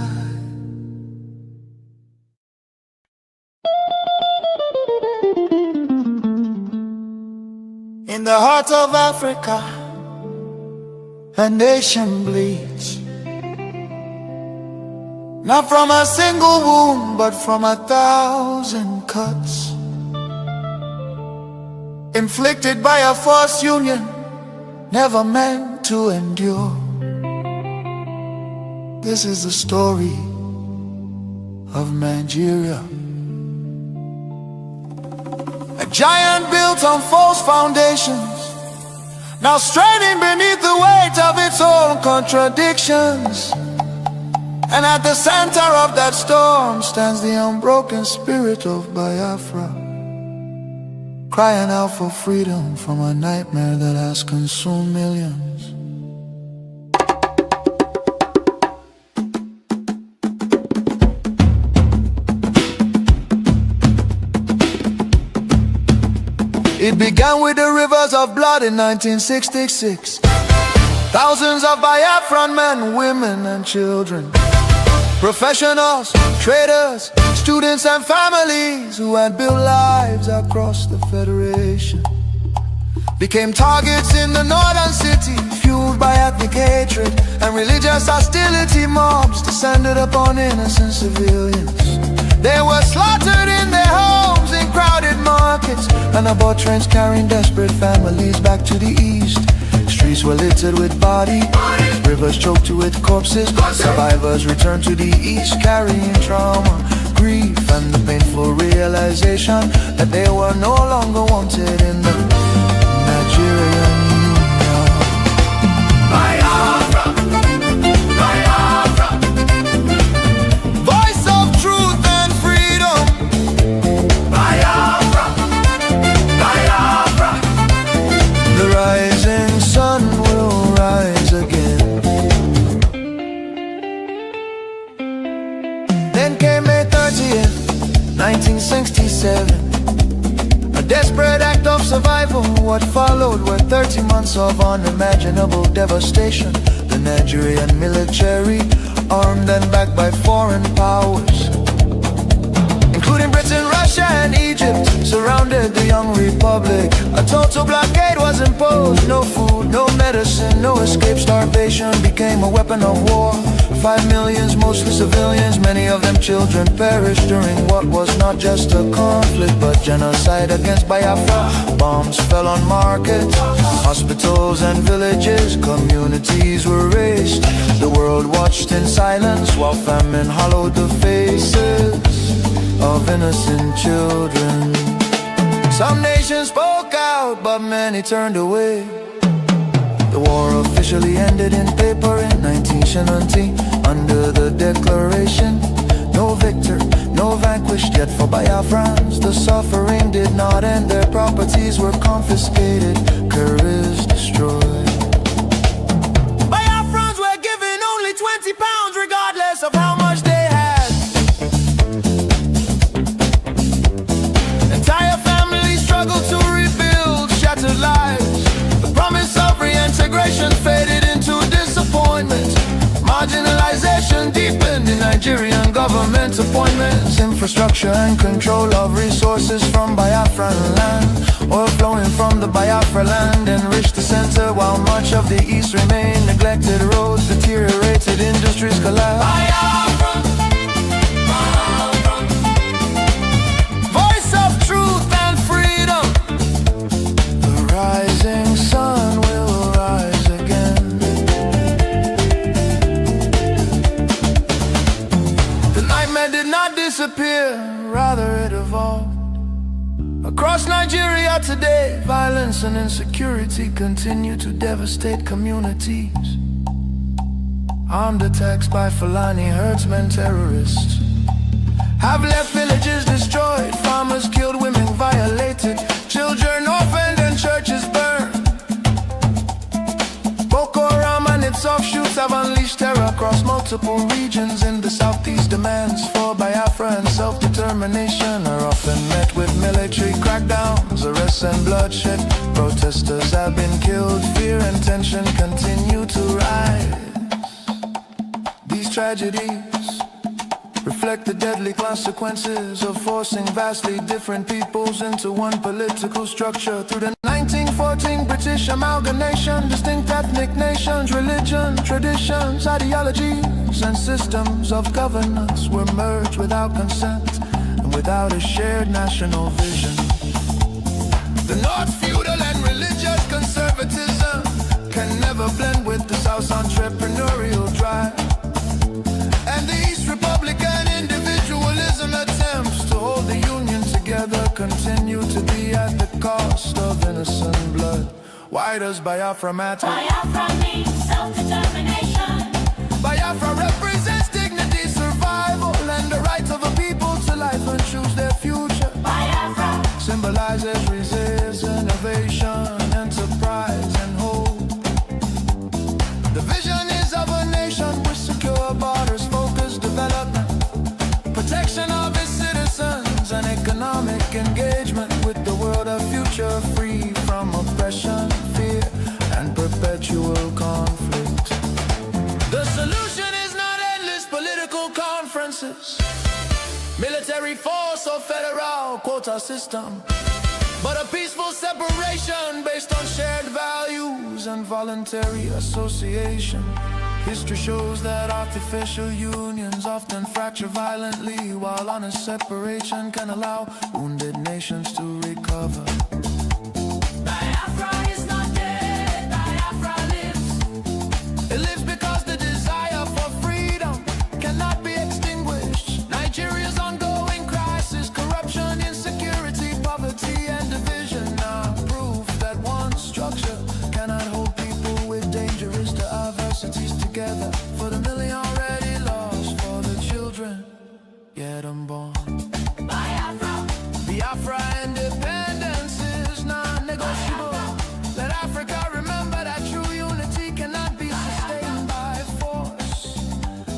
In the heart of Africa, a nation bleeds. Not from a single wound, but from 1,000 cuts, inflicted by a forced union, never meant to endure. This is the story of Nigeria. A giant built on false foundations, now straining beneath the weight of its own contradictions. And at the center of that storm stands the unbroken spirit of Biafra, crying out for freedom from a nightmare that has consumed millions. It began with the rivers of blood in 1966. Thousands of Biafran men, women and children, professionals, traders, students and families who had built lives across the Federation became targets in the northern city, fueled by ethnic hatred and religious hostility. Mobs descended upon innocent civilians. They were slaughtered in their homes, in crowded markets, and aboard trains carrying desperate families back to the east. Streets were littered with bodies, rivers choked with corpses. Survivors returned to the east carrying trauma, grief, and the painful realization that they were no longer wanted in the Nigerian Union. Biafra, Biafra, voice of truth and freedom. Biafra, Biafra, the rising sun will rise again. Then came May 30th, 1967. A desperate act of survival. What followed were 30 months of unimaginable devastation. The Nigerian military, armed and backed by foreign powers, including Britain, Russia and Egypt, surrounded the young republic. A total blockade was imposed. No food, no medicine, no escape. Starvation became a weapon of war. 5 million, mostly civilians, many of them children, perished during what was not just a conflict but genocide against Biafra. Bombs fell on markets, hospitals and villages. Communities were razed. The world watched in silence while famine hollowed the faces of innocent children. Some nations spoke out, but many turned away. The war officially ended in paper in 1970 under the declaration, no victor, no vanquished. Yet for Biafrans, the suffering did not end. Their properties were confiscated, careers destroyed. Biafrans were given only £20 regardless of how much they had. Entire families struggled to rebuild shattered lives. The promise of reintegration faded into disappointment. Marginalization deepened in Nigerian government appointments. Infrastructure and control of resources from Biafran land. Oil flowing from the Biafra land enriched the center, while much of the east remained neglected. Roads deteriorated, industries collapsed. Biafra, Biafra, voice of truth and freedom. The rising sun will rise again. The nightmare did not disappear, rather it evolved. Across Nigeria today, violence and insecurity continue to devastate communities. Armed attacks by Fulani herdsmen terrorists have left villages destroyed, farmers killed, women violated, children orphaned and churches burned. Boko Haram and its offshoots have unleashed terror across multiple regions in the southeast. Demands for Biafra and self-determination are often met with military crackdowns, arrests and bloodshed. Protesters have been killed, fear and tension continue to rise. These tragedies reflect the deadly consequences of forcing vastly different peoples into one political structure. Through the 1914 British amalgamation, distinct ethnic nations, religion, traditions, ideologies, and systems of governance were merged without consent and without a shared national vision. The North's feudal and religious conservatism can never blend with the South's entrepreneurial drive. And the East Republican individualism attempts to hold the Union together continue to be at the cost of innocent blood. Why does Biafra matter? Biafra means self-determination. Biafra represents dignity, survival, and the right of a people to life and choose their future. Biafra symbolizes resilience, innovation, enterprise, and hope. The vision is of a nation with secure borders, focused development, protection of its citizens, and economic engagement with the world of future, free from oppression, fear, and perpetual conflict. The solution is not endless political conferences, military force or federal quota system, but a peaceful separation based on shared values and voluntary association. History shows that artificial unions often fracture violently, while honest separation can allow wounded nations to recover. Biafra is not dead, Biafra lives. It lives because the desire for freedom cannot be extinguished. Nigeria's ongoing crisis, corruption, insecurity, poverty, and division are proof that one structure cannot hold people with dangerous diversities together. For the million already lost, for the children yet unborn. Biafra, Biafra independence is non-negotiable. Let Africa remember that true unity cannot be sustained by force.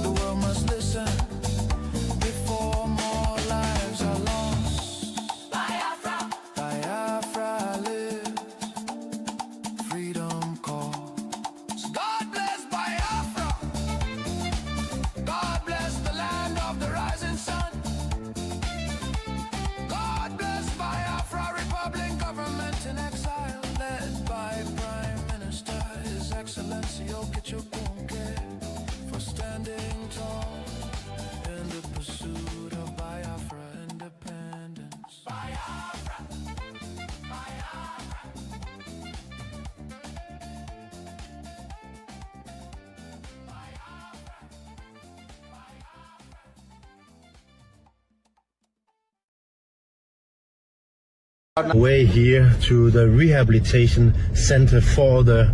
The world must listen before more lives are lost. Biafra, Biafra lives, freedom calls. God bless Biafra. God bless the land of the rising sun. God bless Biafra Republic, government in exile, led by Prime Minister His Excellency Okechukwu, for standing tall in the pursuit of Biafra independence. Biafra, Biafra. Way here to the rehabilitation center for the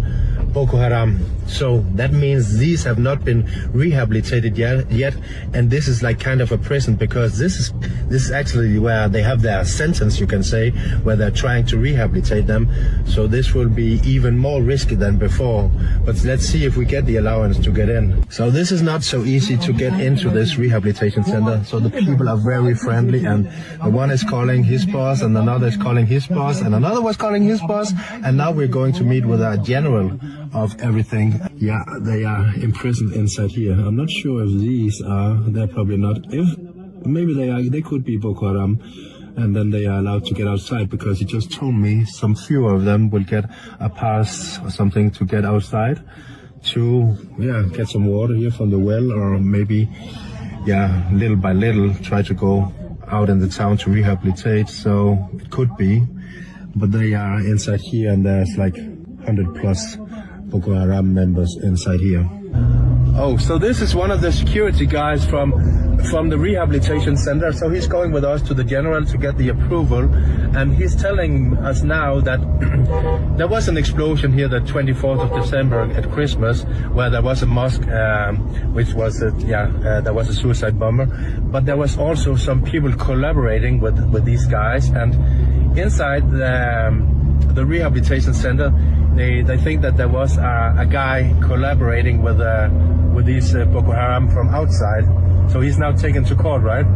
Boko Haram. So that means these have not been rehabilitated yet, and this is like kind of a prison, because this is actually where they have their sentence, you can say, where they're trying to rehabilitate them. So this will be even more risky than before. But let's see if we get the allowance to get in. So this is not so easy to get into this rehabilitation center. So the people are very friendly, and one is calling his boss, and another is calling his boss, and another was calling his boss, and now we're going to meet with a general of everything. Yeah, they are imprisoned inside here. I'm not sure if these are, they're probably not. If maybe they are, they could be Boko Haram, and then they are allowed to get outside, because he just told me some few of them will get a pass or something to get outside to, get some water here from the well, or maybe, little by little try to go out in the town to rehabilitate. So it could be, but they are inside here, and there's like 100 plus Boko Haram members inside here. Oh, so this is one of the security guys from the rehabilitation center. So he's going with us to the general to get the approval, and he's telling us now that there was an explosion here the 24th of December at Christmas, where there was a mosque, which was there was a suicide bomber, but there was also some people collaborating with these guys, and inside the rehabilitation center, they think that there was a guy collaborating with these Boko Haram from outside. So he's now taken to court, right?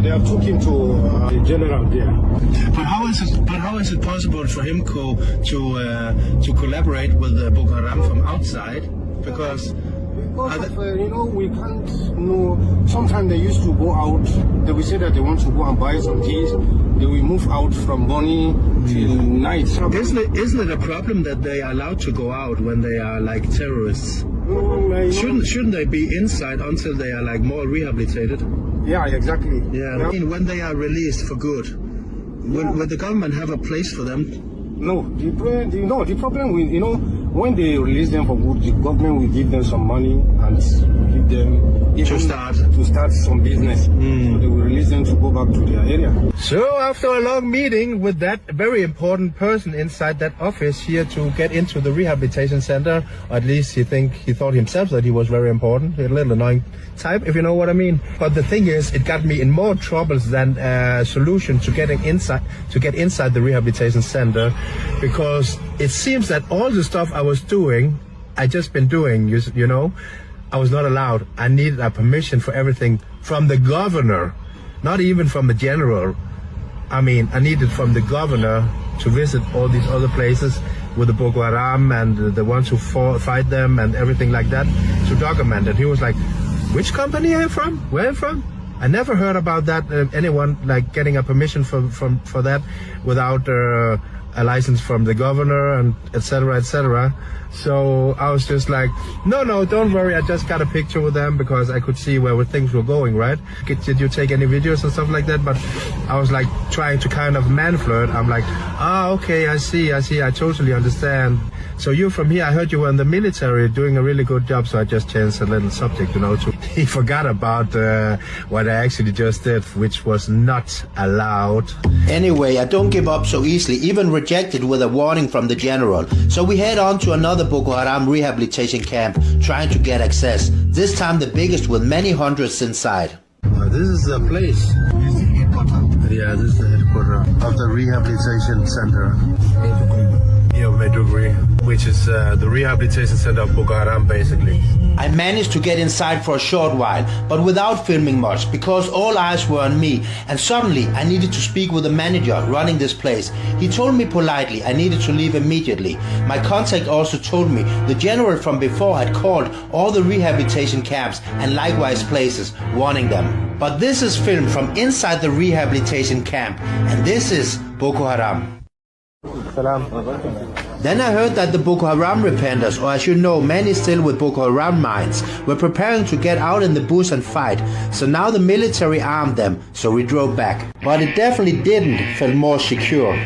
They have took him to the general there. But how is it possible for him to collaborate with the Boko Haram from outside? Because we can't know. Sometimes they used to go out. They will say that they want to go and buy some things. They will move out from morning till night. Isn't it a problem that they are allowed to go out when they are like terrorists? Shouldn't they be inside until they are like more rehabilitated? Yeah, exactly. Yeah. I mean, when they are released for good, will the government have a place for them? No, the problem with when they release them for good, the government will give them some money and give them To start some business. So they will release them to go back to their area. So after a long meeting with that very important person inside that office here to get into the rehabilitation center, or at least he thought himself that he was very important, a little annoying type, if you know what I mean. But the thing is, it got me in more troubles than a solution to get inside the rehabilitation center, because it seems that all the stuff I was doing, I just been doing, you know, I was not allowed. I needed a permission for everything from the governor, not even from the general. I mean, I needed from the governor to visit all these other places with the Boko Haram and the ones who fight them and everything like that to document it. He was like, which company are you from? Where are you from? I never heard about that, anyone like getting a permission for that without a license from the governor and etc. etc. So I was just like, no, don't worry. I just got a picture with them because I could see where things were going, right? Did you take any videos and stuff like that? But I was like trying to kind of man flirt. I'm like, okay, I see. I totally understand. So you're from here. I heard you were in the military doing a really good job. So I just changed a little subject, you know, he forgot about what I actually just did, which was not allowed. Anyway, I don't give up so easily, even rejected with a warning from the general. So we head on to another Boko Haram rehabilitation camp, trying to get access. This time the biggest with many hundreds inside. This is the place. Yeah, this is the headquarters of the rehabilitation center. Maiduguri, which is the rehabilitation center of Boko Haram, basically. I managed to get inside for a short while, but without filming much, because all eyes were on me, and suddenly I needed to speak with the manager running this place. He told me politely I needed to leave immediately. My contact also told me the general from before had called all the rehabilitation camps and likewise places, warning them. But this is filmed from inside the rehabilitation camp, and this is Boko Haram. Then I heard that the Boko Haram repenters, or as you know, many still with Boko Haram minds, were preparing to get out in the bush and fight. So now the military armed them, so we drove back. But it definitely didn't feel more secure.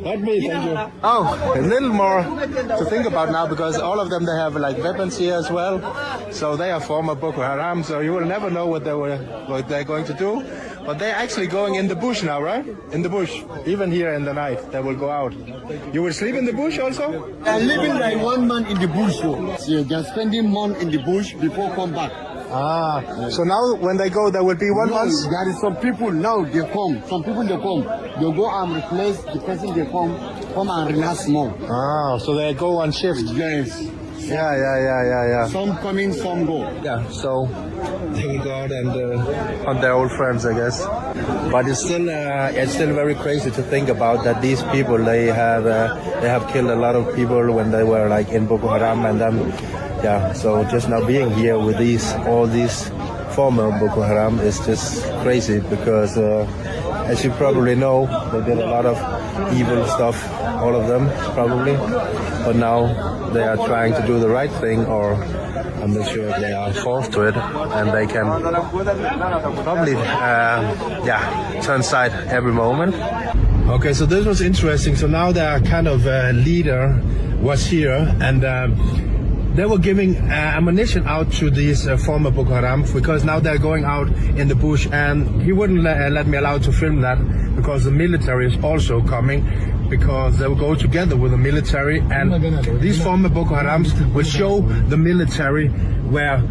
Not me, thank you. Oh, a little more to think about now, because all of them, they have like weapons here as well. So they are former Boko Haram, so you will never know what they're going to do. But they're actually going in the bush now, right? In the bush. Even here in the night, they will go out. You will sleep in the bush also? I'm living like one month in the bush. So they're spending month in the bush before come back. So now when they go, there will be 1 month? There is some people now, they come. Some people, they come. They go and replace the person they come and relax more. So they go on shift? Yes. Yeah. Some come in, some go. Yeah, so they will go out and hunt their old friends, I guess. But it's still very crazy to think about that these people, they have killed a lot of people when they were like in Boko Haram, and then so just now being here with all these former Boko Haram is just crazy, because as you probably know, they did a lot of evil stuff, all of them probably, but now they are trying to do the right thing, or I'm not sure if they are forced to it, and they can probably turn side every moment. Okay, so this was interesting. So now their kind of leader was here, and they were giving ammunition out to these former Boko Haram, because now they're going out in the bush, and he wouldn't let me allow to film that, because the military is also coming, because they will go together with the military, and these former Boko Harams will show the military where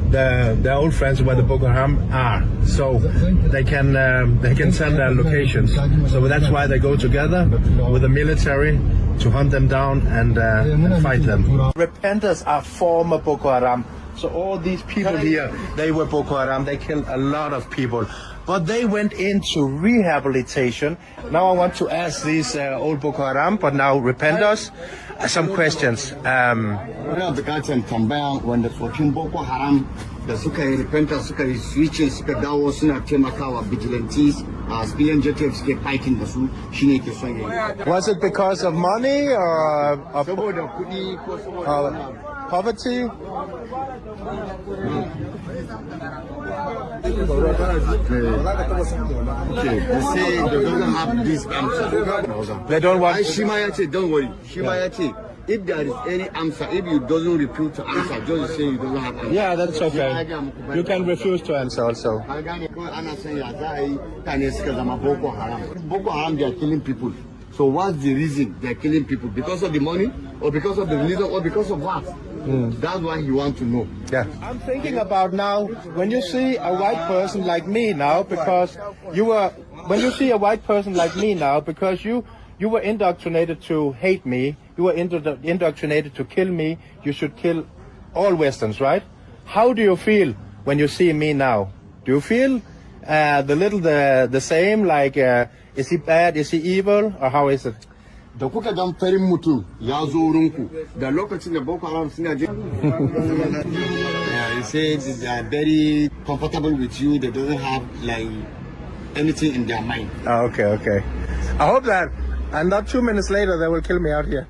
their old friends, where the Boko Haram are, so they can tell their locations. So that's why they go together with the military to hunt them down and fight them. Repenters are former Boko Haram. So all these people here, they were Boko Haram. They killed a lot of people. But they went into rehabilitation. Now I want to ask these old Boko Haram, but now repenters, some questions. When the 14 Boko Haram da suka yi repentance, suka yi switching, suka dawo suna taimakawa vigilantes, civilian JTF suke fighting da su, shine ke son yayi. Was it because of money or saboda kudi ko saboda poverty? Okay, they say they don't have this answer. They don't want. Shimayate, don't worry. Shimayate, if there is any answer, if you doesn't refuse to answer, just say you don't have answer. Yeah, that's okay. You can refuse to answer also. Boko Haram, they are killing people. So what's the reason they're killing people? Because of the money, or because of the religion, or because of what? That's what you want to know. Yeah. I'm thinking about now, when you see a white person like me now, because when you see a white person like me now, because you were indoctrinated to hate me, you were indoctrinated to kill me, you should kill all Westerns, right? How do you feel when you see me now? Do you feel the same, like, is he bad, is he evil, or how is it? Da kuka gan farin mutum ya zo wurinku da lokacin da Boko Haram suna je. They say they are very comfortable with you. They don't have like anything in their mind. Oh, okay. I hope that, and not 2 minutes later, they will kill me out here.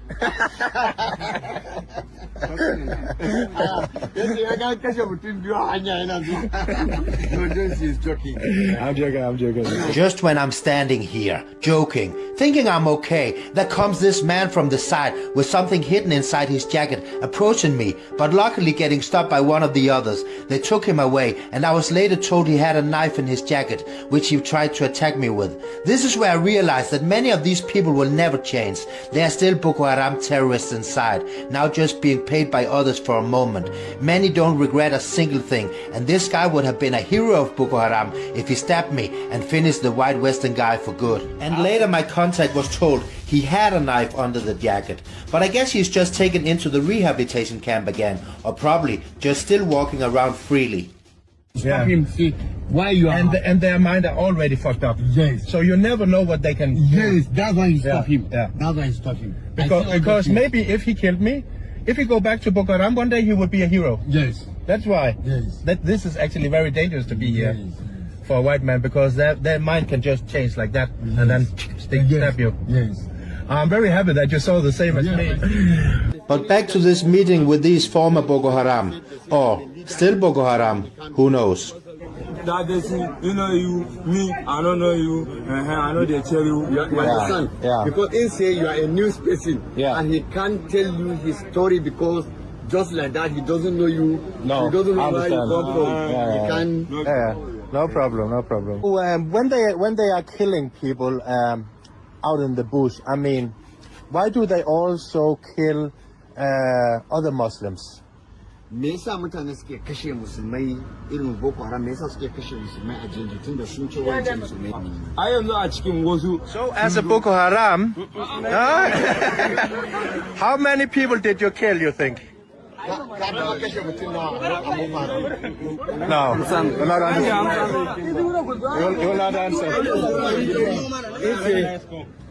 I'm joking. Just when I'm standing here, joking, thinking I'm okay, there comes this man from the side with something hidden inside his jacket, approaching me, but luckily getting stopped by one of the others. They took him away, and I was later told he had a knife in his jacket, which he tried to attack me with. This is where I realized that many of these people will never change. They are still Boko Haram terrorists inside, now just being paid by others for a moment. Many don't regret a single thing, and this guy would have been a hero of Boko Haram if he stabbed me and finished the white Western guy for good. And later my contact was told he had a knife under the jacket, but I guess he's just taken into the rehabilitation camp again, or probably just still walking around freely. Yeah. Why you are and their mind are already fucked up. Yes. So you never know what they can. Yes, that's why you stop him. Yeah. That's why you stop him. Because maybe if he killed me, if he go back to Boko Haram one day, he would be a hero. Yes. That's why. Yes. This is actually very dangerous to be here for a white man, because their mind can just change like that and then stab you. Yes. I'm very happy that you saw the same as me. But back to this meeting with these former Boko Haram, or still Boko Haram, who knows? That they see, you know you, me, I don't know you, I know they tell you. You understand? Yeah. Because he say you are a news person, yeah, and he can't tell you his story because just like that he doesn't know you. No, he doesn't know where you understand. come from. He can. No problem. When they are killing people out in the bush, I mean, why do they also kill other Muslims? Me yasa mutane suke kashe musulmai irin Boko Haram? Me yasa suke kashe musulmai a jeji tunda sun ce wancan musulmai ne? I am not a cikin wasu. So as a Boko Haram, how many people did you kill, you think? No, you're not answering. You're not answering.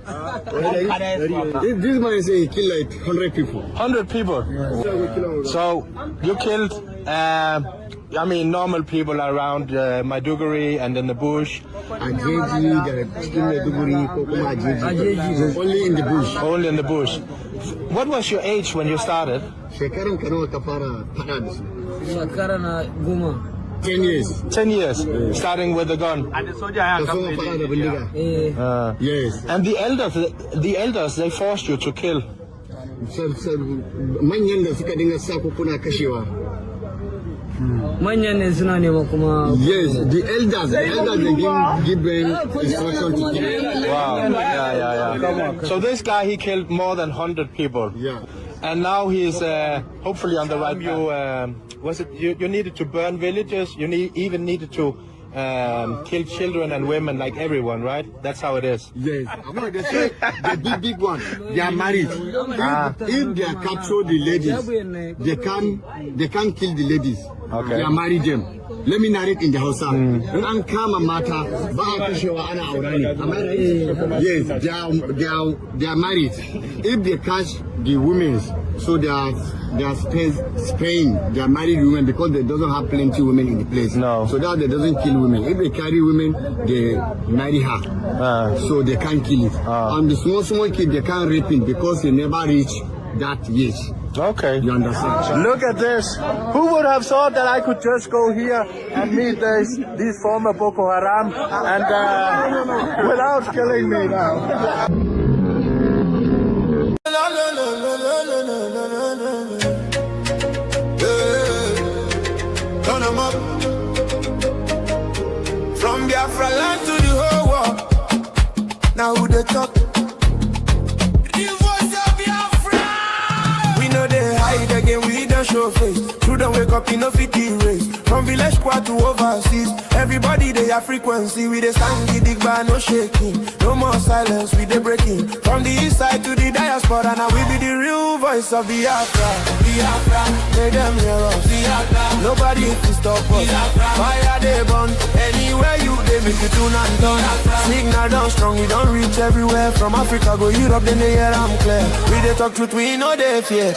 This man say he killed like 100 people. 100 people? So you killed, I mean, normal people around Maiduguri and in the bush? Only in the bush. Only in the bush. What was your age when you started? 10 years. 10 years, starting with a gun. Yes. And the elders, they forced you to kill. Manyan da suka dinga sa ku kuna kashewa. Manyan ne suna nema kuma. Yes, the elders they give them instruction to kill. Wow. Yeah. So this guy, he killed more than 100 people. Yeah. And now he's hopefully on the right path. You needed to burn villages? You even needed to kill children and women like everyone, right? That's how it is. Yes. No, they say the big one, they are married. If they capture the ladies, they can't kill the ladies. Okay. They are married them. Let me narrate in the house. When an kama mata, ba a kashewa ana aura ne. Am I right? Yes, they are married. If they catch the women, so they are spraying their married women because they doesn't have plenty women in the place. No. So that they doesn't kill women. If they carry women, they marry her. So they can't kill it. And the small kid, they can't rape him because he never reach that age. Okay. You understand? Look at this. Who would have thought that I could just go here and meet these former Boko Haram and without killing me now? Turn 'em up. From Biafra land to the whole world. Now who they talk? The voice of Biafra. We know they hide again, we don't show face. True don't wake up in no 50 race. From village squad to overseas, everybody they have frequency. We they stand the dig bar, no shaking. No more silence, we they breaking. From the east side to the diaspora, now we be the real voice of Biafra. Biafra, make them hear us. Biafra, nobody can stop us. Biafra, fire they burn. Anywhere you they make you tune and done. Signal down strong, we don't reach everywhere. From Africa go Europe, then they hear I'm clear. We they talk truth, we know they fear.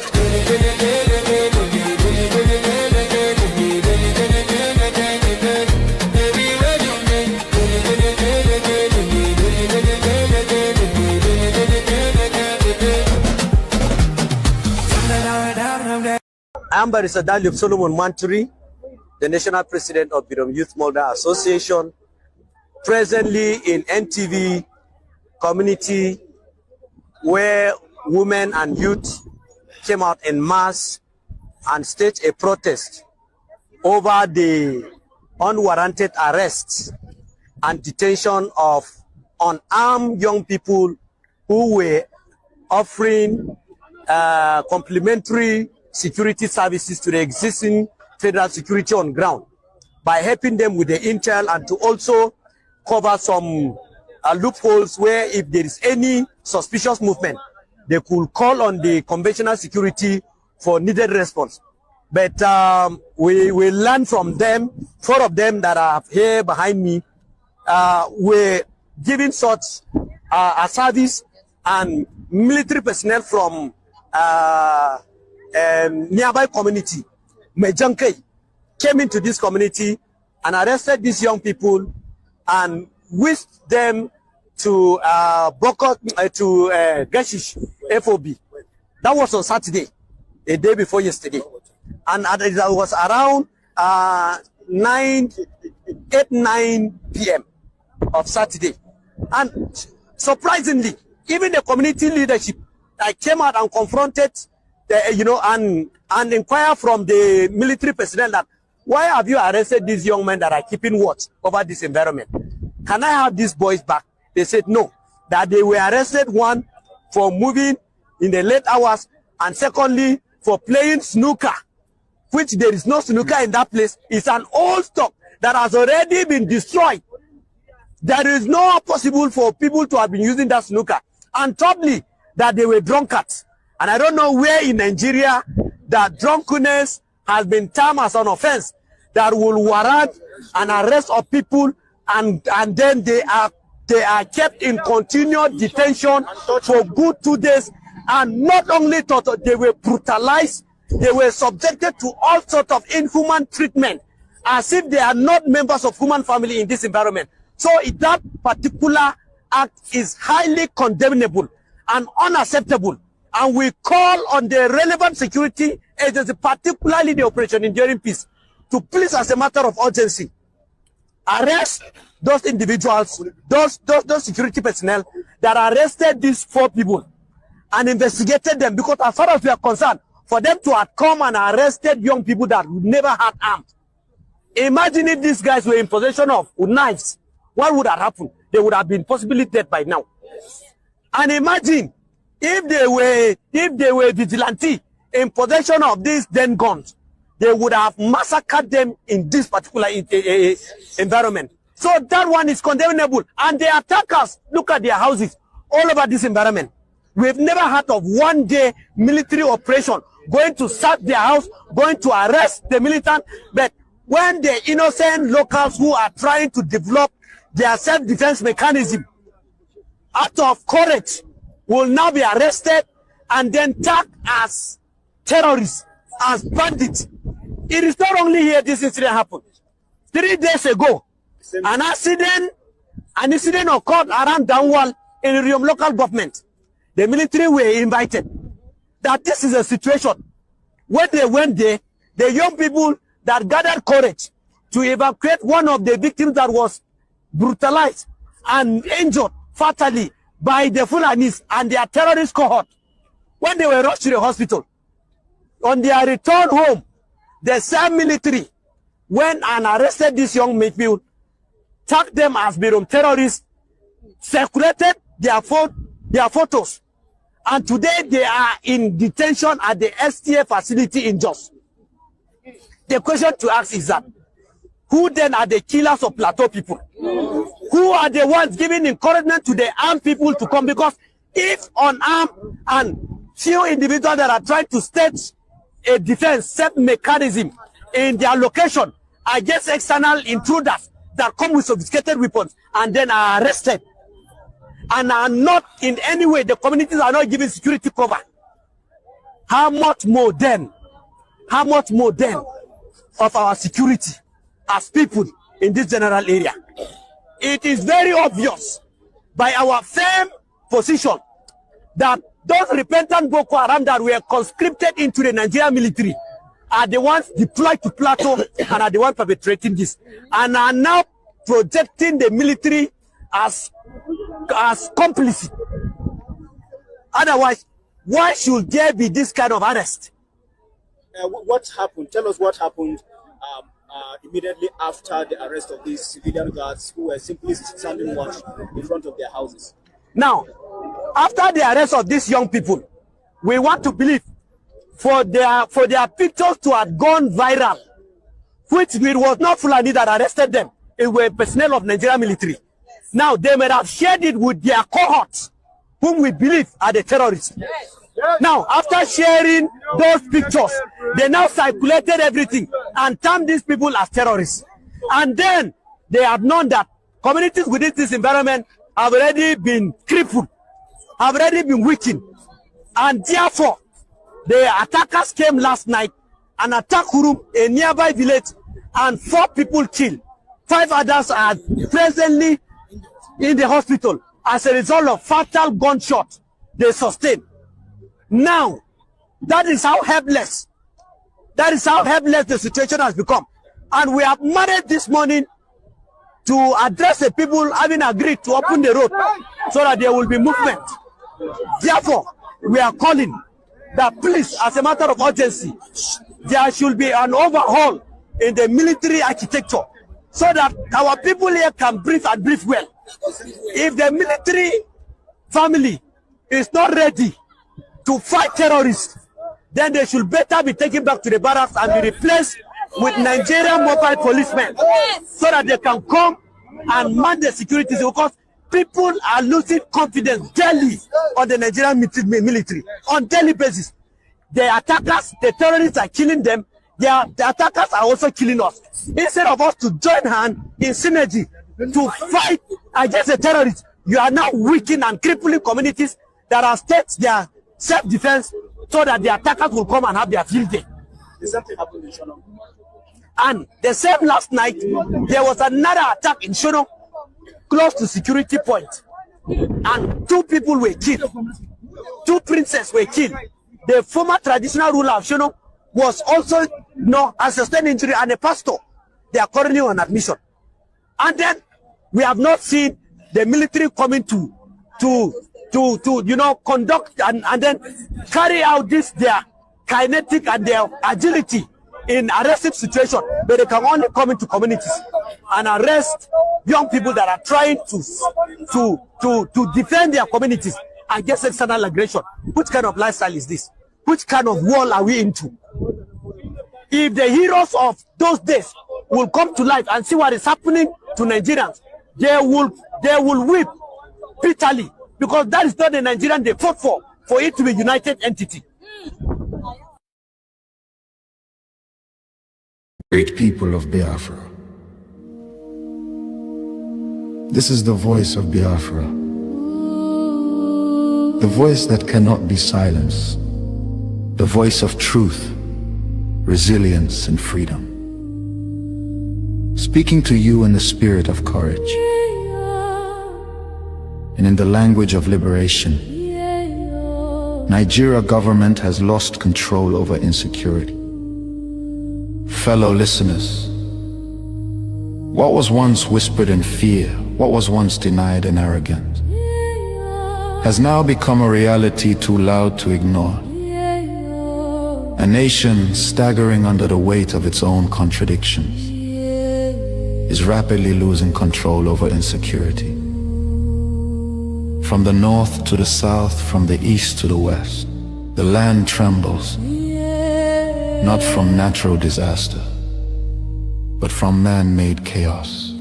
I'm Barrister Daniel Solomon Manturi, the National President of Birom Youth Molder Association, presently in NTV community where women and youth came out en masse and staged a protest over the unwarranted arrests and detention of unarmed young people who were offering complementary security services to the existing federal security on ground by helping them with the intel and to also cover some loopholes where if there is any suspicious movement, they could call on the conventional security for needed response. But we learned from them, 4 of them that are here behind me, were giving such a service, and military personnel from nearby community, Mejanke, came into this community and arrested these young people and whisked them to Gashish FOB. That was on Saturday, a day before yesterday. And it was around 9 p.m. of Saturday. And surprisingly, even the community leadership came out and confronted, and inquired from the military personnel that, why have you arrested these young men that are keeping watch over this environment? Can I have these boys back? They said no, that they were arrested, one, for moving in the late hours, and secondly, for playing snooker, which there is no snooker in that place. It's an old stock that has already been destroyed. There is no possible for people to have been using that snooker. And thirdly, that they were drunkards. And I don't know where in Nigeria that drunkenness has been termed as an offense that will warrant an arrest of people, and then they are kept in continued detention for good 2 days. And not only that, they were brutalized, they were subjected to all sorts of inhuman treatment, as if they are not members of human family in this environment. So that particular act is highly condemnable and unacceptable. And we call on the relevant security agency, particularly the Operation Enduring Peace, to please, as a matter of urgency, arrest those individuals, those security personnel that arrested these 4 people and investigated them, because as far as we are concerned, for them to have come and arrested young people that would never had armed. Imagine if these guys were in possession of knives, what would have happened? They would have been possibly dead by now. And imagine if they were vigilante in possession of these then guns, they would have massacred them in this particular environment. So that one is condemnable. And the attackers, look at their houses all over this environment. We've never heard of one day military operation going to sack their house, going to arrest the militant. But when the innocent locals who are trying to develop their self-defense mechanism out of courage will now be arrested and then tagged as terrorists, as bandits. It is not only here this incident happened. 3 days ago, an incident occurred around Downwall in Riom local government. The military were invited. That this is a situation When they went there, the young people that gathered courage to evacuate one of the victims that was brutalized and injured fatally by the Fulanis and their terrorist cohort, when they were rushed to the hospital, on their return home, the same military went and arrested this young people, tagged them as Birom terrorists, circulated their photos, and today they are in detention at the STA facility in Jos. The question to ask is that, who then are the killers of Plateau people? Who are the ones giving encouragement to the armed people to come? Because if unarmed and few individuals that are trying to stage a defense set mechanism in their location against external intruders that come with sophisticated weapons and then are arrested and are not in any way, the communities are not giving security cover, how much more then of our security as people in this general area? It is very obvious by our firm position that those repentant Boko Haram that were conscripted into the Nigerian military are the ones deployed to Plateau and are the ones perpetrating this, and are now projecting the military as complicit. Otherwise, why should there be this kind of arrest? What happened? Tell us what happened immediately after the arrest of these civilian guards who were simply standing watch in front of their houses. Now, after the arrest of these young people, we want to believe for their pictures to have gone viral, which it was not Fulani that arrested them, it were personnel of Nigerian military. Now, they may have shared it with their cohorts, whom we believe are the terrorists. Now, after sharing those pictures, they now circulated everything and termed these people as terrorists. And then they have known that communities within this environment have already been crippled, have already been weakened. And therefore, the attackers came last night and attacked Hurum, a nearby village, and 4 people killed. 5 others are presently in the hospital as a result of fatal gunshot they sustained. Now, that is how helpless the situation has become. And we have managed this morning to address the people having agreed to open the road so that there will be movement. Therefore, we are calling that please, as a matter of urgency, there should be an overhaul in the military architecture so that our people here can breathe and breathe well. If the military family is not ready to fight terrorists, then they should better be taken back to the barracks and be replaced with Nigerian mobile policemen so that they can come and man the security, because people are losing confidence daily on the Nigerian military on daily basis. The attackers, the terrorists are killing them. The attackers are also killing us. Instead of us to join hands in synergy to fight against the terrorists, you are now weakening and crippling communities that have staked their self-defense so that the attackers will come and have their field day. And the same last night, there was another attack in Shono, close to security point, and 2 people were killed. 2 princes were killed. The former traditional ruler of Shono was also a sustained injury, and a pastor. They are currently on admission. And then we have not seen the military coming to conduct and then carry out their kinetic and their agility in arresting situation, but they can only come into communities and arrest young people that are trying to defend their communities against external aggression. Which kind of lifestyle is this? Which kind of world are we into? If the heroes of those days will come to life and see what is happening to Nigerians, they will weep bitterly, because that is not the Nigerian they fought for it to be a united entity. Great people of Biafra. This is the voice of Biafra. The voice that cannot be silenced. The voice of truth, resilience, and freedom. Speaking to you in the spirit of courage and in the language of liberation, Nigeria government has lost control over insecurity. Fellow listeners, what was once whispered in fear, what was once denied in arrogance, has now become a reality too loud to ignore. A nation staggering under the weight of its own contradictions is rapidly losing control over insecurity. From the north to the south, from the east to the west, the land trembles, not from natural disaster, but from man-made chaos.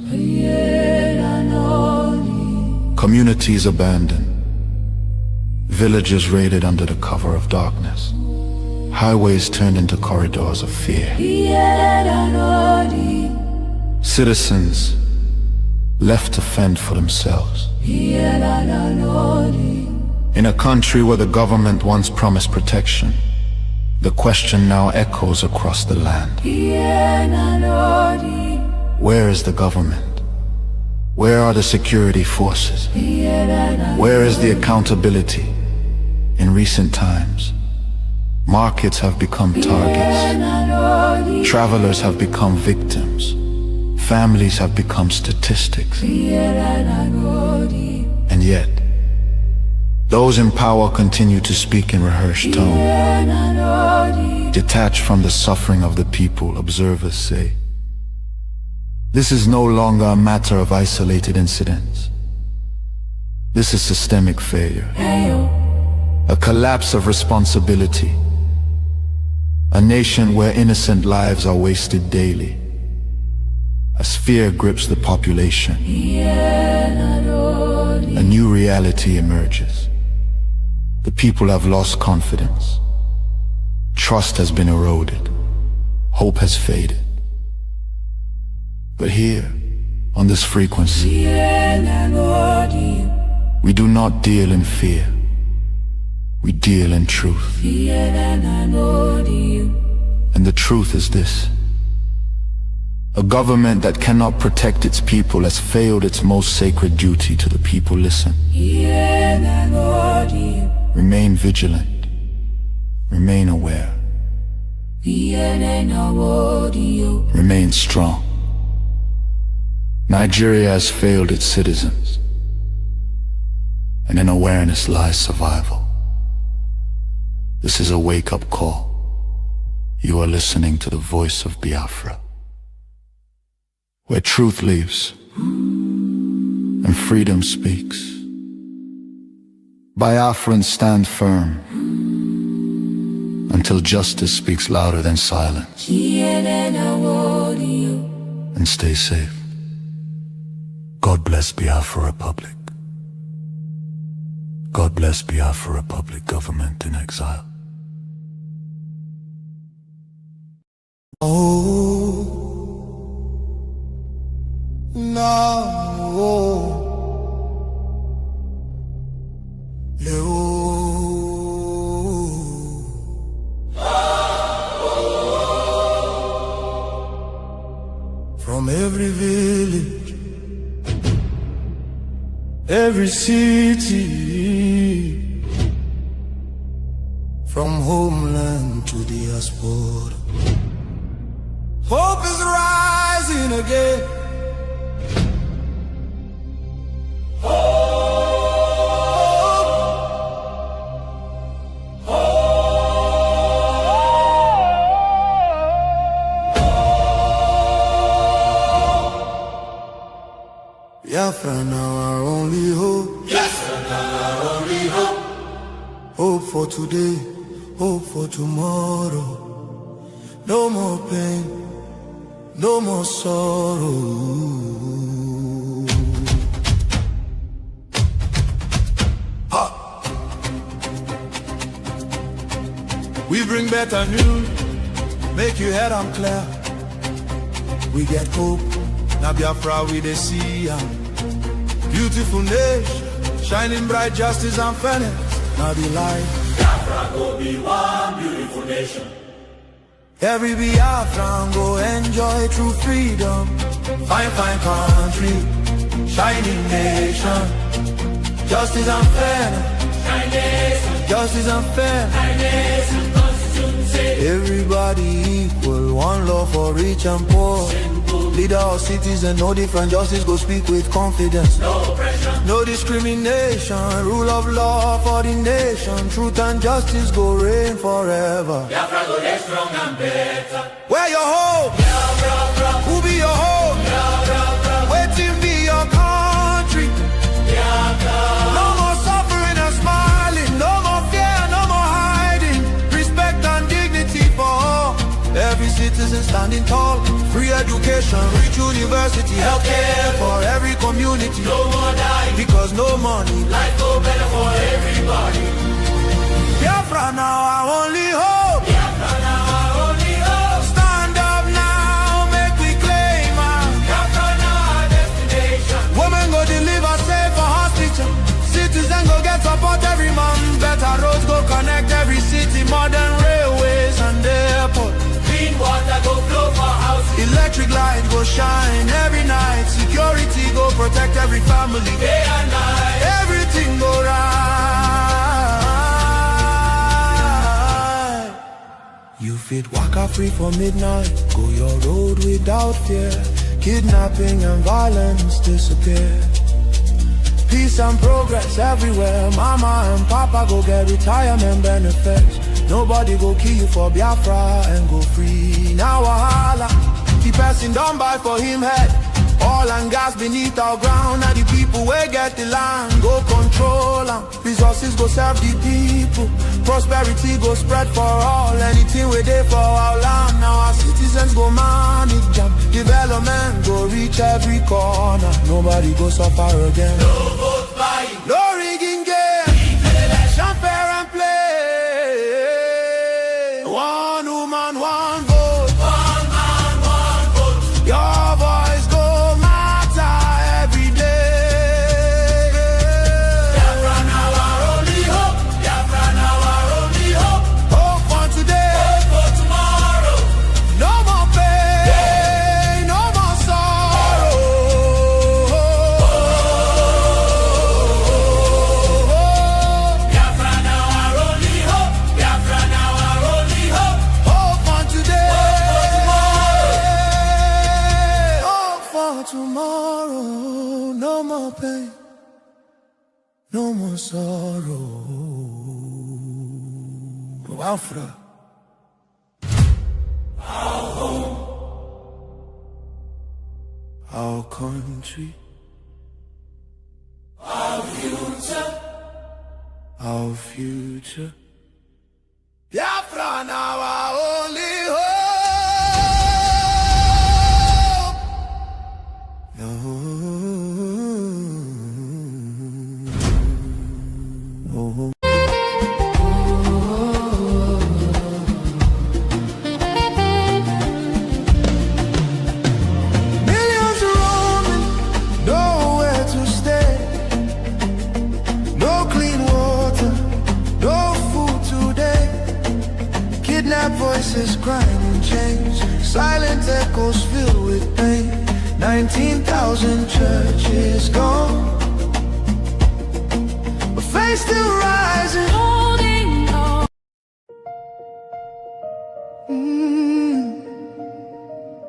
Communities abandoned, villages raided under the cover of darkness, highways turned into corridors of fear. Citizens left to fend for themselves. In a country where the government once promised protection, the question now echoes across the land. Where is the government? Where are the security forces? Where is the accountability? In recent times, markets have become targets. Travelers have become victims. Families have become statistics. And yet, those in power continue to speak in rehearsed tone. Detached from the suffering of the people, observers say, this is no longer a matter of isolated incidents. This is systemic failure. A collapse of responsibility. A nation where innocent lives are wasted daily. As fear grips the population, a new reality emerges. The people have lost confidence. Trust has been eroded. Hope has faded. But here, on this frequency, we do not deal in fear. We deal in truth. And the truth is this: a government that cannot protect its people has failed its most sacred duty to the people. Listen. Remain vigilant. Remain aware. Remain strong. Nigeria has failed its citizens, and in awareness lies survival. This is a wake-up call. You are listening to the voice of Biafra, where truth lives and freedom speaks. Biafrans stand firm until justice speaks louder than silence. And stay safe. God bless Biafra Republic. God bless Biafra Republic government in exile. Oh, no. From every village, every city, from homeland to diaspora, hope is rising again. Biafra now our only hope. Yes, now our only hope. Hope for today, hope for tomorrow. No more pain, no more sorrow. Ha! We bring better news, make you head on clear. We get hope, now Biafra we dey see. Beautiful nation, shining bright justice and fairness. Now the light. Biafra go be one beautiful nation. Every Biafran go enjoy true freedom. Fine, fine country, shining nation. Justice and fairness. Shining nation. justice and fair. Everybody equal, one law for rich and poor. Leader or citizen, no different, justice go speak with confidence. No pressure, no discrimination, rule of law for the nation. Truth and justice go reign forever. Biafra go get strong and better. Where your hope? Biafra. Who be your hope? Biafra. Waiting be your country. Biafra. No more suffering and smiling, no more fear, no more hiding. Respect and dignity for all. Every citizen standing tall. Free education, rich university, healthcare for every community. No more dying, because no money. Life go better for everybody. Biafra now our only hope. Biafra now our only hope. Stand up now, make we claim our Biafra now our destination. Women go deliver safe for hospital. Citizen go get support every month. Better roads go connect every city. Modern railways and airport. Clean water go flow for houses. Electric light go shine every night. Security go protect every family. Day and night. Everything go right. You fit waka free for midnight. Go your road without fear. Kidnapping and violence disappear. Peace and progress everywhere. Mama and papa go get retirement benefits. Nobody go kill you for Biafra and go free. Now wahala, the person don't buy for him head. Oil and gas beneath our ground. Now the people will get the land, go control them. Resources go serve the people. Prosperity go spread for all. Anything we do for our land. Now our citizens go manage them. Development go reach every corner. Nobody go suffer again. No vote buying, no rigging game. Election fair and play. One woman, one vote. One man, one vote. Your voice go matter every day. Biafra now our only hope. Biafra now our only hope. Hope for today. Hope for tomorrow. No more pain, no more sorrow. Biafra now our only hope. Biafra now our only hope. Hope for today. Hope for tomorrow. No more pain, no more sorrow. Biafra. Our home, our country, our future, our future. Biafra now our only hope. No. Millions roaming, nowhere to stay. No clean water, no food today. Kidnapped voices crying in chains. Silent echoes filled with pain. 19,000 churches gone, but faith still rising. Holding on.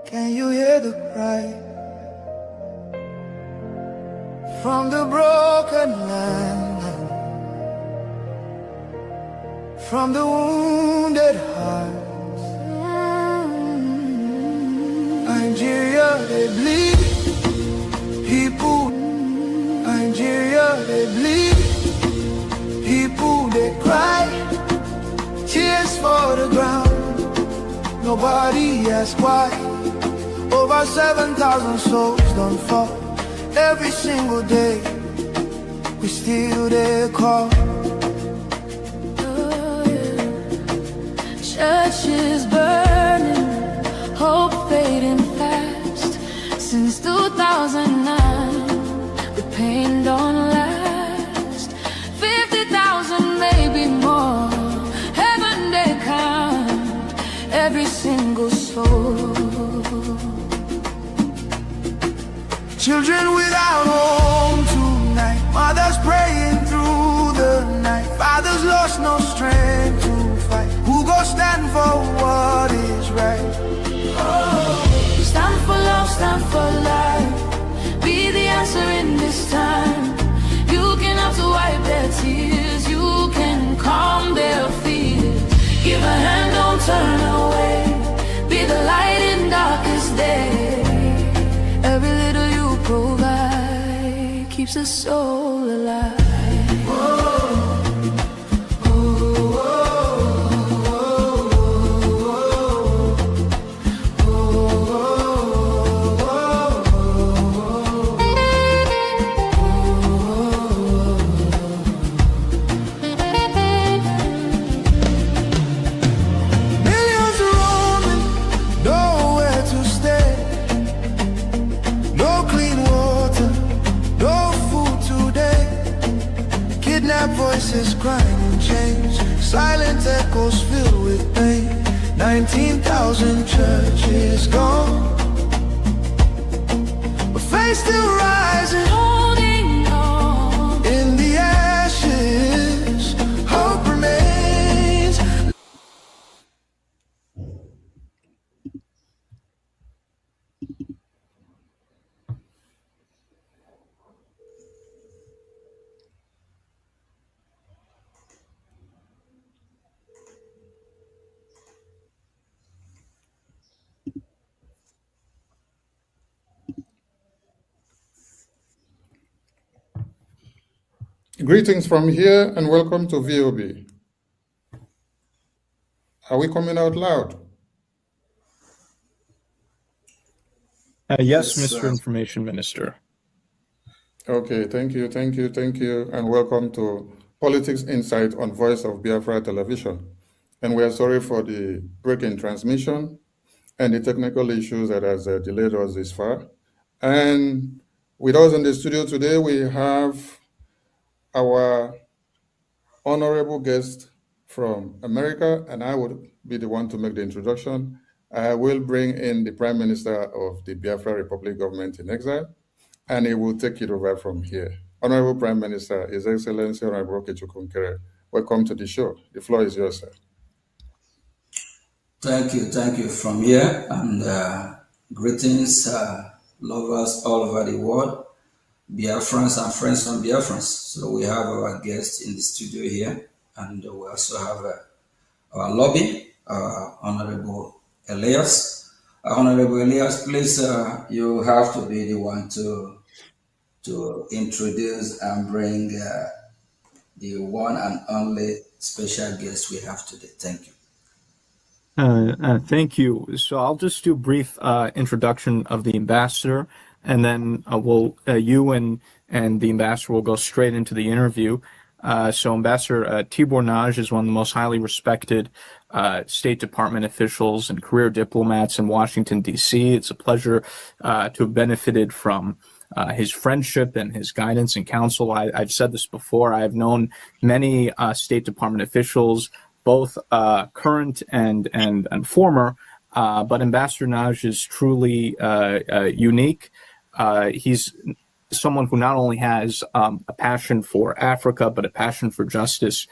Can you hear the cry from the broken land, from the wounded hearts? Nigeria, they bleed. People, Nigeria, they bleed. People, they cry. Tears for the ground. Nobody asks why. Over 7,000 souls don't fall. Every single day, we still there call. Churches burning, hope fading fast. Since 2009, the pain don't last. 50,000, maybe more. Heaven they count every single soul. Children without home tonight. Mothers praying through the night. Fathers lost, no keeps the soul alive. Millions roaming, nowhere to stay. No clean water, no food today. Kidnapped voices crying in chains, silent echoes filled with pain. 19,000 churches gone, but faith still rising. Holding on. In the ashes, hope remains. Greetings from here and welcome to VOB. Are we coming out loud? Yes, Yes, Mr. Information Minister. Okay, thank you, and welcome to Politics Insight on Voice of Biafra Television. And we are sorry for the break in transmission and the technical issues that has delayed us this far. And with us in the studio today, we have our honorable guest from America, and I would be the one to make the introduction. I will bring in the Prime Minister of the Biafra Republic Government in Exile, and he will take it over from here. Honorable Prime Minister, His Excellency Honorable Okechukwu Nkere, welcome to the show. The floor is yours, sir. Thank you from here, and greetings, lovers all over the world, Biafrans and friends from Biafrans. So we have our guest in the studio here, and we also have our lobby, Honorable Elias. Honorable Elias, please, you have to be the one to introduce and bring the one and only special guest we have today. Thank you. Thank you. So I'll just do a brief introduction of the ambassador, and then you and the ambassador will go straight into the interview. So Ambassador Tibor Nagy is one of the most highly respected State Department officials and career diplomats in Washington, D.C. It's a pleasure to have benefited from his friendship and his guidance and counsel. I've said this before. I've known many State Department officials, both current and former, but Ambassador Nagy is truly unique. He's someone who not only has a passion for Africa, but a passion for justice,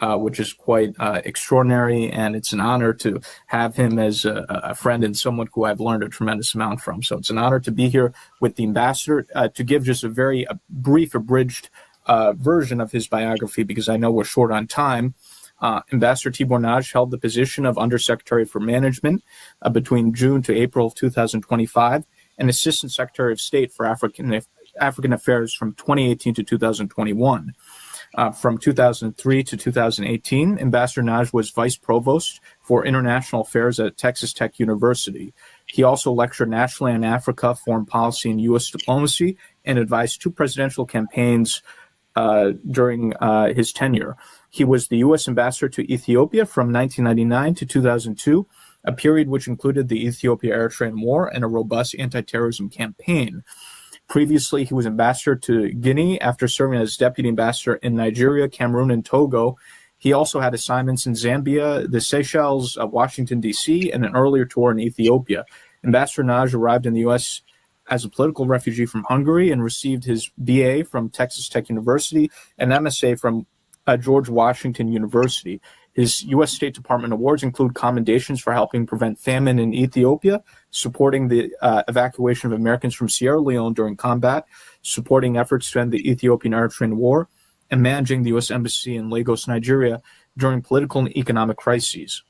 which is quite extraordinary. And it's an honor to have him as a friend and someone who I've learned a tremendous amount from. So it's an honor to be here with the ambassador to give just a very brief, abridged version of his biography, because I know we're short on time. Ambassador Tibor Nagy held the position of Undersecretary for Management between June to April of 2025 and Assistant Secretary of State for African Affairs from 2018 to 2021. From 2003 to 2018, Ambassador Nagy was Vice Provost for International Affairs at Texas Tech University. He also lectured nationally on Africa, foreign policy, and U.S. diplomacy, and advised 2 presidential campaigns during his tenure. He was the U.S. ambassador to Ethiopia from 1999 to 2002, a period which included the Ethiopia-Eritrean War and a robust anti-terrorism campaign. Previously, he was ambassador to Guinea after serving as deputy ambassador in Nigeria, Cameroon, and Togo. He also had assignments in Zambia, the Seychelles, Washington, D.C., and an earlier tour in Ethiopia. Ambassador Nagy arrived in the U.S. as a political refugee from Hungary and received his BA from Texas Tech University and MSA from George Washington University. His U.S. State Department awards include commendations for helping prevent famine in Ethiopia, supporting the evacuation of Americans from Sierra Leone during combat, supporting efforts to end the Ethiopian-Eritrean War, and managing the U.S. Embassy in Lagos, Nigeria during political and economic crises.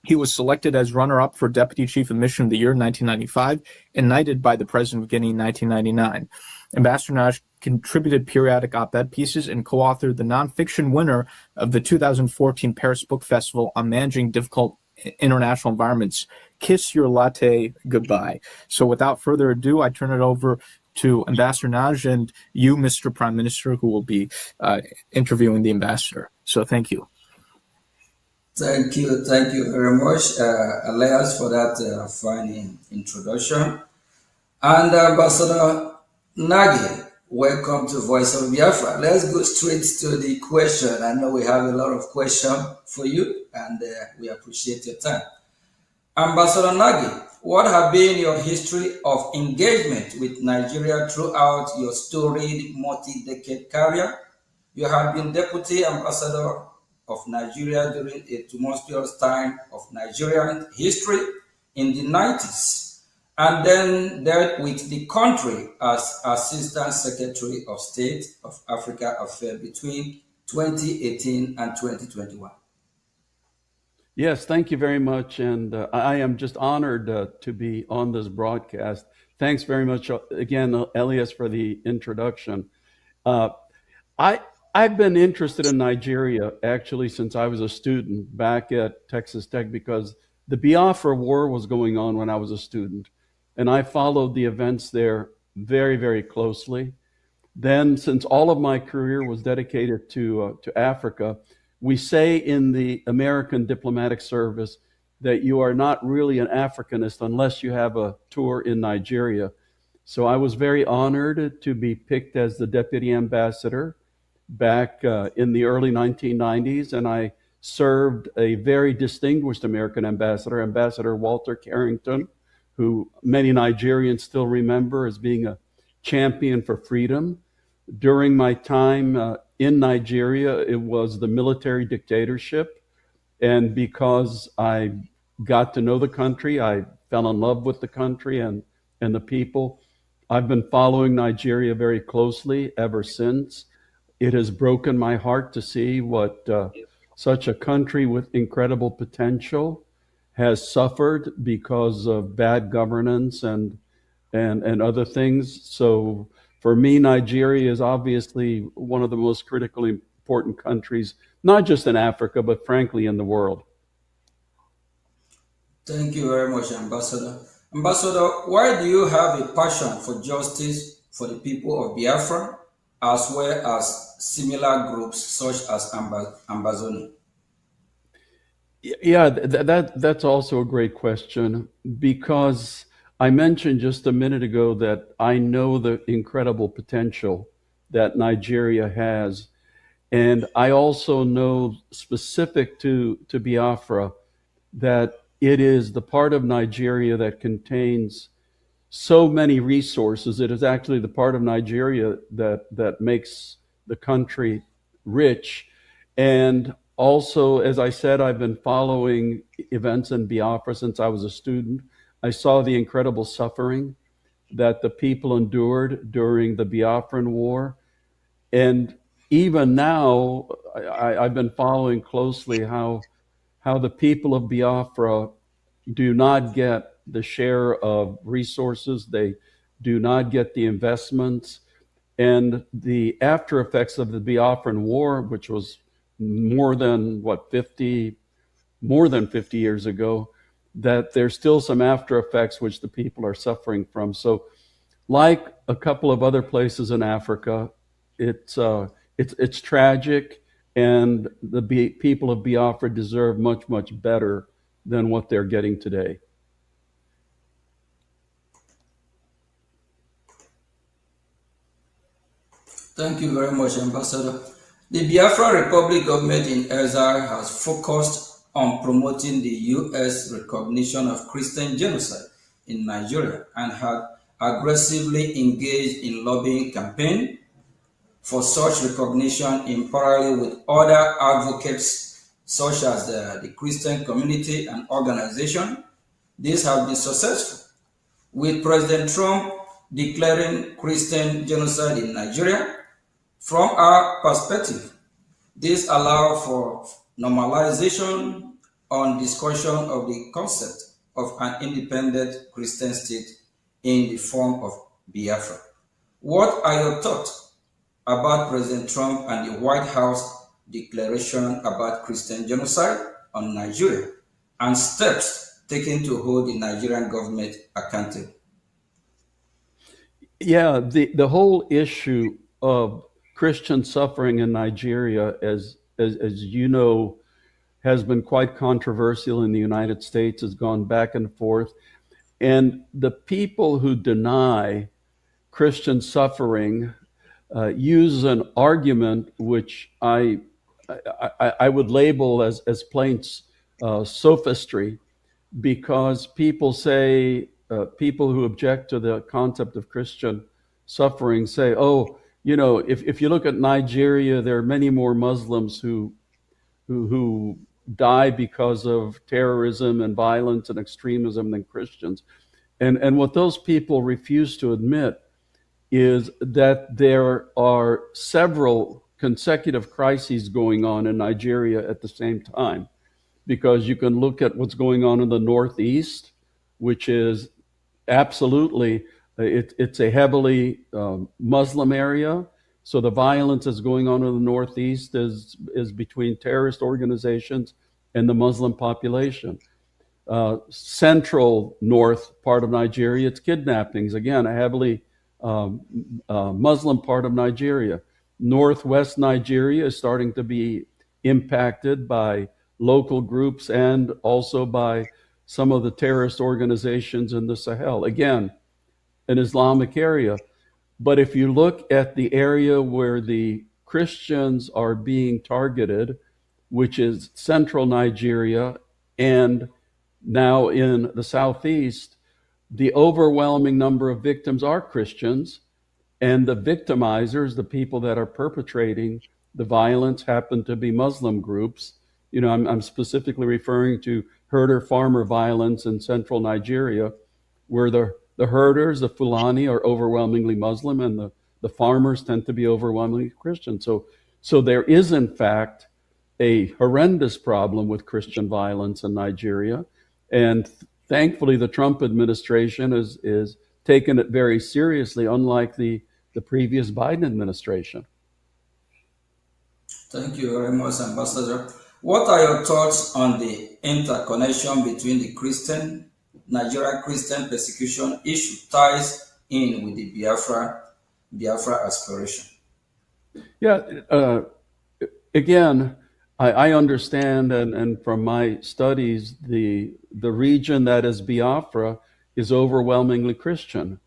He was selected as runner-up for Deputy Chief of Mission of the Year in 1995 and knighted by the President of Guinea in 1999. Ambassador Nagy contributed periodic op-ed pieces, and co-authored the nonfiction winner of the 2014 Paris Book Festival on managing difficult international environments, Kiss Your Latte Goodbye. So without further ado, I turn it over to Ambassador Nagy and you, Mr. Prime Minister, who will be interviewing the ambassador. So thank you. Thank you very much, Elias, for that fine introduction. And Ambassador Nagy, welcome to Voice of Biafra. Let's go straight to the question. I know we have a lot of questions for you, and we appreciate your time. Ambassador Nagy, what have been your history of engagement with Nigeria throughout your storied multi-decade career? You have been Deputy Ambassador of Nigeria during a tumultuous time of Nigerian history in the 90s, and then dealt with the country as Assistant Secretary of State of Africa Affairs between 2018 and 2021. Yes, thank you very much. And I am just honored to be on this broadcast. Thanks very much again, Elias, for the introduction. I've been interested in Nigeria actually since I was a student back at Texas Tech, because the Biafra War was going on when I was a student. And I followed the events there very, very closely. Then, since all of my career was dedicated to Africa, we say in the American diplomatic service that you are not really an Africanist unless you have a tour in Nigeria. So I was very honored to be picked as the deputy ambassador back in the early 1990s, and I served a very distinguished American ambassador, Ambassador Walter Carrington, who many Nigerians still remember as being a champion for freedom. During my time in Nigeria, it was the military dictatorship. And because I got to know the country, I fell in love with the country and the people. I've been following Nigeria very closely ever since. It has broken my heart to see what such a country with incredible potential has suffered because of bad governance and other things. So for me, Nigeria is obviously one of the most critically important countries, not just in Africa, but frankly in the world. Thank you very much, Ambassador. Ambassador, why do you have a passion for justice for the people of Biafra, as well as similar groups such as Ambazoni? Yeah, that's also a great question, because I mentioned just a minute ago that I know the incredible potential that Nigeria has. And I also know, specific to Biafra, that it is the part of Nigeria that contains so many resources. It is actually the part of Nigeria that makes the country rich. And also, as I said, I've been following events in Biafra since I was a student. I saw the incredible suffering that the people endured during the Biafran War. And even now, I've been following closely how the people of Biafra do not get the share of resources. They do not get the investments. And the after effects of the Biafran War, which was more than 50 years ago, that there's still some after effects which the people are suffering from. So like a couple of other places in Africa, it's tragic, and the people of Biafra deserve much, much better than what they're getting today. Thank you very much, Ambassador. The Biafra Republic government in exile has focused on promoting the U.S. recognition of Christian genocide in Nigeria and had aggressively engaged in lobbying campaign for such recognition in parallel with other advocates such as the Christian community and organization. These have been successful, with President Trump declaring Christian genocide in Nigeria. From our perspective, this allows for normalization on discussion of the concept of an independent Christian state in the form of Biafra. What are your thoughts about President Trump and the White House declaration about Christian genocide on Nigeria and steps taken to hold the Nigerian government accountable. Yeah, the whole issue of Christian suffering in Nigeria, as you know, has been quite controversial in the United States, has gone back and forth. And the people who deny Christian suffering use an argument which I would label as plain sophistry, because people say, people who object to the concept of Christian suffering say, oh, you know, if you look at Nigeria, there are many more Muslims who die because of terrorism and violence and extremism than Christians. And what those people refuse to admit is that there are several consecutive crises going on in Nigeria at the same time. Because you can look at what's going on in the Northeast, which is absolutely, it's a heavily Muslim area. So the violence that's going on in the Northeast is between terrorist organizations and the Muslim population. Central north part of Nigeria, it's kidnappings. Again, a heavily Muslim part of Nigeria. Northwest Nigeria is starting to be impacted by local groups and also by some of the terrorist organizations in the Sahel. Again, an Islamic area. But if you look at the area where the Christians are being targeted, which is central Nigeria and now in the southeast, the overwhelming number of victims are Christians, and the victimizers, the people that are perpetrating the violence, happen to be Muslim groups. You know, I'm specifically referring to herder-farmer violence in central Nigeria, where the herders, the Fulani, are overwhelmingly Muslim, and the farmers tend to be overwhelmingly Christian. So there is, in fact, a horrendous problem with Christian violence in Nigeria. And thankfully, the Trump administration is taken it very seriously, unlike the previous Biden administration. Thank you very much, Ambassador. What are your thoughts on the interconnection between the Nigerian Christian persecution issue ties in with the Biafra aspiration? Yeah, again, I understand, and from my studies, the region that is Biafra is overwhelmingly Christian.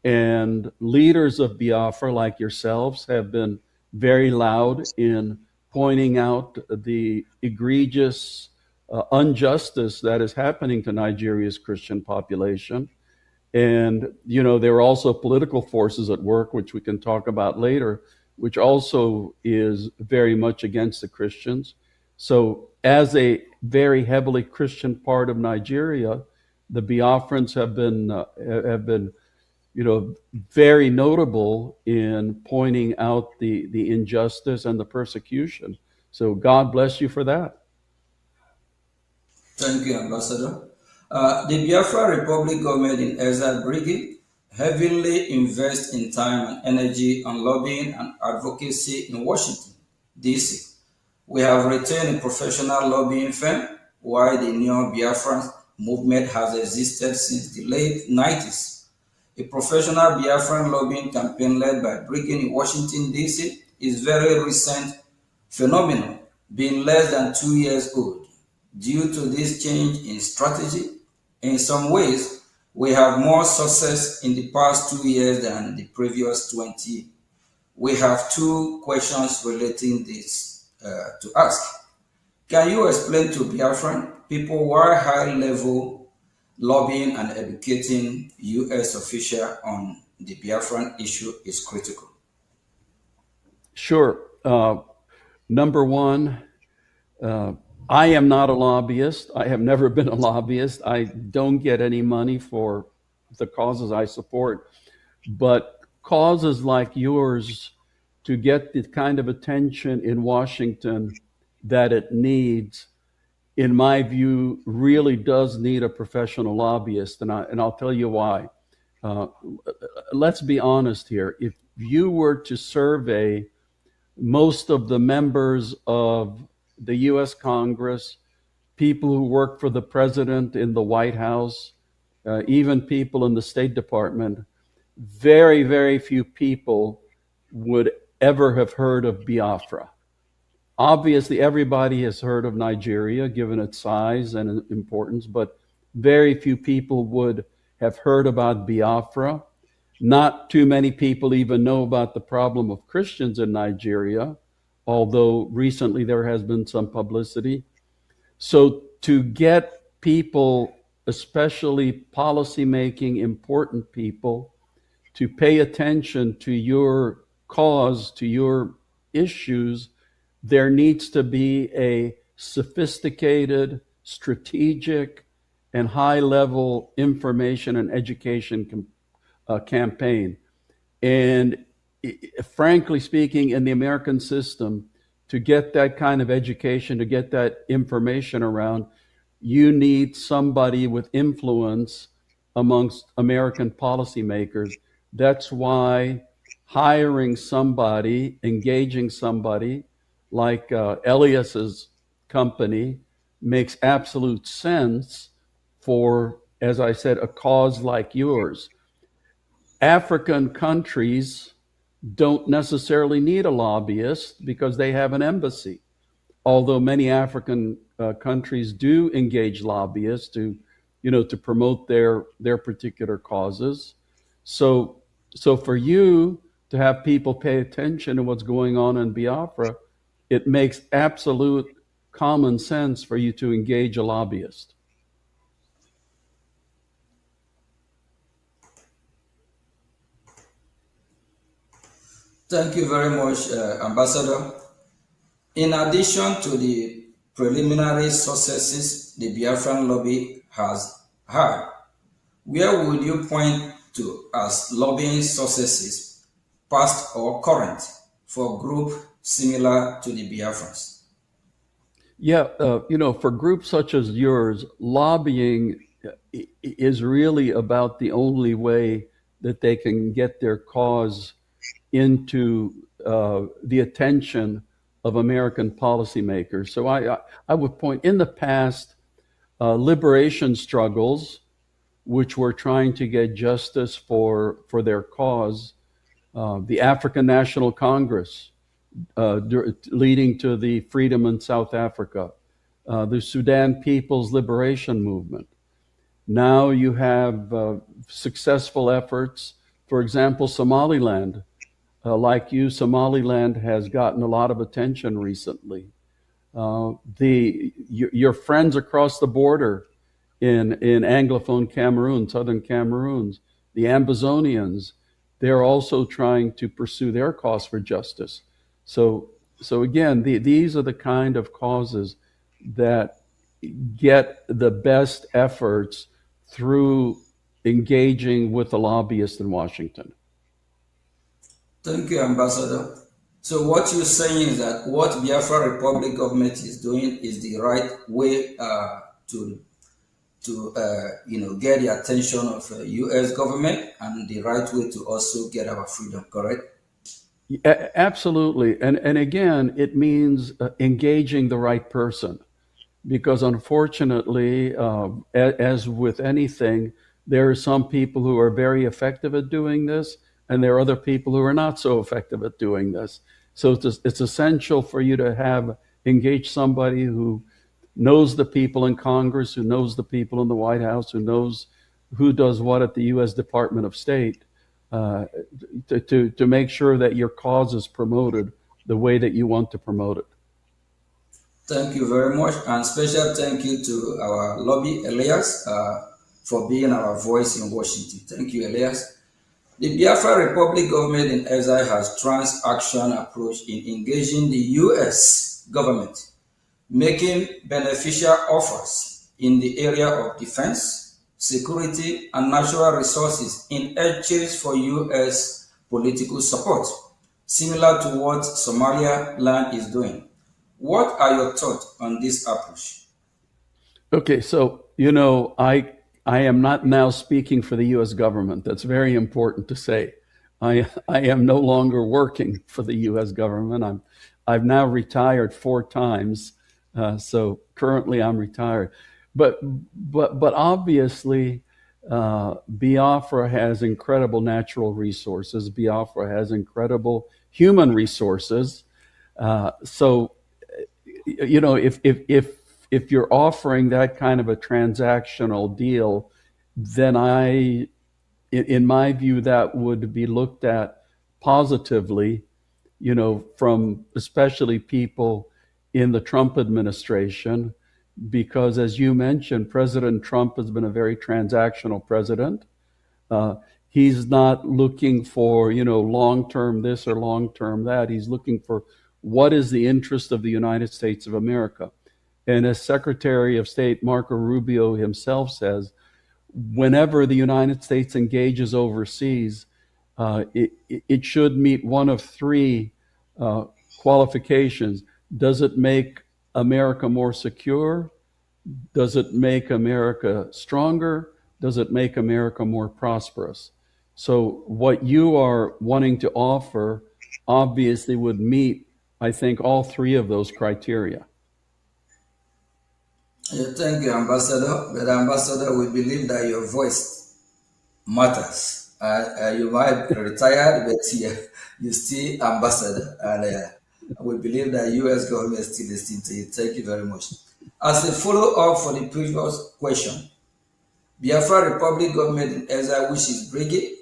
And leaders of Biafra, like yourselves, have been very loud in pointing out the egregious injustice that is happening to Nigeria's Christian population. And, you know, there are also political forces at work, which we can talk about later, which also is very much against the Christians. So as a very heavily Christian part of Nigeria, the Biafrans have been, you know, very notable in pointing out the injustice and the persecution. So God bless you for that. Thank you, Ambassador. The Biafra Republic government in exile, Brgie, heavily invests in time and energy on lobbying and advocacy in Washington, D.C. We have retained a professional lobbying firm, while the Neo Biafran movement has existed since the late 90s. A professional Biafran lobbying campaign led by Brgie in Washington, D.C. is very recent phenomenon, being less than 2 years old. Due to this change in strategy, in some ways, we have more success in the past 2 years than the previous 20. We have two questions relating this to ask. Can you explain to Biafran people why high-level lobbying and educating U.S. officials on the Biafran issue is critical? Sure. Number one, I am not a lobbyist. I have never been a lobbyist. I don't get any money for the causes I support. But causes like yours, to get the kind of attention in Washington that it needs, in my view, really does need a professional lobbyist. And I'll tell you why. let's be honest here. If you were to survey most of the members of the U.S. Congress, people who work for the president in the White House, even people in the State Department, very, very few people would ever have heard of Biafra. Obviously, everybody has heard of Nigeria, given its size and importance, but very few people would have heard about Biafra. Not too many people even know about the problem of Christians in Nigeria, although recently there has been some publicity. So to get people, especially policymaking important people, to pay attention to your cause, to your issues, there needs to be a sophisticated, strategic, and high-level information and education campaign. And frankly speaking, in the American system, to get that kind of education, to get that information around, you need somebody with influence amongst American policymakers. That's why hiring somebody, engaging somebody like Elias's company makes absolute sense for, as I said, a cause like yours. African countries don't necessarily need a lobbyist because they have an embassy, although many African countries do engage lobbyists to promote their particular causes. So for you to have people pay attention to what's going on in Biafra, it makes absolute common sense for you to engage a lobbyist. Thank you very much, Ambassador. In addition to the preliminary successes the Biafran lobby has had, where would you point to as lobbying successes, past or current, for groups similar to the Biafrans? Yeah, for groups such as yours, lobbying is really about the only way that they can get their cause into the attention of American policymakers. So I would point, in the past, liberation struggles, which were trying to get justice for their cause, the African National Congress, leading to the freedom in South Africa, the Sudan People's Liberation Movement. Now you have successful efforts. For example, Somaliland. Like you, Somaliland has gotten a lot of attention recently. Your friends across the border in Anglophone Cameroon, Southern Cameroons, the Ambazonians, they're also trying to pursue their cause for justice. So again, these are the kind of causes that get the best efforts through engaging with the lobbyists in Washington. Thank you, Ambassador. So what you're saying is that what Biafra Republic government is doing is the right way to get the attention of U.S. government, and the right way to also get our freedom, correct? Absolutely. And again, it means engaging the right person, because unfortunately, as with anything, there are some people who are very effective at doing this, and there are other people who are not so effective at doing this. So it's essential for you to engage somebody who knows the people in Congress, who knows the people in the White House, who knows who does what at the U.S. Department of State, to make sure that your cause is promoted the way that you want to promote it. Thank you very much, and special thank you to our lobby, Elias, for being our voice in Washington. Thank you, Elias. The Biafra Republic government in exile has trans-action approach in engaging the U.S. government, making beneficial offers in the area of defense, security, and natural resources in exchange for U.S. political support, similar to what Somaliland is doing. What are your thoughts on this approach? Okay, so, I am not now speaking for the U.S. government. That's very important to say. I am no longer working for the U.S. government. I've now retired 4 times, so currently I'm retired. But obviously, Biafra has incredible natural resources. Biafra has incredible human resources. So, you know, if you're offering that kind of a transactional deal, then in my view, that would be looked at positively, you know, from especially people in the Trump administration, because as you mentioned, President Trump has been a very transactional president. He's not looking for, you know, long-term this or long-term that. He's looking for what is the interest of the United States of America. And as Secretary of State Marco Rubio himself says, whenever the United States engages overseas, it should meet one of 3 qualifications. Does it make America more secure? Does it make America stronger? Does it make America more prosperous? So what you are wanting to offer obviously would meet, I think, all 3 of those criteria. Thank you, Ambassador. But Ambassador, we believe that your voice matters. You might be retired, but you're still Ambassador. And we believe that U.S. government is still listening to you. Thank you very much. As a follow-up for the previous question, Biafra Republic government in exile, which is Brgie,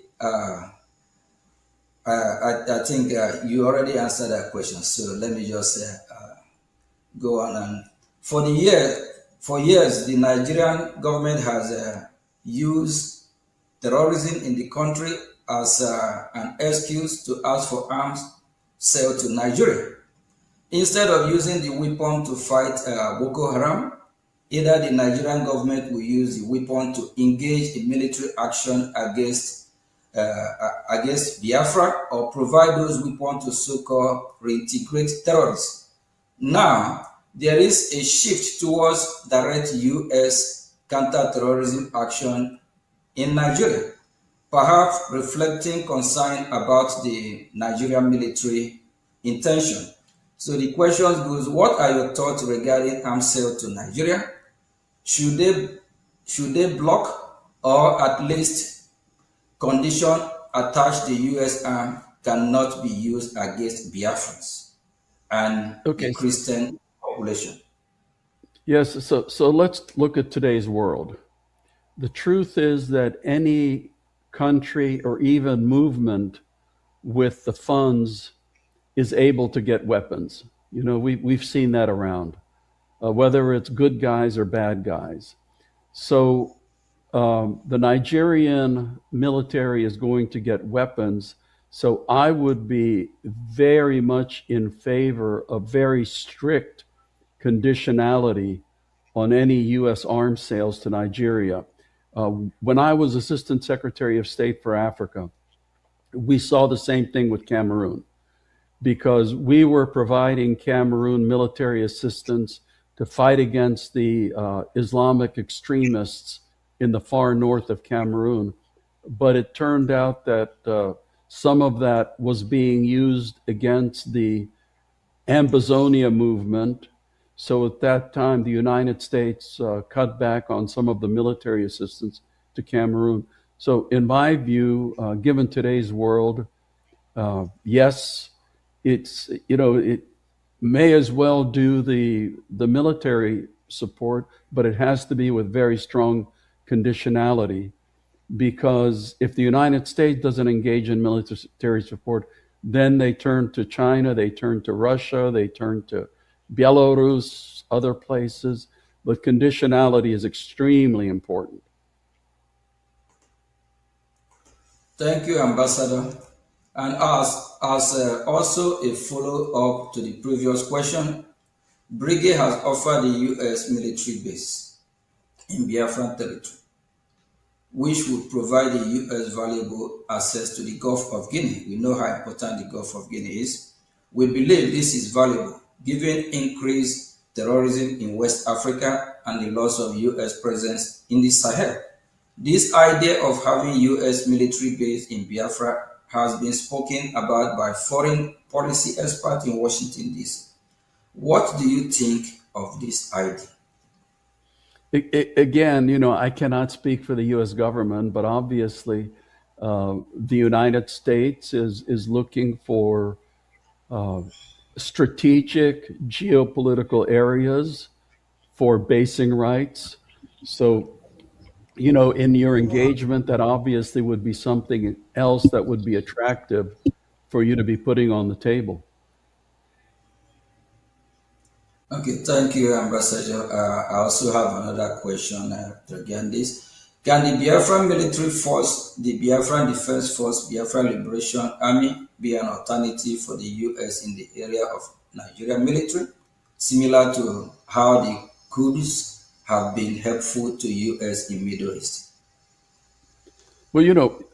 I think you already answered that question. So let me just go on. And for years, the Nigerian government has used terrorism in the country as an excuse to ask for arms sale to Nigeria. Instead of using the weapon to fight Boko Haram, either the Nigerian government will use the weapon to engage in military action against Biafra, or provide those weapons to so-called reintegrate terrorists. Now, there is a shift towards direct U.S. counter-terrorism action in Nigeria, perhaps reflecting concern about the Nigerian military intention. So the question goes, what are your thoughts regarding arms sale to Nigeria? Should they block or at least condition attached the U.S. arm cannot be used against Biafrans and the Christian population? Yes, so let's look at today's world. The truth is that any country or even movement with the funds is able to get weapons. You know, we've seen that around, whether it's good guys or bad guys. So the Nigerian military is going to get weapons. So I would be very much in favor of very strict conditionality on any U.S. arms sales to Nigeria. When I was Assistant Secretary of State for Africa, we saw the same thing with Cameroon, because we were providing Cameroon military assistance to fight against the Islamic extremists in the far north of Cameroon. But it turned out that some of that was being used against the Ambazonia movement. So at that time, the United States cut back on some of the military assistance to Cameroon. So in my view, given today's world, yes, it's, you know, it may as well do the military support, but it has to be with very strong conditionality, because if the United States doesn't engage in military support, then they turn to China, they turn to Russia, they turn to Belarus, other places. But conditionality is extremely important. Thank you, Ambassador. And as also a follow-up to the previous question, Brgie has offered the U.S. military base in Biafran territory, which would provide the U.S. valuable access to the Gulf of Guinea. We know how important the Gulf of Guinea is. We believe this is valuable, given increased terrorism in West Africa and the loss of U.S. presence in the Sahel. This idea of having U.S. military base in Biafra has been spoken about by foreign policy experts in Washington, D.C. What do you think of this idea? Again, I cannot speak for the U.S. government, but obviously, the United States is looking for strategic geopolitical areas for basing rights. So, in your engagement, that obviously would be something else that would be attractive for you to be putting on the table. Okay, thank you, Ambassador. I also have another question regarding this. Can the Biafran military force, the Biafran Defense Force, Biafran Liberation Army, be an alternative for the U.S. in the area of Nigerian military, similar to how the Kurds have been helpful to U.S. in Middle East? Well,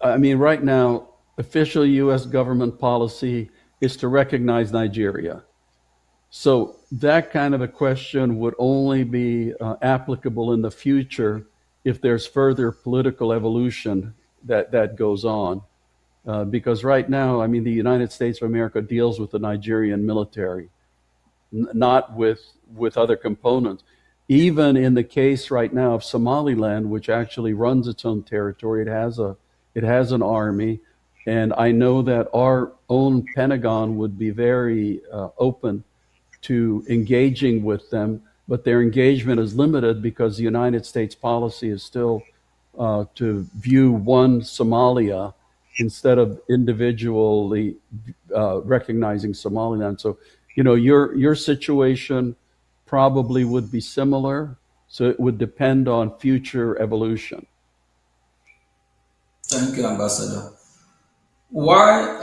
right now, official U.S. government policy is to recognize Nigeria. So that kind of a question would only be applicable in the future if there's further political evolution that goes on. Because right now, the United States of America deals with the Nigerian military, not with other components. Even in the case right now of Somaliland, which actually runs its own territory, it has an army, and I know that our own Pentagon would be very open to engaging with them, but their engagement is limited because the United States policy is still to view one Somalia instead of individually recognizing Somaliland. So, your situation probably would be similar. So it would depend on future evolution. Thank you, Ambassador. Why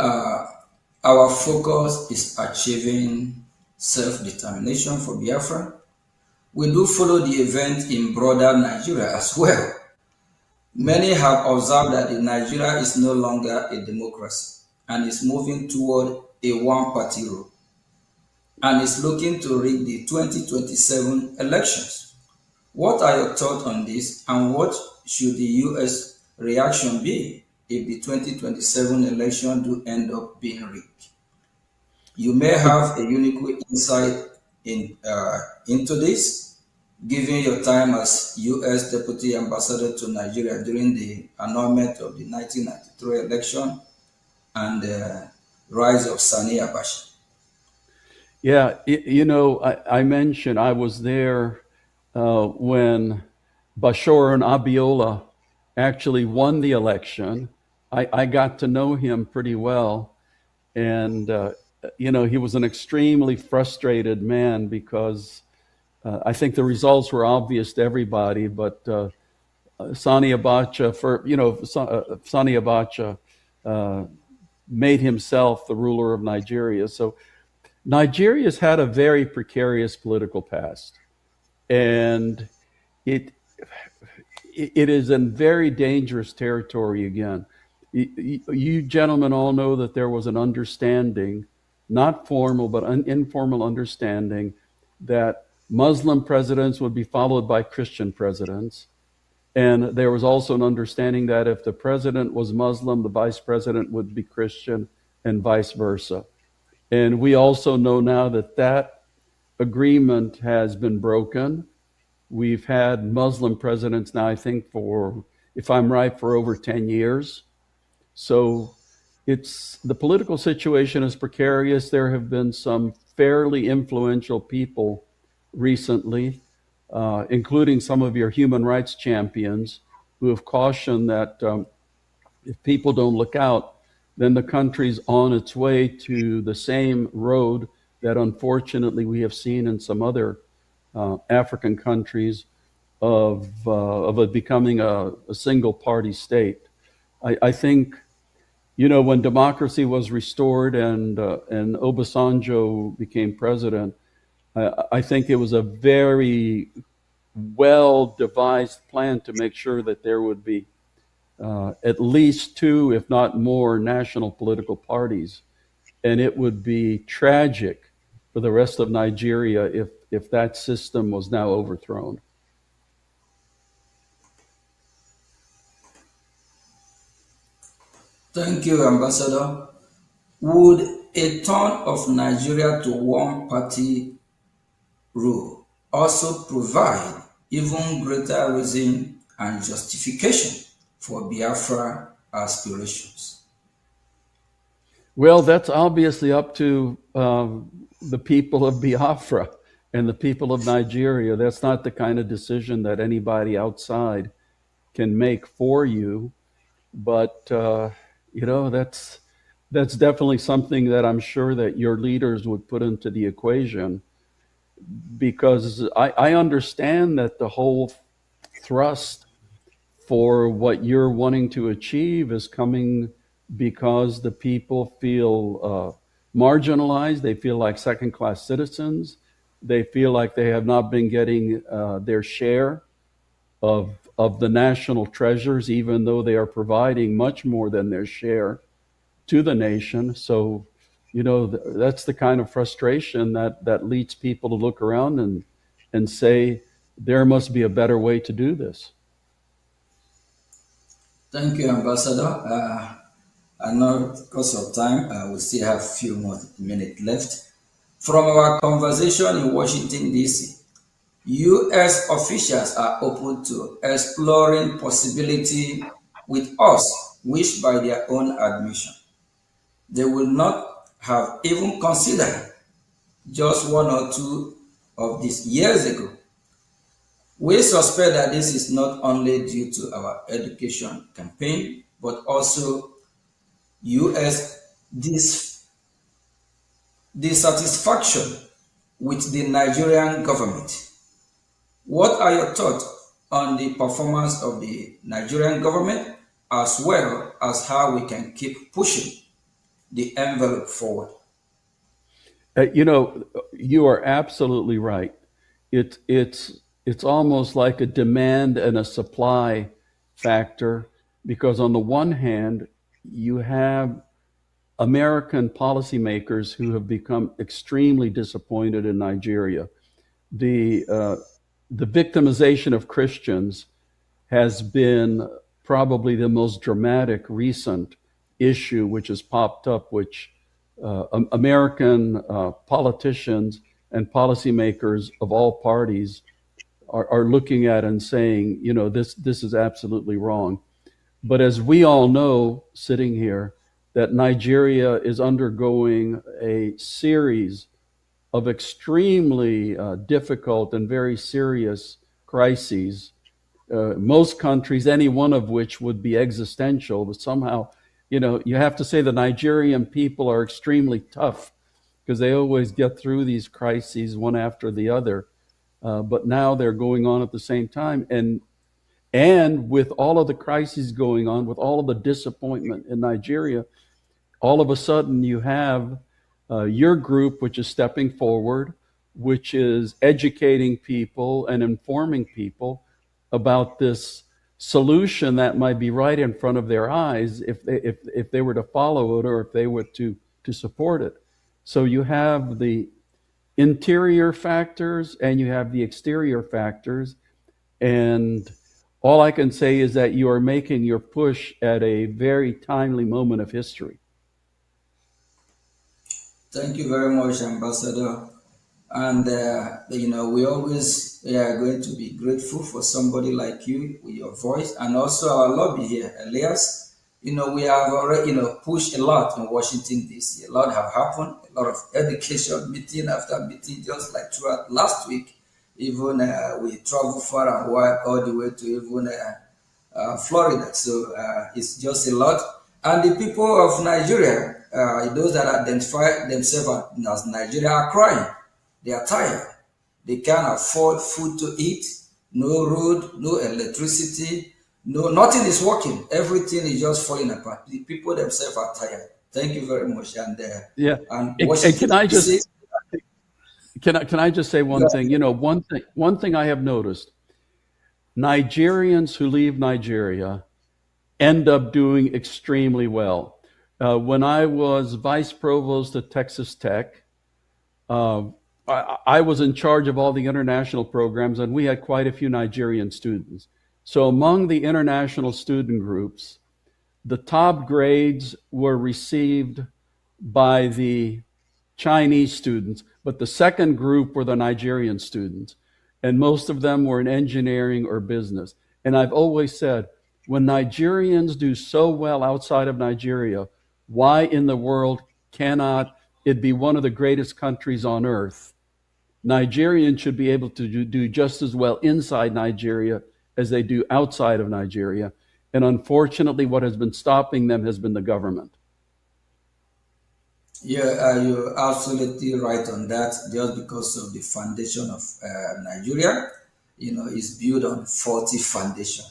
our focus is achieving self-determination for Biafra, we do follow the event in broader Nigeria as well. Many have observed that Nigeria is no longer a democracy and is moving toward a one-party rule and is looking to rig the 2027 elections. What are your thoughts on this, and what should the U.S. reaction be if the 2027 election do end up being rigged? You may have a unique insight into this, given your time as U.S. Deputy Ambassador to Nigeria during the annulment of the 1993 election and the rise of Sani Abacha. Yeah, I mentioned I was there when Bashir and Abiola actually won the election. I got to know him pretty well, and he was an extremely frustrated man because I think the results were obvious to everybody, but Sani Abacha, Sani Abacha made himself the ruler of Nigeria. So Nigeria's had a very precarious political past, and it is in very dangerous territory again. You gentlemen all know that there was an understanding, not formal, but an informal understanding, that Muslim presidents would be followed by Christian presidents. And there was also an understanding that if the president was Muslim, the vice president would be Christian, and vice versa. And we also know now that that agreement has been broken. We've had Muslim presidents now, I think, for, if I'm right, for over 10 years. So the political situation is precarious. There have been some fairly influential people recently, including some of your human rights champions, who have cautioned that if people don't look out, then the country's on its way to the same road that unfortunately we have seen in some other African countries of it becoming a single party state. I think, when democracy was restored and Obasanjo became president, I think it was a very well-devised plan to make sure that there would be at least two, if not more, national political parties. And it would be tragic for the rest of Nigeria if that system was now overthrown. Thank you, Ambassador. Would a turn of Nigeria to one party rule also provide even greater reason and justification for Biafra aspirations? Well, that's obviously up to the people of Biafra and the people of Nigeria. That's not the kind of decision that anybody outside can make for you. But that's definitely something that I'm sure that your leaders would put into the equation, because I understand that the whole thrust for what you're wanting to achieve is coming because the people feel marginalized. They feel like second-class citizens. They feel like they have not been getting their share of the national treasures, even though they are providing much more than their share to the nation. So, that's the kind of frustration that leads people to look around and say, there must be a better way to do this. Thank you, Ambassador. I know because of time, we still have a few more minutes left. From our conversation in Washington, D.C., U.S. officials are open to exploring possibility with us, which by their own admission, they will not have even considered just one or two of these years ago. We suspect that this is not only due to our education campaign, but also U.S. dissatisfaction with the Nigerian government. What are your thoughts on the performance of the Nigerian government, as well as how we can keep pushing the envelope forward? You are absolutely right. It's almost like a demand and a supply factor, because on the one hand, you have American policymakers who have become extremely disappointed in Nigeria. The victimization of Christians has been probably the most dramatic recent issue which has popped up, which American politicians and policymakers of all parties are looking at and saying, this is absolutely wrong. But as we all know, sitting here, that Nigeria is undergoing a series of extremely difficult and very serious crises. Most countries, any one of which would be existential, but somehow, you have to say the Nigerian people are extremely tough, because they always get through these crises one after the other. But now they're going on at the same time. And with all of the crises going on, with all of the disappointment in Nigeria, all of a sudden you have your group, which is stepping forward, which is educating people and informing people about this solution that might be right in front of their eyes if they were to follow it, or if they were to support it. So you have the interior factors and you have the exterior factors, and all I can say is that you are making your push at a very timely moment of history. Thank you very much, Ambassador. And, we always are going to be grateful for somebody like you with your voice, and also our lobby here, Elias. We have already, pushed a lot in Washington, D.C. A lot have happened, a lot of education, meeting after meeting, just like throughout last week. Even we traveled far and wide, all the way to even Florida. So it's just a lot. And the people of Nigeria, those that identify themselves as Nigeria, are crying. They are tired. They can't afford food to eat, no road, no electricity, nothing is working. Everything is just falling apart. The people themselves are tired. Thank you very much. And can I just say one thing? One thing I have noticed: Nigerians who leave Nigeria end up doing extremely well. When I was vice provost at Texas Tech, I was in charge of all the international programs, and we had quite a few Nigerian students. So among the international student groups, The top grades were received by the Chinese students, but the second group were the Nigerian students. And most of them were in engineering or business. And I've always said, when Nigerians do so well outside of Nigeria, why in the world cannot it be one of the greatest countries on earth? Nigerians should be able to do just as well inside Nigeria as they do outside of Nigeria. And unfortunately, what has been stopping them has been the government. Yeah, you're absolutely right on that. Just because of the foundation of Nigeria, is built on faulty foundation.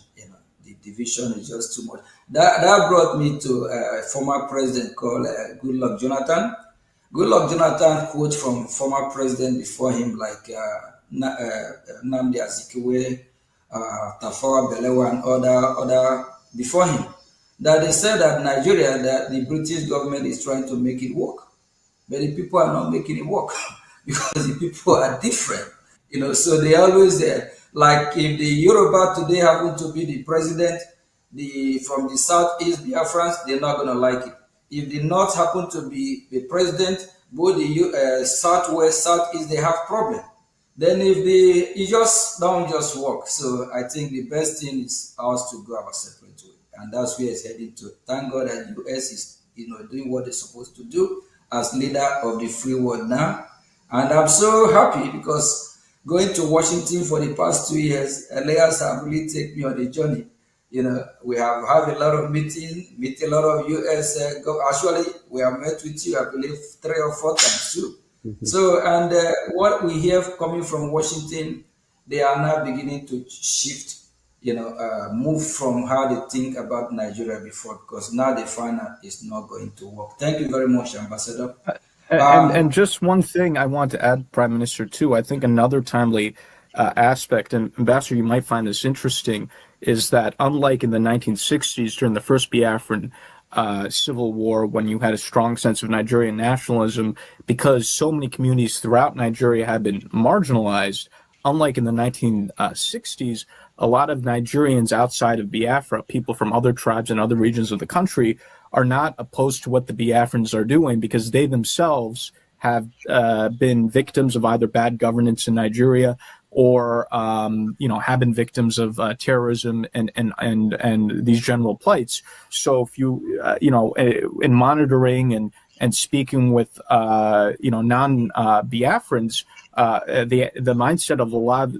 The division is just too much. That brought me to a former president called Goodluck Jonathan. Goodluck Jonathan quote from former president before him, like Nnamdi Azikiwe, Tafawa Balewa, and other before him, that they said that Nigeria, that the British government is trying to make it work, but the people are not making it work because the people are different. So they always like if the Yoruba today happen to be the president, from the southeast Biafrans, they're not gonna like it. If the north happen to be the president, both the southwest, southeast, they have problem. Then if it just don't just work. So I think the best thing is us to go our separate way, and that's where it's heading to. Thank God that US is doing what they're supposed to do as leader of the free world now, and I'm so happy because going to Washington for the past 2 years, Elias have really taken me on the journey. We have had a lot of meet a lot of US. Actually, we have met with you, I believe, 3 or 4 times too. So, and what we hear coming from Washington, they are now beginning to shift, move from how they think about Nigeria before, because now they find out it's not going to work. Thank you very much, Ambassador. And just one thing I want to add, Prime Minister, too. I think another timely aspect, and Ambassador, you might find this interesting, is that unlike in the 1960s during the first Biafran civil war, when you had a strong sense of Nigerian nationalism, because so many communities throughout Nigeria had been marginalized, unlike in the 1960s, a lot of Nigerians outside of Biafra, people from other tribes and other regions of the country, are not opposed to what the Biafrans are doing because they themselves have been victims of either bad governance in Nigeria or have been victims of terrorism and these general plights. So if you in monitoring and speaking with non-Biafrans, the mindset of a lot of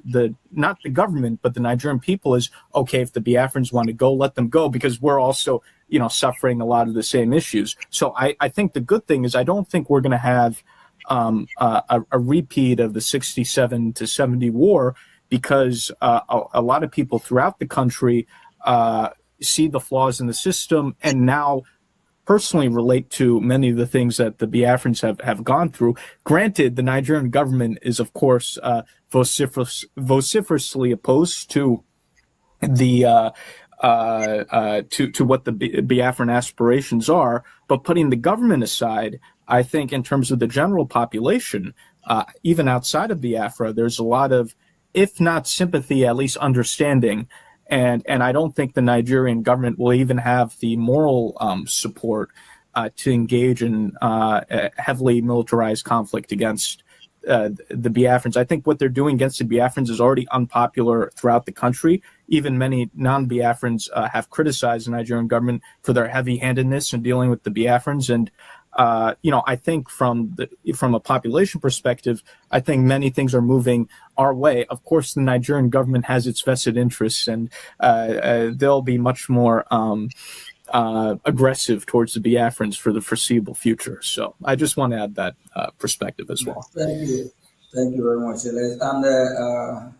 not the government but the Nigerian people is, okay, if the Biafrans want to go, let them go, because we're also suffering a lot of the same issues. So I think the good thing is I don't think we're going to have a repeat of the 67 to 70 war, because a lot of people throughout the country see the flaws in the system and now personally relate to many of the things that the Biafrans have gone through. Granted, the Nigerian government is, of course, vociferously opposed to the to what the Biafran aspirations are, but putting the government aside, I think in terms of the general population, even outside of Biafra, there's a lot of, if not sympathy, at least understanding. And I don't think the Nigerian government will even have the moral support to engage in heavily militarized conflict against the Biafrans. I think what they're doing against the Biafrans is already unpopular throughout the country. Even many non-Biafrans have criticized the Nigerian government for their heavy-handedness in dealing with the Biafrans. And I think from a population perspective, I think many things are moving our way. Of course, the Nigerian government has its vested interests, and they'll be much more aggressive towards the Biafrans for the foreseeable future. So I just want to add that perspective as well. Thank you very much, Elias. And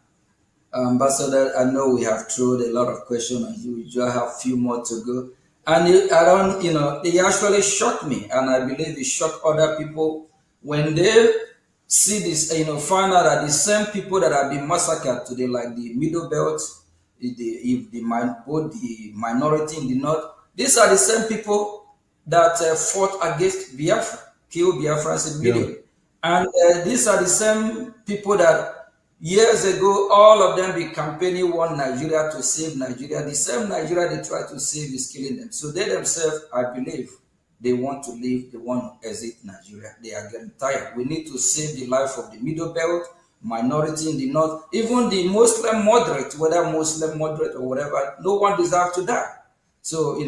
Ambassador, I know we have thrown a lot of questions on you. You just have a few more to go. And it actually shocked me, and I believe it shocked other people when they see this, find out that the same people that have been massacred today, like the Middle Belt, both the minority in the North, these are the same people that fought against Biafra, killed Biafrans in millions. And these are the same people that Years ago, all of them be campaigning one Nigeria to save Nigeria. The same Nigeria they try to save is killing them. So they themselves, I believe, they want to leave, they want to exit Nigeria. They are getting tired. We need to save the life of the middle belt, minority in the north, even the Muslim moderate, whether Muslim moderate or whatever, no one deserves to die. So,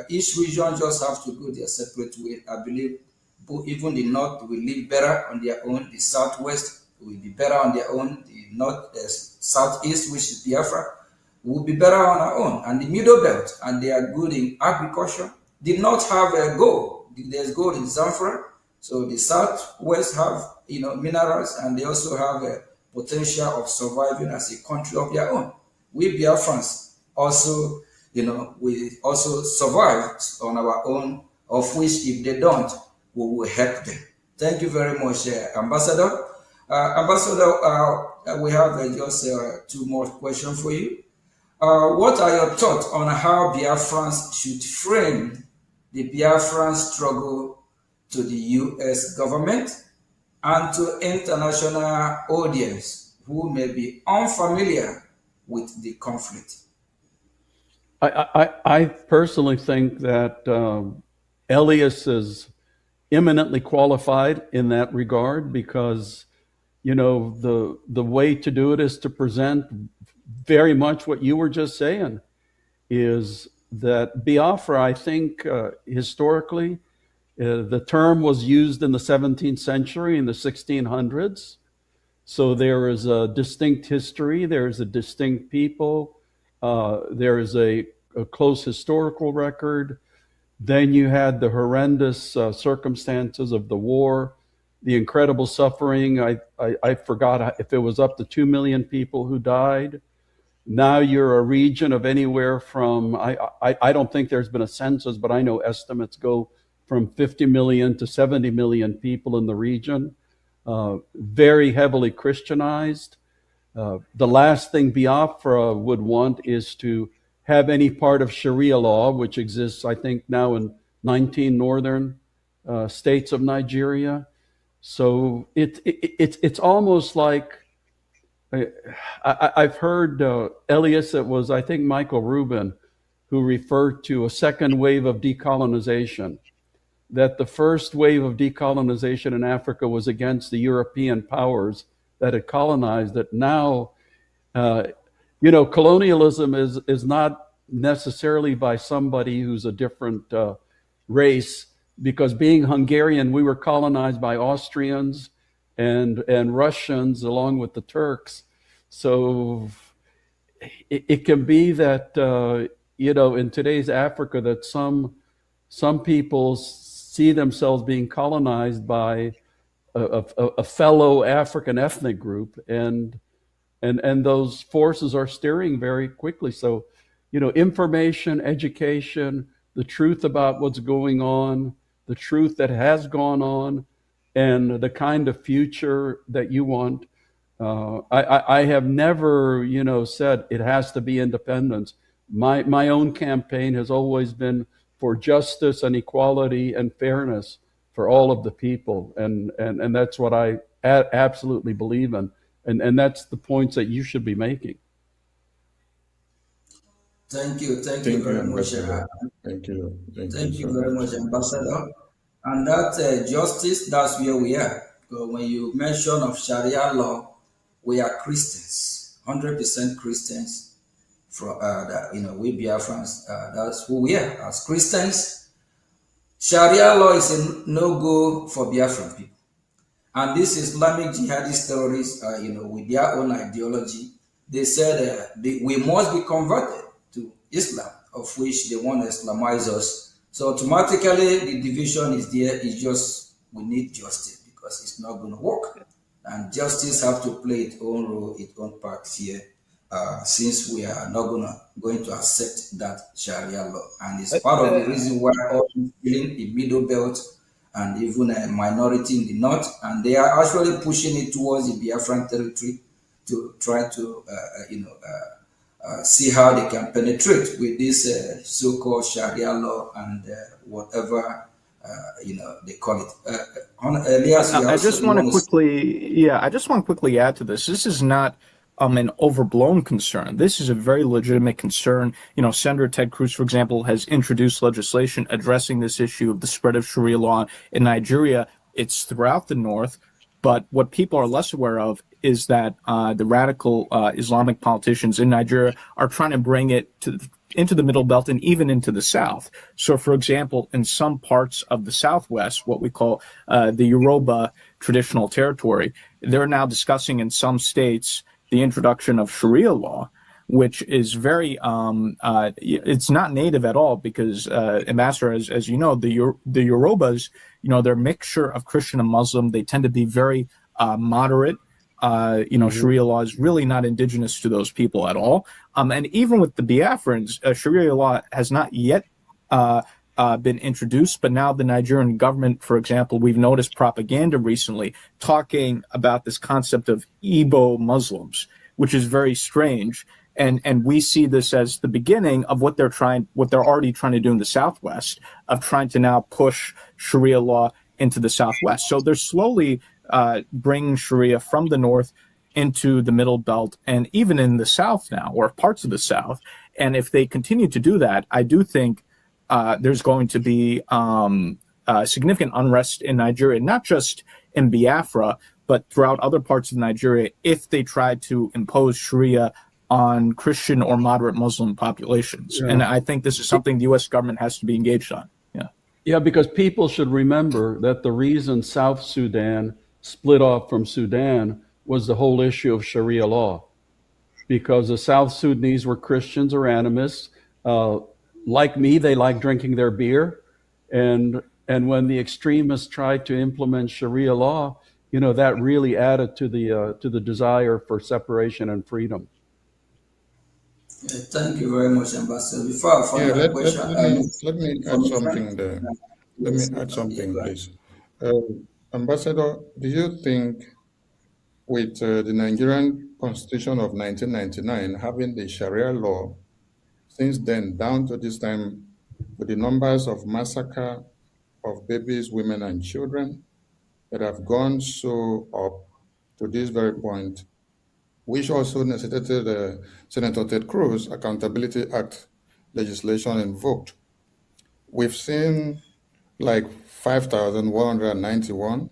each region just have to go their separate way. I believe even the north will live better on their own, the southwest will be better on their own, the north, southeast, which is Biafra, will be better on our own, and the middle belt, and they are good in agriculture, did not have a gold. There's gold in Zamfara, so the southwest have minerals, and they also have a potential of surviving as a country of their own. We Biafrans also, we also survive on our own, of which if they don't, we will help them. Thank you very much, Ambassador. Ambassador, we have just 2 more questions for you. What are your thoughts on how Biafrans should frame the Biafran struggle to the U.S. government and to international audience who may be unfamiliar with the conflict? I personally think that Elias is eminently qualified in that regard, because the way to do it is to present very much what you were just saying, is that Biafra, I think, historically, the term was used in the 17th century, in the 1600s. So there is a distinct history, there is a distinct people, there is a close historical record. Then you had the horrendous circumstances of the war, the incredible suffering. I forgot if it was up to 2 million people who died. Now you're a region of anywhere from, I don't think there's been a census, but I know estimates go from 50 million to 70 million people in the region, very heavily Christianized. The last thing Biafra would want is to have any part of Sharia law, which exists, I think, now in 19 northern states of Nigeria. So it's almost like, I've heard Elias, it was, I think, Michael Rubin, who referred to a second wave of decolonization, that the first wave of decolonization in Africa was against the European powers that had colonized it. Now, colonialism is not necessarily by somebody who's a different race, because being Hungarian, we were colonized by Austrians and Russians along with the Turks. So it can be that, in today's Africa, that some people see themselves being colonized by a fellow African ethnic group, and those forces are steering very quickly. So, information, education, the truth about what's going on, the truth that has gone on, and the kind of future that you want. I have never, said it has to be independence. My own campaign has always been for justice and equality and fairness for all of the people, and that's what I absolutely believe in, and that's the points that you should be making. Thank you very much. Thank you Very much, Ambassador. And that justice, that's where we are. Because when you mention of Sharia law, we are Christians, 100% Christians. From we Biafrans, that's who we are as Christians. Sharia law is a no-go for Biafran people, and this Islamic jihadist terrorists, with their own ideology, they said we must be converted to Islam, of which they want to Islamize us. So automatically the division is there. It's just we need justice, because it's not going to work, and justice have to play its own role, its own part here, since we are not going to accept that Sharia law, and it's part of the reason why all feeling the middle belt and even a minority in the north, and they are actually pushing it towards the Biafran territory to try to see how they can penetrate with this so-called Sharia law and whatever they call it. Elias, I just want to quickly, I just want to quickly add to this. This is not an overblown concern. This is a very legitimate concern. Senator Ted Cruz, for example, has introduced legislation addressing this issue of the spread of Sharia law in Nigeria. It's throughout the North, but what people are less aware of is that the radical Islamic politicians in Nigeria are trying to bring it into the Middle Belt and even into the South. So, for example, in some parts of the Southwest, what we call the Yoruba traditional territory, they're now discussing in some states the introduction of Sharia law, which is very, it's not native at all because, Ambassador, as you know, the Yorubas, they're a mixture of Christian and Muslim. They tend to be very moderate. Sharia law is really not indigenous to those people at all. And even with the Biafrans, Sharia law has not yet been introduced, but now the Nigerian government, for example, we've noticed propaganda recently talking about this concept of Igbo Muslims, which is very strange. And we see this as the beginning of what they're already trying to do in the Southwest, of trying to now push Sharia law into the Southwest. So they're slowly bringing Sharia from the North into the Middle Belt and even in the South now, or parts of the South. And if they continue to do that, I do think there's going to be significant unrest in Nigeria, not just in Biafra, but throughout other parts of Nigeria, if they try to impose Sharia on Christian or moderate Muslim populations. Yeah. And I think this is something the U.S. government has to be engaged on. Yeah, because people should remember that the reason South Sudan split off from Sudan was the whole issue of Sharia law, because the South Sudanese were Christians or animists. Like me, they like drinking their beer. And when the extremists tried to implement Sharia law, that really added to the desire for separation and freedom. Thank you very much, Ambassador. Before I find a question, let me add something there. Let me add something, please. Ambassador, do you think with the Nigerian Constitution of 1999 having the Sharia law, since then down to this time, with the numbers of massacre of babies, women, and children that have gone so up to this very point, which also necessitated Senator Ted Cruz Accountability Act legislation invoked, we've seen like 5,191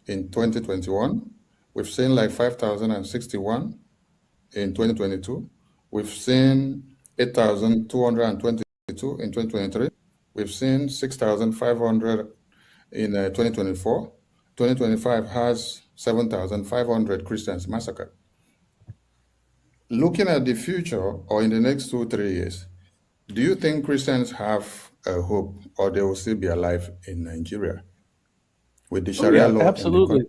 in 2021. We've seen like 5,061 in 2022. We've seen 8,222 in 2023. We've seen 6,500 in 2024. 2025 has 7,500 Christians massacred. Looking at the future or in the next 2-3 years, do you think Christians have a hope or they will still be alive in Nigeria with the Sharia law? Absolutely.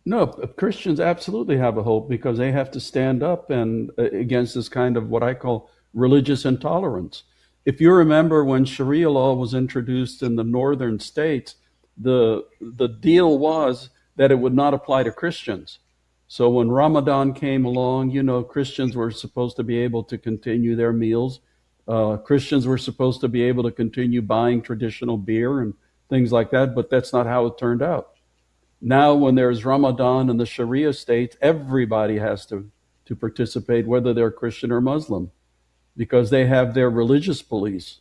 No, Christians absolutely have a hope because they have to stand up and against this kind of what I call religious intolerance. If you remember when Sharia law was introduced in the northern states, the deal was that it would not apply to Christians. So when Ramadan came along, Christians were supposed to be able to continue their meals. Christians were supposed to be able to continue buying traditional beer and things like that, but that's not how it turned out. Now, when there's Ramadan in the Sharia states, everybody has to participate, whether they're Christian or Muslim, because they have their religious police.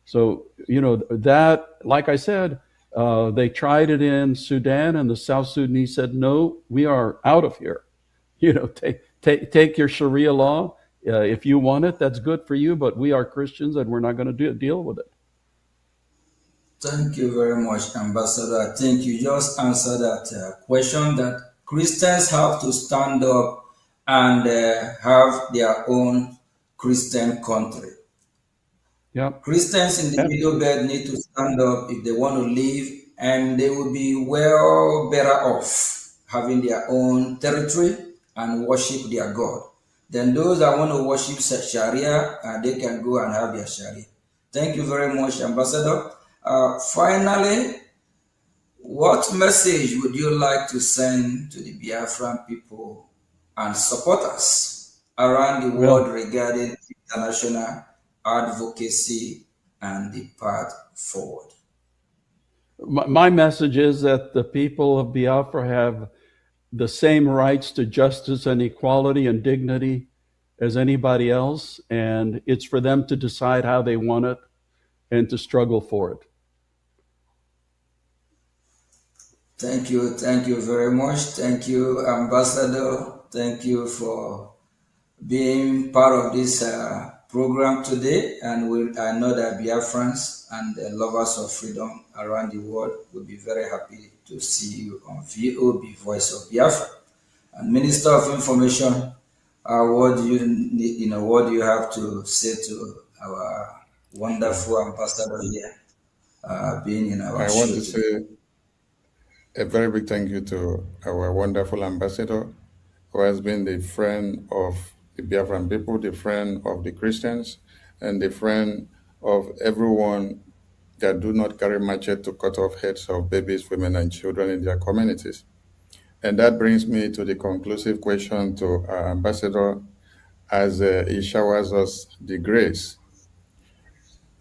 So, that, like I said, they tried it in Sudan, and the South Sudanese said, no, we are out of here. Take your Sharia law. If you want it, that's good for you, but we are Christians and we're not going to deal with it. Thank you very much, Ambassador. I think you just answered that question, that Christians have to stand up and have their own Christian country. Yep. Christians in the Middle Belt need to stand up if they want to live, and they will be well better off having their own territory and worship their God. Then those that want to worship Sharia, they can go and have their Sharia. Thank you very much, Ambassador. Finally, what message would you like to send to the Biafran people and supporters around the world regarding international advocacy and the path forward? My message is that the people of Biafra have the same rights to justice and equality and dignity as anybody else, and it's for them to decide how they want it and to struggle for it. Thank you very much. Thank you, Ambassador. Thank you for being part of this program today. And I know that Biafrans and the lovers of freedom around the world will be very happy to see you on VOB, Voice of Biafra. And Minister of Information, what do you have to say to our wonderful ambassador here, being in our show? I want to say a very big thank you to our wonderful ambassador, who has been the friend of the Biafran people, the friend of the Christians, and the friend of everyone that do not carry machete to cut off heads of babies, women, and children in their communities. And that brings me to the conclusive question to our ambassador as he showers us the grace.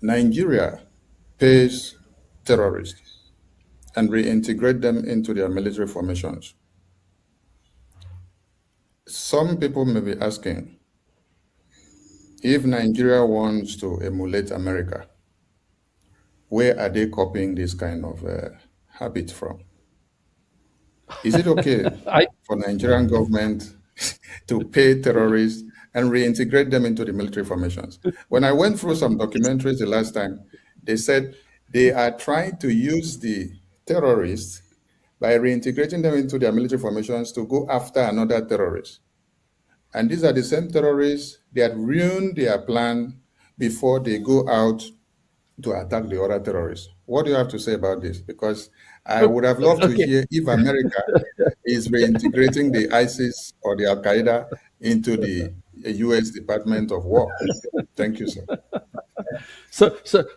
Nigeria pays terrorists and reintegrate them into their military formations. Some people may be asking, if Nigeria wants to emulate America, where are they copying this kind of habit from? Is it okay for Nigerian government to pay terrorists and reintegrate them into the military formations? When I went through some documentaries the last time, they said they are trying to use the terrorists by reintegrating them into their military formations to go after another terrorist. And these are the same terrorists that ruined their plan before they go out to attack the other terrorists. What do you have to say about this? Because I would have loved to hear if America is reintegrating the ISIS or the Al-Qaeda into the U.S. Department of War. Thank you, sir.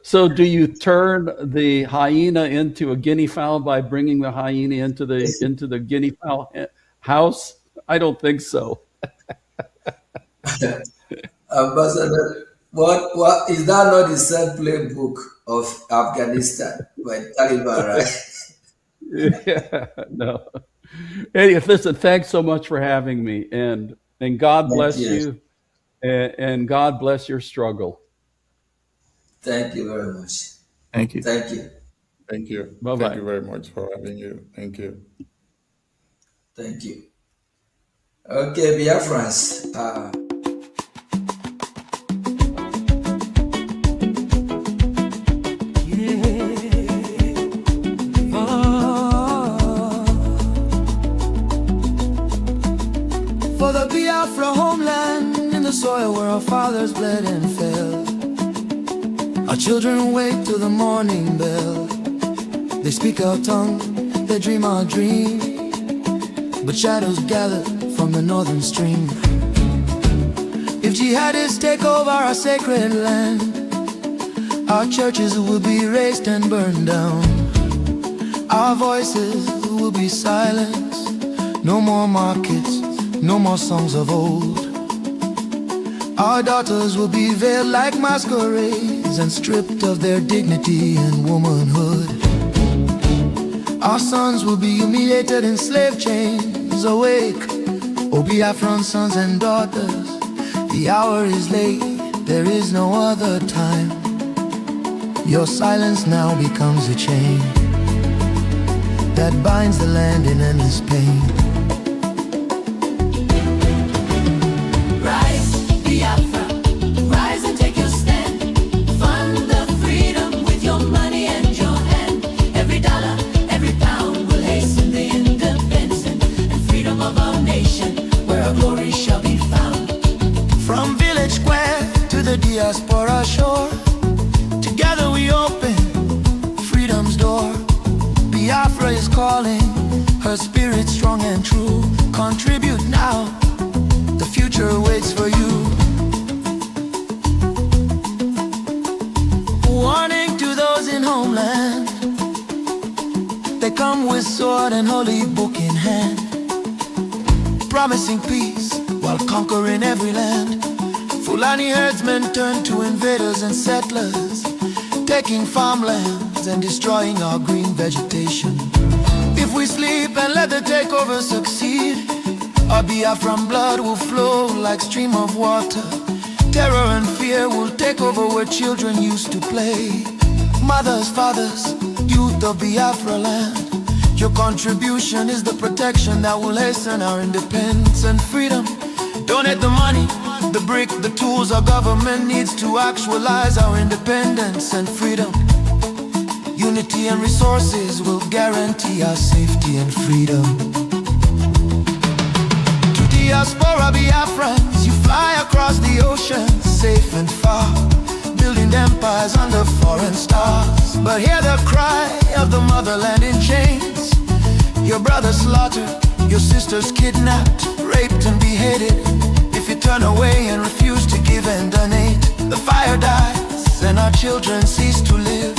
So do you turn the hyena into a guinea fowl by bringing the hyena into the guinea fowl house? I don't think so. Ambassador, what is that not the same playbook of Afghanistan by Taliban, right? Yeah, no. Anyway, listen, thanks so much for having me, and God bless you, and God bless your struggle. Thank you very much. Thank you. Thank you. Thank you. Bye-bye. Thank you very much for having you. Thank you. Thank you. Okay, Biafrans. For the Biafra homeland, in the soil where our fathers bled and fell, our children wake to the morning bell. They speak our tongue, they dream our dream, but shadows gather from the northern stream. If jihadists take over our sacred land, our churches will be razed and burned down. Our voices will be silenced. No more markets, no more songs of old. Our daughters will be veiled like masquerades and stripped of their dignity and womanhood. Our sons will be humiliated in slave chains. Awake, O Biafran sons and daughters, the hour is late, there is no other time. Your silence now becomes a chain that binds the land in endless pain. Rise, Biafra, rise and take your stand. Fund the freedom with your money and your hand. Every dollar, every pound will hasten the independence and freedom of our nation, where our glory shall be found. From village square to the diaspora shore, together we open freedom's door. Biafra is calling, her spirit strong and true. Contribute now, the future waits for you. Warning to those in homeland, they come with sword and holy book in hand, promising peace while conquering every land. Fulani herdsmen turn to invaders and settlers. taking farmlands and destroying our green vegetation. If we sleep and let the takeover succeed, our Biafran blood will flow like stream of water. Terror and fear will take over where children used to play. Mothers, fathers, youth of Biafra land, your contribution is the protection that will hasten our independence and freedom. Donate the money, the brick, the tools our government needs to actualize our independence and freedom. Unity and resources will guarantee our safety and freedom. To diaspora Biafrans, you fly across the ocean, safe and far, building empires under foreign stars. But hear the cry of the motherland in chains. Your brother slaughtered, your sister's kidnapped, raped and beheaded. If you turn away and refuse to give and donate, the fire dies and our children cease to live.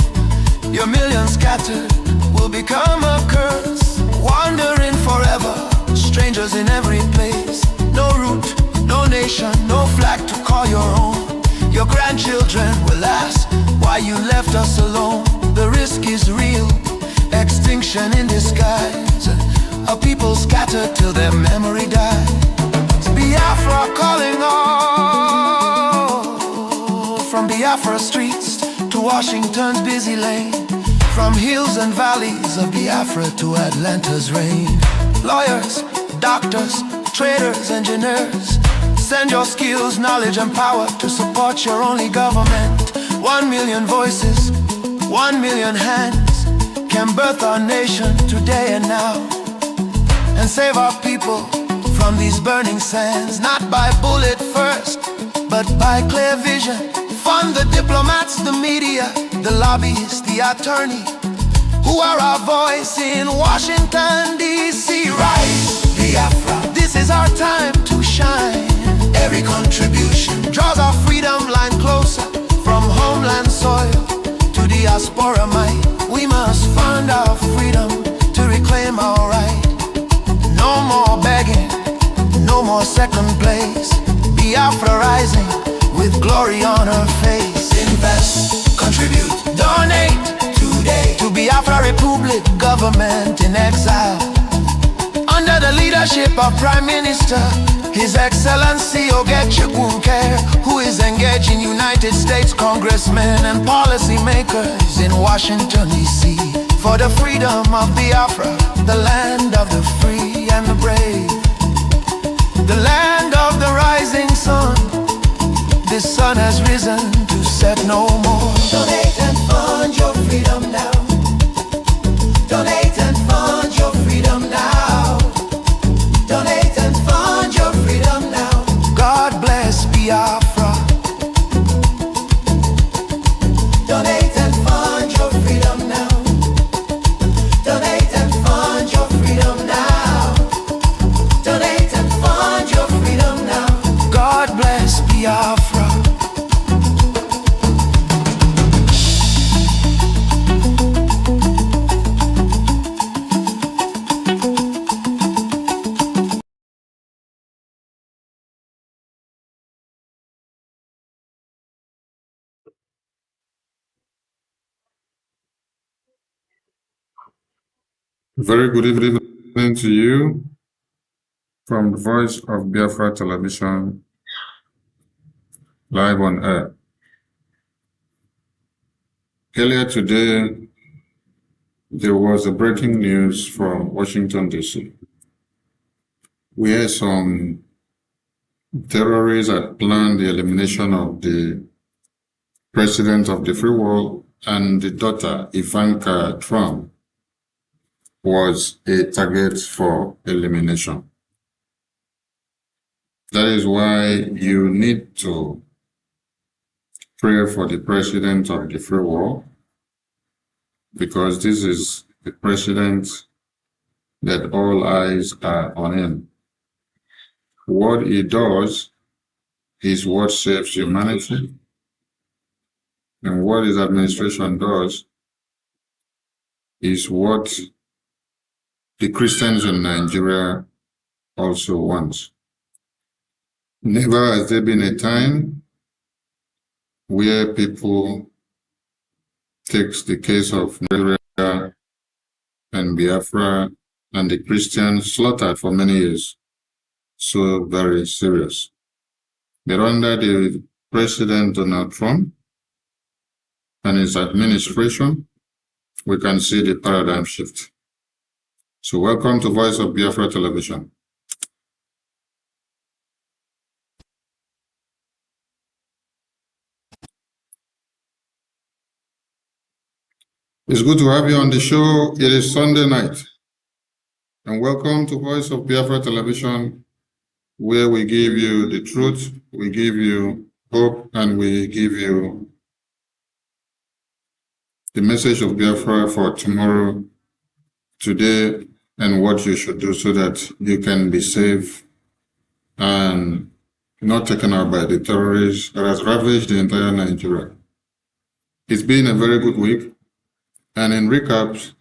Your millions scattered will become a curse, wandering forever, strangers in every place. No root, no nation, no flag to call your own. Your grandchildren will ask why you left us alone. The risk is real, extinction in disguise. Our people scattered till their memory dies. Biafra calling all, from Biafra streets to Washington's busy lane, from hills and valleys of Biafra to Atlanta's rain. Lawyers, doctors, traders, engineers, send your skills, knowledge and power to support your only government. 1 million voices, 1 million hands can birth our nation today and now, and save our people from these burning sands. Not by bullet first, but by clear vision. Fund the diplomats, the media, the lobbyists, the attorney, who are our voice in Washington, D.C. Rise, Biafra, this is our time to shine. Every contribution draws our freedom line closer, from homeland soil to diaspora might. We must fund our freedom to reclaim our right. No more begging, no more second place. Biafra rising with glory on her face. Invest, contribute, donate today to Biafra Republic, government in exile, under the leadership of Prime Minister His Excellency Ogechekunke, who is engaging United States congressmen and policymakers in Washington, D.C. for the freedom of Biafra, the land of the free and the brave, the land of the rising sun. This sun has risen to set no more. Donate and fund your freedom now. Donate and fund your freedom now. Donate and fund your freedom now. God bless Biafra. Donate and fund your freedom now. Donate and fund your freedom now. Donate and fund your freedom now. God bless Biafra. Very good evening to you from the Voice of Biafra Television, live on air. Earlier today, there was a breaking news from Washington, D.C., where some terrorists had planned the elimination of the president of the free world, and the daughter, Ivanka Trump, was a target for elimination. That is why you need to pray for the president of the free world, because this is the president that all eyes are on him. What he does is what saves humanity, and what his administration does is what the Christians in Nigeria also want. Never has there been a time where people takes the case of Nigeria and Biafra and the Christians slaughtered for many years so very serious. But under the President Donald Trump and his administration, we can see the paradigm shift. So welcome to Voice of Biafra Television. It's good to have you on the show. It is Sunday night. And welcome to Voice of Biafra Television, where we give you the truth, we give you hope, and we give you the message of Biafra for tomorrow, today, and what you should do so that you can be safe and not taken out by the terrorists that has ravaged the entire Nigeria. It's been a very good week. And in recaps,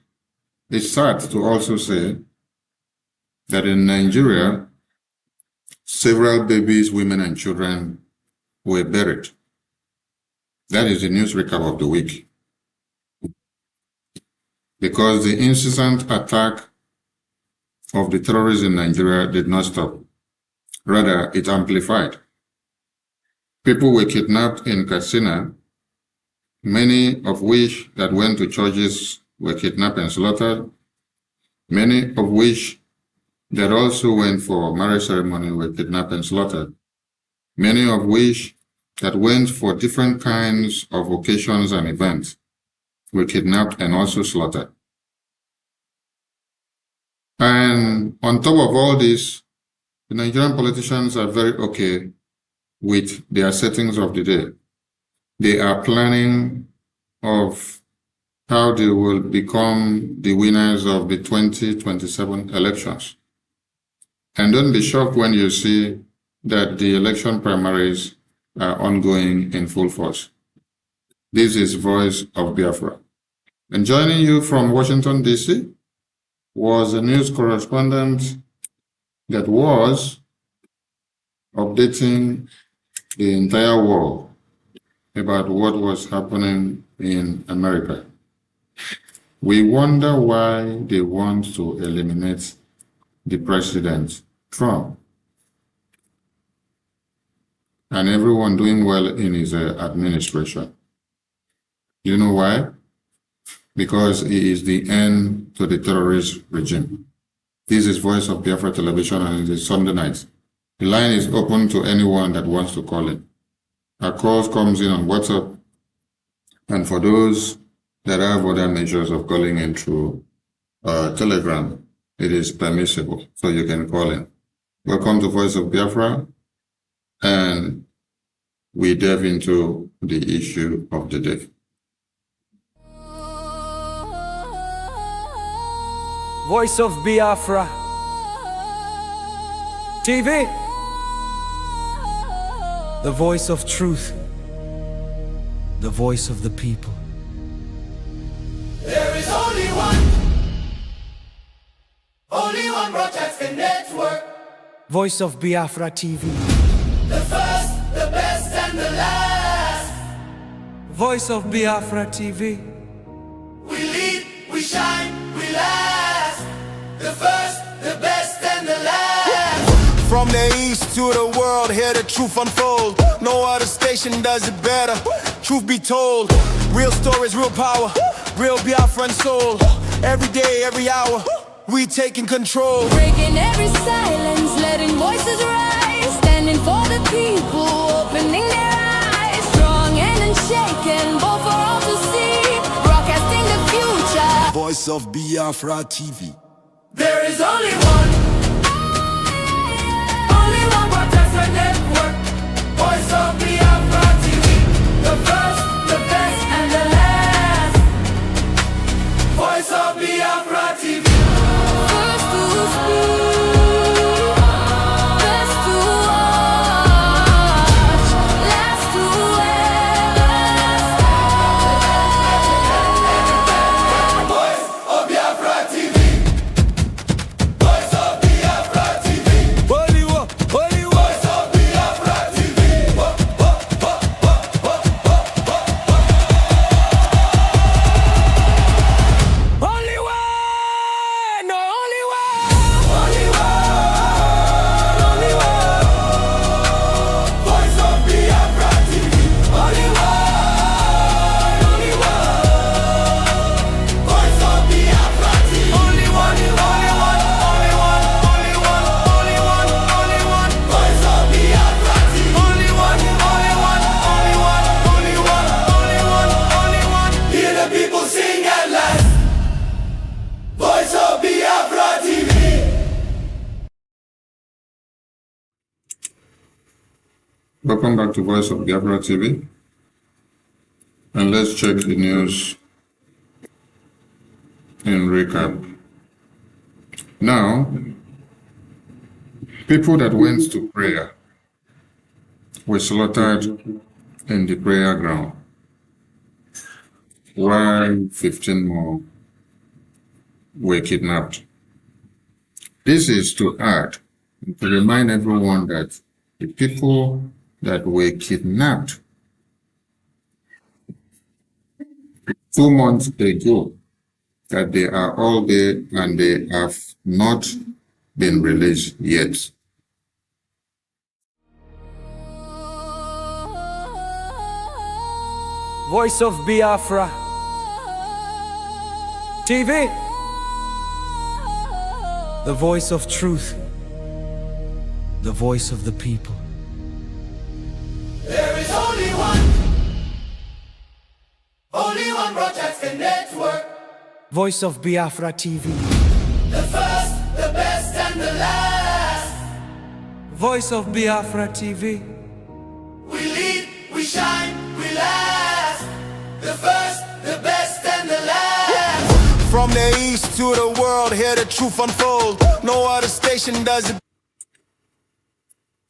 it's sad to also say that in Nigeria, several babies, women, and children were buried. That is the news recap of the week. Because the incessant attack of the terrorists in Nigeria did not stop. Rather, it amplified. People were kidnapped in Katsina, many of which that went to churches were kidnapped and slaughtered. Many of which that also went for marriage ceremony were kidnapped and slaughtered. Many of which that went for different kinds of occasions and events were kidnapped and also slaughtered. And on top of all this, the Nigerian politicians are very okay with their settings of the day. They are planning of how they will become the winners of the 2027 elections. And don't be shocked when you see that the election primaries are ongoing in full force. This is Voice of Biafra. And joining you from Washington, D.C. was a news correspondent that was updating the entire world about what was happening in America. We wonder why they want to eliminate the President Trump and everyone doing well in his administration. You know why? Because he is the end to the terrorist regime. This is Voice of Biafra Television and it is Sunday night. The line is open to anyone that wants to call in. Our calls comes in on WhatsApp, and for those that have other measures of calling in through Telegram, it is permissible, so you can call in. Welcome to Voice of Biafra, and we delve into the issue of the day. Voice of Biafra TV. The voice of truth, the voice of the people. There is only one broadcasting network. Voice of Biafra TV. The first, the best, and the last. Voice of Biafra TV. We lead, we shine, we last. The first, the best, and the last. From the east to the world, hear the truth unfold. No other station does it better. Truth be told, real stories, real power, real Biafran soul. Every day, every hour, we taking control. Breaking every silence, letting voices rise. Standing for the people, opening their eyes. Strong and unshaken, both for all to see. Broadcasting the future. Voice of Biafra TV. There is only one. Network, Voice of Biafra TV, the first, the best, and the last. Voice of Biafra TV. First to speak, best to watch, last to everlast. Voice of Biafra TV. Voice of Biafra TV. Holy welcome back to Voice of Biafra TV. And let's check the news in recap. Now, people that went to prayer were slaughtered in the prayer ground, while 15 more were kidnapped. This is to add, to remind everyone that the people that were kidnapped 2 months ago, that they are all there and they have not been released yet. Voice of Biafra TV, the voice of truth, the voice of the people. There is only one broadcasting network. Voice of Biafra TV, The first, the best, and the last. Voice of Biafra TV. We lead, we shine, we last. The first, the best, and the last. From the east to the world, hear the truth unfold. No other station does it.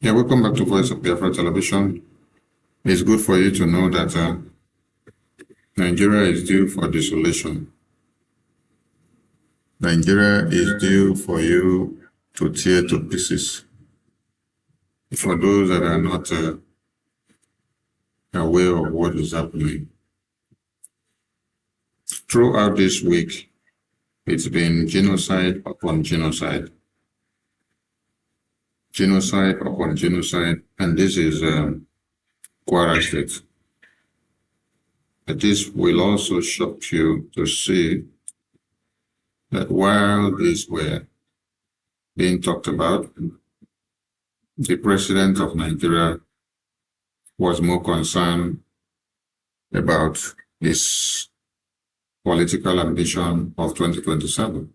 Yeah, welcome back to Voice of Biafra Television. It's good for you to know that Nigeria is due for desolation. Nigeria is due for you to tear to pieces. For those that are not aware of what is happening, throughout this week, it's been genocide upon genocide. Genocide upon genocide, and this is Kwara State. But this will also shock you to see that while these were being talked about, the president of Nigeria was more concerned about his political ambition of 2027.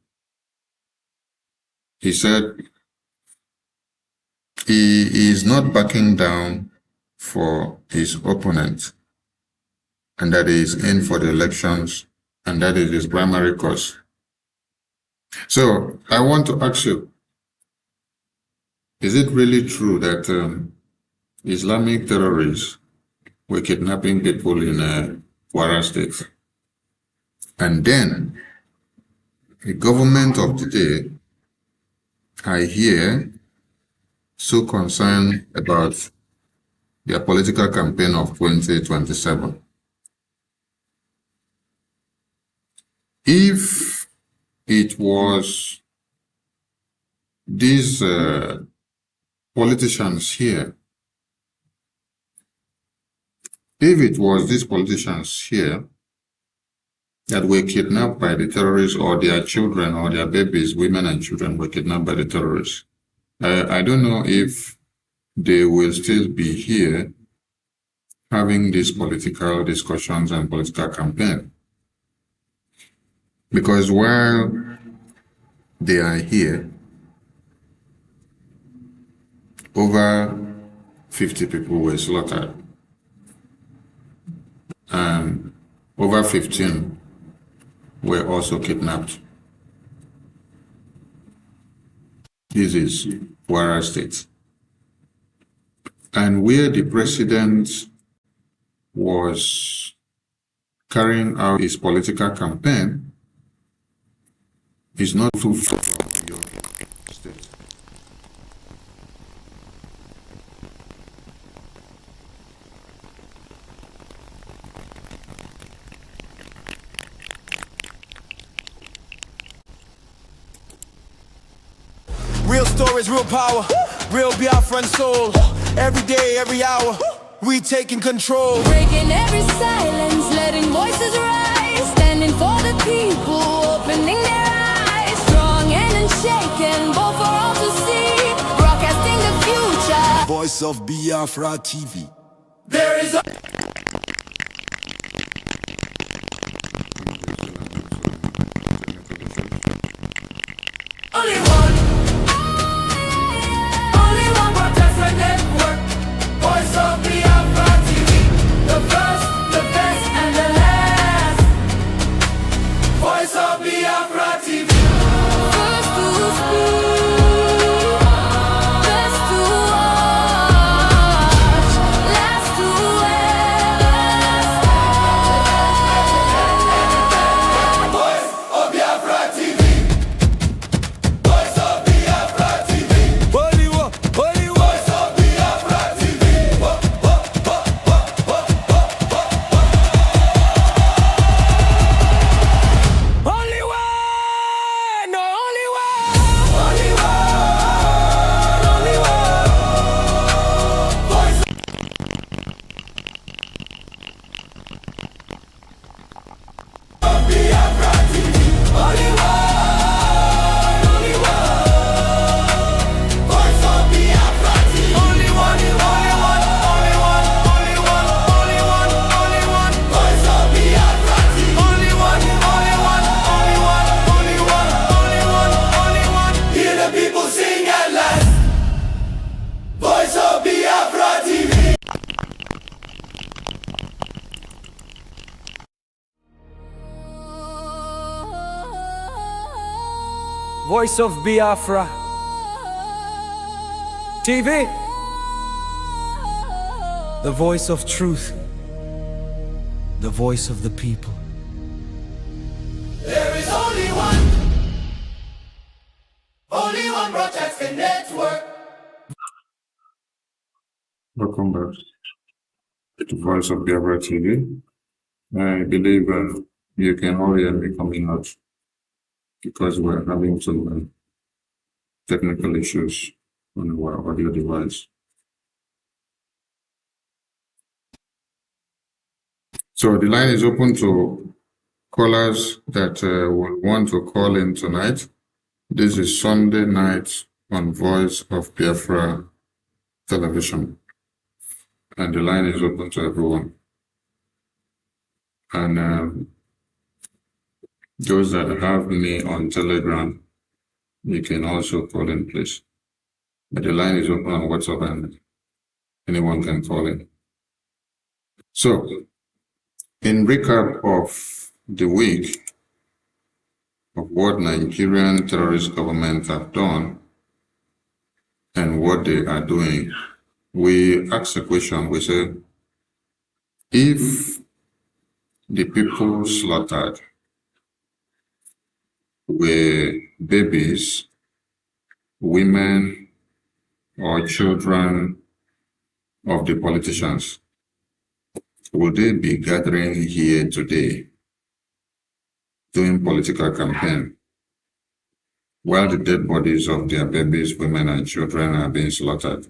He said he is not backing down for his opponent, and that he is in for the elections, and that is his primary cause. So I want to ask you, is it really true that Islamic terrorists were kidnapping people in Kwara State? And then the government of today, I hear, so concerned about their political campaign of 2027. If it was these politicians here, that were kidnapped by the terrorists, or their children or their babies, women and children were kidnapped by the terrorists, I don't know if they will still be here having these political discussions and political campaign. Because while they are here, over 50 people were slaughtered, and over 15 were also kidnapped. This is Kwara State. And where the president was carrying out his political campaign is not too far from your state. Real stories, real power, real Biafran soul. Every day, every hour, we taking control. Breaking every silence, letting voices rise. Standing for the people, opening their eyes. Strong and unshaken, both for all to see. Broadcasting the future. Voice of Biafra TV. There is a only one broadcasting network. Voice of Biafra. Voice of Biafra TV, the voice of truth, the voice of the people. There is only one broadcasting network. Welcome back to Voice of Biafra TV. I believe you can all hear me coming out because we're having some technical issues on our audio device. So the line is open to callers that will want to call in tonight. This is Sunday night on Voice of Biafra Television, and the line is open to everyone. And those that have me on Telegram, you can also call in, please. But the line is open on WhatsApp and anyone can call in. So, in recap of the week of what Nigerian terrorist government have done and what they are doing, we ask a question. We say, if the people slaughtered were babies, women, or children of the politicians, would they be gathering here today doing political campaign while the dead bodies of their babies, women, and children are being slaughtered?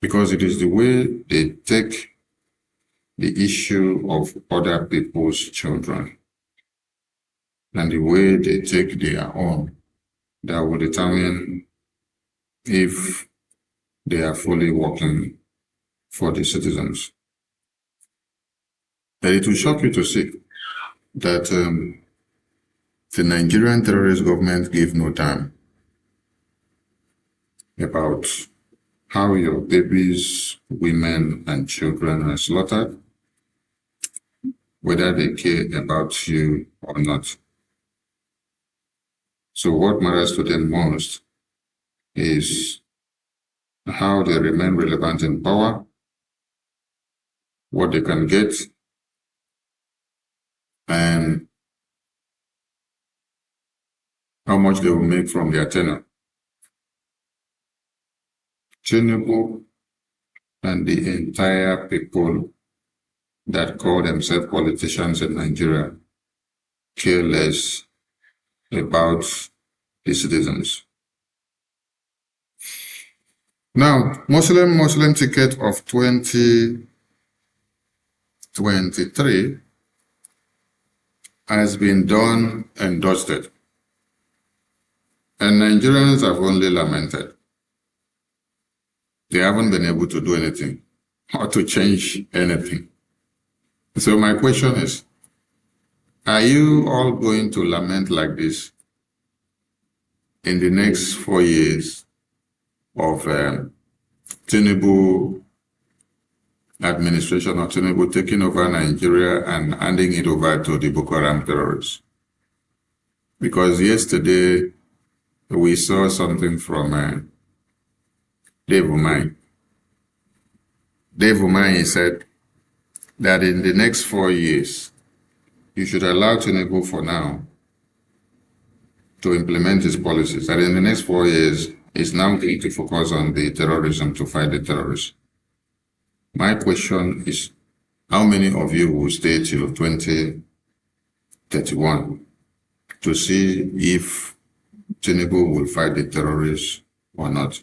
Because it is the way they take the issue of other people's children and the way they take their own that will determine if they are fully working for the citizens. And it will shock you to see that the Nigerian terrorist government give no time about how your babies, women, and children are slaughtered, whether they care about you or not. So what matters to them most is how they remain relevant in power, what they can get, and how much they will make from their tenure. Tinubu and the entire people that call themselves politicians in Nigeria care less about the citizens. Now, Muslim ticket of 2023 has been done and dusted, and Nigerians have only lamented. They haven't been able to do anything or to change anything. So my question is, are you all going to lament like this in the next 4 years of Tinubu administration, or Tinubu taking over Nigeria and handing it over to the Boko Haram terrorists? Because yesterday we saw something from Dave Umahi. Dave Umahi said that in the next 4 years, you should allow Tinubu for now to implement his policies. That in the next 4 years, he's now going to focus on the terrorism to fight the terrorists. My question is, how many of you will stay till 2031 to see if Tinubu will fight the terrorists or not?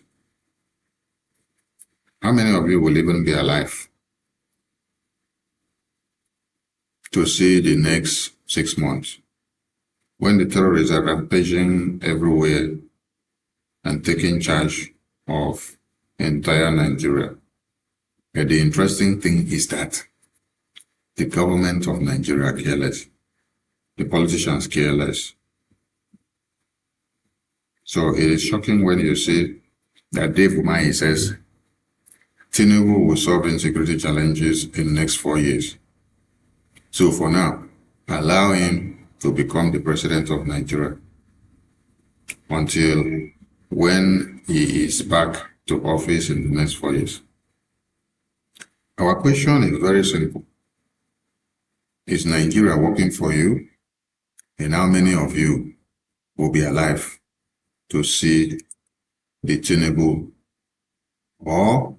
How many of you will even be alive to see the next 6 months when the terrorists are rampaging everywhere and taking charge of entire Nigeria? And the interesting thing is that the government of Nigeria care less. The politicians care less. So it is shocking when you see that Dave Umahi says Tinubu will solve insecurity challenges in the next 4 years. So for now, allow him to become the president of Nigeria. until when he is back to office in the next 4 years. Our question is very simple. Is Nigeria working for you? And how many of you will be alive to see the Tinubu or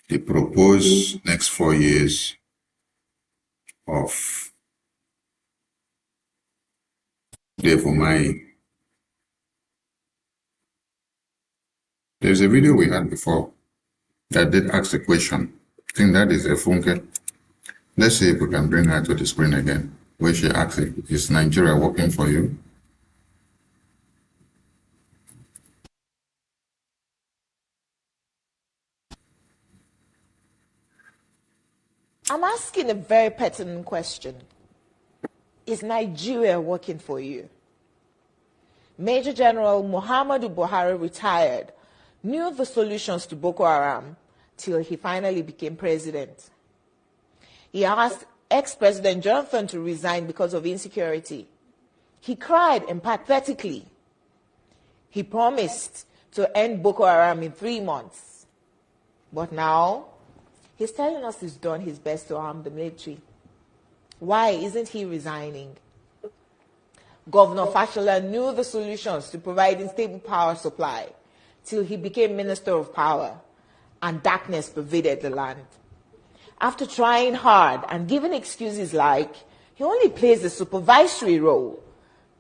the proposed next 4 years of Devumai? There's a video we had before that did ask the question. I think that is a Funke. Let's see if we can bring her to the screen again, where she asked it, is Nigeria working for you? I'm asking a very pertinent question. Is Nigeria working for you? Major General Muhammadu Buhari retired, knew the solutions to Boko Haram till he finally became president. He asked ex-President Jonathan to resign because of insecurity. He cried empathetically. He promised to end Boko Haram in 3 months. But now, he's telling us he's done his best to arm the military. Why isn't he resigning? Governor Fashola knew the solutions to providing stable power supply till he became Minister of Power, and darkness pervaded the land. After trying hard and giving excuses like he only plays a supervisory role,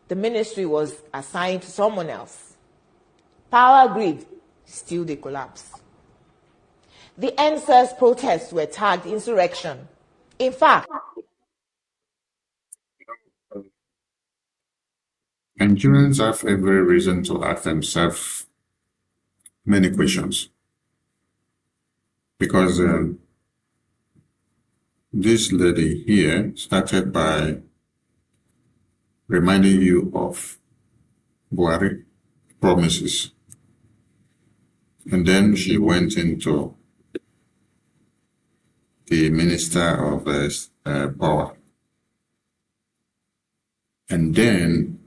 the ministry was assigned to someone else. Power grid, still they collapse. The NSAS protests were tagged insurrection. In fact, Nigerians have every reason to ask themselves many questions. Because this lady here started by reminding you of Buhari promises. And then she went into the Minister of Power. And then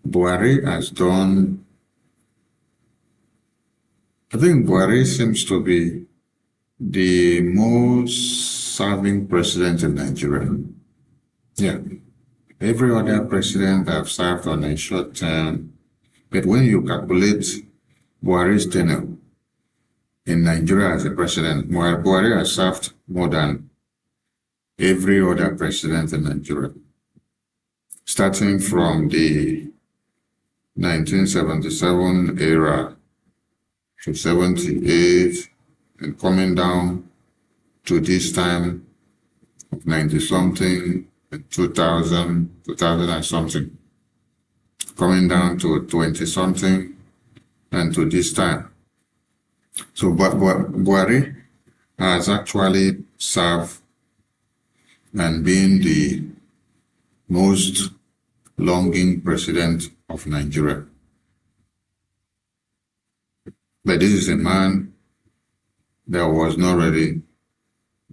Buhari has done, I think Buhari seems to be the most serving president in Nigeria. Yeah. Every other president have served on a short term, but when you calculate Buhari's tenure in Nigeria as a president, Buhari has served more than every other president in Nigeria. Starting from the 1977 era to 78 and coming down to this time of 90-something, 2000 and something, coming down to 20-something and to this time. So Buhari has actually served and been the most longing president of Nigeria. But this is a man that was not ready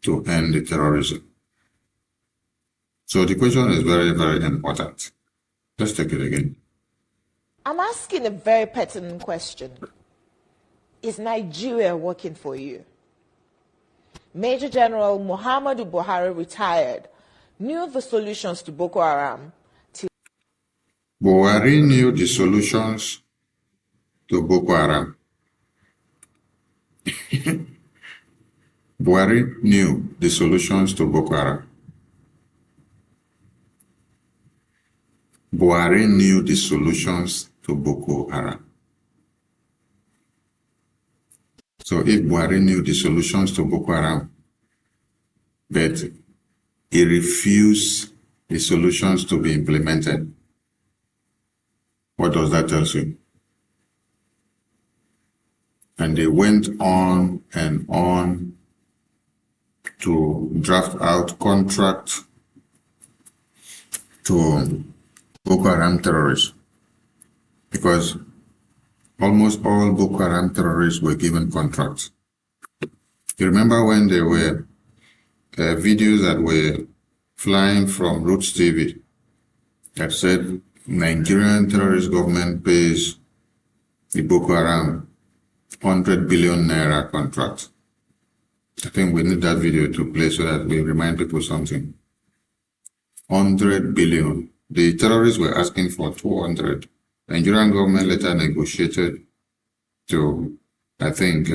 to end the terrorism. So the question is very, very important. Let's take it again. I'm asking a very pertinent question. Is Nigeria working for you? Major General Muhammadu Buhari retired, knew the solutions to Boko Haram. Buhari knew the solutions to Boko Haram. Buhari knew the solutions to Boko Haram. Buhari knew the solutions to Boko Haram. So if Buhari knew the solutions to Boko Haram, but he refused the solutions to be implemented, what does that tell you? And they went on and on to draft out contracts to Boko Haram terrorists, because almost all Boko Haram terrorists were given contracts. You remember when there were videos that were flying from Roots TV that said Nigerian terrorist government pays the Boko Haram 100 billion naira contract. I think we need that video to play so that we remind people something. 100 billion. The terrorists were asking for 200. The Nigerian government later negotiated to, I think,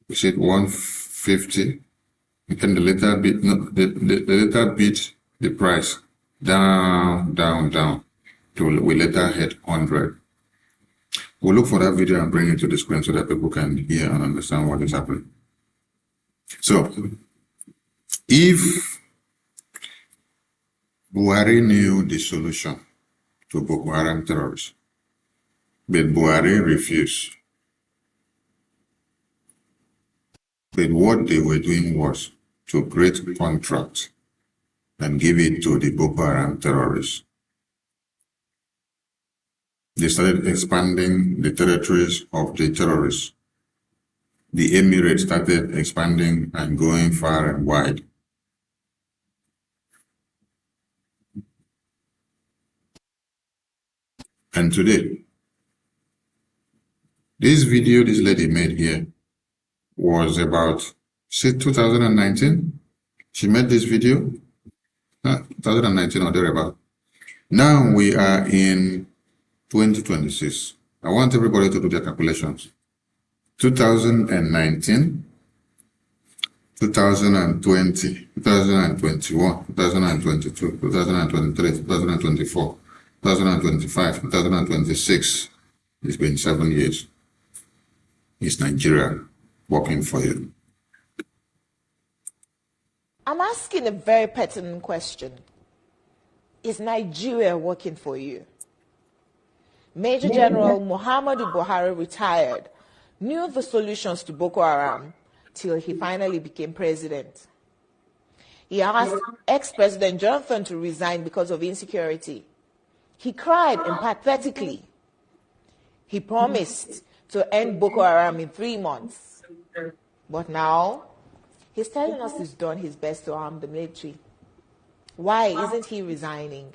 we said 150. And the later beat, no, the later beat the price down till we later hit 100. We'll look for that video and bring it to the screen so that people can hear and understand what is happening. So, if Buhari knew the solution to Boko Haram terrorists, but Buhari refused. But what they were doing was to create a contract and give it to the Boko Haram terrorists. They started expanding the territories of the terrorists. The Emirates started expanding and going far and wide. And today, this video this lady made here was about, say, 2019. She made this video, 2019 or thereabout. Now we are in 2026. I want everybody to do their calculations. 2019, 2020, 2021, 2022, 2023, 2024, 2025, 2026. It's been 7 years. Is Nigeria working for you? I'm asking a very pertinent question. Is Nigeria working for you? Major General Muhammadu Buhari retired, knew the solutions to Boko Haram till he finally became president. He asked ex-President Jonathan to resign because of insecurity. He cried empathetically. He promised to end Boko Haram in 3 months. But now, he's telling us he's done his best to arm the military. Why isn't he resigning?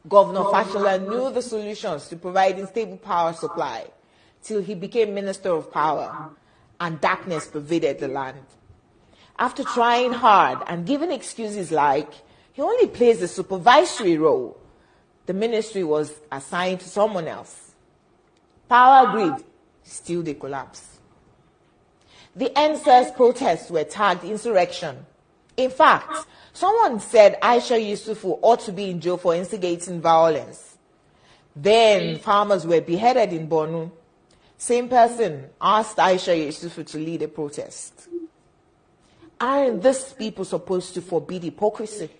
Governor Fashola knew the solutions to providing stable power supply till he became Minister of Power, and darkness pervaded the land. After trying hard and giving excuses like he only plays a supervisory role, the ministry was assigned to someone else. Power grid, still they collapse. The NSAS protests were tagged insurrection. In fact, someone said Aisha Yusufu ought to be in jail for instigating violence. Then farmers were beheaded in Borno. Same person asked Aisha Yusufu to lead a protest. Aren't these people supposed to forbid hypocrisy?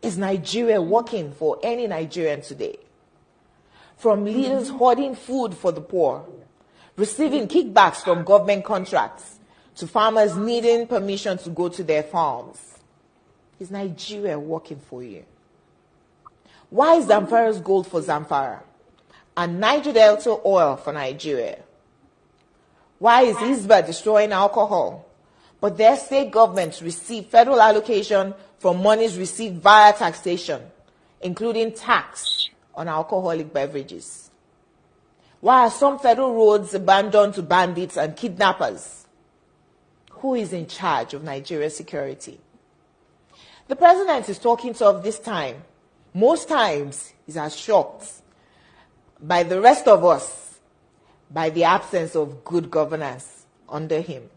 Is Nigeria working for any Nigerian today? From leaders hoarding food for the poor, receiving kickbacks from government contracts, to farmers needing permission to go to their farms. Is Nigeria working for you? Why is Zamfara's gold for Zamfara and Niger Delta oil for Nigeria? Why is Hisba destroying alcohol, but their state governments receive federal allocation from monies received via taxation, including tax on alcoholic beverages? Why are some federal roads abandoned to bandits and kidnappers? Who is in charge of Nigeria's security? The president is talking tough this time. Most times, he's as shocked by the rest of us by the absence of good governance under him.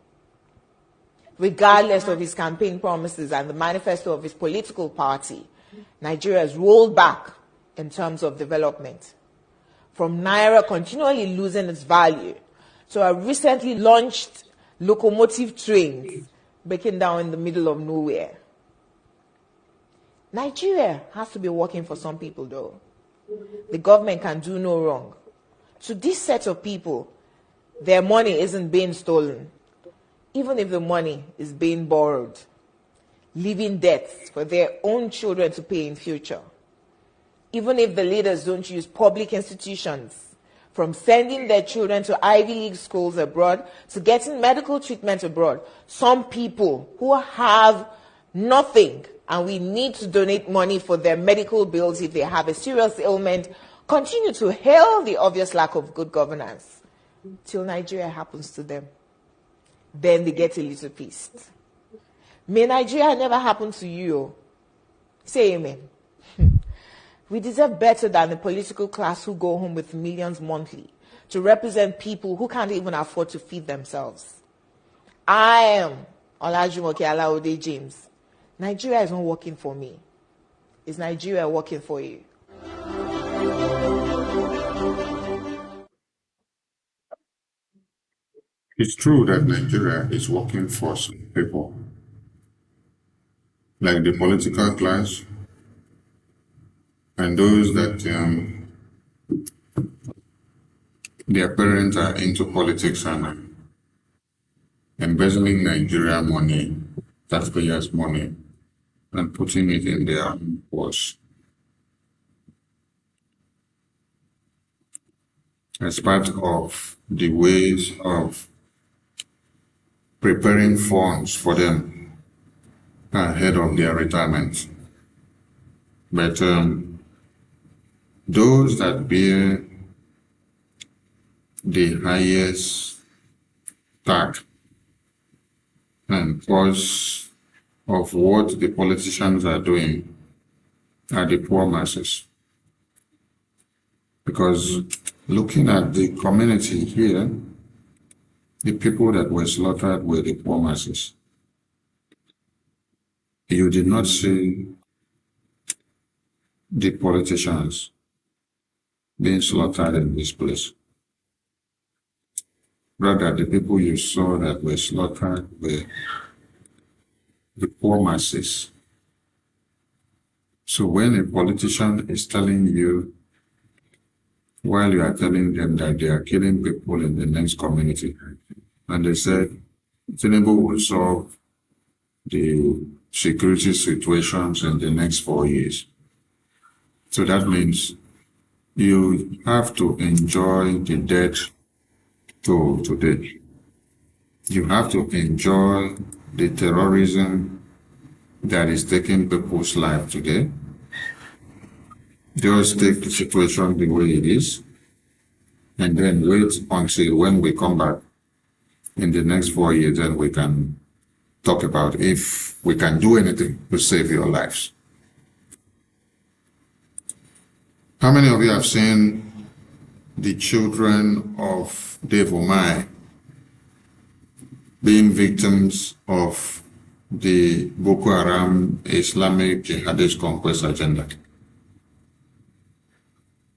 Regardless of his campaign promises and the manifesto of his political party, Nigeria has rolled back in terms of development. From Naira continually losing its value to a recently launched locomotive trains breaking down in the middle of nowhere. Nigeria has to be working for some people, though. The government can do no wrong. To this set of people, their money isn't being stolen, even if the money is being borrowed, leaving debts for their own children to pay in future. Even if the leaders don't use public institutions, from sending their children to Ivy League schools abroad to getting medical treatment abroad, some people who have Nothing. And we need to donate money for their medical bills if they have a serious ailment. Continue to hail the obvious lack of good governance till Nigeria happens to them. Then they get a little pissed. May Nigeria never happen to you. Say amen. We deserve better than the political class who go home with millions monthly to represent people who can't even afford to feed themselves. I am Olajumoke Alaode James. Nigeria is not working for me. Is Nigeria working for you? It's true that Nigeria is working for some people, like the political class and those that their parents are into politics and embezzling Nigeria money, taxpayers' money, and putting it in their purse as part of the ways of preparing funds for them ahead of their retirement. But those that bear the highest tax and cost of what the politicians are doing are the poor masses. Because looking at the community here, the people that were slaughtered were the poor masses. You did not see the politicians being slaughtered in this place. Rather, the people you saw that were slaughtered were the poor masses. So when a politician is telling you, while you are telling them that they are killing people in the next community, and they said Tinubu will solve the security situations in the next 4 years. So that means you have to enjoy the death to today. You have to enjoy the terrorism that is taking people's life today. Just take the situation the way it is, and then wait until when we come back in the next 4 years, then we can talk about if we can do anything to save your lives. How many of you have seen the children of Dave Omai being victims of the Boko Haram Islamic Jihadist conquest agenda?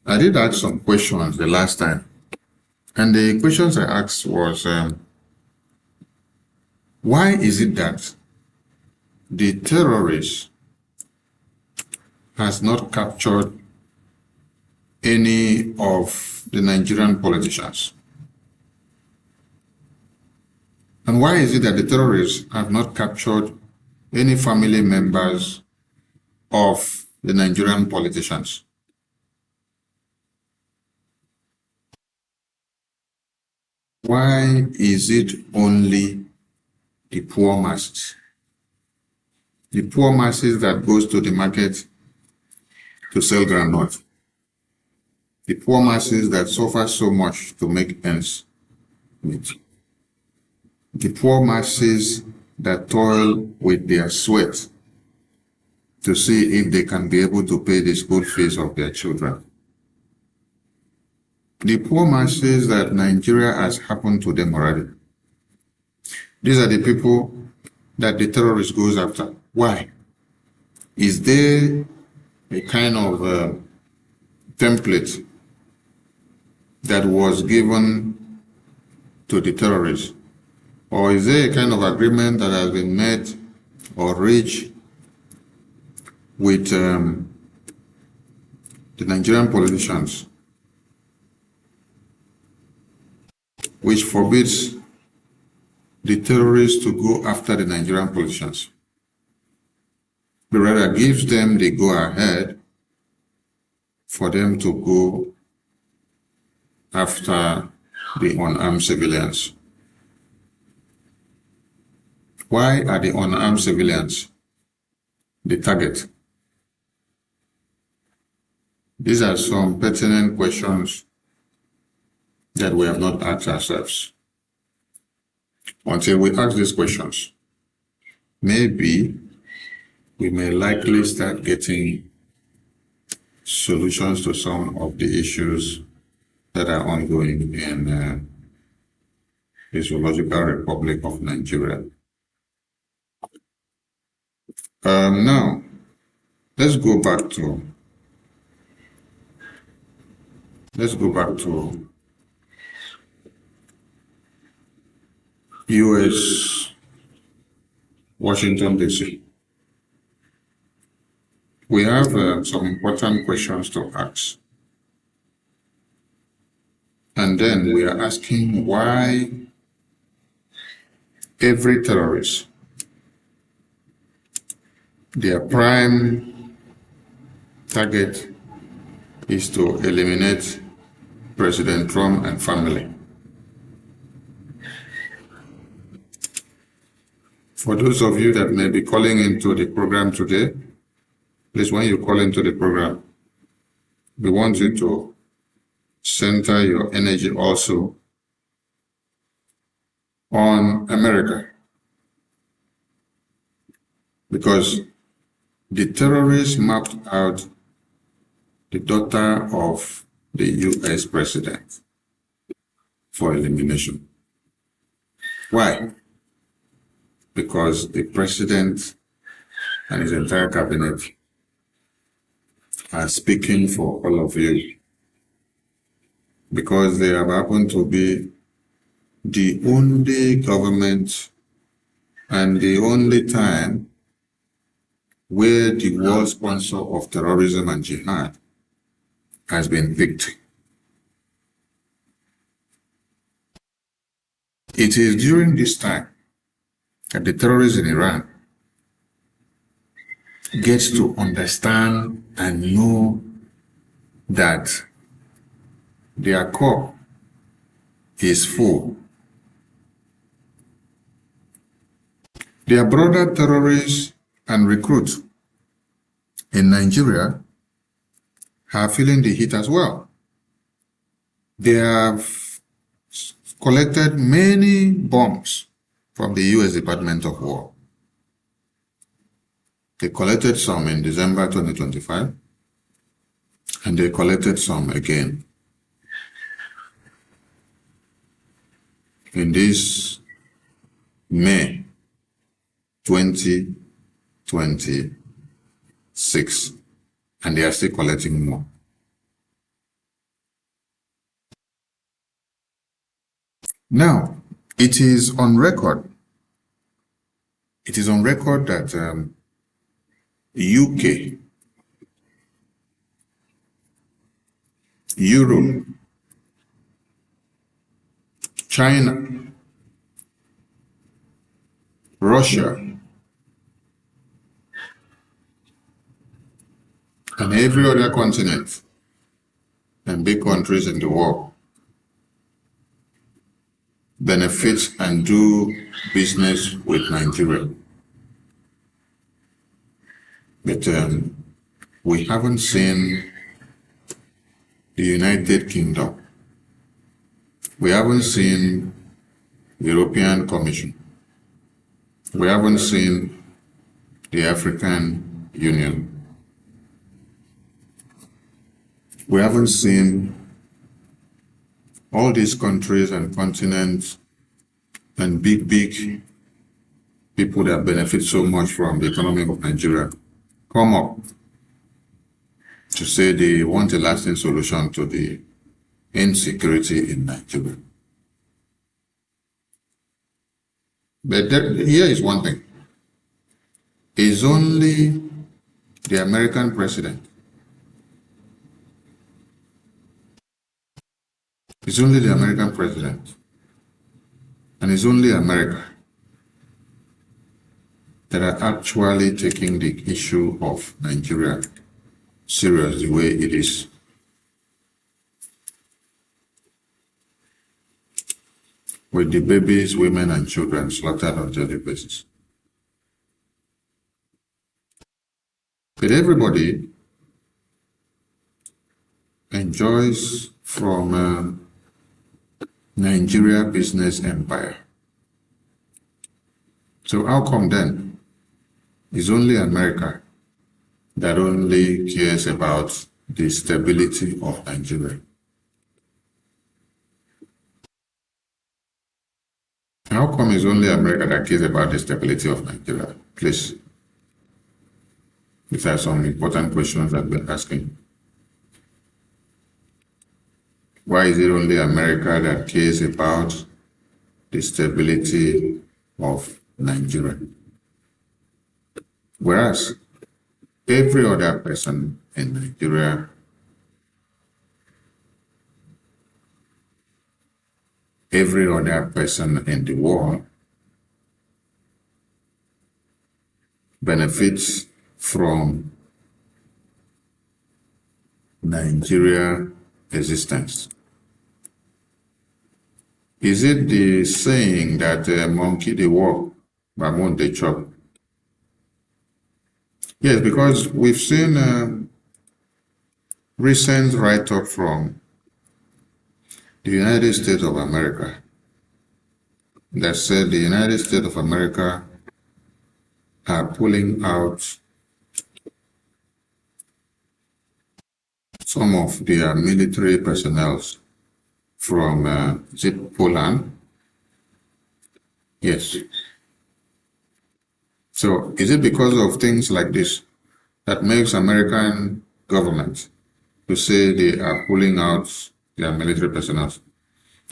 I did ask some questions the last time, and the questions I asked was, why is it that the terrorists has not captured any of the Nigerian politicians? And why is it that the terrorists have not captured any family members of the Nigerian politicians? Why is it only the poor masses? The poor masses that goes to the market to sell groundnut. The poor masses that suffer so much to make ends meet. The poor masses that toil with their sweat to see if they can be able to pay the school fees of their children. The poor masses that Nigeria has happened to them already. These are the people that the terrorist goes after. Why? Is there a kind of template that was given to the terrorists? Or is there a kind of agreement that has been made or reached with the Nigerian politicians, which forbids the terrorists to go after the Nigerian politicians, but rather gives them the go-ahead for them to go after the unarmed civilians? Why are the unarmed civilians the target? These are some pertinent questions that we have not asked ourselves. Until we ask these questions, maybe we may likely start getting solutions to some of the issues that are ongoing in the Zoological Republic of Nigeria. Now, let's go back to US Washington D.C. We have some important questions to ask. And then we are asking why every terrorist, their prime target is to eliminate President Trump and family. For those of you that may be calling into the program today, please, when you call into the program, we want you to center your energy also on America. Because the terrorists mapped out the daughter of the US president for elimination. Why? Because the president and his entire cabinet are speaking for all of you. Because they have happened to be the only government and the only time where the world sponsor of terrorism and jihad has been picked. It is during this time that the terrorists in Iran gets to understand and know that their cup is full. Their brother terrorists and recruits in Nigeria are feeling the heat as well. They have collected many bombs from the US Department of War. They collected some in December 2025, and they collected some again in this May 2026, and they are still collecting more. Now, it is on record. It is on record that UK, Europe, China, Russia, and every other continent and big countries in the world benefit and do business with Nigeria. But we haven't seen the United Kingdom. We haven't seen the European Commission. We haven't seen the African Union. We haven't seen all these countries and continents and big people that benefit so much from the economy of Nigeria come up to say they want a lasting solution to the insecurity in Nigeria. But here is one thing. It's only the American president. It's only the American president. And it's only America that are actually taking the issue of Nigeria serious the way it is. With the babies, women, and children slaughtered on a daily basis. But everybody enjoys from Nigeria business empire. So how come then it's only America that only cares about the stability of Nigeria? How come it's only America that cares about the stability of Nigeria? Please. These are some important questions that we're asking. Why is it only America that cares about the stability of Nigeria? Whereas every other person in Nigeria, every other person in the world benefits from Nigeria existence. Is it the saying that monkey they walk, baboon they chop? Yes, because we've seen recent write-up from the United States of America that said the United States of America are pulling out some of their military personnel from Poland. Yes. So is it because of things like this that makes American government to say they are pulling out their military personnel?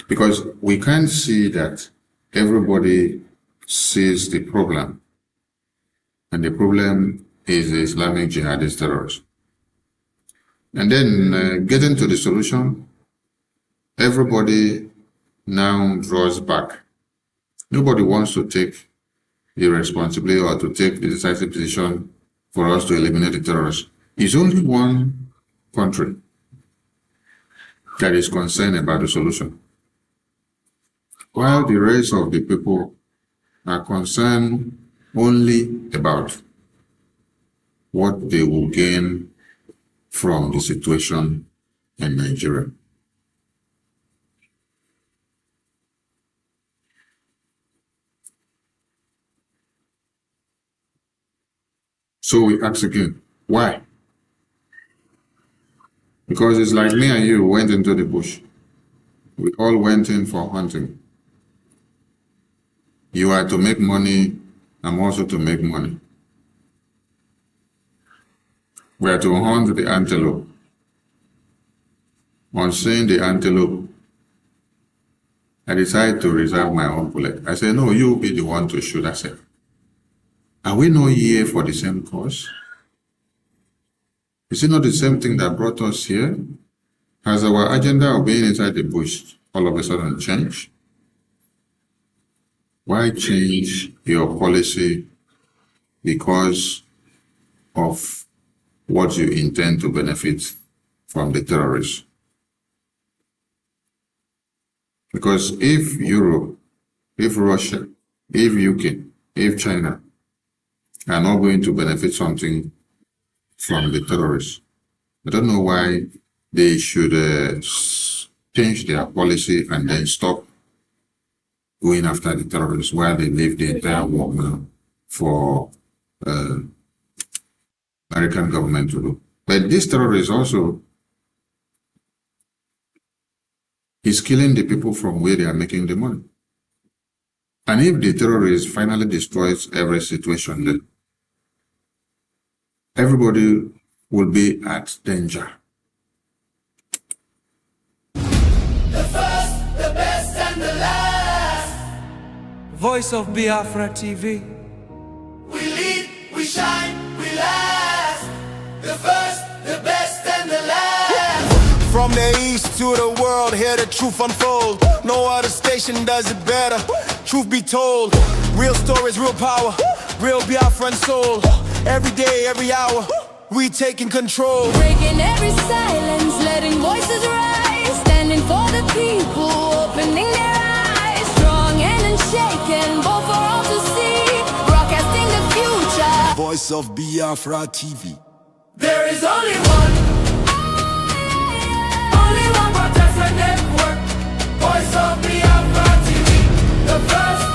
Because we can't see that everybody sees the problem, and the problem is the Islamic jihadist terrorists. And then getting to the solution, everybody now draws back. Nobody wants to take the responsibility or to take the decisive position for us to eliminate the terrorists. It's only one country that is concerned about the solution, while the rest of the people are concerned only about what they will gain from the situation in Nigeria. So we ask again, why? Because it's like me and you went into the bush. We all went in for hunting. You are to make money, I'm also to make money. We are to hunt the antelope. On seeing the antelope, I decided to reserve my own bullet. I said, no, you be the one to shoot. I said, are we not here for the same cause? Is it not the same thing that brought us here? Has our agenda of being inside the bush all of a sudden changed? Why change your policy because of what you intend to benefit from the terrorists? Because if Europe, if Russia, if UK, if China are not going to benefit something from the terrorists, I don't know why they should change their policy and then stop going after the terrorists while they leave the entire war now for American government to do. But this terrorist also is killing the people from where they are making the money. And if the terrorist finally destroys every situation, then everybody will be at danger. The first, the best, and the last. Voice of Biafra TV. We lead, we shine, we last. The first, the best, and the last. From the east to the world, hear the truth unfold. No other station does it better. Truth be told, real stories, real power, real Biafran soul. Every day, every hour, we taking control. Breaking every silence, letting voices rise. Standing for the people, opening their eyes. Strong and unshaken, both for all to see. Broadcasting the future. Voice of Biafra TV. There is only one protester network. Voice of Biafra TV, the first